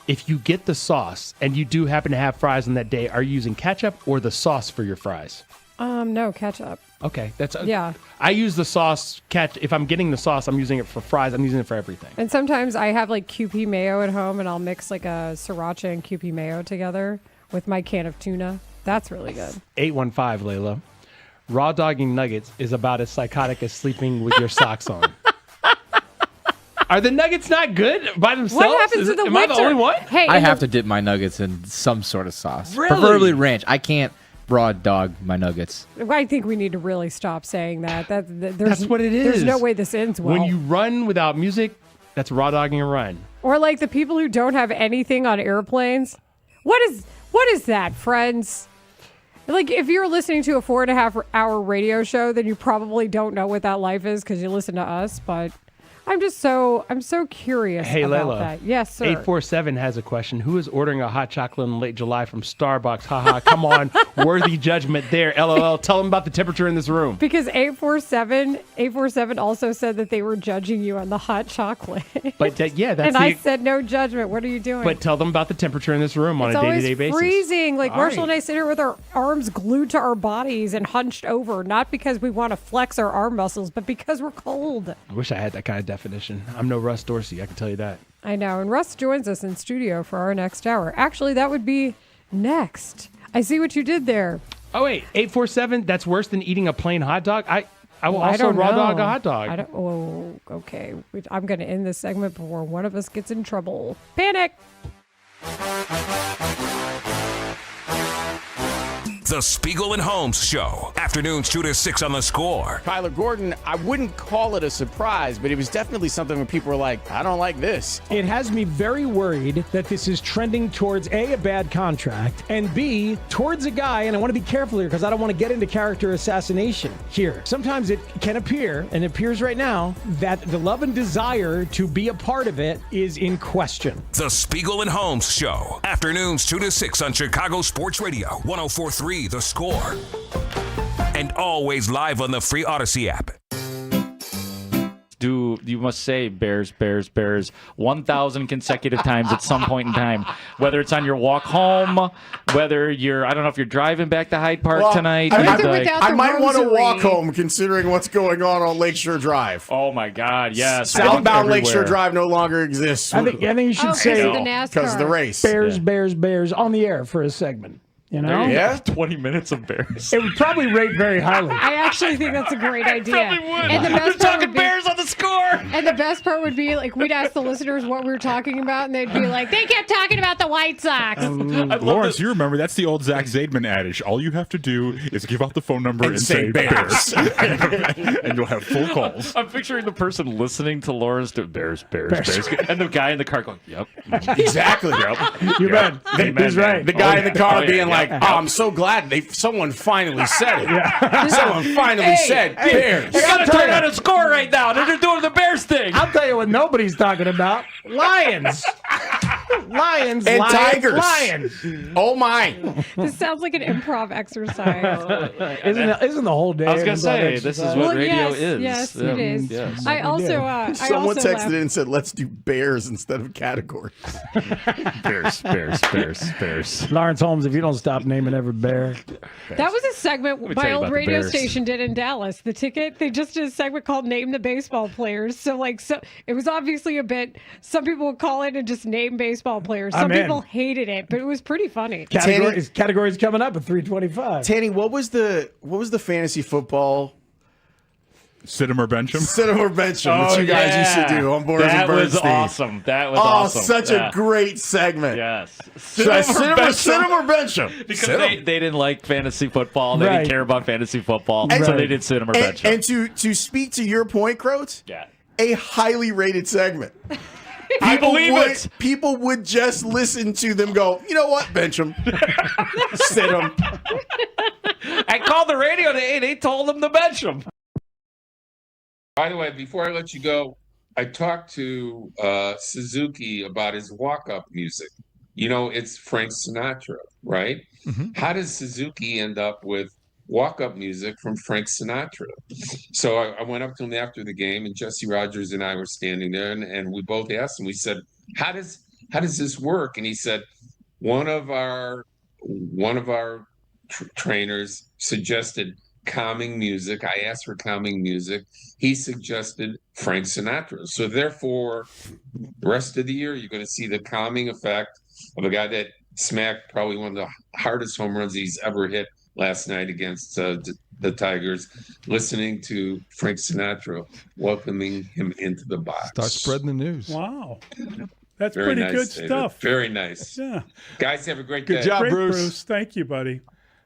If you get the sauce and you do happen to have fries on that day, are you using ketchup or the sauce for your fries? No, ketchup. Okay, that's yeah. I use the sauce. If I'm getting the sauce, I'm using it for fries. I'm using it for everything. And sometimes I have like Kewpie mayo at home, and I'll mix like a sriracha and Kewpie mayo together with my can of tuna. That's really good. 815, Layla. Raw dogging nuggets is about as psychotic as sleeping with your socks on. Are the nuggets not good by themselves? What happens to the Am I the only one? Hey, I have to dip my nuggets in some sort of sauce. Really? Preferably ranch. I can't raw dog my nuggets. I think we need to really stop saying that. That's what it is. There's no way this ends well. When you run without music, that's raw dogging a run. Or like the people who don't have anything on airplanes. What is that, friends? Like, if you're listening to a 4.5-hour radio show, then you probably don't know what that life is because you listen to us. But I'm so curious about Layla, that. Yes, sir. 847 has a question. Who is ordering a hot chocolate in late July from Starbucks? Haha, come on. Worthy judgment there. LOL. Tell them about the temperature in this room. Because 847 also said that they were judging you on the hot chocolate. But yeah, that's and I said no judgment. What are you doing? But tell them about the temperature in this room on it's a day-to-day always basis. freezing. Like All Marshall right. and I sit here with our arms glued to our bodies and hunched over, not because we want to flex our arm muscles, but because we're cold. I wish I had that kind of definition. I'm no Russ Dorsey, I can tell you that. I know. And Russ joins us in studio for our next hour. Actually, that would be next. I see what you did there. Oh, wait, 847, that's worse than eating a plain hot dog? I will I also don't raw know. dog a hot dog. I don't. Oh, okay. I'm going to end this segment before one of us gets in trouble. Panic. The Spiegel and Holmes Show. Afternoons 2 to 6 on The Score. Kyler Gordon, I wouldn't call it a surprise, but it was definitely something where people were like, I don't like this. It has me very worried that this is trending towards A, bad contract, and B, towards a guy, and I want to be careful here because I don't want to get into character assassination here. Sometimes it can appear, and it appears right now, that the love and desire to be a part of it is in question. The Spiegel and Holmes Show. Afternoons 2 to 6 on Chicago Sports Radio. 104.3 The Score. And always live on the free Odyssey app. You must say Bears, Bears, Bears 1,000 consecutive times at some point in time, whether it's on your walk home, whether you're, I don't know if you're driving back to Hyde Park tonight. I might want to walk home considering what's going on Lakeshore Drive. Oh my God, yes. Southbound Lakeshore Drive no longer exists. I think you should say because of the race. Bears, Bears, Bears on the air for a segment. You know? Yeah. 20 minutes of Bears. It would probably rate very highly. I actually think that's a great idea. Probably would. And the We're best part talking would be, Bears on The Score. And the best part would be like we'd ask the listeners what we were talking about, and they'd be like, "They kept talking about the White Sox." Lawrence, you remember that's the old Zach Zaidman adage. All you have to do is give out the phone number and say Bears, and you'll have full calls. I'm picturing the person listening to Lawrence do Bears, Bears, and the guy in the car going, "Yep, Exactly. yep." You bet. He's right. The guy in the car being like, "Oh, I'm so glad someone finally said it. Someone finally said Bears." You gotta turn on a score right now. They're doing the Bears thing. I'll tell you what nobody's talking about. Lions. Lions. And Lions, Tigers. Lions. Oh, my. This sounds like an improv exercise. Isn't the whole day? I was gonna an improv say this is exercise? what radio yes, is. Yes, it is. Yes. I also, Someone texted laughed. in and said, "Let's do Bears instead of categories." Bears. Lawrence Holmes, if you don't stop naming every bear. That was a segment tell my you old about the radio Bears. station did in Dallas. The Ticket, they just did a segment called Name the Baseball Players. So it was obviously a bit, some people would call it and just name baseball players. Some people hated it, but it was pretty funny. Categories coming up at 325. Tanny, what was the fantasy football? Sit 'em or bench 'em. Sit 'em or bench 'em that you guys used to do on Boards and Bernstein. That was awesome. That was awesome. Such a great segment. Yes. Should I sit 'em or bench 'em? Because they didn't like fantasy football. They didn't care about fantasy football. So they did sit 'em or bench 'em. And to speak to your point, Grote, Yeah. a highly rated segment. I believe it. People would just listen to them go, you know what, bench them. Sit them. I called the radio today. They told them to bench them. By the way, before I let you go, I talked to Suzuki about his walk-up music. You know, it's Frank Sinatra, right? Mm-hmm. How does Suzuki end up with walk-up music from Frank Sinatra? So I went up to him after the game, and Jesse Rogers and I were standing there, and we both asked him. We said, "How does this work?" And he said, one of our trainers suggested calming music. I asked for calming music. He suggested Frank Sinatra. So therefore, the rest of the year, you're going to see the calming effect of a guy that smacked probably one of the hardest home runs he's ever hit last night against the Tigers, listening to Frank Sinatra, welcoming him into the box. Start spreading the news. Wow. That's Very pretty nice, good David. stuff. Very nice. Yeah. Guys, have a great Good day. job, Bruce. Thank you, buddy.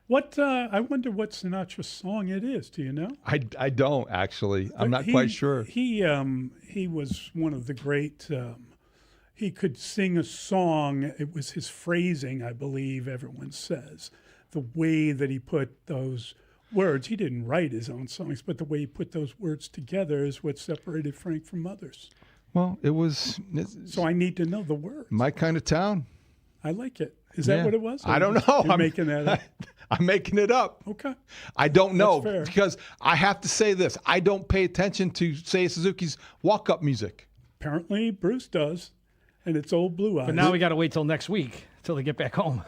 What I wonder what Sinatra's song it is. Do you know? I don't actually. I'm not quite sure. He was one of the great. He could sing a song. It was his phrasing, I believe. Everyone says the way that he put those words. He didn't write his own songs, but the way he put those words together is what separated Frank from others. Well, it was. So I need to know the words. My kind of town. I like it. Is that what it was? I don't know. You're making that up. I'm making it up. Okay. I don't know That's fair. because I have to say this. I don't pay attention to, say, Suzuki's walk-up music. Apparently, Bruce does, and it's old Blue Eyes. But now we got to wait till next week till they get back home.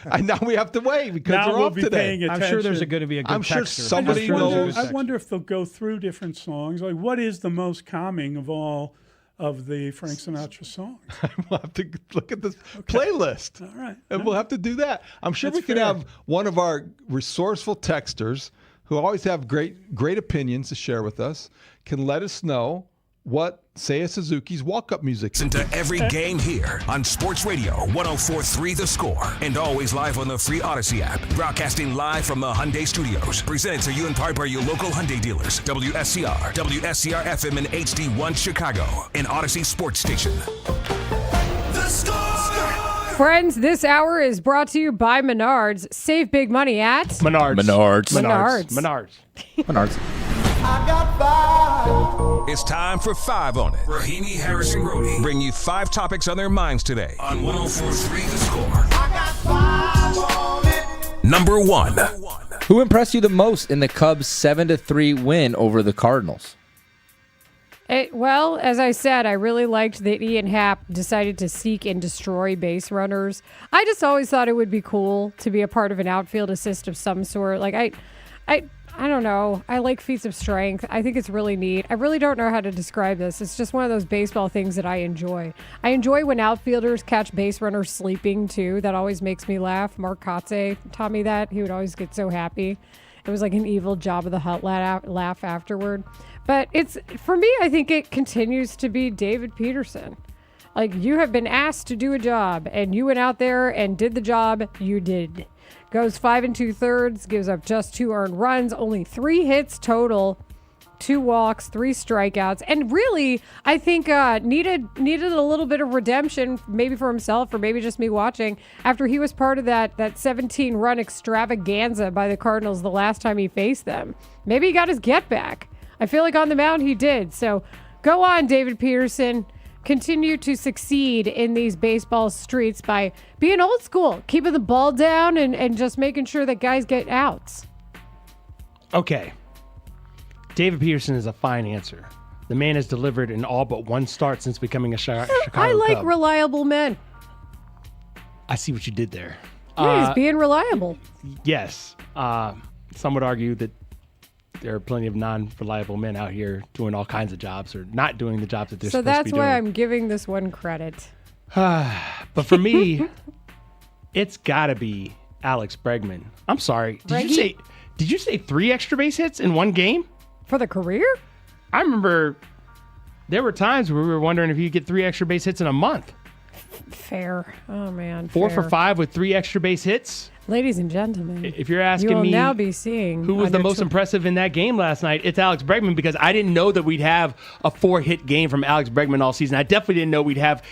And now we have to wait because Now they're we'll off be today. paying attention. I'm sure there's going to be a good I'm sure texter. somebody knows. I wonder if they'll go through different songs. Like, what is the most calming of all of the Frank Sinatra songs? We'll have to look at the playlist. All right. And we'll have to do that. I'm sure That's we can fair. have one of our resourceful texters who always have great opinions to share with us, can let us know what Seiya Suzuki's walk-up music is. Listen to every game here on Sports Radio 104.3 The Score and always live on the free Odyssey app. Broadcasting live from the Hyundai Studios. Presented to you in part by your local Hyundai dealers. WSCR, WSCR FM and HD1 Chicago, an Odyssey sports station. The Score! Friends, this hour is brought to you by Menards. Save big money at Menards. It's time for 5 on it. Rahimi, Harris, and Grote bring you 5 topics on their minds today on 104.3 The Score. Number 1. Who impressed you the most in the Cubs' 7-3 win over the Cardinals? Well, as I said, I really liked that Ian Happ decided to seek and destroy base runners. I just always thought it would be cool to be a part of an outfield assist of some sort. Like, I don't know. I like feats of strength. I think it's really neat. I really don't know how to describe this. It's just one of those baseball things that I enjoy. I enjoy when outfielders catch base runners sleeping, too. That always makes me laugh. Mark Kotze taught me that. He would always get so happy. It was like an evil Job of the Hutt laugh afterward. But for me, I think it continues to be David Peterson. Like, you have been asked to do a job, and you went out there and did the job. You did. Goes 5 2/3, gives up just 2 earned runs, only 3 hits total, 2 walks, 3 strikeouts, and really, I think needed a little bit of redemption, maybe for himself or maybe just me watching, after he was part of that 17-run extravaganza by the Cardinals the last time he faced them. Maybe he got his get back. I feel like on the mound he did. So go on, David Peterson. Continue to succeed in these baseball streets by being old school, keeping the ball down and just making sure that guys get outs. Okay. David Peterson is a fine answer. The man has delivered in all but 1 start since becoming a Chicago I like Cub. reliable men. I see what you did there. Yeah, he's being reliable. Yes. Some would argue that there are plenty of non-reliable men out here doing all kinds of jobs or not doing the jobs that they're So supposed to be doing. that's why I'm giving this one credit. But for me, it's got to be Alex Bregman. I'm sorry. Did you say 3 extra base hits in 1 game? For the career? I remember there were times where we were wondering if he'd get 3 extra base hits in a month. Fair. Oh, man. 4 fair. for 5 with 3 extra base hits. Ladies and gentlemen, if you're asking you will me now be seeing who was the most impressive in that game last night, it's Alex Bregman, because I didn't know that we'd have a 4-hit game from Alex Bregman all season. I definitely didn't know we'd have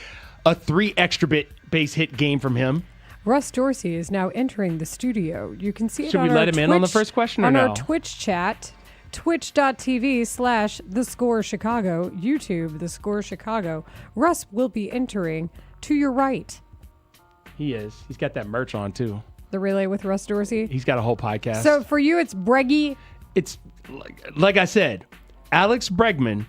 a 3 extra base hit game from him. Russ Dorsey is now entering the studio. You can see it Should on we let him in on the Twitch- first question or on no? our Twitch chat, twitch.tv/The Score Chicago, YouTube, The Score Chicago. Russ will be entering to your right. He is. He's got that merch on, too. The Relay with Russ Dorsey. He's got a whole podcast. So for you, it's Breggy. It's like I said, Alex Bregman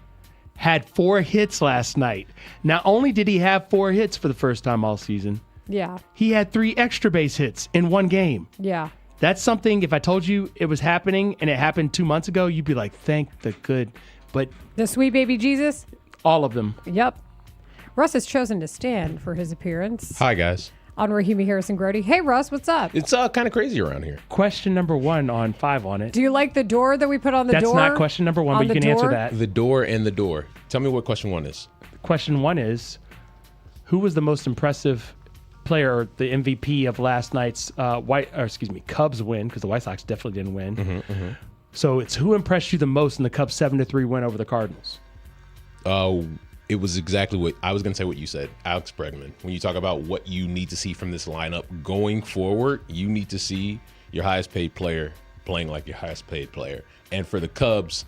had 4 hits last night. Not only did he have 4 hits for the first time all season, Yeah. he had 3 extra base hits in 1 game. Yeah. That's something, if I told you it was happening and it happened 2 months ago, you'd be like, thank the good. But The sweet baby Jesus. all of them. Yep. Russ has chosen to stand for his appearance. Hi, guys. On Rahimi, Harris, and Grote. Hey, Russ, what's up? It's kind of crazy around here. Question number 1 on 5 on it. Do you like the door that we put on the That's door? not question number 1, but you can answer that. The door and the door. Tell me what question 1 is. Question 1 is, who was the most impressive player, or the MVP of last night's Cubs win? Because the White Sox definitely didn't win. So it's who impressed you the most in the Cubs 7-3 win over the Cardinals? It was exactly what I was going to say. What you said, Alex Bregman. When you talk about what you need to see from this lineup going forward, you need to see your highest paid player playing like your highest paid player. And for the Cubs,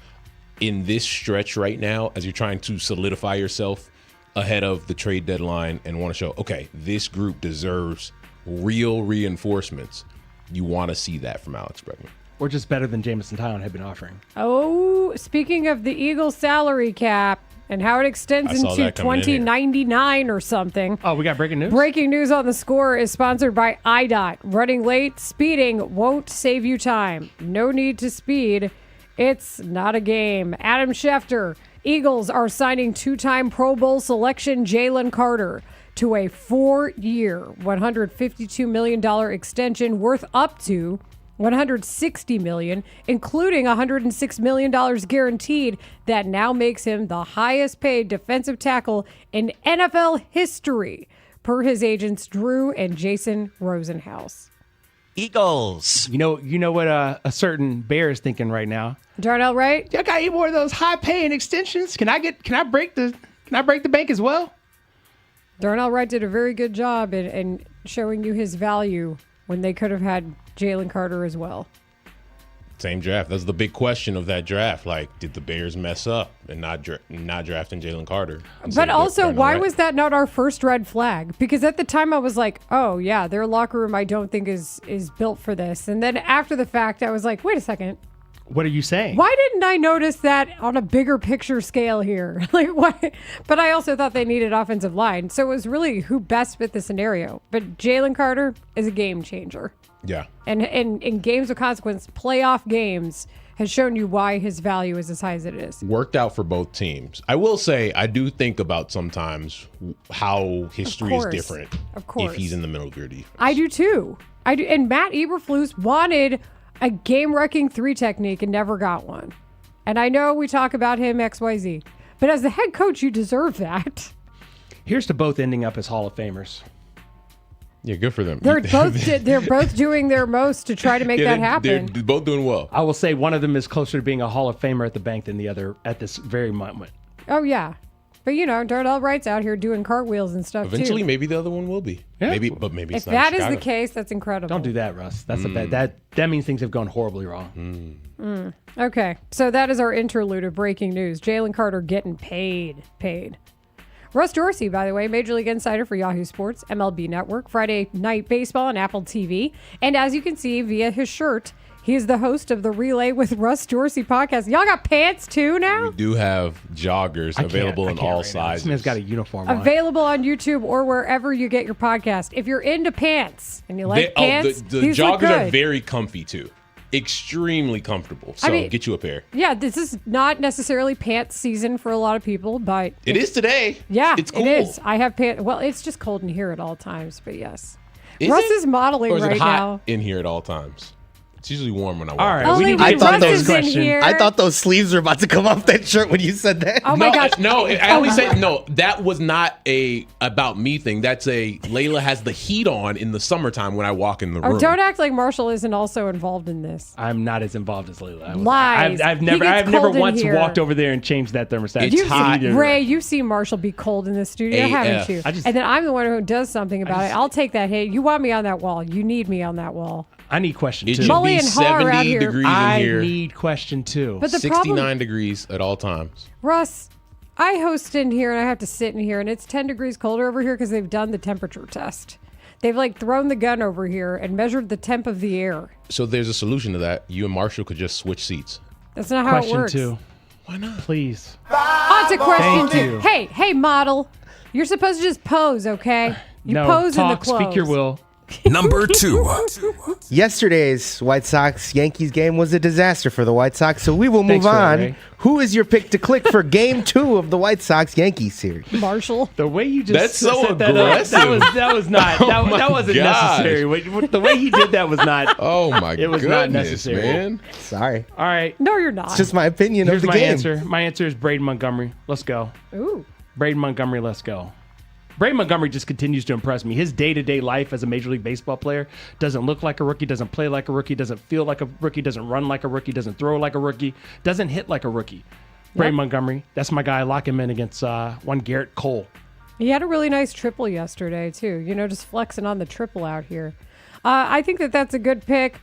in this stretch right now, as you're trying to solidify yourself ahead of the trade deadline and want to show, okay, this group deserves real reinforcements, you want to see that from Alex Bregman. Or just better than Jamison Tyone had been offering. Oh, speaking of the Eagles salary cap and how it extends into 2099 or something. Oh, we got breaking news? Breaking news on The Score is sponsored by IDOT. Running late, speeding won't save you time. No need to speed. It's not a game. Adam Schefter. Eagles are signing 2-time Pro Bowl selection Jalen Carter to a 4-year, $152 million extension worth up to $160 million, including $106 million guaranteed. That now makes him the highest paid defensive tackle in NFL history, per his agents Drew and Jason Rosenhaus. Eagles. You know what a certain bear is thinking right now. Darnell Wright? I got any more of those high paying extensions? Can I break the bank as well? Darnell Wright did a very good job in showing you his value when they could have had Jalen Carter as well. Same draft. That's the big question of that draft. Like, did the Bears mess up and not drafting Jalen Carter? But also, why was that not our first red flag? Because at the time I was like, oh yeah, their locker room I don't think is built for this. And then after the fact, I was like, wait a second. What are you saying? Why didn't I notice that on a bigger picture scale here? Like, why? But I also thought they needed offensive line. So it was really who best fit the scenario. But Jalen Carter is a game changer. Yeah. And in games of consequence, playoff games, has shown you why his value is as high as it is. Worked out for both teams. I will say, I do think about sometimes how history is different if he's in the middle of your defense. I do too. I do. And Matt Eberflus wanted a game-wrecking 3 technique and never got one. And I know we talk about him XYZ, but as the head coach, you deserve that. Here's to both ending up as Hall of Famers. Yeah, good for them. They're both doing their most to try to make that happen. They're both doing well. I will say one of them is closer to being a Hall of Famer at the bank than the other at this very moment. Oh, yeah. But, Darnell Wright's out here doing cartwheels and stuff, Eventually, too. maybe the other one will be. Yeah. Maybe If it's not that is Chicago. the case, that's incredible. Don't do that, Russ. That's a bad. That means things have gone horribly wrong. Okay, so that is our interlude of breaking news. Jalen Carter getting paid. Russ Dorsey, by the way, Major League Insider for Yahoo Sports, MLB Network, Friday Night Baseball on Apple TV. And as you can see via his shirt, he is the host of the Relay with Russ Dorsey podcast. Y'all got pants too now? We do have joggers available in all sizes. This man's got a uniform on. Available on YouTube or wherever you get your podcast. If you're into pants and you like pants, the these look joggers good. are very comfy too. Extremely comfortable. So get you a pair. Yeah, this is not necessarily pants season for a lot of people, but It is today. Yeah, it's cool. it is. I have pants. Well, it's just cold in here at all times, but yes. Is Russ it? is modeling Or is right it hot now. in here at all times? It's usually warm when I walk. All right, Only we need to when get to Russ this is in question. here. I thought those sleeves were about to come off that shirt when you said that. Oh my gosh. No, I only said no. That was not a about me thing. That's a Layla has the heat on in the summertime when I walk in the room. Oh, don't act like Marshall isn't also involved in this. I'm not as involved as Layla. Lies. I've He never gets never cold in once here. walked over there and changed that thermostat. It's hot. Ray, you've seen Marshall be cold in the studio, AF. haven't you? I just- And then I'm the one who does something about it. I'll take that hit. You want me on that wall. You need me on that wall. I need question It two. should Mully be and Haugh are out 70 here. degrees I in here. need question two. But the 69 problem, degrees at all times. Russ, I host in here and I have to sit in here and it's 10 degrees colder over here because they've done the temperature test. They've thrown the gun over here and measured the temp of the air. So there's a solution to that. You and Marshall could just switch seats. That's not how question it works. two. Why not? Please. On to question Thank two. you. Hey, model. You're supposed to just pose, okay? You No, pose talk, in the clothes. speak your will. Number 2. Yesterday's White Sox-Yankees game was a disaster for the White Sox, so we will move Thanks for that, on. Ray. Who is your pick to click for Game 2 of the White Sox-Yankees series? Marshall. The way you just That's so set that up, aggressive. that was not that wasn't gosh. necessary. The way he did that was not. Oh my It was goodness, not necessary. man. Sorry. All right. No, you're not. It's just my opinion Here's of the my game. answer. My answer is Braden Montgomery. Let's go. Ooh. Braden Montgomery, let's go. Braden Montgomery just continues to impress me. His day-to-day life as a Major League Baseball player doesn't look like a rookie, doesn't play like a rookie, doesn't feel like a rookie, doesn't run like a rookie, doesn't throw like a rookie, doesn't hit like a rookie. Braden Montgomery, that's my guy. Lock him in against one Garrett Cole. He had a really nice triple yesterday, too. Just flexing on the triple out here. I think that's a good pick.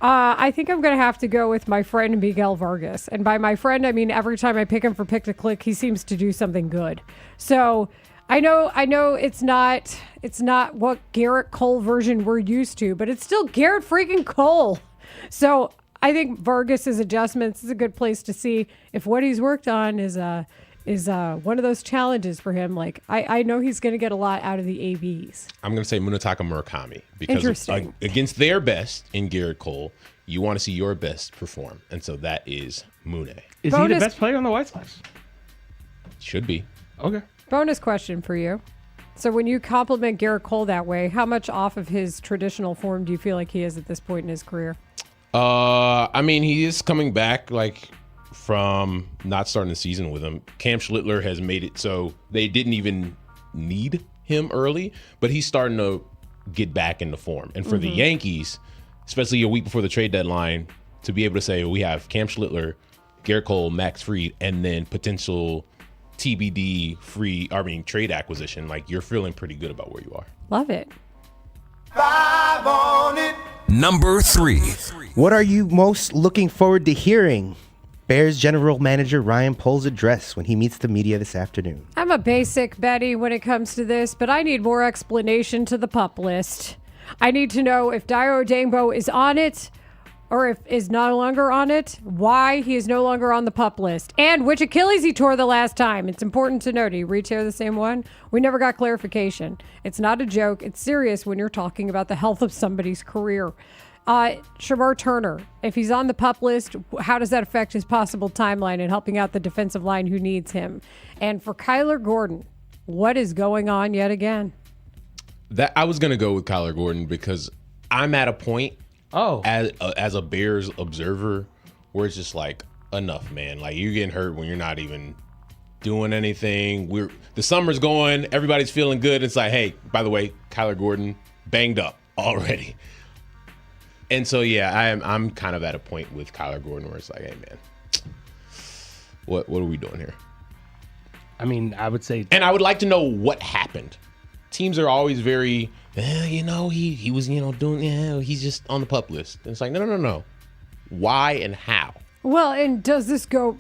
I think I'm going to have to go with my friend Miguel Vargas. And by my friend, I mean every time I pick him for pick to click, he seems to do something good. So I know it's not what Garrett Cole version we're used to, but it's still Garrett freaking Cole. So I think Vargas's adjustments is a good place to see if what he's worked on is one of those challenges for him. I know he's going to get a lot out of the ABs. I'm going to say Munetaka Murakami because Interesting. Against their best in Garrett Cole, you want to see your best perform, and so that is Mune. Is he the best player on the White Sox? Should be. Okay. Bonus question for you. So when you compliment Garrett Cole that way, how much off of his traditional form do you feel like he is at this point in his career? I mean, he is coming back from not starting the season with him. Cam Schlittler has made it so they didn't even need him early, but he's starting to get back into form. And for the Yankees, especially a week before the trade deadline, to be able to say we have Cam Schlittler, Garrett Cole, Max Fried, and then potential TBD trade acquisition, you're feeling pretty good about where you are. Love it. Number 3. What are you most looking forward to hearing Bears general manager Ryan Poles address when he meets the media this afternoon? I'm a basic Betty when it comes to this, but I need more explanation to the pup list. I need to know if Dio Dangbo is on it or if is no longer on it, why he is no longer on the pup list, and which Achilles he tore the last time. It's important to know. Do you re-tear the same one? We never got clarification. It's not a joke. It's serious when you're talking about the health of somebody's career. Shamar Turner, if he's on the pup list, how does that affect his possible timeline in helping out the defensive line who needs him? And for Kyler Gordon, what is going on yet again? That I was going to go with Kyler Gordon because I'm at a point as a Bears observer where it's just enough, man. You're getting hurt when you're not even doing anything. The summer's going, everybody's feeling good. It's hey, by the way, Kyler Gordon banged up already. And so, I'm kind of at a point with Kyler Gordon where it's hey, man, what are we doing here? I mean, I would say... And I would like to know what happened. Teams are always very, he was, doing, he's just on the pup list. And it's no. Why and how? Well, and does this go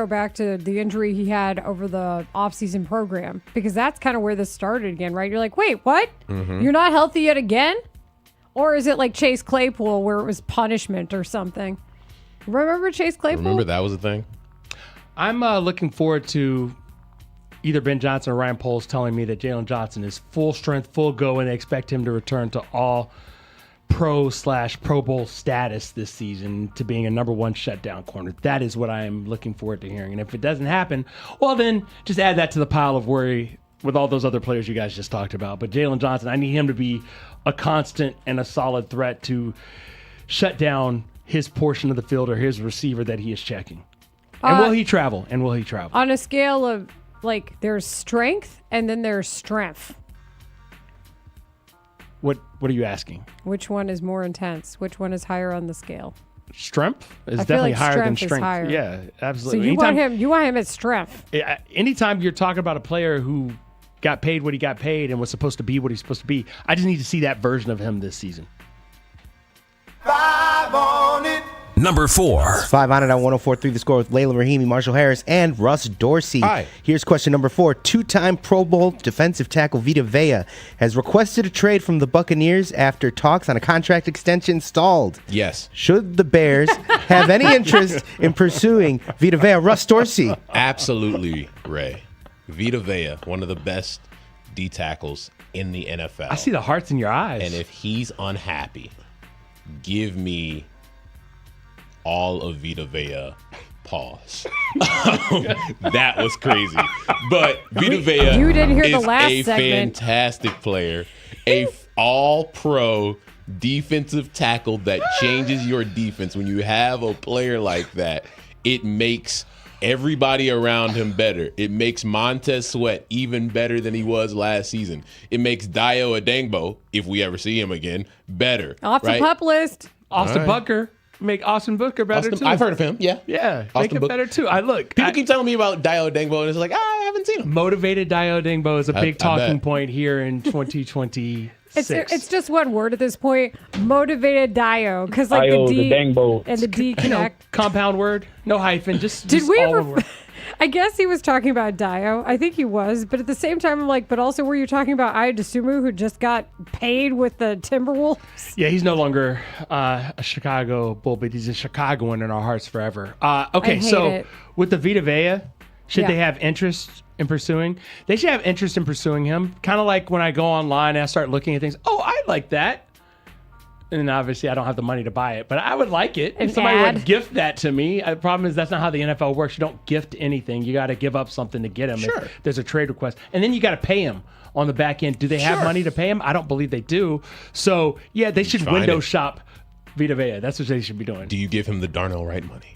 back to the injury he had over the offseason program? Because that's kind of where this started again, right? You're wait, what? Mm-hmm. You're not healthy yet again? Or is it like Chase Claypool where it was punishment or something? Remember Chase Claypool? Remember that was a thing? I'm looking forward to either Ben Johnson or Ryan Poles telling me that Jalen Johnson is full strength, full go, and they expect him to return to all Pro/Pro Bowl status this season, to being a number one shutdown corner. That is what I am looking forward to hearing. And if it doesn't happen, well, then just add that to the pile of worry with all those other players you guys just talked about. But Jalen Johnson, I need him to be a constant and a solid threat to shut down his portion of the field or his receiver that he is checking. And will he travel? On a scale of there's strength and then there's strength. What are you asking? Which one is more intense? Which one is higher on the scale? Strength is definitely higher than strength. Higher. Yeah, absolutely. So you want him at strength. Anytime you're talking about a player who got paid what he got paid and was supposed to be what he's supposed to be, I just need to see that version of him this season. 5 on it. Number 4. It's 5 on it on 104.3 The Score with Layla Rahimi, Marshall Harris, and Russ Dorsey. Hi. Here's question number 4. Two-time Pro Bowl defensive tackle Vita Vea has requested a trade from the Buccaneers after talks on a contract extension stalled. Yes. Should the Bears have any interest in pursuing Vita Vea? Russ Dorsey. Absolutely, Ray. Vita Vea, one of the best D tackles in the NFL. I see the hearts in your eyes. And if he's unhappy, give me all of Vita Vea. Pause. That was crazy. But Vita Vea you didn't hear is the last a segment. fantastic player, a all-pro defensive tackle that changes your defense. When you have a player like that, it makes everybody around him better. It makes Montez Sweat even better than he was last season. It makes Dio Adangbo, if we ever see him again, better. Off the pup list. Austin Booker. Make Austin Booker better too. I've heard of him. Yeah. Make it better too. People keep telling me about Dio Adangbo, and it's I haven't seen him. Motivated Dio Adangbo is a big talking point here in 2020. It's just one word at this point. Motivated Dio, because the D and the D connect. Compound word, no hyphen. Just did we all ever? one word. I guess he was talking about Dio. I think he was, but at the same time, I'm but also were you talking about Ayadasumu, who just got paid with the Timberwolves? Yeah, he's no longer a Chicago Bull, but he's a Chicagoan in our hearts forever. Okay, so with the Vita Vea, should they have interest in pursuing? They should have interest in pursuing him. Kind of like when I go online and I start looking at things. Oh, I like that. And then obviously I don't have the money to buy it, but I would like it. If somebody would gift that to me. The problem is that's not how the NFL works. You don't gift anything. You got to give up something to get him. Sure. If there's a trade request. And then you got to pay him on the back end. Do they have money to pay him? I don't believe they do. So, yeah, they should window shop Vita Vea. That's what they should be doing. Do you give him the Darnell Wright money?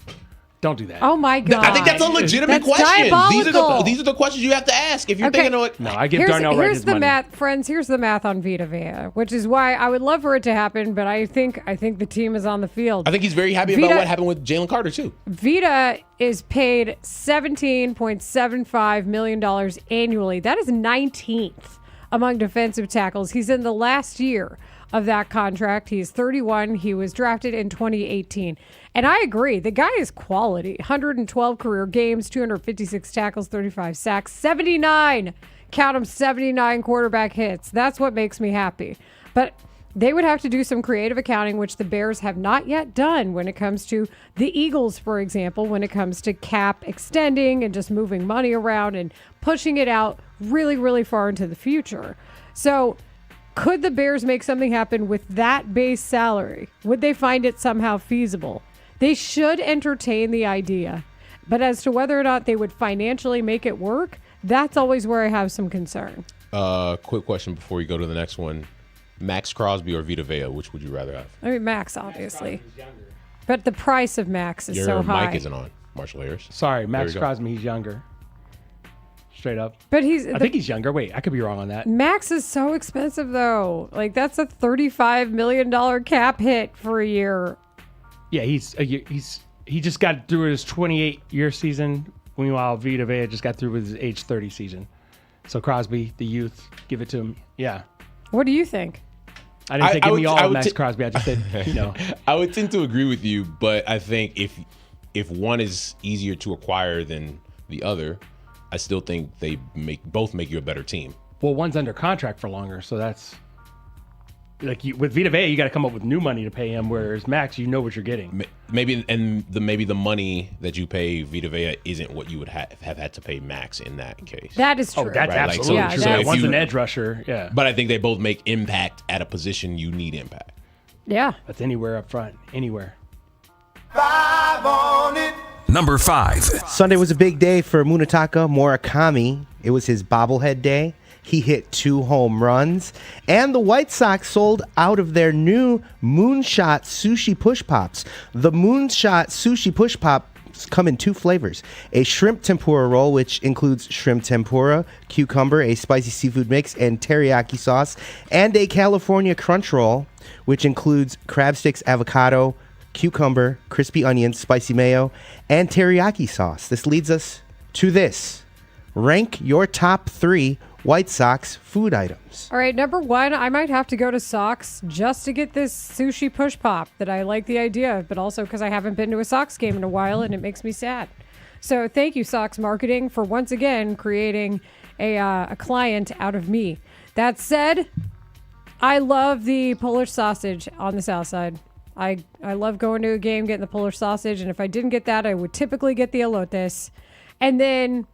Don't do that. Oh my God! I think that's a legitimate That's question. diabolical. These are the questions you have to ask if you're Okay. thinking of. No, I give Darnell Wright Here's his the money. math, friends. Here's the math on Vita Vea, which is why I would love for it to happen, but I think the team is on the field. I think he's very happy about what happened with Jalen Carter too. Vita is paid $17.75 million annually. That is 19th among defensive tackles. He's in the last year of that contract. He's 31. He was drafted in 2018. And I agree. The guy is quality. 112 career games, 256 tackles, 35 sacks, 79. Count them, 79 quarterback hits. That's what makes me happy. But they would have to do some creative accounting, which the Bears have not yet done when it comes to the Eagles, for example, when it comes to cap extending and just moving money around and pushing it out really, really far into the future. So could the Bears make something happen with that base salary? Would they find it somehow feasible? They should entertain the idea. But as to whether or not they would financially make it work, that's always where I have some concern. Quick question before we go to the next one. Max Crosby or Vita Vea, which would you rather have? I mean, Max, obviously. But the price of Max is Your so high. mic isn't on, Marshall Ayers. Sorry, Max There you go. Crosby, he's younger. Straight up. But I think he's younger. Wait, I could be wrong on that. Max is so expensive, though. Like, that's a $35 million cap hit for a year. Yeah, he just got through his 28-year season. Meanwhile, Vita Vea just got through with his age 30 season. So Crosby, the youth, give it to him. Yeah. What do you think? I didn't say give me all of Max t- Crosby. I just said, I would tend to agree with you, but I think if one is easier to acquire than the other, I still think they both make you a better team. Well, one's under contract for longer, so that's like with Vita Vea, you got to come up with new money to pay him. Whereas Max, you know what you're getting. Maybe the money that you pay Vita Vea isn't what you would have had to pay Max in that case. That is true. Oh, that's absolutely true. That's one's an edge rusher. Yeah. But I think they both make impact at a position you need impact. Yeah. That's anywhere up front. Anywhere. 5 on it. Number 5. Sunday was a big day for Munetaka Murakami. It was his bobblehead day. He hit 2 home runs. And the White Sox sold out of their new Moonshot Sushi Push Pops. The Moonshot Sushi Push Pops come in 2 flavors. A shrimp tempura roll, which includes shrimp tempura, cucumber, a spicy seafood mix, and teriyaki sauce. And a California crunch roll, which includes crab sticks, avocado, cucumber, crispy onions, spicy mayo, and teriyaki sauce. This leads us to this. Rank your top 3 White Sox food items. All right, number 1, I might have to go to Sox just to get this sushi push pop that I like the idea of, but also because I haven't been to a Sox game in a while and it makes me sad. So thank you, Sox marketing, for once again creating a client out of me. That said, I love the Polish sausage on the South Side. I love going to a game, getting the Polish sausage, and if I didn't get that, I would typically get the elotes. And then,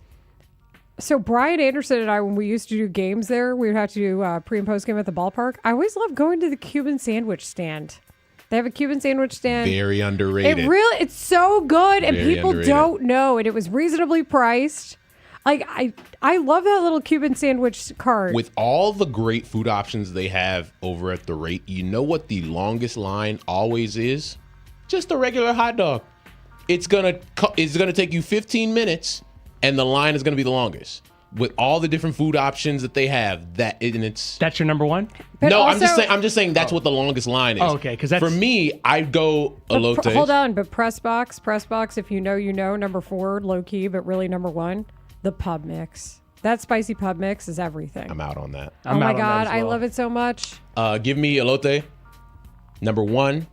so Brian Anderson and I, when we used to do games there, we would have to do pre- and post-game at the ballpark. I always loved going to the Cuban sandwich stand. They have a Cuban sandwich stand. Very underrated. It's so good, and Very people underrated. don't know, and it was reasonably priced. Like, I love that little Cuban sandwich cart. With all the great food options they have over at the rate, you know what the longest line always is? Just a regular hot dog. It's gonna take you 15 minutes, and the line is gonna be the longest. With all the different food options that they have, that's your number 1. But no, also- I'm just saying that's what the longest line is. Oh, okay, 'cause that's- for me, I'd go elotes. Hold on, but press box, if you know, you know. Number 4, low key, but really number 1, the pub mix. That spicy pub mix is everything. I'm out on that. Oh my God, I love it so much. Give me elote. Number 1.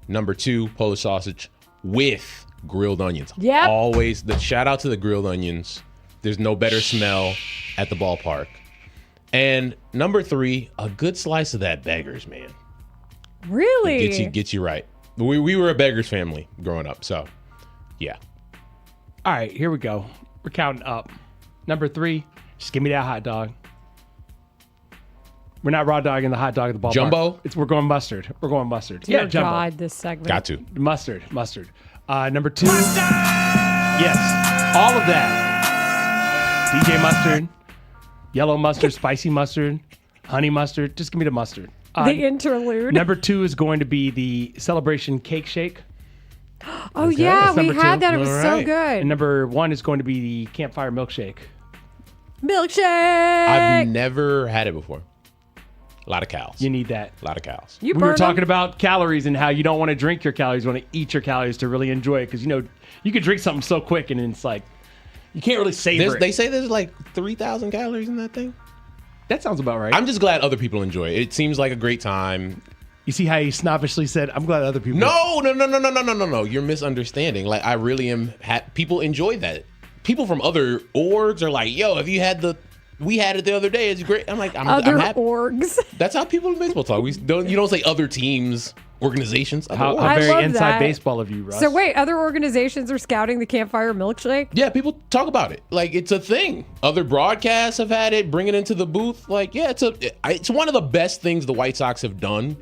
Number 2, Polish sausage with grilled onions. Yep. Always the shout out to the grilled onions. There's no better smell at the ballpark. And number 3, a good slice of that Beggars, man. Really? Gets you right. We were a Beggars family growing up, so yeah. All right, here we go. We're counting up. Number 3, just give me that hot dog. We're not raw dogging the hot dog at the ballpark. Jumbo? We're going mustard. Dear Yeah, jumbo. God, this segment. Got to. Mustard. Number 2. Yes, all of that. DJ mustard, yellow mustard, spicy mustard, honey mustard. Just give me the mustard. The interlude. Number 2 is going to be the Celebration Cake Shake. Oh, yeah, That's we number had 2. that. It was All so right. good. And number 1 is going to be the Campfire Milkshake. Milkshake. I've never had it before. A lot of cows. You need that. A lot of cows. We were talking about calories and how you don't want to drink your calories. You want to eat your calories to really enjoy it. Because, you could drink something so quick and it's like, you can't really savor it. They say there's like 3,000 calories in that thing. That sounds about right. I'm just glad other people enjoy it. It seems like a great time. You see how he snobbishly said, I'm glad other people... No. You're misunderstanding. Like, I really am... people enjoy that. People from other orgs are like, yo, have you had we had it the other day. It's great. I'm like, I'm happy. Orgs. That's how people in baseball talk. You don't say other teams, organizations. How very inside baseball of you, Russ. So wait, other organizations are scouting the Campfire Milkshake? Yeah, people talk about it. Like, it's a thing. Other broadcasts have had it, bring it into the booth. Like, yeah, it's one of the best things the White Sox have done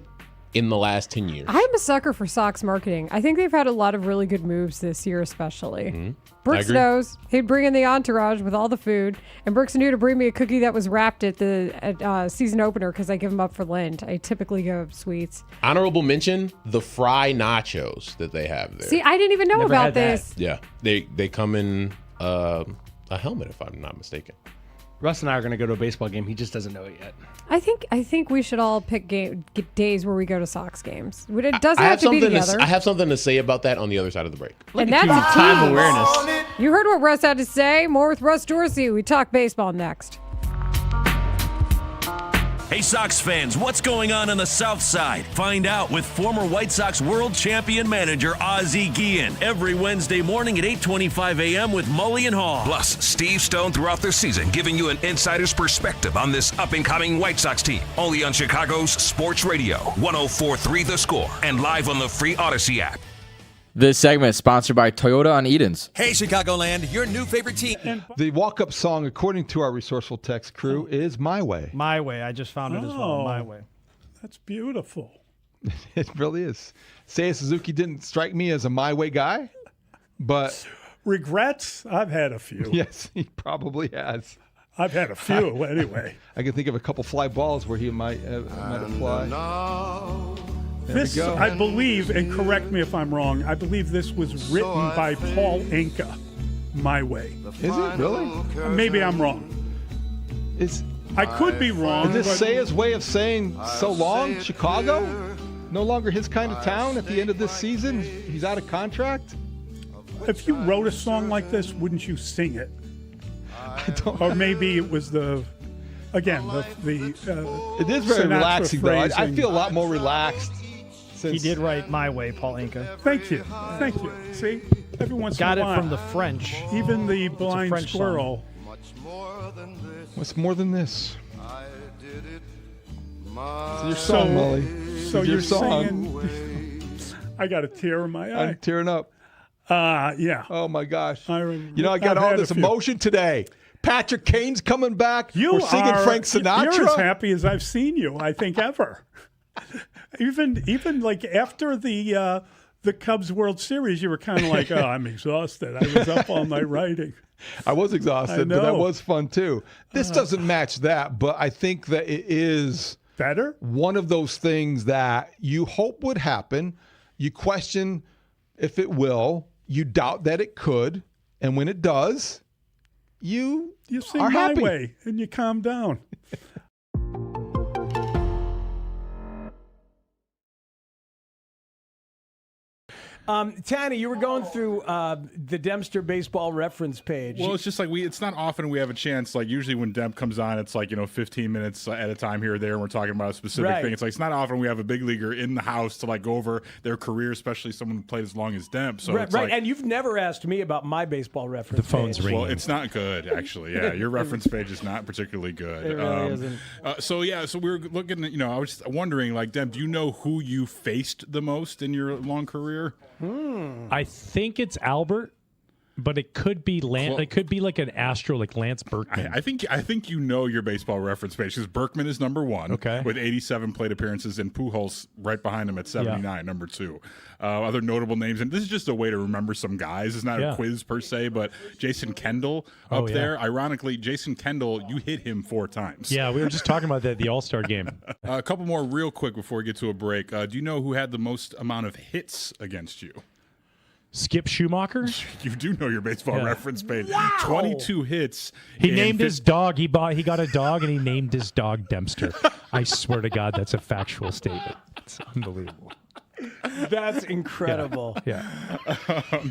in the last 10 years. I'm a sucker for Sox marketing. I think they've had a lot of really good moves this year, especially. Mm-hmm. Brooks knows. He'd bring in the entourage with all the food. And Brooks knew to bring me a cookie that was wrapped at the season opener because I give them up for Lent. I typically give up sweets. Honorable mention, the fry nachos that they have there. See, I didn't even know Never about had that. this. Yeah, they come in a helmet, if I'm not mistaken. Russ and I are going to go to a baseball game. He just doesn't know it yet. I think we should all pick days where we go to Sox games. It doesn't have to be together. I have something to say about that on the other side of the break. And that's a time tease. awareness. You heard what Russ had to say. More with Russ Dorsey. We talk baseball next. Hey, Sox fans, what's going on the South Side? Find out with former White Sox world champion manager Ozzie Guillen every Wednesday morning at 8:25 a.m. with Mully and Haugh. Plus, Steve Stone throughout the season giving you an insider's perspective on this up-and-coming White Sox team. Only on Chicago's Sports Radio, 104.3 The Score, and live on the free Odyssey app. This segment is sponsored by Toyota on Edens. Hey, Chicagoland, your new favorite team. The walk-up song, according to our resourceful text crew, is My Way. My Way. I just found it as well. My Way. That's beautiful. It really is. Seiya Suzuki didn't strike me as a My Way guy, but... Regrets? I've had a few. Yes, he probably has. I've had a few, anyway. I can think of a couple fly balls where he might apply. This, I believe, and correct me if I'm wrong, I believe this was written by Paul Anka, My Way. Is it really? Maybe I'm wrong. I could be wrong. Is this Seiya's way of saying so long, Chicago? No longer his kind of town at the end of this season? He's out of contract? If you wrote a song like this, wouldn't you sing it? I don't. Or maybe it was it is very Sinatra relaxing, though. I feel a lot more relaxed. He did write My Way, Paul Anka. Thank you. See, every once Got in a while. it from the French. Even the blind French squirrel. What's more than this? It's your song, Mully. So it's you're your song. singing. I got a tear in my eye. I'm tearing up. Yeah. Oh my gosh. I got I've all had this a few. emotion today. Patrick Kane's coming back. We're singing are- Frank Sinatra. You're as happy as I've seen you, I think, ever. Even like after the Cubs World Series, you were kind of like, oh, I'm exhausted. I was up all night writing. I was exhausted, but that know. was fun too. This doesn't match that, but I think that it is better. One of those things that you hope would happen. You question if it will. You doubt that it could, and when it does, you sing are My happy. Way and you calm down. Tanny, you were going through the Dempster baseball reference page. Well, it's just like it's not often we have a chance. Like usually when Demp comes on, it's like 15 minutes at a time here or there, and we're talking about a specific Right. thing. It's like it's not often we have a big leaguer in the house to like go over their career, especially someone who played as long as Demp. So right, it's right. like, and you've never asked me about my baseball reference. page. Well, it's not good, actually. Yeah, your reference page is not particularly good. It really isn't. So we were looking at, I was wondering, like, Demp, do you know who you faced the most in your long career? I think it's Albert. But it could be it could be like an Astro, like Lance Berkman. I think you know your baseball reference page because Berkman is number 1 with 87 plate appearances, and Pujols right behind him at 79, number 2. Other notable names, and this is just a way to remember some guys. It's not a quiz per se, but Jason Kendall up there. Ironically, Jason Kendall, you hit him 4 times. Yeah, we were just talking about that at the All-Star game. A couple more real quick before we get to a break. Do you know who had the most amount of hits against you? Skip Schumacher? You do know your baseball reference page. 22 hits. He named his dog. He got a dog, and he named his dog Dempster. I swear to God, that's a factual statement. It's unbelievable. That's incredible. Yeah.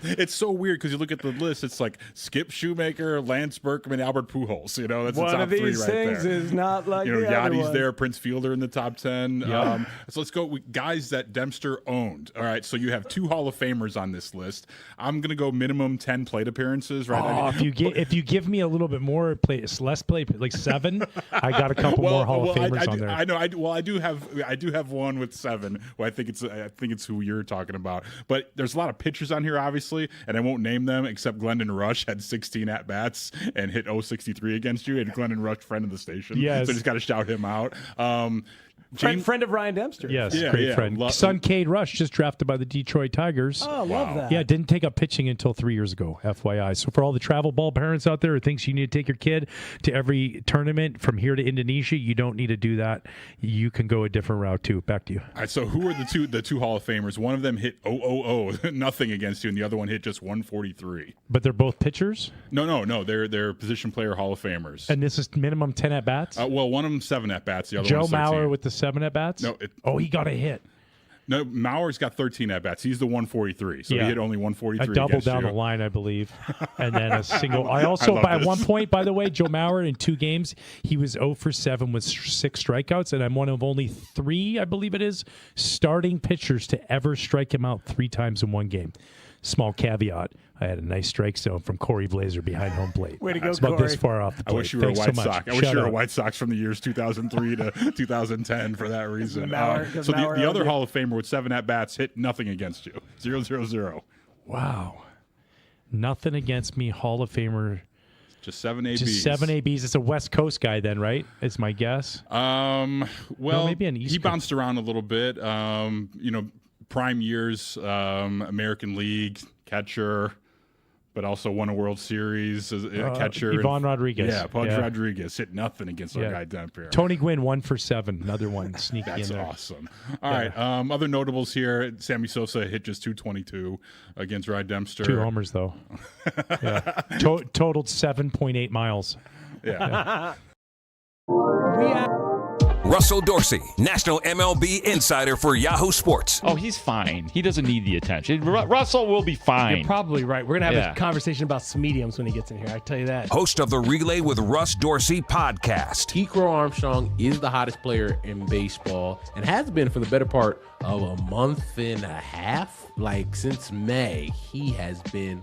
It's so weird because you look at the list. It's like Skip Shoemaker, Lance Berkman, Albert Pujols. You know, that's one the top of these 3 right things there. is not like you know, the other Yachty's one. there, Prince Fielder in the top 10. Yeah. So let's go with guys that Dempster owned. All right, so you have 2 Hall of Famers on this list. I'm gonna go minimum 10 plate appearances. Right. Oh, if you give me a little bit more less play, like 7, I got a couple more Hall of Famers on there. I know. I do have one with 7. Well, I think it's who you're talking about. But there's a lot of pitchers on here, obviously, and I won't name them except Glendon Rush had 16 at bats and hit 063 against you. And Glendon Rush, friend of the station, yes. So just got to shout him out. Friend of Ryan Dempster. Yes, great friend. Son Cade Rush just drafted by the Detroit Tigers. Oh, love that. Yeah, didn't take up pitching until 3 years ago, FYI. So for all the travel ball parents out there who thinks you need to take your kid to every tournament from here to Indonesia, you don't need to do that. You can go a different route too. Back to you. All right, so who are the two Hall of Famers? One of them hit 000, nothing against you, and the other one hit just 143. But they're both pitchers? No. They're position player Hall of Famers. And this is minimum 10 at bats? Well, one of them 7 at bats. The other Joe one's 13. Mauer with the 7 at bats? No, he got a hit. No, Mauer's got 13 at bats. He's the 143, so he hit only 143. I doubled down the line, I believe, and then a single. I also, at one point, by the way, Joe Mauer in 2 games, he was 0 for 7 with 6 strikeouts, and I'm one of only 3, I believe it is, starting pitchers to ever strike him out 3 times in 1 game. Small caveat: I had a nice strike zone from Corey Blazer behind home plate. Way to go, it's about Corey. this far off the plate. I wish you were Thanks a White so much. Sox. I wish you were a White Sox from the years 2003 to 2010 for that reason. So the other Hall of Famer with 7 at bats hit nothing against you. 0-0-0. Wow, nothing against me. Hall of Famer. Just 7 ABs. Just 7 ABs. It's a West Coast guy then, right? It's my guess. Well, maybe an East he Coast. bounced around a little bit. Prime years, American League catcher, but also won a World Series as a catcher. Ivan Rodriguez. Yeah, Rodriguez hit nothing against our guy down here. Tony Gwynn 1 for 7. Another one sneaky That's in there. awesome. All right. Other notables here: Sammy Sosa hit just 222 against Ryan Dempster. 2 homers though. Totaled 7.8 miles. Yeah. Russell Dorsey, National MLB Insider for Yahoo Sports. Oh, he's fine. He doesn't need the attention. Russell will be fine. You're probably right. We're going to have a conversation about some mediums when he gets in here. I tell you that. Host of the Relay with Russ Dorsey podcast. Kikro Armstrong is the hottest player in baseball and has been for the better part of a month and a half. Like since May, he has been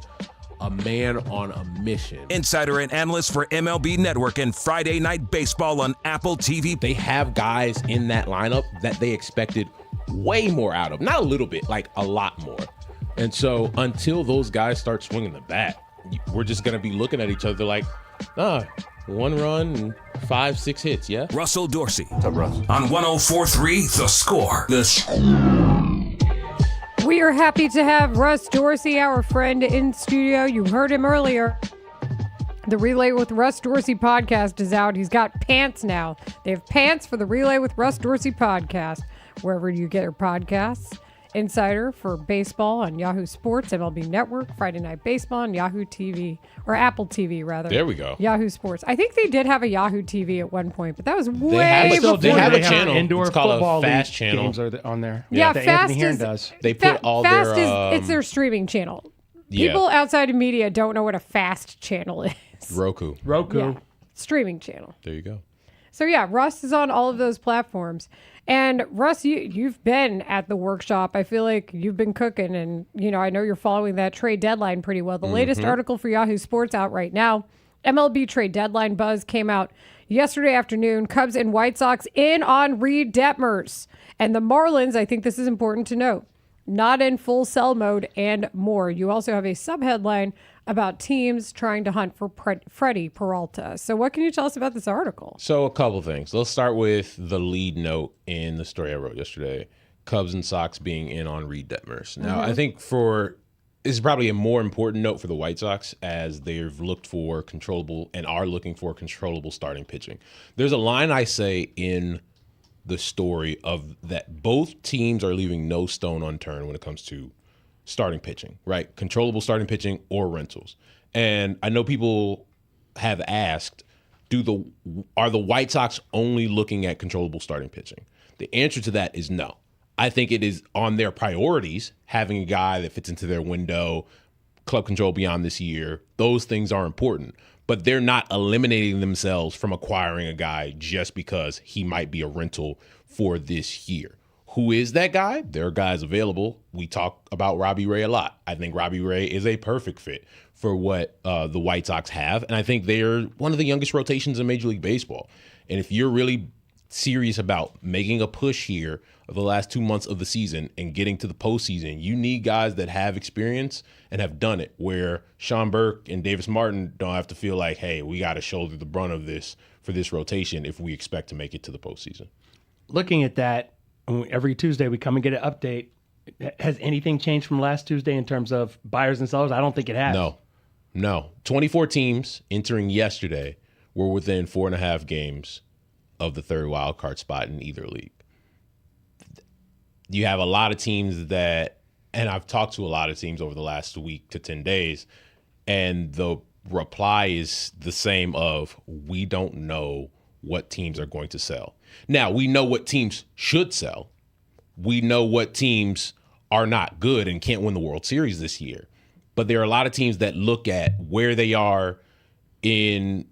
a man on a mission. Insider and analyst for MLB Network and Friday Night Baseball on Apple TV. They have guys in that lineup that they expected way more out of. Not a little bit, like a lot more. And so until those guys start swinging the bat, we're just going to be looking at each other like, 1 run and 5-6 hits, yeah? Russell Dorsey on 104.3 The Score. We are happy to have Russ Dorsey, our friend, in studio. You heard him earlier. The Relay with Russ Dorsey podcast is out. He's got pants now. They have pants for the Relay with Russ Dorsey podcast, wherever you get your podcasts. Insider for baseball on Yahoo Sports, MLB Network, Friday Night Baseball on Yahoo TV, or Apple TV, rather. There we go. Yahoo Sports. I think they did have a Yahoo TV at one point, but that was way before. They have a channel. Indoor it's called football a Fast league channel. games are on there. Yeah, that Fast Anthony Herron is. does. They put all Fast their, is it's their streaming channel. Yeah. People outside of media don't know what a fast channel is. Roku. Yeah, streaming channel. There you go. So yeah, Russ is on all of those platforms. And Russ, you've been at the workshop. I feel like you've been cooking, and I know you're following that trade deadline pretty well. The latest article for Yahoo Sports out right now. MLB trade deadline buzz came out yesterday afternoon. Cubs and White Sox in on Reed Detmers. And the Marlins, I think this is important to note, not in full sell mode and more. You also have a subheadline, about teams trying to hunt for Freddie Peralta. So what can you tell us about this article? So a couple things. Let's start with the lead note in the story I wrote yesterday. Cubs and Sox being in on Reed Detmers. Now, I think this is probably a more important note for the White Sox as they've looked for controllable and are looking for controllable starting pitching. There's a line I say in the story of that both teams are leaving no stone unturned when it comes to starting pitching, right? Controllable starting pitching or rentals. And I know people have asked, are the White Sox only looking at controllable starting pitching? The answer to that is no. I think it is on their priorities, having a guy that fits into their window, club control beyond this year. Those things are important, but they're not eliminating themselves from acquiring a guy just because he might be a rental for this year. Who is that guy? There are guys available. We talk about Robbie Ray a lot. I think Robbie Ray is a perfect fit for what the White Sox have, and I think they're one of the youngest rotations in Major League Baseball. And if you're really serious about making a push here of the last 2 months of the season and getting to the postseason, you need guys that have experience and have done it, where Sean Burke and Davis Martin don't have to feel like, hey, we got to shoulder the brunt of this for this rotation if we expect to make it to the postseason. Looking at that, every Tuesday we come and get an update. Has anything changed from last Tuesday in terms of buyers and sellers? I don't think it has. No. 24 teams entering yesterday were within 4.5 games of the third wild card spot in either league. You have a lot of teams that, and I've talked to a lot of teams over the last week to 10 days, and the reply is the same of, we don't know what teams are going to sell. Now, we know what teams should sell. We know what teams are not good and can't win the World Series this year. But there are a lot of teams that look at where they are in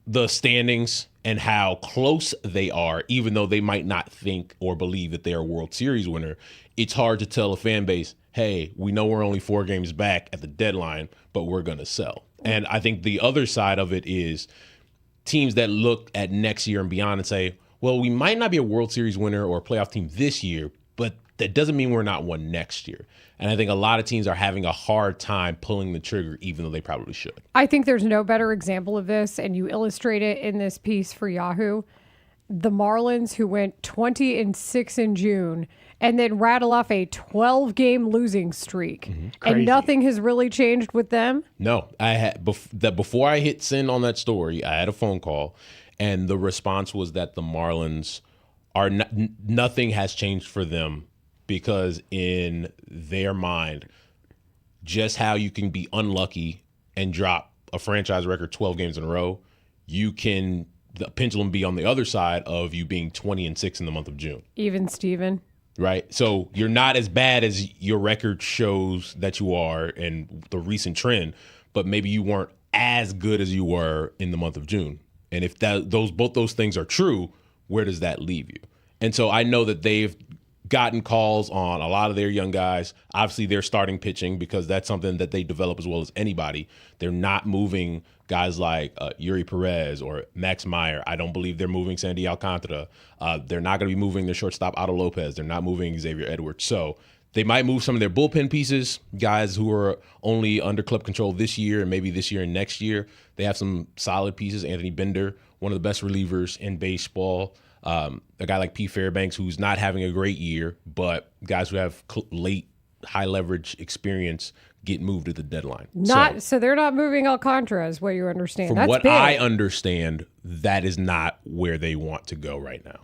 the standings and how close they are, even though they might not think or believe that they're a World Series winner. It's hard to tell a fan base, hey, we know we're only 4 games back at the deadline, but we're going to sell. And I think the other side of it is teams that look at next year and beyond and say, well, we might not be a World Series winner or a playoff team this year, but that doesn't mean we're not one next year. And I think a lot of teams are having a hard time pulling the trigger, even though they probably should. I think there's no better example of this, and you illustrate it in this piece for Yahoo. The Marlins, who went 20-6 in June, and then rattle off a 12-game losing streak. And nothing has really changed with them? No. I had before I hit send on that story, I had a phone call, and the response was that the Marlins are nothing has changed for them, because in their mind, just how you can be unlucky and drop a franchise record 12 games in a row, you can the pendulum be on the other side of you being 20-6 in the month of June. Even Steven. Right? So you're not as bad as your record shows that you are in the recent trend, but maybe you weren't as good as you were in the month of June. And if both those things are true, where does that leave you? And so I know that they've gotten calls on a lot of their young guys. Obviously, they're starting pitching because that's something that they develop as well as anybody. They're not moving guys like Yuri Perez or Max Meyer. I don't believe they're moving Sandy Alcantara. They're not going to be moving their shortstop Otto Lopez. They're not moving Xavier Edwards. So they might move some of their bullpen pieces, guys who are only under club control this year and maybe this year and next year. They have some solid pieces. Anthony Bender, one of the best relievers in baseball. A guy like P. Fairbanks, who's not having a great year, but guys who have late high leverage experience get moved at the deadline. So they're not moving Alcantara, is what you understand. From That's what big. I understand, that is not where they want to go right now.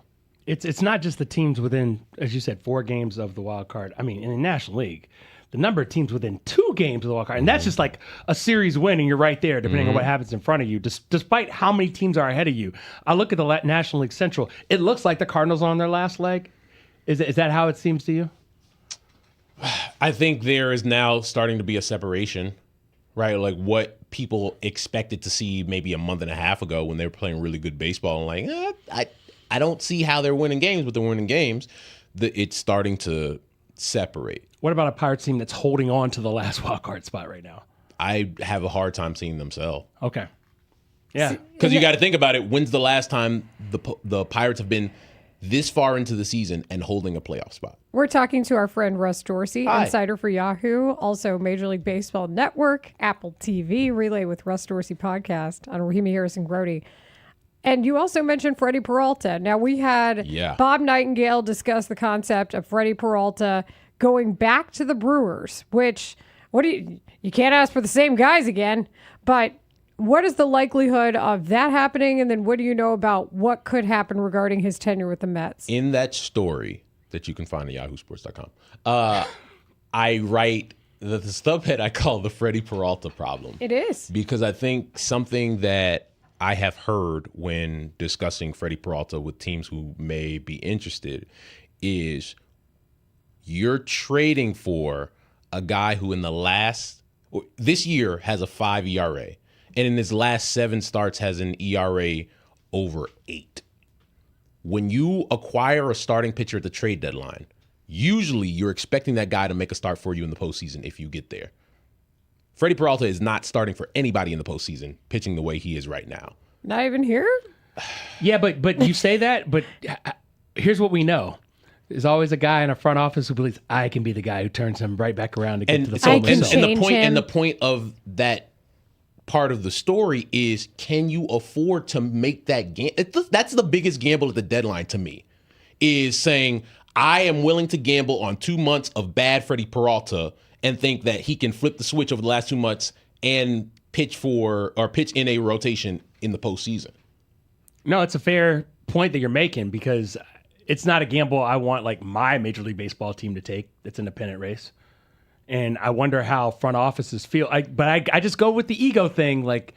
It's not just the teams within, as you said, 4 games of the wild card. I mean, in the National League, the number of teams within 2 games of the wild card, and that's just like a series win, and you're right there, depending on what happens in front of you, despite how many teams are ahead of you. I look at the National League Central. It looks like the Cardinals are on their last leg. Is that how it seems to you? I think there is now starting to be a separation, right? Like what people expected to see maybe a month and a half ago when they were playing really good baseball, and like, I don't see how they're winning games, but they're winning games. It's starting to separate. What about a Pirates team that's holding on to the last wild card spot right now? I have a hard time seeing them sell. Okay. Yeah. Because you got to think about it. When's the last time the Pirates have been this far into the season and holding a playoff spot. We're talking to our friend Russ Dorsey, Hi. insider for Yahoo, also Major League Baseball Network, Apple TV, Relay with Russ Dorsey podcast on Rahimi Harrison Grote. And you also mentioned Freddie Peralta. Now, we had Bob Nightingale discuss the concept of Freddie Peralta going back to the Brewers, which, you can't ask for the same guys again, but what is the likelihood of that happening? And then what do you know about what could happen regarding his tenure with the Mets? In that story that you can find at yahoosports.com, I write the subhead I call the Freddie Peralta problem. It is. Because I think something that I have heard when discussing Freddie Peralta with teams who may be interested is you're trading for a guy who this year has a 5 ERA. And in his last 7 starts has an ERA over 8. When you acquire a starting pitcher at the trade deadline, usually you're expecting that guy to make a start for you in the postseason if you get there. Freddie Peralta is not starting for anybody in the postseason, pitching the way he is right now. Not even here? Yeah, but you say that, but here's what we know. There's always a guy in a front office who believes I can be the guy who turns him right back around to get to the phone. And the point of that part of the story is, can you afford to make that gamble? That's the biggest gamble at the deadline to me, is saying I am willing to gamble on 2 months of bad Freddie Peralta and think that he can flip the switch over the last 2 months and pitch in a rotation in the postseason. No, it's a fair point that you're making, because it's not a gamble I want like my Major League Baseball team to take. That's an independent race. And I wonder how front offices feel. But I just go with the ego thing. Like,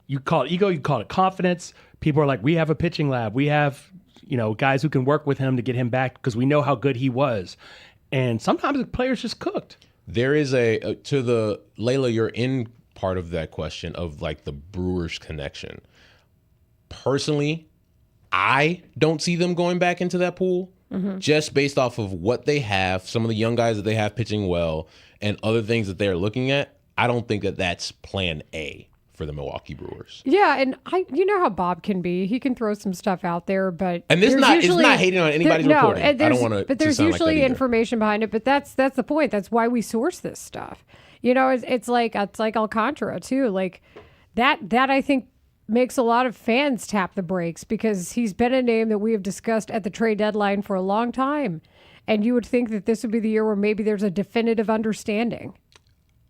you call it ego, you call it confidence. People are like, we have a pitching lab. We have, guys who can work with him to get him back because we know how good he was. And sometimes the player's just cooked. There is Layla, you're in part of that question of like the Brewers connection. Personally, I don't see them going back into that pool. Mm-hmm. Just based off of what they have, some of the young guys that they have pitching well, and other things that they're looking at, I don't think that that's plan A for the Milwaukee Brewers. Yeah, and you know how Bob can be. He can throw some stuff out there, but and it's not hating on anybody's reporting. I don't want to. But there's usually information behind it. But that's the point. That's why we source this stuff. It's like Alcantara too. Like that I think makes a lot of fans tap the brakes, because he's been a name that we have discussed at the trade deadline for a long time. And you would think that this would be the year where maybe there's a definitive understanding.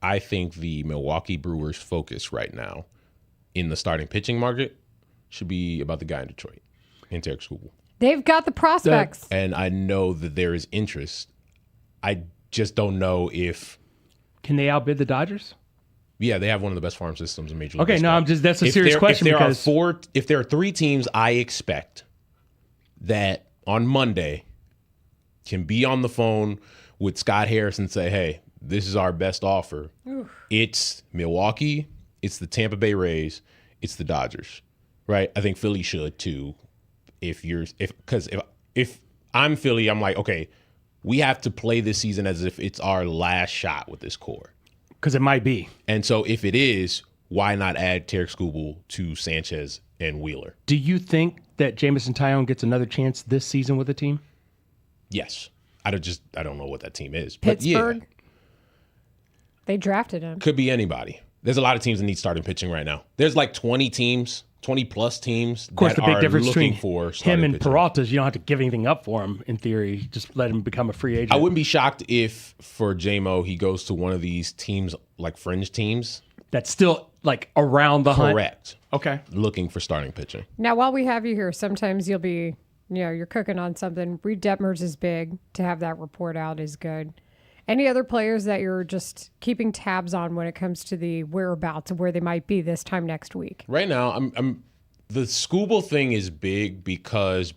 I think the Milwaukee Brewers' focus right now in the starting pitching market should be about the guy in Detroit, Tarik Skubal. They've got the prospects. And I know that there is interest. I just don't know if... Can they outbid the Dodgers? Yeah, they have one of the best farm systems in Major League Baseball. Okay, that's a serious question. If there are 3 teams I expect that on Monday can be on the phone with Scott Harris and say, hey, this is our best offer. Oof. It's Milwaukee, it's the Tampa Bay Rays, it's the Dodgers, right? I think Philly should too. If I'm Philly, I'm like, okay, we have to play this season as if it's our last shot with this core. Because it might be. And so if it is, why not add Tarik Skubal to Sanchez and Wheeler? Do you think that Jameson Taillon gets another chance this season with the team? Yes. I don't know what that team is. Pittsburgh? But yeah. They drafted him. Could be anybody. There's a lot of teams that need starting pitching right now. There's like 20 teams, 20 plus teams. Of course, the big difference between for him and pitching. Peralta is you don't have to give anything up for him, in theory. Just let him become a free agent. I wouldn't be shocked if, for JMO, he goes to one of these teams, like fringe teams. That's still like around the hunt? Correct. Okay. Looking for starting pitching. Now, while we have you here, sometimes you'll be, you're cooking on something. Reed Detmers is big. To have that report out is good. Any other players that you're just keeping tabs on when it comes to the whereabouts of where they might be this time next week? Right now, the Skubal thing is big because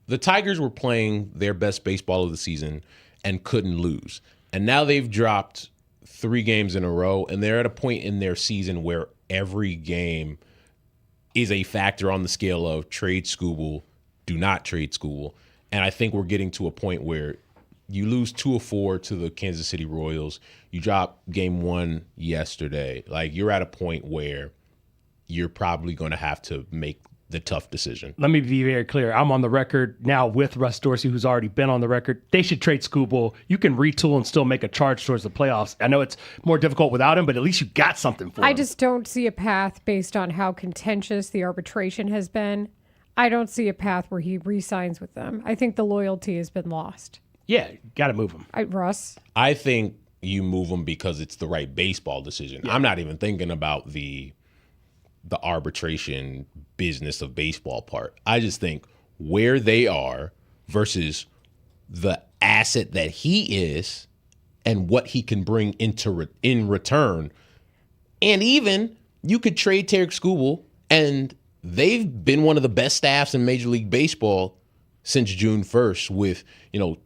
the Tigers were playing their best baseball of the season and couldn't lose. And now they've dropped 3 games in a row, and they're at a point in their season where every game is a factor on the scale of trade Skubal, do not trade Skubal. And I think we're getting to a point where you lose 2 of 4 to the Kansas City Royals. You drop game 1 yesterday. Like, you're at a point where you're probably going to have to make the tough decision. Let me be very clear. I'm on the record now with Russ Dorsey, who's already been on the record. They should trade Skubal. You can retool and still make a charge towards the playoffs. I know it's more difficult without him, but at least you got something for him. I just don't see a path based on how contentious the arbitration has been. I don't see a path where he re-signs with them. I think the loyalty has been lost. Yeah, got to move him. Russ? I think you move him because it's the right baseball decision. Yeah. I'm not even thinking about the arbitration business of baseball part. I just think where they are versus the asset that he is and what he can bring in return. And even you could trade Tarek Skubal, and they've been one of the best staffs in Major League Baseball since June 1st with,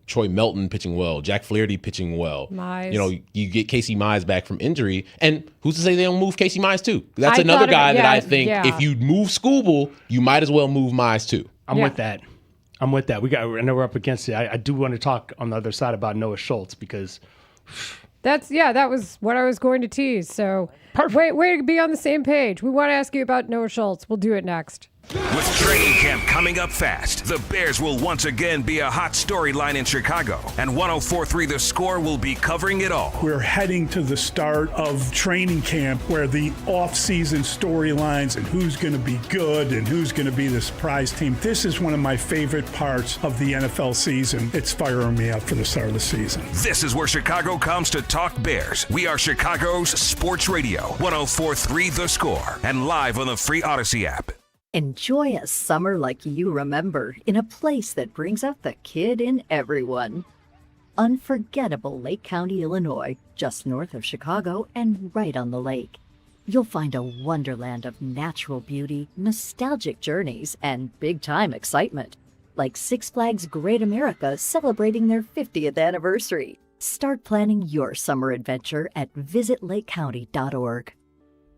Troy Melton pitching well, Jack Flaherty pitching well. Mize. You get Casey Mize back from injury. And who's to say they don't move Casey Mize too? That's another guy that I think if you move Skubal, you might as well move Mize too. I'm with that. I know we're up against it. I do want to talk on the other side about Noah Schultz because that was what I was going to tease. So way to be on the same page. We want to ask you about Noah Schultz. We'll do it next. With training camp coming up fast, the Bears will once again be a hot storyline in Chicago, and 104.3 The Score will be covering it all. We're heading to the start of training camp where the off-season storylines and who's going to be good and who's going to be the surprise team. This is one of my favorite parts of the NFL season. It's firing me up for the start of the season. This is where Chicago comes to talk Bears. We are Chicago's sports radio, 104.3 The Score, and live on the free Odyssey app. Enjoy a summer like you remember in a place that brings out the kid in everyone. Unforgettable Lake County, Illinois, just north of Chicago and right on the lake. You'll find a wonderland of natural beauty, nostalgic journeys, and big-time excitement. Like Six Flags Great America celebrating their 50th anniversary. Start planning your summer adventure at visitlakecounty.org.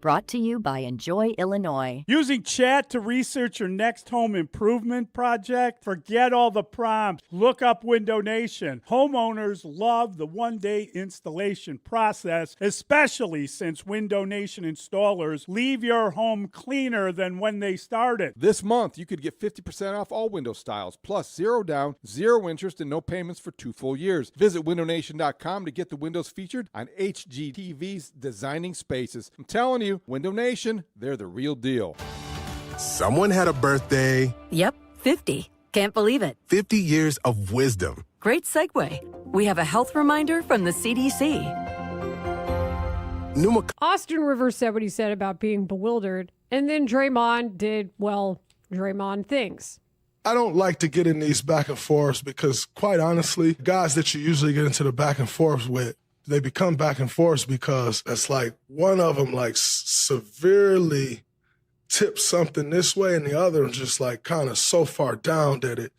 Brought to you by Enjoy Illinois. Using chat to research your next home improvement project? Forget all the prompts. Look up Window Nation. Homeowners love the one-day installation process, especially since Window Nation installers leave your home cleaner than when they started. This month, you could get 50% off all window styles, plus 0 down, 0 interest, and no payments for 2 full years. Visit windownation.com to get the windows featured on HGTV's Designing Spaces. I'm telling you, Window Nation, they're the real deal. Someone had a birthday. Yep, 50. Can't believe it. 50 years of wisdom. Great segue. We have a health reminder from the CDC. Austin Rivers said what he said about being bewildered, and then Draymond did, Draymond things. I don't like to get in these back and forths because, quite honestly, guys that you usually get into the back and forths with, they become back and forth because it's like one of them severely tips something this way and the other is just kind of so far down that it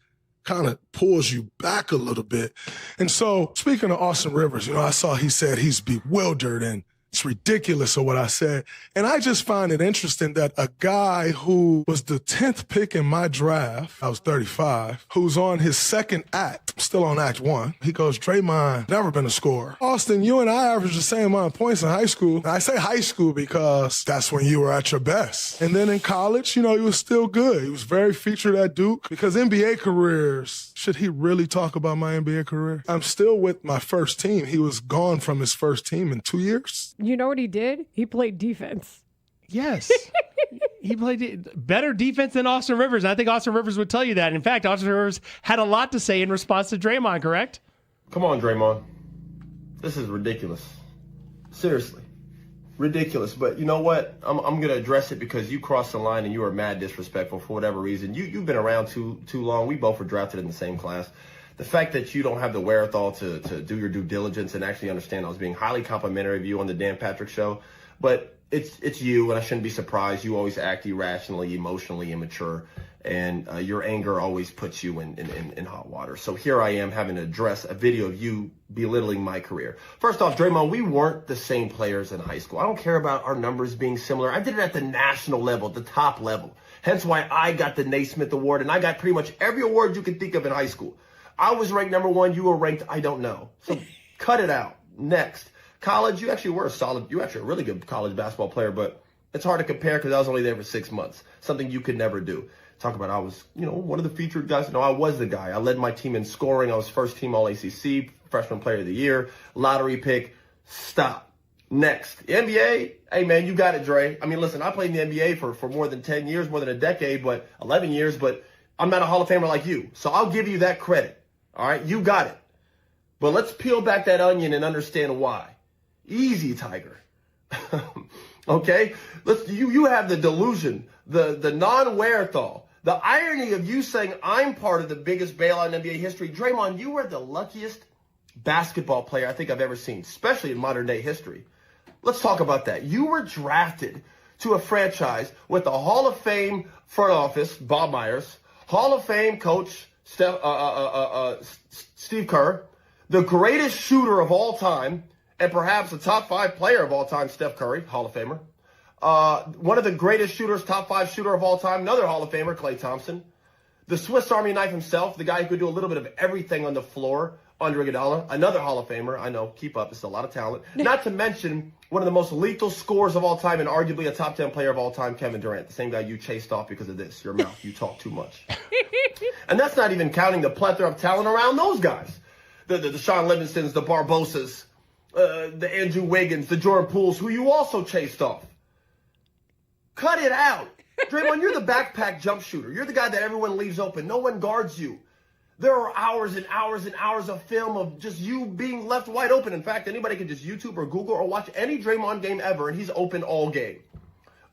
kind of pulls you back a little bit. And so speaking of Austin Rivers, I saw he said he's bewildered and it's ridiculous of what I said. And I just find it interesting that a guy who was the 10th pick in my draft, I was 35, who's on his second act, still on act 1, he goes, Draymond, never been a scorer. Austin, you and I averaged the same amount of points in high school. And I say high school because that's when you were at your best. And then in college, he was still good. He was very featured at Duke because NBA careers, should he really talk about my NBA career? I'm still with my first team. He was gone from his first team in 2 years. You know what he did? He played defense. Yes. He played better defense than Austin Rivers. I think Austin Rivers would tell you that. In fact, Austin Rivers had a lot to say in response to Draymond, correct? Come on, Draymond. This is ridiculous. Seriously. Ridiculous. But you know what? I'm going to address it because you crossed the line and you were mad disrespectful for whatever reason. You've been around too long. We both were drafted in the same class. The fact that you don't have the wherewithal to do your due diligence and actually understand I was being highly complimentary of you on the Dan Patrick Show, but it's you, and I shouldn't be surprised. You always act irrationally, emotionally immature, and your anger always puts you in hot water. So here I am having to address a video of you belittling my career. First off, Draymond, we weren't the same players in high school. I don't care about our numbers being similar. I did it at the national level, the top level. Hence why I got the Naismith Award, and I got pretty much every award you could think of in high school. I was ranked number 1. You were ranked, I don't know. So cut it out. Next. College, you actually were a really good college basketball player, but It's hard to compare because I was only there for 6 months, something you could never do. Talk about I was, one of the featured guys. No, I was the guy. I led my team in scoring. I was first team All-ACC, freshman player of the year, lottery pick. Stop. Next. The NBA, hey, man, you got it, Dre. I mean, listen, I played in the NBA for more than 10 years, more than a decade, 11 years, but I'm not a Hall of Famer like you. So I'll give you that credit. All right? You got it. But let's peel back that onion and understand why. Easy, Tiger. Okay? You have the delusion, the non-wherethal, the irony of you saying I'm part of the biggest bailout in NBA history. Draymond, you were the luckiest basketball player I think I've ever seen, especially in modern day history. Let's talk about that. You were drafted to a franchise with the Hall of Fame front office, Bob Myers, Hall of Fame coach, Steve Kerr, the greatest shooter of all time, and perhaps the top 5 player of all time, Steph Curry, Hall of Famer. One of the greatest shooters, top 5 shooter of all time, another Hall of Famer, Klay Thompson. The Swiss Army knife himself, the guy who could do a little bit of everything on the floor, Andre Iguodala, another Hall of Famer. I know, keep up, it's a lot of talent. Not to mention one of the most lethal scorers of all time and arguably a top 10 player of all time, Kevin Durant, the same guy you chased off because of this, your mouth. You talk too much. And that's not even counting the plethora of talent around those guys. The Sean Livingstons, the Barbosas, the Andrew Wiggins, the Jordan Pooles, who you also chased off. Cut it out. Draymond, you're the backpack jump shooter. You're the guy that everyone leaves open. No one guards you. There are hours and hours and hours of film of just you being left wide open. In fact, anybody can just YouTube or Google or watch any Draymond game ever, and he's open all game.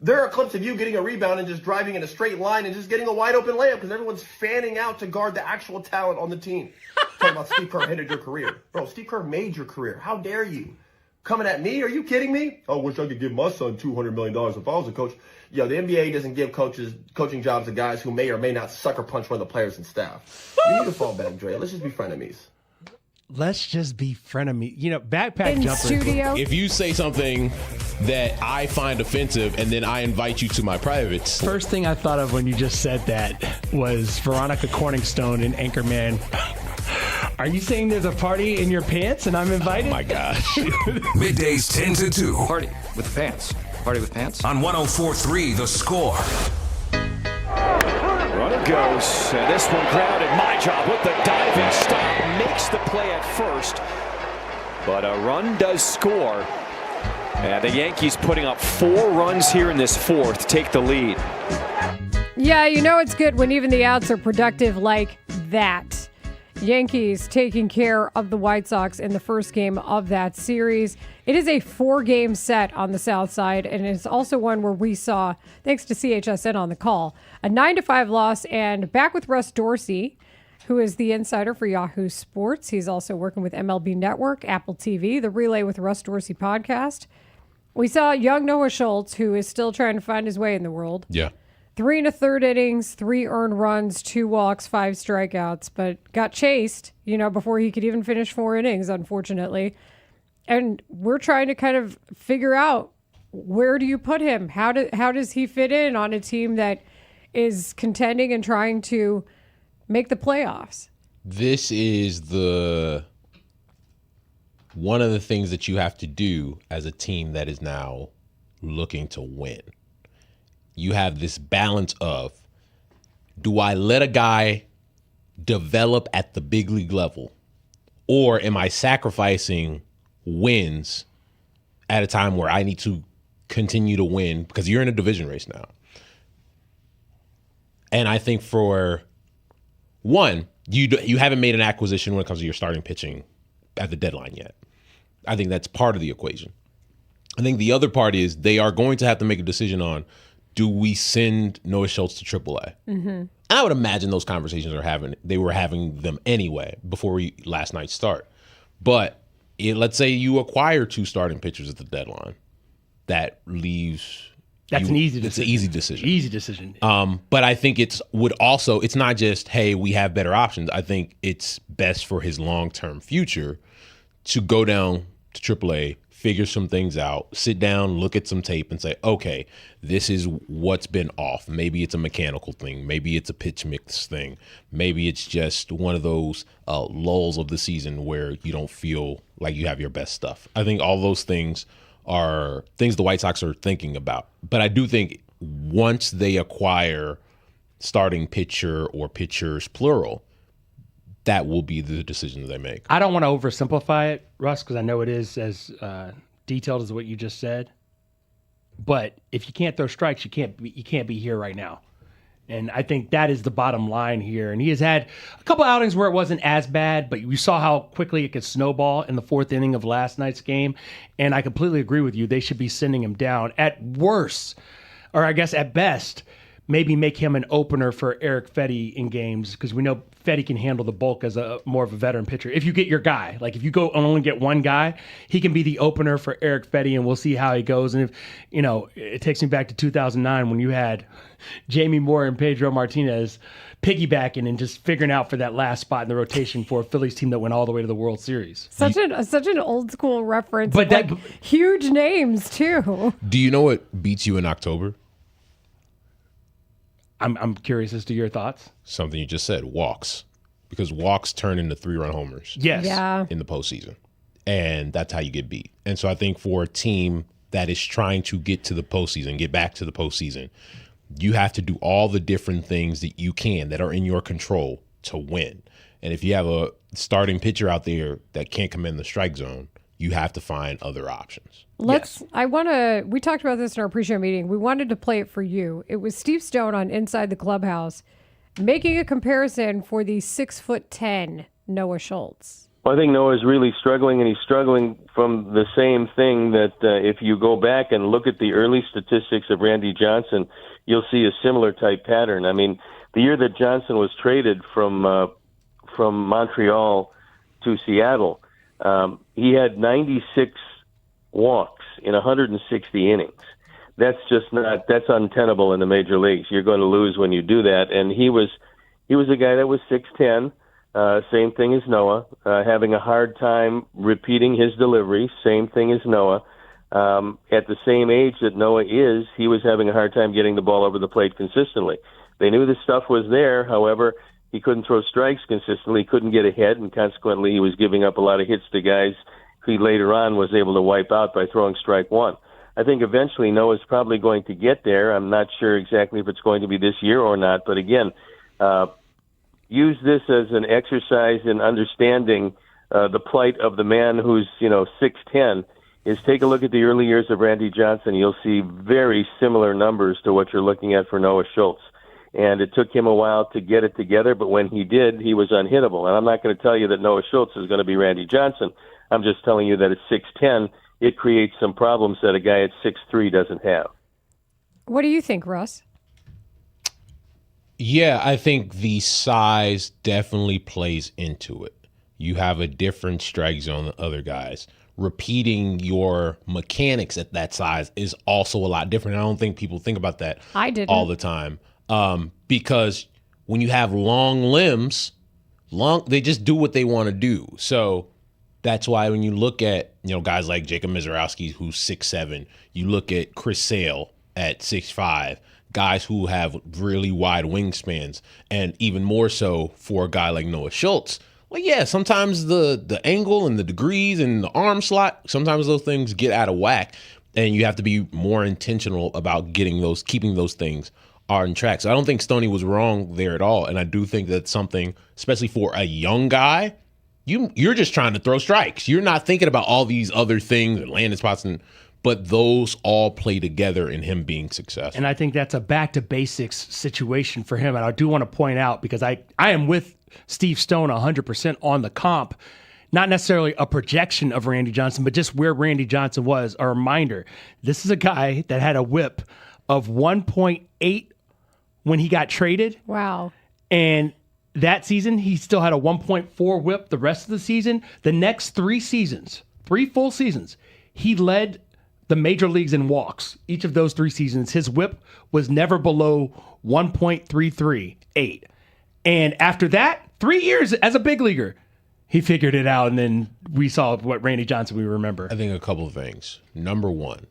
There are clips of you getting a rebound and just driving in a straight line and just getting a wide open layup because everyone's fanning out to guard the actual talent on the team. Talking about Steve Kerr ended your career. Bro, Steve Kerr made your career. How dare you? Coming at me? Are you kidding me? I wish I could give my son $200 million if I was a coach. Yo, the NBA doesn't give coaching jobs to guys who may or may not sucker punch one of the players and staff. You need to fall back, Dre. Let's just be frenemies. Let's just be frenemies. Backpack in jumper. Studio. If you say something that I find offensive and then I invite you to my privates. First thing I thought of when you just said that was Veronica Corningstone in Anchorman. Are you saying there's a party in your pants and I'm invited? Oh my gosh. Middays 10 to 2. Party with pants. Party with pants. On 104.3 The Score. Runner goes. And this one grounded. My job with the diving stop. Makes the play at first. But a run does score. And the Yankees putting up 4 runs here in this fourth. Take the lead. Yeah, it's good when even the outs are productive like that. Yankees taking care of the White Sox in the first game of that series. It is a 4-game set on the South Side, and it's also one where we saw, thanks to CHSN on the call, a 9-5 loss. And back with Russ Dorsey, who is the insider for Yahoo Sports. He's also working with MLB Network, Apple TV, the Relay with Russ Dorsey podcast. We saw young Noah Schultz, who is still trying to find his way in the world. Yeah. 3 1/3 innings, 3 earned runs, 2 walks, 5 strikeouts, but got chased, before he could even finish 4 innings, unfortunately. And we're trying to kind of figure out, where do you put him? How does he fit in on a team that is contending and trying to make the playoffs? This is one of the things that you have to do as a team that is now looking to win. You have this balance of, do I let a guy develop at the big league level, or am I sacrificing wins at a time where I need to continue to win because you're in a division race now? And I think for one, you haven't made an acquisition when it comes to your starting pitching at the deadline yet. I think that's part of the equation. I think the other part is they are going to have to make a decision on, do we send Noah Schultz to AAA? Mm-hmm. And I would imagine those conversations they were having them anyway before last night's start. But let's say you acquire 2 starting pitchers at the deadline. That leaves... That's an easy decision. It's an easy decision. Easy decision. But I think it's not just, hey, we have better options. I think it's best for his long-term future to go down to AAA, figure some things out, sit down, look at some tape and say, okay, this is what's been off. Maybe it's a mechanical thing. Maybe it's a pitch mix thing. Maybe it's just one of those lulls of the season where you don't feel like you have your best stuff. I think all those things are things the White Sox are thinking about. But I do think once they acquire starting pitcher or pitchers plural, that will be the decision that they make. I don't want to oversimplify it, Russ, because I know it is as detailed as what you just said. But if you can't throw strikes, you can't be here right now. And I think that is the bottom line here. And he has had a couple outings where it wasn't as bad, but you saw how quickly it could snowball in the fourth inning of last night's game. And I completely agree with you. They should be sending him down. At worst, or I guess at best, maybe make him an opener for Eric Fetty in games, because we know Fetty can handle the bulk as a more of a veteran pitcher. If you get your guy, like if you go and only get one guy, he can be the opener for Eric Fetty, and we'll see how he goes. And if, you know, it takes me back to 2009 when you had Jamie Moore and Pedro Martinez piggybacking and just figuring out for that last spot in the rotation for a Phillies team that went all the way to the World Series. Such an old school reference, but like huge names too. Do you know what beats you in October? I'm curious as to your thoughts. Something you just said, walks. Because walks turn into 3-run homers. Yes. Yeah. In the postseason. And that's how you get beat. And so I think for a team that is trying to get to the postseason, get back to the postseason, you have to do all the different things that you can that are in your control to win. And if you have a starting pitcher out there that can't command the strike zone, you have to find other options. We talked about this in our pre-show meeting. We wanted to play it for you. It was Steve Stone on Inside the Clubhouse making a comparison for the 6'10" Noah Schultz. Well, I think Noah's really struggling, and he's struggling from the same thing that if you go back and look at the early statistics of Randy Johnson, you'll see a similar type pattern. I mean, the year that Johnson was traded from Montreal to Seattle, he had 96 walks in 160 innings. That's untenable in the major leagues. You're going to lose when you do that. And he was a guy that was 6'10", same thing as Noah, having a hard time repeating his delivery, same thing as Noah. At the same age that Noah is, he was having a hard time getting the ball over the plate consistently. They knew the stuff was there. However, he couldn't throw strikes consistently, couldn't get ahead, and consequently he was giving up a lot of hits to guys he later on was able to wipe out by throwing strike one. I think eventually Noah's probably going to get there. I'm not sure exactly if it's going to be this year or not, but again, use this as an exercise in understanding the plight of the man who's 6'10", is take a look at the early years of Randy Johnson. You'll see very similar numbers to what you're looking at for Noah Schultz. And it took him a while to get it together, but when he did, he was unhittable. And I'm not going to tell you that Noah Schultz is going to be Randy Johnson. I'm just telling you that at 6'10", it creates some problems that a guy at 6'3" doesn't have. What do you think, Russ? Yeah, I think the size definitely plays into it. You have a different strike zone than other guys. Repeating your mechanics at that size is also a lot different. I don't think people think about that all the time. Because when you have long limbs, they just do what they want to do. So that's why when you look at guys like Jacob Mizorowski, who's 6'7", you look at Chris Sale at 6'5", guys who have really wide wingspans, and even more so for a guy like Noah Schultz. Well, yeah, sometimes the angle and the degrees and the arm slot, sometimes those things get out of whack, and you have to be more intentional about keeping those things on track. So I don't think Stoney was wrong there at all, and I do think that's something, especially for a young guy, you're just trying to throw strikes. You're not thinking about all these other things and landing spots, but those all play together in him being successful. And I think that's a back to basics situation for him. And I do want to point out, because I am with Steve Stone 100% on the comp, not necessarily a projection of Randy Johnson, but just where Randy Johnson was. A reminder, this is a guy that had a whip of 1.8 when he got traded. Wow. And that season, he still had a 1.4 whip the rest of the season. The next 3 full seasons, he led the major leagues in walks. Each of those 3 seasons, his whip was never below 1.338. And after that, 3 years as a big leaguer, he figured it out, and then we saw what Randy Johnson we remember. I think a couple of things. Number one,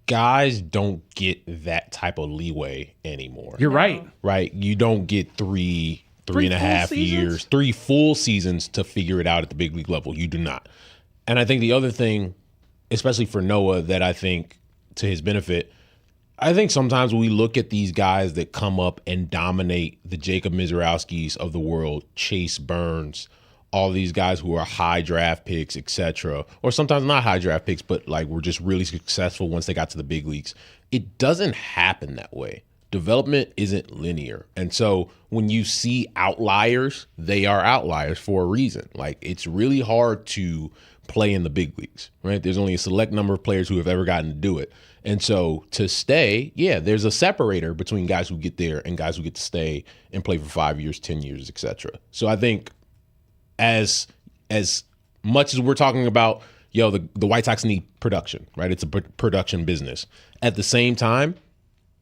guys don't get that type of leeway anymore. You're right. Right? You don't get three and a half years, 3 full seasons to figure it out at the big league level. You do not. And I think the other thing especially for Noah, that I think to his benefit, I think sometimes we look at these guys that come up and dominate, the Jacob Mizrowskis of the world, Chase Burns, all these guys who are high draft picks, etc., or sometimes not high draft picks, but like were just really successful once they got to the big leagues. It doesn't happen that way. Development isn't linear. And so when you see outliers, they are outliers for a reason. Like, it's really hard to play in the big leagues, right? There's only a select number of players who have ever gotten to do it. And so to stay, yeah, there's a separator between guys who get there and guys who get to stay and play for 5 years, 10 years, etc. So I think as much as we're talking about, the White Sox need production, right? It's a production business. At the same time,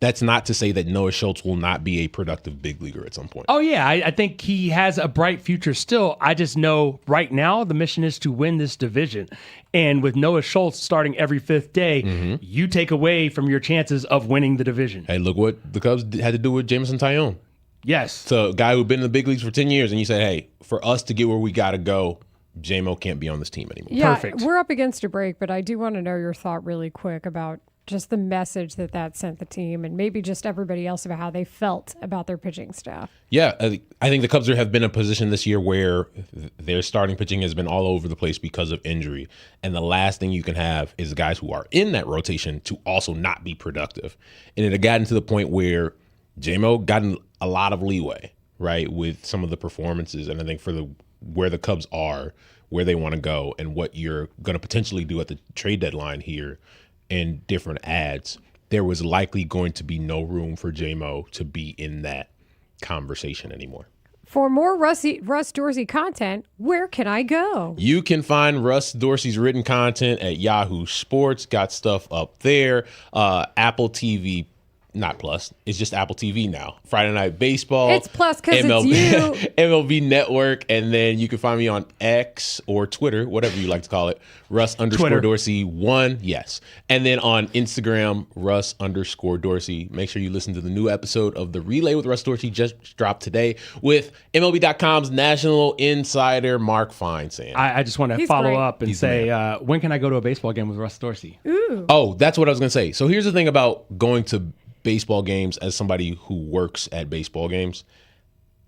that's not to say that Noah Schultz will not be a productive big leaguer at some point. Oh, yeah. I think he has a bright future still. I just know right now the mission is to win this division. And with Noah Schultz starting every fifth day, you take away from your chances of winning the division. Hey, look what the Cubs had to do with Jameson Taillon. Yes. So a guy who'd been in the big leagues for 10 years, and you say, hey, for us to get where we got to go, J-Mo can't be on this team anymore. Yeah, Perfect. We're up against a break, but I do want to know your thought really quick about just the message that sent the team and maybe just everybody else about how they felt about their pitching staff. Yeah, I think the Cubs have been in a position this year where their starting pitching has been all over the place because of injury. And the last thing you can have is guys who are in that rotation to also not be productive. And it had gotten to the point where J-Mo gotten a lot of leeway, right, with some of the performances. And I think for where the Cubs are, where they want to go, and what you're going to potentially do at the trade deadline here, and different ads, there was likely going to be no room for J-Mo to be in that conversation anymore. For more Russ Dorsey content, where can I go? You can find Russ Dorsey's written content at Yahoo Sports. Got stuff up there. Apple TV, not Plus. It's just Apple TV now. Friday Night Baseball. It's Plus because it's you. MLB Network. And then you can find me on X or Twitter, whatever you like to call it. Russ_Dorsey 1. Yes. And then on Instagram, Russ_Dorsey. Make sure you listen to the new episode of The Relay with Russ Dorsey just dropped today with MLB.com's national insider Mark Feinsand. I just want to follow up and say, when can I go to a baseball game with Russ Dorsey? Ooh. Oh, that's what I was going to say. So here's the thing about going to baseball games as somebody who works at baseball games.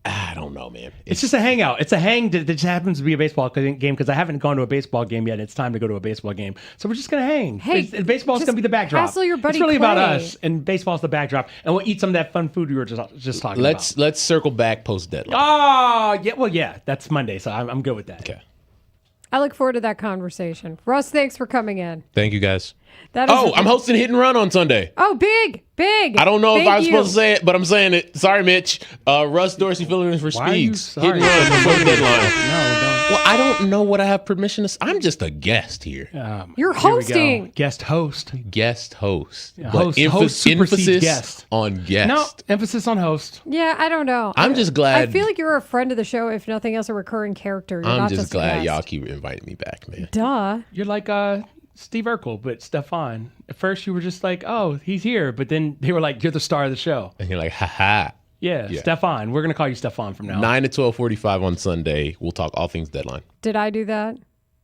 I don't know, man. It's just a hangout. It's a hang that just happens to be a baseball game because I haven't gone to a baseball game yet. It's time to go to a baseball game. So we're just going to hang. Hey, baseball's going to be the backdrop. Hassle your buddy It's really Clay. about us, and baseball's the backdrop. And we'll eat some of that fun food we were just talking about. Let's circle back post deadline. Oh, yeah. Well, yeah. That's Monday, so I'm good with that. Okay. I look forward to that conversation. Russ, thanks for coming in. Thank you, guys. I'm hosting Hit and Run on Sunday. Oh, big. I don't know if I was supposed to say it, but I'm saying it. Sorry, Mitch. Russ Dorsey filling in for Spiegs. Hit and Run before the deadline. No, don't. Well, I don't know what I have permission to say. I'm just a guest here. You're hosting. Guest host. Guest host. Yeah, But host supersedes emphasis guest. on guest. No, emphasis on host. Yeah, I don't know. I'm just glad. I feel like you're a friend of the show, if nothing else, a recurring character. You're I'm not just a glad guest. y'all keep inviting me back, man. Duh. You're like Steve Urkel, but Stefan. At first, you were just like, oh, he's here. But then they were like, you're the star of the show. And you're like, ha. Yeah, Stefan. We're going to call you Stefan from now on. 9 to 12:45 on Sunday. We'll talk all things deadline. Did I do that?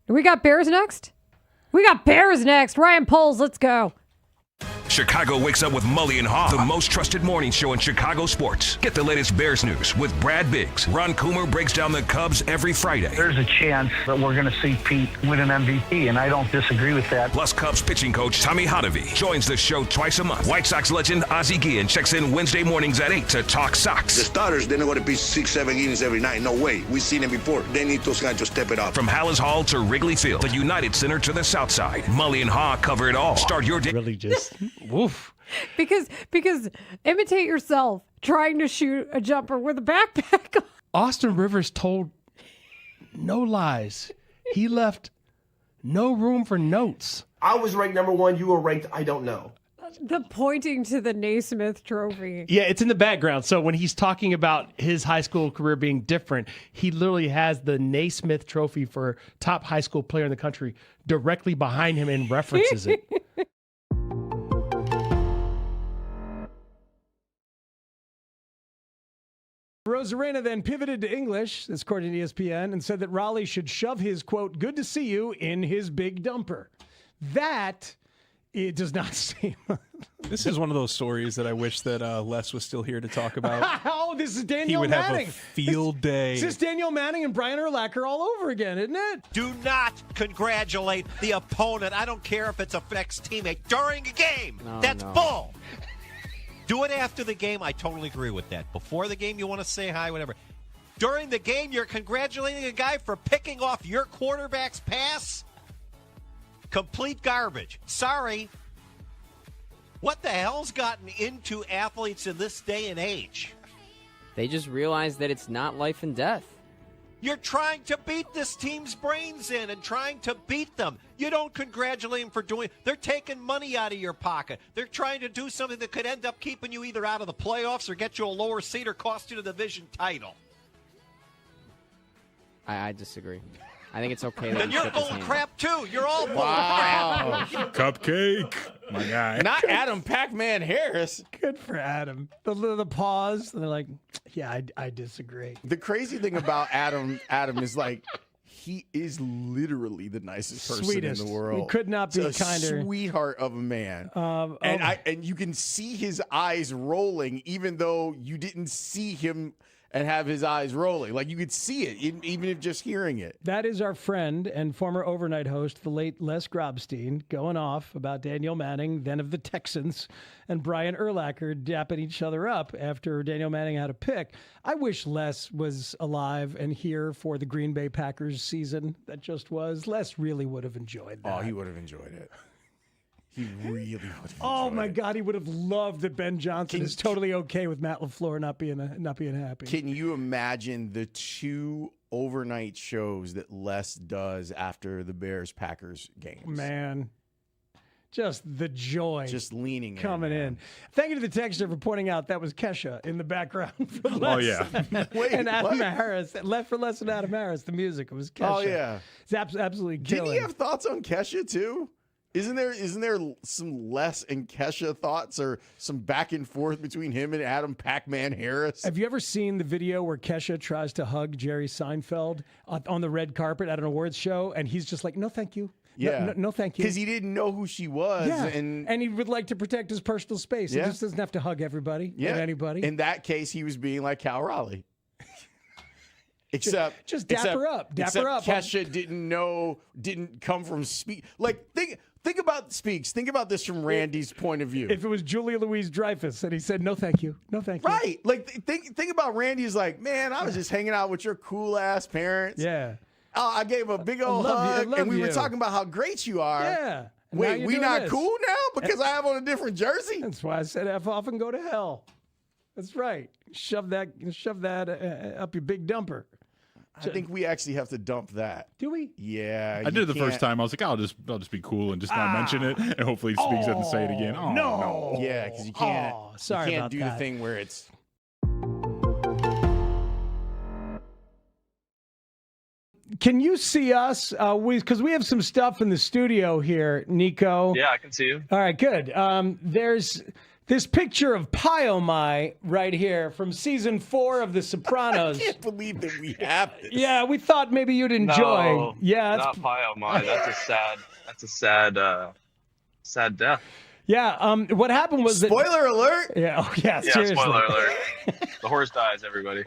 We got Bears next? Ryan Poles, let's go. Chicago wakes up with Mully and Haugh, the most trusted morning show in Chicago sports. Get the latest Bears news with Brad Biggs. Ron Coomer breaks down the Cubs every Friday. There's a chance that we're going to see Pete win an MVP, and I don't disagree with that. Plus, Cubs pitching coach Tommy Hotovy joins the show twice a month. White Sox legend Ozzie Guillen checks in Wednesday mornings at 8 to talk Sox. The starters, they're not going to be 6-7 innings every night. No way. We've seen it before. They need those guys to step it up. From Hallis Hall to Wrigley Field, the United Center to the South Side, Mully and Haugh cover it all. Start your day. Really just, woof. Because imitate yourself trying to shoot a jumper with a backpack on. Austin Rivers told no lies. He left no room for notes. I was ranked number 1. You were ranked, I don't know. The pointing to the Naismith Trophy. Yeah, it's in the background. So when he's talking about his high school career being different, he literally has the Naismith Trophy for top high school player in the country directly behind him and references it. Rosarena then pivoted to English, this according to ESPN, and said that Raleigh should shove his, quote, good to see you in his big dumper. That it does not seem. This is one of those stories that I wish that Les was still here to talk about. Oh, this is Daniel He would Manning. have a field day. This is Daniel Manning and Brian Urlacher all over again, isn't it? Do not congratulate the opponent. I don't care if it's a ex-teammate during a game. That's bull. Do it after the game. I totally agree with that. Before the game, you want to say hi, whatever. During the game, you're congratulating a guy for picking off your quarterback's pass? Complete garbage. Sorry. What the hell's gotten into athletes in this day and age? They just realize that it's not life and death. You're trying to beat this team's brains in and trying to beat them. You don't congratulate them for doing it. They're taking money out of your pocket. They're trying to do something that could end up keeping you either out of the playoffs or get you a lower seed or cost you the division title. I disagree. I think it's okay. Then you're full of crap, too. You're all full of crap. Cupcake, my guy. Not Adam Pac-Man Harris. Good for Adam. The pause. And they're like, yeah, I disagree. The crazy thing about Adam is like, he is literally the nicest person Sweetest. in the world. You could not be a kinder. Sweetheart of a man. And you can see his eyes rolling, even though you didn't see him and have his eyes rolling. Like, you could see it, even if just hearing it. That is our friend and former overnight host, the late Les Grobstein, going off about Daniel Manning, then of the Texans, and Brian Urlacher dapping each other up after Daniel Manning had a pick. I wish Les was alive and here for the Green Bay Packers season that just was. Les really would have enjoyed that. Oh, he would have enjoyed it. He really would have. Oh my God, he would have loved that Ben Johnson is totally okay with Matt LaFleur not being happy. Can you imagine the 2 overnight shows that Les does after the Bears-Packers games? Man, just the joy. Just leaning coming in. Thank you to the texter for pointing out that was Kesha in the background for Les. Oh, yeah. And Adam Harris. Left for Les and Adam Harris. The music. It was Kesha. Oh, yeah. It's absolutely killing. Didn't he have thoughts on Kesha, too? Isn't there some Les and Kesha thoughts or some back and forth between him and Adam Pac-Man Harris? Have you ever seen the video where Kesha tries to hug Jerry Seinfeld on the red carpet at an awards show, and he's just like, no, thank you. Yeah. No, thank you. Because he didn't know who she was. Yeah. And he would like to protect his personal space. Yeah. He just doesn't have to hug everybody or anybody. In that case, he was being like Cal Raleigh. Except just dap her up. Kesha didn't come from Speak. Like, think about Speaks. Think about this from Randy's point of view. If it was Julia Louis-Dreyfus and he said, no, thank you. No, thank you. Right. Like, think about Randy's like, man, I was just hanging out with your cool-ass parents. Yeah. I gave a big old hug, and we were talking about how great you are. Yeah. Wait, we not cool now because I have on a different jersey? That's why I said F off and go to hell. That's right. Shove that up your big dumper. I think we actually have to dump that. Do we? Yeah. I did it the first time. I was like, I'll just be cool and just not mention it, and hopefully Speaks doesn't say it again. Oh, no. Yeah, because you can't. Sorry you can't about do that. the thing where it's. Can you see us? Because we have some stuff in the studio here, Nico. Yeah, I can see you. All right, good. There's this picture of Pyomai right here from season 4 of The Sopranos. I can't believe that we have this. Yeah, we thought maybe you'd enjoy. No, yeah, not Pyomai. That's a sad death. Yeah. What happened was spoiler alert. Yeah. Oh, yeah. Seriously. Spoiler alert. The horse dies, everybody.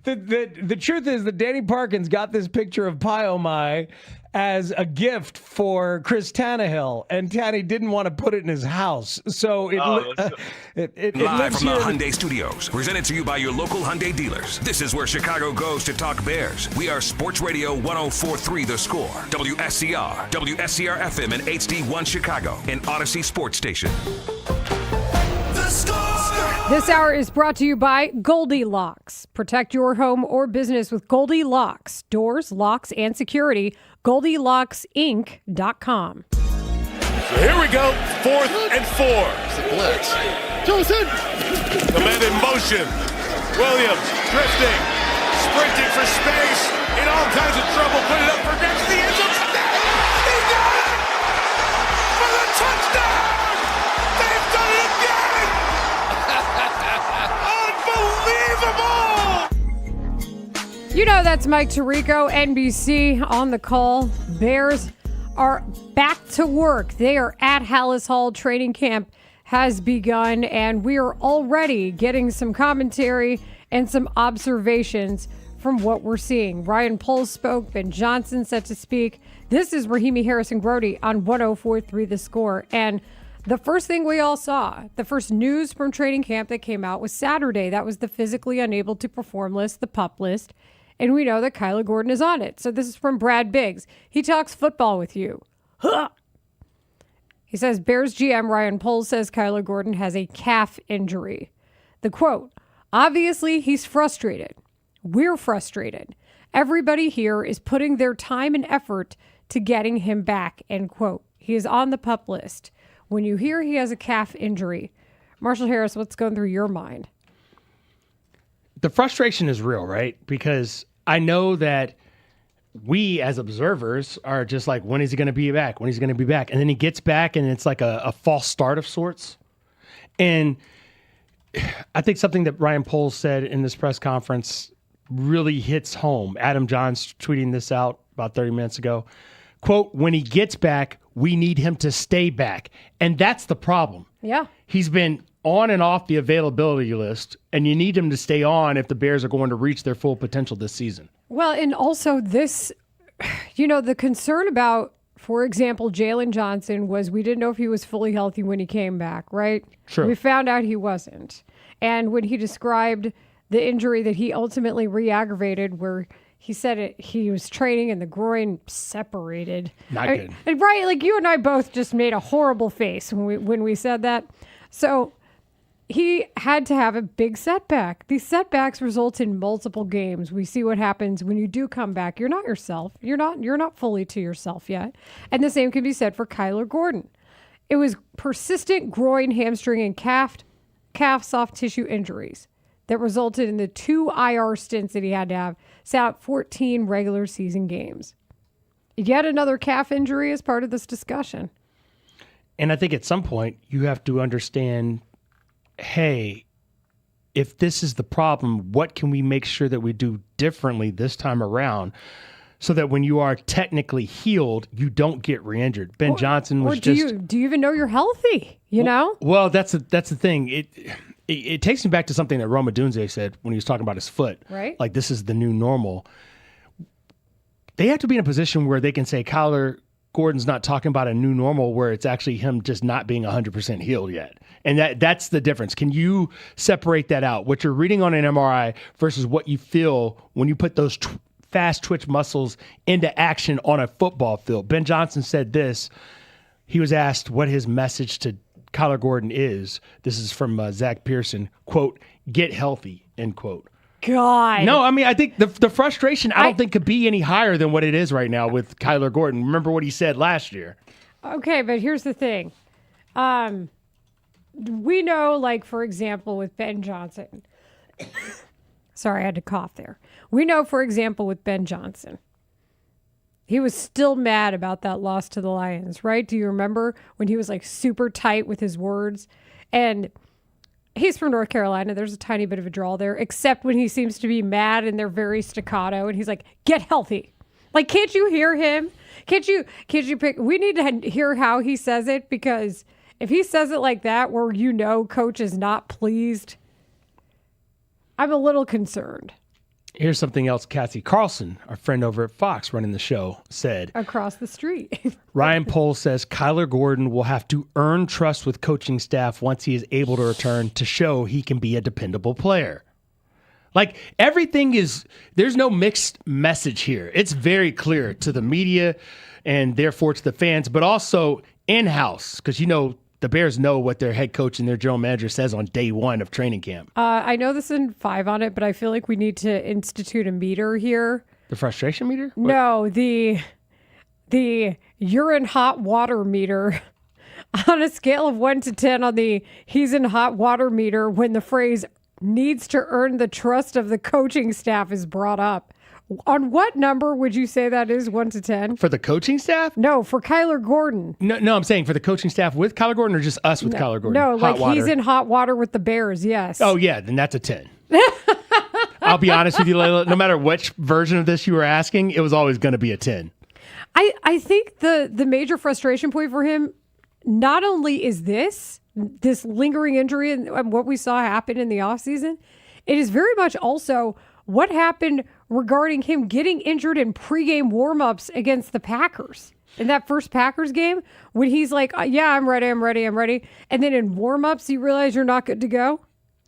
The truth is that Danny Parkins got this picture of Pyomai as a gift for Chris Tannehill, and Tanny didn't want to put it in his house. So it Live lives from the here. Hyundai Studios, presented to you by your local Hyundai dealers. This is where Chicago goes to talk Bears. We are Sports Radio 104.3 The Score, WSCR, WSCR FM and HD1 Chicago, and Odyssey Sports Station. The Score! This hour is brought to you by Goldilocks. Protect your home or business with Goldilocks. Doors, locks, and security. GoldilocksInc.com. So here we go, 4th and 4. It's a blitz. Joseph! The man in motion. Williams drifting, sprinting for space, in all kinds of trouble. Put it up for next. The end zone. He got it! For the touchdown! They've done it again! Unbelievable! You know that's Mike Tirico, NBC, on the call. Bears are back to work. They are at Hallis Hall. Training camp has begun, and we are already getting some commentary and some observations from what we're seeing. Ryan Poles spoke, Ben Johnson set to speak. This is Rahimi, Harris, and Grote on 104.3 The Score. And the first thing we all saw, the first news from training camp that came out was Saturday. That was the physically unable to perform list, the PUP list. And we know that Kyler Gordon is on it. So this is from Brad Biggs. He talks football with you. Huh. He says, Bears GM Ryan Poles says Kyler Gordon has a calf injury. The quote, obviously he's frustrated. We're frustrated. Everybody here is putting their time and effort to getting him back, end quote. He is on the PUP list. When you hear he has a calf injury, Marshall Harris, what's going through your mind? The frustration is real, right? Because I know that we as observers are just like, when is he going to be back? When is he going to be back? And then he gets back and it's like a false start of sorts. And I think something that Ryan Poles said in this press conference really hits home. Adam Johns tweeting this out about 30 minutes ago. Quote, when he gets back, we need him to stay back. And that's the problem. Yeah. He's been on and off the availability list, and you need him to stay on if the Bears are going to reach their full potential this season. Well, and also this, the concern about, for example, Jalen Johnson was we didn't know if he was fully healthy when he came back, right? Sure. We found out he wasn't. And when he described the injury that he ultimately re-aggravated, where he said he was training and the groin separated. Not good. And right, like you and I both just made a horrible face when we said that. So he had to have a big setback. These setbacks result in multiple games. We see what happens when you do come back. You're not yourself. You're not fully to yourself yet. And the same can be said for Kyler Gordon. It was persistent groin, hamstring, and calf soft tissue injuries that resulted in the 2 IR stints that he had to have, sat 14 regular season games. Yet another calf injury is part of this discussion. And I think at some point you have to understand, hey, if this is the problem, what can we make sure that we do differently this time around so that when you are technically healed, you don't get re-injured? Ben Johnson was do you even know you're healthy, know? Well, that's the thing. It takes me back to something that Roma Dunze said when he was talking about his foot. Right. Like, this is the new normal. They have to be in a position where they can say Kyler Gordon's not talking about a new normal where it's actually him just not being 100% healed yet. And that's the difference. Can you separate that out? What you're reading on an MRI versus what you feel when you put those fast twitch muscles into action on a football field. Ben Johnson said this. He was asked what his message to Kyler Gordon is. This is from Zach Pearson. Quote, get healthy, end quote. God. No, I mean, I think the frustration, I don't think could be any higher than what it is right now with Kyler Gordon. Remember what he said last year. Okay, but here's the thing. We know, like, for example, with Ben Johnson. Sorry, I had to cough there. We know, for example, with Ben Johnson. He was still mad about that loss to the Lions, right? Do you remember when he was like super tight with his words? And he's from North Carolina. There's a tiny bit of a drawl there, except when he seems to be mad and they're very staccato and he's like, get healthy. Like, can't you hear him? Can't you pick? We need to hear how he says it, because if he says it like that, where coach is not pleased, I'm a little concerned. Here's something else Cassie Carlson, our friend over at Fox running the show, said. Across the street. Ryan Poles says Kyler Gordon will have to earn trust with coaching staff once he is able to return to show he can be a dependable player. Like, everything there's no mixed message here. It's very clear to the media and therefore to the fans, but also in-house, because the Bears know what their head coach and their general manager says on day one of training camp. I know this isn't 5 on it, but I feel like we need to institute a meter here. The frustration meter? What? No, the you're in hot water meter. On a scale of 1 to 10 on the he's in hot water meter, when the phrase needs to earn the trust of the coaching staff is brought up. On what number would you say that is, 1 to 10? For the coaching staff? No, for Kyler Gordon. No, I'm saying for the coaching staff with Kyler Gordon, or just us with Kyler Gordon? No, like he's in hot water with the Bears, yes. Oh, yeah, then that's a 10. I'll be honest with you, Layla. No matter which version of this you were asking, it was always going to be a 10. I think the major frustration point for him not only is this lingering injury and what we saw happen in the offseason, it is very much also what happened regarding him getting injured in pregame warmups against the Packers. In that first Packers game, when he's like, yeah, I'm ready. And then in warmups, you realize you're not good to go.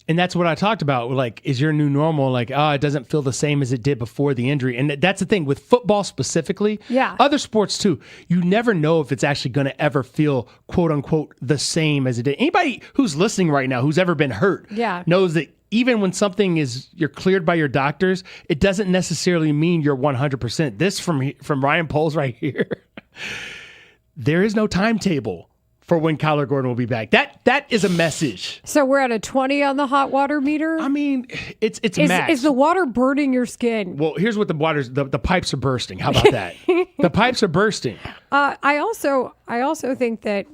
And that's what I talked about. Like, is your new normal? Like, it doesn't feel the same as it did before the injury. And that's the thing with football specifically. Yeah. Other sports too. You never know if it's actually going to ever feel, quote unquote, the same as it did. Anybody who's listening right now who's ever been hurt knows that even when something you're cleared by your doctors, it doesn't necessarily mean you're 100%. This from Ryan Poles right here. There is no timetable for when Kyler Gordon will be back. That is a message. So we're at a 20 on the hot water meter? I mean, it's max. Is the water burning your skin? Well, here's what the pipes are bursting. How about that? The pipes are bursting. I also think that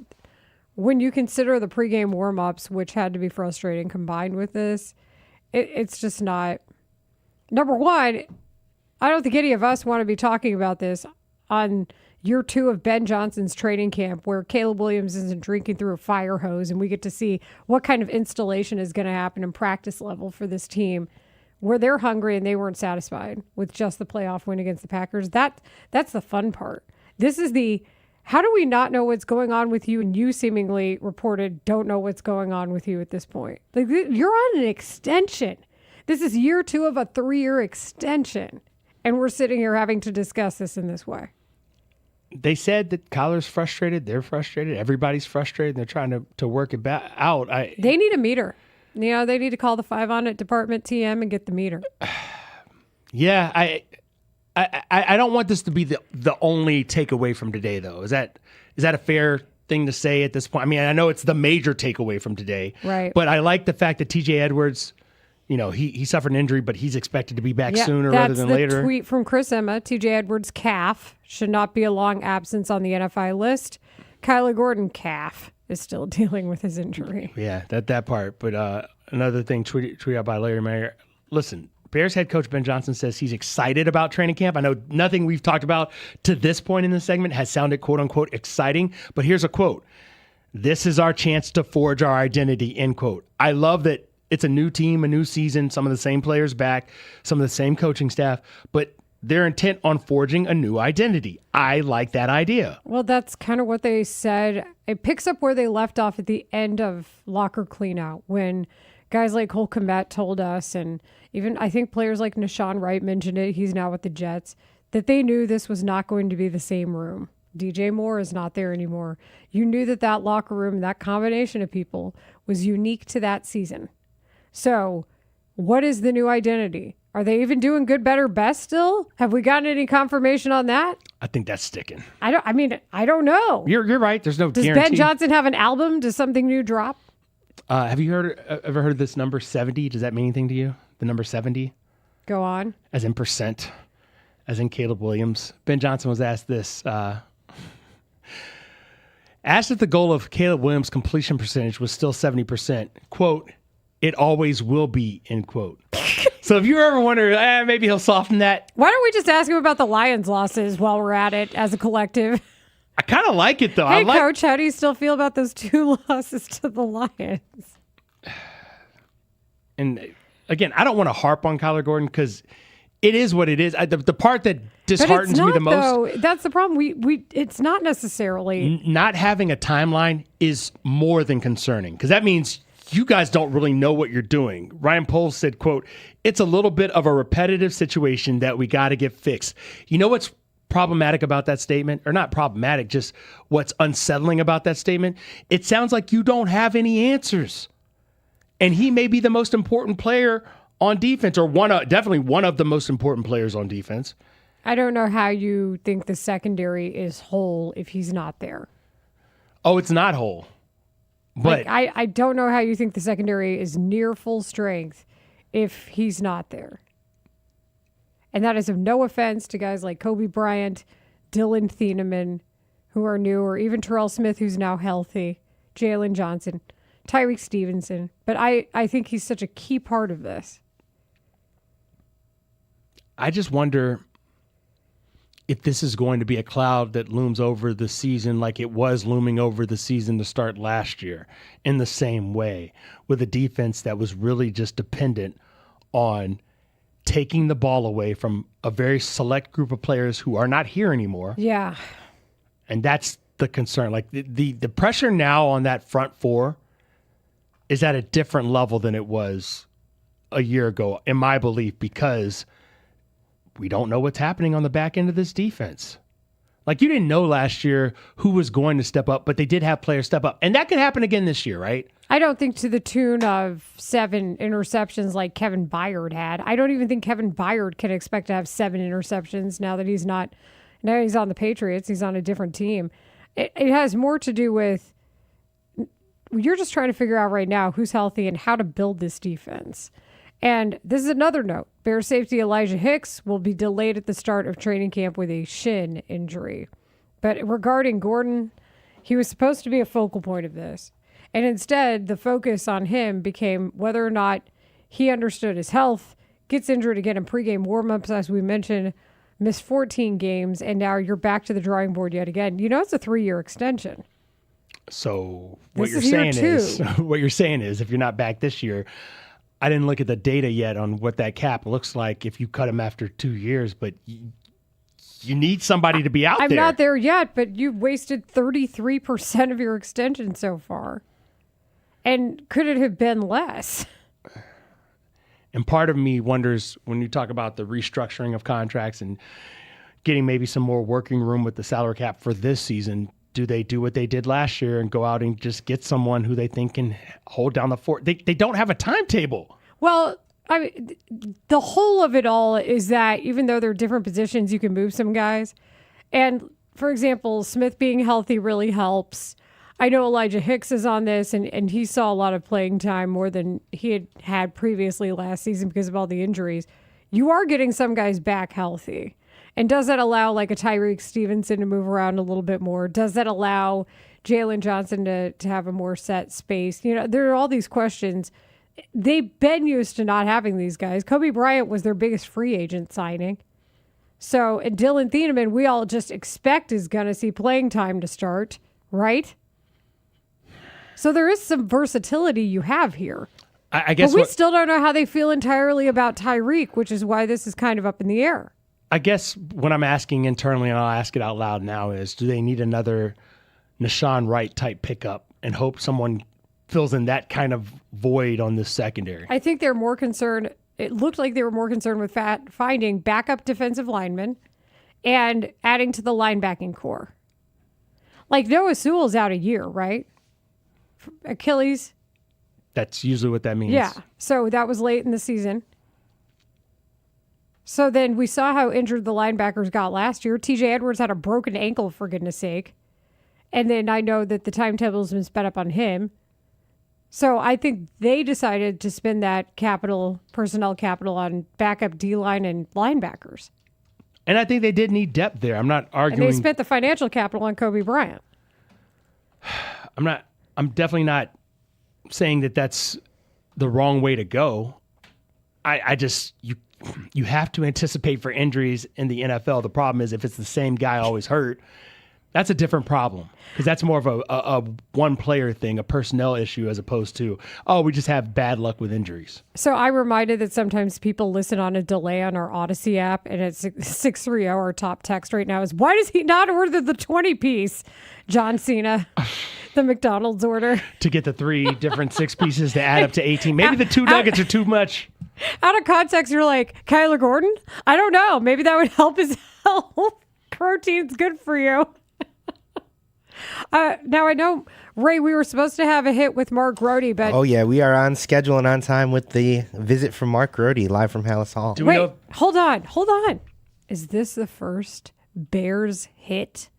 when you consider the pregame warm-ups, which had to be frustrating combined with this, it's just not. Number one, I don't think any of us want to be talking about this on year 2 of Ben Johnson's training camp, where Caleb Williams isn't drinking through a fire hose, and we get to see what kind of installation is going to happen in practice level for this team, where they're hungry and they weren't satisfied with just the playoff win against the Packers. That's the fun part. This is how do we not know what's going on with you, and you seemingly reported don't know what's going on with you at this point. Like, you're on an extension. This is year 2 of a 3-year extension, and we're sitting here having to discuss this in this way. They said that Kyler's frustrated. They're frustrated. Everybody's frustrated. They're trying to work it out. They need a meter. They need to call the 5 on it department TM and get the meter. Yeah, I don't want this to be the only takeaway from today, though. Is that a fair thing to say at this point? I mean, I know it's the major takeaway from today, right? But I like the fact that TJ Edwards, he suffered an injury, but he's expected to be back sooner rather than later. That's the tweet from Chris Emma. TJ Edwards' calf should not be a long absence on the NFI list. Kyler Gordon calf is still dealing with his injury. Yeah, that part. But another thing tweeted out by Larry Mayer. Listen, Bears head coach Ben Johnson says he's excited about training camp. I know nothing we've talked about to this point in the segment has sounded quote unquote exciting, but here's a quote. "This is our chance to forge our identity," end quote. I love that it's a new team, a new season, some of the same players back, some of the same coaching staff, but they're intent on forging a new identity. I like that idea. Well, that's kind of what they said. It picks up where they left off at the end of locker cleanout, when guys like Cole Kmet told us, and even I think players like Nashawn Wright mentioned it, he's now with the Jets, that they knew this was not going to be the same room. DJ Moore is not there anymore. You knew that locker room, that combination of people was unique to that season. So what is the new identity? Are they even doing good, better, best still? Have we gotten any confirmation on that? I think that's sticking. I don't know. You're right. There's no Does guarantee. Ben Johnson have an album? Does something new drop? Have you ever heard of this number 70? Does that mean anything to you? The number 70? Go on. As in percent, as in Caleb Williams. Ben Johnson was asked this. Asked if the goal of Caleb Williams' completion percentage was still 70%. Quote, "It always will be," end quote. So if you ever wonder, maybe he'll soften that. Why don't we just ask him about the Lions losses while we're at it as a collective? I kind of like it, though. Hey, Coach, how do you still feel about those 2 losses to the Lions? And again, I don't want to harp on Kyler Gordon because it is what it is. The part that disheartens me the most. Though, that's the problem. It's not necessarily. Not having a timeline is more than concerning, because that means you guys don't really know what you're doing. Ryan Poles said, quote, "It's a little bit of a repetitive situation that we got to get fixed." You know what's problematic about that statement? Or not problematic, just what's unsettling about that statement? It sounds like you don't have any answers. And he may be the most important player on defense, or definitely one of the most important players on defense. I don't know how you think the secondary is whole if he's not there. Oh, it's not whole. But I don't know how you think the secondary is near full strength if he's not there. And that is of no offense to guys like Kobe Bryant, Dylan Thieneman, who are new, or even Terrell Smith, who's now healthy, Jalen Johnson, Tyreek Stevenson. But I think he's such a key part of this. I just wonder, if this is going to be a cloud that looms over the season like it was looming over the season to start last year in the same way, with a defense that was really just dependent on taking the ball away from a very select group of players who are not here anymore. Yeah. And that's the concern. Like the pressure now on that front four is at a different level than it was a year ago, in my belief, because we don't know what's happening on the back end of this defense. Like, you didn't know last year who was going to step up, but they did have players step up. And that could happen again this year, right? I don't think to the tune of 7 interceptions like Kevin Byard had. I don't even think Kevin Byard can expect to have 7 interceptions now that he's not. Now he's on the Patriots. He's on a different team. It has more to do with you're just trying to figure out right now who's healthy and how to build this defense. And this is another note. Bears safety Elijah Hicks will be delayed at the start of training camp with a shin injury. But regarding Gordon, he was supposed to be a focal point of this. And instead, the focus on him became whether or not he understood his health, gets injured again in pregame warm-ups, as we mentioned, missed 14 games, and now you're back to the drawing board yet again. You know it's a 3-year extension. So what you're saying is if you're not back this year, I didn't look at the data yet on what that cap looks like if you cut him after 2 years, but you need somebody to be out there. I'm not there yet, but you've wasted 33% of your extension so far. And could it have been less? And part of me wonders, when you talk about the restructuring of contracts and getting maybe some more working room with the salary cap for this season, do they do what they did last year and go out and just get someone who they think can hold down the fort? They don't have a timetable. Well, I mean, the whole of it all is that even though they're different positions, you can move some guys. And, for example, Smith being healthy really helps. I know Elijah Hicks is on this, and he saw a lot of playing time, more than he had previously last season because of all the injuries. You are getting some guys back healthy. And does that allow like a Tyreek Stevenson to move around a little bit more? Does that allow Jalen Johnson to have a more set space? You know, there are all these questions. They've been used to not having these guys. Kobe Bryant was their biggest free agent signing. So, and Dylan Thieneman, we all just expect is going to see playing time to start, right? So there is some versatility you have here. I guess but we still don't know how they feel entirely about Tyreek, which is why this is kind of up in the air. I guess what I'm asking internally, and I'll ask it out loud now, is do they need another Nashawn Wright type pickup and hope someone fills in that kind of void on this secondary? I think they're more concerned. It looked like they were more concerned with finding backup defensive linemen and adding to the linebacking core. Like Noah Sewell's out a year, right? Achilles. That's usually what that means. Yeah. So that was late in the season. So then we saw how injured the linebackers got last year. TJ Edwards had a broken ankle, for goodness sake. And then I know that the timetable has been sped up on him. So I think they decided to spend that personnel capital on backup D-line and linebackers. And I think they did need depth there. I'm not arguing. And they spent the financial capital on Kobe Bryant. I'm definitely not saying that that's the wrong way to go. You have to anticipate for injuries in the NFL. The problem is if it's the same guy always hurt, that's a different problem because that's more of a one-player thing, a personnel issue, as opposed to, we just have bad luck with injuries. So I'm reminded that sometimes people listen on a delay on our Odyssey app, and it's 630. Our top text right now is, why does he not order the 20-piece John Cena, the McDonald's order? To get the 3 different 6 pieces to add up to 18. Maybe the 2 nuggets are too much. Out of context, you're like, Kyler Gordon? I don't know. Maybe that would help his health. Protein's good for you. Now, I know, Ray, we were supposed to have a hit with Mark Grote, but... Oh, yeah, we are on schedule and on time with the visit from Mark Grote, live from Hallis Hall. Wait, hold on. Is this the first Bears hit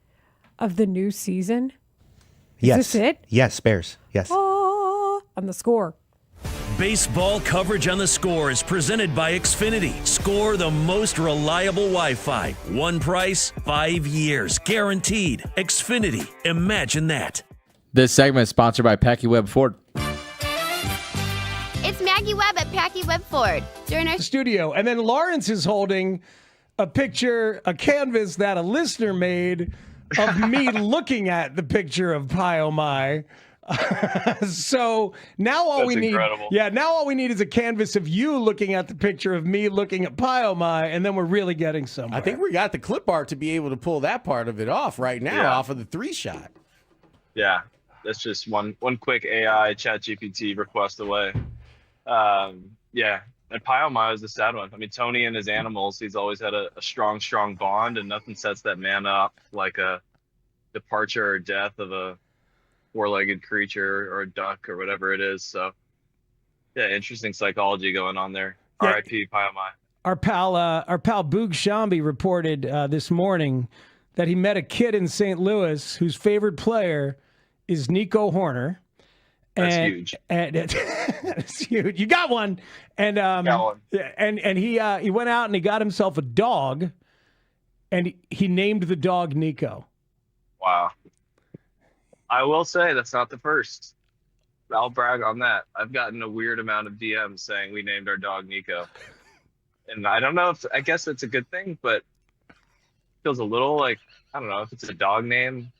of the new season? Is this it? Yes, Bears. Yes. On the score. Baseball coverage on the Score is presented by Xfinity. Score the most reliable Wi-Fi. One price, 5 years, guaranteed. Xfinity. Imagine that. This segment is sponsored by Packy Webb Ford. It's Maggie Webb at Packy Webb Ford. During our studio. And then Lawrence is holding a canvas that a listener made of me looking at the picture of Pi Oh My. So now all we need, now all we need is a canvas of you looking at the picture of me looking at Pi Oh My, and then we're really getting somewhere. I think we got the clip art to be able to pull that part of it off right now off of the 3-shot. Yeah, that's just one quick AI ChatGPT request away. Yeah, and Pi Oh My is the sad one. I mean, Tony and his animals, he's always had a strong bond, and nothing sets that man up like a departure or death of a four-legged creature or a duck or whatever it is. So yeah, interesting psychology going on there. Yeah. R.I.P. Pi Oh My. Our pal Boog Shambi reported this morning that he met a kid in St. Louis whose favorite player is Nico Horner. That's huge. And it's huge. You got one. And got one. And he went out and he got himself a dog, and he named the dog Nico. Wow. I will say that's not the first. I'll brag on that. I've gotten a weird amount of DMs saying we named our dog Nico. And I don't know I guess it's a good thing, but it feels a little like, I don't know if it's a dog name.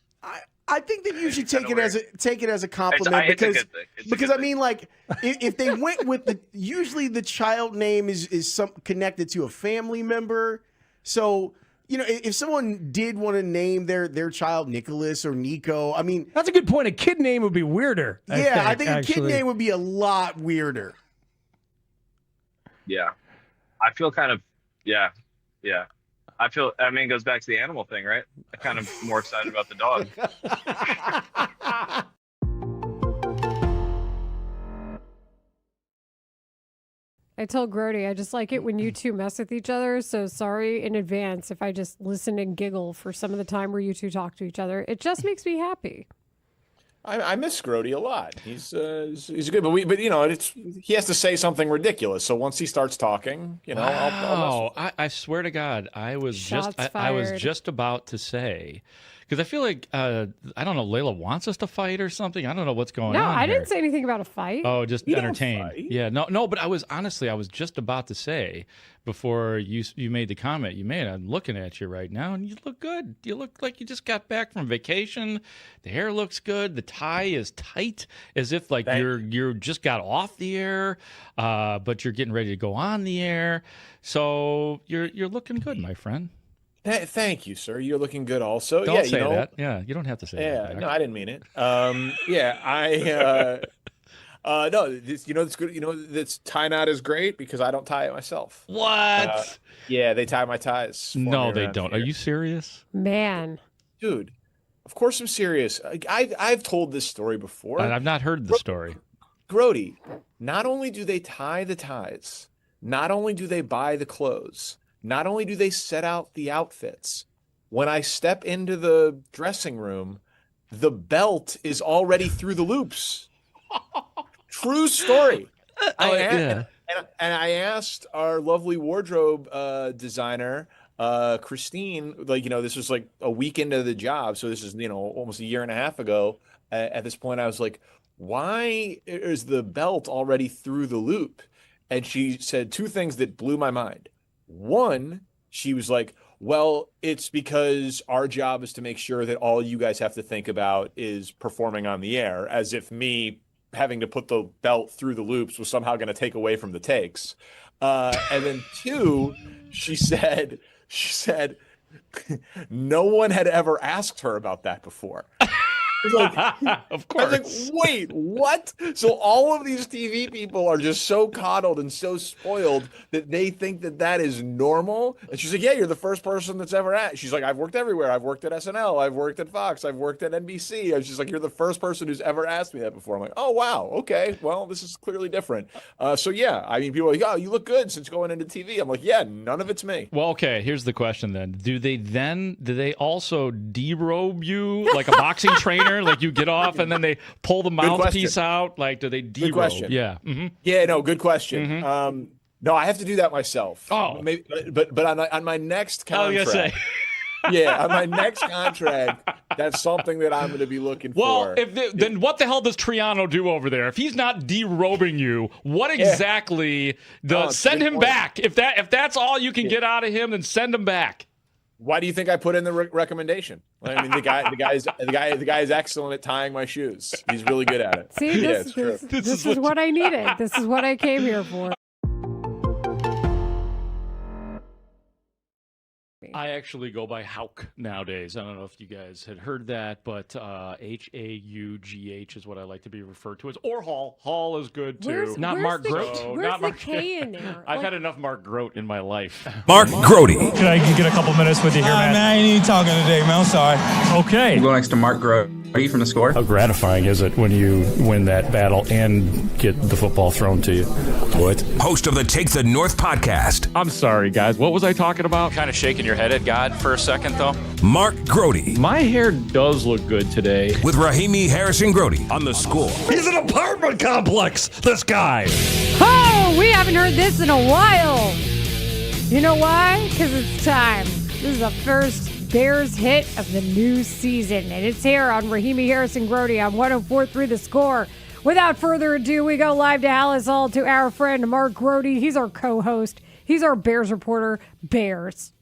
I think that you should take it as a compliment because I mean, like, if they went with usually the child name is connected to a family member. So, you know, if someone did want to name their child Nicholas or Nico, I mean, that's a good point. A kid name would be weirder. I think a kid name would be a lot weirder. Yeah, I feel kind of yeah. I mean, it goes back to the animal thing, right? I'm kind of more excited about the dog. I told Grote, I just like it when you two mess with each other. So sorry in advance if I just listen and giggle for some of the time where you two talk to each other. It just makes me happy. I miss Grote a lot. He's good, but you know, he has to say something ridiculous. So once he starts talking, you know, wow. I swear to God, I was just about to say, because I feel like I don't know, Layla wants us to fight or something. I don't know what's going on. No, I didn't say anything about a fight. Oh, just entertain. Yeah, no, but I was just about to say before you made the comment you made. I'm looking at you right now, and you look good. You look like you just got back from vacation. The hair looks good. The tie is tight, as if like you're just got off the air, but you're getting ready to go on the air. So you're looking good, my friend. Thank you, sir. You're looking good also. Don't say that. Yeah, you don't have to say that. Yeah, no, I didn't mean it. No, it's good. You know, this tie knot is great because I don't tie it myself. What? Yeah, they tie my ties. No, they don't. Here. Are you serious? Man. Dude, of course I'm serious. I've told this story before. I've not heard the story. Grote, not only do they tie the ties, not only do they buy the clothes, not only do they set out the outfits, when I step into the dressing room, the belt is already through the loops. True story. And I asked our lovely wardrobe designer, Christine, like, you know, this was like a week into the job. So this is, you know, almost a year and a half ago. At this point, I was like, why is the belt already through the loop? And she said two things that blew my mind. One, she was like, well, it's because our job is to make sure that all you guys have to think about is performing on the air, as if me having to put the belt through the loops was somehow going to take away from the takes. And then two, she said, no one had ever asked her about that before. Like, of course. I was like, wait, what? So all of these TV people are just so coddled and so spoiled that they think that is normal. And she's like, yeah, you're the first person that's ever asked. She's like, I've worked everywhere. I've worked at SNL. I've worked at Fox. I've worked at NBC. And she's like, you're the first person who's ever asked me that before. I'm like, oh, wow. Okay. Well, this is clearly different. So yeah, I mean, people are like, oh, you look good since going into TV. I'm like, yeah, none of it's me. Well, okay. Here's the question then. Do they also derobe you like a boxing trainer? Like you get off and then they pull the mouthpiece out? Like, do they derobe? Good question. Yeah. Mm-hmm. Yeah, no, good question. No, I have to do that myself. Oh. Maybe, but on my next contract. Yeah, on my next contract, that's something that I'm going to be looking Well, for. then what the hell does Triano do over there? If he's not derobing you, what exactly send him back. If that's all you can get out of him, then send him back. Why do you think I put in the recommendation? I mean, the guy is excellent at tying my shoes. He's really good at it. See, it's this true. is what I needed. This is what I came here for. I actually go by Haugh nowadays. I don't know if you guys had heard that, but Haugh is what I like to be referred to as. Or Hall. Hall is good too. Not Mark Grote. Where's not the Mark K in there? I've had enough Mark Grote in my life. Mark Grote. Can I get a couple minutes with you here, man? Man, I ain't even talking today, man. I'm sorry. Okay. We'll go next to Mark Grote from the Score. How gratifying is it when you win that battle and get the football thrown to you? What? Host of the Take the North podcast. I'm sorry, guys. What was I talking about? Kind of shaking your head at God for a second, though. Mark Grote. My hair does look good today. With Rahimi Harrison Grote on the Score. He's an apartment complex, this guy. Oh, we haven't heard this in a while. You know why? Because it's time. This is the first Bears hit of the new season, and it's here on Rahimi Harrison Grote on 104.3 The Score. Without further ado, we go live to Alice Hall to our friend Mark Grote. He's our co-host. He's our Bears reporter. Bears,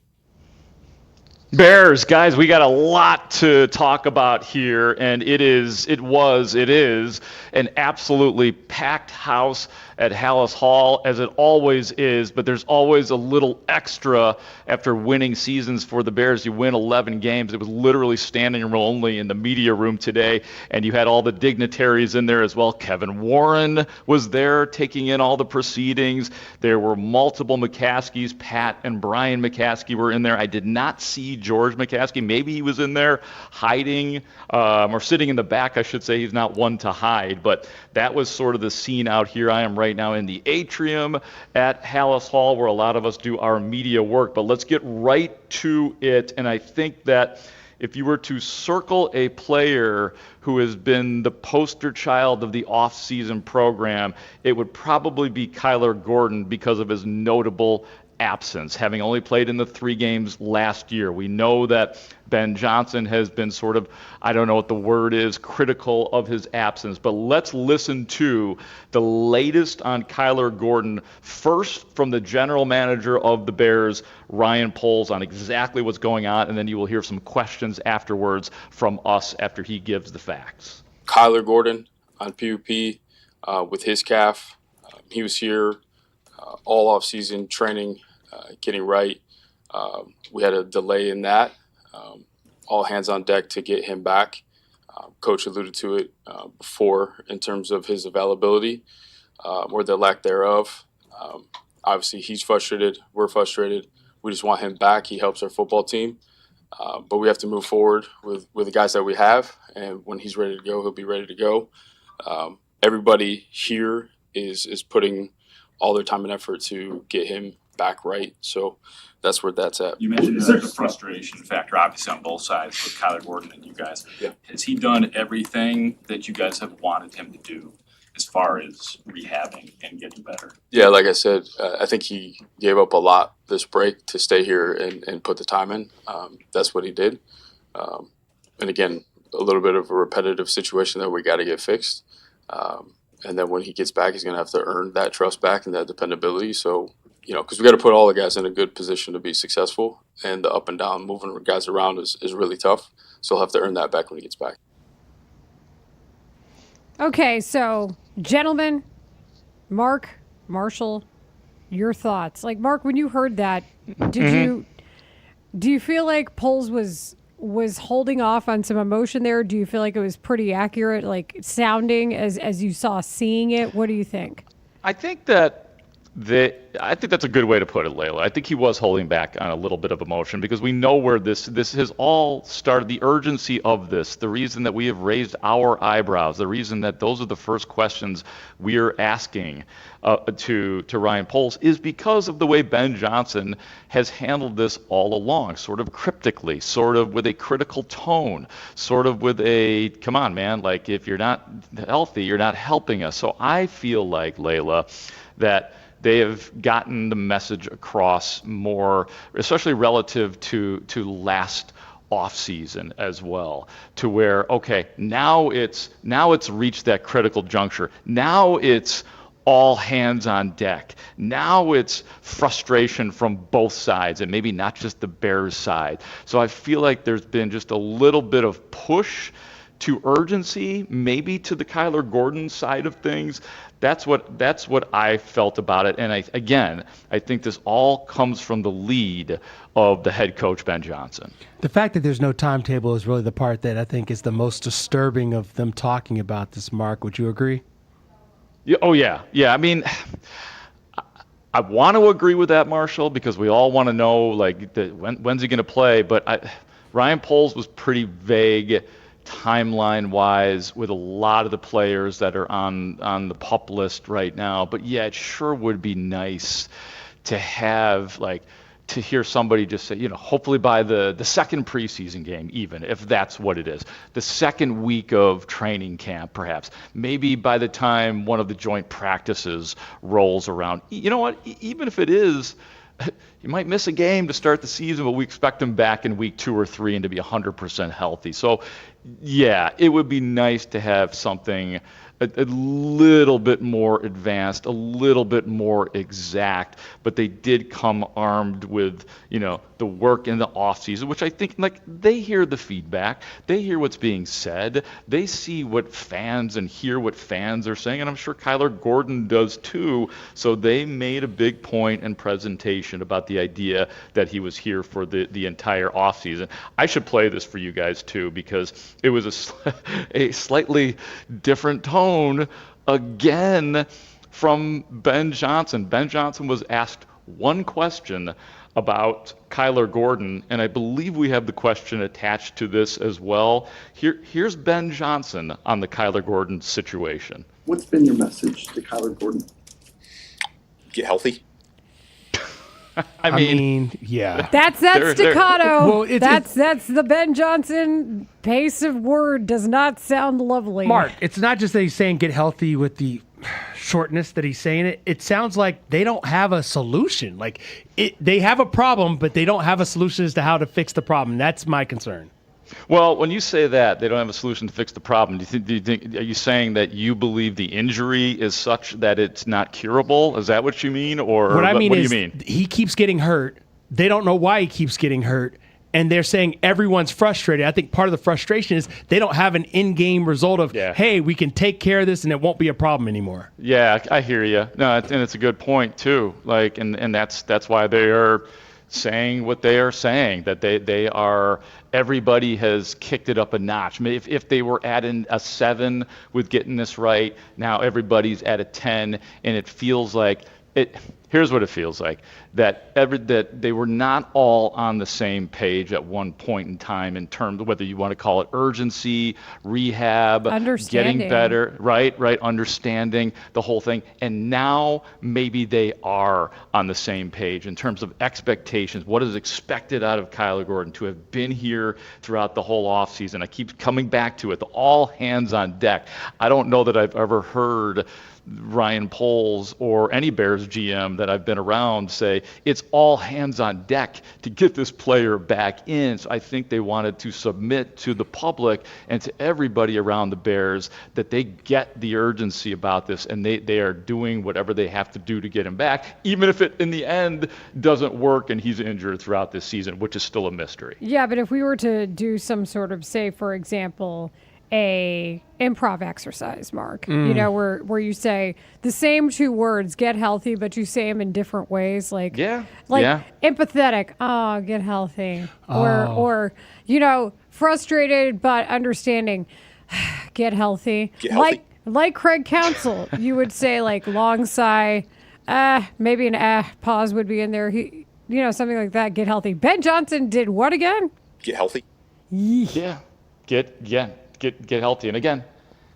guys, we got a lot to talk about here, and it is an absolutely packed house at Haugh Hall, as it always is, but there's always a little extra after winning seasons for the Bears. You win 11 games. It was literally standing room only in the media room today, and you had all the dignitaries in there as well. Kevin Warren was there taking in all the proceedings. There were multiple McCaskies. Pat and Brian McCaskey were in there. I did not see George McCaskey. Maybe he was in there hiding or sitting in the back, I should say. He's not one to hide, but that was sort of the scene out here. I am right now in the atrium at Haugh Hall, where a lot of us do our media work. But let's get right to it. And I think that if you were to circle a player who has been the poster child of the off-season program, it would probably be Kyler Gordon because of his notable absence, having only played in the 3 games last year. We know that Ben Johnson has been sort of, I don't know what the word is, critical of his absence. But let's listen to the latest on Kyler Gordon, first from the general manager of the Bears, Ryan Poles, on exactly what's going on, and then you will hear some questions afterwards from us after he gives the facts. Kyler Gordon on PUP with his calf. He was here all off-season training, getting right. We had a delay in that. All hands on deck to get him back. Coach alluded to it before in terms of his availability or the lack thereof. Obviously, he's frustrated. We're frustrated. We just want him back. He helps our football team. But we have to move forward with the guys that we have. And when he's ready to go, he'll be ready to go. Everybody here is putting all their time and effort to get him back right. So that's where that's at. You mentioned the frustration factor, obviously, on both sides with Kyler Gordon and you guys. Yeah. Has he done everything that you guys have wanted him to do as far as rehabbing and getting better? Yeah, like I said, I think he gave up a lot this break to stay here and put the time in. That's what he did. And again, a little bit of a repetitive situation that we got to get fixed. And then when he gets back, he's going to have to earn that trust back and that dependability. So, because we got to put all the guys in a good position to be successful. And the up and down, moving guys around is really tough. So he'll have to earn that back when he gets back. Okay, so, gentlemen, Mark, Marshall, your thoughts. Like, Mark, when you heard that, do you feel like Poles was holding off on some emotion there? Do you feel like it was pretty accurate, like sounding as you saw seeing it? What do you think? I think that's a good way to put it, Layla. I think he was holding back on a little bit of emotion because we know where this has all started, the urgency of this, the reason that we have raised our eyebrows, the reason that those are the first questions we are asking to Ryan Poles is because of the way Ben Johnson has handled this all along, sort of cryptically, sort of with a critical tone, sort of with a, come on, man, like if you're not healthy, you're not helping us. So I feel like, Layla, that they have gotten the message across more, especially relative to last offseason as well, to where, okay, now it's reached that critical juncture. Now it's all hands on deck. Now it's frustration from both sides, and maybe not just the Bears side. So I feel like there's been just a little bit of push to urgency, maybe to the Kyler Gordon side of things. That's what I felt about it. And I think this all comes from the lead of the head coach, Ben Johnson. The fact that there's no timetable is really the part that I think is the most disturbing of them talking about this, Mark. Would you agree? Yeah, oh, yeah. Yeah, I mean, I want to agree with that, Marshall, because we all want to know, like, when's he going to play. But Ryan Poles was pretty vague timeline-wise with a lot of the players that are on the PUP list right now. But, yeah, it sure would be nice to have, like, to hear somebody just say, hopefully by the second preseason game, even if that's what it is, the second week of training camp, perhaps, maybe by the time one of the joint practices rolls around. You know what? Even if it is, you might miss a game to start the season, but we expect them back in week 2 or 3 and to be 100% healthy. So, yeah, it would be nice to have something a little bit more advanced, a little bit more exact, but they did come armed with, the work in the offseason, which I think, like, they hear the feedback, they hear what's being said, they see what fans and hear what fans are saying, and I'm sure Kyler Gordon does too. So they made a big point and presentation about the idea that he was here for the entire offseason. I should play this for you guys too, because it was a slightly different tone again from Ben Johnson. Ben Johnson was asked one question about Kyler Gordon, and I believe we have the question attached to this as well. Here's Ben Johnson on the Kyler Gordon situation. What's been your message to Kyler Gordon? Get healthy. I mean, yeah. That's staccato. Well, that's the Ben Johnson pace of word does not sound lovely. Mark, it's not just that he's saying get healthy with the shortness that he's saying it. It sounds like they don't have a solution. Like they have a problem, but they don't have a solution as to how to fix the problem. That's my concern. Well, when you say that they don't have a solution to fix the problem, do you think are you saying that you believe the injury is such that it's not curable? Is that what you mean, or what do you mean? He keeps getting hurt. They don't know why he keeps getting hurt, and they're saying everyone's frustrated. I think part of the frustration is they don't have an in-game result of, hey, we can take care of this and it won't be a problem anymore. Yeah, I hear you. No, and it's a good point too. Like, and that's why they are saying what they are saying, that they are. Everybody has kicked it up a notch. I mean, if they were at a 7 with getting this right, now everybody's at a 10, and it feels like it. Here's what it feels like: that they were not all on the same page at one point in time in terms of whether you want to call it urgency, rehab, getting better, right, understanding the whole thing. And now maybe they are on the same page in terms of expectations. What is expected out of Kyler Gordon to have been here throughout the whole offseason? I keep coming back to it. The all hands on deck. I don't know that I've ever heard Ryan Poles or any Bears GM that I've been around say it's all hands on deck to get this player back in. So I think they wanted to submit to the public and to everybody around the Bears that they get the urgency about this, and they are doing whatever they have to do to get him back, even if it in the end doesn't work and he's injured throughout this season, which is still a mystery. Yeah, but if we were to do some sort of, say, for example, a improv exercise, Mark, where you say the same 2 words, get healthy, but you say them in different ways, like empathetic, get healthy, or frustrated but understanding, get healthy. Like Craig Counsell, you would say, like, long sigh, maybe an pause would be in there, something like that, get healthy. Ben Johnson did what again? Get healthy. Yeah, get healthy. And again,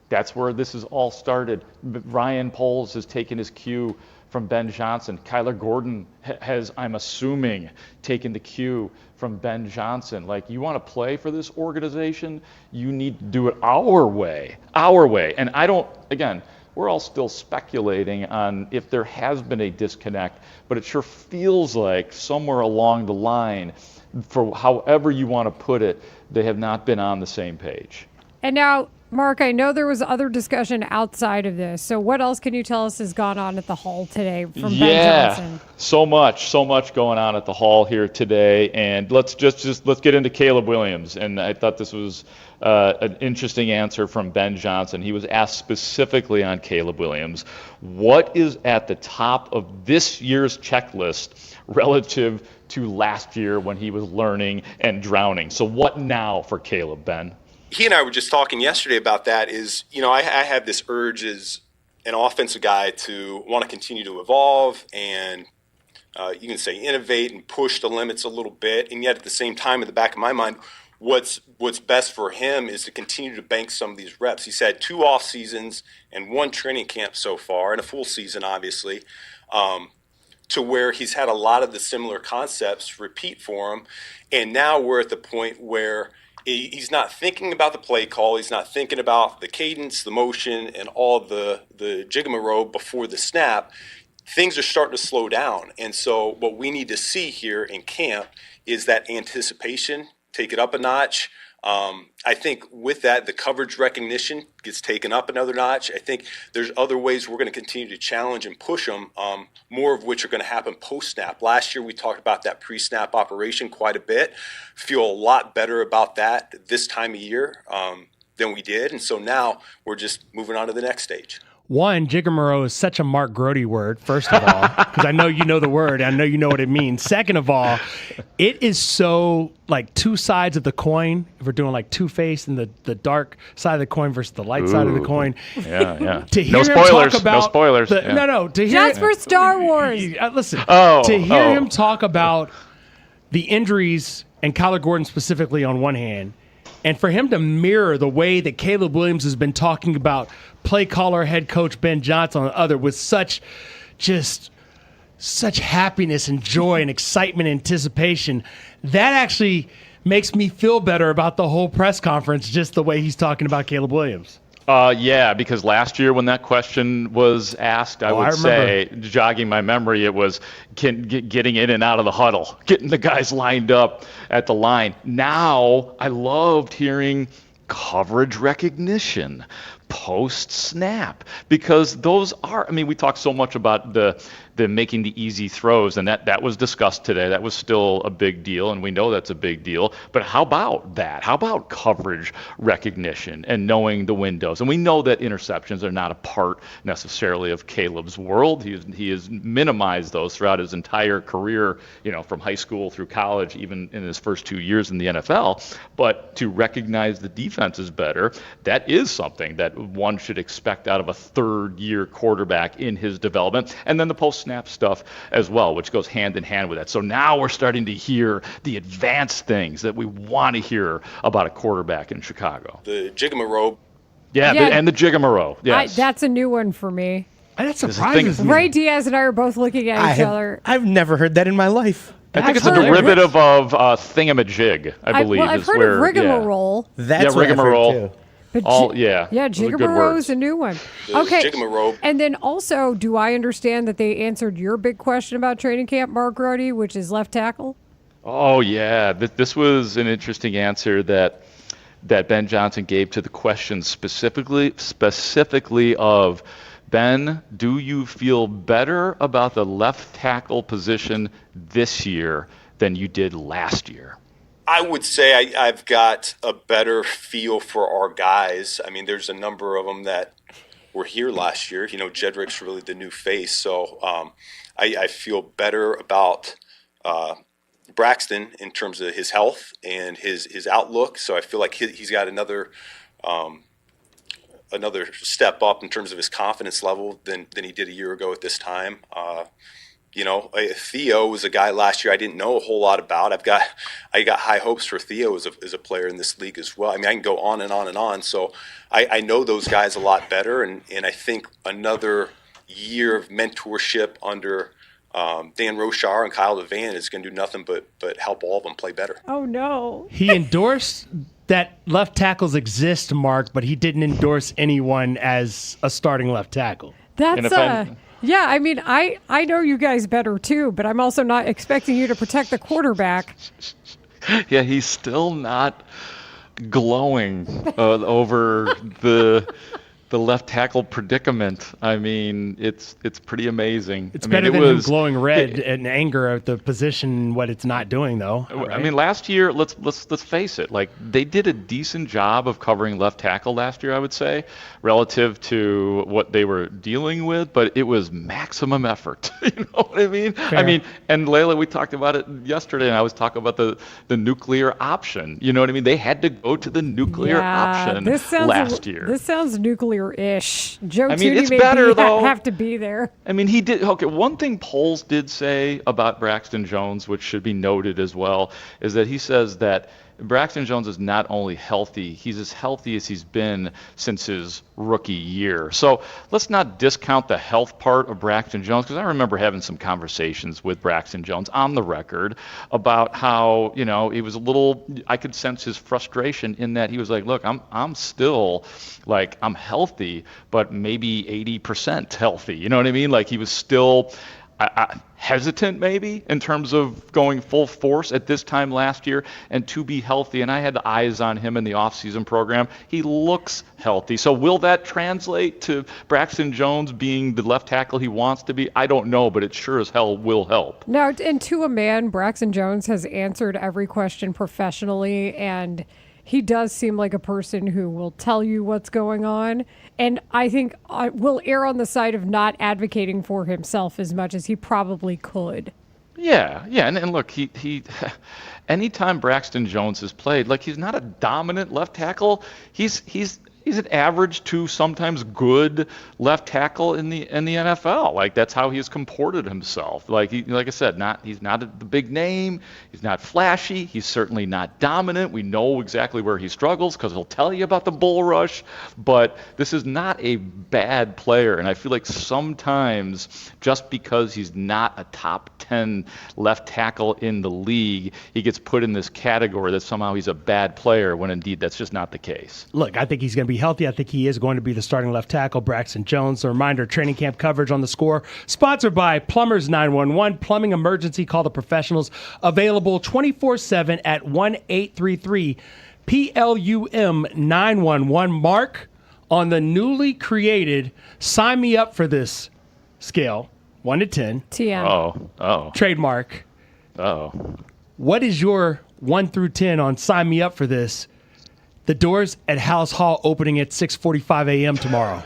that's where this is all started. Ryan Poles has taken his cue from Ben Johnson. Kyler Gordon has, I'm assuming, taken the cue from Ben Johnson. Like, you want to play for this organization, you need to do it our way. And we're all still speculating on if there has been a disconnect, but it sure feels like somewhere along the line, for however you want to put it, they have not been on the same page. And now, Mark, I know there was other discussion outside of this. So what else can you tell us has gone on at the Hall today from Ben Johnson? So much going on at the Hall here today. And let's let's get into Caleb Williams. And I thought this was an interesting answer from Ben Johnson. He was asked specifically on Caleb Williams, what is at the top of this year's checklist relative to last year when he was learning and drowning? So what now for Caleb, Ben? He and I were just talking yesterday about that is, I have this urge as an offensive guy to want to continue to evolve and you can say innovate and push the limits a little bit. And yet at the same time, in the back of my mind, what's best for him is to continue to bank some of these reps. He's had 2 off seasons and 1 training camp so far, and a full season, obviously, to where he's had a lot of the similar concepts repeat for him. And now we're at the point where he's not thinking about the play call. He's not thinking about the cadence, the motion, and all the jigamarow before the snap. Things are starting to slow down. And so what we need to see here in camp is that anticipation, take it up a notch. I think with that, the coverage recognition gets taken up another notch. I think there's other ways we're going to continue to challenge and push them, more of which are going to happen post-snap. Last year, we talked about that pre-snap operation quite a bit. Feel a lot better about that this time of year than we did. And so now we're just moving on to the next stage. One, jigamarow is such a Mark Grote word, first of all, because I know you know the word. I know you know what it means. Second of all, it is so like 2 sides of the coin. If we're doing like Two-Face and the dark side of the coin versus the light side of the coin. Yeah. To hear No him spoilers. talk about No spoilers. No. To hear Just for Star Wars. Listen, to hear him talk about the injuries and Kyler Gordon specifically on one hand, and for him to mirror the way that Caleb Williams has been talking about play caller head coach Ben Johnson on the other with such happiness and joy and excitement and anticipation, that actually makes me feel better about the whole press conference, just the way he's talking about Caleb Williams. Yeah, because last year when that question was asked, I would say, jogging my memory, it was getting in and out of the huddle, getting the guys lined up at the line. Now, I loved hearing coverage recognition post-snap, because those are, we talk so much about the making the easy throws, and that was discussed today. That was still a big deal, and we know that's a big deal. But how about that? How about coverage recognition and knowing the windows? And we know that interceptions are not a part necessarily of Caleb's world. He has minimized those throughout his entire career, from high school through college, even in his first 2 years in the NFL. But to recognize the defenses better, that is something that one should expect out of a third-year quarterback in his development. And then the post-snap stuff as well, which goes hand in hand with that. So now we're starting to hear the advanced things that we want to hear about a quarterback in Chicago. The jigamarow. Yeah. And the jigamarow. Yes. That's a new one for me. That surprises me. Ray Diaz and I are both looking at each other. I've never heard that in my life. I think it's a derivative of thingamajig, I believe. I've heard of rigmarole. That's what rigmarole. I've heard too. But jigamarow is a new one. Okay. Jigamarow. And then also, do I understand that they answered your big question about training camp, Mark Grote, which is left tackle? Oh, yeah. This was an interesting answer that Ben Johnson gave to the question specifically of, Ben, do you feel better about the left tackle position this year than you did last year? I would say I've got a better feel for our guys. There's a number of them that were here last year. Jedrick's really the new face. So I feel better about Braxton in terms of his health and his outlook. So I feel like he's got another step up in terms of his confidence level than he did a year ago at this time. Theo was a guy last year I didn't know a whole lot about. I got high hopes for Theo as a player in this league as well. I can go on and on and on. So I know those guys a lot better, and I think another year of mentorship under Dan Rochar and Kyle Devan is going to do nothing but help all of them play better. Oh, no. He endorsed that left tackles exist, Mark, but he didn't endorse anyone as a starting left tackle. That's yeah, I mean, I know you guys better too, but I'm also not expecting you to protect the quarterback. Yeah, he's still not glowing over the left tackle predicament. I mean, it's pretty amazing. It's better than him glowing red in anger at the position, what it's not doing, though. Right? I mean, last year, let's face it, like they did a decent job of covering left tackle last year, I would say, relative to what they were dealing with, but it was maximum effort. You know what I mean? Fair. I mean, and Layla, we talked about it yesterday, and I was talking about the nuclear option. You know what I mean? They had to go to the nuclear option last year. This sounds nuclear-ish. Joe it's Thuney better, though. have to be there. I mean, he did. Okay, one thing Poles did say about Braxton Jones, which should be noted as well, is that he says that Braxton Jones is not only healthy, he's as healthy as he's been since his rookie year. So let's not discount the health part of Braxton Jones, because I remember having some conversations with Braxton Jones on the record about how, you know, he was a little, I could sense his frustration in that he was like, look, I'm still, like, I'm healthy, but maybe 80% healthy. You know what I mean? Like, he was still hesitant maybe in terms of going full force at this time last year and to be healthy. And I had eyes on him in the offseason program. He looks healthy. So will that translate to Braxton Jones being the left tackle he wants to be? I don't know, but it sure as hell will help. Now, and to a man, Braxton Jones has answered every question professionally, and he does seem like a person who will tell you what's going on. And I think will err on the side of not advocating for himself as much as he probably could. Yeah. And look, he anytime Braxton Jones has played, like, he's not a dominant left tackle. He's an average to sometimes good left tackle in the NFL. Like, that's how he has comported himself. Like I said, he's not the big name. He's not flashy. He's certainly not dominant. We know exactly where he struggles because he'll tell you about the bull rush. But this is not a bad player. And I feel like sometimes just because he's not a top 10 left tackle in the league, he gets put in this category that somehow he's a bad player when indeed that's just not the case. Look, I think he's going to be healthy. I think he is going to be the starting left tackle, Braxton Jones. A reminder, training camp coverage on The Score, sponsored by Plumbers 911. Plumbing emergency, call the professionals. Available 24/7 at 1-833-PLUM 911. Mark, on the newly created Sign Me Up for This scale, 1 to 10. TM. Oh. Trademark. Oh. What is your 1 through 10 on Sign Me Up for This? The doors at Haugh opening at 6:45 a.m. tomorrow.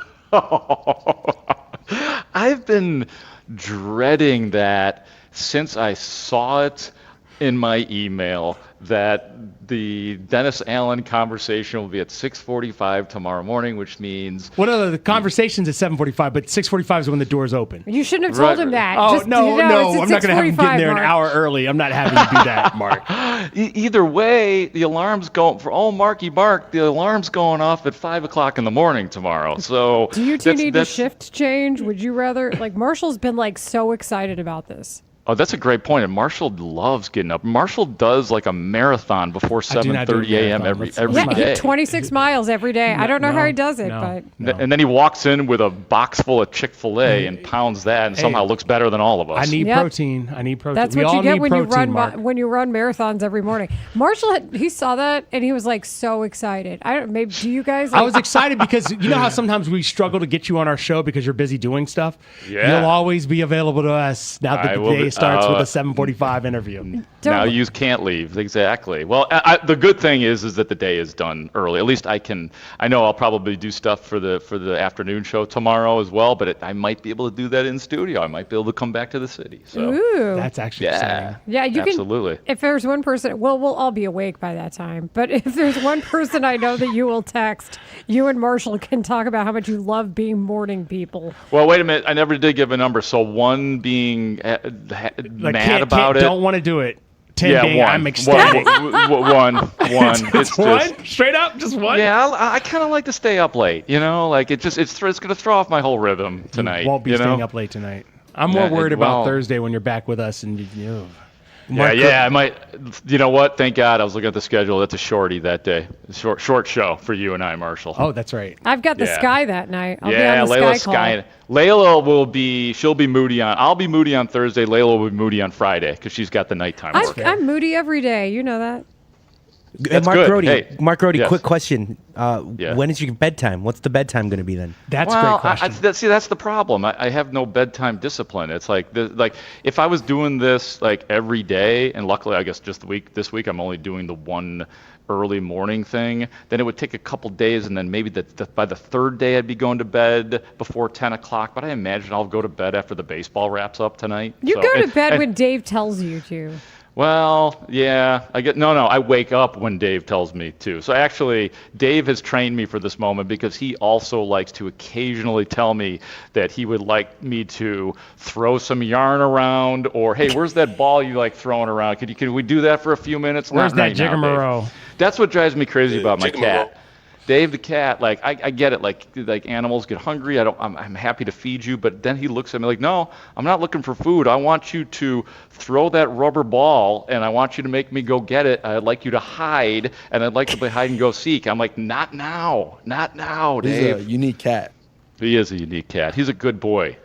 I've been dreading that since I saw it in my email that the Dennis Allen conversation will be at 6:45 tomorrow morning, which means... Well, no, the conversation's at 7:45, but 6:45 is when the doors open. You shouldn't have told him that. Oh, no, I'm not going to have him get there an hour early. I'm not having to do that, Mark. Either way, the alarm's going... Marky Mark, the alarm's going off at 5 o'clock in the morning tomorrow. So do you two need a shift change? Would you rather... Like, Marshall's been, like, so excited about this. Oh, that's a great point. And Marshall loves getting up. Marshall does like a marathon before 7:30 a.m. every day. 26 miles every day. I don't know how he does it, but and then he walks in with a box full of Chick-fil-A and pounds that, and somehow looks better than all of us. I need protein. That's what you get when you run marathons every morning. Marshall, he saw that and he was like so excited. Maybe do you guys? I was excited because you know how sometimes we struggle to get you on our show because you're busy doing stuff. Yeah. You'll always be available to us now that the day starts with a 7:45 interview. Now you can't leave. Exactly. Well, the good thing is that the day is done early. At least I know I'll probably do stuff for the afternoon show tomorrow as well, but I might be able to do that in studio. I might be able to come back to the city. So ooh. That's actually exciting. Yeah, you absolutely. If there's one person, well, we'll all be awake by that time. But if there's one person I know that you will text, you and Marshall can talk about how much you love being morning people. Well, wait a minute. I never did give a number. So one being mad about it. Don't want to do it. 10 being I'm ecstatic. One. It's one? Straight up? Just one? Yeah, I kind of like to stay up late. You know, like it's going to throw off my whole rhythm tonight. You won't be staying up late tonight. I'm more worried about Thursday when you're back with us and I might. You know what? Thank God I was looking at the schedule. That's a shorty that day. Short show for you and I, Marshall. Oh, that's right. I've got the Sky that night. I'll be on the Layla Sky call. Layla will be. She'll be moody on. I'll be moody on Thursday. Layla will be moody on Friday because she's got the nighttime work. I'm moody every day. You know that. That's Mark good. Grote, Hey, Mark Grote, yes. quick question. When is your bedtime? What's the bedtime going to be then? That's a great question. That's the problem. I have no bedtime discipline. It's like if I was doing this like every day, and luckily I guess just this week I'm only doing the one early morning thing, then it would take a couple days, and then maybe by the third day I'd be going to bed before 10 o'clock. But I imagine I'll go to bed after the baseball wraps up tonight. You go to bed when Dave tells you to. Well, yeah, I wake up when Dave tells me to. So actually, Dave has trained me for this moment because he also likes to occasionally tell me that he would like me to throw some yarn around, or hey, where's that ball you like throwing around? Could we do that for a few minutes? Where's Not that right now, jiggamarole? Dave. That's what drives me crazy about my cat. Dave the cat, like I get it, like animals get hungry. I'm happy to feed you, but then he looks at me like, no, I'm not looking for food. I want you to throw that rubber ball, and I want you to make me go get it. I'd like you to hide, and I'd like to play hide and go seek. I'm like, not now, Dave. He's a unique cat. He is a unique cat. He's a good boy.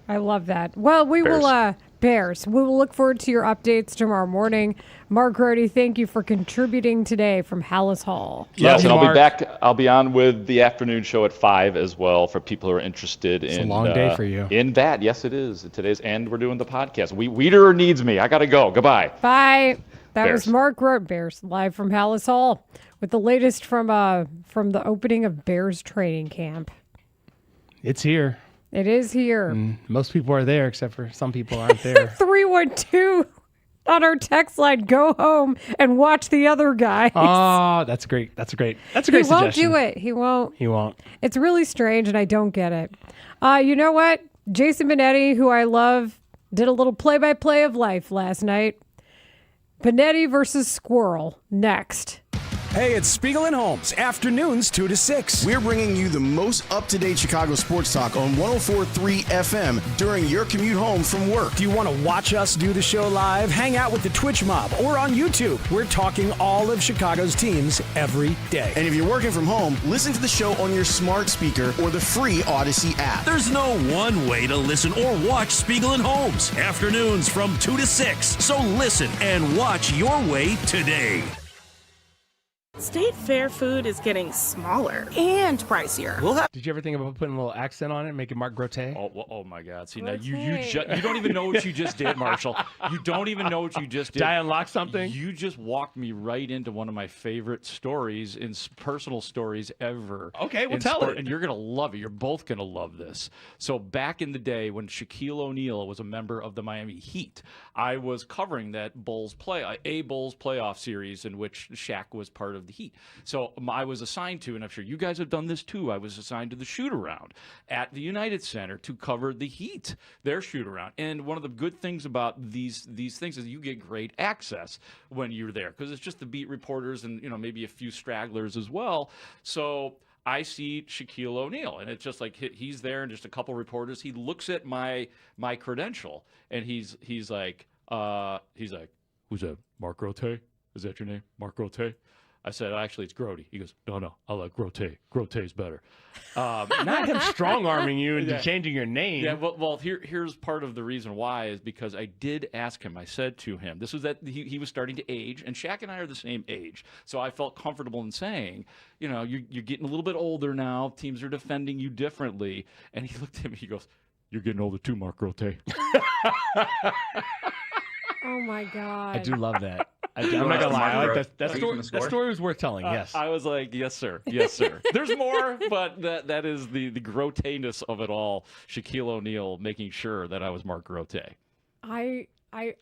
I love that. Well, we will Bears. We will look forward to your updates tomorrow morning. Mark Grote, thank you for contributing today from Hallis Hall. Yes, and I'll be back. I'll be on with the afternoon show at 5 as well for people who are interested in. It's a long day for you. In that, yes, it is. And we're doing the podcast. Weeder needs me. I got to go. Goodbye. Bye. That Bears. was Mark Grote, Bears, live from Hallis Hall with the latest from the opening of Bears training camp. It's here. It is here. Most people are there, except for some people aren't there. 312 on our text line. Go home and watch the other guys. Oh, that's great. That's a great He suggestion. won't do it. He won't. It's really strange, and I don't get it. You know what? Jason Benetti, who I love, did a little play-by-play of life last night. Benetti versus Squirrel next. Hey, it's Spiegel and Holmes, afternoons 2 to 6. We're bringing you the most up-to-date Chicago sports talk on 104.3 FM during your commute home from work. Do you want to watch us do the show live? Hang out with the Twitch mob or on YouTube. We're talking all of Chicago's teams every day. And if you're working from home, listen to the show on your smart speaker or the free Odyssey app. There's no one way to listen or watch Spiegel and Holmes, afternoons from 2 to 6. So listen and watch your way today. State Fair food is getting smaller and pricier. Did you ever think about putting a little accent on it and making Mark Grote? Oh my God! See, now you don't even know what you just did, Marshall. You don't even know what you just did. Did I unlock something? You just walked me right into one of my favorite stories, personal stories ever. Okay, well, tell it. And you're gonna love it. You're both gonna love this. So back in the day when Shaquille O'Neal was a member of the Miami Heat, I was covering that Bulls playoff series in which Shaq was part of the Heat. So I was assigned to, and I'm sure you guys have done this too, I was assigned to the shoot-around at the United Center to cover the Heat, their shoot-around. And one of the good things about these things is you get great access when you're there, because it's just the beat reporters and maybe a few stragglers as well. So I see Shaquille O'Neal, and it's just like he's there and just a couple reporters. He looks at my credential, and he's like, who's that? Mark Grote? Is that your name? Mark Grote? I said, actually, it's Grote. He goes, no, I like Grote. Grote's better. Not him strong-arming you into changing your name. Yeah, well, here's part of the reason why is because I did ask him. I said to him, this was that he was starting to age, and Shaq and I are the same age. So I felt comfortable in saying, you're getting a little bit older now. Teams are defending you differently. And he looked at me, he goes, you're getting older too, Mark Grote. Oh, my God. I do love that. I'm not going to lie. I like that story was worth telling, yes. I was like, yes, sir. Yes, sir. There's more, but that is the Grote-ness of it all. Shaquille O'Neal making sure that I was Mark Grote. I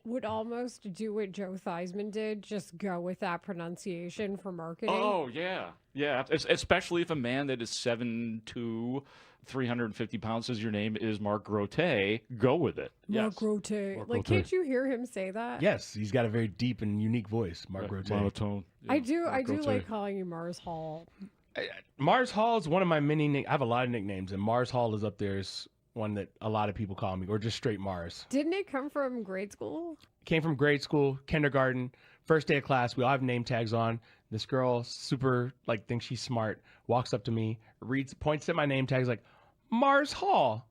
would almost do what Joe Theismann did, just go with that pronunciation for marketing. Oh, yeah. Yeah, especially if a man that is 7'2", 350 pounds says your name is Mark Grote, go with it. Mark Grote. Like, can't you hear him say that? Yes, he's got a very deep and unique voice, Mark Grote. Monotone. Yeah, I do like calling you Mars Hall. Mars Hall is one of my many I have a lot of nicknames, and Mars Hall is up there as one that a lot of people call me, or just straight Mars. Didn't it come from grade school? Came from grade school, kindergarten, first day of class. We all have name tags on. This girl, super, thinks she's smart, walks up to me, points at my name tags like, Mars Haugh. I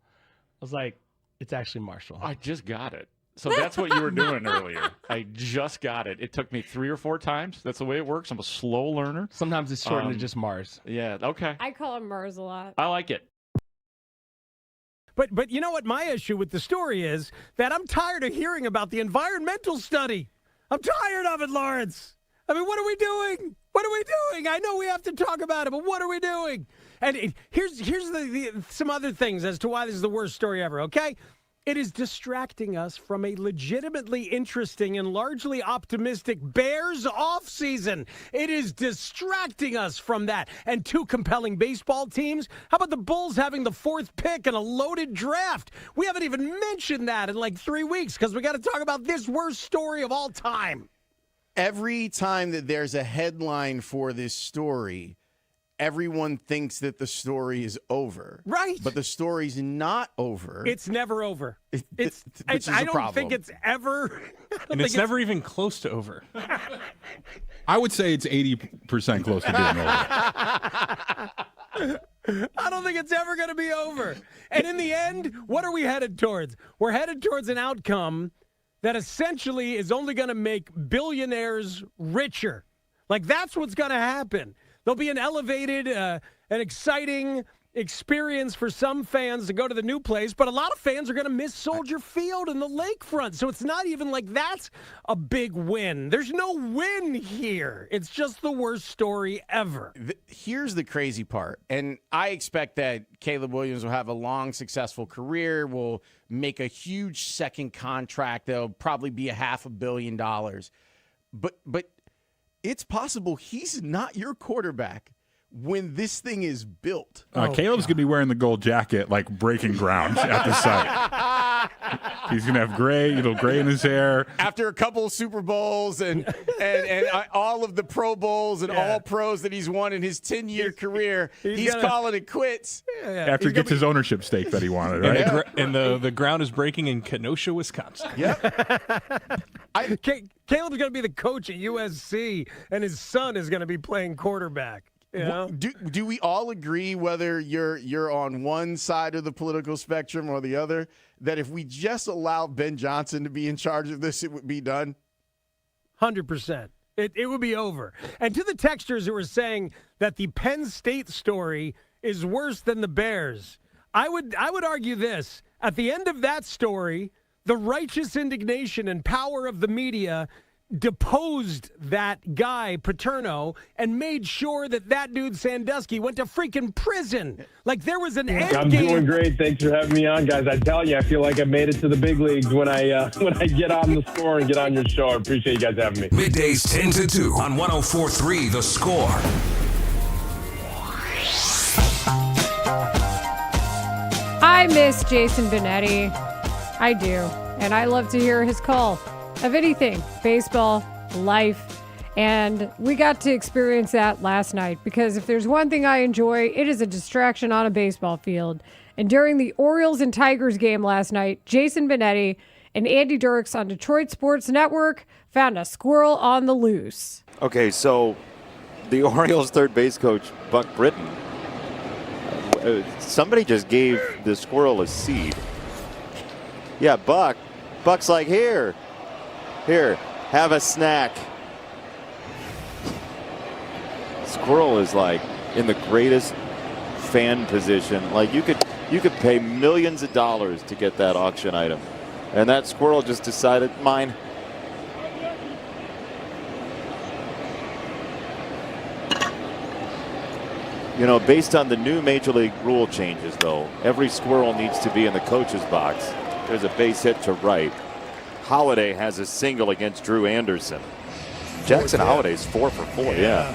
was like, it's actually Marshall. I just got it. So that's what you were doing earlier. I just got it. It took me 3 or 4 times. That's the way it works. I'm a slow learner. Sometimes it's shortened to just Mars. Yeah, okay. I call him Mars a lot. I like it. But you know what my issue with the story is? That I'm tired of hearing about the environmental study. I'm tired of it, Lawrence. I mean, what are we doing? What are we doing? I know we have to talk about it, but what are we doing? And here's some other things as to why this is the worst story ever, okay? It is distracting us from a legitimately interesting and largely optimistic Bears offseason. It is distracting us from that. And 2 compelling baseball teams? How about the Bulls having the 4th pick and a loaded draft? We haven't even mentioned that in 3 weeks because we got to talk about this worst story of all time. Every time that there's a headline for this story, everyone thinks that the story is over. Right. But the story's not over. It's never over. I don't think it's ever. And it's never even close to over. I would say it's 80% close to being over. I don't think it's ever going to be over. And in the end, what are we headed towards? We're headed towards an outcome that essentially is only going to make billionaires richer. That's what's going to happen. There'll be an elevated, an exciting experience for some fans to go to the new place, but a lot of fans are going to miss Soldier Field and the lakefront. So it's not even like that's a big win. There's no win here. It's just the worst story ever. Here's the crazy part, and I expect that Caleb Williams will have a long, successful career, will make a huge second contract that'll probably be $500 million. But it's possible he's not your quarterback when this thing is built. Caleb's going to be wearing the gold jacket, breaking ground at the site. He's going to have little gray in his hair. After a couple of Super Bowls and all of the Pro Bowls and all pros that he's won in his 10-year career, he's calling it quits. After he gets his ownership stake that he wanted, right? And the ground is breaking in Kenosha, Wisconsin. Yep. Caleb's going to be the coach at USC, and his son is going to be playing quarterback. You know? Do we all agree, whether you're on one side of the political spectrum or the other, that if we just allow Ben Johnson to be in charge of this, it would be done? 100%. It would be over. And to the texters who were saying that the Penn State story is worse than the Bears, I would argue this. At the end of that story, the righteous indignation and power of the media deposed that guy, Paterno, and made sure that dude, Sandusky, went to freaking prison. There was an end I'm game. doing great. Thanks for having me on, guys. I tell you, I feel like I made it to the big leagues when I get on the Score and get on your show. I appreciate you guys having me. Middays 10 to 2 on 104.3 The Score. I miss Jason Benetti. I do. And I love to hear his call of anything, baseball, life, and we got to experience that last night because if there's one thing I enjoy, it is a distraction on a baseball field. And during the Orioles and Tigers game last night, Jason Benetti and Andy Dirks on Detroit Sports Network found a squirrel on the loose. Okay, so the Orioles third base coach, Buck Britton, somebody just gave the squirrel a seed. Yeah, Buck's like, here, have a snack. Squirrel is in the greatest fan position. You could pay millions of dollars to get that auction item. And that squirrel just decided, mine. Based on the new Major League rule changes, though, every squirrel needs to be in the coach's box. There's a base hit to right. Holiday has a single against Drew Anderson. Jackson Holiday's 4 for 4. Yeah.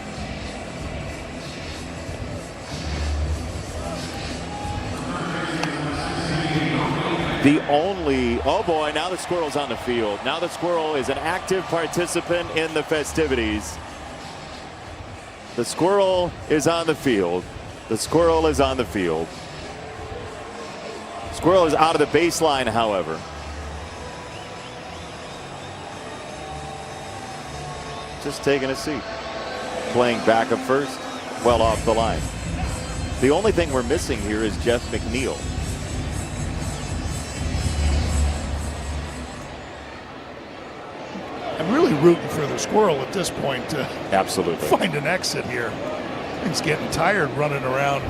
Oh boy, now the squirrel's on the field. Now the squirrel is an active participant in the festivities. The squirrel is on the field. The squirrel is on the field. Squirrel is out of the baseline, however. Just taking a seat. Playing back at first, well off the line. The only thing we're missing here is Jeff McNeil. I'm really rooting for the Squirrel at this point to absolutely find an exit here. He's getting tired running around.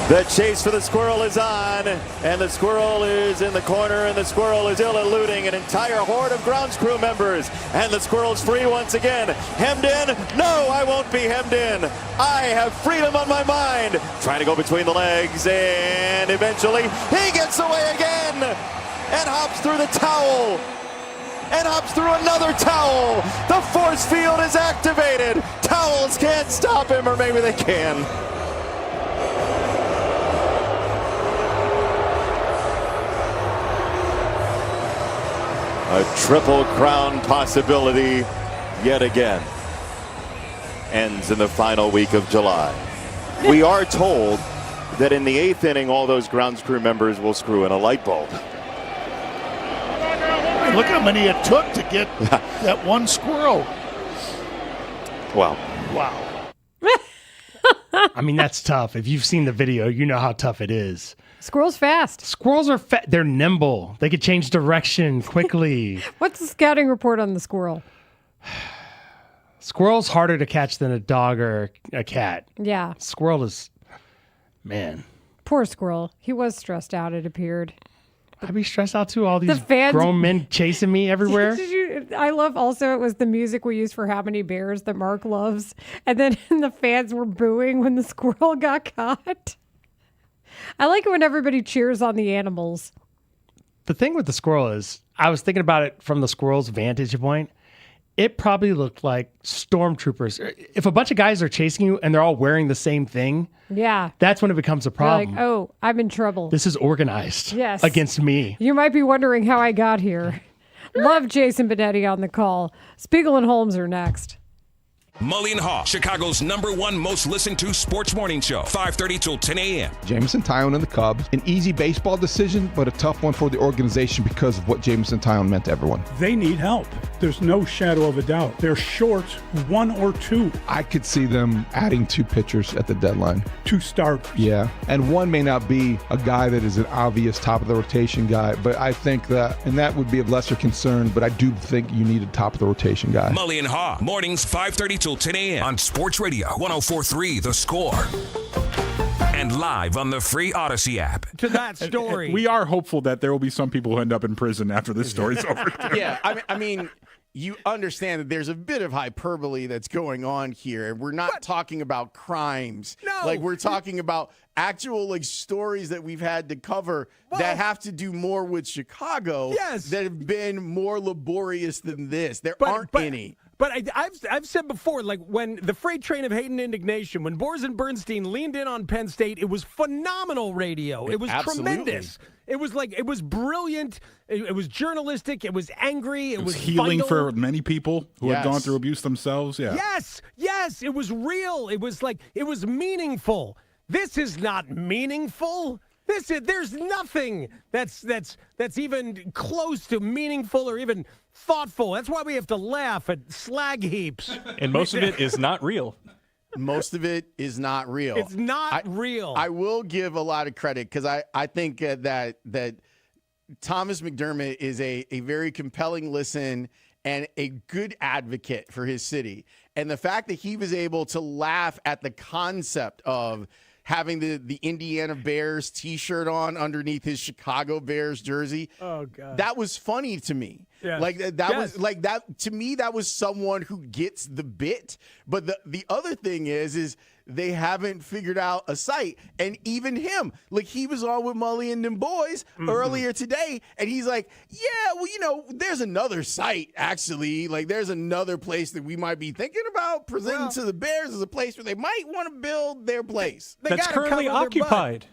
The chase for the Squirrel is on, and the Squirrel is in the corner, and the Squirrel is still eluding an entire horde of grounds crew members. And the Squirrel's free once again. Hemmed in? No, I won't be hemmed in. I have freedom on my mind. Trying to go between the legs, and eventually he gets away again and hops through the towel. And hops through another towel. The force field is activated. Towels can't stop him, or maybe they can. A triple crown possibility yet again. Ends in the final week of July. We are told that in the 8th inning, all those grounds crew members will screw in a light bulb. Look how many it took to get that one squirrel. Wow. I mean, that's tough. If you've seen the video, you know how tough it is. Squirrel's fast. Squirrels are they're nimble. They could change direction quickly. What's the scouting report on the squirrel? Squirrel's harder to catch than a dog or a cat. Yeah. Squirrel is, man. Poor squirrel. He was stressed out, it appeared. I'd be stressed out too. All these fans, grown men chasing me everywhere. I love also it was the music we used for How Many Bears that Mark loves. And then the fans were booing when the squirrel got caught. I like it when everybody cheers on the animals. The thing with the squirrel is, I was thinking about it from the squirrel's vantage point. It probably looked like stormtroopers. If a bunch of guys are chasing you and they're all wearing the same thing, yeah, that's when it becomes a problem. You're like, oh, I'm in trouble. This is organized yes. against me. You might be wondering how I got here. Love Jason Benetti on the call. Spiegel and Holmes are next. Mully and Haugh, Chicago's #1 most listened to sports morning show, 5:30 till 10 a.m. Jameson Taillon and the Cubs. An easy baseball decision, but a tough one for the organization because of what Jameson Taillon meant to everyone. They need help. There's no shadow of a doubt. They're short 1 or 2. I could see them adding 2 pitchers at the deadline. 2 starters. Yeah, and one may not be a guy that is an obvious top of the rotation guy, but I think that, and that would be of lesser concern, but I do think you need a top of the rotation guy. Mully and Haugh, mornings 5:30 till 10 a.m. on Sports Radio 104.3 The Score. And live on the free Odyssey app. To that story. We are hopeful that there will be some people who end up in prison after this story's over. Yeah, I mean, you understand that there's a bit of hyperbole that's going on here. We're not talking about crimes. No. Like, we're talking about actual, like, stories that we've had to cover that have to do more with Chicago that have been more laborious than this. There aren't any. But I've said before, like when the freight train of hate and indignation, when Boers and Bernstein leaned in on Penn State, it was phenomenal radio. It was tremendous. It was like, it was brilliant. It was journalistic. It was angry. It was healing vital. for many people who had gone through abuse themselves. Yeah. Yes. It was real. It was like, it was meaningful. This is not meaningful. There's nothing that's even close to meaningful or even thoughtful. That's why we have to laugh at slag heaps. And most of it is not real. Most of it is not real. It's not real. I will give a lot of credit because I think that Thomas McDermott is a very compelling listen and a good advocate for his city. And the fact that he was able to laugh at the concept of having the Indiana Bears T-shirt on underneath his Chicago Bears jersey. Oh God, that was funny to me. Yes. Like that was like that to me. That was someone who gets the bit. But the other thing is they haven't figured out a site. And even him, like he was on with Mully and them boys earlier today, and he's like, yeah, well, there's another site actually. Like there's another place that we might be thinking about presenting to the Bears as a place where they might want to build their place. That's currently occupied.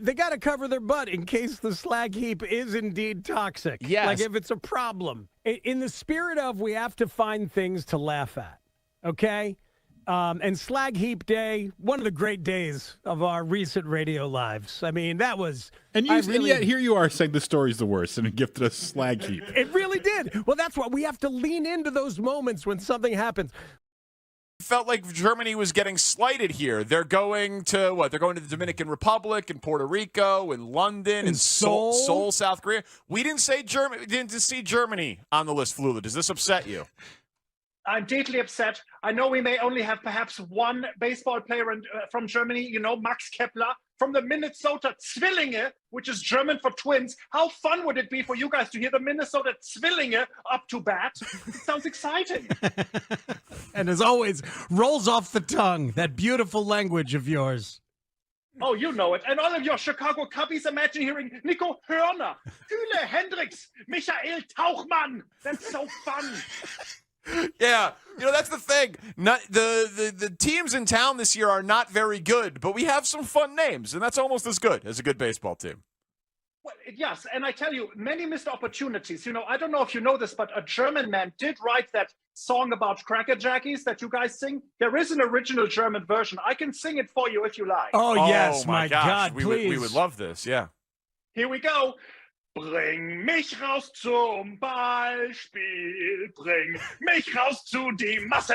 They got to cover their butt in case the slag heap is indeed toxic. Yes. Like if it's a problem. In the spirit of we have to find things to laugh at, okay? And Slag Heap Day, one of the great days of our recent radio lives. I mean, that was... And yet here you are saying the story's the worst and it gifted us Slag Heap. It really did. Well, that's what we have to lean into those moments when something happens. Felt like Germany was getting slighted here. They're going to what? They're going to the Dominican Republic and Puerto Rico and London and Seoul, South Korea. We didn't say Germany. Didn't see Germany on the list. Flula, does this upset you? I'm deeply upset. I know we may only have perhaps one baseball player from Germany, Max Kepler, from the Minnesota Zwillinge, which is German for twins. How fun would it be for you guys to hear the Minnesota Zwillinge up to bat? It sounds exciting. And as always, rolls off the tongue, that beautiful language of yours. Oh, you know it. And all of your Chicago Cubbies, imagine hearing Nico Hörner, Kühle Hendricks, Michael Tauchmann. That's so fun. Yeah, that's the thing. The teams in town this year are not very good, but we have some fun names, and that's almost as good as a good baseball team. Well, yes, and I tell you, many missed opportunities. I don't know if you know this, but a German man did write that song about Cracker Jackies that you guys sing. There is an original German version. I can sing it for you if you like. Oh yes, my gosh. God, please. We would love this, yeah. Here we go. Bring mich raus zum Ballspiel, bring mich raus zu die Masse,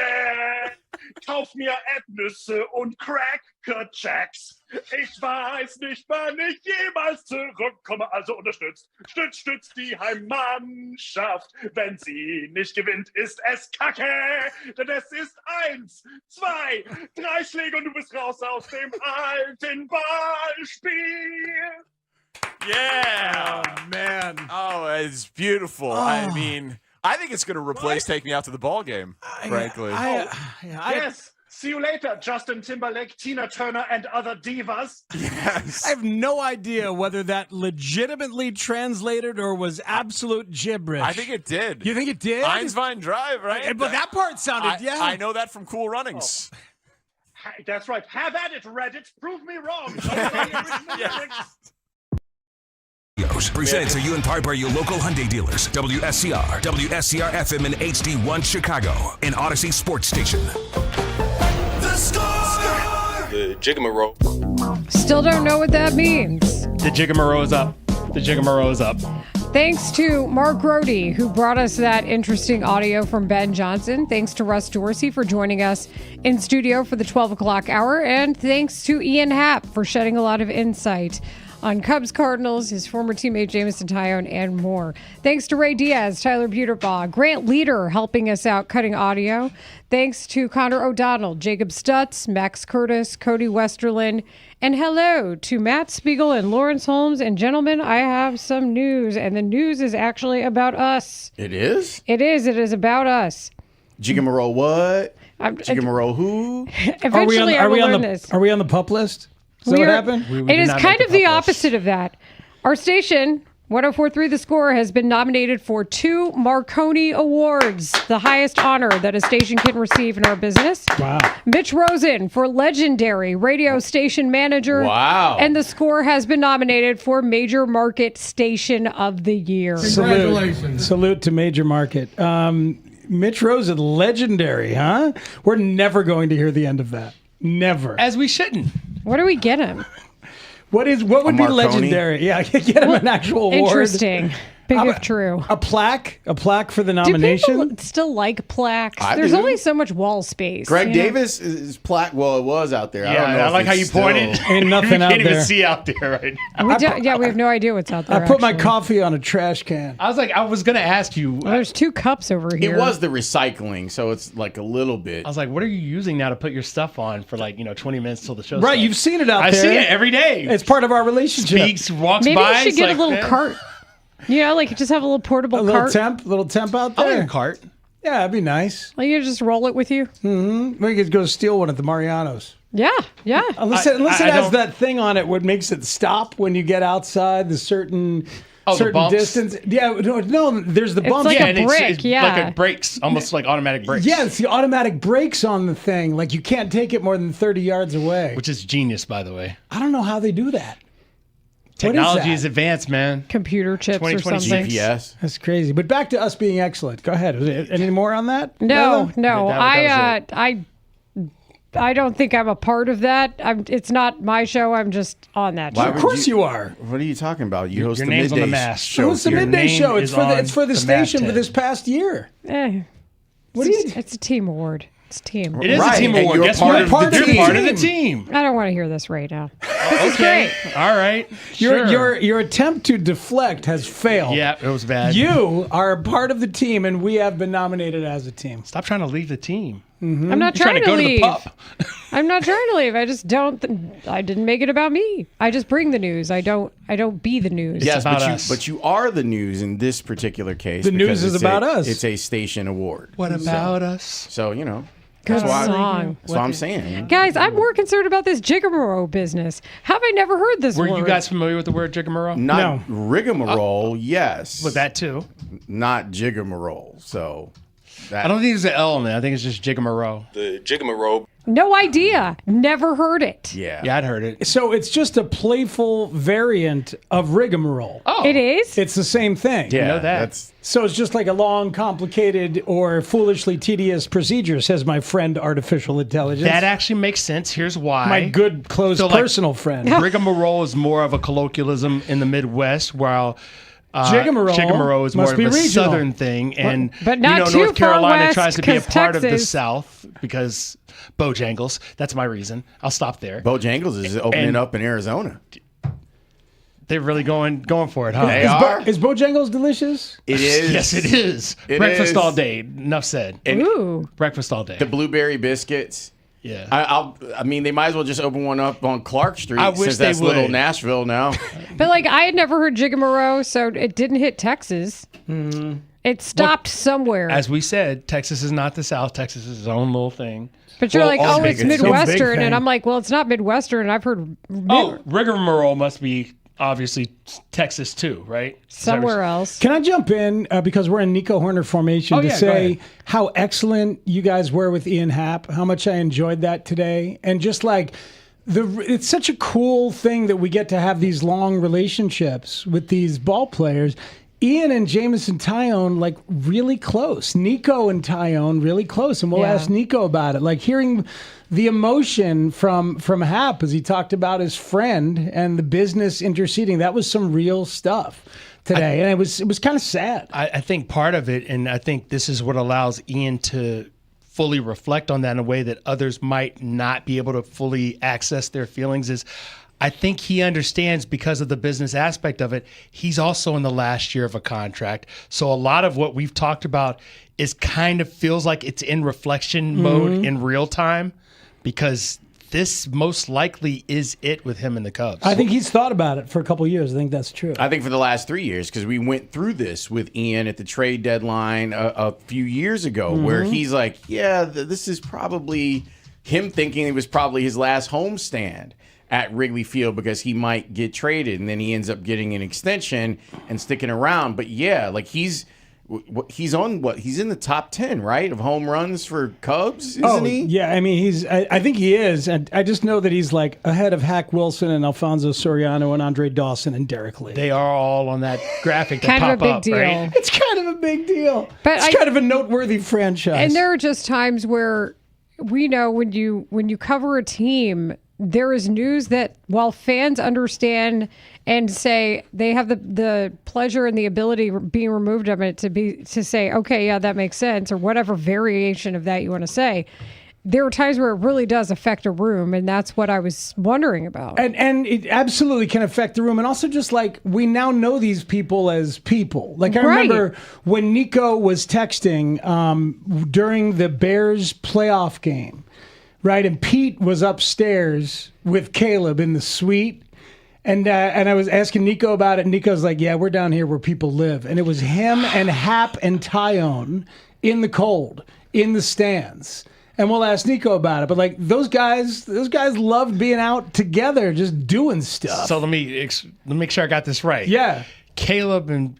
kauf mir Erdnüsse und Cracker Jacks. Ich weiß nicht, wann ich jemals zurückkomme, also unterstützt die Heimmannschaft. Wenn sie nicht gewinnt, ist es Kacke, denn es ist 1, 2, 3 Schläge und du bist raus aus dem alten Ballspiel. Yeah. Oh, man. Oh, it's beautiful. Oh. I mean, I think it's going to replace Take Me Out to the Ball Game, frankly. Yes. See you later, Justin Timberlake, Tina Turner, and other divas. Yes. I have no idea whether that legitimately translated or was absolute gibberish. I think it did. You think it did? Einswein Drive, right? But that part sounded, yeah. I know that from Cool Runnings. Oh. That's right. Have at it, Reddit. Prove me wrong. Presented to you in part by your local Hyundai dealers. WSCR, WSCR FM and HD1 Chicago, an Odyssey sports station. The score! The Jiggamarole. Still don't know what that means. The Jiggamarole is up. The Jiggamarole is up. Thanks to Mark Grote, who brought us that interesting audio from Ben Johnson. Thanks to Russ Dorsey for joining us in studio for the 12 o'clock hour. And thanks to Ian Happ for shedding a lot of insight on Cubs Cardinals, his former teammate Jameson Taillon, and more. Thanks to Ray Diaz, Tyler Buterbaugh, Grant Leader helping us out cutting audio. Thanks to Connor O'Donnell, Jacob Stutz, Max Curtis, Cody Westerlin, and hello to Matt Spiegel and Lawrence Holmes. And gentlemen, I have some news, and the news is actually about us. It is? It is. It is about us. Jiggamarole what? Jiggamarole who? Eventually, I will learn this. Are we on the pup list? Is that what happened? It is kind of the opposite of that. Our station, 104.3 The Score, has been nominated for 2 Marconi Awards, the highest honor that a station can receive in our business. Wow. Mitch Rosen for Legendary Radio Station Manager. Wow. And The Score has been nominated for Major Market Station of the Year. Congratulations. Salute to Major Market. Mitch Rosen, Legendary, huh? We're never going to hear the end of that. Never. As we shouldn't. What do we get him? What would be legendary? Yeah, get him an actual award. Interesting. Big if true. A plaque for the nomination. Do people still like plaques? I There's do. only so much wall space. Greg Davis is plaque. Well, it was out there. Yeah, I don't know I if like how it's you still- pointed. Ain't nothing you out can't even there. see out there right now. We have no idea what's out there. I put my actually. coffee on a trash can. I was going to ask you. Well, there's 2 cups over here. It was the recycling, so it's like a little bit. I was like, what are you using now to put your stuff on for 20 minutes till the show Right, starts? you've seen it out I there. see it every day. It's part of our relationship. Speaks, walks Maybe by. you should it's get like, a little man. cart. just have a little portable A little cart. temp out I there. like a cart. Yeah, that'd be nice. Like you just roll it with you. Mm-hmm. We could go steal one at the Mariano's. Yeah. Unless it has that thing on it what makes it stop when you get outside the certain the bumps? distance. Yeah, no, there's the It's bumps. like yeah, a and brick, it's yeah. like a brakes, almost like automatic brakes. Yeah, it's the automatic brakes on the thing. Like you can't take it more than 30 yards away. Which is genius, by the way. I don't know how they do that. Technology is that? advanced, man. Computer chips or 2020 something. GPS. That's crazy. But back to us being excellent. Go ahead. Any more on that? No. That was I I don't think I'm a part of that. It's not my show. I'm just on that show. Of course you are. What are you talking about? You host your the name's midday on the mast. show. It's the here. midday show. It's for the station for masthead. this past year. It's a team award. It's a team. It is a team award. Guess what? You're part of the team. I don't want to hear this right now. Okay. All right. Your attempt to deflect has failed. Yeah, it was bad. You are a part of the team, and we have been nominated as a team. Stop trying to leave the team. Mm-hmm. I'm not You're trying to go leave. to the pub. I'm not trying to leave. I just don't. I didn't make it about me. I just bring the news. I don't be the news. Yes, but you are the news in this particular case. The news because is about us. It's a station award. What about us? So, you know. Good That's song. what I'm saying. Guys, I'm more concerned about this jigamarole business. How have I never heard this word? Were you guys familiar with the word jigamarole? Not rigmarole, yes. With that too. Not jigamarole. So I don't think there's an L in there. I think it's just jigamarole. The jigamarole. No idea. Never heard it. Yeah. Yeah, I'd heard it. So it's just a playful variant of rigmarole. Oh. It is? It's the same thing. Yeah, know that. So it's just like a long, complicated, or foolishly tedious procedure, says my friend Artificial Intelligence. That actually makes sense. Here's why. My good, close, personal friend. Rigmarole is more of a colloquialism in the Midwest, while Jigamarole is more must of be a regional. Southern thing. And but not too North far Carolina west, tries to be a 'cause part of the Texas- South because Bojangles. That's my reason. I'll stop there. Bojangles is opening up in Arizona. They're really going for it, huh? They are. Is Bojangles delicious? It is. Yes, it is. It Breakfast is. all day. Enough said. Ooh. Breakfast all day. The blueberry biscuits. Yeah. I mean, they might as well just open one up on Clark Street I wish since they that's little would. Nashville now. But I had never heard jigamarole, so it didn't hit Texas. Mm-hmm. It stopped somewhere. As we said, Texas is not the South. Texas is its own little thing. But you're like, all oh, it's big- Midwestern. thing. And I'm like, well, it's not Midwestern. And I've heard rigmarole must be obviously Texas too, right? somewhere else. Can I jump in because we're in Nico Horner formation to go say ahead. how excellent you guys were with Ian Happ, how much I enjoyed that today, and just like it's such a cool thing that we get to have these long relationships with these ball players. Ian and Jamison Tyone, like really close. Nico and Tyone, really close. And we'll ask Nico about it. Like hearing the emotion from Hap as he talked about his friend and the business interceding. That was some real stuff today. And it was kind of sad. I think part of it, and I think this is what allows Ian to fully reflect on that in a way that others might not be able to fully access their feelings, is I think he understands because of the business aspect of it. He's also in the last year of a contract. So a lot of what we've talked about is kind of feels like it's in reflection mode in real time, because this most likely is it with him and the Cubs. I think he's thought about it for a couple of years. I think that's true. I think for the last 3 years, because we went through this with Ian at the trade deadline a few years ago, where he's like, yeah, this is probably him thinking it was probably his last homestand at Wrigley Field because he might get traded, and then he ends up getting an extension and sticking around. But yeah, like he's on what? He's in the top 10, right, of home runs for Cubs, isn't he? Yeah, I mean, I think he is. And I just know that he's like ahead of Hack Wilson and Alfonso Soriano and Andre Dawson and Derek Lee. They are all on that graphic that Kind of pop a big up, deal. right? It's kind of a big deal. But it's kind of a noteworthy franchise. And there are just times where we know when you cover a team, there is news that while fans understand and say they have the pleasure and the ability being removed of it to say, okay, yeah, that makes sense, or whatever variation of that you want to say, there are times where it really does affect a room, and that's what I was wondering about. And it absolutely can affect the room. And also just like we now know these people as people. Like I remember when Nico was texting during the Bears playoff game, right? And Pete was upstairs with Caleb in the suite. And I was asking Nico about it. And Nico's like, yeah, we're down here where people live. And it was him and Hap and Tyone in the cold, in the stands. And we'll ask Nico about it. But like those guys loved being out together, just doing stuff. So let me make sure I got this right. Yeah. Caleb and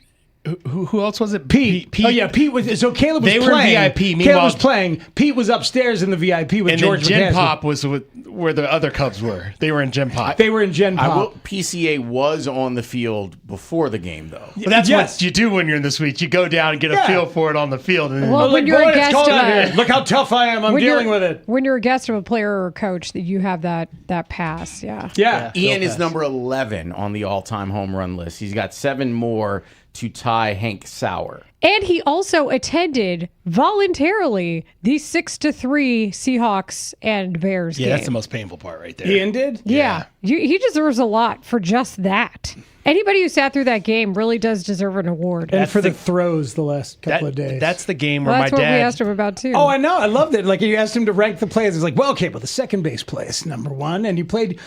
Who else was it? Pete. Oh yeah, Pete was. So Caleb was they playing. Were in VIP. Caleb was playing. Pete was upstairs in the VIP with and George. And Gen McCaskey. Pop was where the other Cubs were. They were in Gen Pop. They were in Gen Pop. PCA was on the field before the game, though. Well, that's what you do when you're in the suite. You go down and get a feel for it on the field. And Well, when you're a guest of look how tough I am. I'm dealing with it. When you're a guest of a player or a coach, that you have that pass. Yeah. Ian is number 11 on the all-time home run list. He's got 7 more to tie Hank Sauer. And he also attended voluntarily the 6-3 Seahawks and Bears game. Yeah, that's the most painful part right there. Ian did? Yeah. He deserves a lot for just that. Anybody who sat through that game really does deserve an award. And for the throws the last couple of days. That's the game where Well, my that's what we dad. asked him about too. Oh, I know. I loved it. Like you asked him to rank the plays. It's like, well, okay, well, the second base play is number 1, and you played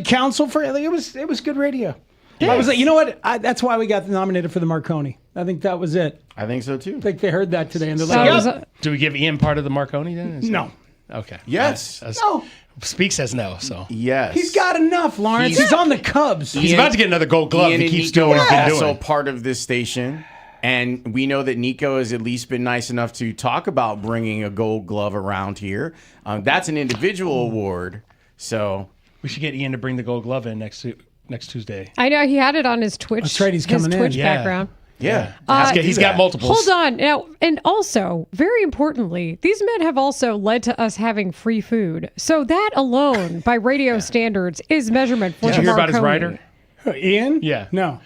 counsel for it. Like, it was good radio. Yes. I was like, you know what? That's why we got nominated for the Marconi. I think that was it. I think so too. I think they heard that today, and they're like, yep. Do we give Ian part of the Marconi then? No. Okay. Yes. No. Speak says no. So yes, he's got enough, Lawrence. He's on the Cubs. He's about to get another Gold Glove. Ian He and keeps Nico doing what he's are been also doing. part of this station, and we know that Nico has at least been nice enough to talk about bringing a Gold Glove around here. That's an individual award, so we should get Ian to bring the Gold Glove in next Tuesday. I know he had it on his Twitch. That's right, he's coming in. Twitch Yeah. background. Yeah. He's got multiples. Hold on. Now, and also, very importantly, these men have also led to us having free food. So that alone, by radio standards, is measurement for Did the you hear about his Marconi. rider? Ian? Yeah. No.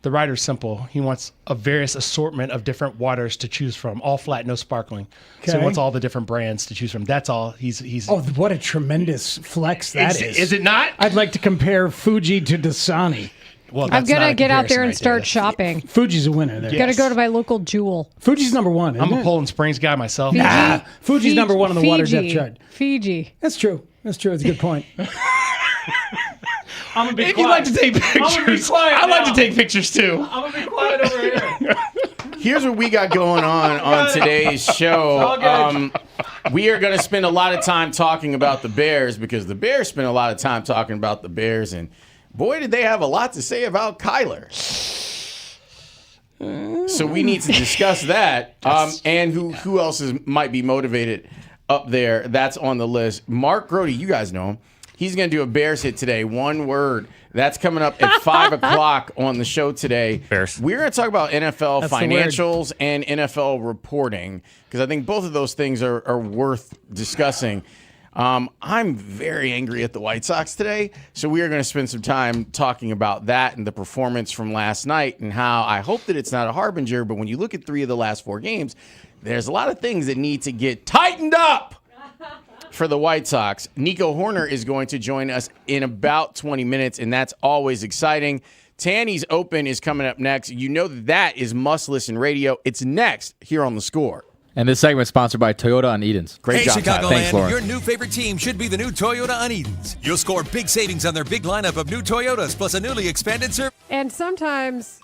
The rider's simple. He wants a various assortment of different waters to choose from, all flat, no sparkling. So Okay. he wants all the different brands to choose from. That's all. He's. Oh, what a tremendous flex that is. Is it not? I'd like to compare Fuji to Dasani. Well, I'm going to get out there and start shopping. Fuji's a winner there. Got to go to my local Jewel. Fuji's number 1. I'm isn't a it? Poland Springs guy myself. Fiji? Fuji's Fiji- number 1 on the water depth Fiji. chart. Fiji. That's true. It's a good point. I'm gonna be If you'd like to take pictures, I'd like to take pictures too. I'm gonna be quiet over here. here's what we got going on today's show. We are going to spend a lot of time talking about the Bears because the Bears spend a lot of time talking about the Bears, and boy, did they have a lot to say about Kyler. So we need to discuss that. And who else might be motivated up there? That's on the list. Mark Grote, you guys know him. He's going to do a Bears hit today. One word. That's coming up at 5 o'clock on the show today. Bears. We're going to talk about NFL That's the financials and NFL reporting because I think both of those things are worth discussing. I'm very angry at the White Sox today, so we are going to spend some time talking about that and the performance from last night and how I hope that it's not a harbinger, but when you look at 3 of the last 4 games, there's a lot of things that need to get tightened up for the White Sox. Nico Horner is going to join us in about 20 minutes, and that's always exciting. Tanny's Open is coming up next. You know that is must-listen radio. It's next here on The Score. And this segment is sponsored by Toyota on Edens. Great job, Todd. Thanks, Lauren. Your new favorite team should be the new Toyota on Edens. You'll score big savings on their big lineup of new Toyotas, plus a newly expanded service. And sometimes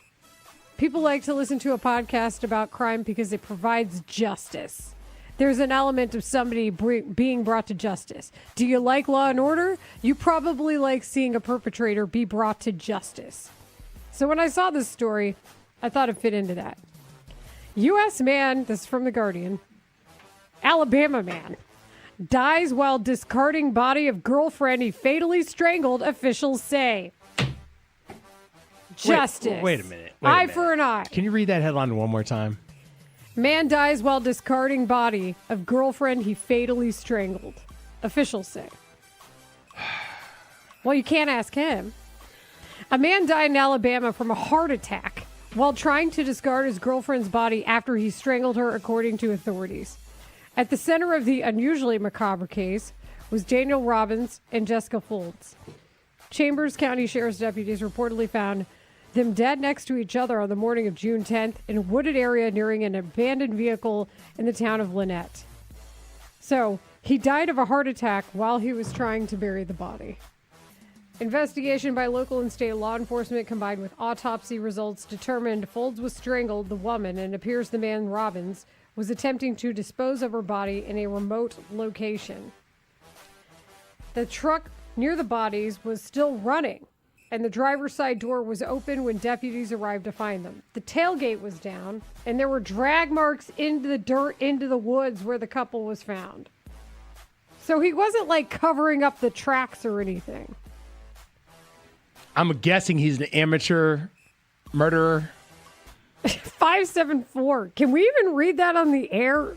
people like to listen to a podcast about crime because it provides justice. There's an element of somebody being brought to justice. Do you like Law and Order? You probably like seeing a perpetrator be brought to justice. So when I saw this story, I thought it fit into that. U.S. man, this is from The Guardian, Alabama man, dies while discarding body of girlfriend he fatally strangled, officials say. Justice. Wait a minute. Eye for an eye. Can you read that headline one more time? Man dies while discarding body of girlfriend he fatally strangled, officials say. Well, you can't ask him. A man died in Alabama from a heart attack while trying to discard his girlfriend's body after he strangled her, according to authorities. At the center of the unusually macabre case was Daniel Robbins and Jessica Folds. Chambers County Sheriff's deputies reportedly found them dead next to each other on the morning of June 10th in a wooded area nearing an abandoned vehicle in the town of Lynette. So, he died of a heart attack while he was trying to bury the body. Investigation by local and state law enforcement combined with autopsy results determined Folds was strangled, the woman, and appears the man, Robbins, was attempting to dispose of her body in a remote location. The truck near the bodies was still running and the driver's side door was open when deputies arrived to find them. The tailgate was down, and there were drag marks into the dirt, into the woods where the couple was found. So he wasn't like covering up the tracks or anything. I'm guessing he's an amateur murderer. 574. Can we even read that on the air?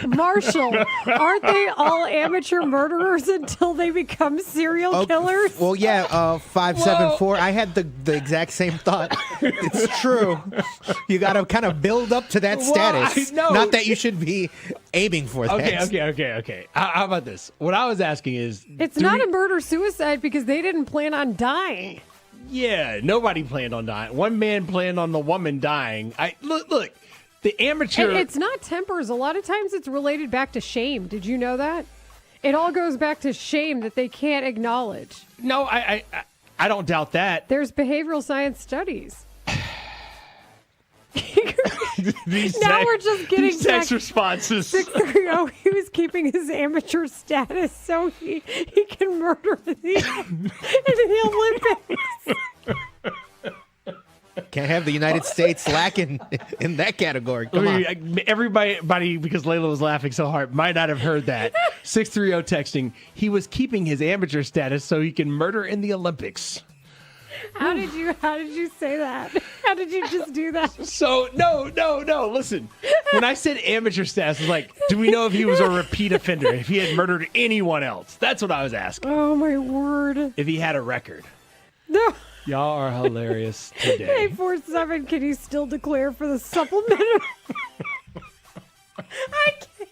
Marshall, aren't they all amateur murderers until they become serial killers? Well, yeah, 574. I had the exact same thought. It's true. You got to kind of build up to that status. Not that you should be aiming for that. Okay. How about this? What I was asking is... It's not a murder-suicide because they didn't plan on dying. Yeah, nobody planned on dying. One man planned on the woman dying. Look. The amateur... And it's not tempers. A lot of times it's related back to shame. Did you know that? It all goes back to shame that they can't acknowledge. No, I don't doubt that. There's behavioral science studies. Now we're just getting these text responses. 630, he was keeping his amateur status so he can murder in the Olympics. Can't have the United States lacking in that category. Come on. Everybody, because Layla was laughing so hard, might not have heard that. 630 texting, he was keeping his amateur status so he can murder in the Olympics. How did you say that? How did you just do that? So, no. Listen, when I said amateur status, I was like, do we know if he was a repeat offender, if he had murdered anyone else? That's what I was asking. Oh, my word. If he had a record. No. Y'all are hilarious today. 847, can you still declare for the supplemental? I can't.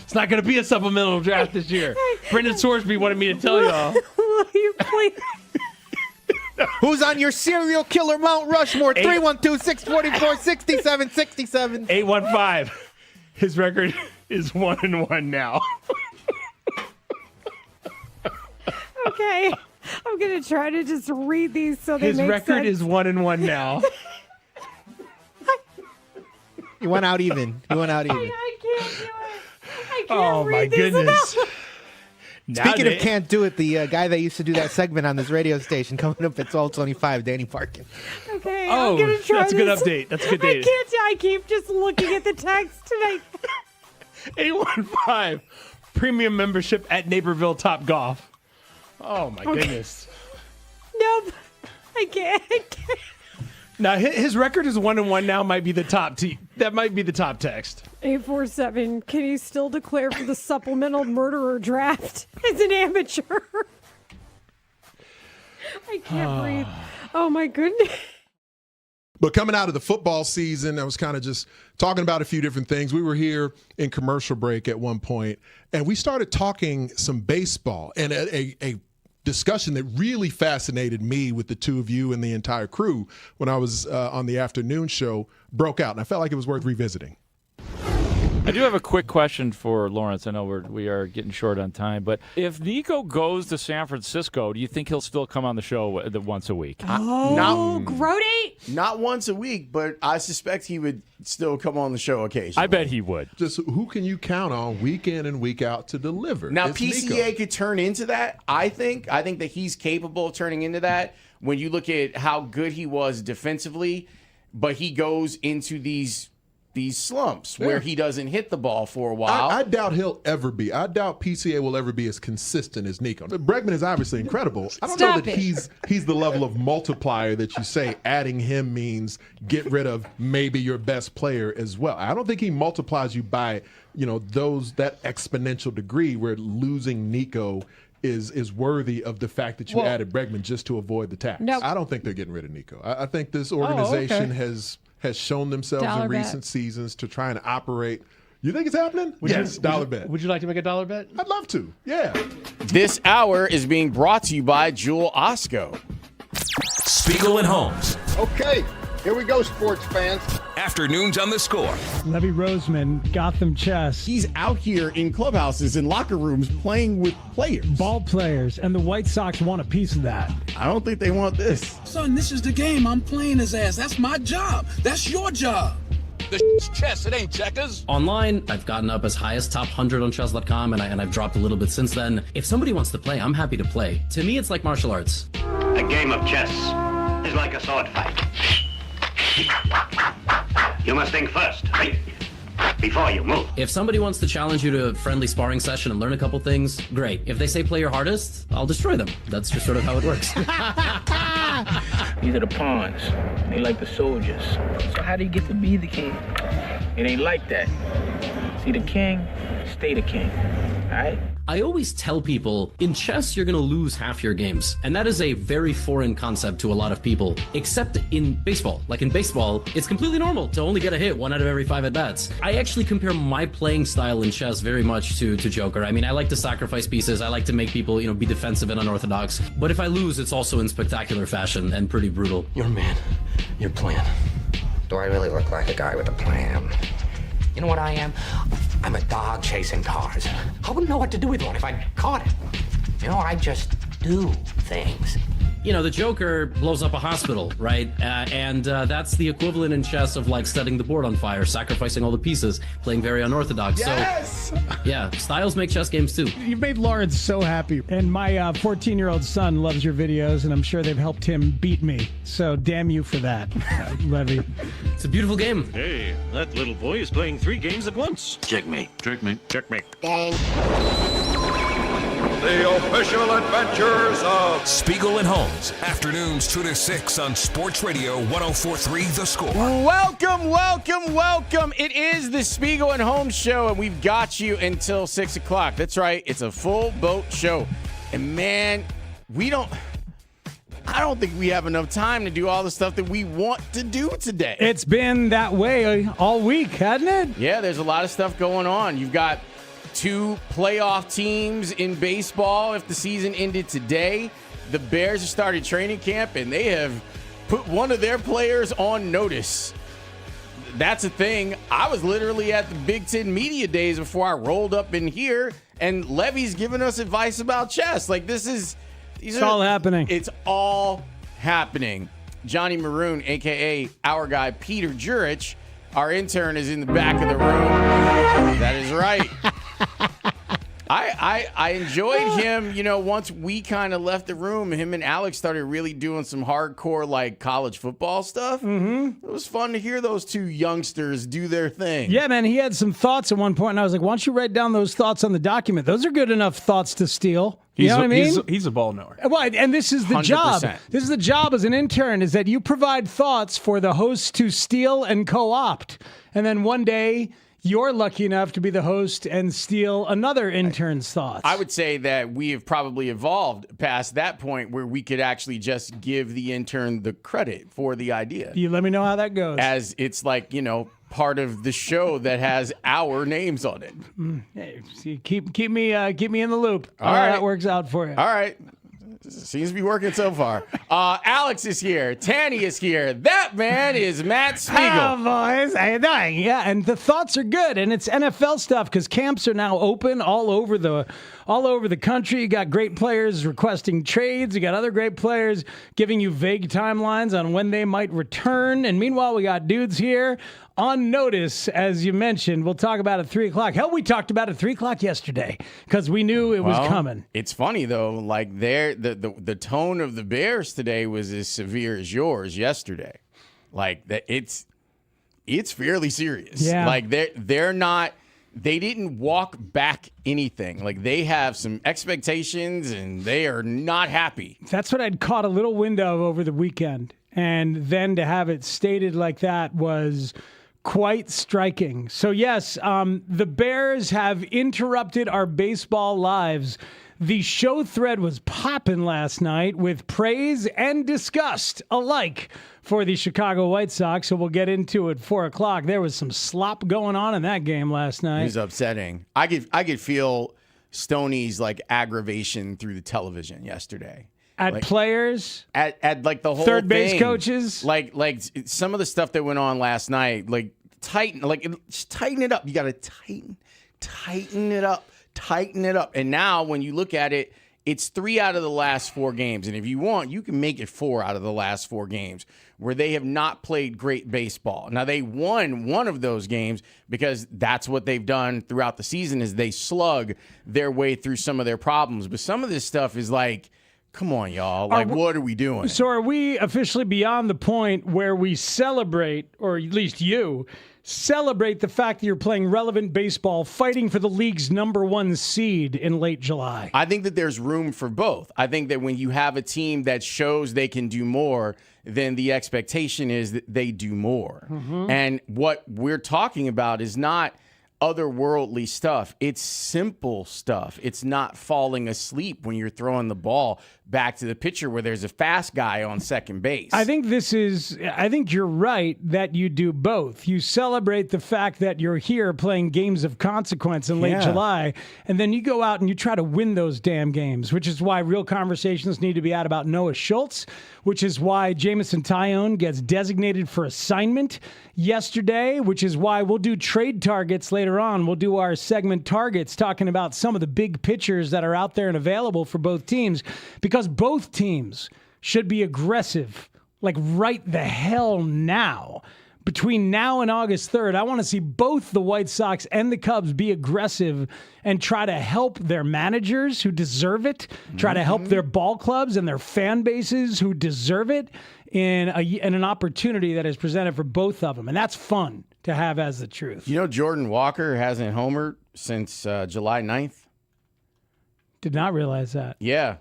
It's not going to be a supplemental draft this year. Brendan Sorsby wanted me to tell y'all. Will you please? Who's on your serial killer Mount Rushmore? 312-644-6767. 815. His record is 1-1 now. Okay. I'm going to try to just read these so they make sense. His record is 1-1 now. You went out even. I can't do it. I can't read my these goodness. Speaking of can't do it, the guy that used to do that segment on this radio station coming up at 1225, Danny Parkin. Okay, I'm going to try that's a good this. update. That's a good date. I keep just looking at the text tonight. 815. Premium membership at Naperville Top Golf. Oh, my goodness. Nope. I can't. Now, his record is 1-1 now. Might be the top that might be the top text. 847, can he still declare for the supplemental murderer draft as an amateur? I can't breathe. Oh, my goodness. But coming out of the football season, I was kind of just talking about a few different things. We were here in commercial break at one point, and we started talking some baseball, and a discussion that really fascinated me with the two of you and the entire crew when I was on the afternoon show broke out, and I felt like it was worth revisiting. I do have a quick question for Lawrence. I know we are getting short on time, but if Nico goes to San Francisco, do you think he'll still come on the show once a week? Grote? Not once a week, but I suspect he would still come on the show occasionally. I bet he would. Just who can you count on week in and week out to deliver? Now, It's PCA Nico. could turn into that, I think. I think that he's capable of turning into that when you look at how good he was defensively, but he goes into these slumps where he doesn't hit the ball for a while. I doubt he'll ever be. I doubt PCA will ever be as consistent as Nico. Bregman is obviously incredible. I don't know that he's the level of multiplier that you say adding him means get rid of maybe your best player as well. I don't think he multiplies you by, that exponential degree where losing Nico is worthy of the fact that you added Bregman just to avoid the tax. Nope. I don't think they're getting rid of Nico. I think this organization has shown themselves in recent seasons to try and operate. You think it's happening? Yes, dollar bet. Would you like to make a dollar bet? I'd love to, yeah. This hour is being brought to you by Jewel Osco. Spiegel and Holmes. Okay, here we go, sports fans. Afternoons on the Score. Levy Roseman, Gotham Chess. He's out here in clubhouses and locker rooms playing with players. Ball players, and the White Sox want a piece of that. I don't think they want this. Son, this is the game. I'm playing his ass. That's my job. That's your job. The chess, it ain't checkers. Online, I've gotten up as high as top 100 on chess.com, and I've dropped a little bit since then. If somebody wants to play, I'm happy to play. To me, it's like martial arts. A game of chess is like a sword fight. You must think first, right? Before you move. If somebody wants to challenge you to a friendly sparring session and learn a couple things, great. If they say play your hardest, I'll destroy them. That's just sort of how it works. These are the pawns. They like the soldiers. So how do you get to be the king? It ain't like that. See the king, stay the king. All right? I always tell people, in chess, you're going to lose half your games. And that is a very foreign concept to a lot of people, except in baseball. Like in baseball, it's completely normal to only get a hit 1 out of every 5 at-bats. I actually compare my playing style in chess very much to Joker. I mean, I like to sacrifice pieces. I like to make people, be defensive and unorthodox. But if I lose, it's also in spectacular fashion and pretty brutal. Your man, your plan. Do I really look like a guy with a plan? You know what I am? I'm a dog chasing cars. I wouldn't know what to do with one if I caught it. I just do things. The Joker blows up a hospital, right? And that's the equivalent in chess of like setting the board on fire, sacrificing all the pieces, playing very unorthodox. Yes! So, yeah, styles make chess games too. You've made Lawrence so happy. And my 14-year-old son loves your videos, and I'm sure they've helped him beat me. So damn you for that, Levy. It's a beautiful game. Hey, that little boy is playing 3 games at once. Checkmate. Checkmate. Checkmate. Dang. The official adventures of Spiegel and Holmes. Afternoons 2 to 6 on Sports Radio 104.3 The Score. Welcome, welcome, welcome. It is the Spiegel and Holmes show, and we've got you until 6 o'clock. That's right. It's a full boat show. And man, I don't think we have enough time to do all the stuff that we want to do today. It's been that way all week, hasn't it? Yeah, there's a lot of stuff going on. You've got 2 playoff teams in baseball. If the season ended today, the Bears have started training camp, and they have put one of their players on notice. That's a thing. I was literally at the Big Ten Media Days before I rolled up in here, and Levy's giving us advice about chess. Like, it's all happening. It's all happening. Johnny Maroon, a.k.a. our guy Peter Jurich, our intern, is in the back of the room. That is right. I enjoyed him, once we kind of left the room, him and Alex started really doing some hardcore, like, college football stuff. Mm-hmm. It was fun to hear those 2 youngsters do their thing. Yeah, man, he had some thoughts at one point, and I was like, why don't you write down those thoughts on the document? Those are good enough thoughts to steal. You know what I mean? He's a ball knower. Well, and this is the 100%. Job. This is the job as an intern, is that you provide thoughts for the hosts to steal and co-opt. And then one day, you're lucky enough to be the host and steal another intern's thoughts. I would say that we have probably evolved past that point where we could actually just give the intern the credit for the idea. You let me know how that goes. As it's like, part of the show that has our names on it. Hey, see, keep me in the loop. All right. That works out for you. All right. Seems to be working so far. Alex is here. Tanny is here. That man is Matt Spiegel. Hello, boys. How you doing? Yeah, and the thoughts are good, and it's NFL stuff because camps are now open all over the country. You got great players requesting trades. You got other great players giving you vague timelines on when they might return. And meanwhile, we got dudes here on notice, as you mentioned. We'll talk about it at 3 o'clock. Hell, we talked about it at 3 o'clock yesterday because we knew it was coming. It's funny, though. Like, the tone of the Bears today was as severe as yours yesterday. Like, it's fairly serious. Yeah. Like, they're not... They didn't walk back anything. Like, they have some expectations, and they are not happy. That's what I'd caught a little window of over the weekend. And then to have it stated like that was quite striking. So, yes, the Bears have interrupted our baseball lives. The show thread was popping last night with praise and disgust alike for the Chicago White Sox. So we'll get into it at 4 o'clock. There was some slop going on in that game last night. It was upsetting. I could feel Stoney's like aggravation through the television yesterday. At players? At like the whole third base thing. Coaches? Like some of the stuff that went on last night, just tighten it up. You got to tighten it up. And now when you look at it, It's 3 out of the last 4 games. And if you want, you can make it 4 out of the last 4 games where they have not played great baseball. Now, they won one of those games because that's what they've done throughout the season is they slug their way through some of their problems. But some of this stuff is like, come on, y'all. Like, what are we doing? So are we officially beyond the point where we celebrate, or at least you, celebrate the fact that you're playing relevant baseball, fighting for the league's #1 seed in late July? I think that there's room for both. I think that when you have a team that shows they can do more, then the expectation is that they do more. Mm-hmm. And what we're talking about is not otherworldly stuff. It's simple stuff. It's not falling asleep when you're throwing the ball back to the pitcher where there's a fast guy on second base. I think you're right that you do both. You celebrate the fact that you're here playing games of consequence in late July, and then you go out and you try to win those damn games, which is why real conversations need to be had about Noah Schultz, which is why Jamison Tyone gets designated for assignment yesterday, which is why we'll do trade targets later on. We'll do our segment targets talking about some of the big pitchers that are out there and available for both teams, because both teams should be aggressive, like right the hell now. Between now and August 3rd, I want to see both the White Sox and the Cubs be aggressive and try to help their managers who deserve it, try to help their ball clubs and their fan bases who deserve it in an opportunity that is presented for both of them. And that's fun to have as the truth. You know, Jordan Walker hasn't homered since July 9th. Did not realize that. Yeah.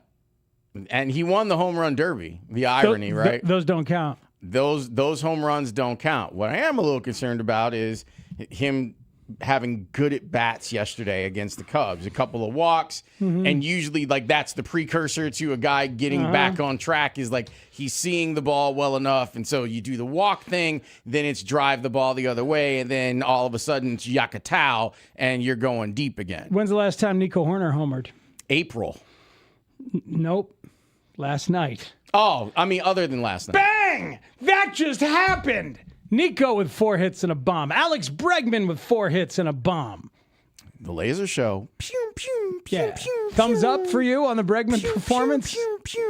And he won the home run derby. The irony, right? Those don't count. Those home runs don't count. What I am a little concerned about is him having good at bats yesterday against the Cubs. A couple of walks, and usually like that's the precursor to a guy getting back on track is like he's seeing the ball well enough, and so you do the walk thing, then it's drive the ball the other way, and then all of a sudden it's yakatao, and you're going deep again. When's the last time Nico Horner homered? April. Nope. Last night. Oh, I mean, other than last night. Bang! That just happened. Nico with 4 hits and a bomb. Alex Bregman with 4 hits and a bomb. The laser show. Pew, pew, pew, Yeah. pew, Thumbs pew. up for you on the Bregman performance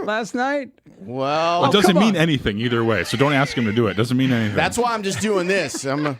last night? Well, it doesn't mean anything either way, so don't ask him to do it. It doesn't mean anything. That's why I'm just doing this. I'm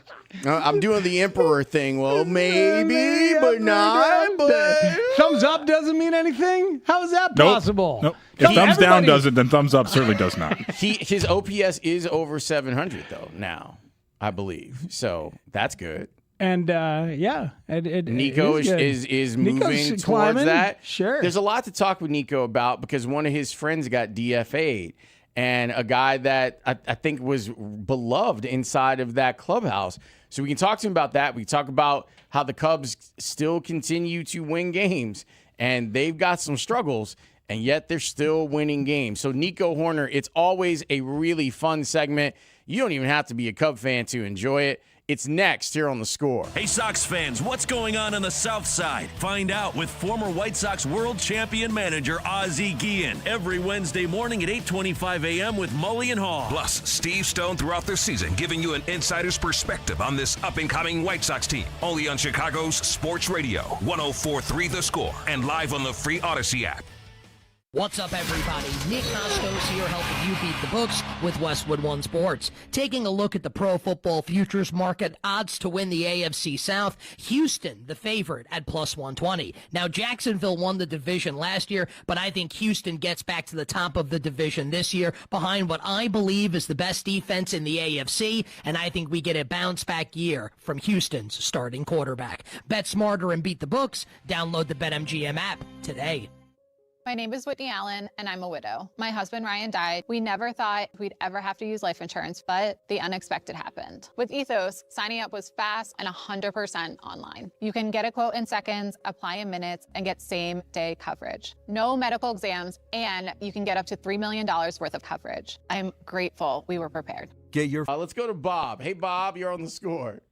doing the emperor thing. Well, maybe, but not. But thumbs up doesn't mean anything? How is that possible? Nope. If thumbs down does it, then thumbs up certainly does not. His OPS is over 700 though now, I believe. So that's good. And Nico is moving towards climbing. that. Sure. There's a lot to talk with Nico about because one of his friends got DFA'd, and a guy that I think was beloved inside of that clubhouse. So we can talk to him about that. We can talk about how the Cubs still continue to win games, and they've got some struggles, and yet they're still winning games. So Nico Horner, it's always a really fun segment. You don't even have to be a Cub fan to enjoy it. It's next here on The Score. Hey, Sox fans, what's going on the South Side? Find out with former White Sox world champion manager Ozzie Guillen every Wednesday morning at 8:25 a.m. with Mully and Haugh. Plus, Steve Stone throughout the season giving you an insider's perspective on this up-and-coming White Sox team. Only on Chicago's Sports Radio, 104.3 The Score, and live on the free Odyssey app. What's up, everybody? Nick Costos here, helping you beat the books with Westwood One Sports. Taking a look at the pro football futures market, odds to win the AFC South. Houston, the favorite, at plus 120. Now, Jacksonville won the division last year, but I think Houston gets back to the top of the division this year behind what I believe is the best defense in the AFC, and I think we get a bounce-back year from Houston's starting quarterback. Bet smarter and beat the books. Download the BetMGM app today. My name is Whitney Allen, and I'm a widow. My husband, Ryan, died. We never thought we'd ever have to use life insurance, but the unexpected happened. With Ethos, signing up was fast and 100% online. You can get a quote in seconds, apply in minutes, and get same-day coverage. No medical exams, and you can get up to $3 million worth of coverage. I'm grateful we were prepared. Let's go to Bob. Hey, Bob, you're on The Score.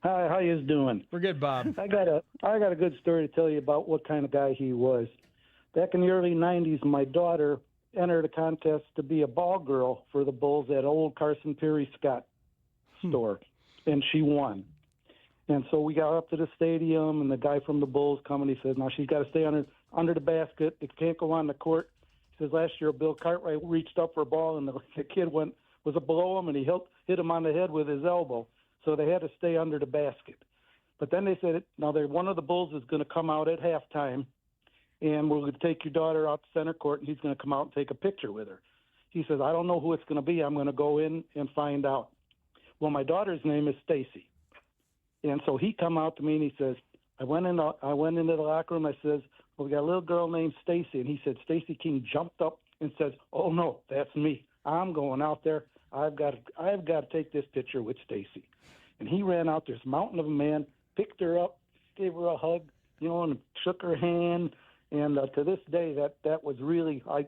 Hi, how you doing? We're good, Bob. I got a good story to tell you about what kind of guy he was. Back in the early 90s, my daughter entered a contest to be a ball girl for the Bulls at old Carson Perry Scott store, and she won. And so we got up to the stadium, and the guy from the Bulls come and he said, now she's got to stay on her under the basket. It can't go on the court. He says last year Bill Cartwright reached up for a ball, and the kid was below him, and he hit him on the head with his elbow. So they had to stay under the basket. But then they said, now one of the Bulls is going to come out at halftime, and we're going to take your daughter out to center court, and he's going to come out and take a picture with her. He says, I don't know who it's going to be. I'm going to go in and find out. Well, my daughter's name is Stacy. And so he come out to me, and he says, I went into the locker room. I says, well, we got a little girl named Stacy. And he said, Stacy King jumped up and says, oh, no, that's me. I'm going out there. I've got to take this picture with Stacy. And he ran out, this mountain of a man, picked her up, gave her a hug, and shook her hand. And to this day, that was really, I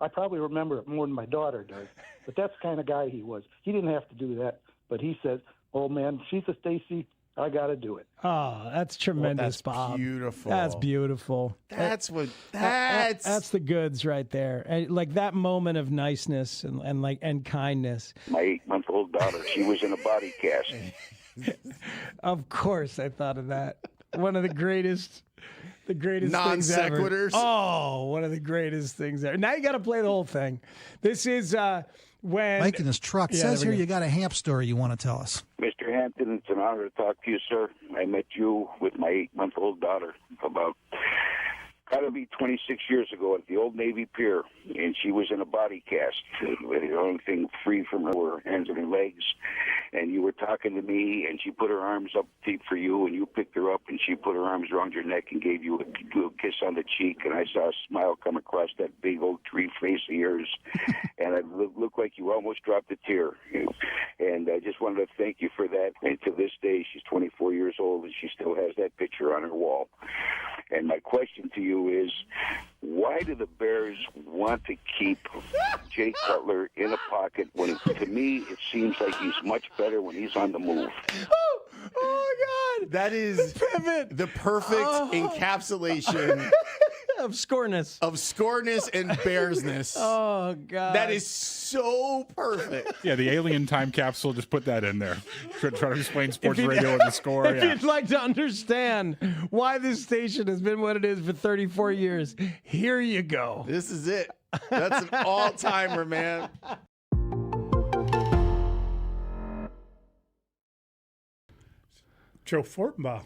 probably remember it more than my daughter does. But that's the kind of guy he was. He didn't have to do that. But he says, oh, man, she's a Stacy. I got to do it. Oh, that's tremendous, that's Bob. Beautiful. That's beautiful. That's the goods right there. And like that moment of niceness and kindness. My 8-month-old daughter, she was in a body cast. Of course, I thought of that. One of the greatest non things ever. sequiturs. Oh, one of the greatest things ever. Now you got to play the whole thing. This is when Mike in his truck says here you got a Hamp story you want to tell us. Mr. Hampton, it's an honor to talk to you, sir. I met you with my 8-month-old daughter about, got to be 26 years ago at the Old Navy Pier, and she was in a body cast. The only thing free from her were her hands and her legs, and you were talking to me, and she put her arms up deep for you, and you picked her up, and she put her arms around your neck and gave you a kiss on the cheek, and I saw a smile come across that big old tree face of yours, and it looked like you almost dropped a tear. And I just wanted to thank you for that. And to this day, she's 24 years old, and she still has that picture on her wall. And my question to you is, why do the Bears want to keep Jay Cutler in a pocket when, to me, it seems like he's much better when he's on the move? Oh my God! That is the perfect encapsulation of scoreness and bearsness. Oh God! That is so perfect. Yeah, the alien time capsule. Just put that in there. Try to explain sports radio and the score. If you'd like to understand why this station has been what it is for 34 years, here you go. This is it. That's an all-timer, man. Joe Fortenbaugh.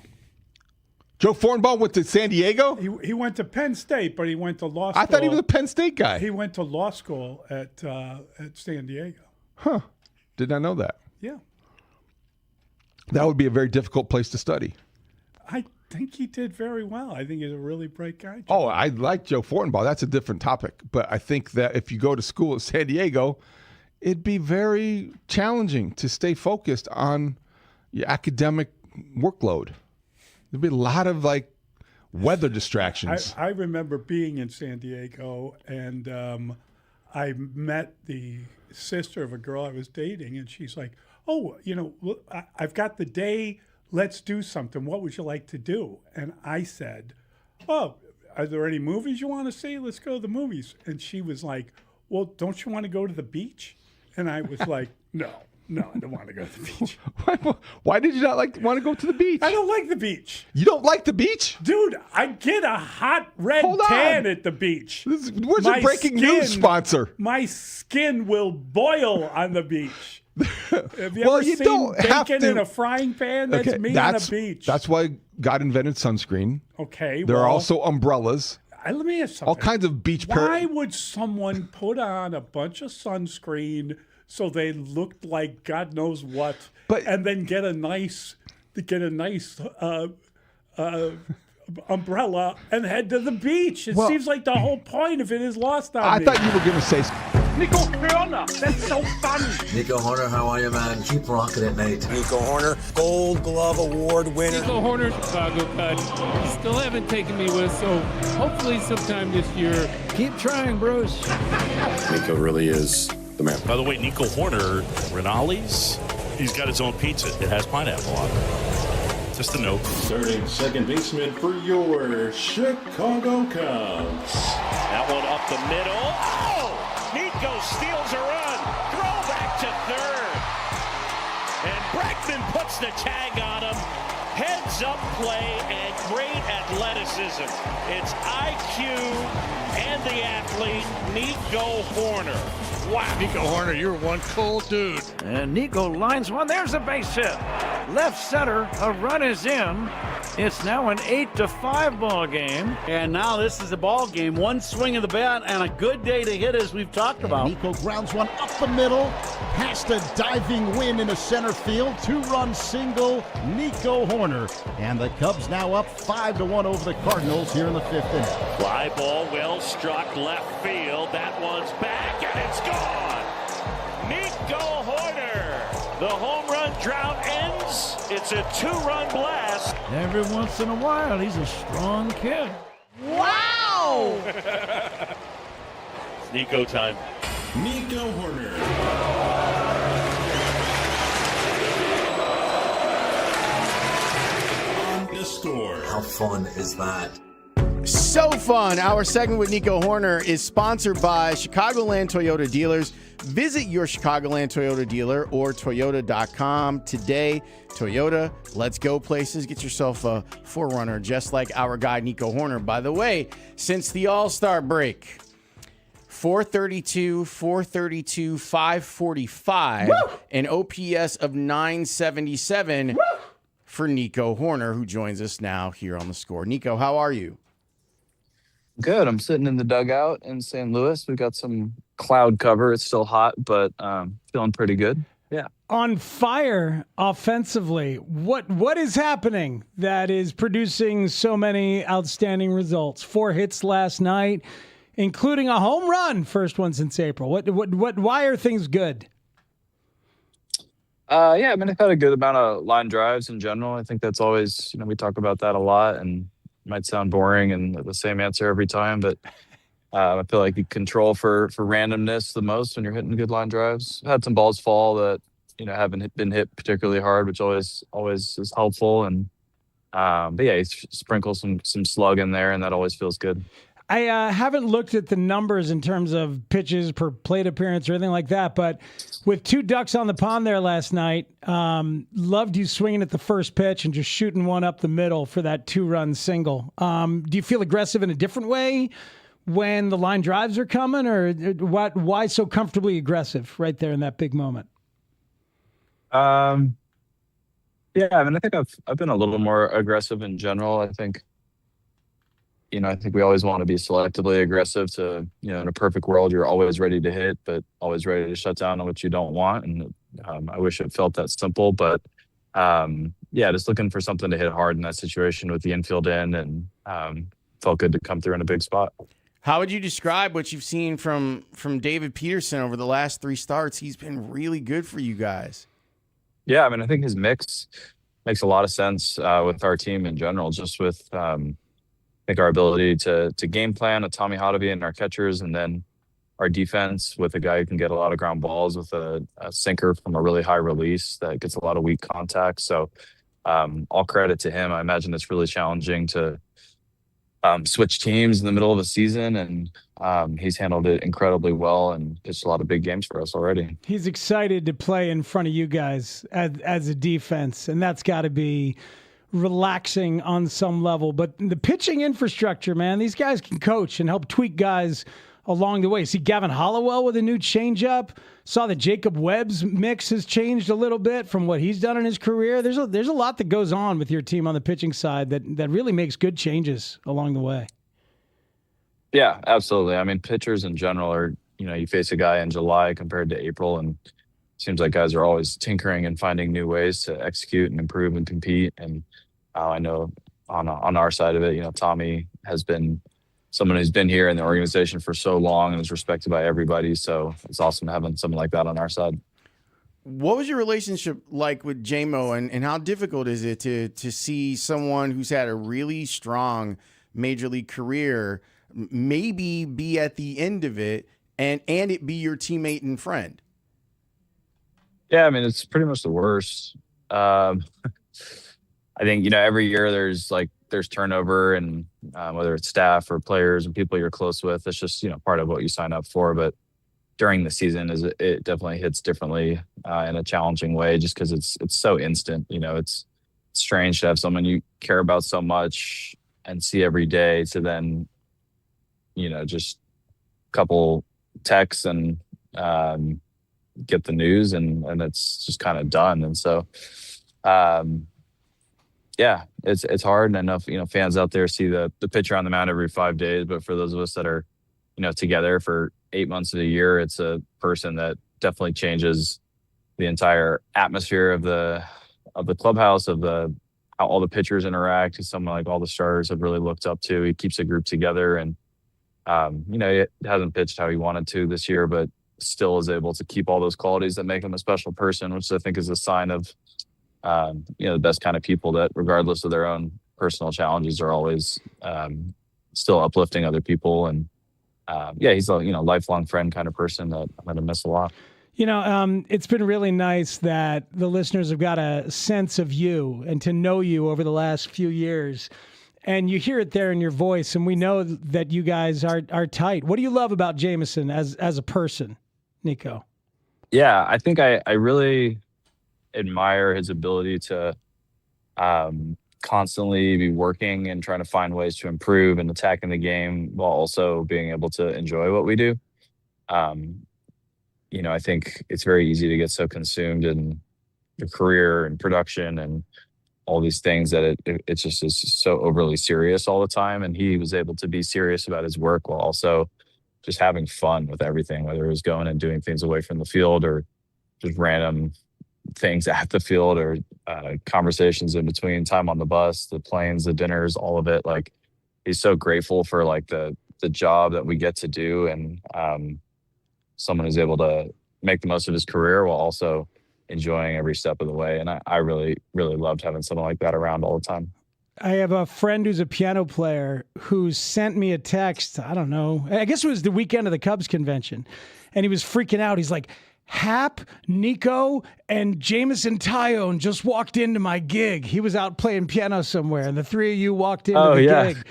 Joe Fortenbaugh went to San Diego? He went to Penn State, but he went to law school. I thought he was a Penn State guy. He went to law school at San Diego. Huh. Did not know that. Yeah. That would be a very difficult place to study. I think he did very well. I think he's a really bright guy. Oh, I like Joe Fortenbaugh. That's a different topic. But I think that if you go to school at San Diego, it'd be very challenging to stay focused on your academic workload. There'd be a lot of weather distractions. I remember being in San Diego, and I met the sister of a girl I was dating, and she's like, oh, I've got the day. Let's do something. What would you like to do? And I said, oh, are there any movies you want to see? Let's go to the movies. And she was like, well, don't you want to go to the beach? And I was like, no, I don't want to go to the beach. Why did you not want to go to the beach? I don't like the beach. You don't like the beach? Dude, I get a hot red tan at the beach. Where's your breaking news sponsor? My skin will boil on the beach. Have you Well, ever you seen don't have bacon to- in a frying pan? That's me on a beach. That's why God invented sunscreen. Okay, There are well- also umbrellas. Let me ask something. All kinds of beach Why would someone put on a bunch of sunscreen so they looked like God knows what, and then get a nice umbrella and head to the beach? It seems like the whole point of it is lost on I me. thought you were going to say... Nico Horner, that's so funny. Nico Horner, how are you, man? Keep rocking it, mate. Nico Horner, Gold Glove Award winner. Nico Horner, Chicago cut. Still haven't taken me with, so hopefully sometime this year. Keep trying, Bruce. Nico really is the man. By the way, Nico Horner, Rinaldi's, he's got his own pizza. It has pineapple on it. Just a note. Starting second baseman for your Chicago Cubs. That one up the middle. Oh! Nico steals a run. Throw back to third. And Bregman puts the tag on him. heads-up play and great athleticism. It's IQ and the athlete, Nico Horner. Wow. Nico Horner, you're one cool dude. And Nico lines one. There's a base hit. Left center, a run is in. It's now an 8-5 ball game. And now this is a ball game. One swing of the bat and a good day to hit, as we've talked about. Nico grounds one up the middle, past a diving win into center field. 2-run single, Nico Horner. And the Cubs now up 5-1 over the Cardinals here in the 5th inning. Fly ball well struck left field. That one's back and it's gone. Nico Horner. The home run drought ends. It's a 2-run blast. Every once in a while, he's a strong kid. Wow! It's Nico time. Nico Horner. On the score. How fun is that? So fun. Our segment with Nico Horner is sponsored by Chicagoland Toyota Dealers. Visit your Chicagoland Toyota dealer or Toyota.com today. Toyota, let's go places. Get yourself a 4Runner just like our guy Nico Horner. By the way, since the All-Star break, 432, 545, an OPS of 977 for Nico Horner, who joins us now here on the score. Nico, how are you? Good. I'm sitting in the dugout in St. Louis. We've got some cloud cover. It's still hot, but feeling pretty good. Yeah. On fire offensively. What is happening that is producing so many outstanding results? 4 hits last night, including a home run, first one since April. Why are things good? Yeah, I mean, I've had a good amount of line drives in general. I think that's always, we talk about that a lot, and it might sound boring and the same answer every time, but I feel like you control for randomness the most when you're hitting good line drives. I've had some balls fall that, haven't been hit particularly hard, which always is helpful. And but yeah, you sprinkle some slug in there, and that always feels good. I haven't looked at the numbers in terms of pitches per plate appearance or anything like that, but with 2 ducks on the pond there last night, loved you swinging at the first pitch and just shooting one up the middle for that 2-run single. Do you feel aggressive in a different way when the line drives are coming, or why so comfortably aggressive right there in that big moment? Yeah, I mean, I think I've been a little more aggressive in general. I think we always want to be selectively aggressive in a perfect world, you're always ready to hit, but always ready to shut down on what you don't want. And I wish it felt that simple, but yeah, just looking for something to hit hard in that situation with the infield in, and felt good to come through in a big spot. How would you describe what you've seen from David Peterson over the last 3 starts? He's been really good for you guys. Yeah, I mean, I think his mix makes a lot of sense with our team in general, just with I think our ability to game plan with Tommy Hotovy and our catchers, and then our defense with a guy who can get a lot of ground balls with a sinker from a really high release that gets a lot of weak contact. So all credit to him. I imagine it's really challenging to switch teams in the middle of the season, and he's handled it incredibly well and pitched a lot of big games for us already. He's excited to play in front of you guys as a defense, and that's got to be relaxing on some level. But the pitching infrastructure, man, these guys can coach and help tweak guys along the way. See Gavin Hollowell with a new changeup. Saw that Jacob Webb's mix has changed a little bit from what he's done in his career. There's a lot that goes on with your team on the pitching side that really makes good changes along the way. Yeah, absolutely. I mean, pitchers in general are, you face a guy in July compared to April, and it seems like guys are always tinkering and finding new ways to execute and improve and compete. And I know on our side of it, Tommy has been someone who's been here in the organization for so long and is respected by everybody. So it's awesome having someone like that on our side. What was your relationship like with J-Mo, and how difficult is it to see someone who's had a really strong major league career maybe be at the end of it and it be your teammate and friend? Yeah, I mean, it's pretty much the worst. I think, every year there's turnover, and whether it's staff or players and people you're close with, it's just, part of what you sign up for. But during the season, it definitely hits differently in a challenging way, just because it's so instant. It's strange to have someone you care about so much and see every day to then, just a couple texts and get the news and it's just kind of done. And so, it's hard. And enough, fans out there see the pitcher on the mound every 5 days. But for those of us that are, together for 8 months of the year, it's a person that definitely changes the entire atmosphere of the clubhouse, of how all the pitchers interact. He's someone like all the starters have really looked up to. He keeps the group together, and he hasn't pitched how he wanted to this year, but still is able to keep all those qualities that make him a special person, which I think is a sign of the best kind of people that, regardless of their own personal challenges, are always still uplifting other people. And he's a lifelong friend kind of person that I'm going to miss a lot. It's been really nice that the listeners have got a sense of you and to know you over the last few years. And you hear it there in your voice, and we know that you guys are tight. What do you love about Jameson as a person, Nico? Yeah, I think I really admire his ability to constantly be working and trying to find ways to improve and attacking the game while also being able to enjoy what we do. I think it's very easy to get so consumed in your career and production and all these things that it just is so overly serious all the time. And he was able to be serious about his work while also just having fun with everything, whether it was going and doing things away from the field or just random things at the field or conversations in between, time on the bus, the planes, the dinners, all of it. Like, he's so grateful for like the job that we get to do, and someone who's able to make the most of his career while also enjoying every step of the way. And I really, really loved having someone like that around all the time. I have a friend who's a piano player who sent me a text. I don't know. I guess it was the weekend of the Cubs convention. And he was freaking out. He's like, Hap, Nico, and Jameson Tyone just walked into my gig. He was out playing piano somewhere, and the three of you walked into the gig.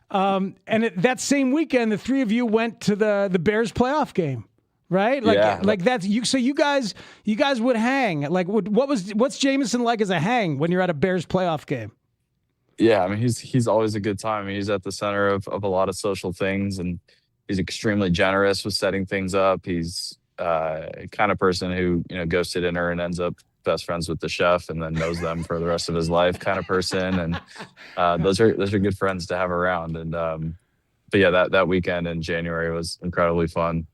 And that same weekend, the three of you went to the Bears playoff game. Right? Like that's you. So you guys would hang. Like, what's Jameson like as a hang when you're at a Bears playoff game? Yeah, I mean, he's always a good time. He's at the center of a lot of social things, and he's extremely generous with setting things up. He's kind of person who goes to dinner and ends up best friends with the chef and then knows them for the rest of his life kind of person. And those are good friends to have around. And but yeah, that weekend in January was incredibly fun.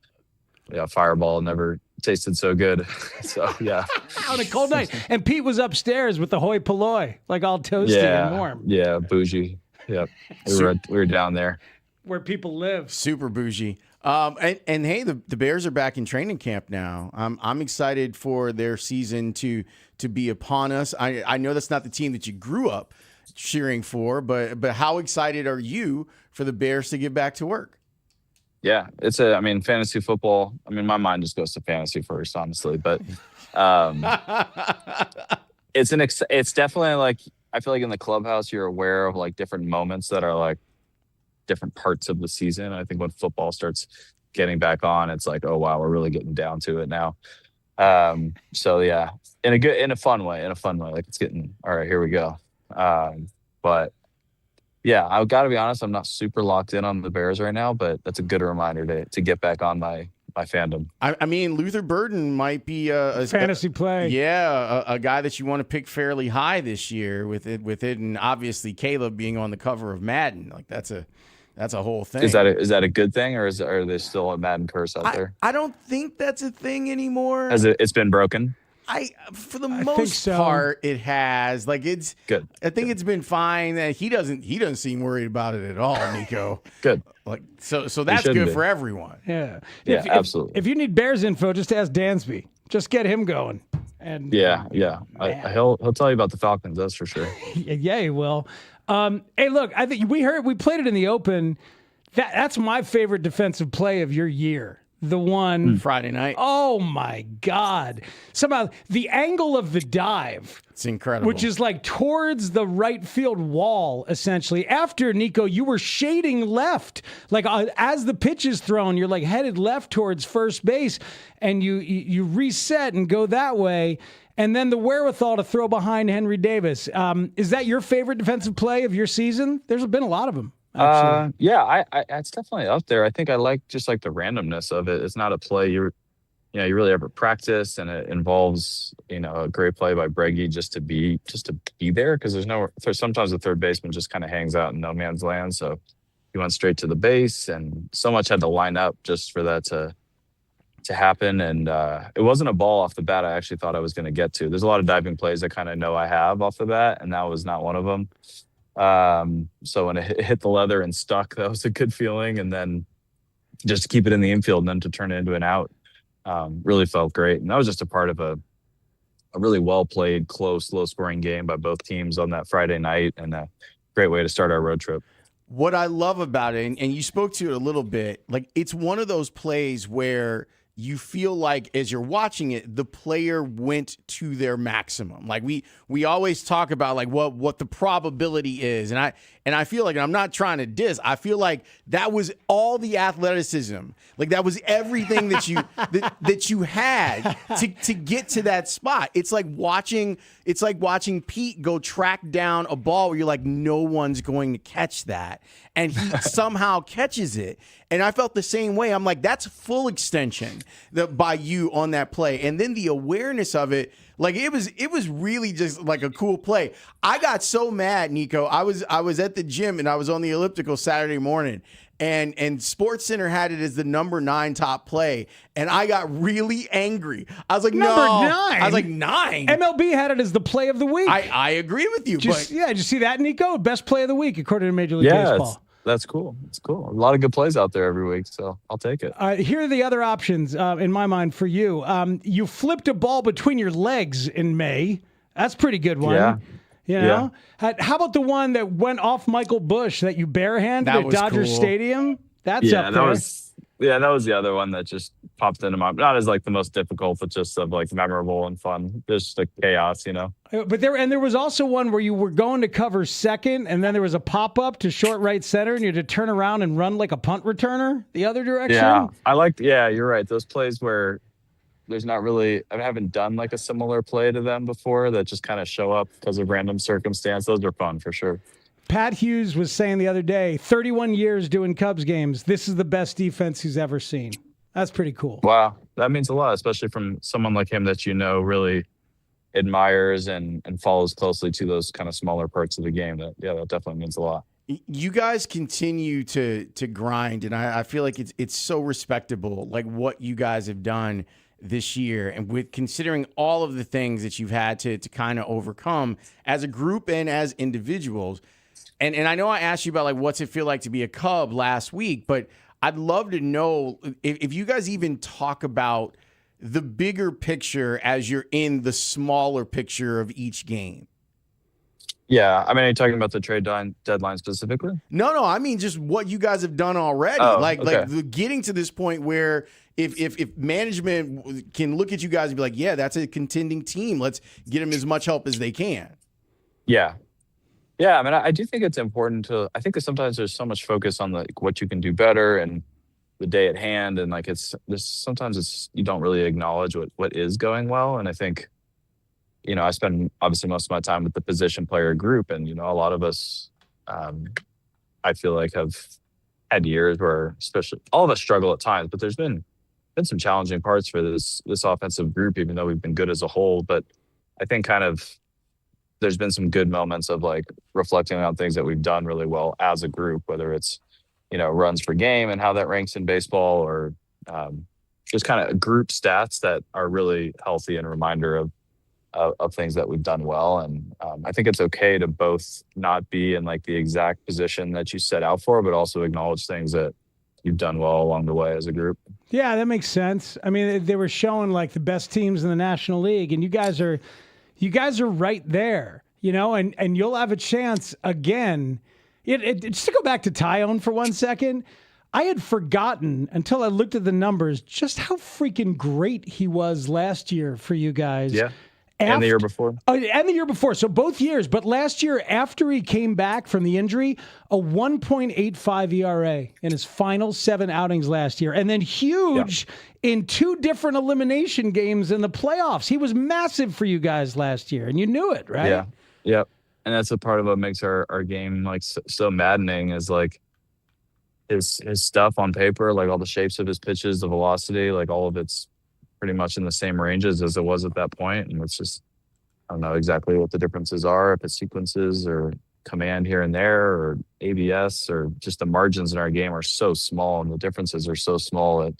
Yeah, Fireball never tasted so good. So yeah, on a cold night. And Pete was upstairs with the hoi polloi, like all toasty and warm. Yeah, bougie. Yep, we were down there where people live. Super bougie. And hey, the Bears are back in training camp now. I'm excited for their season to be upon us. I know that's not the team that you grew up cheering for, but how excited are you for the Bears to get back to work? Yeah, fantasy football. I mean, my mind just goes to fantasy first, honestly. But it's definitely like, I feel like in the clubhouse, you're aware of like different moments that are like different parts of the season. I think when football starts getting back on, it's like, oh wow, we're really getting down to it now. So yeah, in a fun way, like it's getting, all right, here we go. But yeah, I've got to be honest, I'm not super locked in on the Bears right now, but that's a good reminder to get back on my fandom. I mean, Luther Burden might be a fantasy play. Yeah, a guy that you want to pick fairly high this year with it, and obviously Caleb being on the cover of Madden. Like that's a whole thing. Is that a good thing, or are there still a Madden curse out there? I don't think that's a thing anymore. It's been broken? For the most part, it has. Like it's good. I think it's been fine. He doesn't seem worried about it at all, Nico. Good. Like so that's good for everyone. Yeah. Absolutely. If you need Bears info, just ask Dansby. Just get him going. And yeah. He'll tell you about the Falcons. That's for sure. Yeah, he will. Hey, look, I think we played it in the open. That's my favorite defensive play of your year. The one Friday night. Oh my God. Somehow the angle of the dive. It's incredible. Which is like towards the right field wall, essentially. After, Nico, you were shading left. Like as the pitch is thrown, you're like headed left towards first base, and you reset and go that way. And then the wherewithal to throw behind Henry Davis. Is that your favorite defensive play of your season? There's been a lot of them. Yeah, it's definitely up there. I think I like just like the randomness of it. It's not a play you really ever practice, and it involves a great play by Breggy just to be there, because there's sometimes the third baseman just kind of hangs out in no man's land. So he went straight to the base, and so much had to line up just for that to happen. And it wasn't a ball off the bat I actually thought I was going to get to. There's a lot of diving plays I kind of know I have off the bat, and that was not one of them. So when it hit the leather and stuck, that was a good feeling. And then just to keep it in the infield and then to turn it into an out, really felt great. And that was just a part of a really well played, close, low scoring game by both teams on that Friday night, and a great way to start our road trip. What I love about it, and you spoke to it a little bit, like it's one of those plays where you feel like as you're watching it, the player went to their maximum. Like we always talk about like what the probability is. And I feel like, and I'm not trying to diss, I feel like that was all the athleticism. Like that was everything that you that you had to get to that spot. It's like watching Pete go track down a ball where you're like, no one's going to catch that. And he somehow catches it. And I felt the same way. I'm like, that's full extension by you on that play. And then the awareness of it, like it was really just like a cool play. I got so mad, Nico. I was at the gym and I was on the elliptical Saturday morning. And SportsCenter had it as the number 9 top play, and I got really angry. I was like, number 9. I was like 9. MLB had it as the play of the week. I agree with you. Did you see that, Nico? Best play of the week according to Major League Baseball. That's cool. It's cool. A lot of good plays out there every week, so I'll take it. Here are the other options in my mind for you. You flipped a ball between your legs in May. That's a pretty good one. Yeah. You know? How about the one that went off Michael Bush that you barehanded at Dodger Stadium? That's up there. That was the other one that just popped into my, not as like the most difficult, but just of like memorable and fun. Just like chaos, But there was also one where you were going to cover second, and then there was a pop up to short right center, and you had to turn around and run like a punt returner the other direction. Yeah, you're right. Those plays where there's not really, I haven't done like a similar play to them before that just kind of show up because of random circumstance. Those are fun for sure. Pat Hughes was saying the other day, 31 years doing Cubs games, this is the best defense he's ever seen. That's pretty cool. Wow. That means a lot, especially from someone like him that really admires and follows closely to those kind of smaller parts of the game. That definitely means a lot. You guys continue to grind, and I feel like it's so respectable, like what you guys have done this year, and with considering all of the things that you've had to kind of overcome as a group and as individuals. And I know I asked you about like what's it feel like to be a Cub last week, but I'd love to know if you guys even talk about the bigger picture as you're in the smaller picture of each game. Yeah, are you talking about the trade deadline specifically? No, I mean just what you guys have done already. Like getting to this point where if management can look at you guys and be like, yeah, that's a contending team. Let's get them as much help as they can. Yeah. I do think it's important to. I think that sometimes there's so much focus on like what you can do better and the day at hand, and like sometimes you don't really acknowledge what is going well. And I think, I spend obviously most of my time with the position player group, and a lot of us, I feel like have had years where, especially all of us struggle at times, but there's been some challenging parts for this offensive group, even though we've been good as a whole. But I think kind of there's been some good moments of like reflecting on things that we've done really well as a group, whether it's, runs per game and how that ranks in baseball, or just kind of group stats that are really healthy and a reminder of things that we've done well. And I think it's okay to both not be in like the exact position that you set out for, but also acknowledge things that you've done well along the way as a group. Yeah, that makes sense. They were showing like the best teams in the National League, and you guys are right there, and you'll have a chance again. Just to go back to Tyone for 1 second, I had forgotten until I looked at the numbers just how freaking great he was last year for you guys. Yeah. And the year before. Oh, and the year before. So both years. But last year, after he came back from the injury, a 1.85 ERA in his final 7 outings last year. And then huge in 2 different elimination games in the playoffs. He was massive for you guys last year, and you knew it, right? Yeah. Yep. And that's a part of what makes our game like so maddening is like his stuff on paper, like all the shapes of his pitches, the velocity, like all of it's pretty much in the same ranges as it was at that point. And it's just, I don't know exactly what the differences are, if it's sequences or command here and there or ABS or just the margins in our game are so small and the differences are so small that,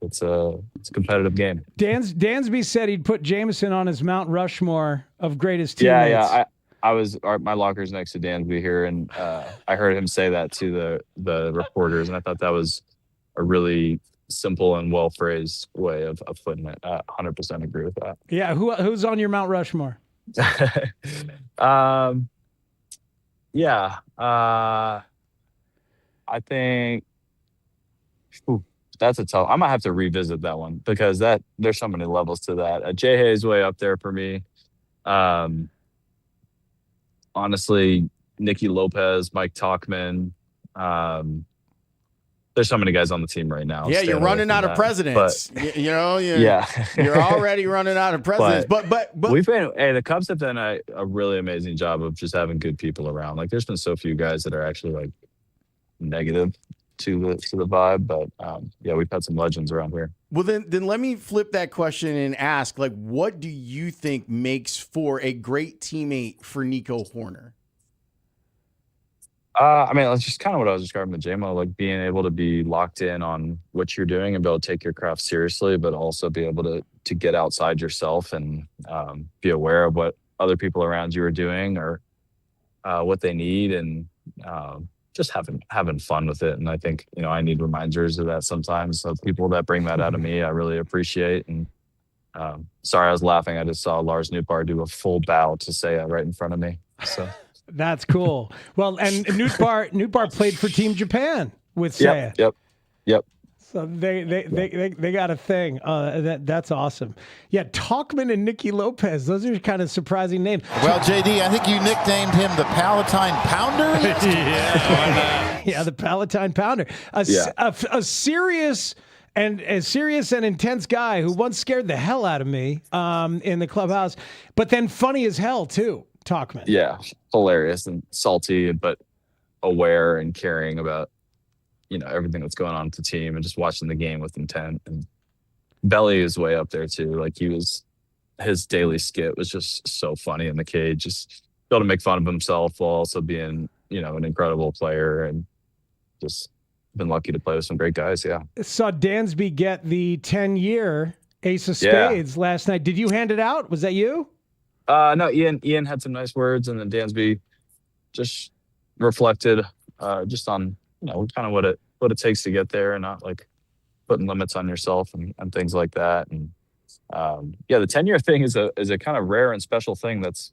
it's a competitive game. Dansby said he'd put Jameson on his Mount Rushmore of greatest teammates. Yeah. My locker's next to Dansby here, and I heard him say that to the reporters, and I thought that was a really simple and well phrased way of putting it. 100% agree with that. Yeah, who's on your Mount Rushmore? I think. That's a tough. I might have to revisit that one because there's so many levels to that. J-Hay's way up there for me. Honestly, Nicky Lopez, Mike Tauchman. There's so many guys on the team right now. Yeah, you're running out of presidents. You're already running out of presidents. But the Cubs have done a really amazing job of just having good people around. Like there's been so few guys that are actually like negative to the vibe, but we've had some legends around here. Well, then let me flip that question and ask, like, what do you think makes for a great teammate for Nico Hoerner? That's just kind of what I was describing with JMO, like being able to be locked in on what you're doing and be able to take your craft seriously, but also be able to get outside yourself and be aware of what other people around you are doing or what they need and just having fun with it. And I think, I need reminders of that sometimes. So people that bring that out of me, I really appreciate. And sorry, I was laughing. I just saw Lars Nootbaar do a full bow to Seiya right in front of me. So that's cool. Well, and Nootbaar played for Team Japan with Seiya. Yep. So they got a thing. That's awesome. Yeah, Tauchman and Nicky Lopez. Those are kind of surprising names. Well, JD, I think you nicknamed him the Palatine Pounder. Yeah, yeah, the Palatine Pounder. A serious and intense guy who once scared the hell out of me in the clubhouse, but then funny as hell too. Tauchman. Yeah, hilarious and salty, but aware and caring about everything that's going on with the team and just watching the game with intent. And Belly is way up there too. Like his daily skit was just so funny in the cage, just able to make fun of himself while also being, an incredible player and just been lucky to play with some great guys. Yeah. Saw Dansby get the 10-year Ace of Spades last night. Did you hand it out? Was that you? No, Ian had some nice words, and then Dansby just reflected just on, kind of what it takes to get there and not like putting limits on yourself and things like that. And the 10-year thing is a kind of rare and special thing that's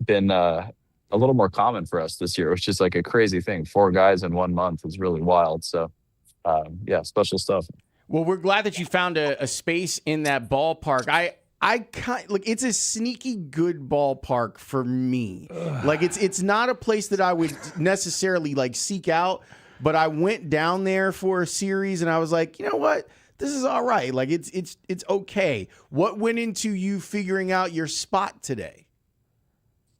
been a little more common for us this year, which is like a crazy thing. 4 guys in 1 month is really wild. So special stuff. Well, we're glad that you found a space in that ballpark. It's a sneaky good ballpark for me. Like it's not a place that I would necessarily like seek out, but I went down there for a series and I was like, you know what? This is all right. Like it's okay. What went into you figuring out your spot today?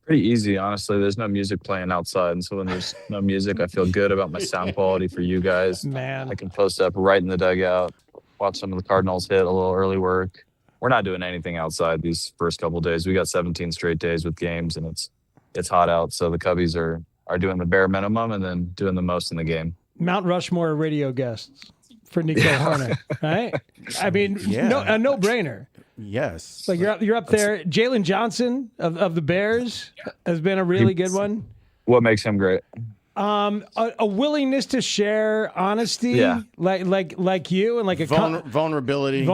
Pretty easy, honestly. There's no music playing outside, and so when there's no music, I feel good about my sound quality for you guys. Man, I can post up right in the dugout, watch some of the Cardinals hit a little early work. We're not doing anything outside these first couple of days. We got 17 straight days with games, and it's hot out. So the Cubbies are doing the bare minimum and then doing the most in the game. Mount Rushmore radio guests for Nico Hoerner, right? I mean, a no-brainer. Yes. Like you're up there. Jalen Johnson of the Bears has been a really good one. What makes him great? A willingness to share honesty, like you, and like a vulnerability,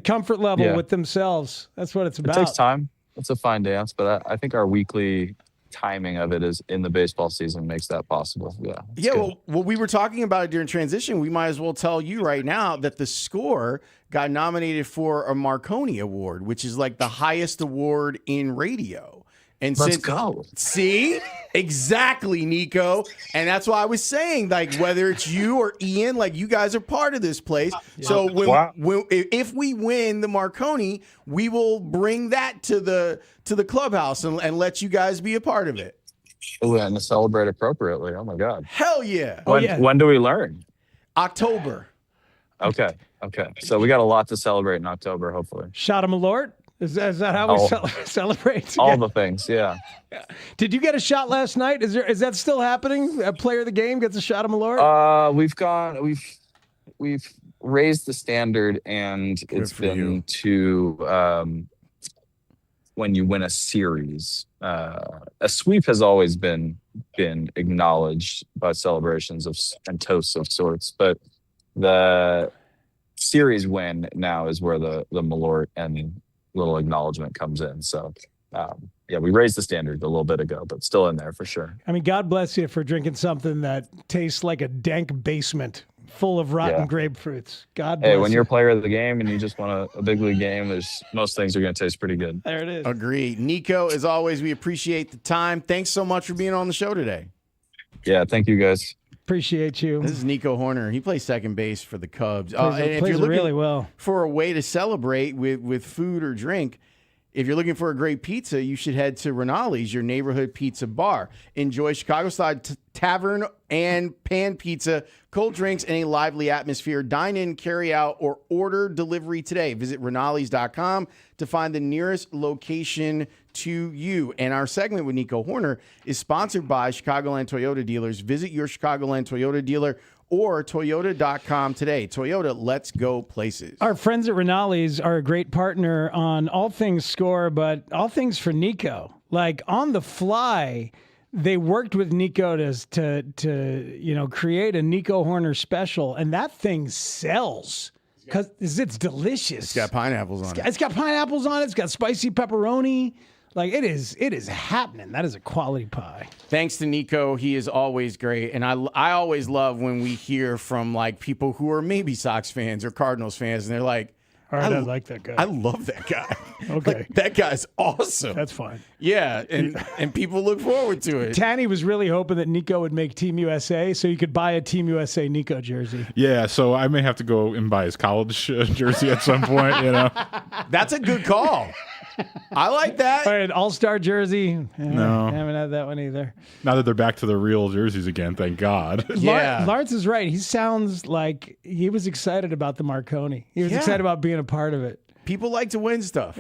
comfort level with themselves. That's what it's about. It takes time. It's a fine dance, but I think our weekly timing of it is in the baseball season makes that possible. Yeah. Yeah. Well, we were talking about it during transition. We might as well tell you right now that the Score got nominated for a Marconi Award, which is like the highest award in radio. And Let's go. See? Exactly, Nico. And that's why I was saying, like, whether it's you or Ian, like, you guys are part of this place. So if we win the Marconi, we will bring that to the clubhouse and let you guys be a part of it. Oh, and to celebrate appropriately. Oh, my God. Hell yeah. When do we learn? October. Okay. So we got a lot to celebrate in October, hopefully. Shot him a Lord? Is that how we celebrate? All the things, yeah. Did you get a shot last night? Is that still happening? A player of the game gets a shot of Malort? We've raised the standard, and it's been to when you win a series. A sweep has always been acknowledged by celebrations and toasts of sorts, but the series win now is where the Malort and little acknowledgement comes in. So we raised the standard a little bit ago, but still in there for sure. I mean, God bless you for drinking something that tastes like a dank basement full of rotten grapefruits. God bless you. Hey, when you're a player of the game and you just won a big league game, most things are going to taste pretty good. There it is. Agreed. Nico, as always, we appreciate the time. Thanks so much for being on the show today. Yeah, thank you guys. Appreciate you. This is Nico Horner. He plays second base for the Cubs. Plays if you're looking really well for a way to celebrate with food or drink, if you're looking for a great pizza, you should head to Rinaldi's, your neighborhood pizza bar. Enjoy Chicago-style tavern and pan pizza, cold drinks, and a lively atmosphere. Dine in, carry out, or order delivery today. Visit Rinaldi's.com to find the nearest location to you. And our segment with Nico Horner is sponsored by Chicagoland Toyota dealers. Visit your Chicagoland Toyota dealer or Toyota.com today. Toyota, let's go places. Our friends at Rinaldi's are a great partner on all things Score, but all things for Nico. Like on the fly, they worked with Nico to create a Nico Horner special, and that thing sells because it's delicious. It's got pineapples on it. It's got pineapples on it. It's got spicy pepperoni. Like it is happening. That is a quality pie. Thanks to Nico. He is always great. And I always love when we hear from like people who are maybe Sox fans or Cardinals fans, and they're like, all right, I like that guy. I love that guy. Okay. Like, that guy's awesome. That's fine. Yeah, and people look forward to it. Tanny was really hoping that Nico would make Team USA so you could buy a Team USA Nico jersey. Yeah, so I may have to go and buy his college jersey at some point, That's a good call. I like that. All right, all-star jersey. No. I haven't had that one either. Now that they're back to the real jerseys again, thank God. Yeah. Lawrence is right. He sounds like he was excited about the Marconi. He was excited about being a part of it. People like to win stuff.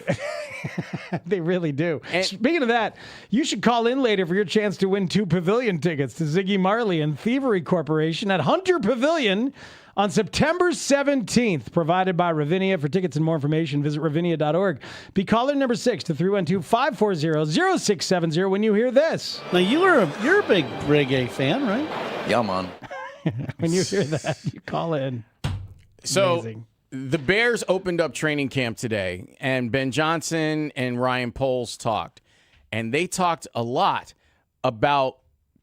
They really do. And speaking of that, you should call in later for your chance to win 2 pavilion tickets to Ziggy Marley and Thievery Corporation at Hunter Pavilion on September 17th, provided by Ravinia. For tickets and more information, visit ravinia.org. Be caller number 6 to 312-540-0670 when you hear this. Now, you're a big reggae fan, right? Yeah, man. When you hear that, you call in. So Amazing. The Bears opened up training camp today, and Ben Johnson and Ryan Poles talked. And they talked a lot about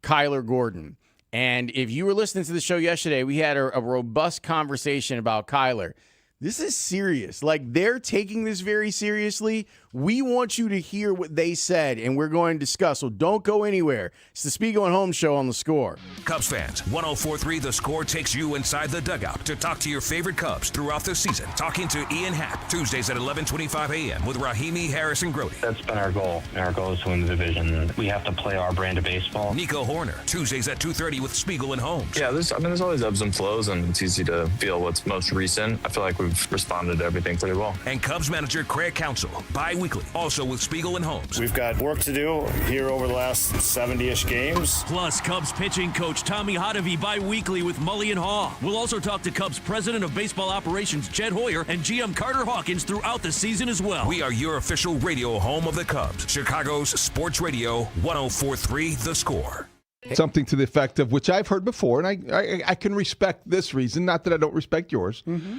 Kyler Gordon. And if you were listening to the show yesterday, we had a robust conversation about Kyler. This is serious. Like, they're taking this very seriously. We want you to hear what they said, and we're going to discuss. So don't go anywhere. It's the Spiegel and Holmes show on The Score. Cubs fans, 104.3 The Score takes you inside the dugout to talk to your favorite Cubs throughout the season. Talking to Ian Happ, Tuesdays at 11:25 a.m. with Rahimi, Harris, and Grote. That's been our goal. Our goal is to win the division. We have to play our brand of baseball. Nico Horner, Tuesdays at 2:30 with Spiegel and Holmes. Yeah, there's always ebbs and flows, and it's easy to feel what's most recent. I feel like we've responded to everything pretty well. And Cubs manager Craig Counsell, bi-weekly, also with Spiegel and Holmes. We've got work to do here over the last 70-ish games. Plus, Cubs pitching coach Tommy Hotovy bi-weekly with Mully and Haugh. We'll also talk to Cubs president of baseball operations Jed Hoyer and GM Carter Hawkins throughout the season as well. We are your official radio home of the Cubs. Chicago's Sports Radio 104.3 The Score. Something to the effect of, which I've heard before, and I can respect this reason, not that I don't respect yours. Mm-hmm.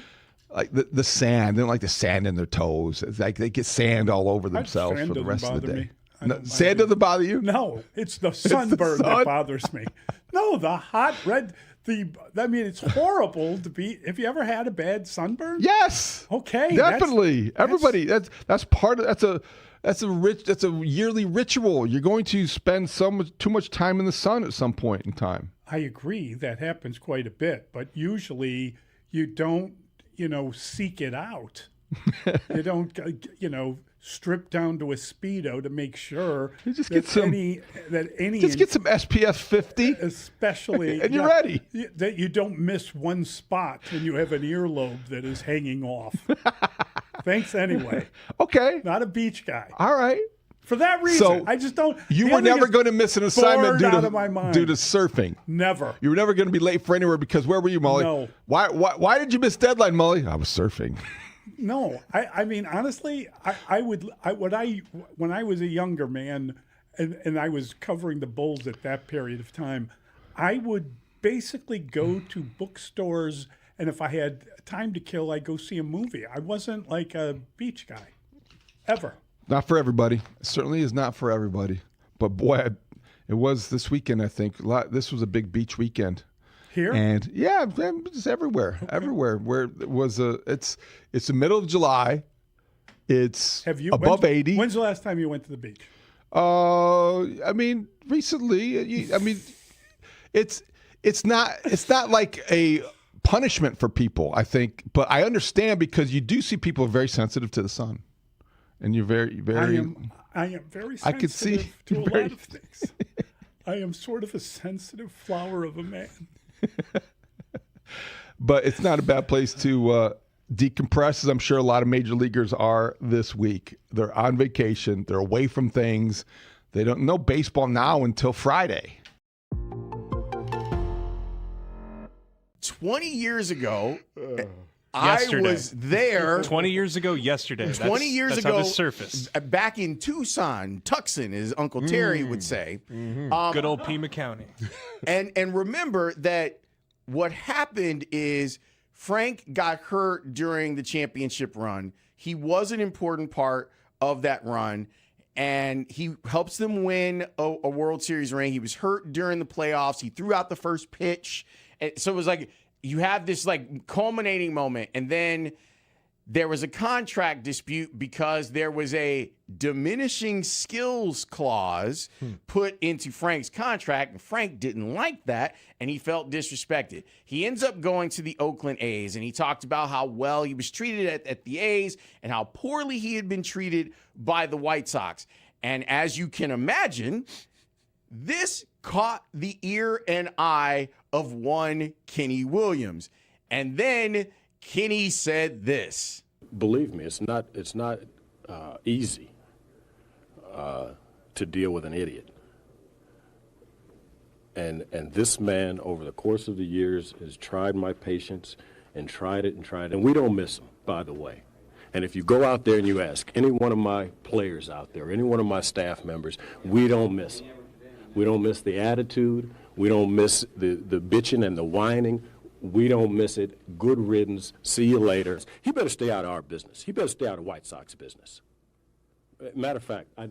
Like the sand, they don't like the sand in their toes. It's like they get sand all over themselves for the rest of the day. Sand doesn't bother you? No, it's the sunburn that bothers me. No, the hot red. It's horrible to be. Have you ever had a bad sunburn? Yes. Okay. Definitely. Everybody. That's part of. That's a yearly ritual. You're going to spend too much time in the sun at some point in time. I agree. That happens quite a bit, but usually you don't, seek it out. You don't, strip down to a Speedo to make sure just get some SPF 50, especially, and you're ready. That you don't miss one spot when you have an earlobe that is hanging off. Thanks anyway. Okay. Not a beach guy. All right. For that reason, so I just don't. You were never going to miss an assignment due to surfing. Never. You were never going to be late for anywhere because where were you, Mully? No. Why did you miss deadline, Mully? I was surfing. No, I mean honestly, when I was a younger man, and I was covering the Bulls at that period of time, I would basically go to bookstores, and if I had time to kill, I'd go see a movie. I wasn't like a beach guy, ever. Not for everybody. It certainly is not for everybody. But boy, it was this weekend. I think this was a big beach weekend. Here? And yeah, just everywhere, everywhere. Where it was it's the middle of July. It's above 80. When's the last time you went to the beach? I mean, recently. It's not like a punishment for people, I think, but I understand because you do see people very sensitive to the sun, and you're very, very. I am very sensitive to a lot of things. I am sort of a sensitive flower of a man. But it's not a bad place to decompress, as I'm sure a lot of major leaguers are this week. They're on vacation. They're away from things. They don't know baseball now until Friday. 20 years ago, I was there. 20 years ago yesterday. 20 years that's ago, how this surfaced. Back in Tucson, Tucson, as Uncle Terry would say. Good old Pima County. And remember that what happened is Frank got hurt during the championship run. He was an important part of that run, and he helps them win a World Series ring. He was hurt during the playoffs. He threw out the first pitch. And so it was like you have this like culminating moment, and then there was a contract dispute because there was a diminishing skills clause put into Frank's contract, and Frank didn't like that, and he felt disrespected. He ends up going to the Oakland A's, and he talked about how well he was treated at the A's and how poorly he had been treated by the White Sox. And as you can imagine, this caught the ear and eye of one Kenny Williams. And then Kenny said this. Believe me, it's not easy to deal with an idiot. And this man, over the course of the years, has tried my patience and tried it. And we don't miss him, by the way. And if you go out there and you ask any one of my players out there, any one of my staff members, we don't miss him. We don't miss the attitude. We don't miss the bitching and the whining. We don't miss it. Good riddance. See you later. He better stay out of our business. He better stay out of White Sox business. Matter of fact, I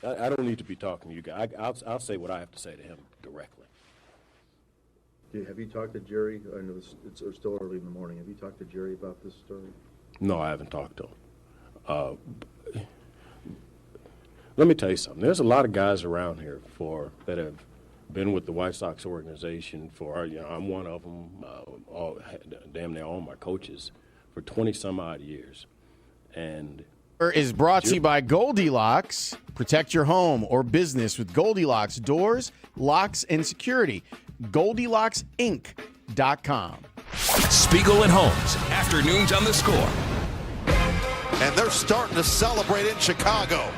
don't need to be talking to you guys. I'll say what I have to say to him directly. Have you talked to Jerry? I know it's still early in the morning. Have you talked to Jerry about this story? No, I haven't talked to him. Let me tell you something. There's a lot of guys around here that have been with the White Sox organization for, I'm one of them, damn near all my coaches, for 20-some-odd years. And is brought to you by Goldilocks. Protect your home or business with Goldilocks doors, locks, and security. GoldillocksInc.com. Spiegel and Holmes, afternoons on the Score. And they're starting to celebrate in Chicago.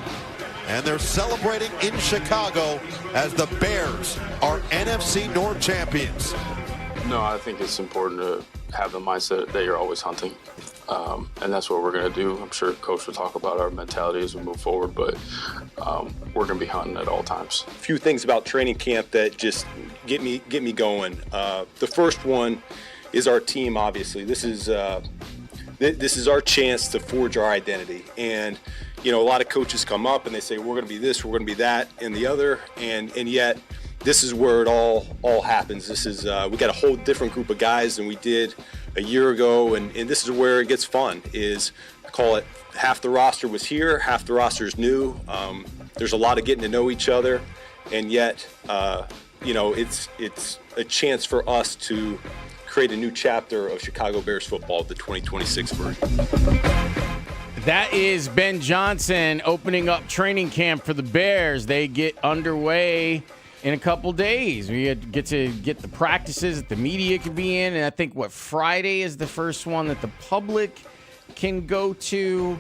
And they're celebrating in Chicago as the Bears are NFC North champions. No, I think it's important to have the mindset that you're always hunting. And that's what we're going to do. I'm sure Coach will talk about our mentality as we move forward, but we're going to be hunting at all times. A few things about training camp that just get me going. The first one is our team, obviously. This is this is our chance to forge our identity. And, you know, a lot of coaches come up and they say, we're going to be this, we're going to be that, and the other. And yet, this is where it all happens. This is, we got a whole different group of guys than we did a year ago. And this is where it gets fun, is call it half the roster was here, half the roster is new. There's a lot of getting to know each other. And yet, you know, it's a chance for us to create a new chapter of Chicago Bears football, the 2026 version. That is Ben Johnson opening up training camp for the Bears. They get underway in a couple days. We get to get the practices that the media can be in, and I think, Friday is the first one that the public can go to.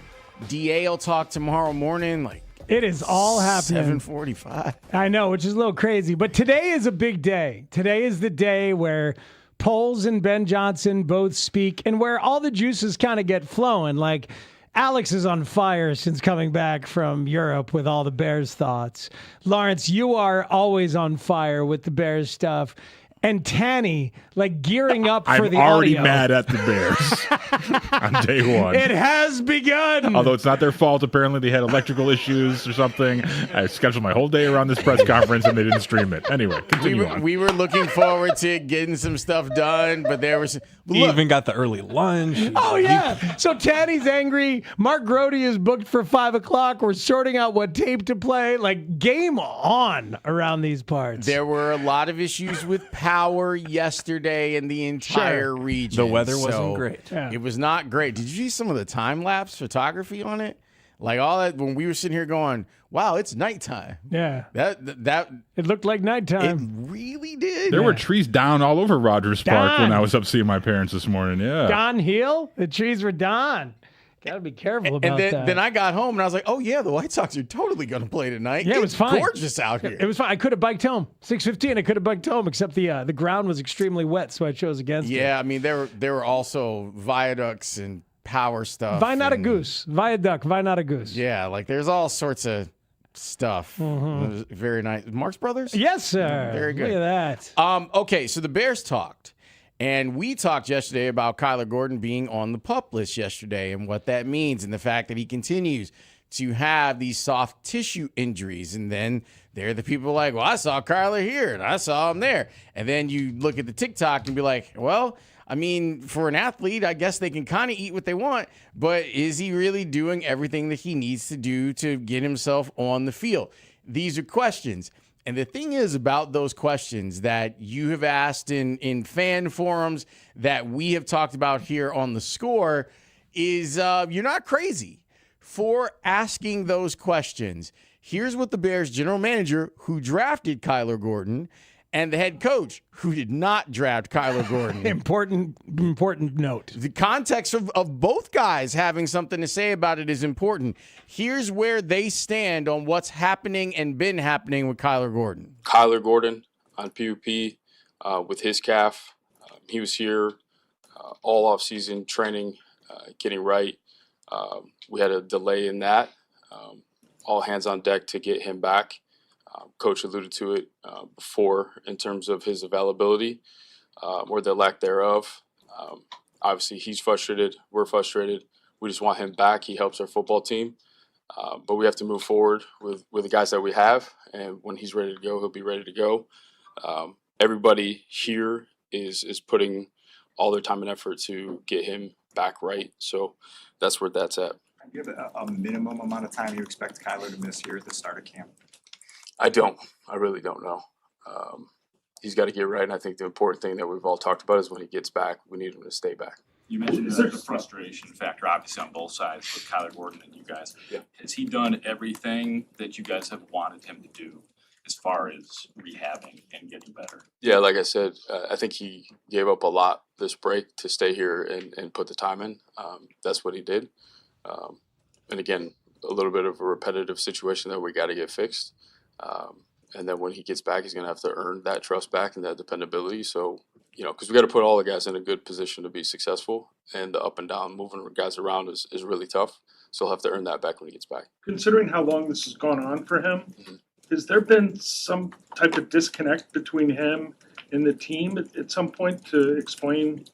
DA will talk tomorrow morning, it is all happening. 7:45. I know, which is a little crazy. But today is a big day. Today is the day where Poles and Ben Johnson both speak and where all the juices kind of get flowing. Like, Alex is on fire since coming back from Europe with all the Bears thoughts. Lawrence, you are always on fire with the Bears stuff. And Tanny, gearing up for the audio. I'm already mad at the Bears on day one. It has begun. Although it's not their fault. Apparently they had electrical issues or something. I scheduled my whole day around this press conference and they didn't stream it. Anyway, continue on. We were looking forward to getting some stuff done, but there was... He even got the early lunch. Oh, yeah. So Tanny's angry. Mark Grote is booked for 5 o'clock. We're sorting out what tape to play. Game on around these parts. There were a lot of issues with power yesterday in the entire region. The weather wasn't great. Yeah. It was not great. Did you see some of the time-lapse photography on it? All that, when we were sitting here going, wow, it's nighttime. Yeah. That it looked like nighttime. It really did. There were trees down all over Rogers Park when I was up seeing my parents this morning. Yeah. Don Hill, the trees were done. Got to be careful about that. Then I got home and I was like, oh, yeah, the White Sox are totally going to play tonight. Yeah, it was fine. Gorgeous out here. It was fine. I could have biked home. 6:15, I could have biked home, except the ground was extremely wet, so I chose against it. Yeah, I mean, there were also viaducts and power stuff. Not a goose. Viaduct, not a goose. Yeah, there's all sorts of stuff. Mm-hmm. It was very nice. Marx Brothers? Yes, sir. Very good. Look at that. Okay, so the Bears talked. And we talked yesterday about Kyler Gordon being on the PUP list yesterday and what that means and the fact that he continues to have these soft tissue injuries. And then there are the people like, well, I saw Kyler here and I saw him there. And then you look at the TikTok and be like, well, I mean, for an athlete, I guess they can kind of eat what they want, but is he really doing everything that he needs to do to get himself on the field? These are questions. And the thing is about those questions that you have asked in fan forums that we have talked about here on The Score is you're not crazy for asking those questions. Here's what the Bears general manager, who drafted Kyler Gordon, and the head coach, who did not draft Kyler Gordon. Important note. The context of both guys having something to say about it is important. Here's where they stand on what's happening and been happening with Kyler Gordon. Kyler Gordon on PUP with his calf. He was here all off-season training, getting right. We had a delay in that. All hands on deck to get him back. Coach alluded to it before in terms of his availability or the lack thereof. Obviously, he's frustrated. We're frustrated. We just want him back. He helps our football team. But we have to move forward with the guys that we have. And when he's ready to go, he'll be ready to go. Everybody here is putting all their time and effort to get him back right. So that's where that's at. Do you have a minimum amount of time you expect Kyler to miss here at the start of camp? I don't. I really don't know. He's got to get right, and I think the important thing that we've all talked about is when he gets back, we need him to stay back. You mentioned the frustration factor, obviously, on both sides with Kyler Gordon and you guys. Yeah. Has he done everything that you guys have wanted him to do as far as rehabbing and getting better? Yeah, like I said, I think he gave up a lot this break to stay here and put the time in. That's what he did. And again, a little bit of a repetitive situation that we got to get fixed. And then when he gets back, he's going to have to earn that trust back and that dependability. So, because we got to put all the guys in a good position to be successful, and the up and down moving guys around is really tough. So he'll have to earn that back when he gets back. Considering how long this has gone on for him, has there been some type of disconnect between him and the team at some point to explain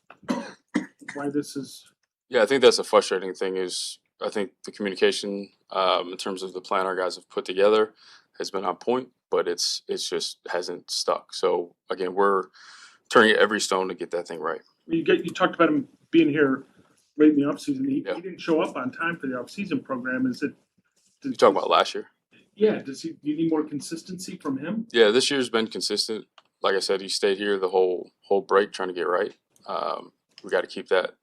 why this is Yeah, I think that's a frustrating thing is I think the communication in terms of the plan our guys have put together has been on point, but it's just hasn't stuck. So again, we're turning every stone to get that thing right. You talked about him being here late in the offseason. He didn't show up on time for the offseason program. You talking about last year? Yeah. Do you need more consistency from him? Yeah, this year's been consistent. Like I said, he stayed here the whole break trying to get right. We got to keep that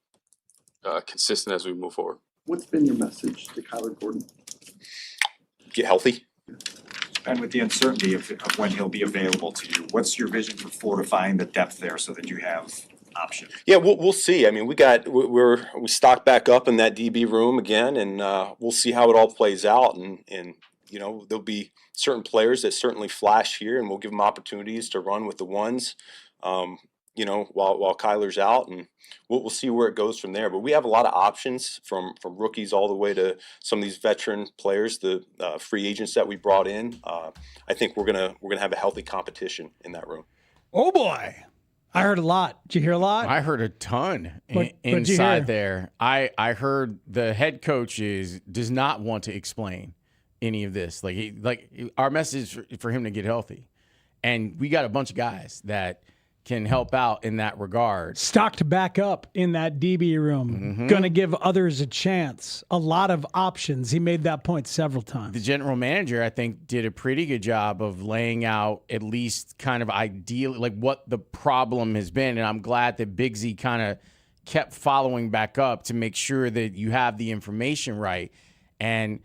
consistent as we move forward. What's been your message to Kyler Gordon? Get healthy. And with the uncertainty of when he'll be available to you, what's your vision for fortifying the depth there so that you have options? Yeah, we'll see. I mean, we stocked back up in that DB room again, and we'll see how it all plays out. And you know, there'll be certain players that certainly flash here, and we'll give them opportunities to run with the ones. You know, while Kyler's out, and we'll see where it goes from there. But we have a lot of options from rookies all the way to some of these veteran players, the free agents that we brought in. I think we're gonna have a healthy competition in that room. Oh boy, I heard a lot. Did you hear a lot? I heard a ton What'd you inside hear? there. I heard the head coach does not want to explain any of this. Our message for him to get healthy, and we got a bunch of guys that can help out in that regard. Stocked back up in that DB room. Mm-hmm. Going to give others a chance. A lot of options. He made that point several times. The general manager, I think, did a pretty good job of laying out at least kind of ideal, like what the problem has been. And I'm glad that Big Z kind of kept following back up to make sure that you have the information right. And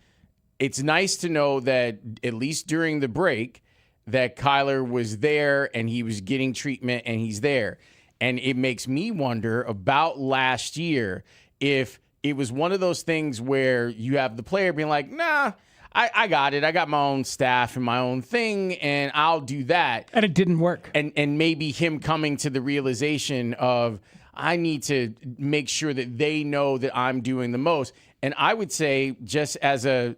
it's nice to know that at least during the break, that Kyler was there and he was getting treatment and he's there. And it makes me wonder about last year if it was one of those things where you have the player being like, nah, I got it. I got my own staff and my own thing, and I'll do that. And it didn't work. And maybe him coming to the realization of, I need to make sure that they know that I'm doing the most. And I would say, just as a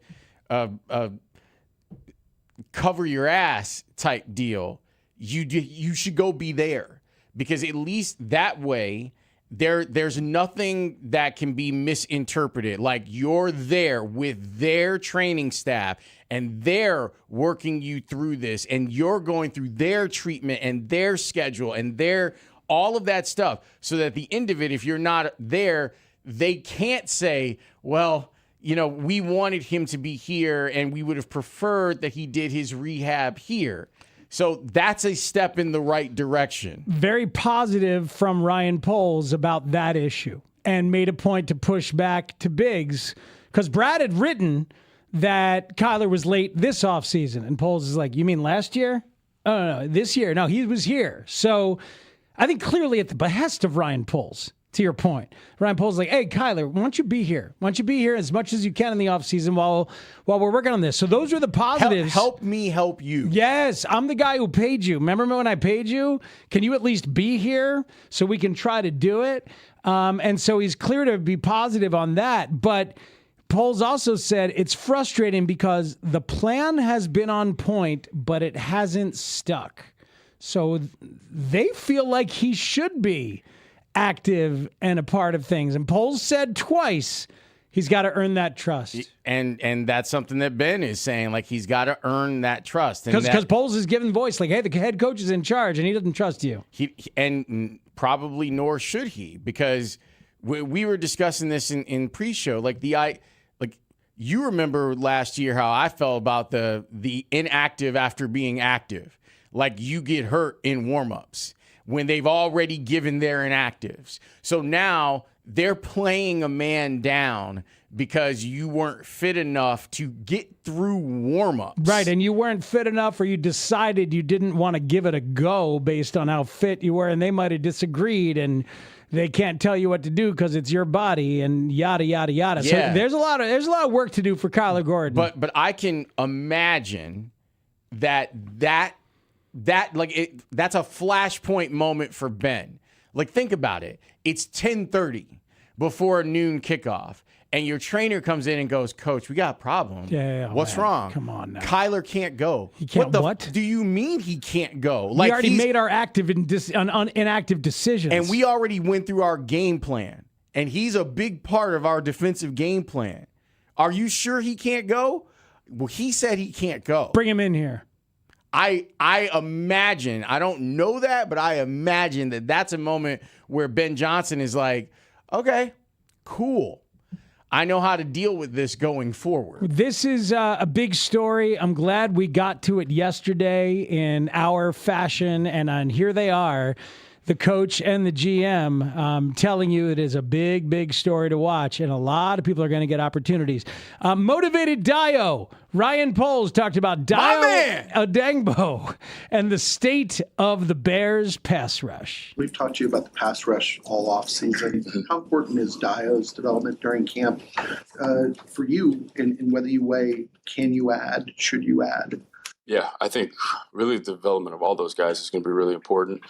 cover your ass type deal, you should go be there, because at least that way there's nothing that can be misinterpreted. Like, you're there with their training staff and they're working you through this, and you're going through their treatment and their schedule and their all of that stuff, so that at the end of it, if you're not there, they can't say, well, you know, we wanted him to be here and we would have preferred that he did his rehab here. So that's a step in the right direction. Very positive from Ryan Poles about that issue, and made a point to push back to Biggs, because Brad had written that Kyler was late this offseason. And Poles is like, you mean last year? Oh, no, this year. No, he was here. So I think clearly at the behest of Ryan Poles, to your point, Ryan Poles is like, hey, Kyler, why don't you be here? Why don't you be here as much as you can in the offseason while we're working on this? So those are the positives. Help me help you. Yes, I'm the guy who paid you. Remember when I paid you? Can you at least be here so we can try to do it? And so he's clear to be positive on that. But Poles also said it's frustrating because the plan has been on point, but it hasn't stuck. So they feel like he should be active and a part of things. And Poles said twice he's got to earn that trust. And that's something that Ben is saying, like, he's got to earn that trust. Because Poles is giving voice, like, hey, the head coach is in charge and he doesn't trust you. And probably nor should he, because we were discussing this in pre-show. Like, you remember last year how I felt about the inactive after being active. Like, you get hurt in warmups when they've already given their inactives. So now they're playing a man down because you weren't fit enough to get through warmups. Right, and you weren't fit enough, or you decided you didn't want to give it a go based on how fit you were, and they might have disagreed, and they can't tell you what to do because it's your body, and yada, yada, yada. Yeah. So there's a lot of work to do for Kyler Gordon. But I can imagine that's a flashpoint moment for Ben. Like, think about it. It's 10:30 before a noon kickoff, and your trainer comes in and goes, Coach, we got a problem. Yeah, what's man. wrong? Come on now. Kyler can't go. He can't what? Do you mean he can't go? We already made our inactive decisions. And we already went through our game plan. and he's a big part of our defensive game plan. Are you sure he can't go? Well, he said he can't go. Bring him in here. I imagine, I don't know that, but I imagine that that's a moment where Ben Johnson is like, okay, cool. I know how to deal with this going forward. This is a big story. I'm glad we got to it yesterday in our fashion, and here they are, the coach and the GM, telling you it is a big, big story to watch, and a lot of people are going to get opportunities. Motivated Dio. Ryan Poles talked about Dio Odengbo and the state of the Bears pass rush. We've talked to you about the pass rush all off season. How important is Dio's development during camp for you in whether you weigh, can you add, should you add? Yeah, I think really the development of all those guys is going to be really important.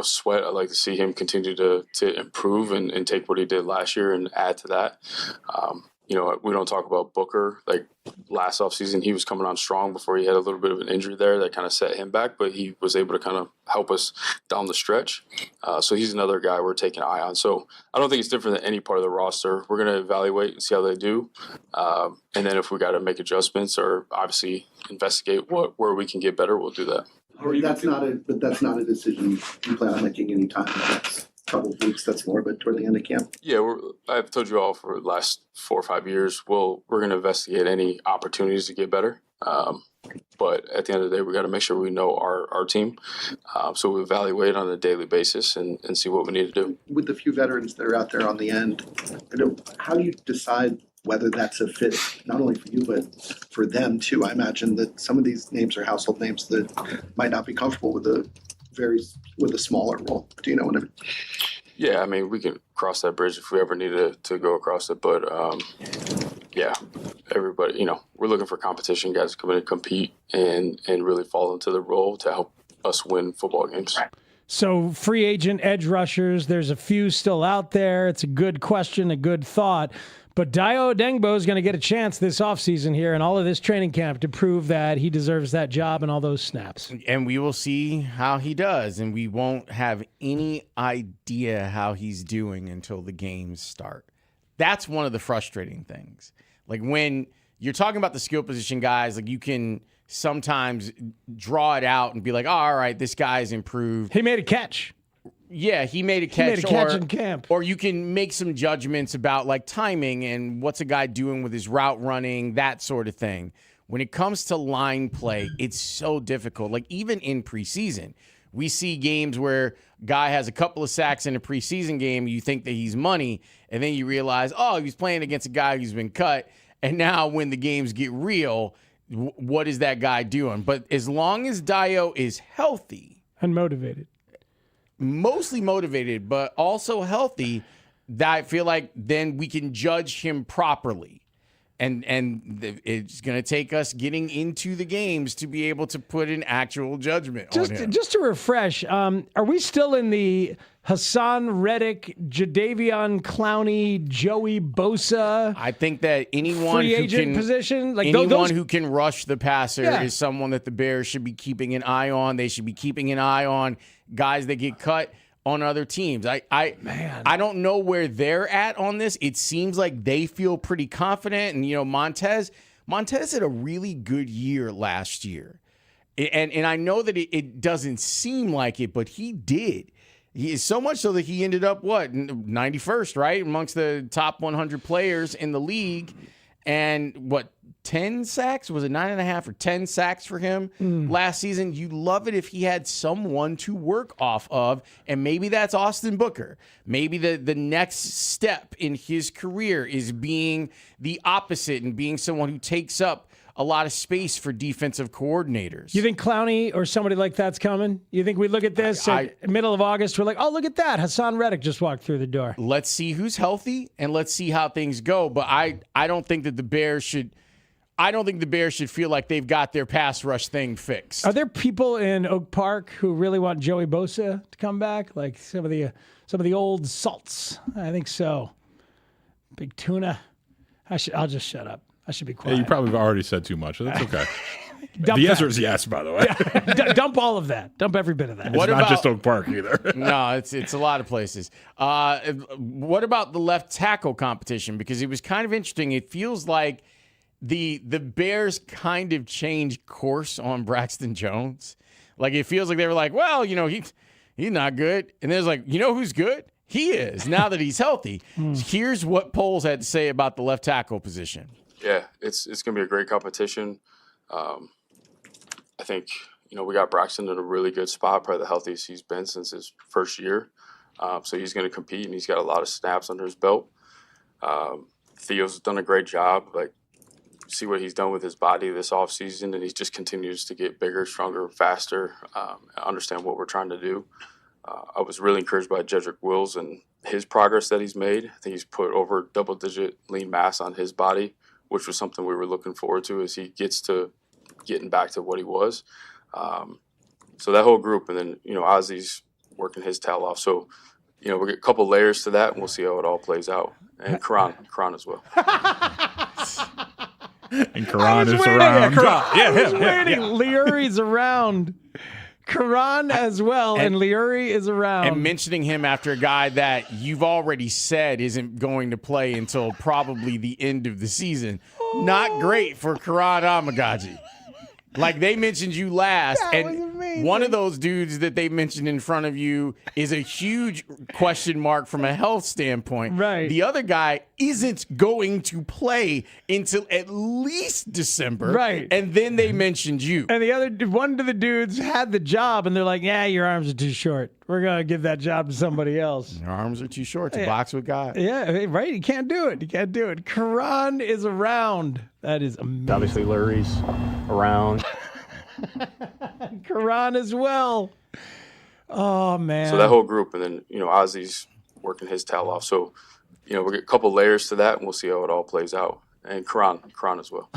Sweat, I'd like to see him continue to improve and take what he did last year and add to that. We don't talk about Booker. Like last offseason, he was coming on strong before he had a little bit of an injury there that kind of set him back, but he was able to kind of help us down the stretch. So he's another guy we're taking an eye on. So I don't think it's different than any part of the roster. We're going to evaluate and see how they do. And then if we got to make adjustments or obviously investigate where we can get better, we'll do that. That's not a decision you plan on making anytime in the next couple of weeks. That's more, but toward the end of camp. Yeah, I've told you all for the last 4 or 5 years, we're going to investigate any opportunities to get better. But at the end of the day, we got to make sure we know our team. So we evaluate on a daily basis and see what we need to do. With the few veterans that are out there on the end, how do you decide whether that's a fit, not only for you, but for them too? I imagine that some of these names are household names that might not be comfortable with a smaller role. Do you know what I mean? Yeah, I mean, we can cross that bridge if we ever needed to go across it. But, everybody, we're looking for competition, guys to come in and compete and really fall into the role to help us win football games. So free agent edge rushers, there's a few still out there. It's a good question, a good thought. But Dio Odengbo is going to get a chance this offseason here and all of this training camp to prove that he deserves that job and all those snaps. And we will see how he does, and we won't have any idea how he's doing until the games start. That's one of the frustrating things. Like when you're talking about the skill position guys, like you can sometimes draw it out and be like, oh, all right, this guy's improved. He made a catch. Yeah, he made a catch. In camp. Or you can make some judgments about like timing and what's a guy doing with his route running, that sort of thing. When it comes to line play, it's so difficult. Like even in preseason, we see games where guy has a couple of sacks in a preseason game, you think that he's money, and then you realize, oh, he's playing against a guy who's been cut, and now when the games get real, what is that guy doing? But as long as Dio is healthy and motivated, mostly motivated, but also healthy, that I feel like then we can judge him properly. And it's going to take us getting into the games to be able to put an actual judgment on him. Just to refresh, are we still in the Hassan Reddick, Jadeveon Clowney, Joey Bosa? I think that anyone free who agent can position, like anyone who can rush the passer is someone that the Bears should be keeping an eye on. They should be keeping an eye on guys that get cut on other teams. I don't know where they're at on this. It seems like they feel pretty confident. And, Montez had a really good year last year. And I know that it doesn't seem like it, but he did. He is so much so that he ended up, 91st, right? Amongst the top 100 players in the league. And 10 sacks? Was it 9.5 or 10 sacks for him last season? You love it if he had someone to work off of, and maybe that's Austin Booker. Maybe the next step in his career is being the opposite and being someone who takes up a lot of space for defensive coordinators. You think Clowney or somebody like that's coming? You think we look at this at middle of August, we're like, oh, look at that. Hassan Reddick just walked through the door. Let's see who's healthy, and let's see how things go. But I don't think that the Bears should feel like they've got their pass rush thing fixed. Are there people in Oak Park who really want Joey Bosa to come back? Like some of the old salts? I think so. Big Tuna. I'll just shut up. I should be quiet. Yeah, you probably have already said too much. So that's okay. Dump The that. answer is yes, by the way. Dump all of that. Dump every bit of that. It's not just Oak Park either. No, it's a lot of places. What about the left tackle competition? Because it was kind of interesting. It feels like the Bears kind of changed course on Braxton Jones. Like, it feels like they were like, well, he's not good. And there's like, who's good? He is, now that he's healthy. Here's what Poles had to say about the left tackle position. Yeah, it's going to be a great competition. I think, we got Braxton in a really good spot, probably the healthiest he's been since his first year. So he's going to compete, and he's got a lot of snaps under his belt. Theo's done a great job. Like, see what he's done with his body this offseason, and he just continues to get bigger, stronger, faster, understand what we're trying to do. I was really encouraged by Jedrick Wills and his progress that he's made. I think he's put over double-digit lean mass on his body, which was something we were looking forward to as he gets to getting back to what he was. So that whole group, and then, Ozzy's working his tail off. So, we get a couple layers to that, and we'll see how it all plays out. And Karan as well. And Karan is around. Waiting. Leary's around. Karan as well, and Leary is around. And mentioning him after a guy that you've already said isn't going to play until probably the end of the season. Not great for Karan Amagaji. Like, they mentioned you last, and one of those dudes that they mentioned in front of you is a huge question mark from a health standpoint. Right. The other guy isn't going to play until at least December. Right. And then they mentioned you. And the other one of the dudes had the job, and they're like, yeah, your arms are too short. We're going to give that job to somebody else. Your arms are too short to box with guys. Yeah, right. You can't do it. Karan is around. That is amazing. Obviously, Lury's around. Karan as well. Oh, man. So that whole group, and then, Ozzy's working his tail off. So, we get a couple layers to that, and we'll see how it all plays out. And Karan as well.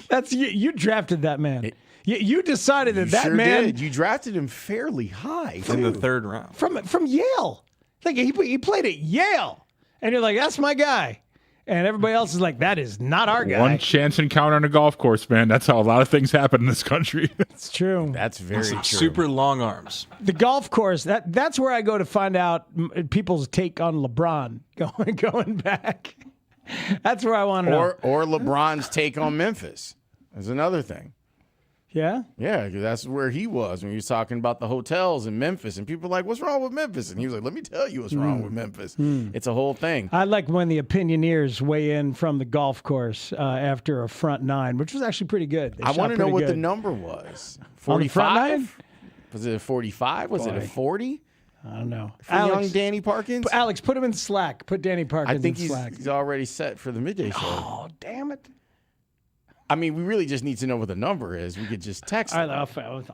That's you drafted that man. You decided that sure man. Did. You drafted him fairly high in the third round from Yale. Like he played at Yale, and you're like, that's my guy. And everybody else is like, that is not our guy. One chance encounter on a golf course, man. That's how a lot of things happen in this country. It's true. That's very true. Super long arms. The golf course, that's where I go to find out people's take on LeBron going back. That's where I want to know. Or LeBron's take on Memphis. There's another thing. Yeah? Yeah, because that's where he was when he was talking about the hotels in Memphis. And people were like, what's wrong with Memphis? And he was like, let me tell you what's wrong with Memphis. It's a whole thing. I like when the opinioneers weigh in from the golf course after a front nine, which was actually pretty good. I want to know what the number was. 45? Was it a 45? Was it a 40? I don't know. For young Danny Parkins? Alex, put him in Slack. Put Danny Parkins I think in Slack. he's already set for the midday show. Oh, damn it. I mean, we really just need to know what the number is. We could just text. All right,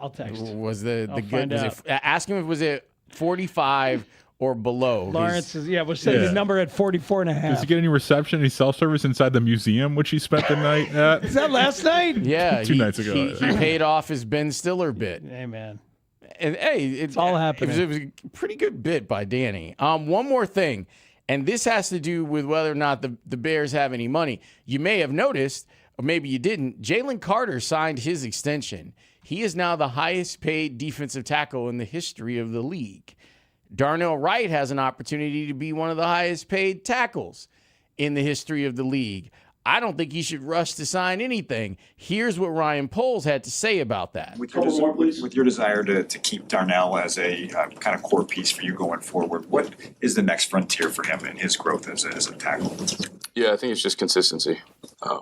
I'll text. Was the I'll good? find Was out. ask him if was it 45 or below? Lawrence is we're setting the number at 44 and a half. Does he get any reception, any self-service inside the museum, which he spent the night at? Is that last night? Yeah, Two nights ago. He paid off his Ben Stiller bit. Hey, man. And hey, it's all happening. It was a pretty good bit by Danny. One more thing, and this has to do with whether or not the Bears have any money. You may have noticed, or maybe you didn't, Jalen Carter signed his extension. He is now the highest paid defensive tackle in the history of the league. Darnell Wright has an opportunity to be one of the highest paid tackles in the history of the league. I don't think he should rush to sign anything. Here's what Ryan Poles had to say about that. With your desire to keep Darnell as a kind of core piece for you going forward, what is the next frontier for him in his growth as a tackle? Yeah, I think it's just consistency.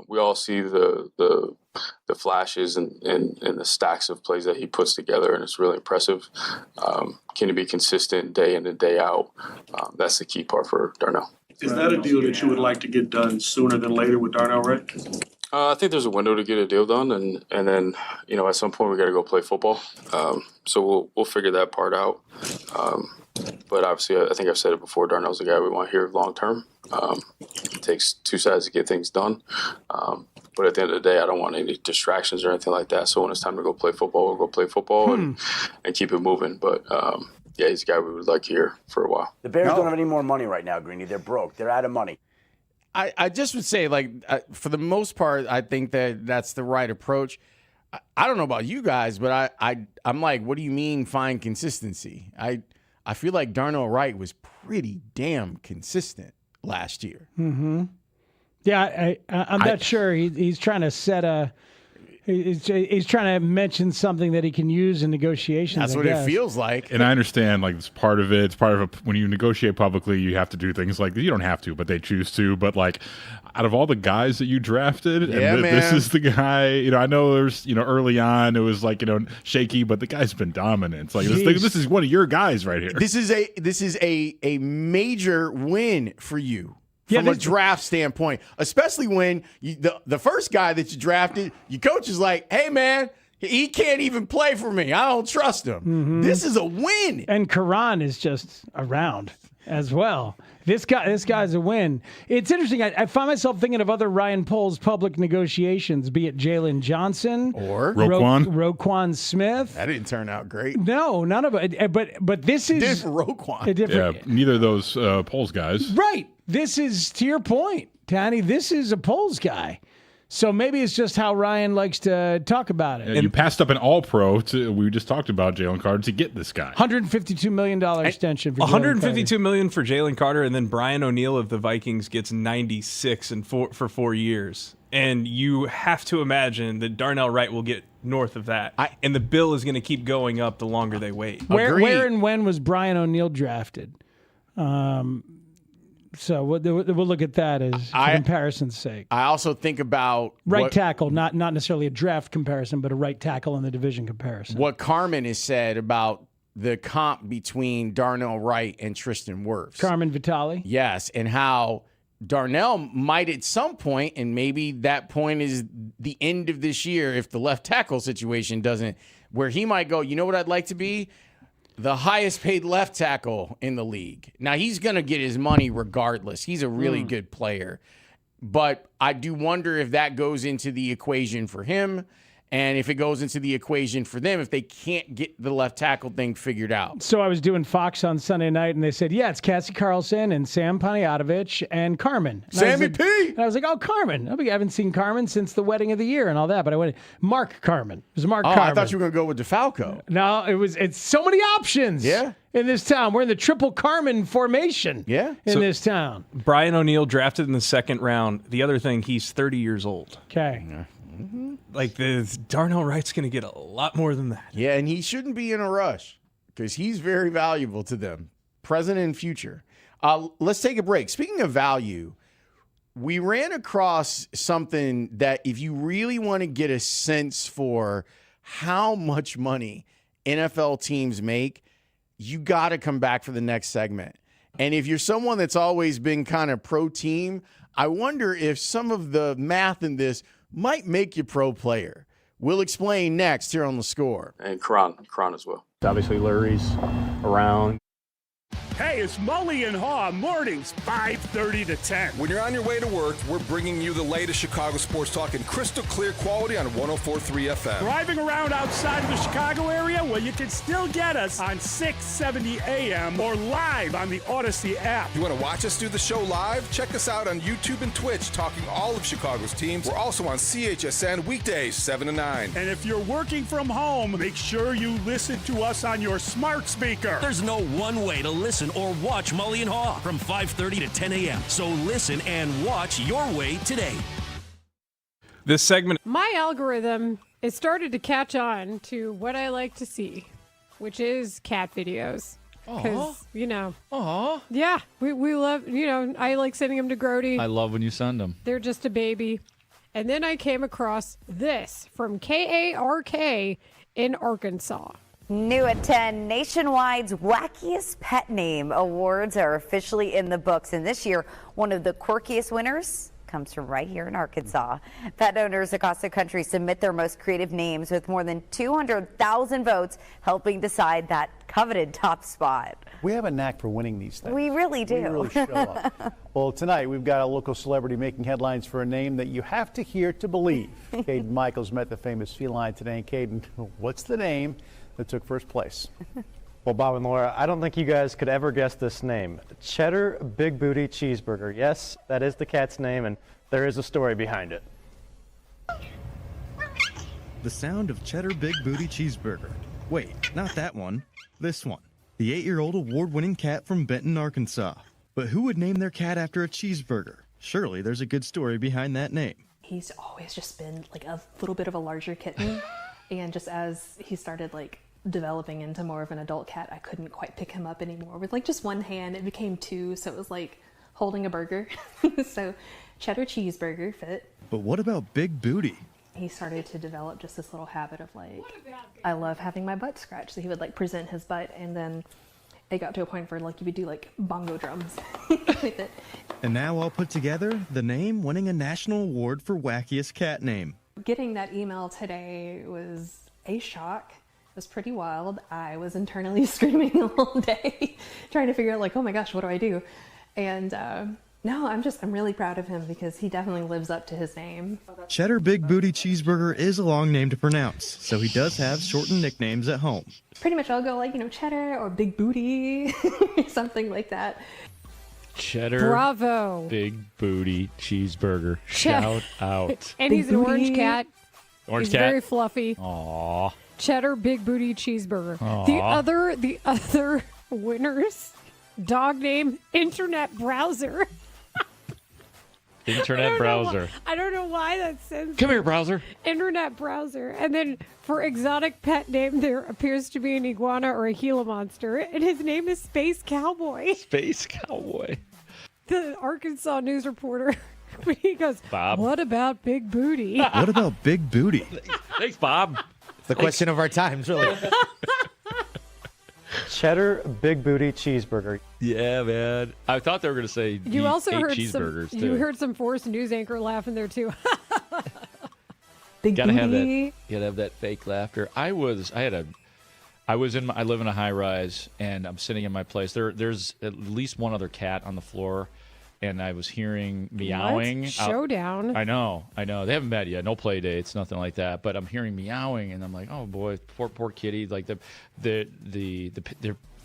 We all see the flashes and the stacks of plays that he puts together, and it's really impressive. Can he be consistent day in and day out? That's the key part for Darnell. Is that a deal that you would like to get done sooner than later with Darnell Wright? I think there's a window to get a deal done, and then at some point we got to go play football. So we'll figure that part out. But obviously, I think I've said it before. Darnell's the guy we want here long term. It takes two sides to get things done. But at the end of the day, I don't want any distractions or anything like that. So when it's time to go play football, we'll go play football and keep it moving. But yeah, he's a guy we would like here for a while. The Bears don't have any more money right now, Greeny. They're broke. They're out of money. I just would say, like, for the most part, I think that that's the right approach. I don't know about you guys, but I'm like, what do you mean find consistency? I feel like Darnell Wright was pretty damn consistent last year. Mm-hmm. Yeah, I'm not sure. He's trying to set a. He's trying to mention something that he can use in negotiations. That's what it feels like. And I understand, like, it's part of it. It's part of when you negotiate publicly, you have to do things like, you don't have to, but they choose to. But, like, out of all the guys that you drafted, this is the guy, I know there's, early on it was like, shaky, but the guy's been dominant. It's like, this is one of your guys right here. This is a major win for you. From a draft standpoint, especially when the first guy that you drafted, your coach is like, hey, man, he can't even play for me. I don't trust him. Mm-hmm. This is a win. And Karan is just around as well. This guy's a win. It's interesting. I find myself thinking of other Ryan Poles public negotiations, be it Jalen Johnson or Roquan Smith. That didn't turn out great. No, none of it. But this is different Roquan. Yeah, neither of those Poles guys. Right. This is, to your point, Tanny, this is a Poles guy. So maybe it's just how Ryan likes to talk about it. Yeah, you passed up an all-pro, we just talked about Jalen Carter, to get this guy. $152 million extension for $152 million for Jalen Carter, and then Brian O'Neill of the Vikings gets 96 for 4 years. And you have to imagine that Darnell Wright will get north of that. And the bill is going to keep going up the longer they wait. Where and when was Brian O'Neill drafted? So we'll look at that as for comparison's sake. I also think about right tackle, not necessarily a draft comparison, but a right tackle in the division comparison. What Carmen has said about the comp between Darnell Wright and Tristan Wirfs. Carmen Vitale? Yes, and how Darnell might at some point, and maybe that point is the end of this year if the left tackle situation doesn't, where he might go, you know what I'd like to be? The highest paid left tackle in the league. Now, he's going to get his money regardless. He's a really good player. But I do wonder if that goes into the equation for him, and if it goes into the equation for them, if they can't get the left tackle thing figured out. So I was doing Fox on Sunday night, and they said, yeah, it's Cassie Carlson and Sam Panayotovich and Carmen. And Sammy P! And I was like, oh, Carmen. I haven't seen Carmen since the wedding of the year and all that. But I went, Mark Carmen. It was Mark Carmen. I thought you were going to go with DeFalco. No, it's so many options. Yeah. In this town. We're in the triple Carmen formation. Yeah. In this town. Brian O'Neill drafted in the second round. The other thing, he's 30 years old. Okay. Yeah. Mm-hmm. Like, Darnell Wright's going to get a lot more than that. Yeah, and he shouldn't be in a rush because he's very valuable to them, present and future. Let's take a break. Speaking of value, we ran across something that if you really want to get a sense for how much money NFL teams make, you got to come back for the next segment. And if you're someone that's always been kind of pro team, I wonder if some of the math in this might make you pro player. We'll explain next here on The Score. And Karan as well. Obviously, Lurie's around. Hey, it's Mully and Haugh, mornings, 5:30 to 10. When you're on your way to work, we're bringing you the latest Chicago sports talk in crystal clear quality on 104.3 FM. Driving around outside of the Chicago area? Well, you can still get us on 670 AM or live on the Odyssey app. You want to watch us do the show live? Check us out on YouTube and Twitch, talking all of Chicago's teams. We're also on CHSN weekdays, 7 to 9. And if you're working from home, make sure you listen to us on your smart speaker. There's no one way to listen or watch Mully and Haugh from 5:30 to 10 a.m. So listen and watch your way today. This segment. My algorithm has started to catch on to what I like to see, which is cat videos. Because, yeah, we love, I like sending them to Grote. I love when you send them. They're just a baby. And then I came across this from KARK in Arkansas. New at 10, Nationwide's Wackiest Pet Name Awards are officially in the books. And this year, one of the quirkiest winners comes from right here in Arkansas. Pet owners across the country submit their most creative names with more than 200,000 votes helping decide that coveted top spot. We have a knack for winning these things. We really do. We really show up. Well, tonight we've got a local celebrity making headlines for a name that you have to hear to believe. Caden Michaels met the famous feline today. And Caden, what's the name that took first place? Well, Bob and Laura, I don't think you guys could ever guess this name. Cheddar Big Booty Cheeseburger. Yes, that is the cat's name, and there is a story behind it. The sound of Cheddar Big Booty Cheeseburger. Wait, not that one. This one. The 8-year-old award-winning cat from Benton, Arkansas. But who would name their cat after a cheeseburger? Surely there's a good story behind that name. He's always just been like a little bit of a larger kitten. And just as he started like developing into more of an adult cat, I couldn't quite pick him up anymore. With like just one hand, it became two, so it was like holding a burger. So cheddar cheeseburger fit. But what about Big Booty? He started to develop just this little habit of like, I love having my butt scratched. So he would like present his butt, and then it got to a point where like you would do like bongo drums with it. And now all put together, the name winning a national award for wackiest cat name. Getting that email today was a shock. It was pretty wild. I was internally screaming all day, trying to figure out like, oh my gosh, what do I do? And no, I'm really proud of him because he definitely lives up to his name. Cheddar Big Booty Cheeseburger is a long name to pronounce, so he does have shortened nicknames at home. Pretty much I'll go like, Cheddar or Big Booty, something like that. Cheddar Bravo. Big Booty Cheeseburger. Shout out. And he's an orange cat. Orange he's cat. very fluffy. Aww. Cheddar Big Booty Cheeseburger. Aw. The other winners, dog name Internet Browser. Internet browser. I don't know why that says. Come here, browser. Internet Browser. And then for exotic pet name, there appears to be an iguana or a Gila monster, and his name is Space Cowboy. Space Cowboy. The Arkansas news reporter, he goes, Bob. What about Big Booty? What about Big Booty? Thanks, Bob. It's the question of our times, really. Cheddar Big Booty Cheeseburger. Yeah, man. I thought they were going to say You also ate heard cheeseburgers, some. too. You heard some Force News anchor laughing there too. Big Gotta have that. booty. Gotta have that fake laughter. I live in a high rise, and I'm sitting in my place. There's at least one other cat on the floor, and I was hearing meowing. What? Showdown. I know. They haven't met yet. No play dates, nothing like that. But I'm hearing meowing, and I'm like, oh boy, poor kitty. Like their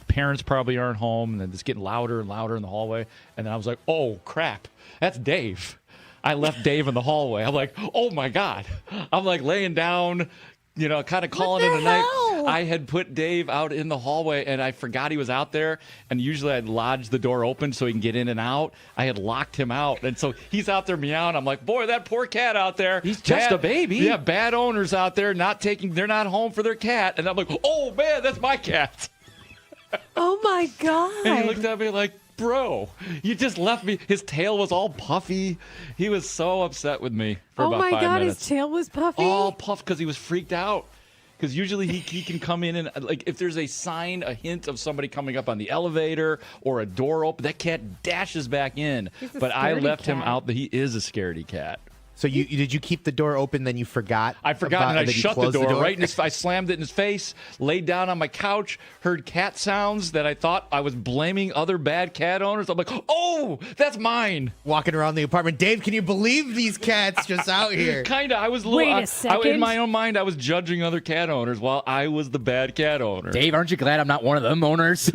parents probably aren't home, and then it's getting louder and louder in the hallway. And then I was like, oh crap, that's Dave. I left Dave in the hallway. I'm like, oh my God. I'm like laying down, kind of calling it a night. I had put Dave out in the hallway, and I forgot he was out there. And usually I'd lodge the door open so he can get in and out. I had locked him out. And so he's out there meowing. I'm like, boy, that poor cat out there. He's just a baby. Yeah, bad owners out there they're not home for their cat. And I'm like, oh man, that's my cat. Oh my God. And he looked at me like, bro, you just left me. His tail was all puffy. He was so upset with me for about 5 minutes. Oh my God, his tail was puffy? All puffed because he was freaked out. Because usually he can come in and, like, if there's a sign, a hint of somebody coming up on the elevator or a door open, that cat dashes back in. But I left him out. He is a scaredy cat. So did you keep the door open, then you forgot? I forgot, and I shut the door right in his. I slammed it in his face, laid down on my couch, heard cat sounds that I thought I was blaming other bad cat owners. I'm like, oh, that's mine. Walking around the apartment. Dave, can you believe these cats just out here? Kinda. I was Wait a second. In my own mind, I was judging other cat owners while I was the bad cat owner. Dave, aren't you glad I'm not one of them owners?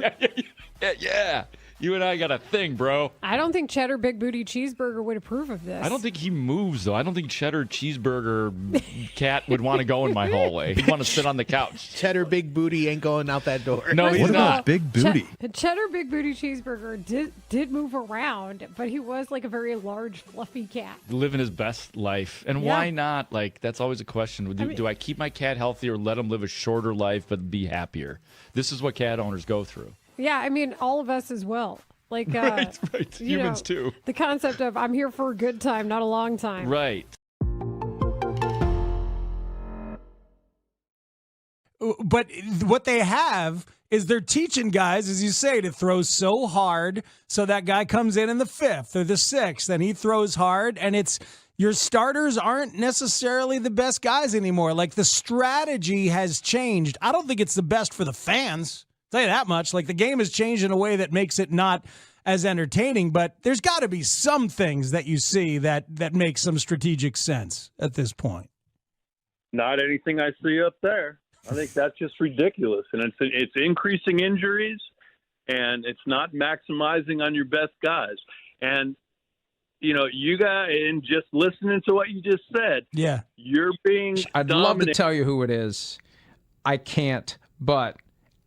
Yeah. You and I got a thing, bro. I don't think Cheddar Big Booty Cheeseburger would approve of this. I don't think he moves, though. I don't think Cheddar Cheeseburger cat would want to go in my hallway. He'd want to sit on the couch. Cheddar Big Booty ain't going out that door. No, he's not. Big Booty? Cheddar Big Booty Cheeseburger did move around, but he was like a very large, fluffy cat. Living his best life. And why not? Like, that's always a question. Do I keep my cat healthy or let him live a shorter life but be happier? This is what cat owners go through. Yeah, I mean, all of us as well. Like, right. Humans too. The concept of I'm here for a good time, not a long time. Right. But what they have is they're teaching guys, as you say, to throw so hard so that guy comes in the 5th or the 6th and he throws hard, and it's your starters aren't necessarily the best guys anymore. Like, the strategy has changed. I don't think it's the best for the fans. I'll tell you that much. Like, the game has changed in a way that makes it not as entertaining, but there's got to be some things that you see that make some strategic sense at this point. Not anything I see up there. I think that's just ridiculous, and it's increasing injuries, and it's not maximizing on your best guys. And you guys, and just listening to what you just said, yeah, you're being. I'd love to tell you who it is. I can't, but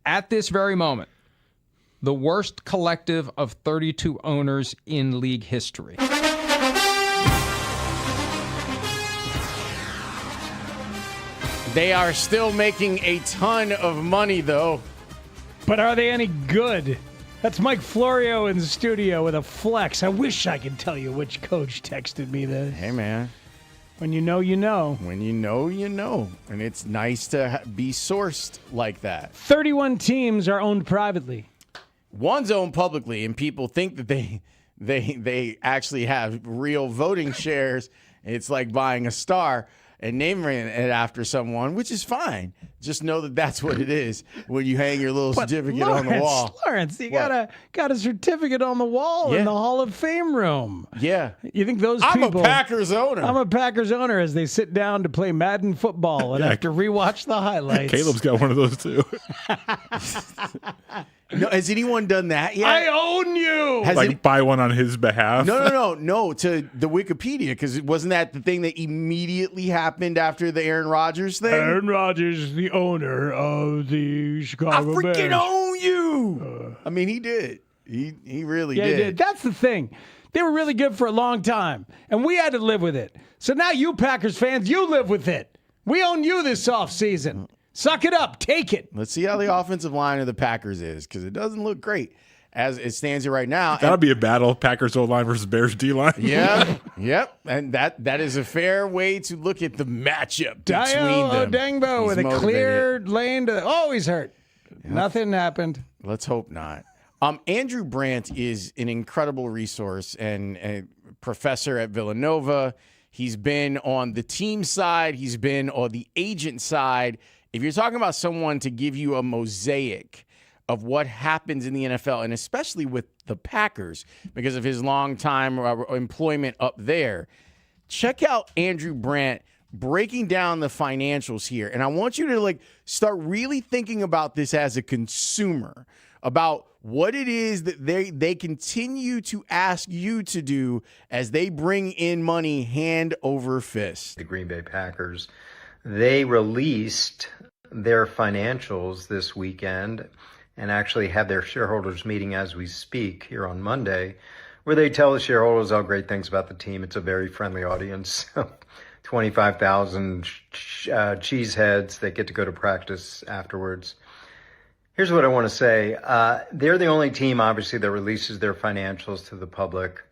at this very moment, the worst collective of 32 owners in league history. They are still making a ton of money, though. But are they any good? That's Mike Florio in the studio with a flex. I wish I could tell you which coach texted me this. Hey, man. When you know, you know. When you know, you know. And it's nice to be sourced like that. 31 teams are owned privately. One's owned publicly, and people think that they actually have real voting shares. It's like buying a star and naming it after someone, which is fine. Just know that that's what it is when you hang your little certificate on the wall. Lawrence, you got a certificate on the wall in the Hall of Fame room. Yeah. You think those I'm people... a Packers owner. I'm a Packers owner as they sit down to play Madden football and have to rewatch the highlights. Caleb's got one of those too. No, has anyone done that yet? I own you! Buy one on his behalf? No, to the Wikipedia, because wasn't that the thing that immediately happened after the Aaron Rodgers thing? Aaron Rodgers is the owner of the Chicago Bears. I freaking own you! I mean, he did. He really did. He did. That's the thing. They were really good for a long time, and we had to live with it. So now you Packers fans, you live with it. We own you this offseason. Suck it up. Take it. Let's see how the offensive line of the Packers is, because it doesn't look great as it stands here right now. That'll be a battle, Packers O-line versus Bears D-line. Yeah, yep. And that is a fair way to look at the matchup between them. Dangbo with a clear lane to... Oh, he's hurt. Yep. Nothing happened. Let's hope not. Andrew Brandt is an incredible resource and a professor at Villanova. He's been on the team side. He's been on the agent side. If you're talking about someone to give you a mosaic of what happens in the NFL, and especially with the Packers, because of his long time employment up there, check out Andrew Brandt breaking down the financials here. And I want you to start really thinking about this as a consumer, about what it is that they continue to ask you to do as they bring in money hand over fist. The Green Bay Packers, they released their financials this weekend and actually had their shareholders meeting as we speak here on Monday, where they tell the shareholders all great things about the team. It's a very friendly audience. 25,000 cheeseheads that get to go to practice afterwards. Here's what I want to say. They're the only team, obviously, that releases their financials to the public.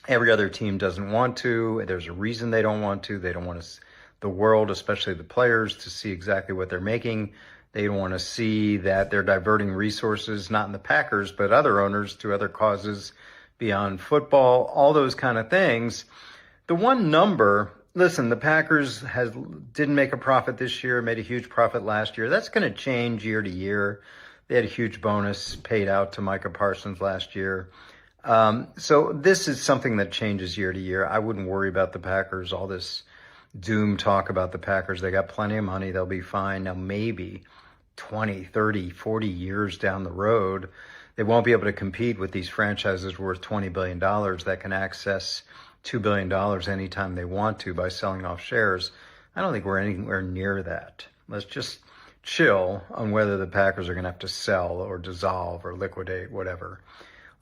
Every other team doesn't want to. There's a reason they don't want to. They don't want the world, especially the players, to see exactly what they're making. They don't want to see that they're diverting resources, not in the Packers, but other owners, to other causes beyond football, all those kind of things. The one number, listen, the Packers didn't make a profit this year, made a huge profit last year. That's going to change year to year. They had a huge bonus paid out to Micah Parsons last year. So this is something that changes year to year. I wouldn't worry about the Packers, all this doom talk about the Packers. They got plenty of money. They'll be fine. Now, maybe 20, 30, 40 years down the road, they won't be able to compete with these franchises worth $20 billion that can access $2 billion anytime they want to by selling off shares. I don't think we're anywhere near that. Let's just chill on whether the Packers are going to have to sell or dissolve or liquidate, whatever.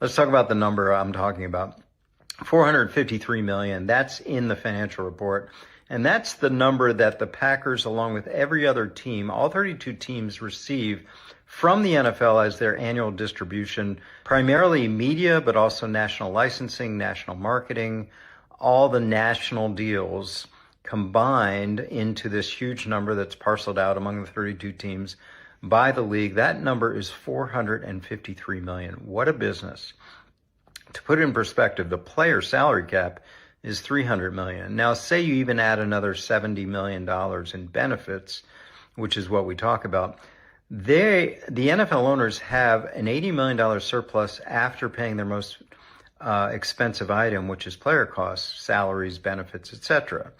Let's talk about the number I'm talking about. $453 million. That's in the financial report. And that's the number that the Packers, along with every other team, all 32 teams, receive from the NFL as their annual distribution, primarily media, but also national licensing, national marketing, all the national deals combined into this huge number that's parceled out among the 32 teams by the league. That number is $453 million. What a business. To put it in perspective, the player salary cap is $300 million. Now, say you even add another $70 million in benefits, which is what we talk about. The NFL owners have an $80 million surplus after paying their most expensive item, which is player costs, salaries, benefits, etc.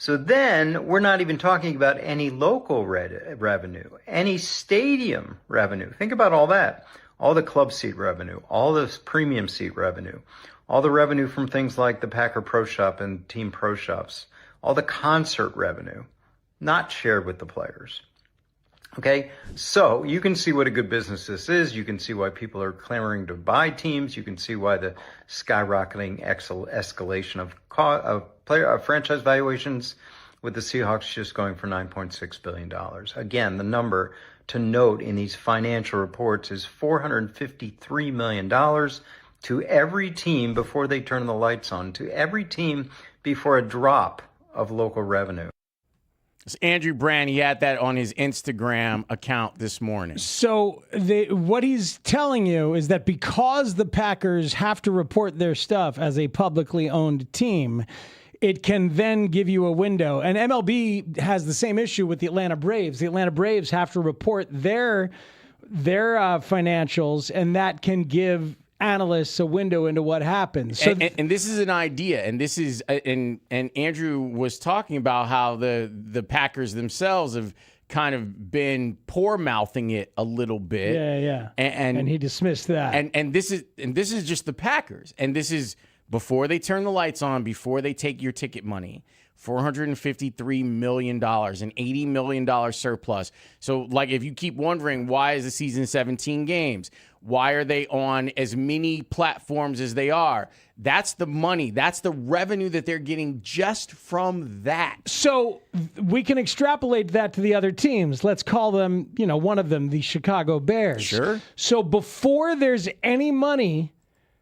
So then we're not even talking about any local revenue, any stadium revenue. Think about all that. All the club seat revenue, all the premium seat revenue, all the revenue from things like the Packer Pro Shop and Team Pro Shops, all the concert revenue, not shared with the players. Okay, so you can see what a good business this is. You can see why people are clamoring to buy teams. You can see why the skyrocketing escalation of franchise valuations, with the Seahawks just going for $9.6 billion. Again, the number to note in these financial reports is $453 million to every team before they turn the lights on, to every team before a drop of local revenue. It's Andrew Brandt, he had that on his Instagram account this morning. So what he's telling you is that because the Packers have to report their stuff as a publicly owned team, it can then give you a window. And MLB has the same issue with the Atlanta Braves. The Atlanta Braves have to report their financials, and that can give analysts a window into what happens. So and this is an idea, and this is and Andrew was talking about how the Packers themselves have kind of been poor mouthing it a little bit. Yeah. And he dismissed that. And this is just the Packers, and this is before they turn the lights on, before they take your ticket money. $453 million, an $80 million surplus. So, like, if you keep wondering, why is the season 17 games? Why are they on as many platforms as they are? That's the money. That's the revenue that they're getting just from that. So we can extrapolate that to the other teams. Let's call them, one of them, the Chicago Bears. Sure. So before there's any money,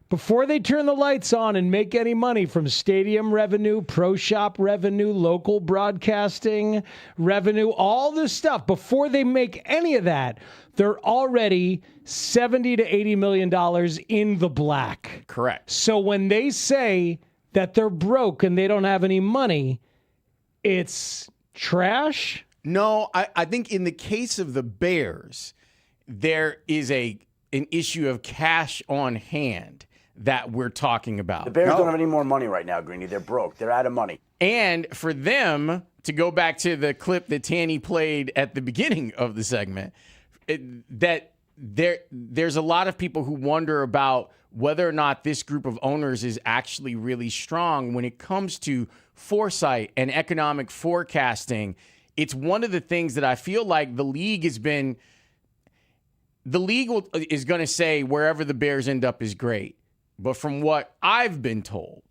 before they turn the lights on and make any money from stadium revenue, pro shop revenue, local broadcasting revenue, all this stuff, before they make any of that, they're already $70 to $80 million in the black. Correct. So when they say that they're broke and they don't have any money, it's trash? No, I think in the case of the Bears, there is an issue of cash on hand that we're talking about. The Bears don't have any more money right now, Greeny. They're broke. They're out of money. And for them, to go back to the clip that Tanny played at the beginning of the segment, that there's a lot of people who wonder about whether or not this group of owners is actually really strong when it comes to foresight and economic forecasting. It's one of the things that I feel like the league is going to say wherever the Bears end up is great. But from what I've been told,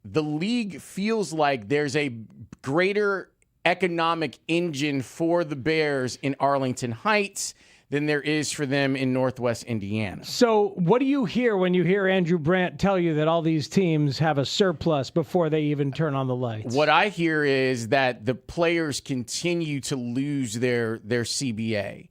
the league feels like there's a greater economic engine for the Bears in Arlington Heights than there is for them in Northwest Indiana. So what do you hear when you hear Andrew Brandt tell you that all these teams have a surplus before they even turn on the lights? What I hear is that the players continue to lose their CBA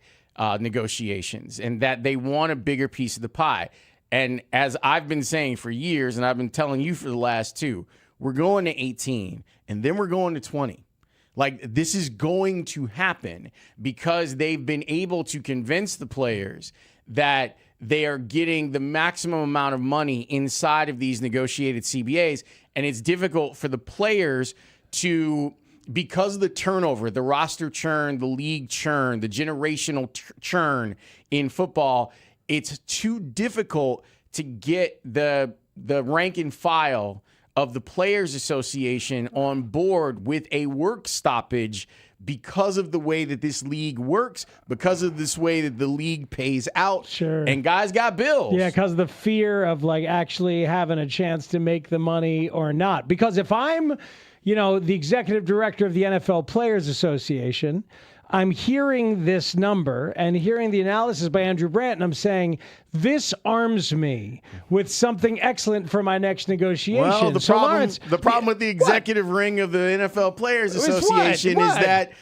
negotiations and that they want a bigger piece of the pie. And as I've been saying for years, and I've been telling you for the last 2, we're going to 18, and then we're going to 20. Like, this is going to happen because they've been able to convince the players that they are getting the maximum amount of money inside of these negotiated CBAs. And it's difficult for the players to, because of the turnover, the roster churn, the league churn, the generational churn in football, it's too difficult to get the rank and file of the Players Association on board with a work stoppage because of the way that this league works, because of this way that the league pays out. Sure. And guys got bills. Yeah, because of the fear of actually having a chance to make the money or not. Because if I'm, the executive director of the NFL Players Association, I'm hearing this number and hearing the analysis by Andrew Brandt, and I'm saying, this arms me with something excellent for my next negotiation. Well, the problem with the executive ring of the NFL Players Association is that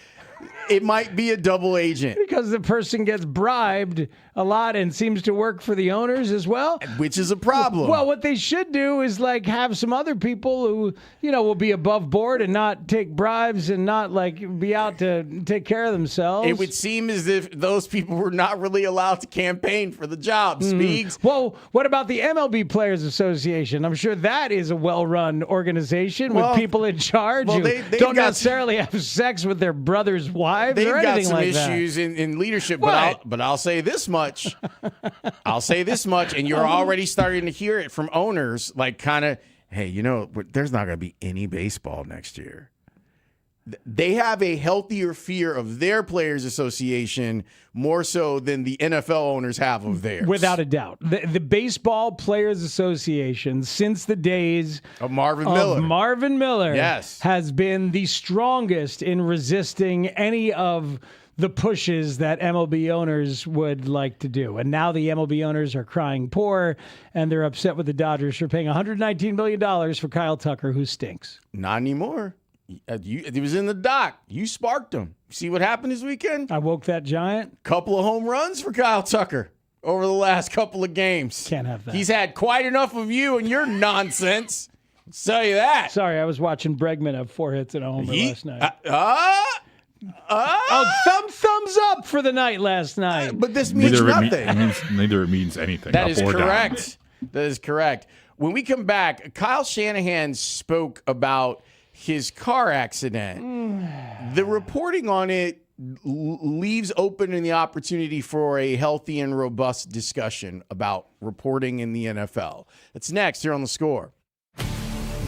It might be a double agent. Because the person gets bribed a lot and seems to work for the owners as well. Which is a problem. Well, what they should do is like have some other people who, will be above board and not take bribes and not like be out to take care of themselves. It would seem as if those people were not really allowed to campaign for the job, Spiegs. Well, what about the MLB Players Association? I'm sure that is a well-run organization with people in charge who don't necessarily have sex with their brother's wives or anything like that. They've got some issues in leadership, but I'll say this much. And you're already starting to hear it from owners, like kind of, hey, there's not going to be any baseball next year. They have a healthier fear of their players' association more so than the NFL owners have of theirs. Without a doubt. The Baseball Players Association, since the days of Marvin Miller, yes, has been the strongest in resisting any of the pushes that MLB owners would like to do. And now the MLB owners are crying poor, and they're upset with the Dodgers for paying $119 million for Kyle Tucker, who stinks. Not anymore. It was in the doc. You sparked him. See what happened this weekend? I woke that giant. Couple of home runs for Kyle Tucker over the last couple of games. Can't have that. He's had quite enough of you and your nonsense. I'll tell you that. Sorry, I was watching Bregman have 4 hits and a homer last night. Thumbs up for the night last night. But this means nothing. Neither it means anything. That is correct. That is correct. When we come back, Kyle Shanahan spoke about his car accident. The reporting on it leaves open the opportunity for a healthy and robust discussion about reporting in the NFL. That's next here on The Score.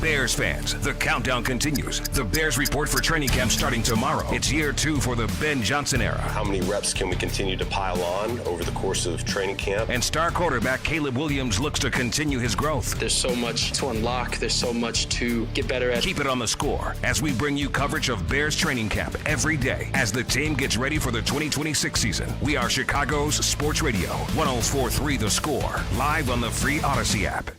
Bears fans, the countdown continues. The Bears report for training camp starting tomorrow. It's year 2 for the Ben Johnson era. How many reps can we continue to pile on over the course of training camp? And star quarterback Caleb Williams looks to continue his growth. There's so much to unlock. There's so much to get better at. Keep it on The Score as we bring you coverage of Bears training camp every day as the team gets ready for the 2026 season. We are Chicago's Sports Radio, 104.3 The Score, live on the free Odyssey app.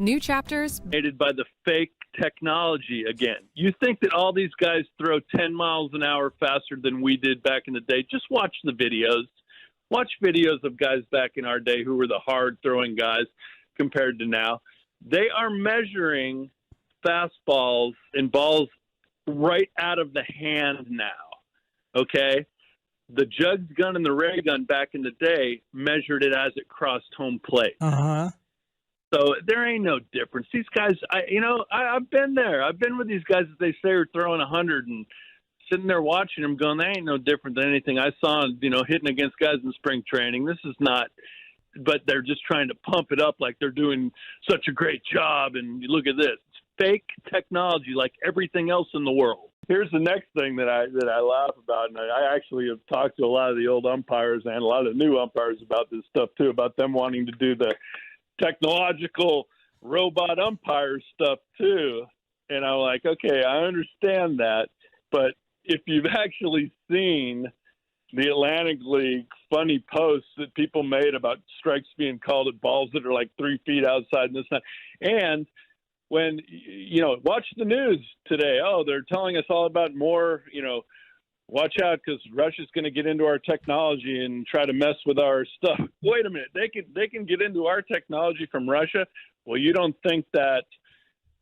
New chapters. Aided by the fake technology again. You think that all these guys throw 10 miles an hour faster than we did back in the day? Just watch the videos. Watch videos of guys back in our day who were the hard-throwing guys compared to now. They are measuring fastballs and balls right out of the hand now, okay? The Jugs gun and the ray gun back in the day measured it as it crossed home plate. Uh-huh. So there ain't no difference. These guys, I've been there. I've been with these guys that they say are throwing 100 and sitting there watching them going, they ain't no different than anything I saw, hitting against guys in spring training. This is not, but they're just trying to pump it up like they're doing such a great job. And look at this. It's fake technology like everything else in the world. Here's the next thing that I laugh about, and I actually have talked to a lot of the old umpires and a lot of the new umpires about this stuff too, about them wanting to do the technological robot umpire stuff too. And I'm like, okay, I understand that. But if you've actually seen the Atlantic League funny posts that people made about strikes being called at balls that are like 3 feet outside and this and that, and when, watch the news today, they're telling us all about more, watch out because Russia's going to get into our technology and try to mess with our stuff. Wait a minute. They can get into our technology from Russia? Well, you don't think that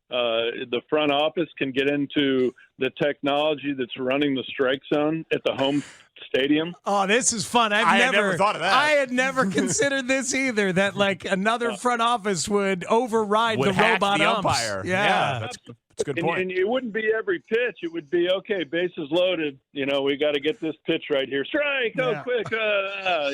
the front office can get into the technology that's running the strike zone at the home stadium? Oh, this is fun. I had never thought of that. I had never considered this either, that like another front office would override the robot the umps. umpire. Yeah. That's a good point. And it wouldn't be every pitch. It would be, okay, bases loaded. We got to get this pitch right here. Strike, quick. That's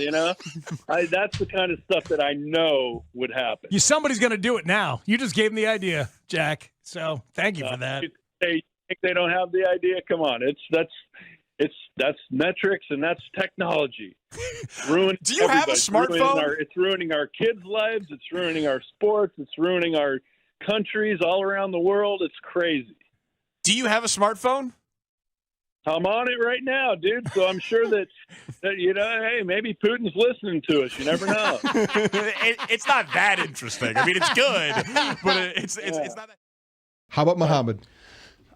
the kind of stuff that I know would happen. Somebody's going to do it now. You just gave them the idea, Jack. So thank you for that. They think they don't have the idea? Come on. That's metrics and that's technology. Do you have a smartphone? It's ruining our kids' lives. It's ruining our sports. It's ruining our countries all around the world. It's crazy. Do you have a smartphone? I'm on it right now, dude. So I'm sure that hey, maybe Putin's listening to us. You never know. It's not that interesting. I mean, it's good, but it's not that. How about Muhammad?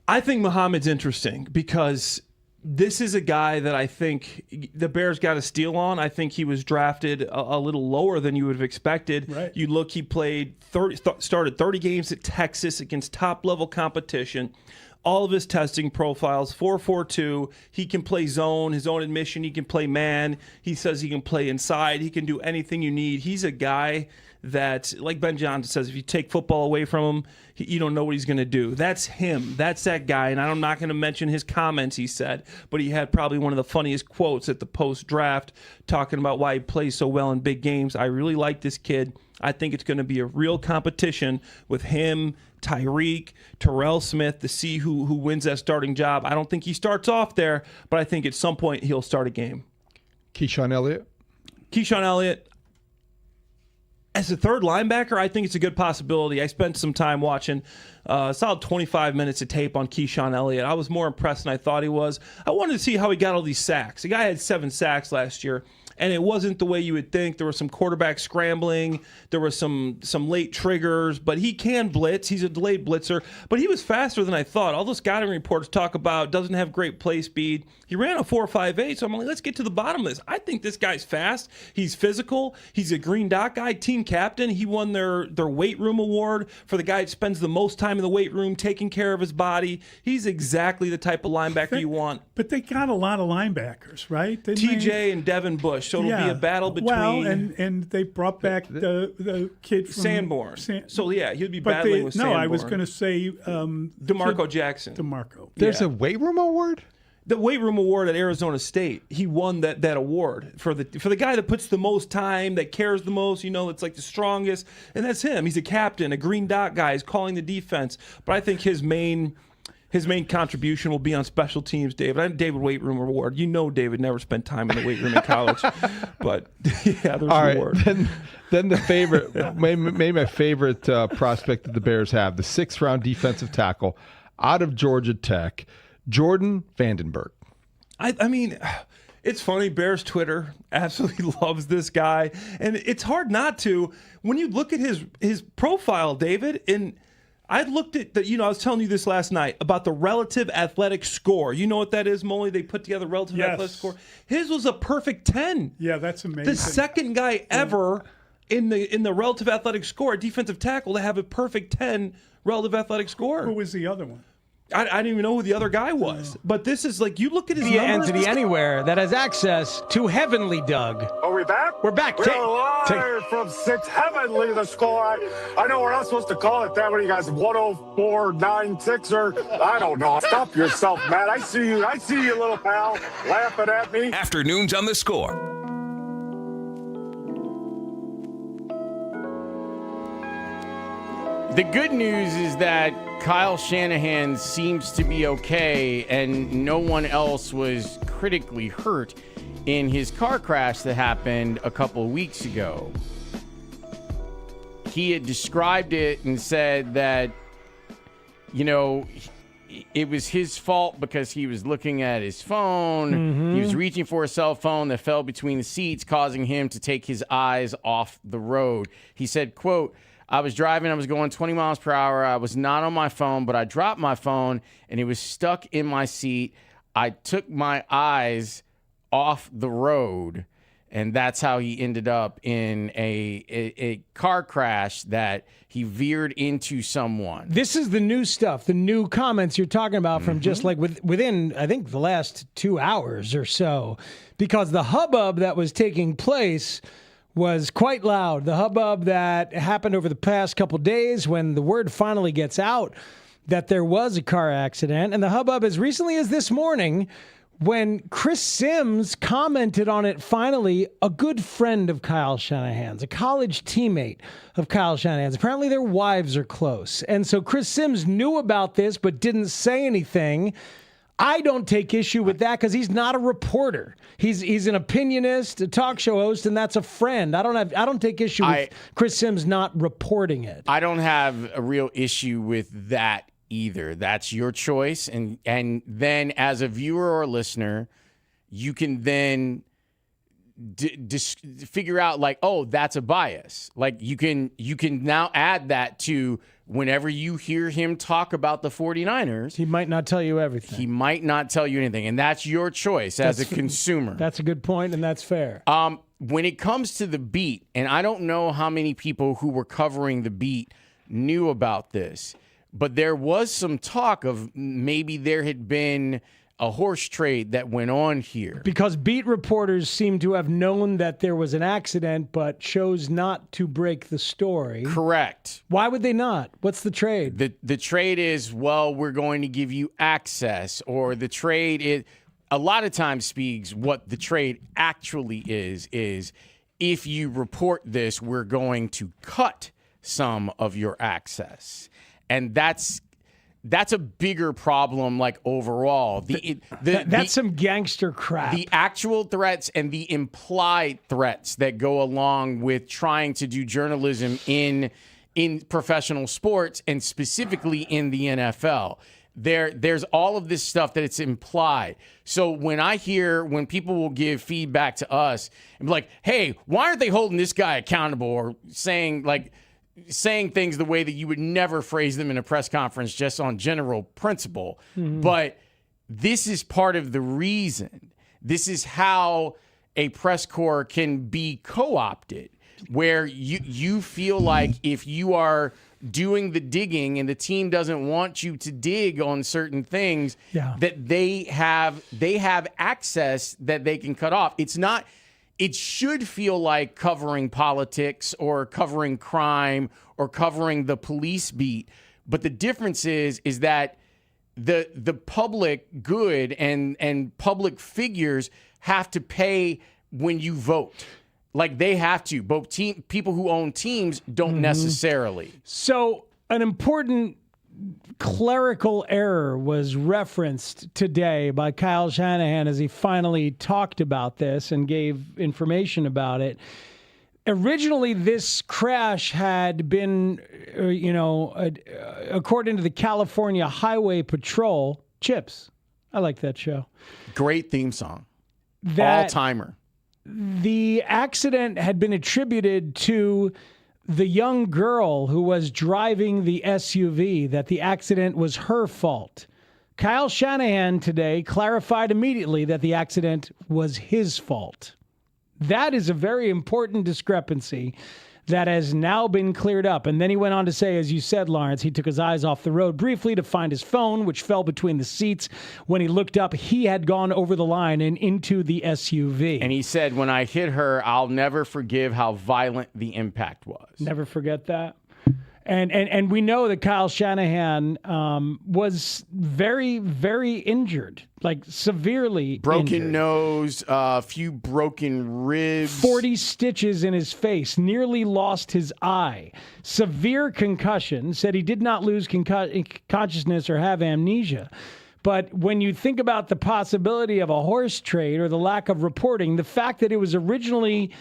I think Muhammad's interesting because this is a guy that I think the Bears got a steal on. I think he was drafted a little lower than you would have expected. Right. You look, he played started 30 games at Texas against top-level competition. All of his testing profiles, 4.42. He can play zone, his own admission. He can play man. He says he can play inside. He can do anything you need. He's a guy that, like Ben Johnson says, if you take football away from him, you don't know what he's going to do. That's him. That's that guy. And I'm not going to mention his comments he said, but he had probably one of the funniest quotes at the post-draft talking about why he plays so well in big games. I really like this kid. I think it's going to be a real competition with him, Tyreek, Terrell Smith to see who wins that starting job. I don't think he starts off there, but I think at some point he'll start a game. Keyshawn Elliott. As a third linebacker, I think it's a good possibility. I spent some time watching a solid 25 minutes of tape on Keyshawn Elliott. I was more impressed than I thought he was. I wanted to see how he got all these sacks. The guy had 7 sacks last year, and it wasn't the way you would think. There was some quarterback scrambling. There were some late triggers, but he can blitz. He's a delayed blitzer, but he was faster than I thought. All the scouting reports talk about doesn't have great play speed. He ran a 4.58, so I'm like, let's get to the bottom of this. I think this guy's fast. He's physical. He's a green dot guy, team captain. He won their weight room award for the guy that spends the most time in the weight room taking care of his body. He's exactly the type of linebacker you want. But they got a lot of linebackers, right? TJ and Devin Bush. So it'll be a battle between. Well, and they brought back the kid from Sanborn. So yeah, he'll be battling with Sanborn. No, I was going to say DeMarco Jackson. DeMarco. There's a weight room award? The weight room award at Arizona State. He won that award for the guy that puts the most time, that cares the most. It's like the strongest, and that's him. He's a captain, a green dot guy. He's calling the defense. But I think his main contribution will be on special teams, David. David Weight Room Award. David never spent time in the weight room in college. But, yeah, there's an award. Then the favorite, maybe my favorite prospect that the Bears have, the 6th-round defensive tackle out of Georgia Tech, Jordan Vandenberg. I mean, it's funny. Bears Twitter absolutely loves this guy. And it's hard not to. When you look at his profile, David, and I looked at I was telling you this last night about the relative athletic score. You know what that is, Mully? They put together relative athletic score. His was a perfect 10. Yeah, that's amazing. The second guy ever in the relative athletic score, a defensive tackle, to have a perfect 10 relative athletic score. Who was the other one? I didn't even know who the other guy was. But this is like, you look at his numbers. Entity anywhere that has access to Heavenly Doug. Are we back? We're back. We're live from 6 Heavenly, the score. I know we're not supposed to call it that when you guys 104.96 or I don't know. Stop yourself, Matt. I see you, little pal, laughing at me. Afternoons on the Score. The good news is that Kyle Shanahan seems to be okay, and no one else was critically hurt in his car crash that happened a couple of weeks ago. He had described it and said that, it was his fault because he was looking at his phone. Mm-hmm. He was reaching for a cell phone that fell between the seats, causing him to take his eyes off the road. He said, quote, I was driving, I was going 20 miles per hour. I was not on my phone, but I dropped my phone and it was stuck in my seat. I took my eyes off the road, and that's how he ended up in a car crash that he veered into someone. This is the new stuff, the new comments you're talking about from just like within, I think, the last 2 hours or so, because the hubbub that was taking place was quite loud. The hubbub that happened over the past couple days when the word finally gets out that there was a car accident, and the hubbub as recently as this morning when Chris Sims commented on it finally, a good friend of Kyle Shanahan's, a college teammate of Kyle Shanahan's. Apparently their wives are close. And so Chris Sims knew about this but didn't say anything. I don't take issue with that because he's not a reporter. He's an opinionist, a talk show host, and that's a friend. I don't take issue with Chris Sims not reporting it. I don't have a real issue with that either. That's your choice, and then as a viewer or listener, you can then figure out like, oh, that's a bias. Like you can now add that to whenever you hear him talk about the 49ers, he might not tell you everything. He might not tell you anything, and that's your choice as a consumer. That's a good point, and that's fair. When it comes to the beat, and I don't know how many people who were covering the beat knew about this, but there was some talk of maybe there had been a horse trade that went on here. Because beat reporters seem to have known that there was an accident, but chose not to break the story. Correct. Why would they not? What's the trade? The trade is, well, we're going to give you access, or the trade is, a lot of times, Speaks, what the trade actually is if you report this, we're going to cut some of your access. And that's a bigger problem, like, overall. That's some gangster crap. The actual threats and the implied threats that go along with trying to do journalism in professional sports, and specifically in the NFL. There's all of this stuff that it's implied. So when people will give feedback to us and be like, hey, why aren't they holding this guy accountable, or saying things the way that you would never phrase them in a press conference just on general principle. Mm-hmm. But this is part of the reason. This is how a press corps can be co-opted, where you feel like if you are doing the digging and the team doesn't want you to dig on certain things, that they have access that they can cut off. It should feel like covering politics or covering crime or covering the police beat. But the difference is that the public good and public figures have to pay when you vote. Like, they have to. Both people who own teams don't necessarily. So an important clerical error was referenced today by Kyle Shanahan as he finally talked about this and gave information about it. Originally, this crash had been, according to the California Highway Patrol, Chips. I like that show. Great theme song. All-timer. The accident had been attributed to the young girl who was driving the SUV, that the accident was her fault. Kyle Shanahan today clarified immediately that the accident was his fault. That is a very important discrepancy that has now been cleared up. And then he went on to say, as you said, Lawrence, he took his eyes off the road briefly to find his phone, which fell between the seats. When he looked up, he had gone over the line and into the SUV. And he said, when I hit her, I'll never forgive how violent the impact was. Never forget that. And we know that Kyle Shanahan was very, very injured, like severely broken injured. Nose, a few broken ribs. 40 stitches in his face, nearly lost his eye. Severe concussion, said he did not lose consciousness or have amnesia. But when you think about the possibility of a horse trade or the lack of reporting, the fact that it was originally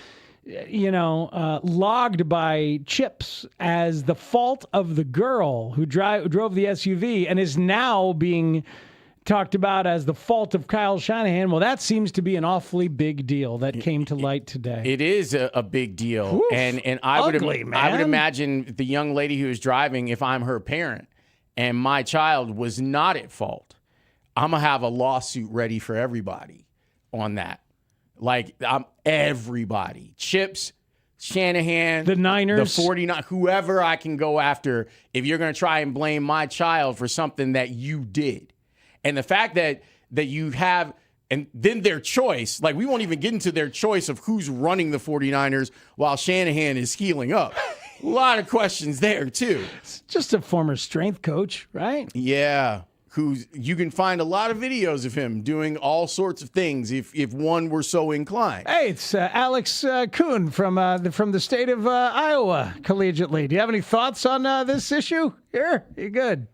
logged by Chips as the fault of the girl who drove the SUV and is now being talked about as the fault of Kyle Shanahan, well, that seems to be an awfully big deal that came to light today. It is a big deal. Oof, and I would imagine the young lady who was driving, if I'm her parent and my child was not at fault, I'm going to have a lawsuit ready for everybody on that. Like, everybody. Chips, Shanahan, the Niners, the 49, whoever I can go after if you're going to try and blame my child for something that you did. And the fact that you have, and then their choice, like, we won't even get into their choice of who's running the 49ers while Shanahan is healing up. A lot of questions there, too. It's just a former strength coach, right? Yeah. You can find a lot of videos of him doing all sorts of things if one were so inclined. Hey, it's Alex Kuhn from the state of Iowa collegiately. Do you have any thoughts on this issue? Here, you good?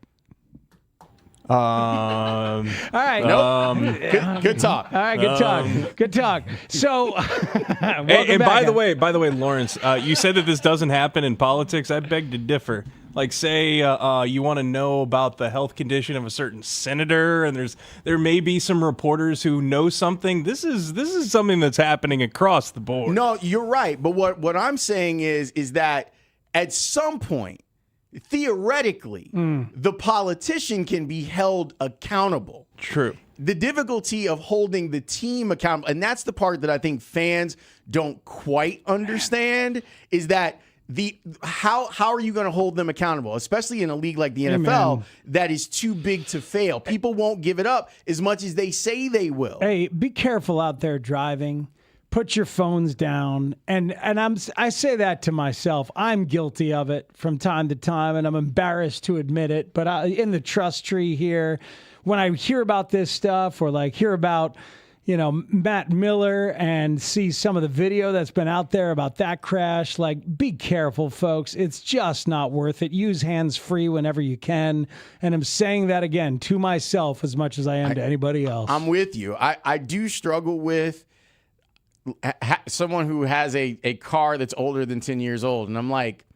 All right. Good talk. All right, good talk. Good talk. So, and by the way, Lawrence, you said that this doesn't happen in politics. I beg to differ. Like, say you want to know about the health condition of a certain senator, and there may be some reporters who know something. This is something that's happening across the board. No, you're right. But what I'm saying is that at some point, theoretically, the politician can be held accountable. True. The difficulty of holding the team accountable, and that's the part that I think fans don't quite understand, is that how are you going to hold them accountable, especially in a league like the NFL that is too big to fail? People won't give it up as much as they say they will. Hey, be careful out there driving. Put your phones down. And I say that to myself. I'm guilty of it from time to time, and I'm embarrassed to admit it. But in the trust tree here, when I hear about this stuff or like hear about, Matt Miller and see some of the video that's been out there about that crash, like, be careful, folks. It's just not worth it. Use hands-free whenever you can. And I'm saying that again to myself as much as I am to anybody else. I'm with you. I do struggle with someone who has a car that's older than 10 years old. And I'm like,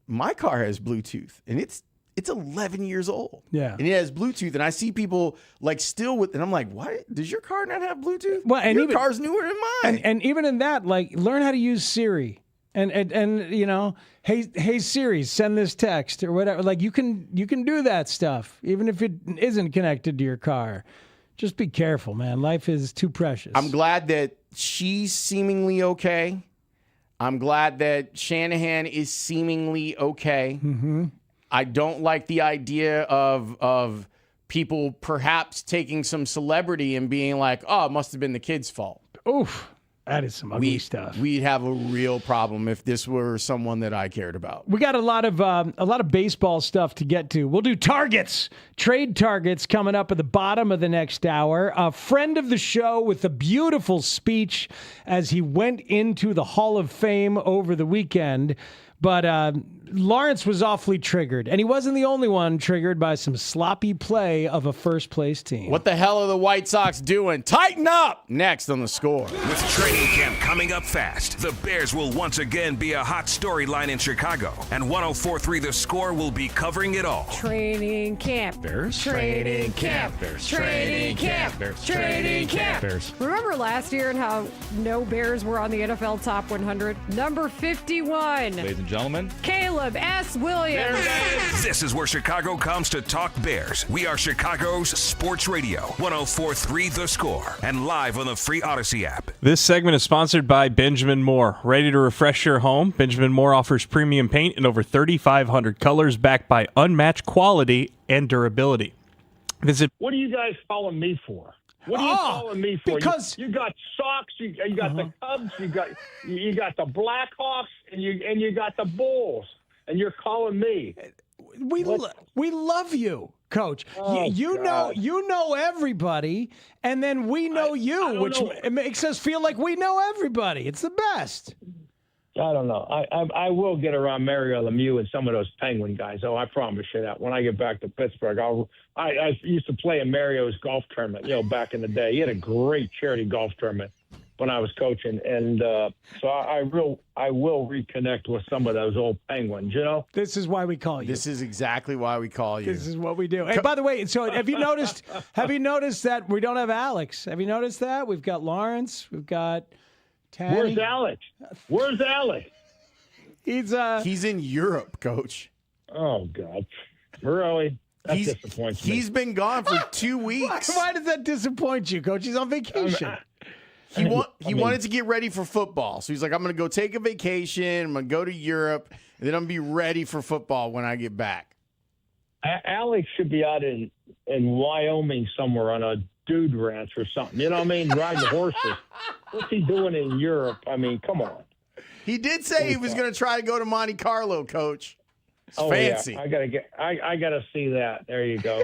my car has Bluetooth and it's 11 years old. Yeah. And it has Bluetooth. And I see people like still with, and I'm like, what? Does your car not have Bluetooth? Well, and your car's newer than mine. And even in that, like, learn how to use Siri. And hey Siri, send this text or whatever. Like, you can do that stuff, even if it isn't connected to your car. Just be careful, man. Life is too precious. I'm glad that she's seemingly okay. I'm glad that Shanahan is seemingly okay. Mm-hmm. I don't like the idea of people perhaps taking some celebrity and being like, oh, it must have been the kid's fault. Oof. That is some ugly stuff. We'd have a real problem if this were someone that I cared about. We got a lot of baseball stuff to get to. We'll do targets, trade targets coming up at the bottom of the next hour. A friend of the show with a beautiful speech as he went into the Hall of Fame over the weekend. But Lawrence was awfully triggered, and he wasn't the only one triggered by some sloppy play of a first-place team. What the hell are the White Sox doing? Tighten up! Next on The Score. With training camp coming up fast, the Bears will once again be a hot storyline in Chicago, and 104.3 The Score will be covering it all. Training camp. Bears. Training camp. Bears. Training camp. Bears. Training camp. Bears. Remember last year and how no Bears were on the NFL Top 100? Number 51. Ladies and gentlemen, Caleb S. Williams. This is where Chicago comes to talk Bears. We are Chicago's sports radio, 104.3 The Score, and live on the free Odyssey app. This segment is sponsored by Benjamin Moore. Ready to refresh your home? Benjamin Moore offers premium paint in over 3,500 colors backed by unmatched quality and durability. Visit. What are you guys calling me for? What are you calling me for? Because you got Sox, you got the Cubs, you got the Blackhawks, and you got the Bulls, and you're calling me. We love you, Coach. Oh, you know everybody, and then we know you, which makes us feel like we know everybody. It's the best. I don't know. I will get around Mario Lemieux and some of those Penguin guys. Oh, I promise you that. When I get back to Pittsburgh, I used to play in Mario's golf tournament, back in the day. He had a great charity golf tournament when I was coaching. And so I will reconnect with some of those old Penguins, This is why we call you. This is exactly why we call you. This is what we do. Hey, by the way, so have you noticed that we don't have Alex? Have you noticed that? We've got Lawrence. We've got Tanny. Where's Alex? Where's Alex? He's in Europe, Coach. Oh, God. Really? That disappoints me. He's been gone for 2 weeks. Why does that disappoint you, Coach? He's on vacation. He wanted to get ready for football. So he's like, I'm going to go take a vacation. I'm going to go to Europe. And then I'm going to be ready for football when I get back. Alex should be out in Wyoming somewhere on a dude ranch or something. You know what I mean? Riding horses. What's he doing in Europe? I mean, come on. He did say he was going to try to go to Monte Carlo, Coach. It's fancy. Yeah. I gotta see that. There you go.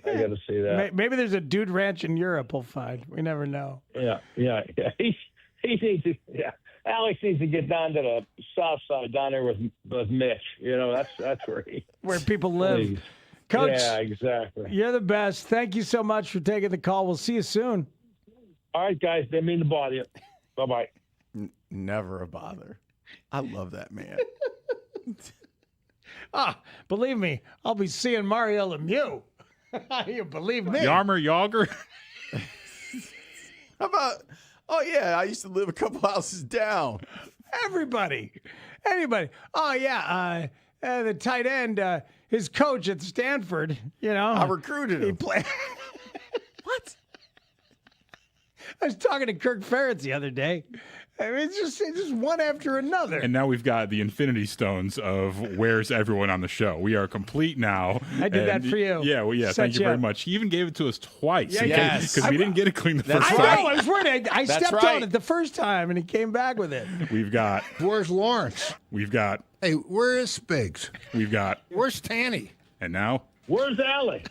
I gotta see that. Maybe there's a dude ranch in Europe. We'll find. We never know. Yeah. He needs to. Yeah. Alex needs to get down to the south side down there with Mitch. That's where people live. Please. Coach. Yeah, exactly. You're the best. Thank you so much for taking the call. We'll see you soon. All right, guys. Didn't mean to bother you. Bye-bye. Never a bother. I love that man. Believe me, I'll be seeing Mario Lemieux. You believe me? Yarmer Yager. How about? Oh yeah, I used to live a couple houses down. Anybody. Oh yeah. the tight end, his coach at Stanford, I recruited him. What? I was talking to Kirk Ferentz the other day. I mean, it's just one after another. And now we've got the infinity stones of where's everyone on the show. We are complete now. I did that for you. Yeah, well, yeah. Thank you very much. He even gave it to us twice. Yes. Because we didn't get it clean the first time. I know. I was worried. I stepped on it the first time, and he came back with it. We've got. Where's Lawrence? We've got. Hey, where is Spiggs? We've got. Where's Tanny? And now. Where's Alec?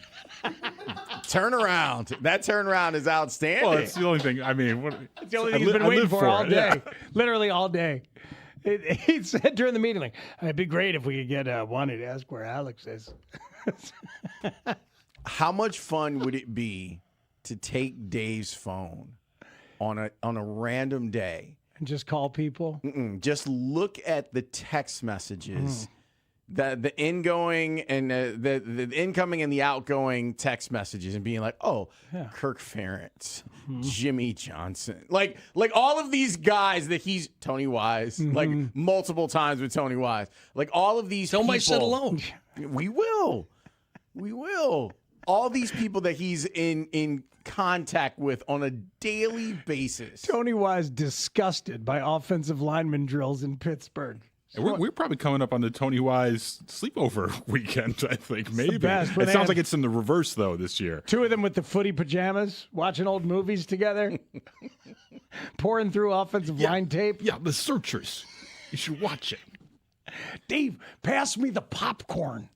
Turnaround. That turnaround is outstanding. Well, it's the only thing. I mean, it's the only thing he's been waiting for all day. Yeah. Literally all day. He said during the meeting, like, it'd be great if we could get Wanted to ask where Alex is. How much fun would it be to take Dave's phone on a random day and just call people? Just look at the text messages. The ingoing and the incoming and the outgoing text messages and being like, Kirk Ferentz, Jimmy Johnson, like all of these guys that he's Tony Wise, like multiple times with Tony Wise, like all of these Don't people. sit alone. We will. All these people that he's in contact with on a daily basis. Tony Wise disgusted by offensive lineman drills in Pittsburgh. And we're probably coming up on the Tony Wise sleepover weekend, I think, maybe. It sounds like it's in the reverse, though, this year. Two of them with the footy pajamas, watching old movies together, pouring through offensive line tape. Yeah, The Searchers. You should watch it. Dave, pass me the popcorn.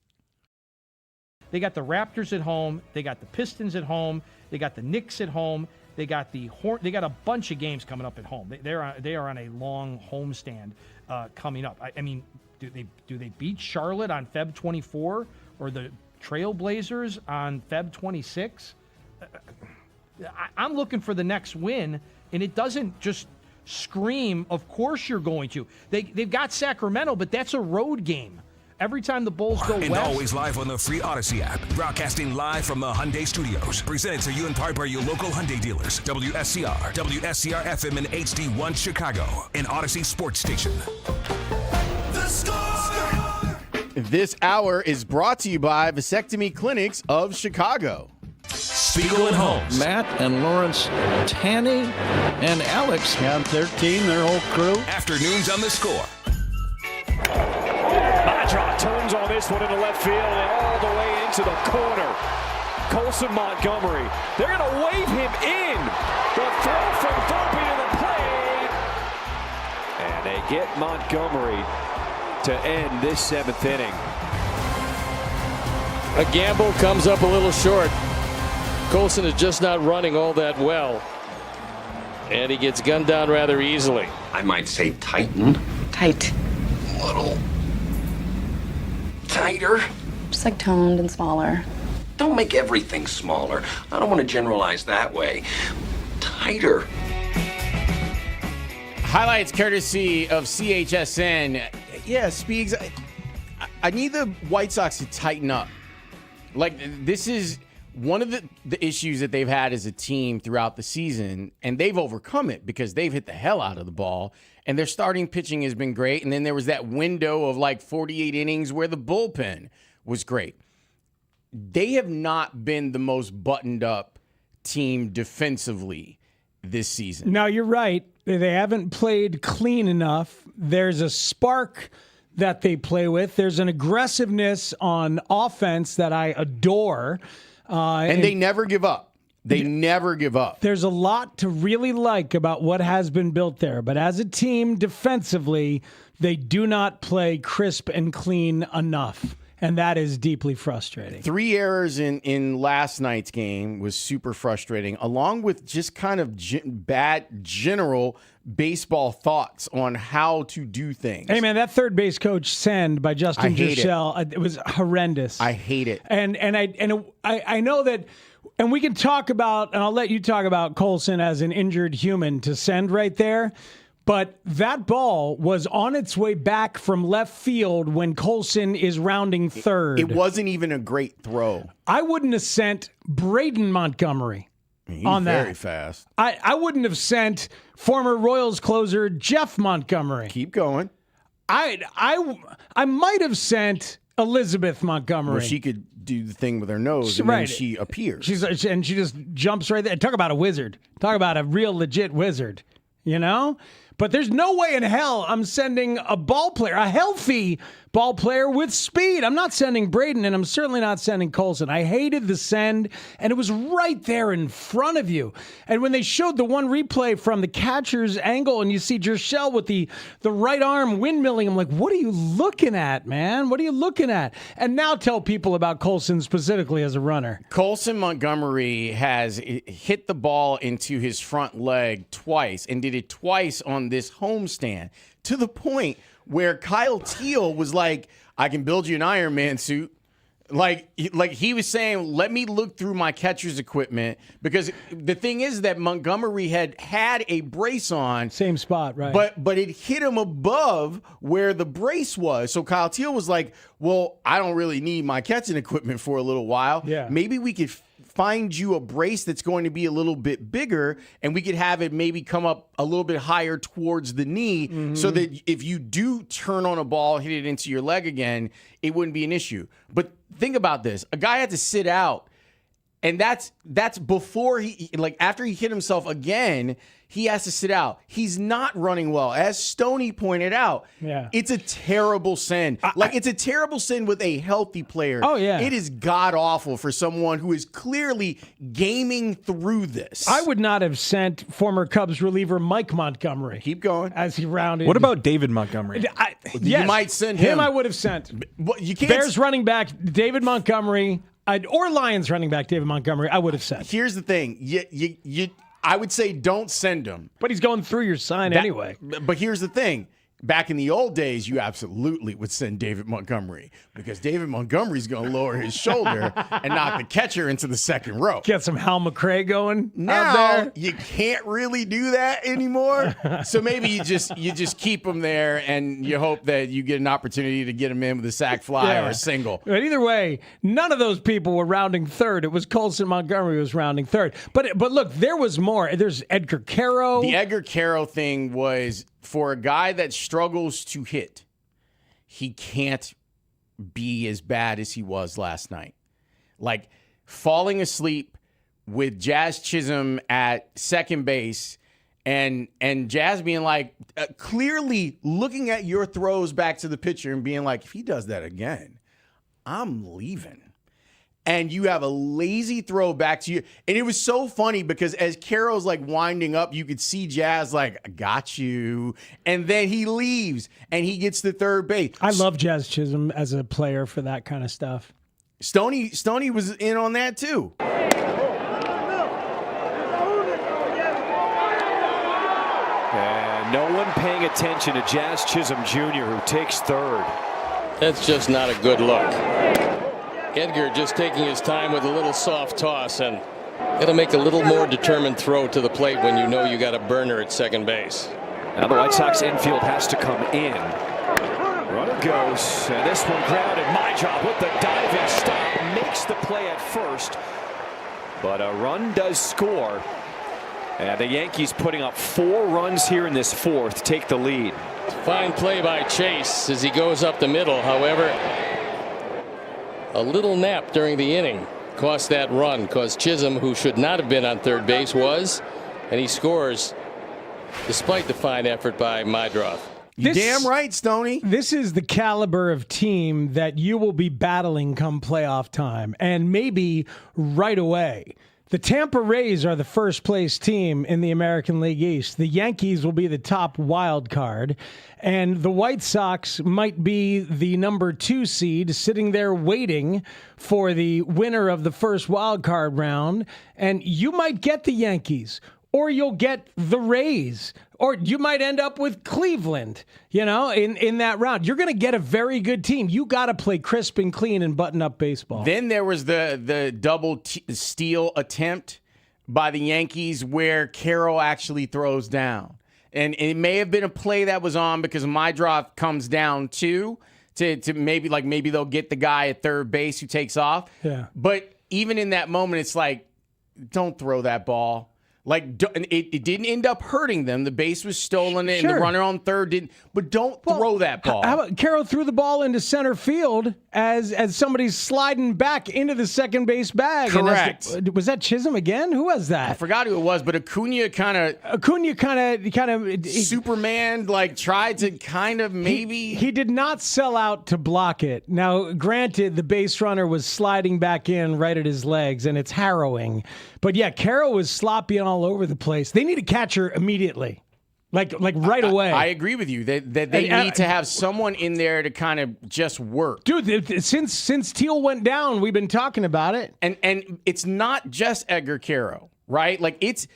They got the Raptors at home. They got the Pistons at home. They got the Knicks at home. They got They got a bunch of games coming up at home. They are on a long homestand coming up. I mean, do they beat Charlotte on Feb 24 or the Trailblazers on Feb 26? I'm looking for the next win, and it doesn't just scream, of course you're going to. They've got Sacramento, but that's a road game. Every time the Bulls go and west. always live on the free Odyssey app. Broadcasting live from the Hyundai Studios. Presented to you in part by your local Hyundai dealers. WSCR, WSCR FM and HD1 Chicago. An Odyssey sports station. The Score! This hour is brought to you by Vasectomy Clinics of Chicago. Spiegel and Holmes. Matt and Lawrence, Tanny and Alex have their team, their whole crew. Afternoons on The Score. Turns on this one into left field and all the way into the corner. Colson Montgomery. They're going to wave him in. The throw from Volpe to the plate. And they get Montgomery to end this seventh inning. A gamble comes up a little short. Colson is just not running all that well. And he gets gunned down rather easily. I might say tighten. Tight. A little tighter. Just like toned and smaller. Don't make everything smaller. I don't want to generalize that way. Tighter. Highlights courtesy of CHSN. Yeah, Speegs, I need the White Sox to tighten up. Like, this is one of the issues that they've had as a team throughout the season, and they've overcome it because they've hit the hell out of the ball, and their starting pitching has been great, and then there was that window of like 48 innings where the bullpen was great. They have not been the most buttoned up team defensively this season. No, you're right. They haven't played clean enough. There's a spark that they play with. There's an aggressiveness on offense that I adore. And they never give up. They never give up. There's a lot to really like about what has been built there. But as a team, defensively, they do not play crisp and clean enough. And that is deeply frustrating. 3 errors in last night's game was super frustrating, along with just kind of bad general baseball thoughts on how to do things. Hey, man, that third base coach send by Justin Giselle, it was horrendous. I hate it. And I know that, and we can talk about, and I'll let you talk about Colson as an injured human to send right there. But that ball was on its way back from left field when Colson is rounding third. It wasn't even a great throw. I wouldn't have sent Braden Montgomery on that. Very fast. I wouldn't have sent former Royals closer Jeff Montgomery. Keep going. I might have sent Elizabeth Montgomery. Where she could do the thing with her nose, and then she appears. She just jumps right there. Talk about a wizard. Talk about a real legit wizard. But there's no way in hell I'm sending a ball player, a healthy ball player with speed. I'm not sending Braden, and I'm certainly not sending Colson. I hated the send, and it was right there in front of you. And when they showed the one replay from the catcher's angle, and you see Jershell with the right arm windmilling, I'm like, what are you looking at, man? What are you looking at? And now tell people about Colson specifically as a runner. Colson Montgomery has hit the ball into his front leg twice, and did it twice on this homestand, to the point where Kyle Teal was like, I can build you an Iron Man suit. Like he was saying, let me look through my catcher's equipment, because the thing is that Montgomery had a brace on. Same spot, right. But it hit him above where the brace was. So Kyle Teal was like, well, I don't really need my catching equipment for a little while. Yeah. Maybe we could find you a brace that's going to be a little bit bigger, and we could have it maybe come up a little bit higher towards the knee, so that if you do turn on a ball, hit it into your leg again, it wouldn't be an issue. But think about this. A guy had to sit out, and that's before after he hit himself again, he has to sit out. He's not running well. As Stoney pointed out, it's a terrible send. It's a terrible send with a healthy player. Oh, yeah. It is god-awful for someone who is clearly gaming through this. I would not have sent former Cubs reliever Mike Montgomery. Keep going. As he rounded. What about David Montgomery? Yes, you might send him. I would have sent. You can't. Bears running back David Montgomery, or Lions running back David Montgomery, I would have sent. Here's the thing. I would say don't send him. But he's going through your sign anyway. But here's the thing. Back in the old days, you absolutely would send David Montgomery, because David Montgomery's going to lower his shoulder and knock the catcher into the second row. Get some Hal McRae going now, out there. You can't really do that anymore. So maybe you just keep him there, and you hope that you get an opportunity to get him in with a sac fly or a single. But either way, none of those people were rounding third. It was Colson Montgomery who was rounding third. But look, there was more. There's Edgar Caro. The Edgar Caro thing was, for a guy that struggles to hit, he can't be as bad as he was last night. Like falling asleep with Jazz Chisholm at second base, and Jazz being like, clearly looking at your throws back to the pitcher and being like, if he does that again, I'm leaving. And you have a lazy throw back to you. And it was so funny, because as Caro's like winding up, you could see Jazz like, I got you. And then he leaves and he gets to third base. I love Jazz Chisholm as a player for that kind of stuff. Stoney was in on that too. And no one paying attention to Jazz Chisholm Jr., who takes third. That's just not a good look. Edgar just taking his time with a little soft toss, and it'll make a little more determined throw to the plate when you know you got a burner at second base. Now the White Sox infield has to come in. Runner goes, and this one grounded. My job with the diving stop makes the play at first, but a run does score. And the Yankees putting up 4 runs here in this fourth, take the lead. Fine play by Chase as he goes up the middle. However, a little nap during the inning cost that run, because Chisholm, who should not have been on third base, was, and he scores despite the fine effort by Mydroth. Damn right, Stoney. This is the caliber of team that you will be battling come playoff time, and maybe right away. The Tampa Rays are the first place team in the American League East. The Yankees will be the top wild card, and the White Sox might be the number 2 seed, sitting there waiting for the winner of the first wild card round. And you might get the Yankees, or you'll get the Rays, or you might end up with Cleveland, in that round. You're going to get a very good team. You got to play crisp and clean and button up baseball. Then there was the double steal attempt by the Yankees where Caro actually throws down. And it may have been a play that was on because Mydroth comes down too, to maybe they'll get the guy at third base who takes off. Yeah. But even in that moment, it's like, don't throw that ball. Like, it didn't end up hurting them. The base was stolen, and the runner on third didn't. But don't throw that ball. How about Carroll threw the ball into center field as somebody's sliding back into the second base bag? Correct. And was that Chisholm again? Who was that? I forgot who it was, but Acuna kind of Superman, like, tried to kind of maybe. He did not sell out to block it. Now, granted, the base runner was sliding back in right at his legs, and it's harrowing. But yeah, Carroll was sloppy and all over the place. They need a catcher immediately. Like right away. I agree with you. They need to have someone in there to kind of just work. Dude, since Teal went down, we've been talking about it. And it's not just Edgar Quero, right? Like, it's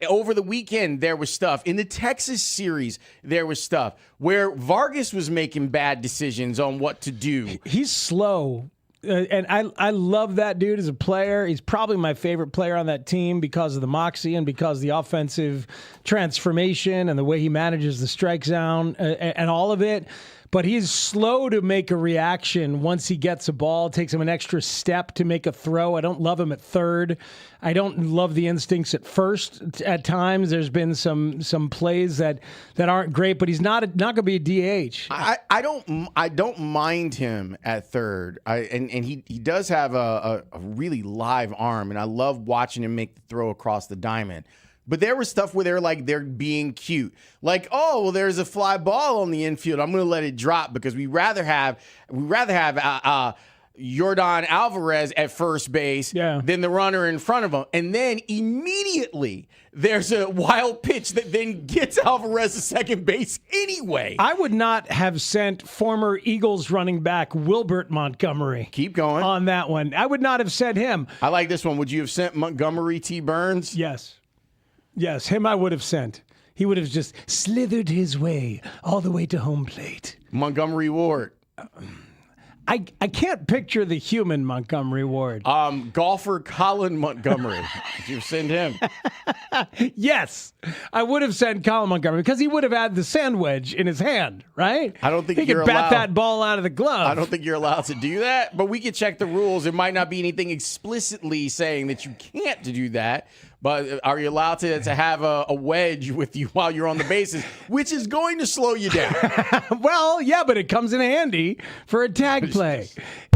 over the weekend there was stuff. In the Texas series, there was stuff where Vargas was making bad decisions on what to do. He's slow. And I love that dude as a player. He's probably my favorite player on that team because of the moxie and because of the offensive transformation and the way he manages the strike zone and all of it. But he's slow to make a reaction once he gets a ball. It takes him an extra step to make a throw. I don't love him at third. I don't love the instincts at first. At times, there's been some plays that aren't great, but he's not going to be a DH. I don't mind him at third. And he does have a really live arm, and I love watching him make the throw across the diamond. But there was stuff where they're being cute. Like, oh, well, there's a fly ball on the infield. I'm going to let it drop because we rather have Yordan Alvarez at first base than the runner in front of him. And then immediately there's a wild pitch that then gets Alvarez to second base anyway. I would not have sent former Eagles running back Wilbert Montgomery. Keep going. On that one. I would not have sent him. I like this one. Would you have sent Montgomery T. Burns? Yes, him I would have sent. He would have just slithered his way all the way to home plate. Montgomery Ward. I can't picture the human Montgomery Ward. Golfer Colin Montgomery. Did you send him? Yes, I would have sent Colin Montgomery because he would have had the sand wedge in his hand, right? I don't think he could bat that ball out of the glove. I don't think you're allowed to do that, but we could check the rules. There might not be anything explicitly saying that you can't do that. But are you allowed to have a wedge with you while you're on the bases, which is going to slow you down? Well, yeah, but it comes in handy for a tag play.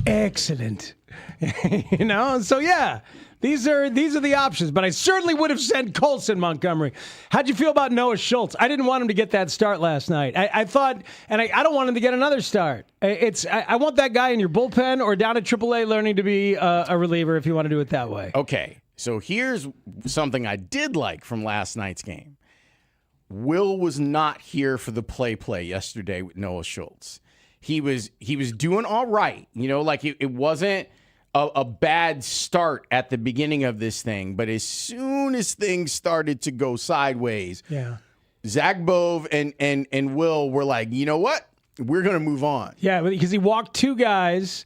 Excellent. So yeah, these are the options. But I certainly would have sent Colson Montgomery. How'd you feel about Noah Schultz? I didn't want him to get that start last night. I thought, and I don't want him to get another start. I want that guy in your bullpen or down at AAA learning to be a reliever if you want to do it that way. Okay. So here's something I did like from last night's game. Will was not here for the play yesterday with Noah Schultz. He was doing all right. Like it wasn't a bad start at the beginning of this thing. But as soon as things started to go sideways, Zach Bove and Will were like, you know what? We're going to move on. Yeah, because he walked two guys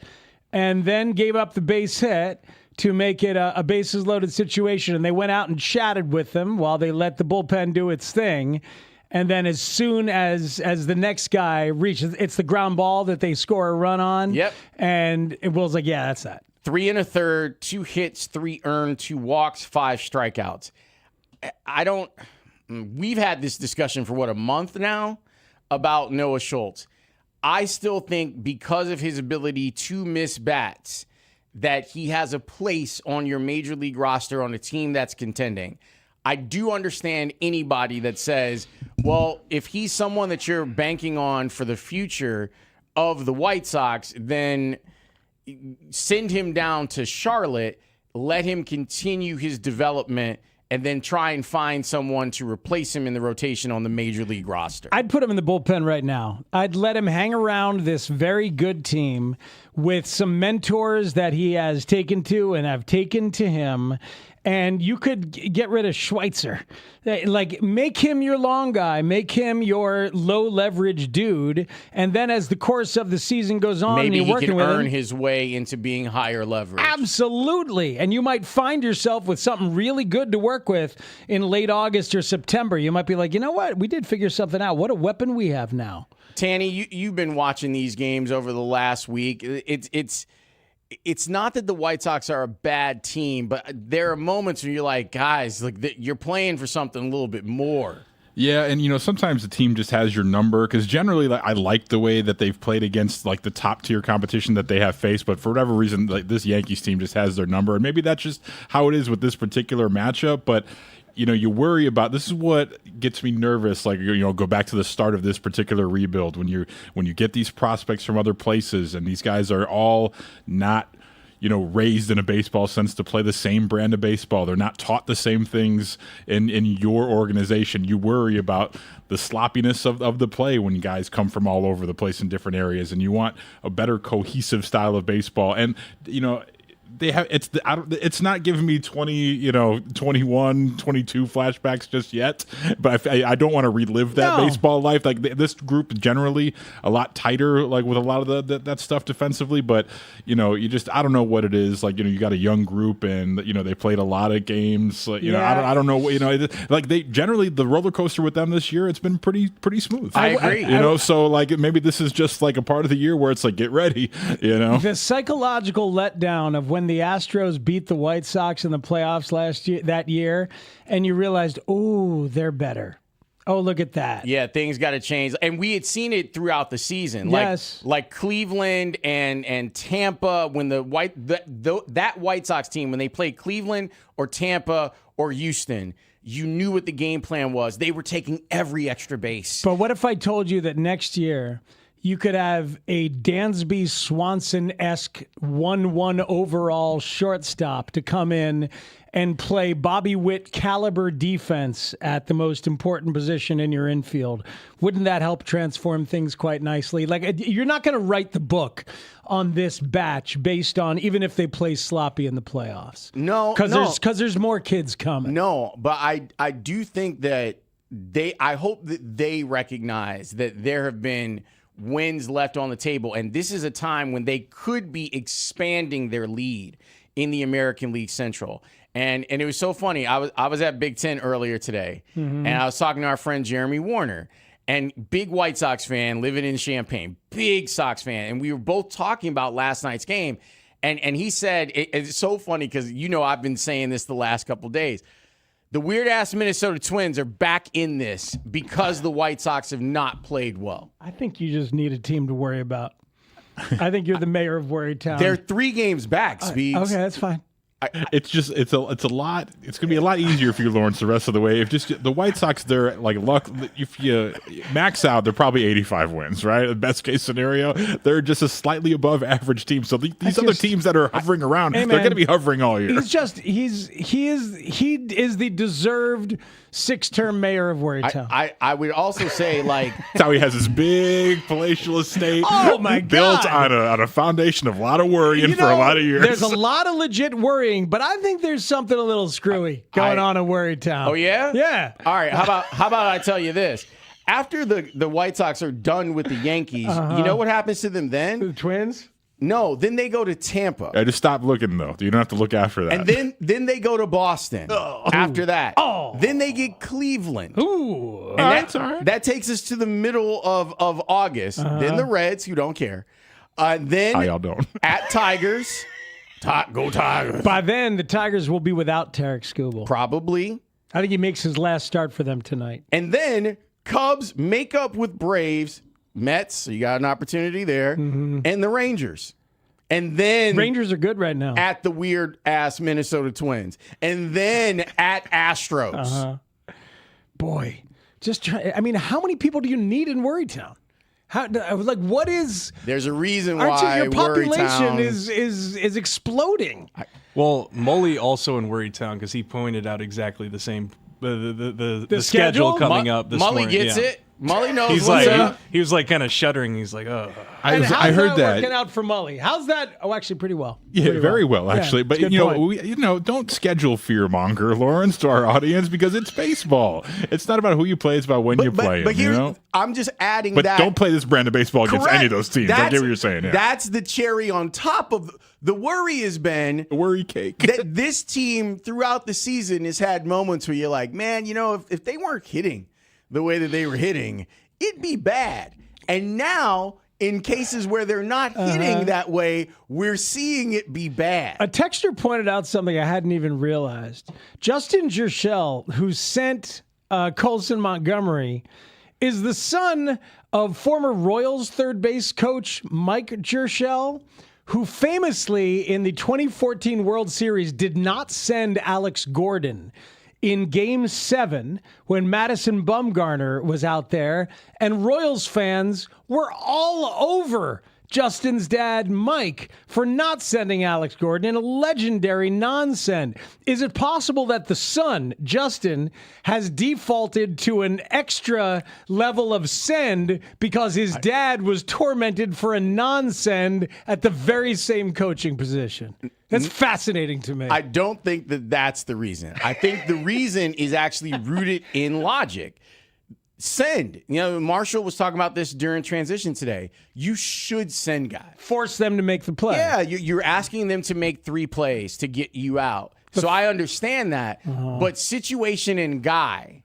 and then gave up the base hit to make it a bases-loaded situation, and they went out and chatted with them while they let the bullpen do its thing. And then as soon as the next guy reaches, it's the ground ball that they score a run on. Yep. And Will's like, yeah, that's that. 3 1/3, 2 hits, 3 earned, 2 walks, 5 strikeouts. We've had this discussion for, a month now about Noah Schultz. I still think because of his ability to miss bats, that he has a place on your major league roster on a team that's contending. I do understand anybody that says, well, if he's someone that you're banking on for the future of the White Sox, then send him down to Charlotte, let him continue his development, and then try and find someone to replace him in the rotation on the major league roster. I'd put him in the bullpen right now. I'd let him hang around this very good team with some mentors that he has taken to and have taken to him. And you could get rid of Schweitzer. Like, make him your long guy. Make him your low-leverage dude. And then as the course of the season goes on, maybe and you're working he can with earn him, his way into being higher leverage. Absolutely. And you might find yourself with something really good to work with in late August or September. You might be like, you know what? We did figure something out. What a weapon we have now. Tanny, you've been watching these games over the last week. it's not that the White Sox are a bad team, but there are moments where you're like, guys, like you're playing for something a little bit more. Yeah, and sometimes the team just has your number because generally, I like the way that they've played against like the top tier competition that they have faced. But for whatever reason, like this Yankees team just has their number, and maybe that's just how it is with this particular matchup. But you worry about this is what gets me nervous. Like go back to the start of this particular rebuild when you get these prospects from other places, and these guys are all not raised in a baseball sense to play the same brand of baseball. They're not taught the same things in your organization. You worry about the sloppiness of the play when guys come from all over the place in different areas, and you want a better cohesive style of baseball. And they have it's not giving me 21, 22 flashbacks just yet, but I don't want to relive that baseball life. Like this group generally a lot tighter, like with a lot of that stuff defensively, but you just I don't know what it is. Like you got a young group and they played a lot of games. Like, I don't know. Like they generally the roller coaster with them this year, it's been pretty smooth. I agree. So like maybe this is just like a part of the year where it's like get ready. The psychological letdown of when the Astros beat the White Sox in the playoffs that year, and you realized, oh, they're better. Oh, look at that. Yeah, things got to change. And we had seen it throughout the season. Yes. Like Cleveland and Tampa, when that White Sox team, when they played Cleveland or Tampa or Houston, you knew what the game plan was. They were taking every extra base. But what if I told you that next year you could have a Dansby Swanson-esque 1-1 overall shortstop to come in and play Bobby Witt caliber defense at the most important position in your infield? Wouldn't that help transform things quite nicely? Like, you're not going to write the book on this batch based on even if they play sloppy in the playoffs. No, because there's more kids coming. No, but I do think that I hope that they recognize that there have been wins left on the table, and this is a time when they could be expanding their lead in the American League Central. And it was so funny. I was at Big Ten earlier today, and I was talking to our friend Jeremy Warner, and big White Sox fan living in Champaign, big Sox fan, and we were both talking about last night's game, and he said it's so funny because I've been saying this the last couple days. The weird-ass Minnesota Twins are back in this because the White Sox have not played well. I think you just need a team to worry about. I think you're the mayor of Worrytown. They're 3 games back, Speeds. Okay, that's fine. It's a lot. It's gonna be a lot easier for you, Lawrence, the rest of the way. If just the White Sox, they're like luck. If you max out, they're probably 85 wins, right? The best case scenario, they're just a slightly above average team. So these other teams that are hovering around, they're gonna be hovering all year. He is the deserved 6-term mayor of Worrytown. I would also say that's how he has his big palatial estate. Oh my God! Built on a foundation of a lot of worrying for a lot of years. There's a lot of legit worrying, but I think there's something a little screwy going on in Worrytown. Oh yeah? Yeah. All right. How about I tell you this? After the White Sox are done with the Yankees, you know what happens to them then? The Twins? No, then they go to Tampa. Just stop looking, though. You don't have to look after that. And then they go to Boston after that. Then they get Cleveland. Ooh. And that takes us to the middle of August. Then the Reds, who don't care. Then y'all don't. At Tigers. Go Tigers. By then, the Tigers will be without Tarek Skubal. Probably. I think he makes his last start for them tonight. And then Cubs make up with Braves, Mets, so you got an opportunity there, and the Rangers. And then Rangers are good right now. At the weird-ass Minnesota Twins. And then at Astros. Boy, how many people do you need in Worrytown? What is? There's a reason why your population Worrytown is exploding. Well, Mully also in Worrytown because he pointed out exactly the same the schedule coming up this morning. Mully gets it. Mully knows He's what's like up. he was like kind of shuddering. He's like, oh. I heard that working out for Mully. How's that? Oh, actually, pretty well. Yeah, very well actually. Yeah, but don't schedule fearmonger, Lawrence, to our audience because it's baseball. It's not about who you play; it's about when you play. But I'm just adding but that. Don't play this brand of baseball against any of those teams. I get what you're saying. Yeah. That's the cherry on top of the worry has been the worry cake. That this team throughout the season has had moments where you're like, man, if they weren't hitting the way that they were hitting, it'd be bad. And now in cases where they're not hitting that way, we're seeing it be bad. A texter pointed out something I hadn't even realized. Justin Jershell, who sent Colson Montgomery, is the son of former Royals third base coach Mike Jershell, who famously in the 2014 World Series did not send Alex Gordon in Game 7 when Madison Bumgarner was out there, and Royals fans were all over Justin's dad, Mike, for not sending Alex Gordon in a legendary non-send. Is it possible that the son, Justin, has defaulted to an extra level of send because his dad was tormented for a non-send at the very same coaching position? That's fascinating to me. I don't think that that's the reason. I think the reason is actually rooted in logic. Send. You know, Marshall was talking about this during transition today. You should send guys. Force them to make the play. Yeah, you're asking them to make 3 plays to get you out. So I understand that. But situation and guy,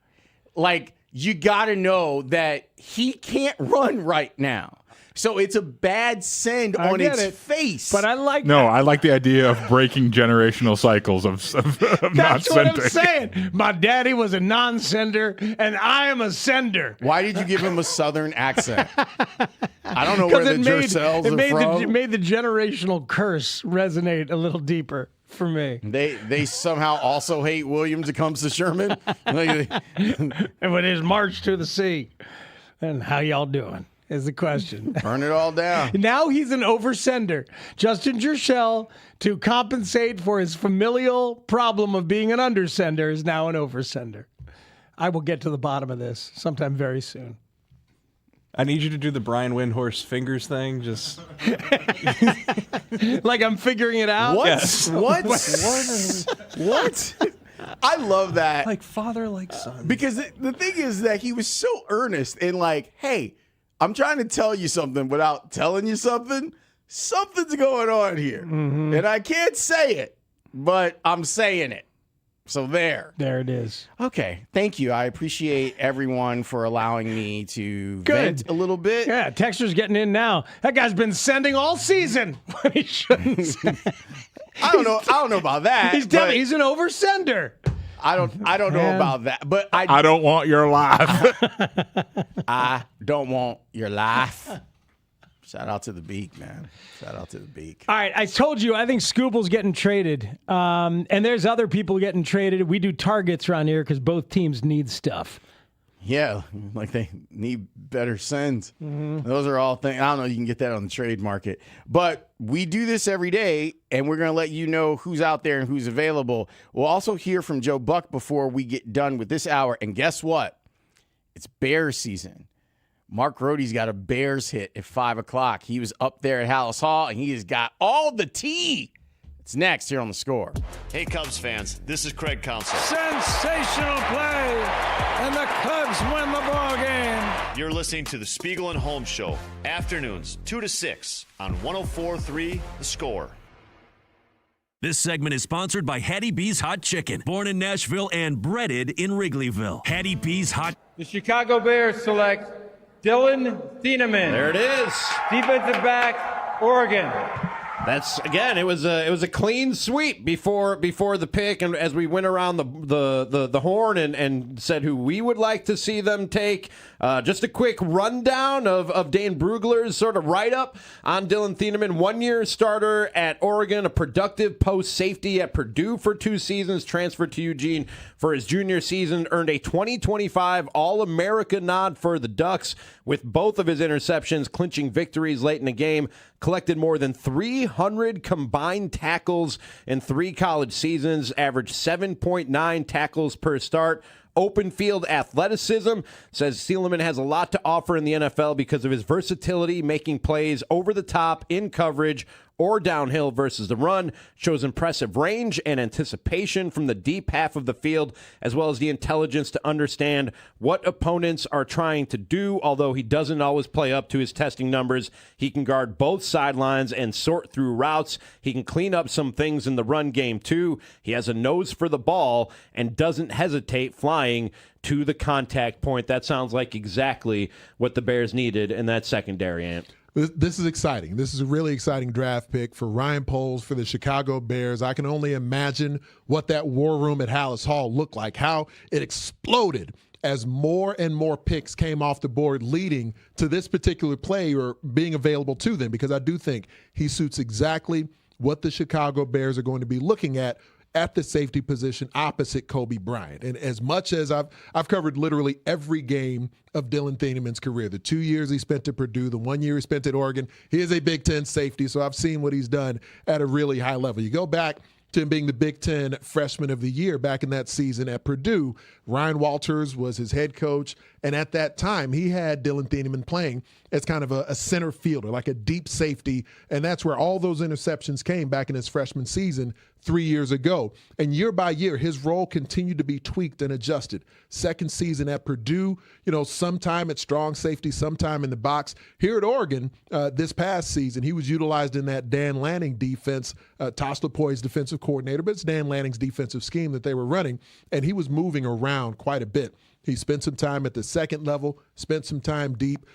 like, you got to know that he can't run right now. So it's a bad send on its face. But I like I like the idea of breaking generational cycles of not That's what sending. I'm saying. My daddy was a non-sender, and I am a sender. Why did you give him a southern accent? I don't know where the Jersells are from. It made the generational curse resonate a little deeper for me. They somehow also hate Williams it comes to Sherman. And with his march to the sea. And how y'all doing? Is the question. Burn it all down. Now he's an oversender. Justin Jershell, to compensate for his familial problem of being an undersender, is now an oversender. I will get to the bottom of this sometime very soon. I need you to do the Brian Windhorst fingers thing. Just like I'm figuring it out. What? Yes. What? I love that. Like father, like son. Because the thing is that he was so earnest in like, hey, I'm trying to tell you something without telling you something. Something's going on here. And I can't say it, but I'm saying it. So there. There it is. Okay. Thank you. I appreciate everyone for allowing me to vent a little bit. Yeah, texter's getting in now. That guy's been sending all season when he shouldn't. I don't know about that. He's an oversender. I don't know about that, but I don't want your life. I don't want your life. Shout out to the Beak, man. Shout out to the Beak. All right, I told you I think Scoople's getting traded, and there's other people getting traded. We do targets around here because both teams need stuff. Yeah, like they need better sends. Those are all things. I don't know. You can get that on the trade market. But we do this every day, and we're going to let you know who's out there and who's available. We'll also hear from Joe Buck before we get done with this hour. And guess what? It's Bears season. Mark Grote's got a Bears hit at 5 o'clock. He was up there at Haugh, and he has got all the tea. It's next here on The Score. Hey, Cubs fans, this is Craig Counsell. Sensational play, and the Cubs win the ball game. You're listening to the Spiegel and Holmes Show, afternoons 2 to 6 on 104.3 The Score. This segment is sponsored by Hattie B's Hot Chicken, born in Nashville and breaded in Wrigleyville. Hattie B's Hot. The Chicago Bears select Dylan Thieneman. There it is. Defensive back, Oregon. That's again. It was a clean sweep before the pick, and as we went around the horn and said who we would like to see them take. Just a quick rundown of Dane Brugler's sort of write up on Dylan Thieneman. 1-year starter at Oregon, a productive post safety at Purdue for 2 seasons, transferred to Eugene for his junior season, earned a 2025 All-America nod for the Ducks with both of his interceptions clinching victories late in the game. Collected more than 300 combined tackles in 3 college seasons, averaged 7.9 tackles per start. Open field athleticism, says Thieneman has a lot to offer in the NFL because of his versatility, making plays over the top, in coverage, or downhill versus the run. Shows impressive range and anticipation from the deep half of the field, as well as the intelligence to understand what opponents are trying to do. Although he doesn't always play up to his testing numbers, he can guard both sidelines and sort through routes. He can clean up some things in the run game, too. He has a nose for the ball and doesn't hesitate flying to the contact point. That sounds like exactly what the Bears needed in that secondary, Ant. This is exciting. This is a really exciting draft pick for Ryan Poles, for the Chicago Bears. I can only imagine what that war room at Haugh looked like, how it exploded as more and more picks came off the board, leading to this particular player being available to them, because I do think he suits exactly what the Chicago Bears are going to be looking at the safety position opposite Kobe Bryant. And as much as I've covered literally every game of Dylan Thieneman's career, the 2 years he spent at Purdue, the 1 year he spent at Oregon, he is a Big Ten safety, so I've seen what he's done at a really high level. You go back to him being the Big Ten Freshman of the Year back in that season at Purdue. Ryan Walters was his head coach, and at that time, he had Dylan Thieneman playing as kind of a center fielder, like a deep safety, and that's where all those interceptions came back in his freshman season 3 years ago. And year by year, his role continued to be tweaked and adjusted. Second season at Purdue, sometime at strong safety, sometime in the box. Here at Oregon, this past season, he was utilized in that Dan Lanning defense, Tosh Lapoy's defensive coordinator, but it's Dan Lanning's defensive scheme that they were running, and he was moving around quite a bit. He spent some time at the second level, spent some time deep,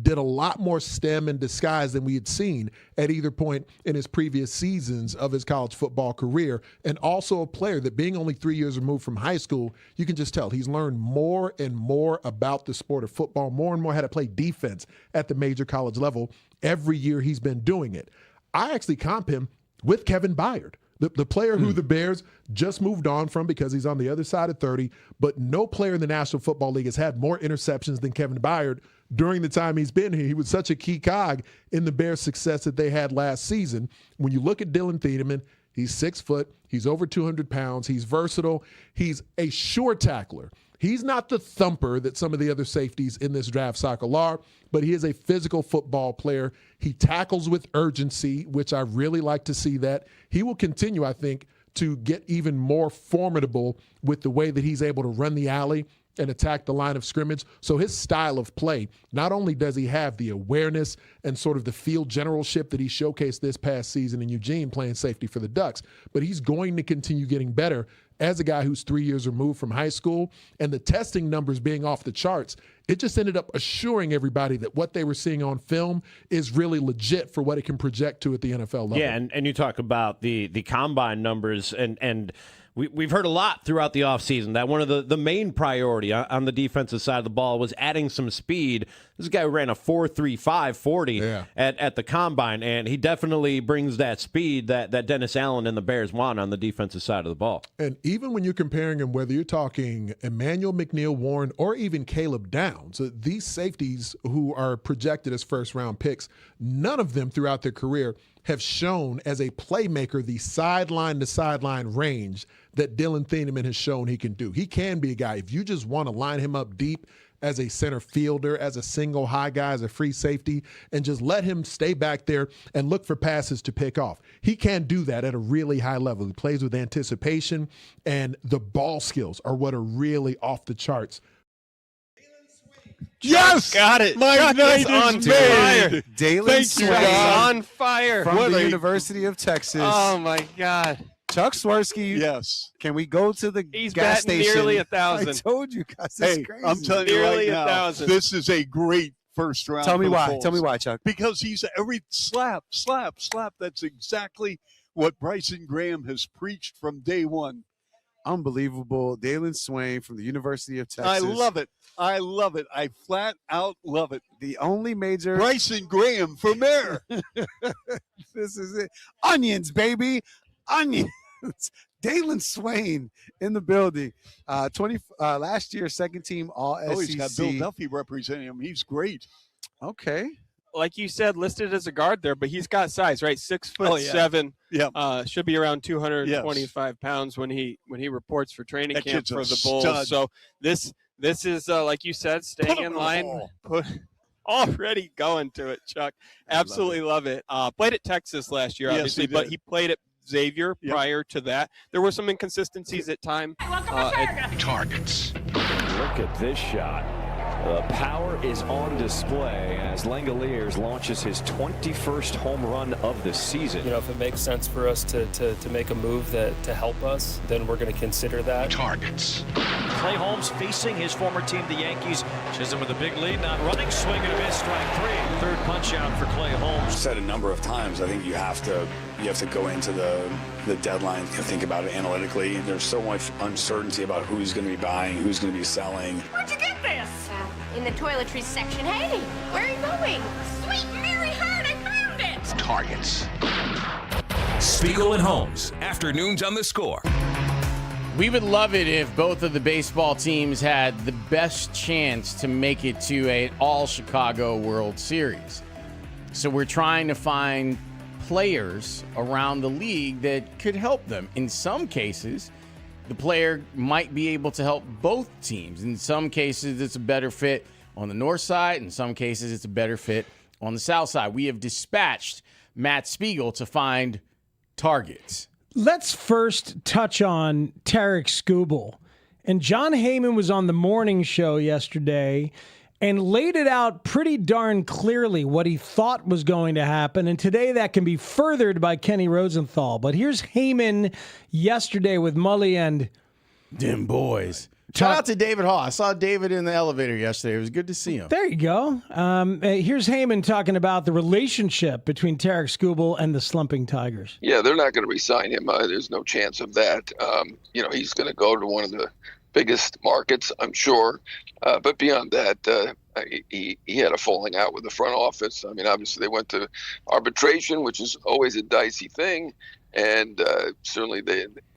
did a lot more stem and disguise than we had seen at either point in his previous seasons of his college football career, and also a player that, being only 3 years removed from high school, you can just tell he's learned more and more about the sport of football, more and more how to play defense at the major college level every year he's been doing it. I actually comp him with Kevin Byard, the player who the Bears just moved on from because he's on the other side of 30, but no player in the National Football League has had more interceptions than Kevin Byard during the time he's been here. He was such a key cog in the Bears' success that they had last season. When you look at Dylan Thieneman, he's 6 foot, he's over 200 pounds, he's versatile, he's a sure tackler. He's not the thumper that some of the other safeties in this draft cycle are, but he is a physical football player. He tackles with urgency, which I really like to see that. He will continue, I think, to get even more formidable with the way that he's able to run the alley and attack the line of scrimmage. So his style of play, not only does he have the awareness and sort of the field generalship that he showcased this past season in Eugene playing safety for the Ducks, but he's going to continue getting better as a guy who's 3 years removed from high school. And the testing numbers being off the charts, it just ended up assuring everybody that what they were seeing on film is really legit for what it can project to at the NFL level. Yeah, and you talk about the combine numbers, and we've heard a lot throughout the offseason that one of the main priority on the defensive side of the ball was adding some speed. This guy ran a 4.35 40 at the combine, and he definitely brings that speed that Dennis Allen and the Bears want on the defensive side of the ball. And even when you're comparing him, whether you're talking Emmanuel McNeil-Warren or even Caleb Downs, these safeties who are projected as first-round picks, none of them throughout their career have shown as a playmaker the sideline-to-sideline range that Dylan Thieneman has shown he can do. He can be a guy, if you just want to line him up deep as a center fielder, as a single high guy, as a free safety, and just let him stay back there and look for passes to pick off. He can do that at a really high level. He plays with anticipation, and the ball skills are what are really off the charts. Yes! Got it. My Chuck night is is on made. fire. Dalen Swain on fire. From the University of Texas. Oh, my God. Chuck Swirsky. Yes. Can we go to the He's gas batting station? nearly 1,000. I told you guys. Hey, It's crazy. I'm telling you Nearly right now, 1,000. this is a great first round. Tell me for the why. Bulls. Tell me why, Chuck. Because he's every slap. That's exactly what Bryson Graham has preached from day one. Unbelievable. Dalen Swain from the University of Texas. I love it. I flat out love it. The only major. Bryson Graham from there. This is it. Onions, baby. Onions. Dalen Swain in the building. Last year, second team All SEC. Oh, he's got Bill Duffy representing him. He's great. Okay. Like you said, listed as a guard there, but he's got size, right? 6'7". Yeah. Should be around 225 pounds when he reports for training That camp kid's a for the Bulls. stud. So this is like you said, staying in line. Already going to it, Chuck. Absolutely love it. Played at Texas last year, Yes, obviously, he but did. he played at Xavier prior to that. There were some inconsistencies at time. Targets. Look at this shot. The power is on display as Langoliers launches his 21st home run of the season. You know, if it makes sense for us to make a move to help us, then we're going to consider that. Targets. Clay Holmes facing his former team, the Yankees. Chisholm with a big lead, not running, swing and a miss, strike 3. Third punch out for Clay Holmes. I've said a number of times, I think you have to go into the deadline and think about it analytically. There's so much uncertainty about who's going to be buying, who's going to be selling. Where'd you get this? In the toiletries section. Hey, where are you going? Sweet Mary Hart, I found it! Targets. Spiegel and Holmes, afternoons on The Score. We would love it if both of the baseball teams had the best chance to make it to an all-Chicago World Series. So we're trying to find players around the league that could help them. In some cases, the player might be able to help both teams. In some cases, it's a better fit on the north side. In some cases, it's a better fit on the south side. We have dispatched Matt Spiegel to find targets. Let's first touch on Tarek Skubal. And John Heyman was on the morning show yesterday and laid it out pretty darn clearly what he thought was going to happen. And today that can be furthered by Kenny Rosenthal. But here's Heyman yesterday with Mully and them boys. Shout out to David Haugh. I saw David in the elevator yesterday. It was good to see him. There you go. Here's Heyman talking about the relationship between Tarek Skubal and the slumping Tigers. Yeah, they're not going to re-sign him. There's no chance of that. He's going to go to one of the biggest markets, I'm sure. But beyond that, he had a falling out with the front office. I mean, obviously they went to arbitration, which is always a dicey thing. And certainly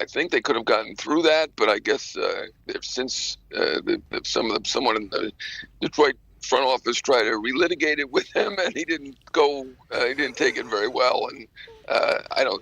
I think they could have gotten through that. But I guess they've since someone in the Detroit front office tried to relitigate it with him, and he didn't go. He didn't take it very well. And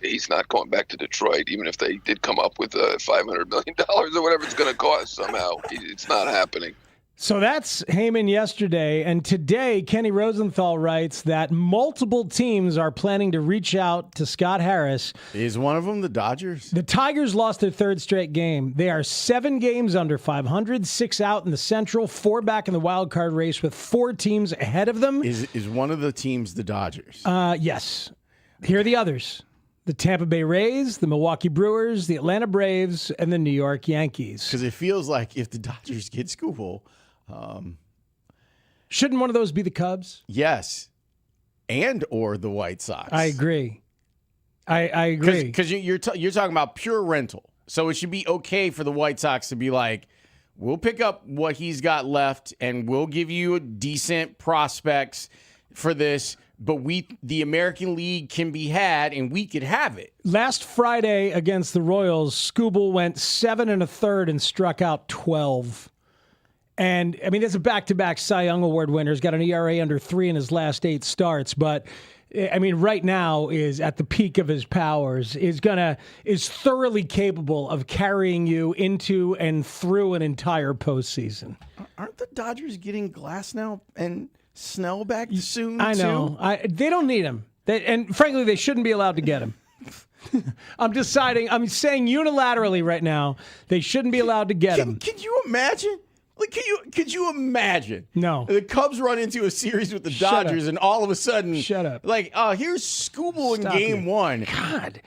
he's not going back to Detroit, even if they did come up with $500 million or whatever it's going to cost somehow. It's not happening. So that's Heyman yesterday. And today, Kenny Rosenthal writes that multiple teams are planning to reach out to Scott Harris. Is one of them the Dodgers? The Tigers lost their third straight game. They are 7 games under 500, 6 out in the Central, 4 back in the wild card race with 4 teams ahead of them. Is one of the teams the Dodgers? Yes. Here are the others. The Tampa Bay Rays, the Milwaukee Brewers, the Atlanta Braves, and the New York Yankees. Because it feels like if the Dodgers get Skubal, shouldn't one of those be the Cubs? Yes. And or the White Sox. I agree. I agree. Because you're talking about pure rental. So it should be okay for the White Sox to be like, we'll pick up what he's got left and we'll give you decent prospects for this, but the American League can be had and we could have it. Last Friday against the Royals, Skubal went 7 1/3 and struck out 12. And, I mean, there's a back-to-back Cy Young Award winner. He's got an ERA under 3 in his last 8 starts. But, I mean, right now is at the peak of his powers, is thoroughly capable of carrying you into and through an entire postseason. Aren't the Dodgers getting Glasnow and Snell back soon, I know. too? They don't need him. And, frankly, they shouldn't be allowed to get him. I'm saying unilaterally right now, they shouldn't be allowed to get him. Can you imagine? Like, could you imagine? No. The Cubs run into a series with the Dodgers, and all of a sudden, shut up. Like, here's Skubal in game 1. God,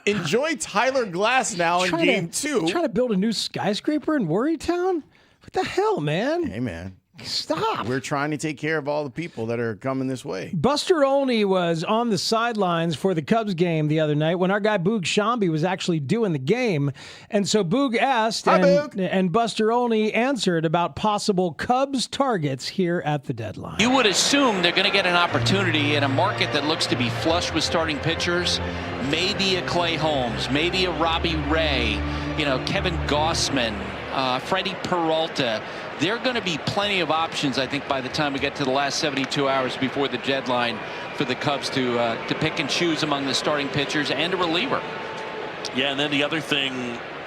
enjoy Tyler Glasnow in game 2. Trying to build a new skyscraper in Worrytown? What the hell, man? Hey, man. Stop. We're trying to take care of all the people that are coming this way. Buster Olney was on the sidelines for the Cubs game the other night when our guy Boog Shambi was actually doing the game. And so Boog asked, and Buster Olney answered about possible Cubs targets here at the deadline. You would assume they're going to get an opportunity in a market that looks to be flush with starting pitchers. Maybe a Clay Holmes, maybe a Robbie Ray, Kevin Gossman, Freddie Peralta. There are going to be plenty of options, I think, by the time we get to the last 72 hours before the deadline for the Cubs to pick and choose among the starting pitchers and a reliever. Yeah, and then the other thing,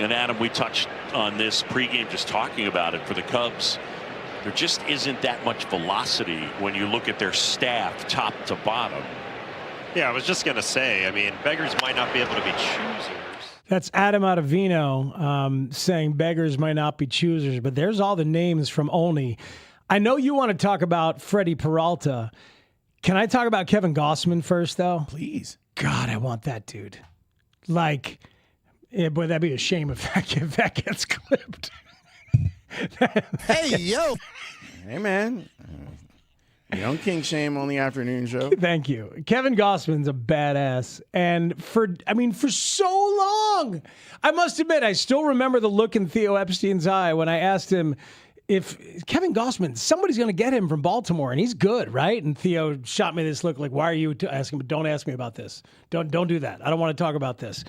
and Adam, we touched on this pregame just talking about it for the Cubs. There just isn't that much velocity when you look at their staff top to bottom. Yeah, I was just going to say, I mean, beggars might not be able to be choosers. That's Adam Ottavino saying beggars might not be choosers, but there's all the names from Olney. I know you want to talk about Freddie Peralta. Can I talk about Kevin Gossman first, though? Please. God, I want that dude. Like, boy, that'd be a shame if that gets clipped. Hey, yo. Hey, man. Young King Shame on the afternoon show. Thank you. Kevin Gossman's a badass. And for so long, I must admit, I still remember the look in Theo Epstein's eye when I asked him if Kevin Gossman, somebody's going to get him from Baltimore, and he's good, right? And Theo shot me this look like, why are you asking? Don't ask me about this. Don't do that. I don't want to talk about this.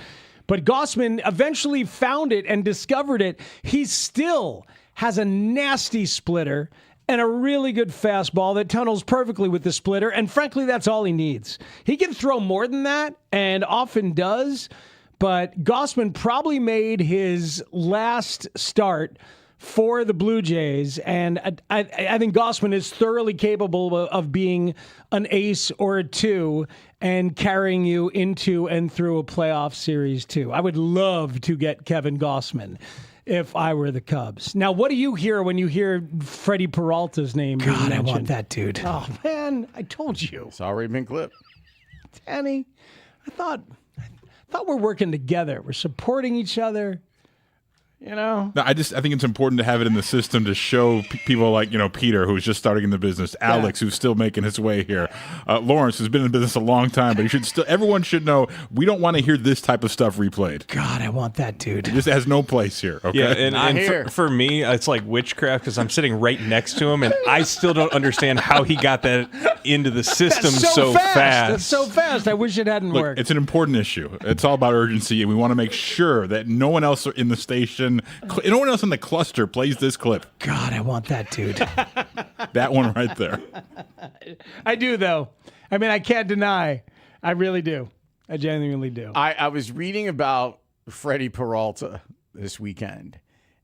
But Gossman eventually found it and discovered it. He still has a nasty splitter and a really good fastball that tunnels perfectly with the splitter. And frankly, that's all he needs. He can throw more than that and often does. But Gossman probably made his last start for the Blue Jays. And I think Gossman is thoroughly capable of being an ace or a two and carrying you into and through a playoff series too. I would love to get Kevin Gossman if I were the Cubs. Now, what do you hear when you hear Freddie Peralta's name being mentioned? I want that dude. Oh, man, I told you. It's already been clipped. Danny, I thought we're working together. We're supporting each other. You know? No, I think it's important to have it in the system to show people like, Peter, who's just starting in the business, Alex, who's still making his way here, Lawrence, who's been in business a long time, but everyone should know we don't want to hear this type of stuff replayed. God, I want that dude. This has no place here. Okay? Yeah, and for me, it's like witchcraft because I'm sitting right next to him, and I still don't understand how he got that into the system so fast. That's so fast. I wish it hadn't worked. It's an important issue. It's all about urgency, and we want to make sure that no one else in the station, no one else in the cluster plays this clip. God, I want that dude. That one right there. I do, though. I mean, I can't deny. I really do. I genuinely do. I was reading about Freddie Peralta this weekend,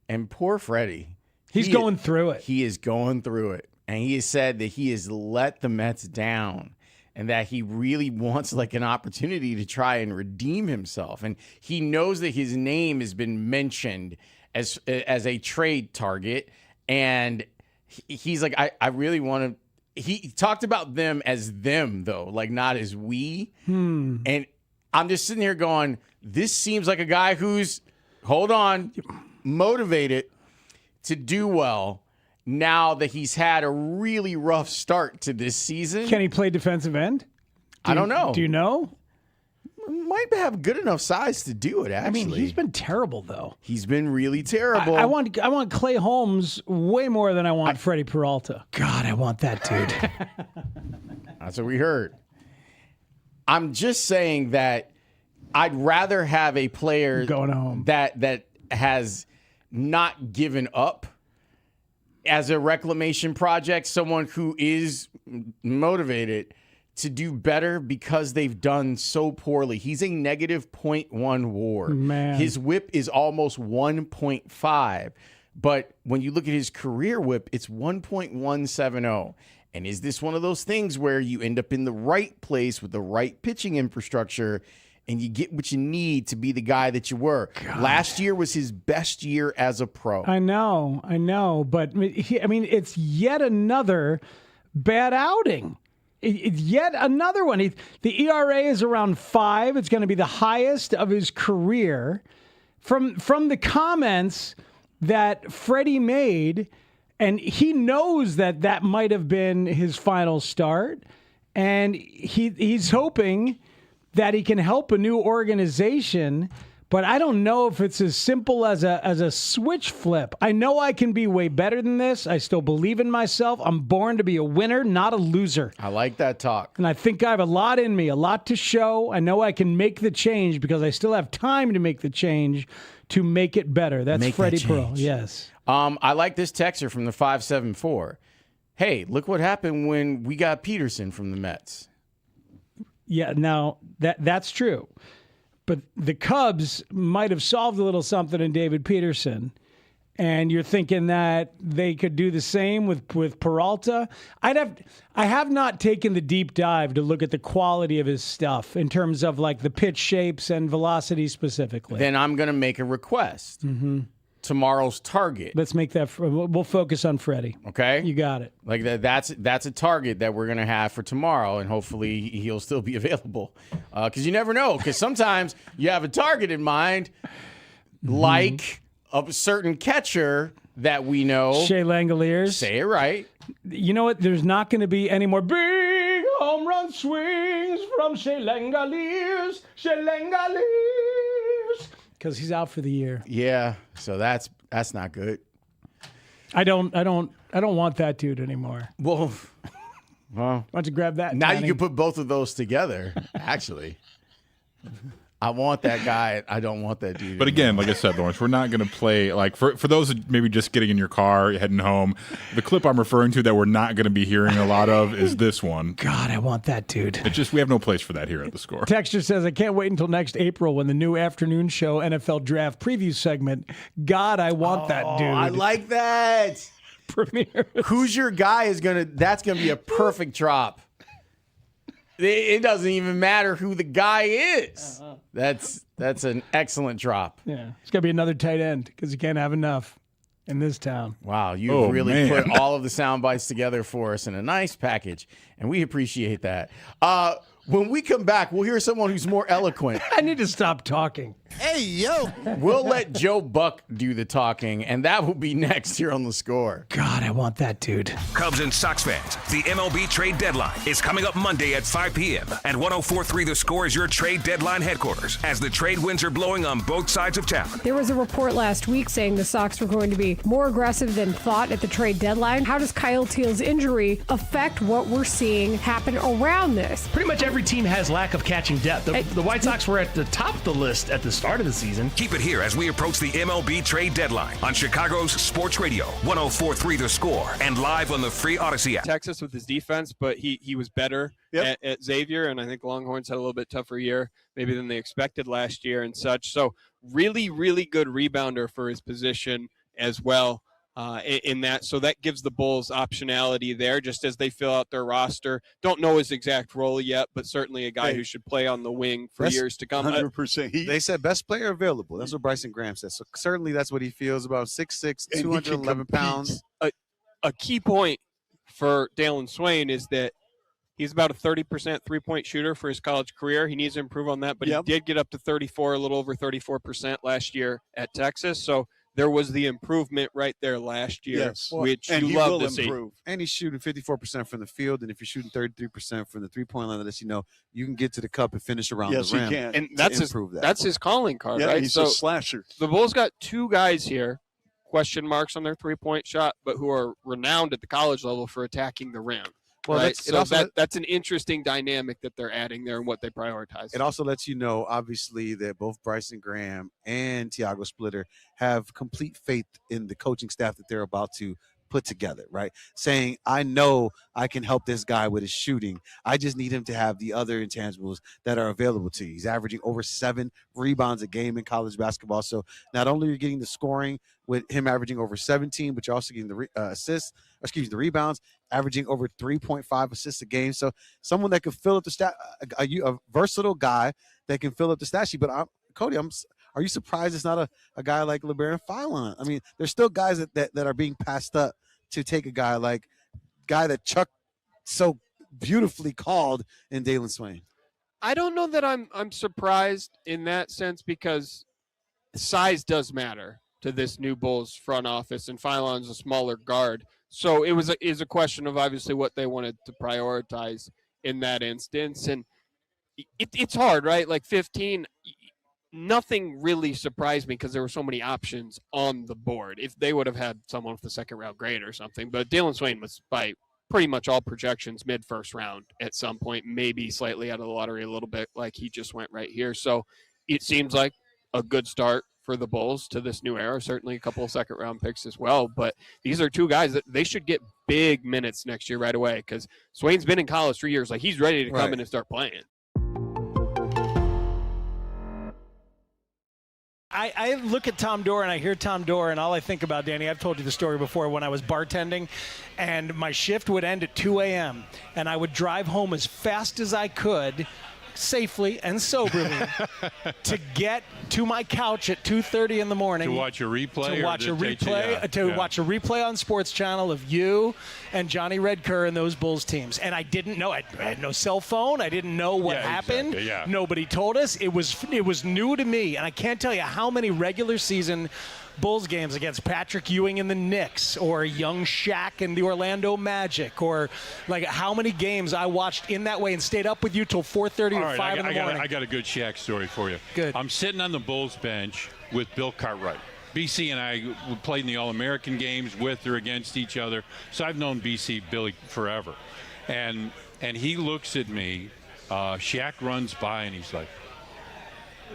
and poor Freddie. He's going through it. He is going through it. And he has said that he has let the Mets down and that he really wants like an opportunity to try and redeem himself. And he knows that his name has been mentioned as a trade target. And he's like, I really want to. He talked about them as them, though, like not as we. And I'm just sitting here going, this seems like a guy who's, hold on, motivated to do well now that he's had a really rough start to this season. Can he play defensive end? I don't know. Do you know? Might have good enough size to do it, actually. I mean, he's been terrible, though. He's been really terrible. I want Clay Holmes way more than I want Freddie Peralta. God, I want that dude. That's what we heard. I'm just saying that I'd rather have a player going home that has not given up as a reclamation project, someone who is motivated to do better because they've done so poorly. He's a negative 0.1 WAR. Man. His whip is almost 1.5. But when you look at his career whip, it's 1.170. And is this one of those things where you end up in the right place with the right pitching infrastructure and you get what you need to be the guy that you were? God. Last year was his best year as a pro. I know. But, it's yet another bad outing. It's yet another one. The ERA is around 5. It's going to be the highest of his career. From the comments that Freddie made, and he knows that might have been his final start, and he's hoping that he can help a new organization, but I don't know if it's as simple as a switch flip. I know I can be way better than this. I still believe in myself. I'm born to be a winner, not a loser. I like that talk. And I think I have a lot in me, a lot to show. I know I can make the change because I still have time to make the change to make it better. That's Freddie Peralta. Yes. I like this texter from the 574. Hey, look what happened when we got Peterson from the Mets. Yeah, now that's true. But the Cubs might have solved a little something in David Peterson, and you're thinking that they could do the same with Peralta. I have not taken the deep dive to look at the quality of his stuff in terms of like the pitch shapes and velocity specifically. Then I'm going to make a request. Mm-hmm. tomorrow's target. Let's make that. We'll focus on Freddie. Okay, you got it. Like that's a target that we're gonna have for tomorrow, and hopefully he'll still be available. Because you never know. Because sometimes you have a target in mind, like a certain catcher that we know. Shea Langoliers. Say it right. You know what? There's not going to be any more big home run swings from Shea Langoliers. Shea Langoliers. Because he's out for the year. Yeah, so that's not good. I don't want that dude anymore. Well, why don't you grab that? Now Manning? you can put both of those together. Actually, I want that guy. I don't want that dude. But again, like I said, Lawrence, we're not going to play, like, for those that maybe just getting in your car, heading home, the clip I'm referring to that we're not going to be hearing a lot of is this one. God, I want that dude. It's just, we have no place for that here at The Score. Texture says, I can't wait until next April when the new afternoon show NFL Draft Preview segment. God, I want that dude. I like that. Premiere. Who's your guy that's going to be a perfect drop. It doesn't even matter who the guy is. That's an excellent drop. Yeah, it's got to be another tight end because you can't have enough in this town. Wow, you really put all of the sound bites together for us in a nice package, and we appreciate that. When we come back, we'll hear someone who's more eloquent. I need to stop talking. Hey, yo. We'll let Joe Buck do the talking, and that will be next here on The Score. God, I want that dude. Cubs and Sox fans, the MLB trade deadline is coming up Monday at 5 p.m. And 104.3 The Score is your trade deadline headquarters as the trade winds are blowing on both sides of town. There was a report last week saying the Sox were going to be more aggressive than thought at the trade deadline. How does Kyle Teal's injury affect what we're seeing happen around this? Pretty much every team has lack of catching depth. The White Sox were at the top of the list at the start of the season. Keep it here as we approach the MLB trade deadline on Chicago's Sports Radio, 104.3 The Score, and live on the free Odyssey app. Texas with his defense, but he was better at Xavier, and I think Longhorns had a little bit tougher year maybe than they expected last year and such. So really, really good rebounder for his position as well. In that, so that gives the Bulls optionality there just as they fill out their roster. Don't know his exact role yet, but certainly a guy who should play on the wing for years to come. 100%. They said best player available. That's what Bryson Graham said. So certainly that's what he feels about 6'6", 211 pounds. A key point for Dalen Swain is that he's about a 30% three-point shooter for his college career. He needs to improve on that, but he did get up to 34, a little over 34% last year at Texas. So there was the improvement right there last year, which you love to see. And he's shooting 54% from the field, and if you're shooting 33% from the three-point line, that you can get to the cup and finish around the rim. Yes, you can. And that's his calling card, right? He's a slasher. The Bulls got two guys here, question marks on their three-point shot, but who are renowned at the college level for attacking the rim. Well, right? That's an interesting dynamic that they're adding there and what they prioritize. It also lets you know, obviously, that both Bryson Graham and Tiago Splitter have complete faith in the coaching staff that they're about to put together, right? Saying, I know I can help this guy with his shooting. I just need him to have the other intangibles that are available to you. He's averaging over 7 rebounds a game in college basketball. So not only are you getting the scoring with him averaging over 17, but you're also getting the the rebounds, averaging over 3.5 assists a game. So someone that can fill up the stat, a versatile guy that can fill up the stat sheet. But Cody, are you surprised it's not a guy like LeBaron Philon? I mean, there's still guys that are being passed up to take a guy that Chuck so beautifully called in Dalen Swain. I don't know that I'm surprised in that sense because size does matter to this new Bulls front office, and Philon's a smaller guard. So it is a question of obviously what they wanted to prioritize in that instance. And it's hard, right? Like 15, nothing really surprised me because there were so many options on the board. If they would have had someone with the second round grade or something, but Dalen Swain was by pretty much all projections mid-first round at some point, maybe slightly out of the lottery a little bit, like he just went right here. So it seems like a good start for the Bulls to this new era. Certainly a couple of second round picks as well, but these are two guys that they should get big minutes next year right away because Swain's been in college 3 years. Like he's ready to come in and start playing. I look at Tom Dorr and I hear Tom Dorr, and all I think about, Danny, I've told you the story before when I was bartending, and my shift would end at 2 a.m., and I would drive home as fast as I could safely and soberly to get to my couch at 2:30 in the morning To watch a replay? to or watch a to take you- replay yeah. watch a replay on Sports Channel of you and Johnny Red Kerr and those Bulls teams. And I didn't know. I had no cell phone. I didn't know what happened. Exactly, yeah. Nobody told us. It was new to me, and I can't tell you how many regular season Bulls games against Patrick Ewing and the Knicks, or young Shaq and the Orlando Magic, or like how many games I watched in that way and stayed up with you till 4:30 All or right, 5 in the morning. I got a good Shaq story for you. Good. I'm sitting on the Bulls bench with Bill Cartwright. BC and I played in the All-American games with or against each other, so I've known BC Billy forever. And he looks at me, Shaq runs by, and he's like,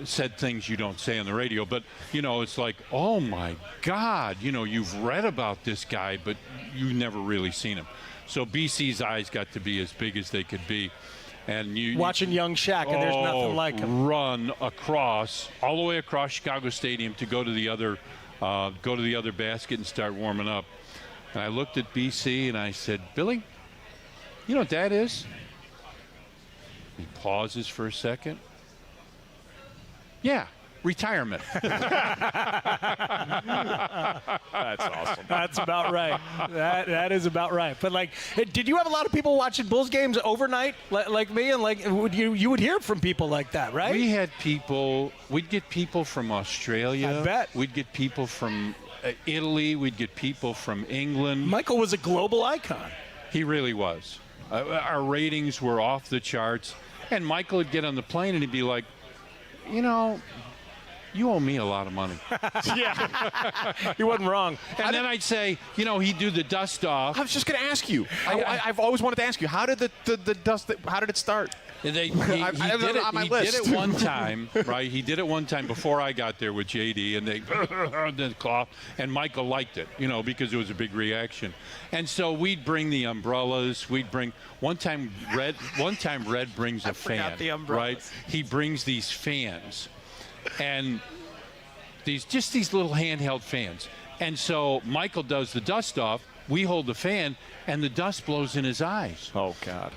said things you don't say on the radio, but it's like, oh my God, you've read about this guy, but you've never really seen him. So BC's eyes got to be as big as they could be, and you watching young Shaq, and there's nothing like him. Run all the way across Chicago Stadium to go to the other basket and start warming up. And I looked at BC and I said, Billy, you know what that is? He pauses for a second. Yeah, retirement. That's awesome. That's about right. That is about right. But did you have a lot of people watching Bulls games overnight, like me, and you would hear from people like that, right? We had people. We'd get people from Australia. I bet. We'd get people from Italy. We'd get people from England. Michael was a global icon. He really was. Our ratings were off the charts, and Michael would get on the plane and he'd be like, you owe me a lot of money. Yeah, he wasn't wrong. And then I'd say, he'd do the dust off. I was just going to ask you. I've always wanted to ask you, how did the dust? How did it start? He did it one time, right? He did it one time before I got there with JD, and they did cough, and Michael liked it, because it was a big reaction. And so we'd bring the umbrellas. We'd bring one time Red brings a fan, right? He brings these fans, and these little handheld fans. And so Michael does the dust off. We hold the fan, and the dust blows in his eyes. Oh God.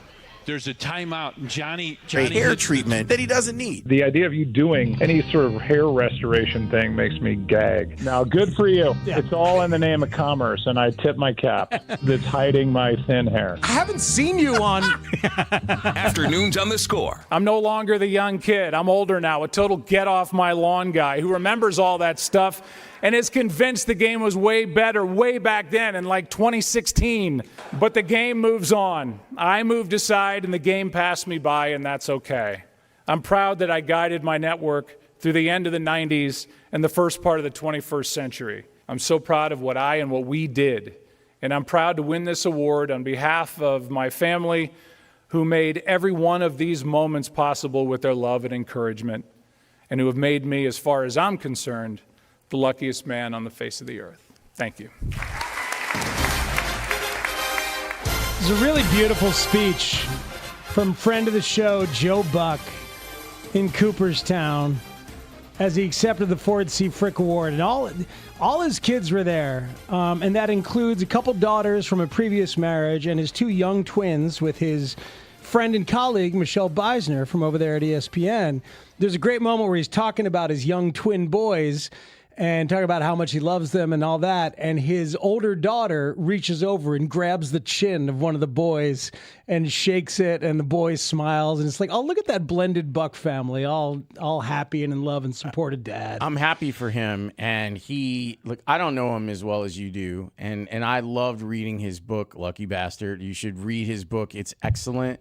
There's a timeout. Johnny hair treatment that he doesn't need. The idea of you doing any sort of hair restoration thing makes me gag. Now, good for you. Yeah. It's all in the name of commerce, and I tip my cap. That's hiding my thin hair. I haven't seen you on Afternoons on The Score. I'm no longer the young kid. I'm older now, a total get-off-my-lawn guy who remembers all that stuff and is convinced the game was way better way back then in 2016. But the game moves on. I moved aside and the game passed me by, and that's okay. I'm proud that I guided my network through the end of the 90s and the first part of the 21st century. I'm so proud of what I and what we did. And I'm proud to win this award on behalf of my family, who made every one of these moments possible with their love and encouragement, and who have made me, as far as I'm concerned, the luckiest man on the face of the earth. Thank you. It's a really beautiful speech from friend of the show, Joe Buck, in Cooperstown, as he accepted the Ford C. Frick Award. And all his kids were there, and that includes a couple daughters from a previous marriage and his two young twins with his friend and colleague, Michelle Beisner, from over there at ESPN. There's a great moment where he's talking about his young twin boys and talking about how much he loves them and all that. And his older daughter reaches over and grabs the chin of one of the boys and shakes it, and the boy smiles. And it's like, oh, look at that blended Buck family, all happy and in love and support of Dad. I'm happy for him. And I don't know him as well as you do. And I loved reading his book, Lucky Bastard. You should read his book. It's excellent.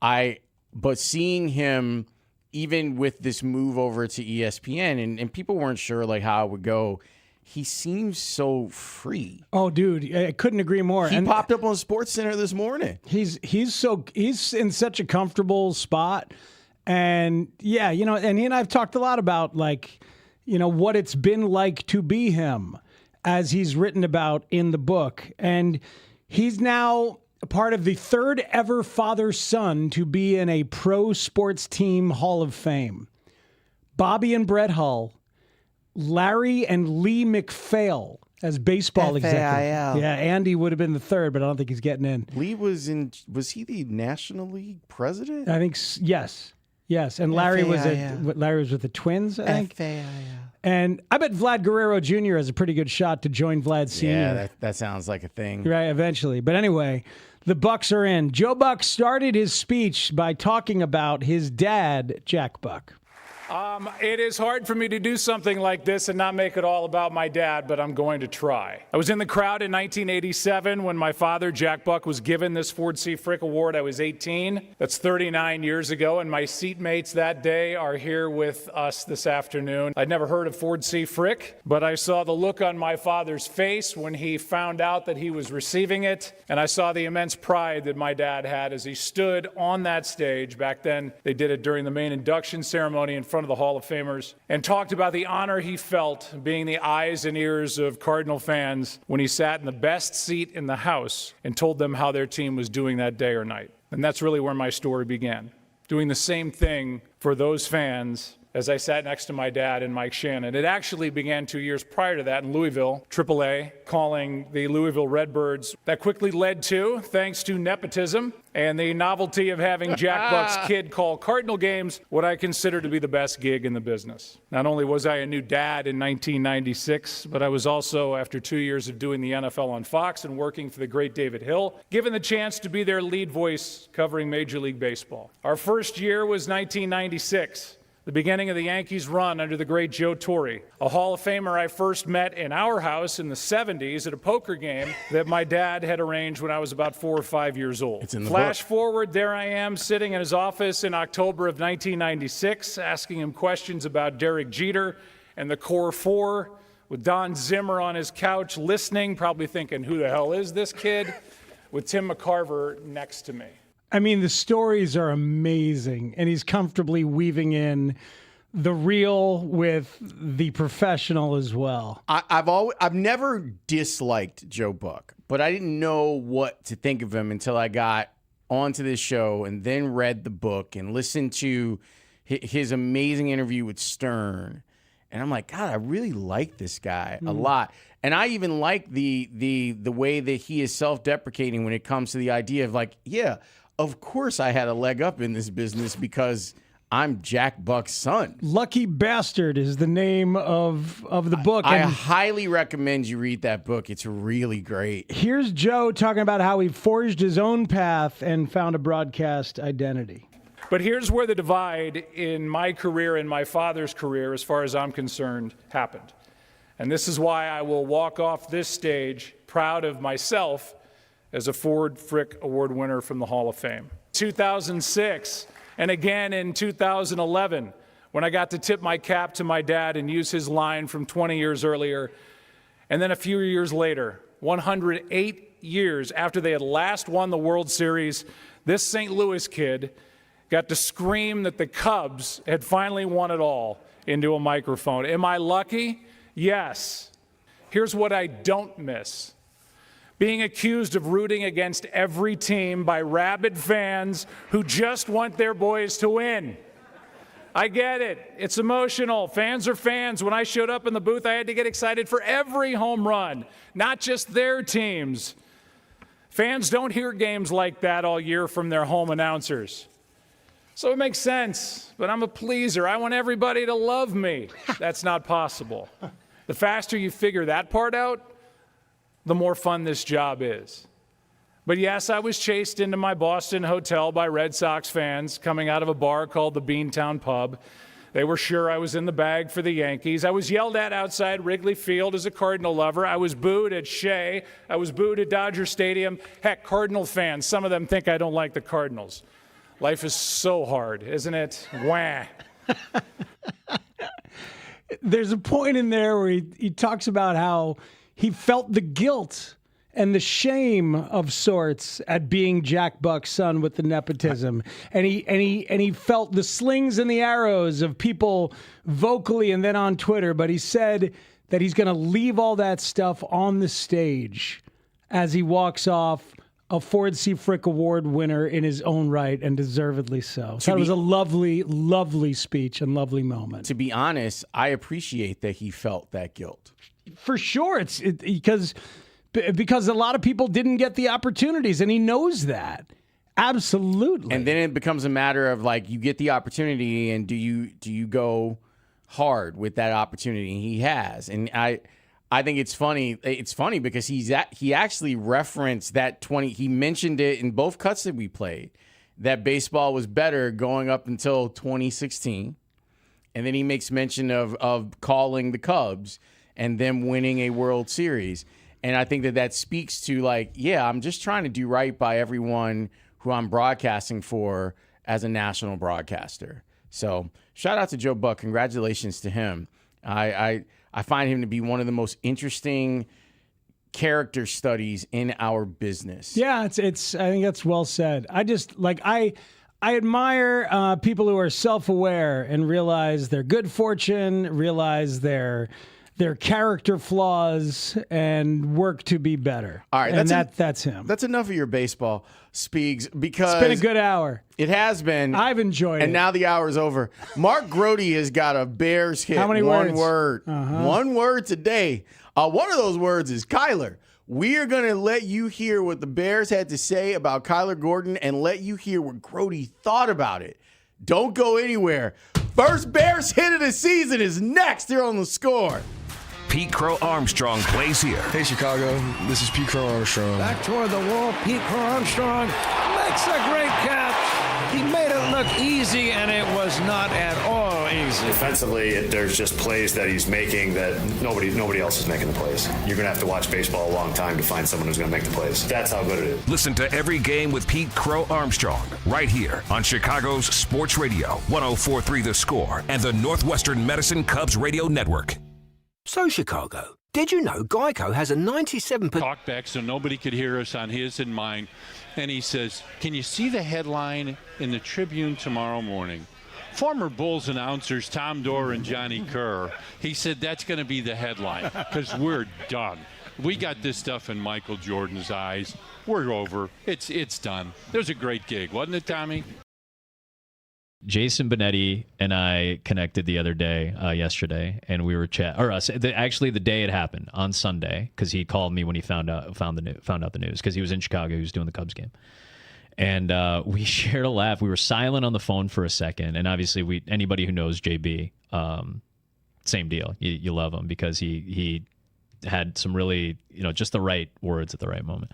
But seeing him, even with this move over to ESPN, and people weren't sure how it would go, he seems so free. Oh, dude, I couldn't agree more. He popped up on SportsCenter this morning. He's in such a comfortable spot, and yeah, and he and I've talked a lot about what it's been like to be him, as he's written about in the book, and he's now a part of the third ever father-son to be in a pro sports team Hall of Fame. Bobby and Brett Hull, Larry and Lee McPhail as baseball executive. Yeah, Andy would have been the third, but I don't think he's getting in. Lee was he the National League president? I think, yes. Yes, and Larry was with the Twins, I think. And I bet Vlad Guerrero Jr. has a pretty good shot to join Vlad Sr. Yeah, that sounds like a thing. Right, eventually. But anyway, the Bucks are in. Joe Buck started his speech by talking about his dad, Jack Buck. It is hard for me to do something like this and not make it all about my dad, but I'm going to try. I was in the crowd in 1987 when my father, Jack Buck, was given this Ford C. Frick Award. I was 18. That's 39 years ago, and my seatmates that day are here with us this afternoon. I'd never heard of Ford C. Frick, but I saw the look on my father's face when he found out that he was receiving it, and I saw the immense pride that my dad had as he stood on that stage. Back then, they did it during the main induction ceremony in front of the Hall of Famers, and talked about the honor he felt being the eyes and ears of Cardinal fans when he sat in the best seat in the house and told them how their team was doing that day or night. And that's really where my story began, doing the same thing for those fans as I sat next to my dad and Mike Shannon. It actually began 2 years prior to that in Louisville, AAA, calling the Louisville Redbirds. That quickly led to, thanks to nepotism and the novelty of having Jack Buck's kid call Cardinal games, what I consider to be the best gig in the business. Not only was I a new dad in 1996, but I was also, after 2 years of doing the NFL on Fox and working for the great David Hill, given the chance to be their lead voice covering Major League Baseball. Our first year was 1996. The beginning of the Yankees' run under the great Joe Torre, a Hall of Famer I first met in our house in the 70s at a poker game that my dad had arranged when I was about 4 or 5 years old. It's in the Flash book. forward, there I am sitting in his office in October of 1996, asking him questions about Derek Jeter and the Core Four, with Don Zimmer on his couch listening, probably thinking, who the hell is this kid? With Tim McCarver next to me. I mean, the stories are amazing, and he's comfortably weaving in the real with the professional as well. I've never disliked Joe Buck, but I didn't know what to think of him until I got onto this show and then read the book and listened to his amazing interview with Stern. And I'm like, God, I really like this guy a lot. And I even like the way that he is self-deprecating when it comes to the idea of like, yeah, of course I had a leg up in this business because I'm Jack Buck's son. Lucky Bastard is the name of the book. I highly recommend you read that book. It's really great. Here's Joe talking about how he forged his own path and found a broadcast identity. But here's where the divide in my career and my father's career, as far as I'm concerned, happened. And this is why I will walk off this stage proud of myself as a Ford Frick Award winner from the Hall of Fame. 2006, and again in 2011, when I got to tip my cap to my dad and use his line from 20 years earlier. And then a few years later, 108 years after they had last won the World Series, this St. Louis kid got to scream that the Cubs had finally won it all into a microphone. Am I lucky? Yes. Here's what I don't miss. Being accused of rooting against every team by rabid fans who just want their boys to win. I get it. It's emotional. Fans are fans. When I showed up in the booth, I had to get excited for every home run, not just their teams. Fans don't hear games like that all year from their home announcers. So it makes sense, but I'm a pleaser. I want everybody to love me. That's not possible. The faster you figure that part out, the more fun this job is. But yes, I was chased into my Boston hotel by Red Sox fans coming out of a bar called the Beantown Pub. They were sure I was in the bag for the Yankees. I was yelled at outside Wrigley Field as a Cardinal lover. I was booed at Shea. I was booed at Dodger Stadium. Heck, Cardinal fans, some of them think I don't like the Cardinals. Life is so hard, isn't it? Wah. There's a point in there where he talks about how he felt the guilt and the shame of sorts at being Jack Buck's son with the nepotism. And he felt the slings and the arrows of people vocally and then on Twitter. But he said that he's going to leave all that stuff on the stage as he walks off, a Ford C. Frick Award winner in his own right, and deservedly so. So it was a lovely, lovely speech and lovely moment. To be honest, I appreciate that he felt that guilt. For sure. It's because a lot of people didn't get the opportunities, and he knows that. Absolutely. And then it becomes a matter of like you get the opportunity, and do you go hard with that opportunity? He has, and I think it's funny. It's funny because he actually referenced that 20. He mentioned it in both cuts that we played, that baseball was better going up until 2016, and then he makes mention of calling the Cubs and them winning a World Series. And I think that speaks to like, yeah, I'm just trying to do right by everyone who I'm broadcasting for as a national broadcaster. So shout out to Joe Buck. Congratulations to him. I find him to be one of the most interesting character studies in our business. Yeah, it's. I think that's well said. I just like I admire people who are self-aware and realize their good fortune, realize their character flaws, and work to be better. All right, and that's him. That's enough of your baseball, Spiegs, because it's been a good hour. It has been. I've enjoyed it. And now the hour's over. Mark Grote has got a Bears hit. How many One words? word. One word today. One of those words is Kyler. We are going to let you hear what the Bears had to say about Kyler Gordon and let you hear what Grote thought about it. Don't go anywhere. First Bears hit of the season is next here on The Score. Pete Crow Armstrong plays here. Hey, Chicago. This is Pete Crow Armstrong. Back toward the wall, Pete Crow Armstrong makes a great catch. He made it look easy, and it was not at all easy. Defensively, there's just plays that he's making that nobody else is making the plays. You're going to have to watch baseball a long time to find someone who's going to make the plays. That's how good it is. Listen to Every Game with Pete Crow Armstrong right here on Chicago's Sports Radio, 104.3 The Score, and the Northwestern Medicine Cubs Radio Network. So, Chicago, did you know Geico has a 97%... Talk back so nobody could hear us on his and mine. And he says, can you see the headline in the Tribune tomorrow morning? Former Bulls announcers Tom Dorr and Johnny Kerr. He said that's going to be the headline because we're done. We got this stuff in Michael Jordan's eyes. We're over. It's done. It was a great gig, wasn't it, Tommy? Jason Benetti and I connected the other day, yesterday, and we were actually the day it happened on Sunday, because he called me when he found out the news, because he was in Chicago, he was doing the Cubs game, and we shared a laugh. We were silent on the phone for a second, and obviously anybody who knows JB, same deal. You love him because he had some really just the right words at the right moment.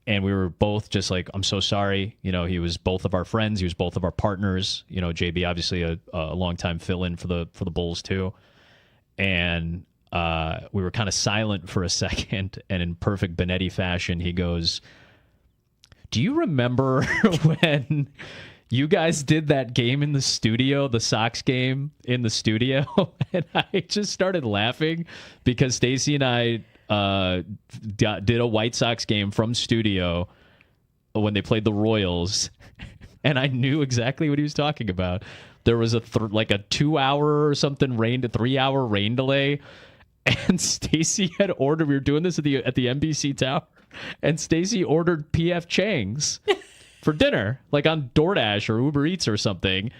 And we were both just like, I'm so sorry. He was both of our friends. He was both of our partners. JB, obviously a longtime fill-in for the Bulls too. And we were kind of silent for a second. And in perfect Benetti fashion, he goes, do you remember when you guys did that game in the studio, the Sox game in the studio? And I just started laughing because Stacy and I did a White Sox game from studio when they played the Royals, and I knew exactly what he was talking about. There was a 2-hour or something 3-hour rain delay, and Stacy had ordered. We were doing this at the NBC Tower, and Stacy ordered P.F. Chang's for dinner, like on DoorDash or Uber Eats or something,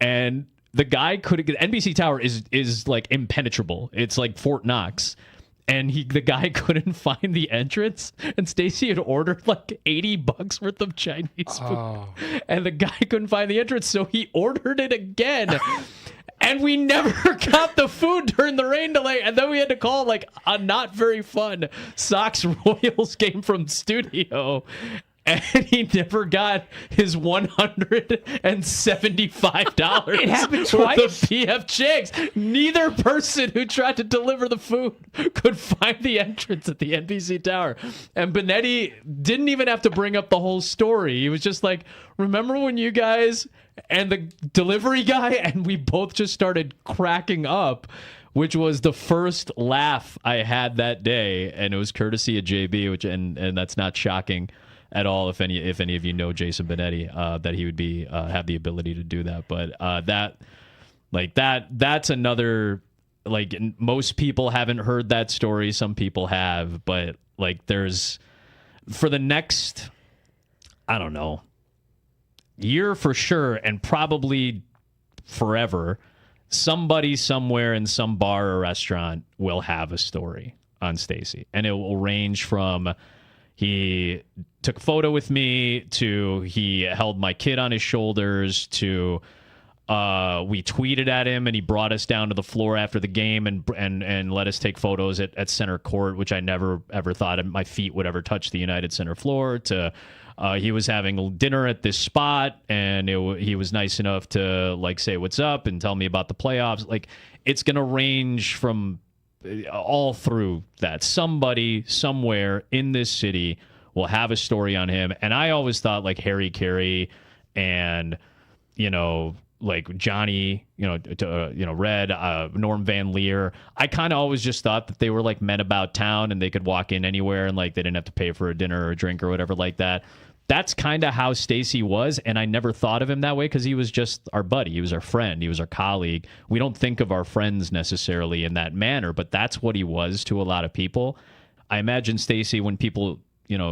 and the guy couldn't get. NBC Tower is like impenetrable. It's like Fort Knox. And the guy couldn't find the entrance, and Stacy had ordered like $80 worth of Chinese food, and the guy couldn't find the entrance, so he ordered it again. And we never got the food during the rain delay, and then we had to call like a not very fun Sox Royals game from studio. And he never got his $175. It happened for twice? the P.F. Chang's. Neither person who tried to deliver the food could find the entrance at the NBC Tower. And Benetti didn't even have to bring up the whole story. He was just like, remember when you guys and the delivery guy, and we both just started cracking up, which was the first laugh I had that day. And it was courtesy of JB, and that's not shocking at all if any of you know Jason Benetti, that he would have the ability to do that. But that's another, like, most people haven't heard that story. Some people have, but like there's, for the next, I don't know, year for sure, and probably forever, somebody somewhere in some bar or restaurant will have a story on Stacy, and it will range from he took a photo with me, to he held my kid on his shoulders, to we tweeted at him and he brought us down to the floor after the game and let us take photos at center court, which I never ever thought my feet would ever touch the United Center floor. To he was having dinner at this spot and he was nice enough to like say what's up and tell me about the playoffs. Like, it's going to range from all through that. Somebody somewhere in this city will have a story on him. And I always thought like Harry Carey and, like Johnny, Red, Norm Van Leer. I kind of always just thought that they were like men about town and they could walk in anywhere and like they didn't have to pay for a dinner or a drink or whatever like that. That's kind of how Stacey was, and I never thought of him that way because he was just our buddy. He was our friend. He was our colleague. We don't think of our friends necessarily in that manner, but that's what he was to a lot of people. I imagine Stacey, when people,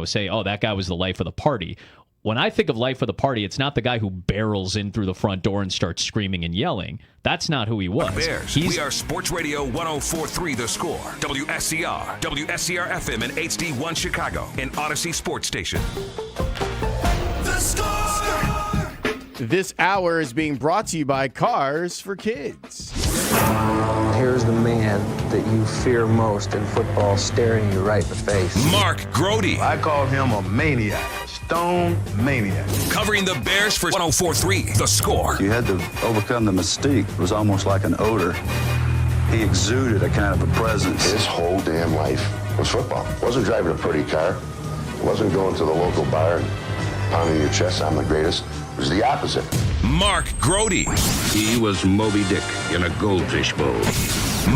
say, oh, that guy was the life of the party. When I think of life of the party, it's not the guy who barrels in through the front door and starts screaming and yelling. That's not who he was. Bears, we are Sports Radio 104.3 The Score, WSCR, WSCR FM and HD1 Chicago, and Odyssey Sports Station. The Score! This hour is being brought to you by Cars for Kids. Here's the man that you fear most in football staring you right in the face. Mark Grote. I call him a maniac. Stone maniac. Covering the Bears for 104.3 The Score. You had to overcome the mystique. It was almost like an odor. He exuded a kind of a presence. His whole damn life was football. Wasn't driving a pretty car. Wasn't going to the local bar and pounding your chest, I'm the greatest. It was the opposite. Mark Grote. He was Moby Dick in a goldfish bowl.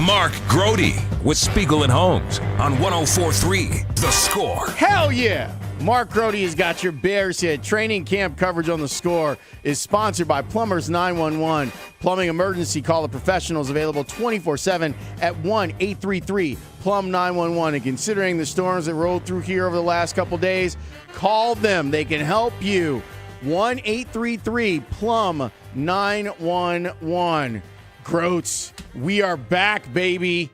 Mark Grote with Spiegel and Holmes on 104.3 The Score. Hell yeah! Mark Grote has got your Bears hit. Training camp coverage on The Score is sponsored by Plumbers 911. Plumbing emergency call the professionals, available 24/7 at 1-833-PLUM-911. And considering the storms that rolled through here over the last couple days, call them. They can help you. 1-833-PLUM-911. Grotes, we are back, baby.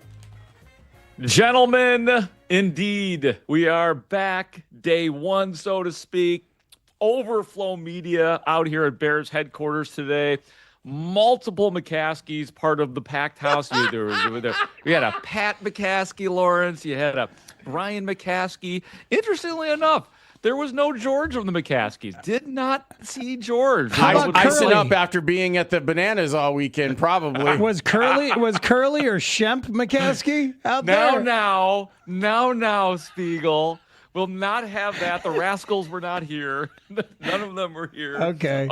Gentlemen, indeed, we are back. Day one, so to speak. Overflow Media out here at Bears headquarters today. Multiple McCaskies part of the packed house. We had a Pat McCaskey, Lawrence. You had a Brian McCaskey. Interestingly enough, there was no George from the McCaskies. Did not see George. Icing up after being at the Bananas all weekend, probably. Was Curly or Shemp McCaskey out there? Now, Spiegel. We'll not have that. The Rascals were not here. None of them were here. Okay.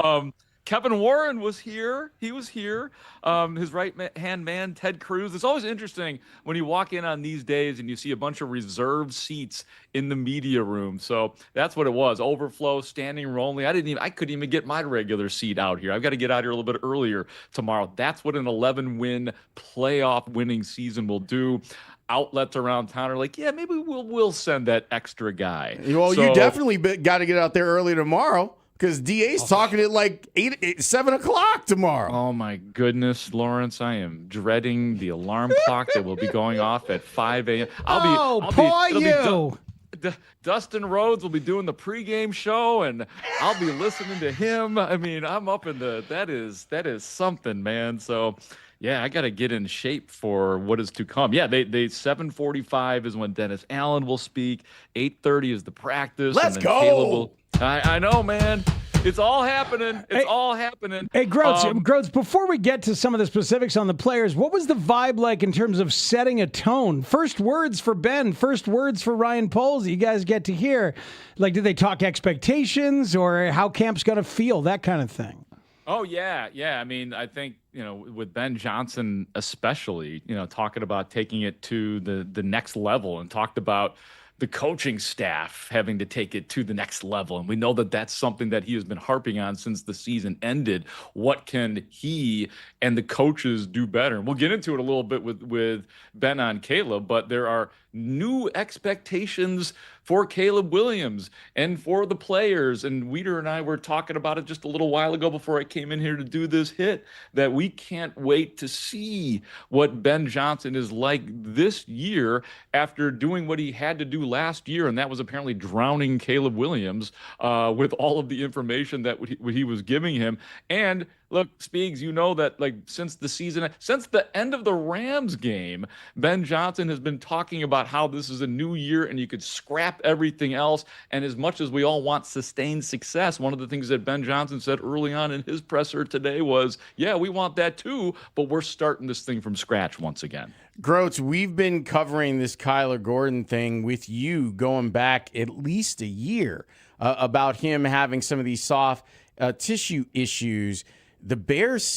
Kevin Warren was here. He was here. His right-hand man, Ted Cruz. It's always interesting when you walk in on these days and you see a bunch of reserved seats in the media room. So that's what it was. Overflow, standing room only. I couldn't even get my regular seat out here. I've got to get out here a little bit earlier tomorrow. That's what an 11-win playoff winning season will do. Outlets around town are like, yeah, maybe we'll send that extra guy. Well, you definitely got to get out there early tomorrow. Because DA's talking at like 7 o'clock tomorrow. Oh, my goodness, Lawrence. I am dreading the alarm clock that will be going off at 5 a.m. Dustin Rhodes will be doing the pregame show, and I'll be listening to him. I mean, I'm up in that is something, man. So, yeah, I got to get in shape for what is to come. Yeah, they 7:45 is when Dennis Allen will speak. 8:30 is the practice. Let's go. I know, man. It's all happening. All happening. Hey, Grotes, before we get to some of the specifics on the players, what was the vibe like in terms of setting a tone? First words for Ben, first words for Ryan Poles, you guys get to hear. Like, did they talk expectations or how camp's going to feel, that kind of thing? Oh, yeah. I mean, I think, with Ben Johnson especially, talking about taking it to the next level and talked about the coaching staff having to take it to the next level. And we know that that's something that he has been harping on since the season ended. What can he and the coaches do better? And we'll get into it a little bit with Ben on Caleb, but there are new expectations for Caleb Williams and for the players. And Weeder and I were talking about it just a little while ago before I came in here to do this hit, that we can't wait to see what Ben Johnson is like this year after doing what he had to do last year, and that was apparently drowning Caleb Williams with all of the information that he was giving him. And look, Speegs, you know that since the end of the Rams game, Ben Johnson has been talking about how this is a new year and you could scrap everything else. And as much as we all want sustained success, one of the things that Ben Johnson said early on in his presser today was, yeah, we want that too, but we're starting this thing from scratch once again. Grote, we've been covering this Kyler Gordon thing with you going back at least a year about him having some of these soft tissue issues. The Bears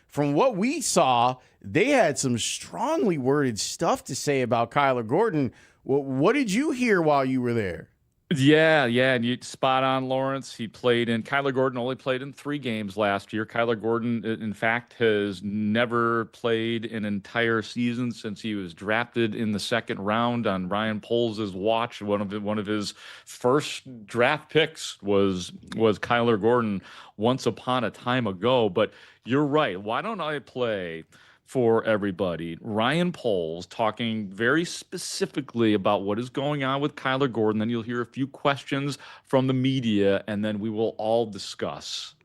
from what we saw, they had some strongly worded stuff to say about Kyler Gordon. What did you hear while you were there? Yeah, and you spot on, Lawrence. Kyler Gordon only played in 3 games last year. Kyler Gordon, in fact, has never played an entire season since he was drafted in the 2nd round on Ryan Poles' watch. One of his first draft picks was Kyler Gordon once upon a time ago. But you're right. Why don't I play for everybody Ryan Poles talking very specifically about what is going on with Kyler Gordon? Then you'll hear a few questions from the media, and then we will all discuss.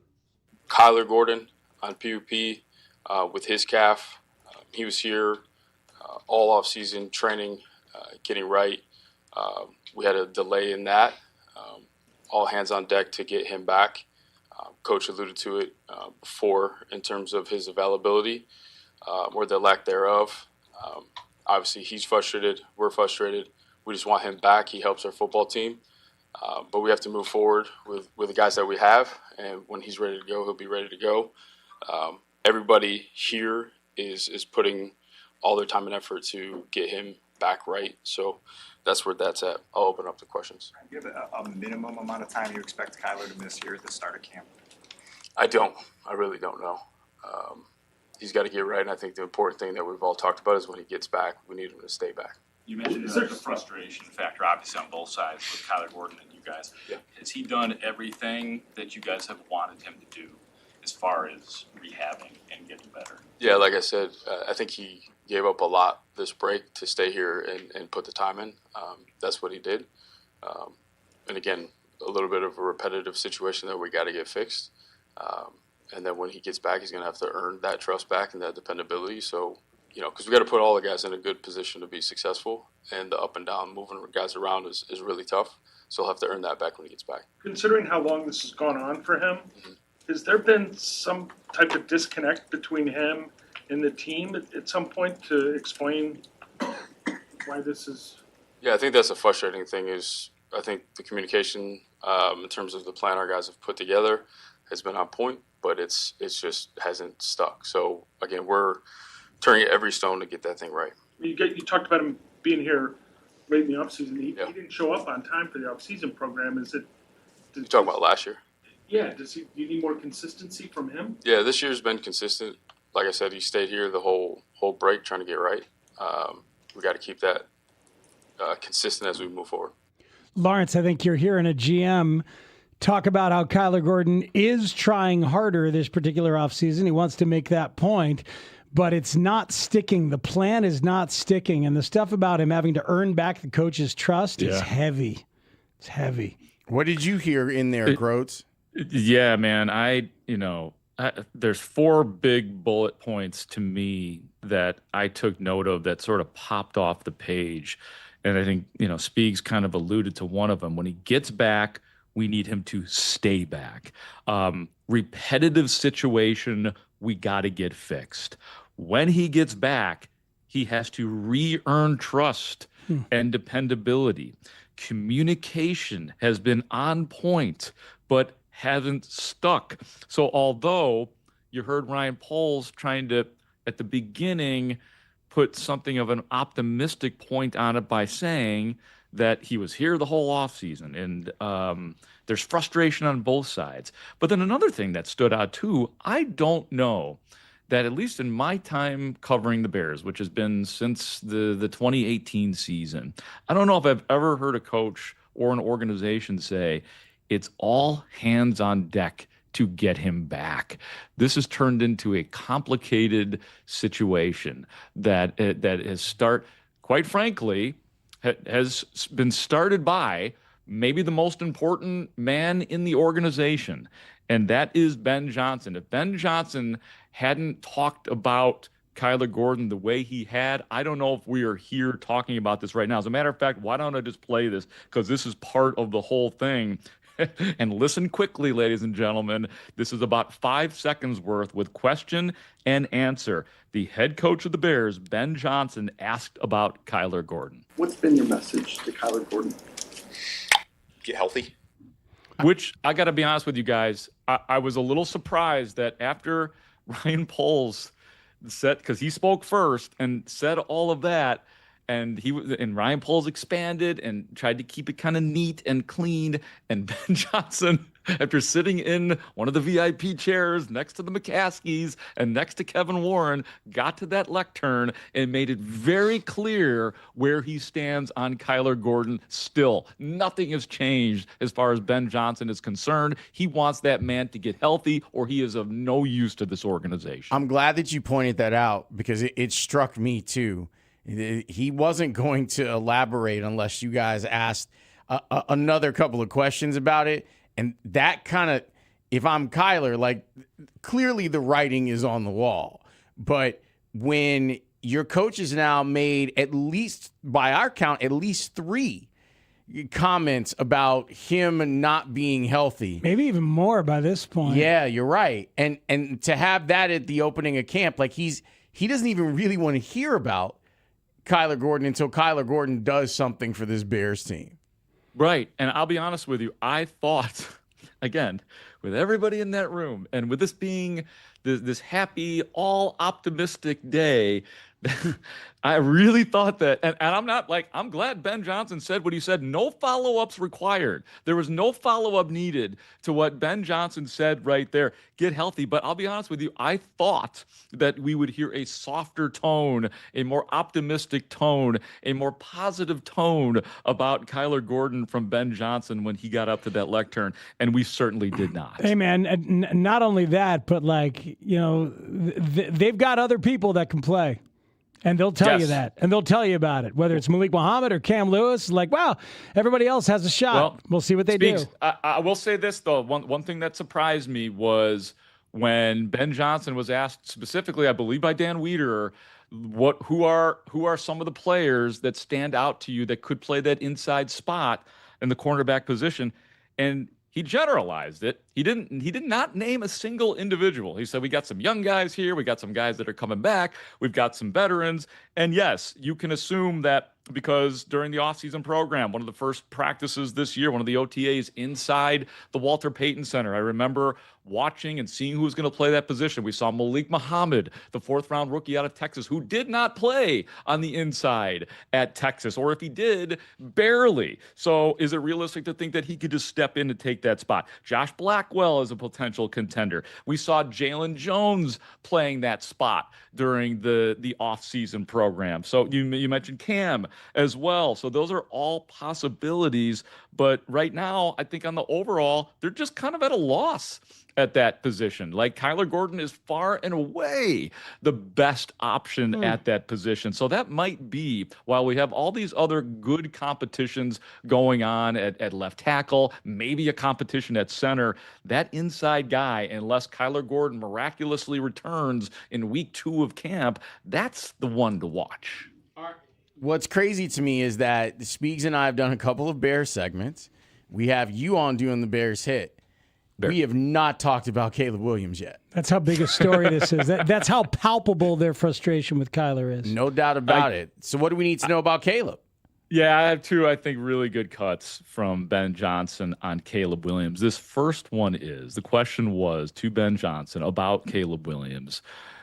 Kyler Gordon on PUP with his calf. He was here all off-season training, getting right. We had a delay in that. All hands on deck to get him back. Coach alluded to it before in terms of his availability. Or the lack thereof. Obviously, he's frustrated. We're frustrated. We just want him back. He helps our football team. But we have to move forward with the guys that we have. And when he's ready to go, he'll be ready to go. Everybody here is putting all their time and effort to get him back right. So that's where that's at. I'll open up the questions. Do you have a minimum amount of time you expect Kyler to miss here at the start of camp? I don't. I really don't know. He's got to get right, and I think the important thing that we've all talked about is when he gets back, we need him to stay back. You mentioned the frustration factor, obviously, on both sides with Kyler Gordon and you guys. Yeah. Has he done everything that you guys have wanted him to do as far as rehabbing and getting better? Yeah, like I said, I think he gave up a lot this break to stay here and put the time in. That's what he did. And again, a little bit of a repetitive situation that we got to get fixed. And then when he gets back, he's going to have to earn that trust back and that dependability. So, because we got to put all the guys in a good position to be successful. And the up and down, moving guys around is really tough. So he'll have to earn that back when he gets back. Considering how long this has gone on for him, has there been some type of disconnect between him and the team at some point to explain why this is? Yeah, I think that's a frustrating thing is I think the communication in terms of the plan our guys have put together has been on point, but it's just hasn't stuck. So again, we're turning every stone to get that thing right. You talked about him being here late in the offseason. He didn't show up on time for the offseason program. You talking about last year? Yeah. Do you need more consistency from him? Yeah, this year's been consistent. Like I said, he stayed here the whole break trying to get right. We got to keep that consistent as we move forward. Lawrence, I think you're hearing a GM talk about how Kyler Gordon is trying harder this particular offseason. He wants to make that point, but it's not sticking. The plan is not sticking. And the stuff about him having to earn back the coach's trust is heavy. It's heavy. What did you hear in there, Grote? Yeah, man. There's 4 big bullet points to me that I took note of that sort of popped off the page. And I think, Speegs kind of alluded to one of them. When he gets back, we need him to stay back. Repetitive situation, we got to get fixed. When he gets back, he has to re-earn trust and dependability. Communication has been on point, but hasn't stuck. So although you heard Ryan Poles trying to, at the beginning, put something of an optimistic point on it by saying that he was here the whole offseason, and there's frustration on both sides. But then another thing that stood out too, I don't know that, at least in my time covering the Bears, which has been since the 2018 season, I don't know if I've ever heard a coach or an organization say it's all hands on deck to get him back. This has turned into a complicated situation that has quite frankly, has been started by maybe the most important man in the organization, and that is Ben Johnson. If Ben Johnson hadn't talked about Kyler Gordon the way he had, I don't know if we are here talking about this right now. As a matter of fact, why don't I just play this? Because this is part of the whole thing. And listen quickly, ladies and gentlemen. This is about 5 seconds worth with question and answer. The head coach of the Bears, Ben Johnson, asked about Kyler Gordon. What's been your message to Kyler Gordon? Get healthy. Which, I got to be honest with you guys, I was a little surprised that after Ryan Poles said, because he spoke first and said all of that, and Ryan Poles expanded and tried to keep it kind of neat and clean. And Ben Johnson, after sitting in one of the VIP chairs next to the McCaskies and next to Kevin Warren, got to that lectern and made it very clear where he stands on Kyler Gordon still. Nothing has changed as far as Ben Johnson is concerned. He wants that man to get healthy, or he is of no use to this organization. I'm glad that you pointed that out, because it struck me too. He wasn't going to elaborate unless you guys asked another couple of questions about it. And that kind of, if I'm Kyler, like, clearly the writing is on the wall. But when your coach has now made, at least by our count, at least 3 comments about him not being healthy. Maybe even more by this point. Yeah, you're right. And to have that at the opening of camp, like, he doesn't even really want to hear about Kyler Gordon until Kyler Gordon does something for this Bears team. Right. And I'll be honest with you, I thought, again, with everybody in that room and with this being this happy, all optimistic day, I really thought that, and I'm glad Ben Johnson said what he said. No follow-ups required. There was no follow-up needed to what Ben Johnson said right there. Get healthy. But I'll be honest with you, I thought that we would hear a softer tone, a more optimistic tone, a more positive tone about Kyler Gordon from Ben Johnson when he got up to that lectern, and we certainly did not. Hey, man, not only that, but, like, you know, they've got other people that can play. And they'll tell you that. And they'll tell you about it. Whether it's Malik Muhammad or Cam Lewis, like, wow, everybody else has a shot. Well, we'll see what they do. I will say this, though. One thing that surprised me was when Ben Johnson was asked specifically, I believe by Dan Wiederer, who are some of the players that stand out to you that could play that inside spot in the cornerback position. And he generalized it. He did not name a single individual. He said, we got some young guys here. We got some guys that are coming back. We've got some veterans. And yes, you can assume that because during the offseason program, one of the first practices this year, one of the OTAs inside the Walter Payton Center, I remember watching and seeing who was going to play that position. We saw Malik Muhammad, the 4th-round rookie out of Texas, who did not play on the inside at Texas, or if he did, barely. So is it realistic to think that he could just step in and take that spot? Josh Blackwell is a potential contender. We saw Jalen Jones playing that spot during the offseason program. So you mentioned Cam as well. So those are all possibilities. But right now, I think on the overall, they're just kind of at a loss at that position. Like, Kyler Gordon is far and away the best option at that position. So that might be, while we have all these other good competitions going on at left tackle, maybe a competition at center, that inside guy, unless Kyler Gordon miraculously returns in week 2 of camp, that's the one to watch. What's crazy to me is that Speegs and I have done a couple of Bears segments. We have you on doing the Bears hit. We have not talked about Caleb Williams yet. That's how big a story this is. That's how palpable their frustration with Kyler is. No doubt about it. So what do we need to know about Caleb? Yeah, I have 2, I think, really good cuts from Ben Johnson on Caleb Williams. This first one is, the question was to Ben Johnson about Caleb Williams.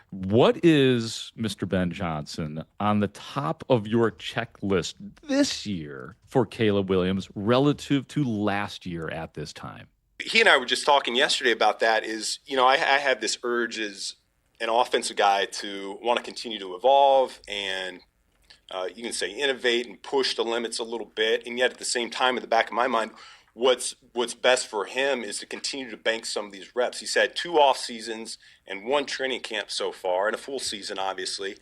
What is, Mr. Ben Johnson, on the top of your checklist this year for Caleb Williams relative to last year at this time? He and I were just talking yesterday about that. I have this urge as an offensive guy to want to continue to evolve and you can say innovate and push the limits a little bit. And yet at the same time, in the back of my mind, what's best for him is to continue to bank some of these reps. He's had 2 off seasons and 1 training camp so far, and a full season, obviously,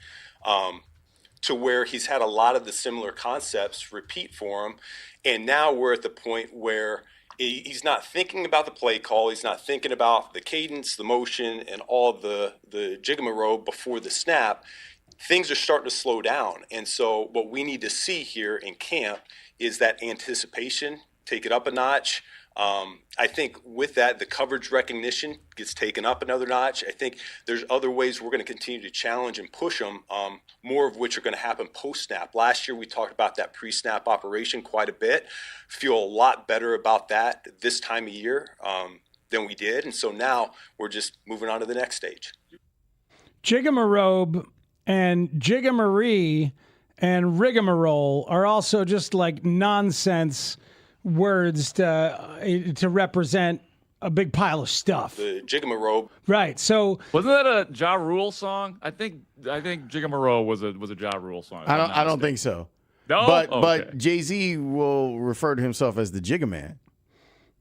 to where he's had a lot of the similar concepts repeat for him. And now we're at the point where he's not thinking about the play call. He's not thinking about the cadence, the motion, and all the jigamarobe before the snap. Things are starting to slow down. And so what we need to see here in camp is that anticipation, take it up a notch. I think with that, the coverage recognition gets taken up another notch. I think there's other ways we're going to continue to challenge and push them, more of which are going to happen post-snap. Last year, we talked about that pre-snap operation quite a bit. Feel a lot better about that this time of year than we did. And so now we're just moving on to the next stage. Jigamarobe and jigamaree and rigmarole are also just like nonsense words to represent a big pile of stuff. The jigamarobe. Right. So wasn't that a Ja Rule song? I think Jigamarobe was a Ja Rule song. I don't think so. No, but Jay-Z will refer to himself as the Jigga Man.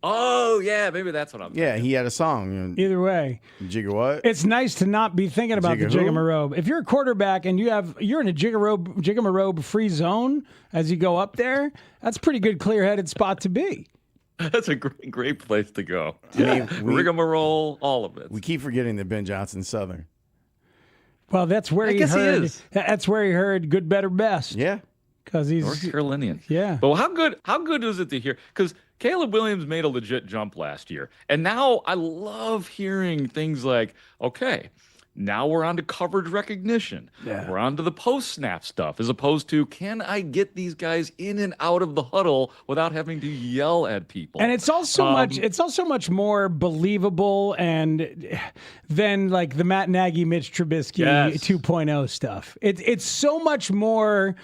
Oh yeah, maybe that's what I'm thinking. Yeah, he had a song. Either way, Jigga what? It's nice to not be thinking about the jigamarobe. If you're a quarterback and you're in a jigamarobe free zone as you go up there, that's a pretty good clear-headed spot to be. That's a great place to go. Yeah. Rigmarole, all of it. We keep forgetting that Ben Johnson's Southern. Well, that's where he heard good, better, best. Yeah. Because he's North Carolinian. Yeah. But how good is it to hear? Because Caleb Williams made a legit jump last year. And now I love hearing things like, okay, now we're on to coverage recognition. Yeah. We're on to the post-snap stuff, as opposed to, can I get these guys in and out of the huddle without having to yell at people? And it's also much more believable and than like the Matt Nagy, Mitch Trubisky 2.0 stuff. It's so much more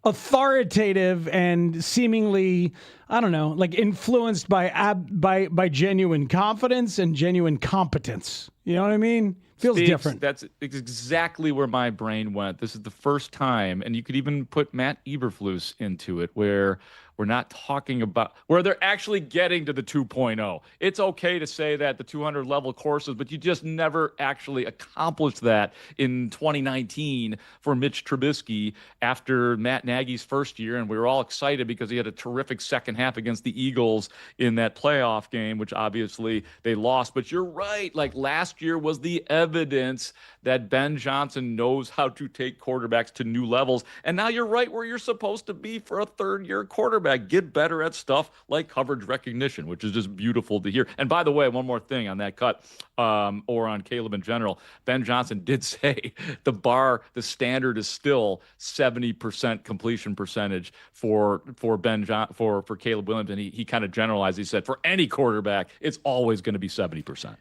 authoritative and seemingly, I don't know, like influenced by genuine confidence and genuine competence. You know what I mean? Feels different. That's exactly where my brain went. This is the first time, and you could even put Matt Eberflus into it, where we're not talking about where they're actually getting to the 2.0. It's okay to say that the 200 level courses, but you just never actually accomplished that in 2019 for Mitch Trubisky after Matt Nagy's first year. And we were all excited because he had a terrific second half against the Eagles in that playoff game, which obviously they lost. But you're right. Like last year was the evidence that Ben Johnson knows how to take quarterbacks to new levels. And now you're right where you're supposed to be for a third-year quarterback. Get better at stuff like coverage recognition, which is just beautiful to hear. And by the way, one more thing on that cut, or on Caleb in general, Ben Johnson did say the standard is still 70% completion percentage for Caleb Williams, and he kind of generalized. He said for any quarterback, it's always going to be 70%.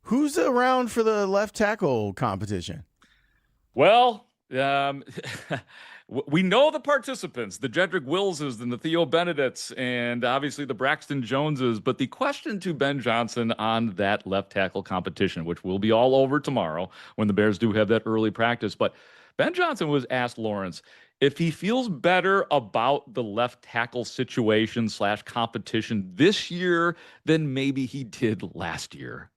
Who's around for the left tackle competition? Well, we know the participants, the Jedrick Willses and the Theo Benedicts, and obviously the Braxton Joneses. But the question to Ben Johnson on that left tackle competition, which will be all over tomorrow when the Bears do have that early practice. But Ben Johnson was asked, Lawrence, if he feels better about the left tackle situation / competition this year than maybe he did last year.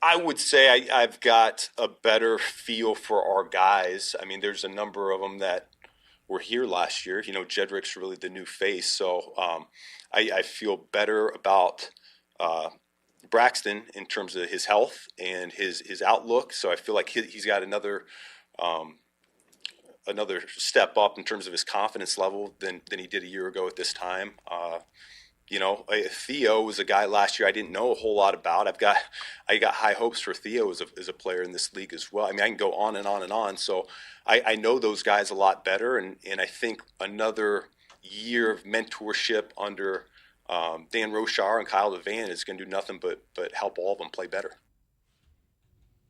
I would say I've got a better feel for our guys. I mean, there's a number of them that were here last year. You know, Jedrick's really the new face. So I feel better about Braxton in terms of his health and his outlook. So I feel like he's got another step up in terms of his confidence level than he did a year ago at this time. Theo was a guy last year I didn't know a whole lot about. I got high hopes for Theo as a player in this league as well. I mean, I can go on and on and on. So I know those guys a lot better, and I think another year of mentorship under Dan Rochar and Kyle Devan is going to do nothing but help all of them play better.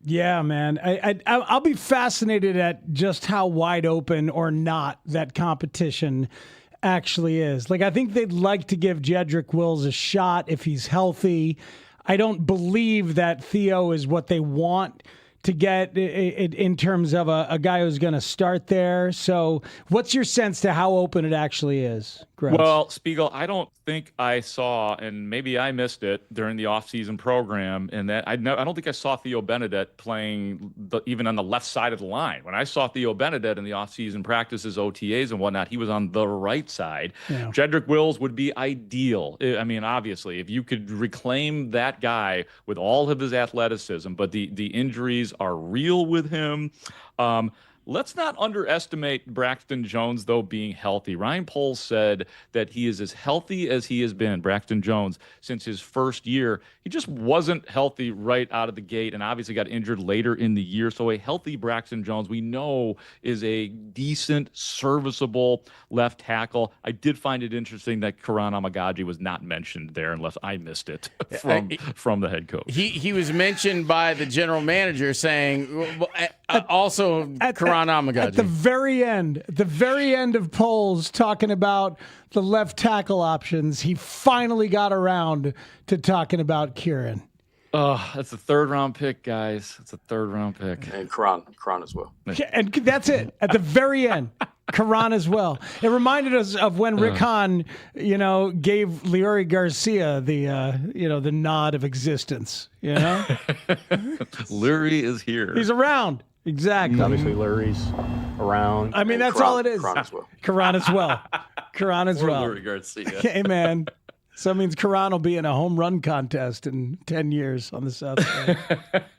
Yeah, man. I'll be fascinated at just how wide open or not that competition actually is. Like, I think they'd like to give Jedrick Wills a shot if he's healthy. I don't believe that Theo is what they want to get in terms of a guy who's going to start there. So what's your sense to how open it actually is, Grote? Well, Spiegel, I don't think I saw, and maybe I missed it during the offseason program, and that I don't think I saw Theo Benedett playing even on the left side of the line. When I saw Theo Benedett in the offseason practices, OTAs and whatnot, he was on the right side. Yeah. Jedrick Wills would be ideal. I mean, obviously, if you could reclaim that guy with all of his athleticism, but the injuries are real with him. Let's not underestimate Braxton Jones, though, being healthy. Ryan Poles said that he is as healthy as he has been, Braxton Jones, since his first year. He just wasn't healthy right out of the gate and obviously got injured later in the year. So a healthy Braxton Jones, we know, is a decent, serviceable left tackle. I did find it interesting that Karan Amagaji was not mentioned there unless I missed it from the head coach. He was mentioned by the general manager saying, also Karan Amagaji. At the very end of polls talking about the left tackle options, he finally got around to talking about Kieran. Oh, that's a third-round pick, guys. It's a third-round pick. And Karan as well. And that's it. At the very end, Karan as well. It reminded us of when Rick Hahn, gave Leori Garcia the nod of existence. Lurie is here. He's around. Exactly. Obviously, Lurie's around. I mean, that's Karan, all it is. Karan as well. Karan as well. Karan as well. Lurie Garcia. Hey, man. So that means Karan will be in a home run contest in 10 years on the South Side.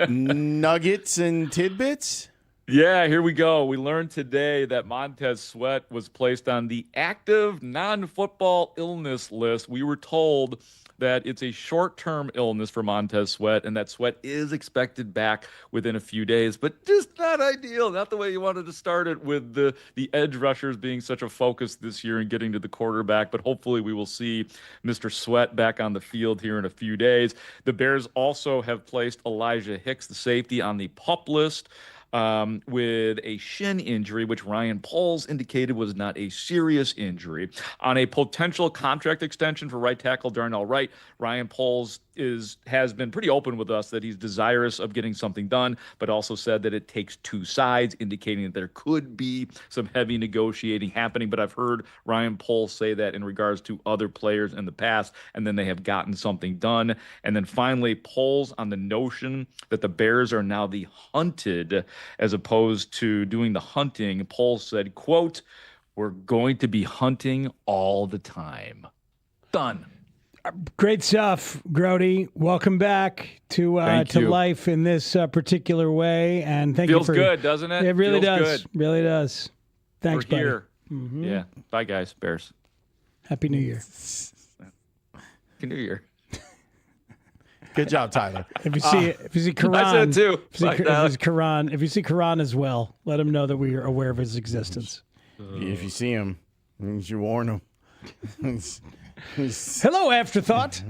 Nuggets and tidbits? Yeah, here we go. We learned today that Montez Sweat was placed on the active non-football illness list. We were told that it's a short-term illness for Montez Sweat, and that Sweat is expected back within a few days, but just not ideal. Not the way you wanted to start it with the edge rushers being such a focus this year and getting to the quarterback, but hopefully we will see Mr. Sweat back on the field here in a few days. The Bears also have placed Elijah Hicks, the safety, on the PUP list. With a shin injury, which Ryan Poles indicated was not a serious injury. On a potential contract extension for right tackle Darnell Wright, Ryan Poles has been pretty open with us that he's desirous of getting something done, but also said that it takes two sides, indicating that there could be some heavy negotiating happening. But I've heard Ryan Poles say that in regards to other players in the past, and then they have gotten something done. And then finally, Poles on the notion that the Bears are now the hunted as opposed to doing the hunting. Poles said, quote, "We're going to be hunting all the time." Done. Great stuff, Grote. Welcome back to life in this particular way, and thank you for. Feels good, doesn't it? It really Feels does. good. Really does. Thanks, We're here. buddy. Mm-hmm. Yeah. Bye, guys. Bears. Happy New Year. Happy New Year. Good job, Tyler. If you see Karan, I said it too. If you see Karan as well, let him know that we are aware of his existence. If you see him, you should warn him. Hello, Afterthought.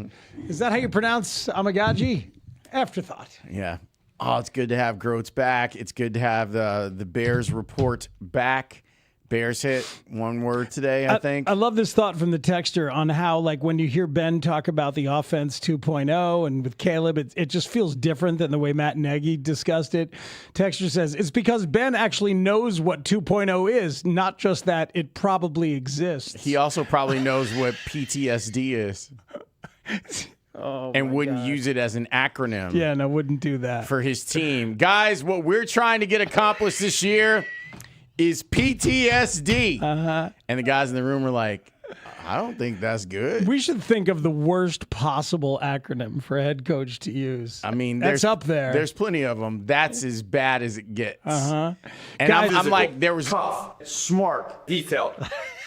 Is that how you pronounce Amagaji? Afterthought. Yeah. Oh, it's good to have Grote back. It's good to have the Bears report back. Bears hit one word today, I think. I love this thought from the texter on how, like, when you hear Ben talk about the offense 2.0 and with Caleb, it just feels different than the way Matt Nagy discussed it. Texter says, it's because Ben actually knows what 2.0 is, not just that it probably exists. He also probably knows what PTSD is. And wouldn't use it as an acronym. Yeah, no, wouldn't do that. For his team. Guys, what we're trying to get accomplished this year is PTSD. And the guys in the room are like, I don't think that's good. We should think of the worst possible acronym for a head coach to use. I mean, that's up there. There's plenty of them. That's as bad as it gets. And Guys, I'm like, there was tough, smart, detailed.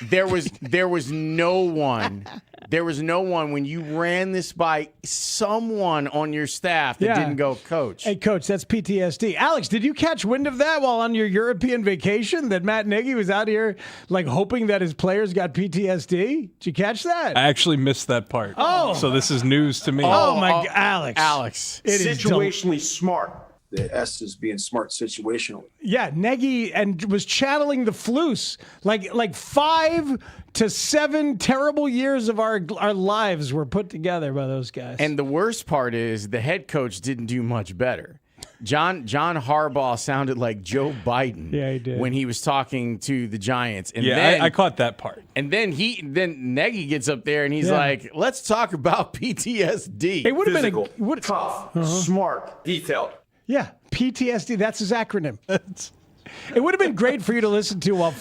There was no one. There was no one when you ran this by someone on your staff that didn't go, Coach. Hey, Coach, that's PTSD. Alex, did you catch wind of that while on your European vacation? That Matt Nagy was out here like hoping that his players got PTSD? Did you catch that? I actually missed that part. Oh. So this is news to me. Oh, my God. Alex. It situationally smart. The S is being smart situational. Yeah, Nagy and was channeling the Flus. Like 5 to 7 terrible years of our lives were put together by those guys. And the worst part is the head coach didn't do much better. John Harbaugh sounded like Joe Biden. Yeah, he did. When he was talking to the Giants. And Yeah, then, I caught that part. And then Nagy gets up there and he's like, "Let's talk about PTSD." It would have been tough, smart, detailed. Yeah, PTSD. That's his acronym. It would have been great for you to listen to while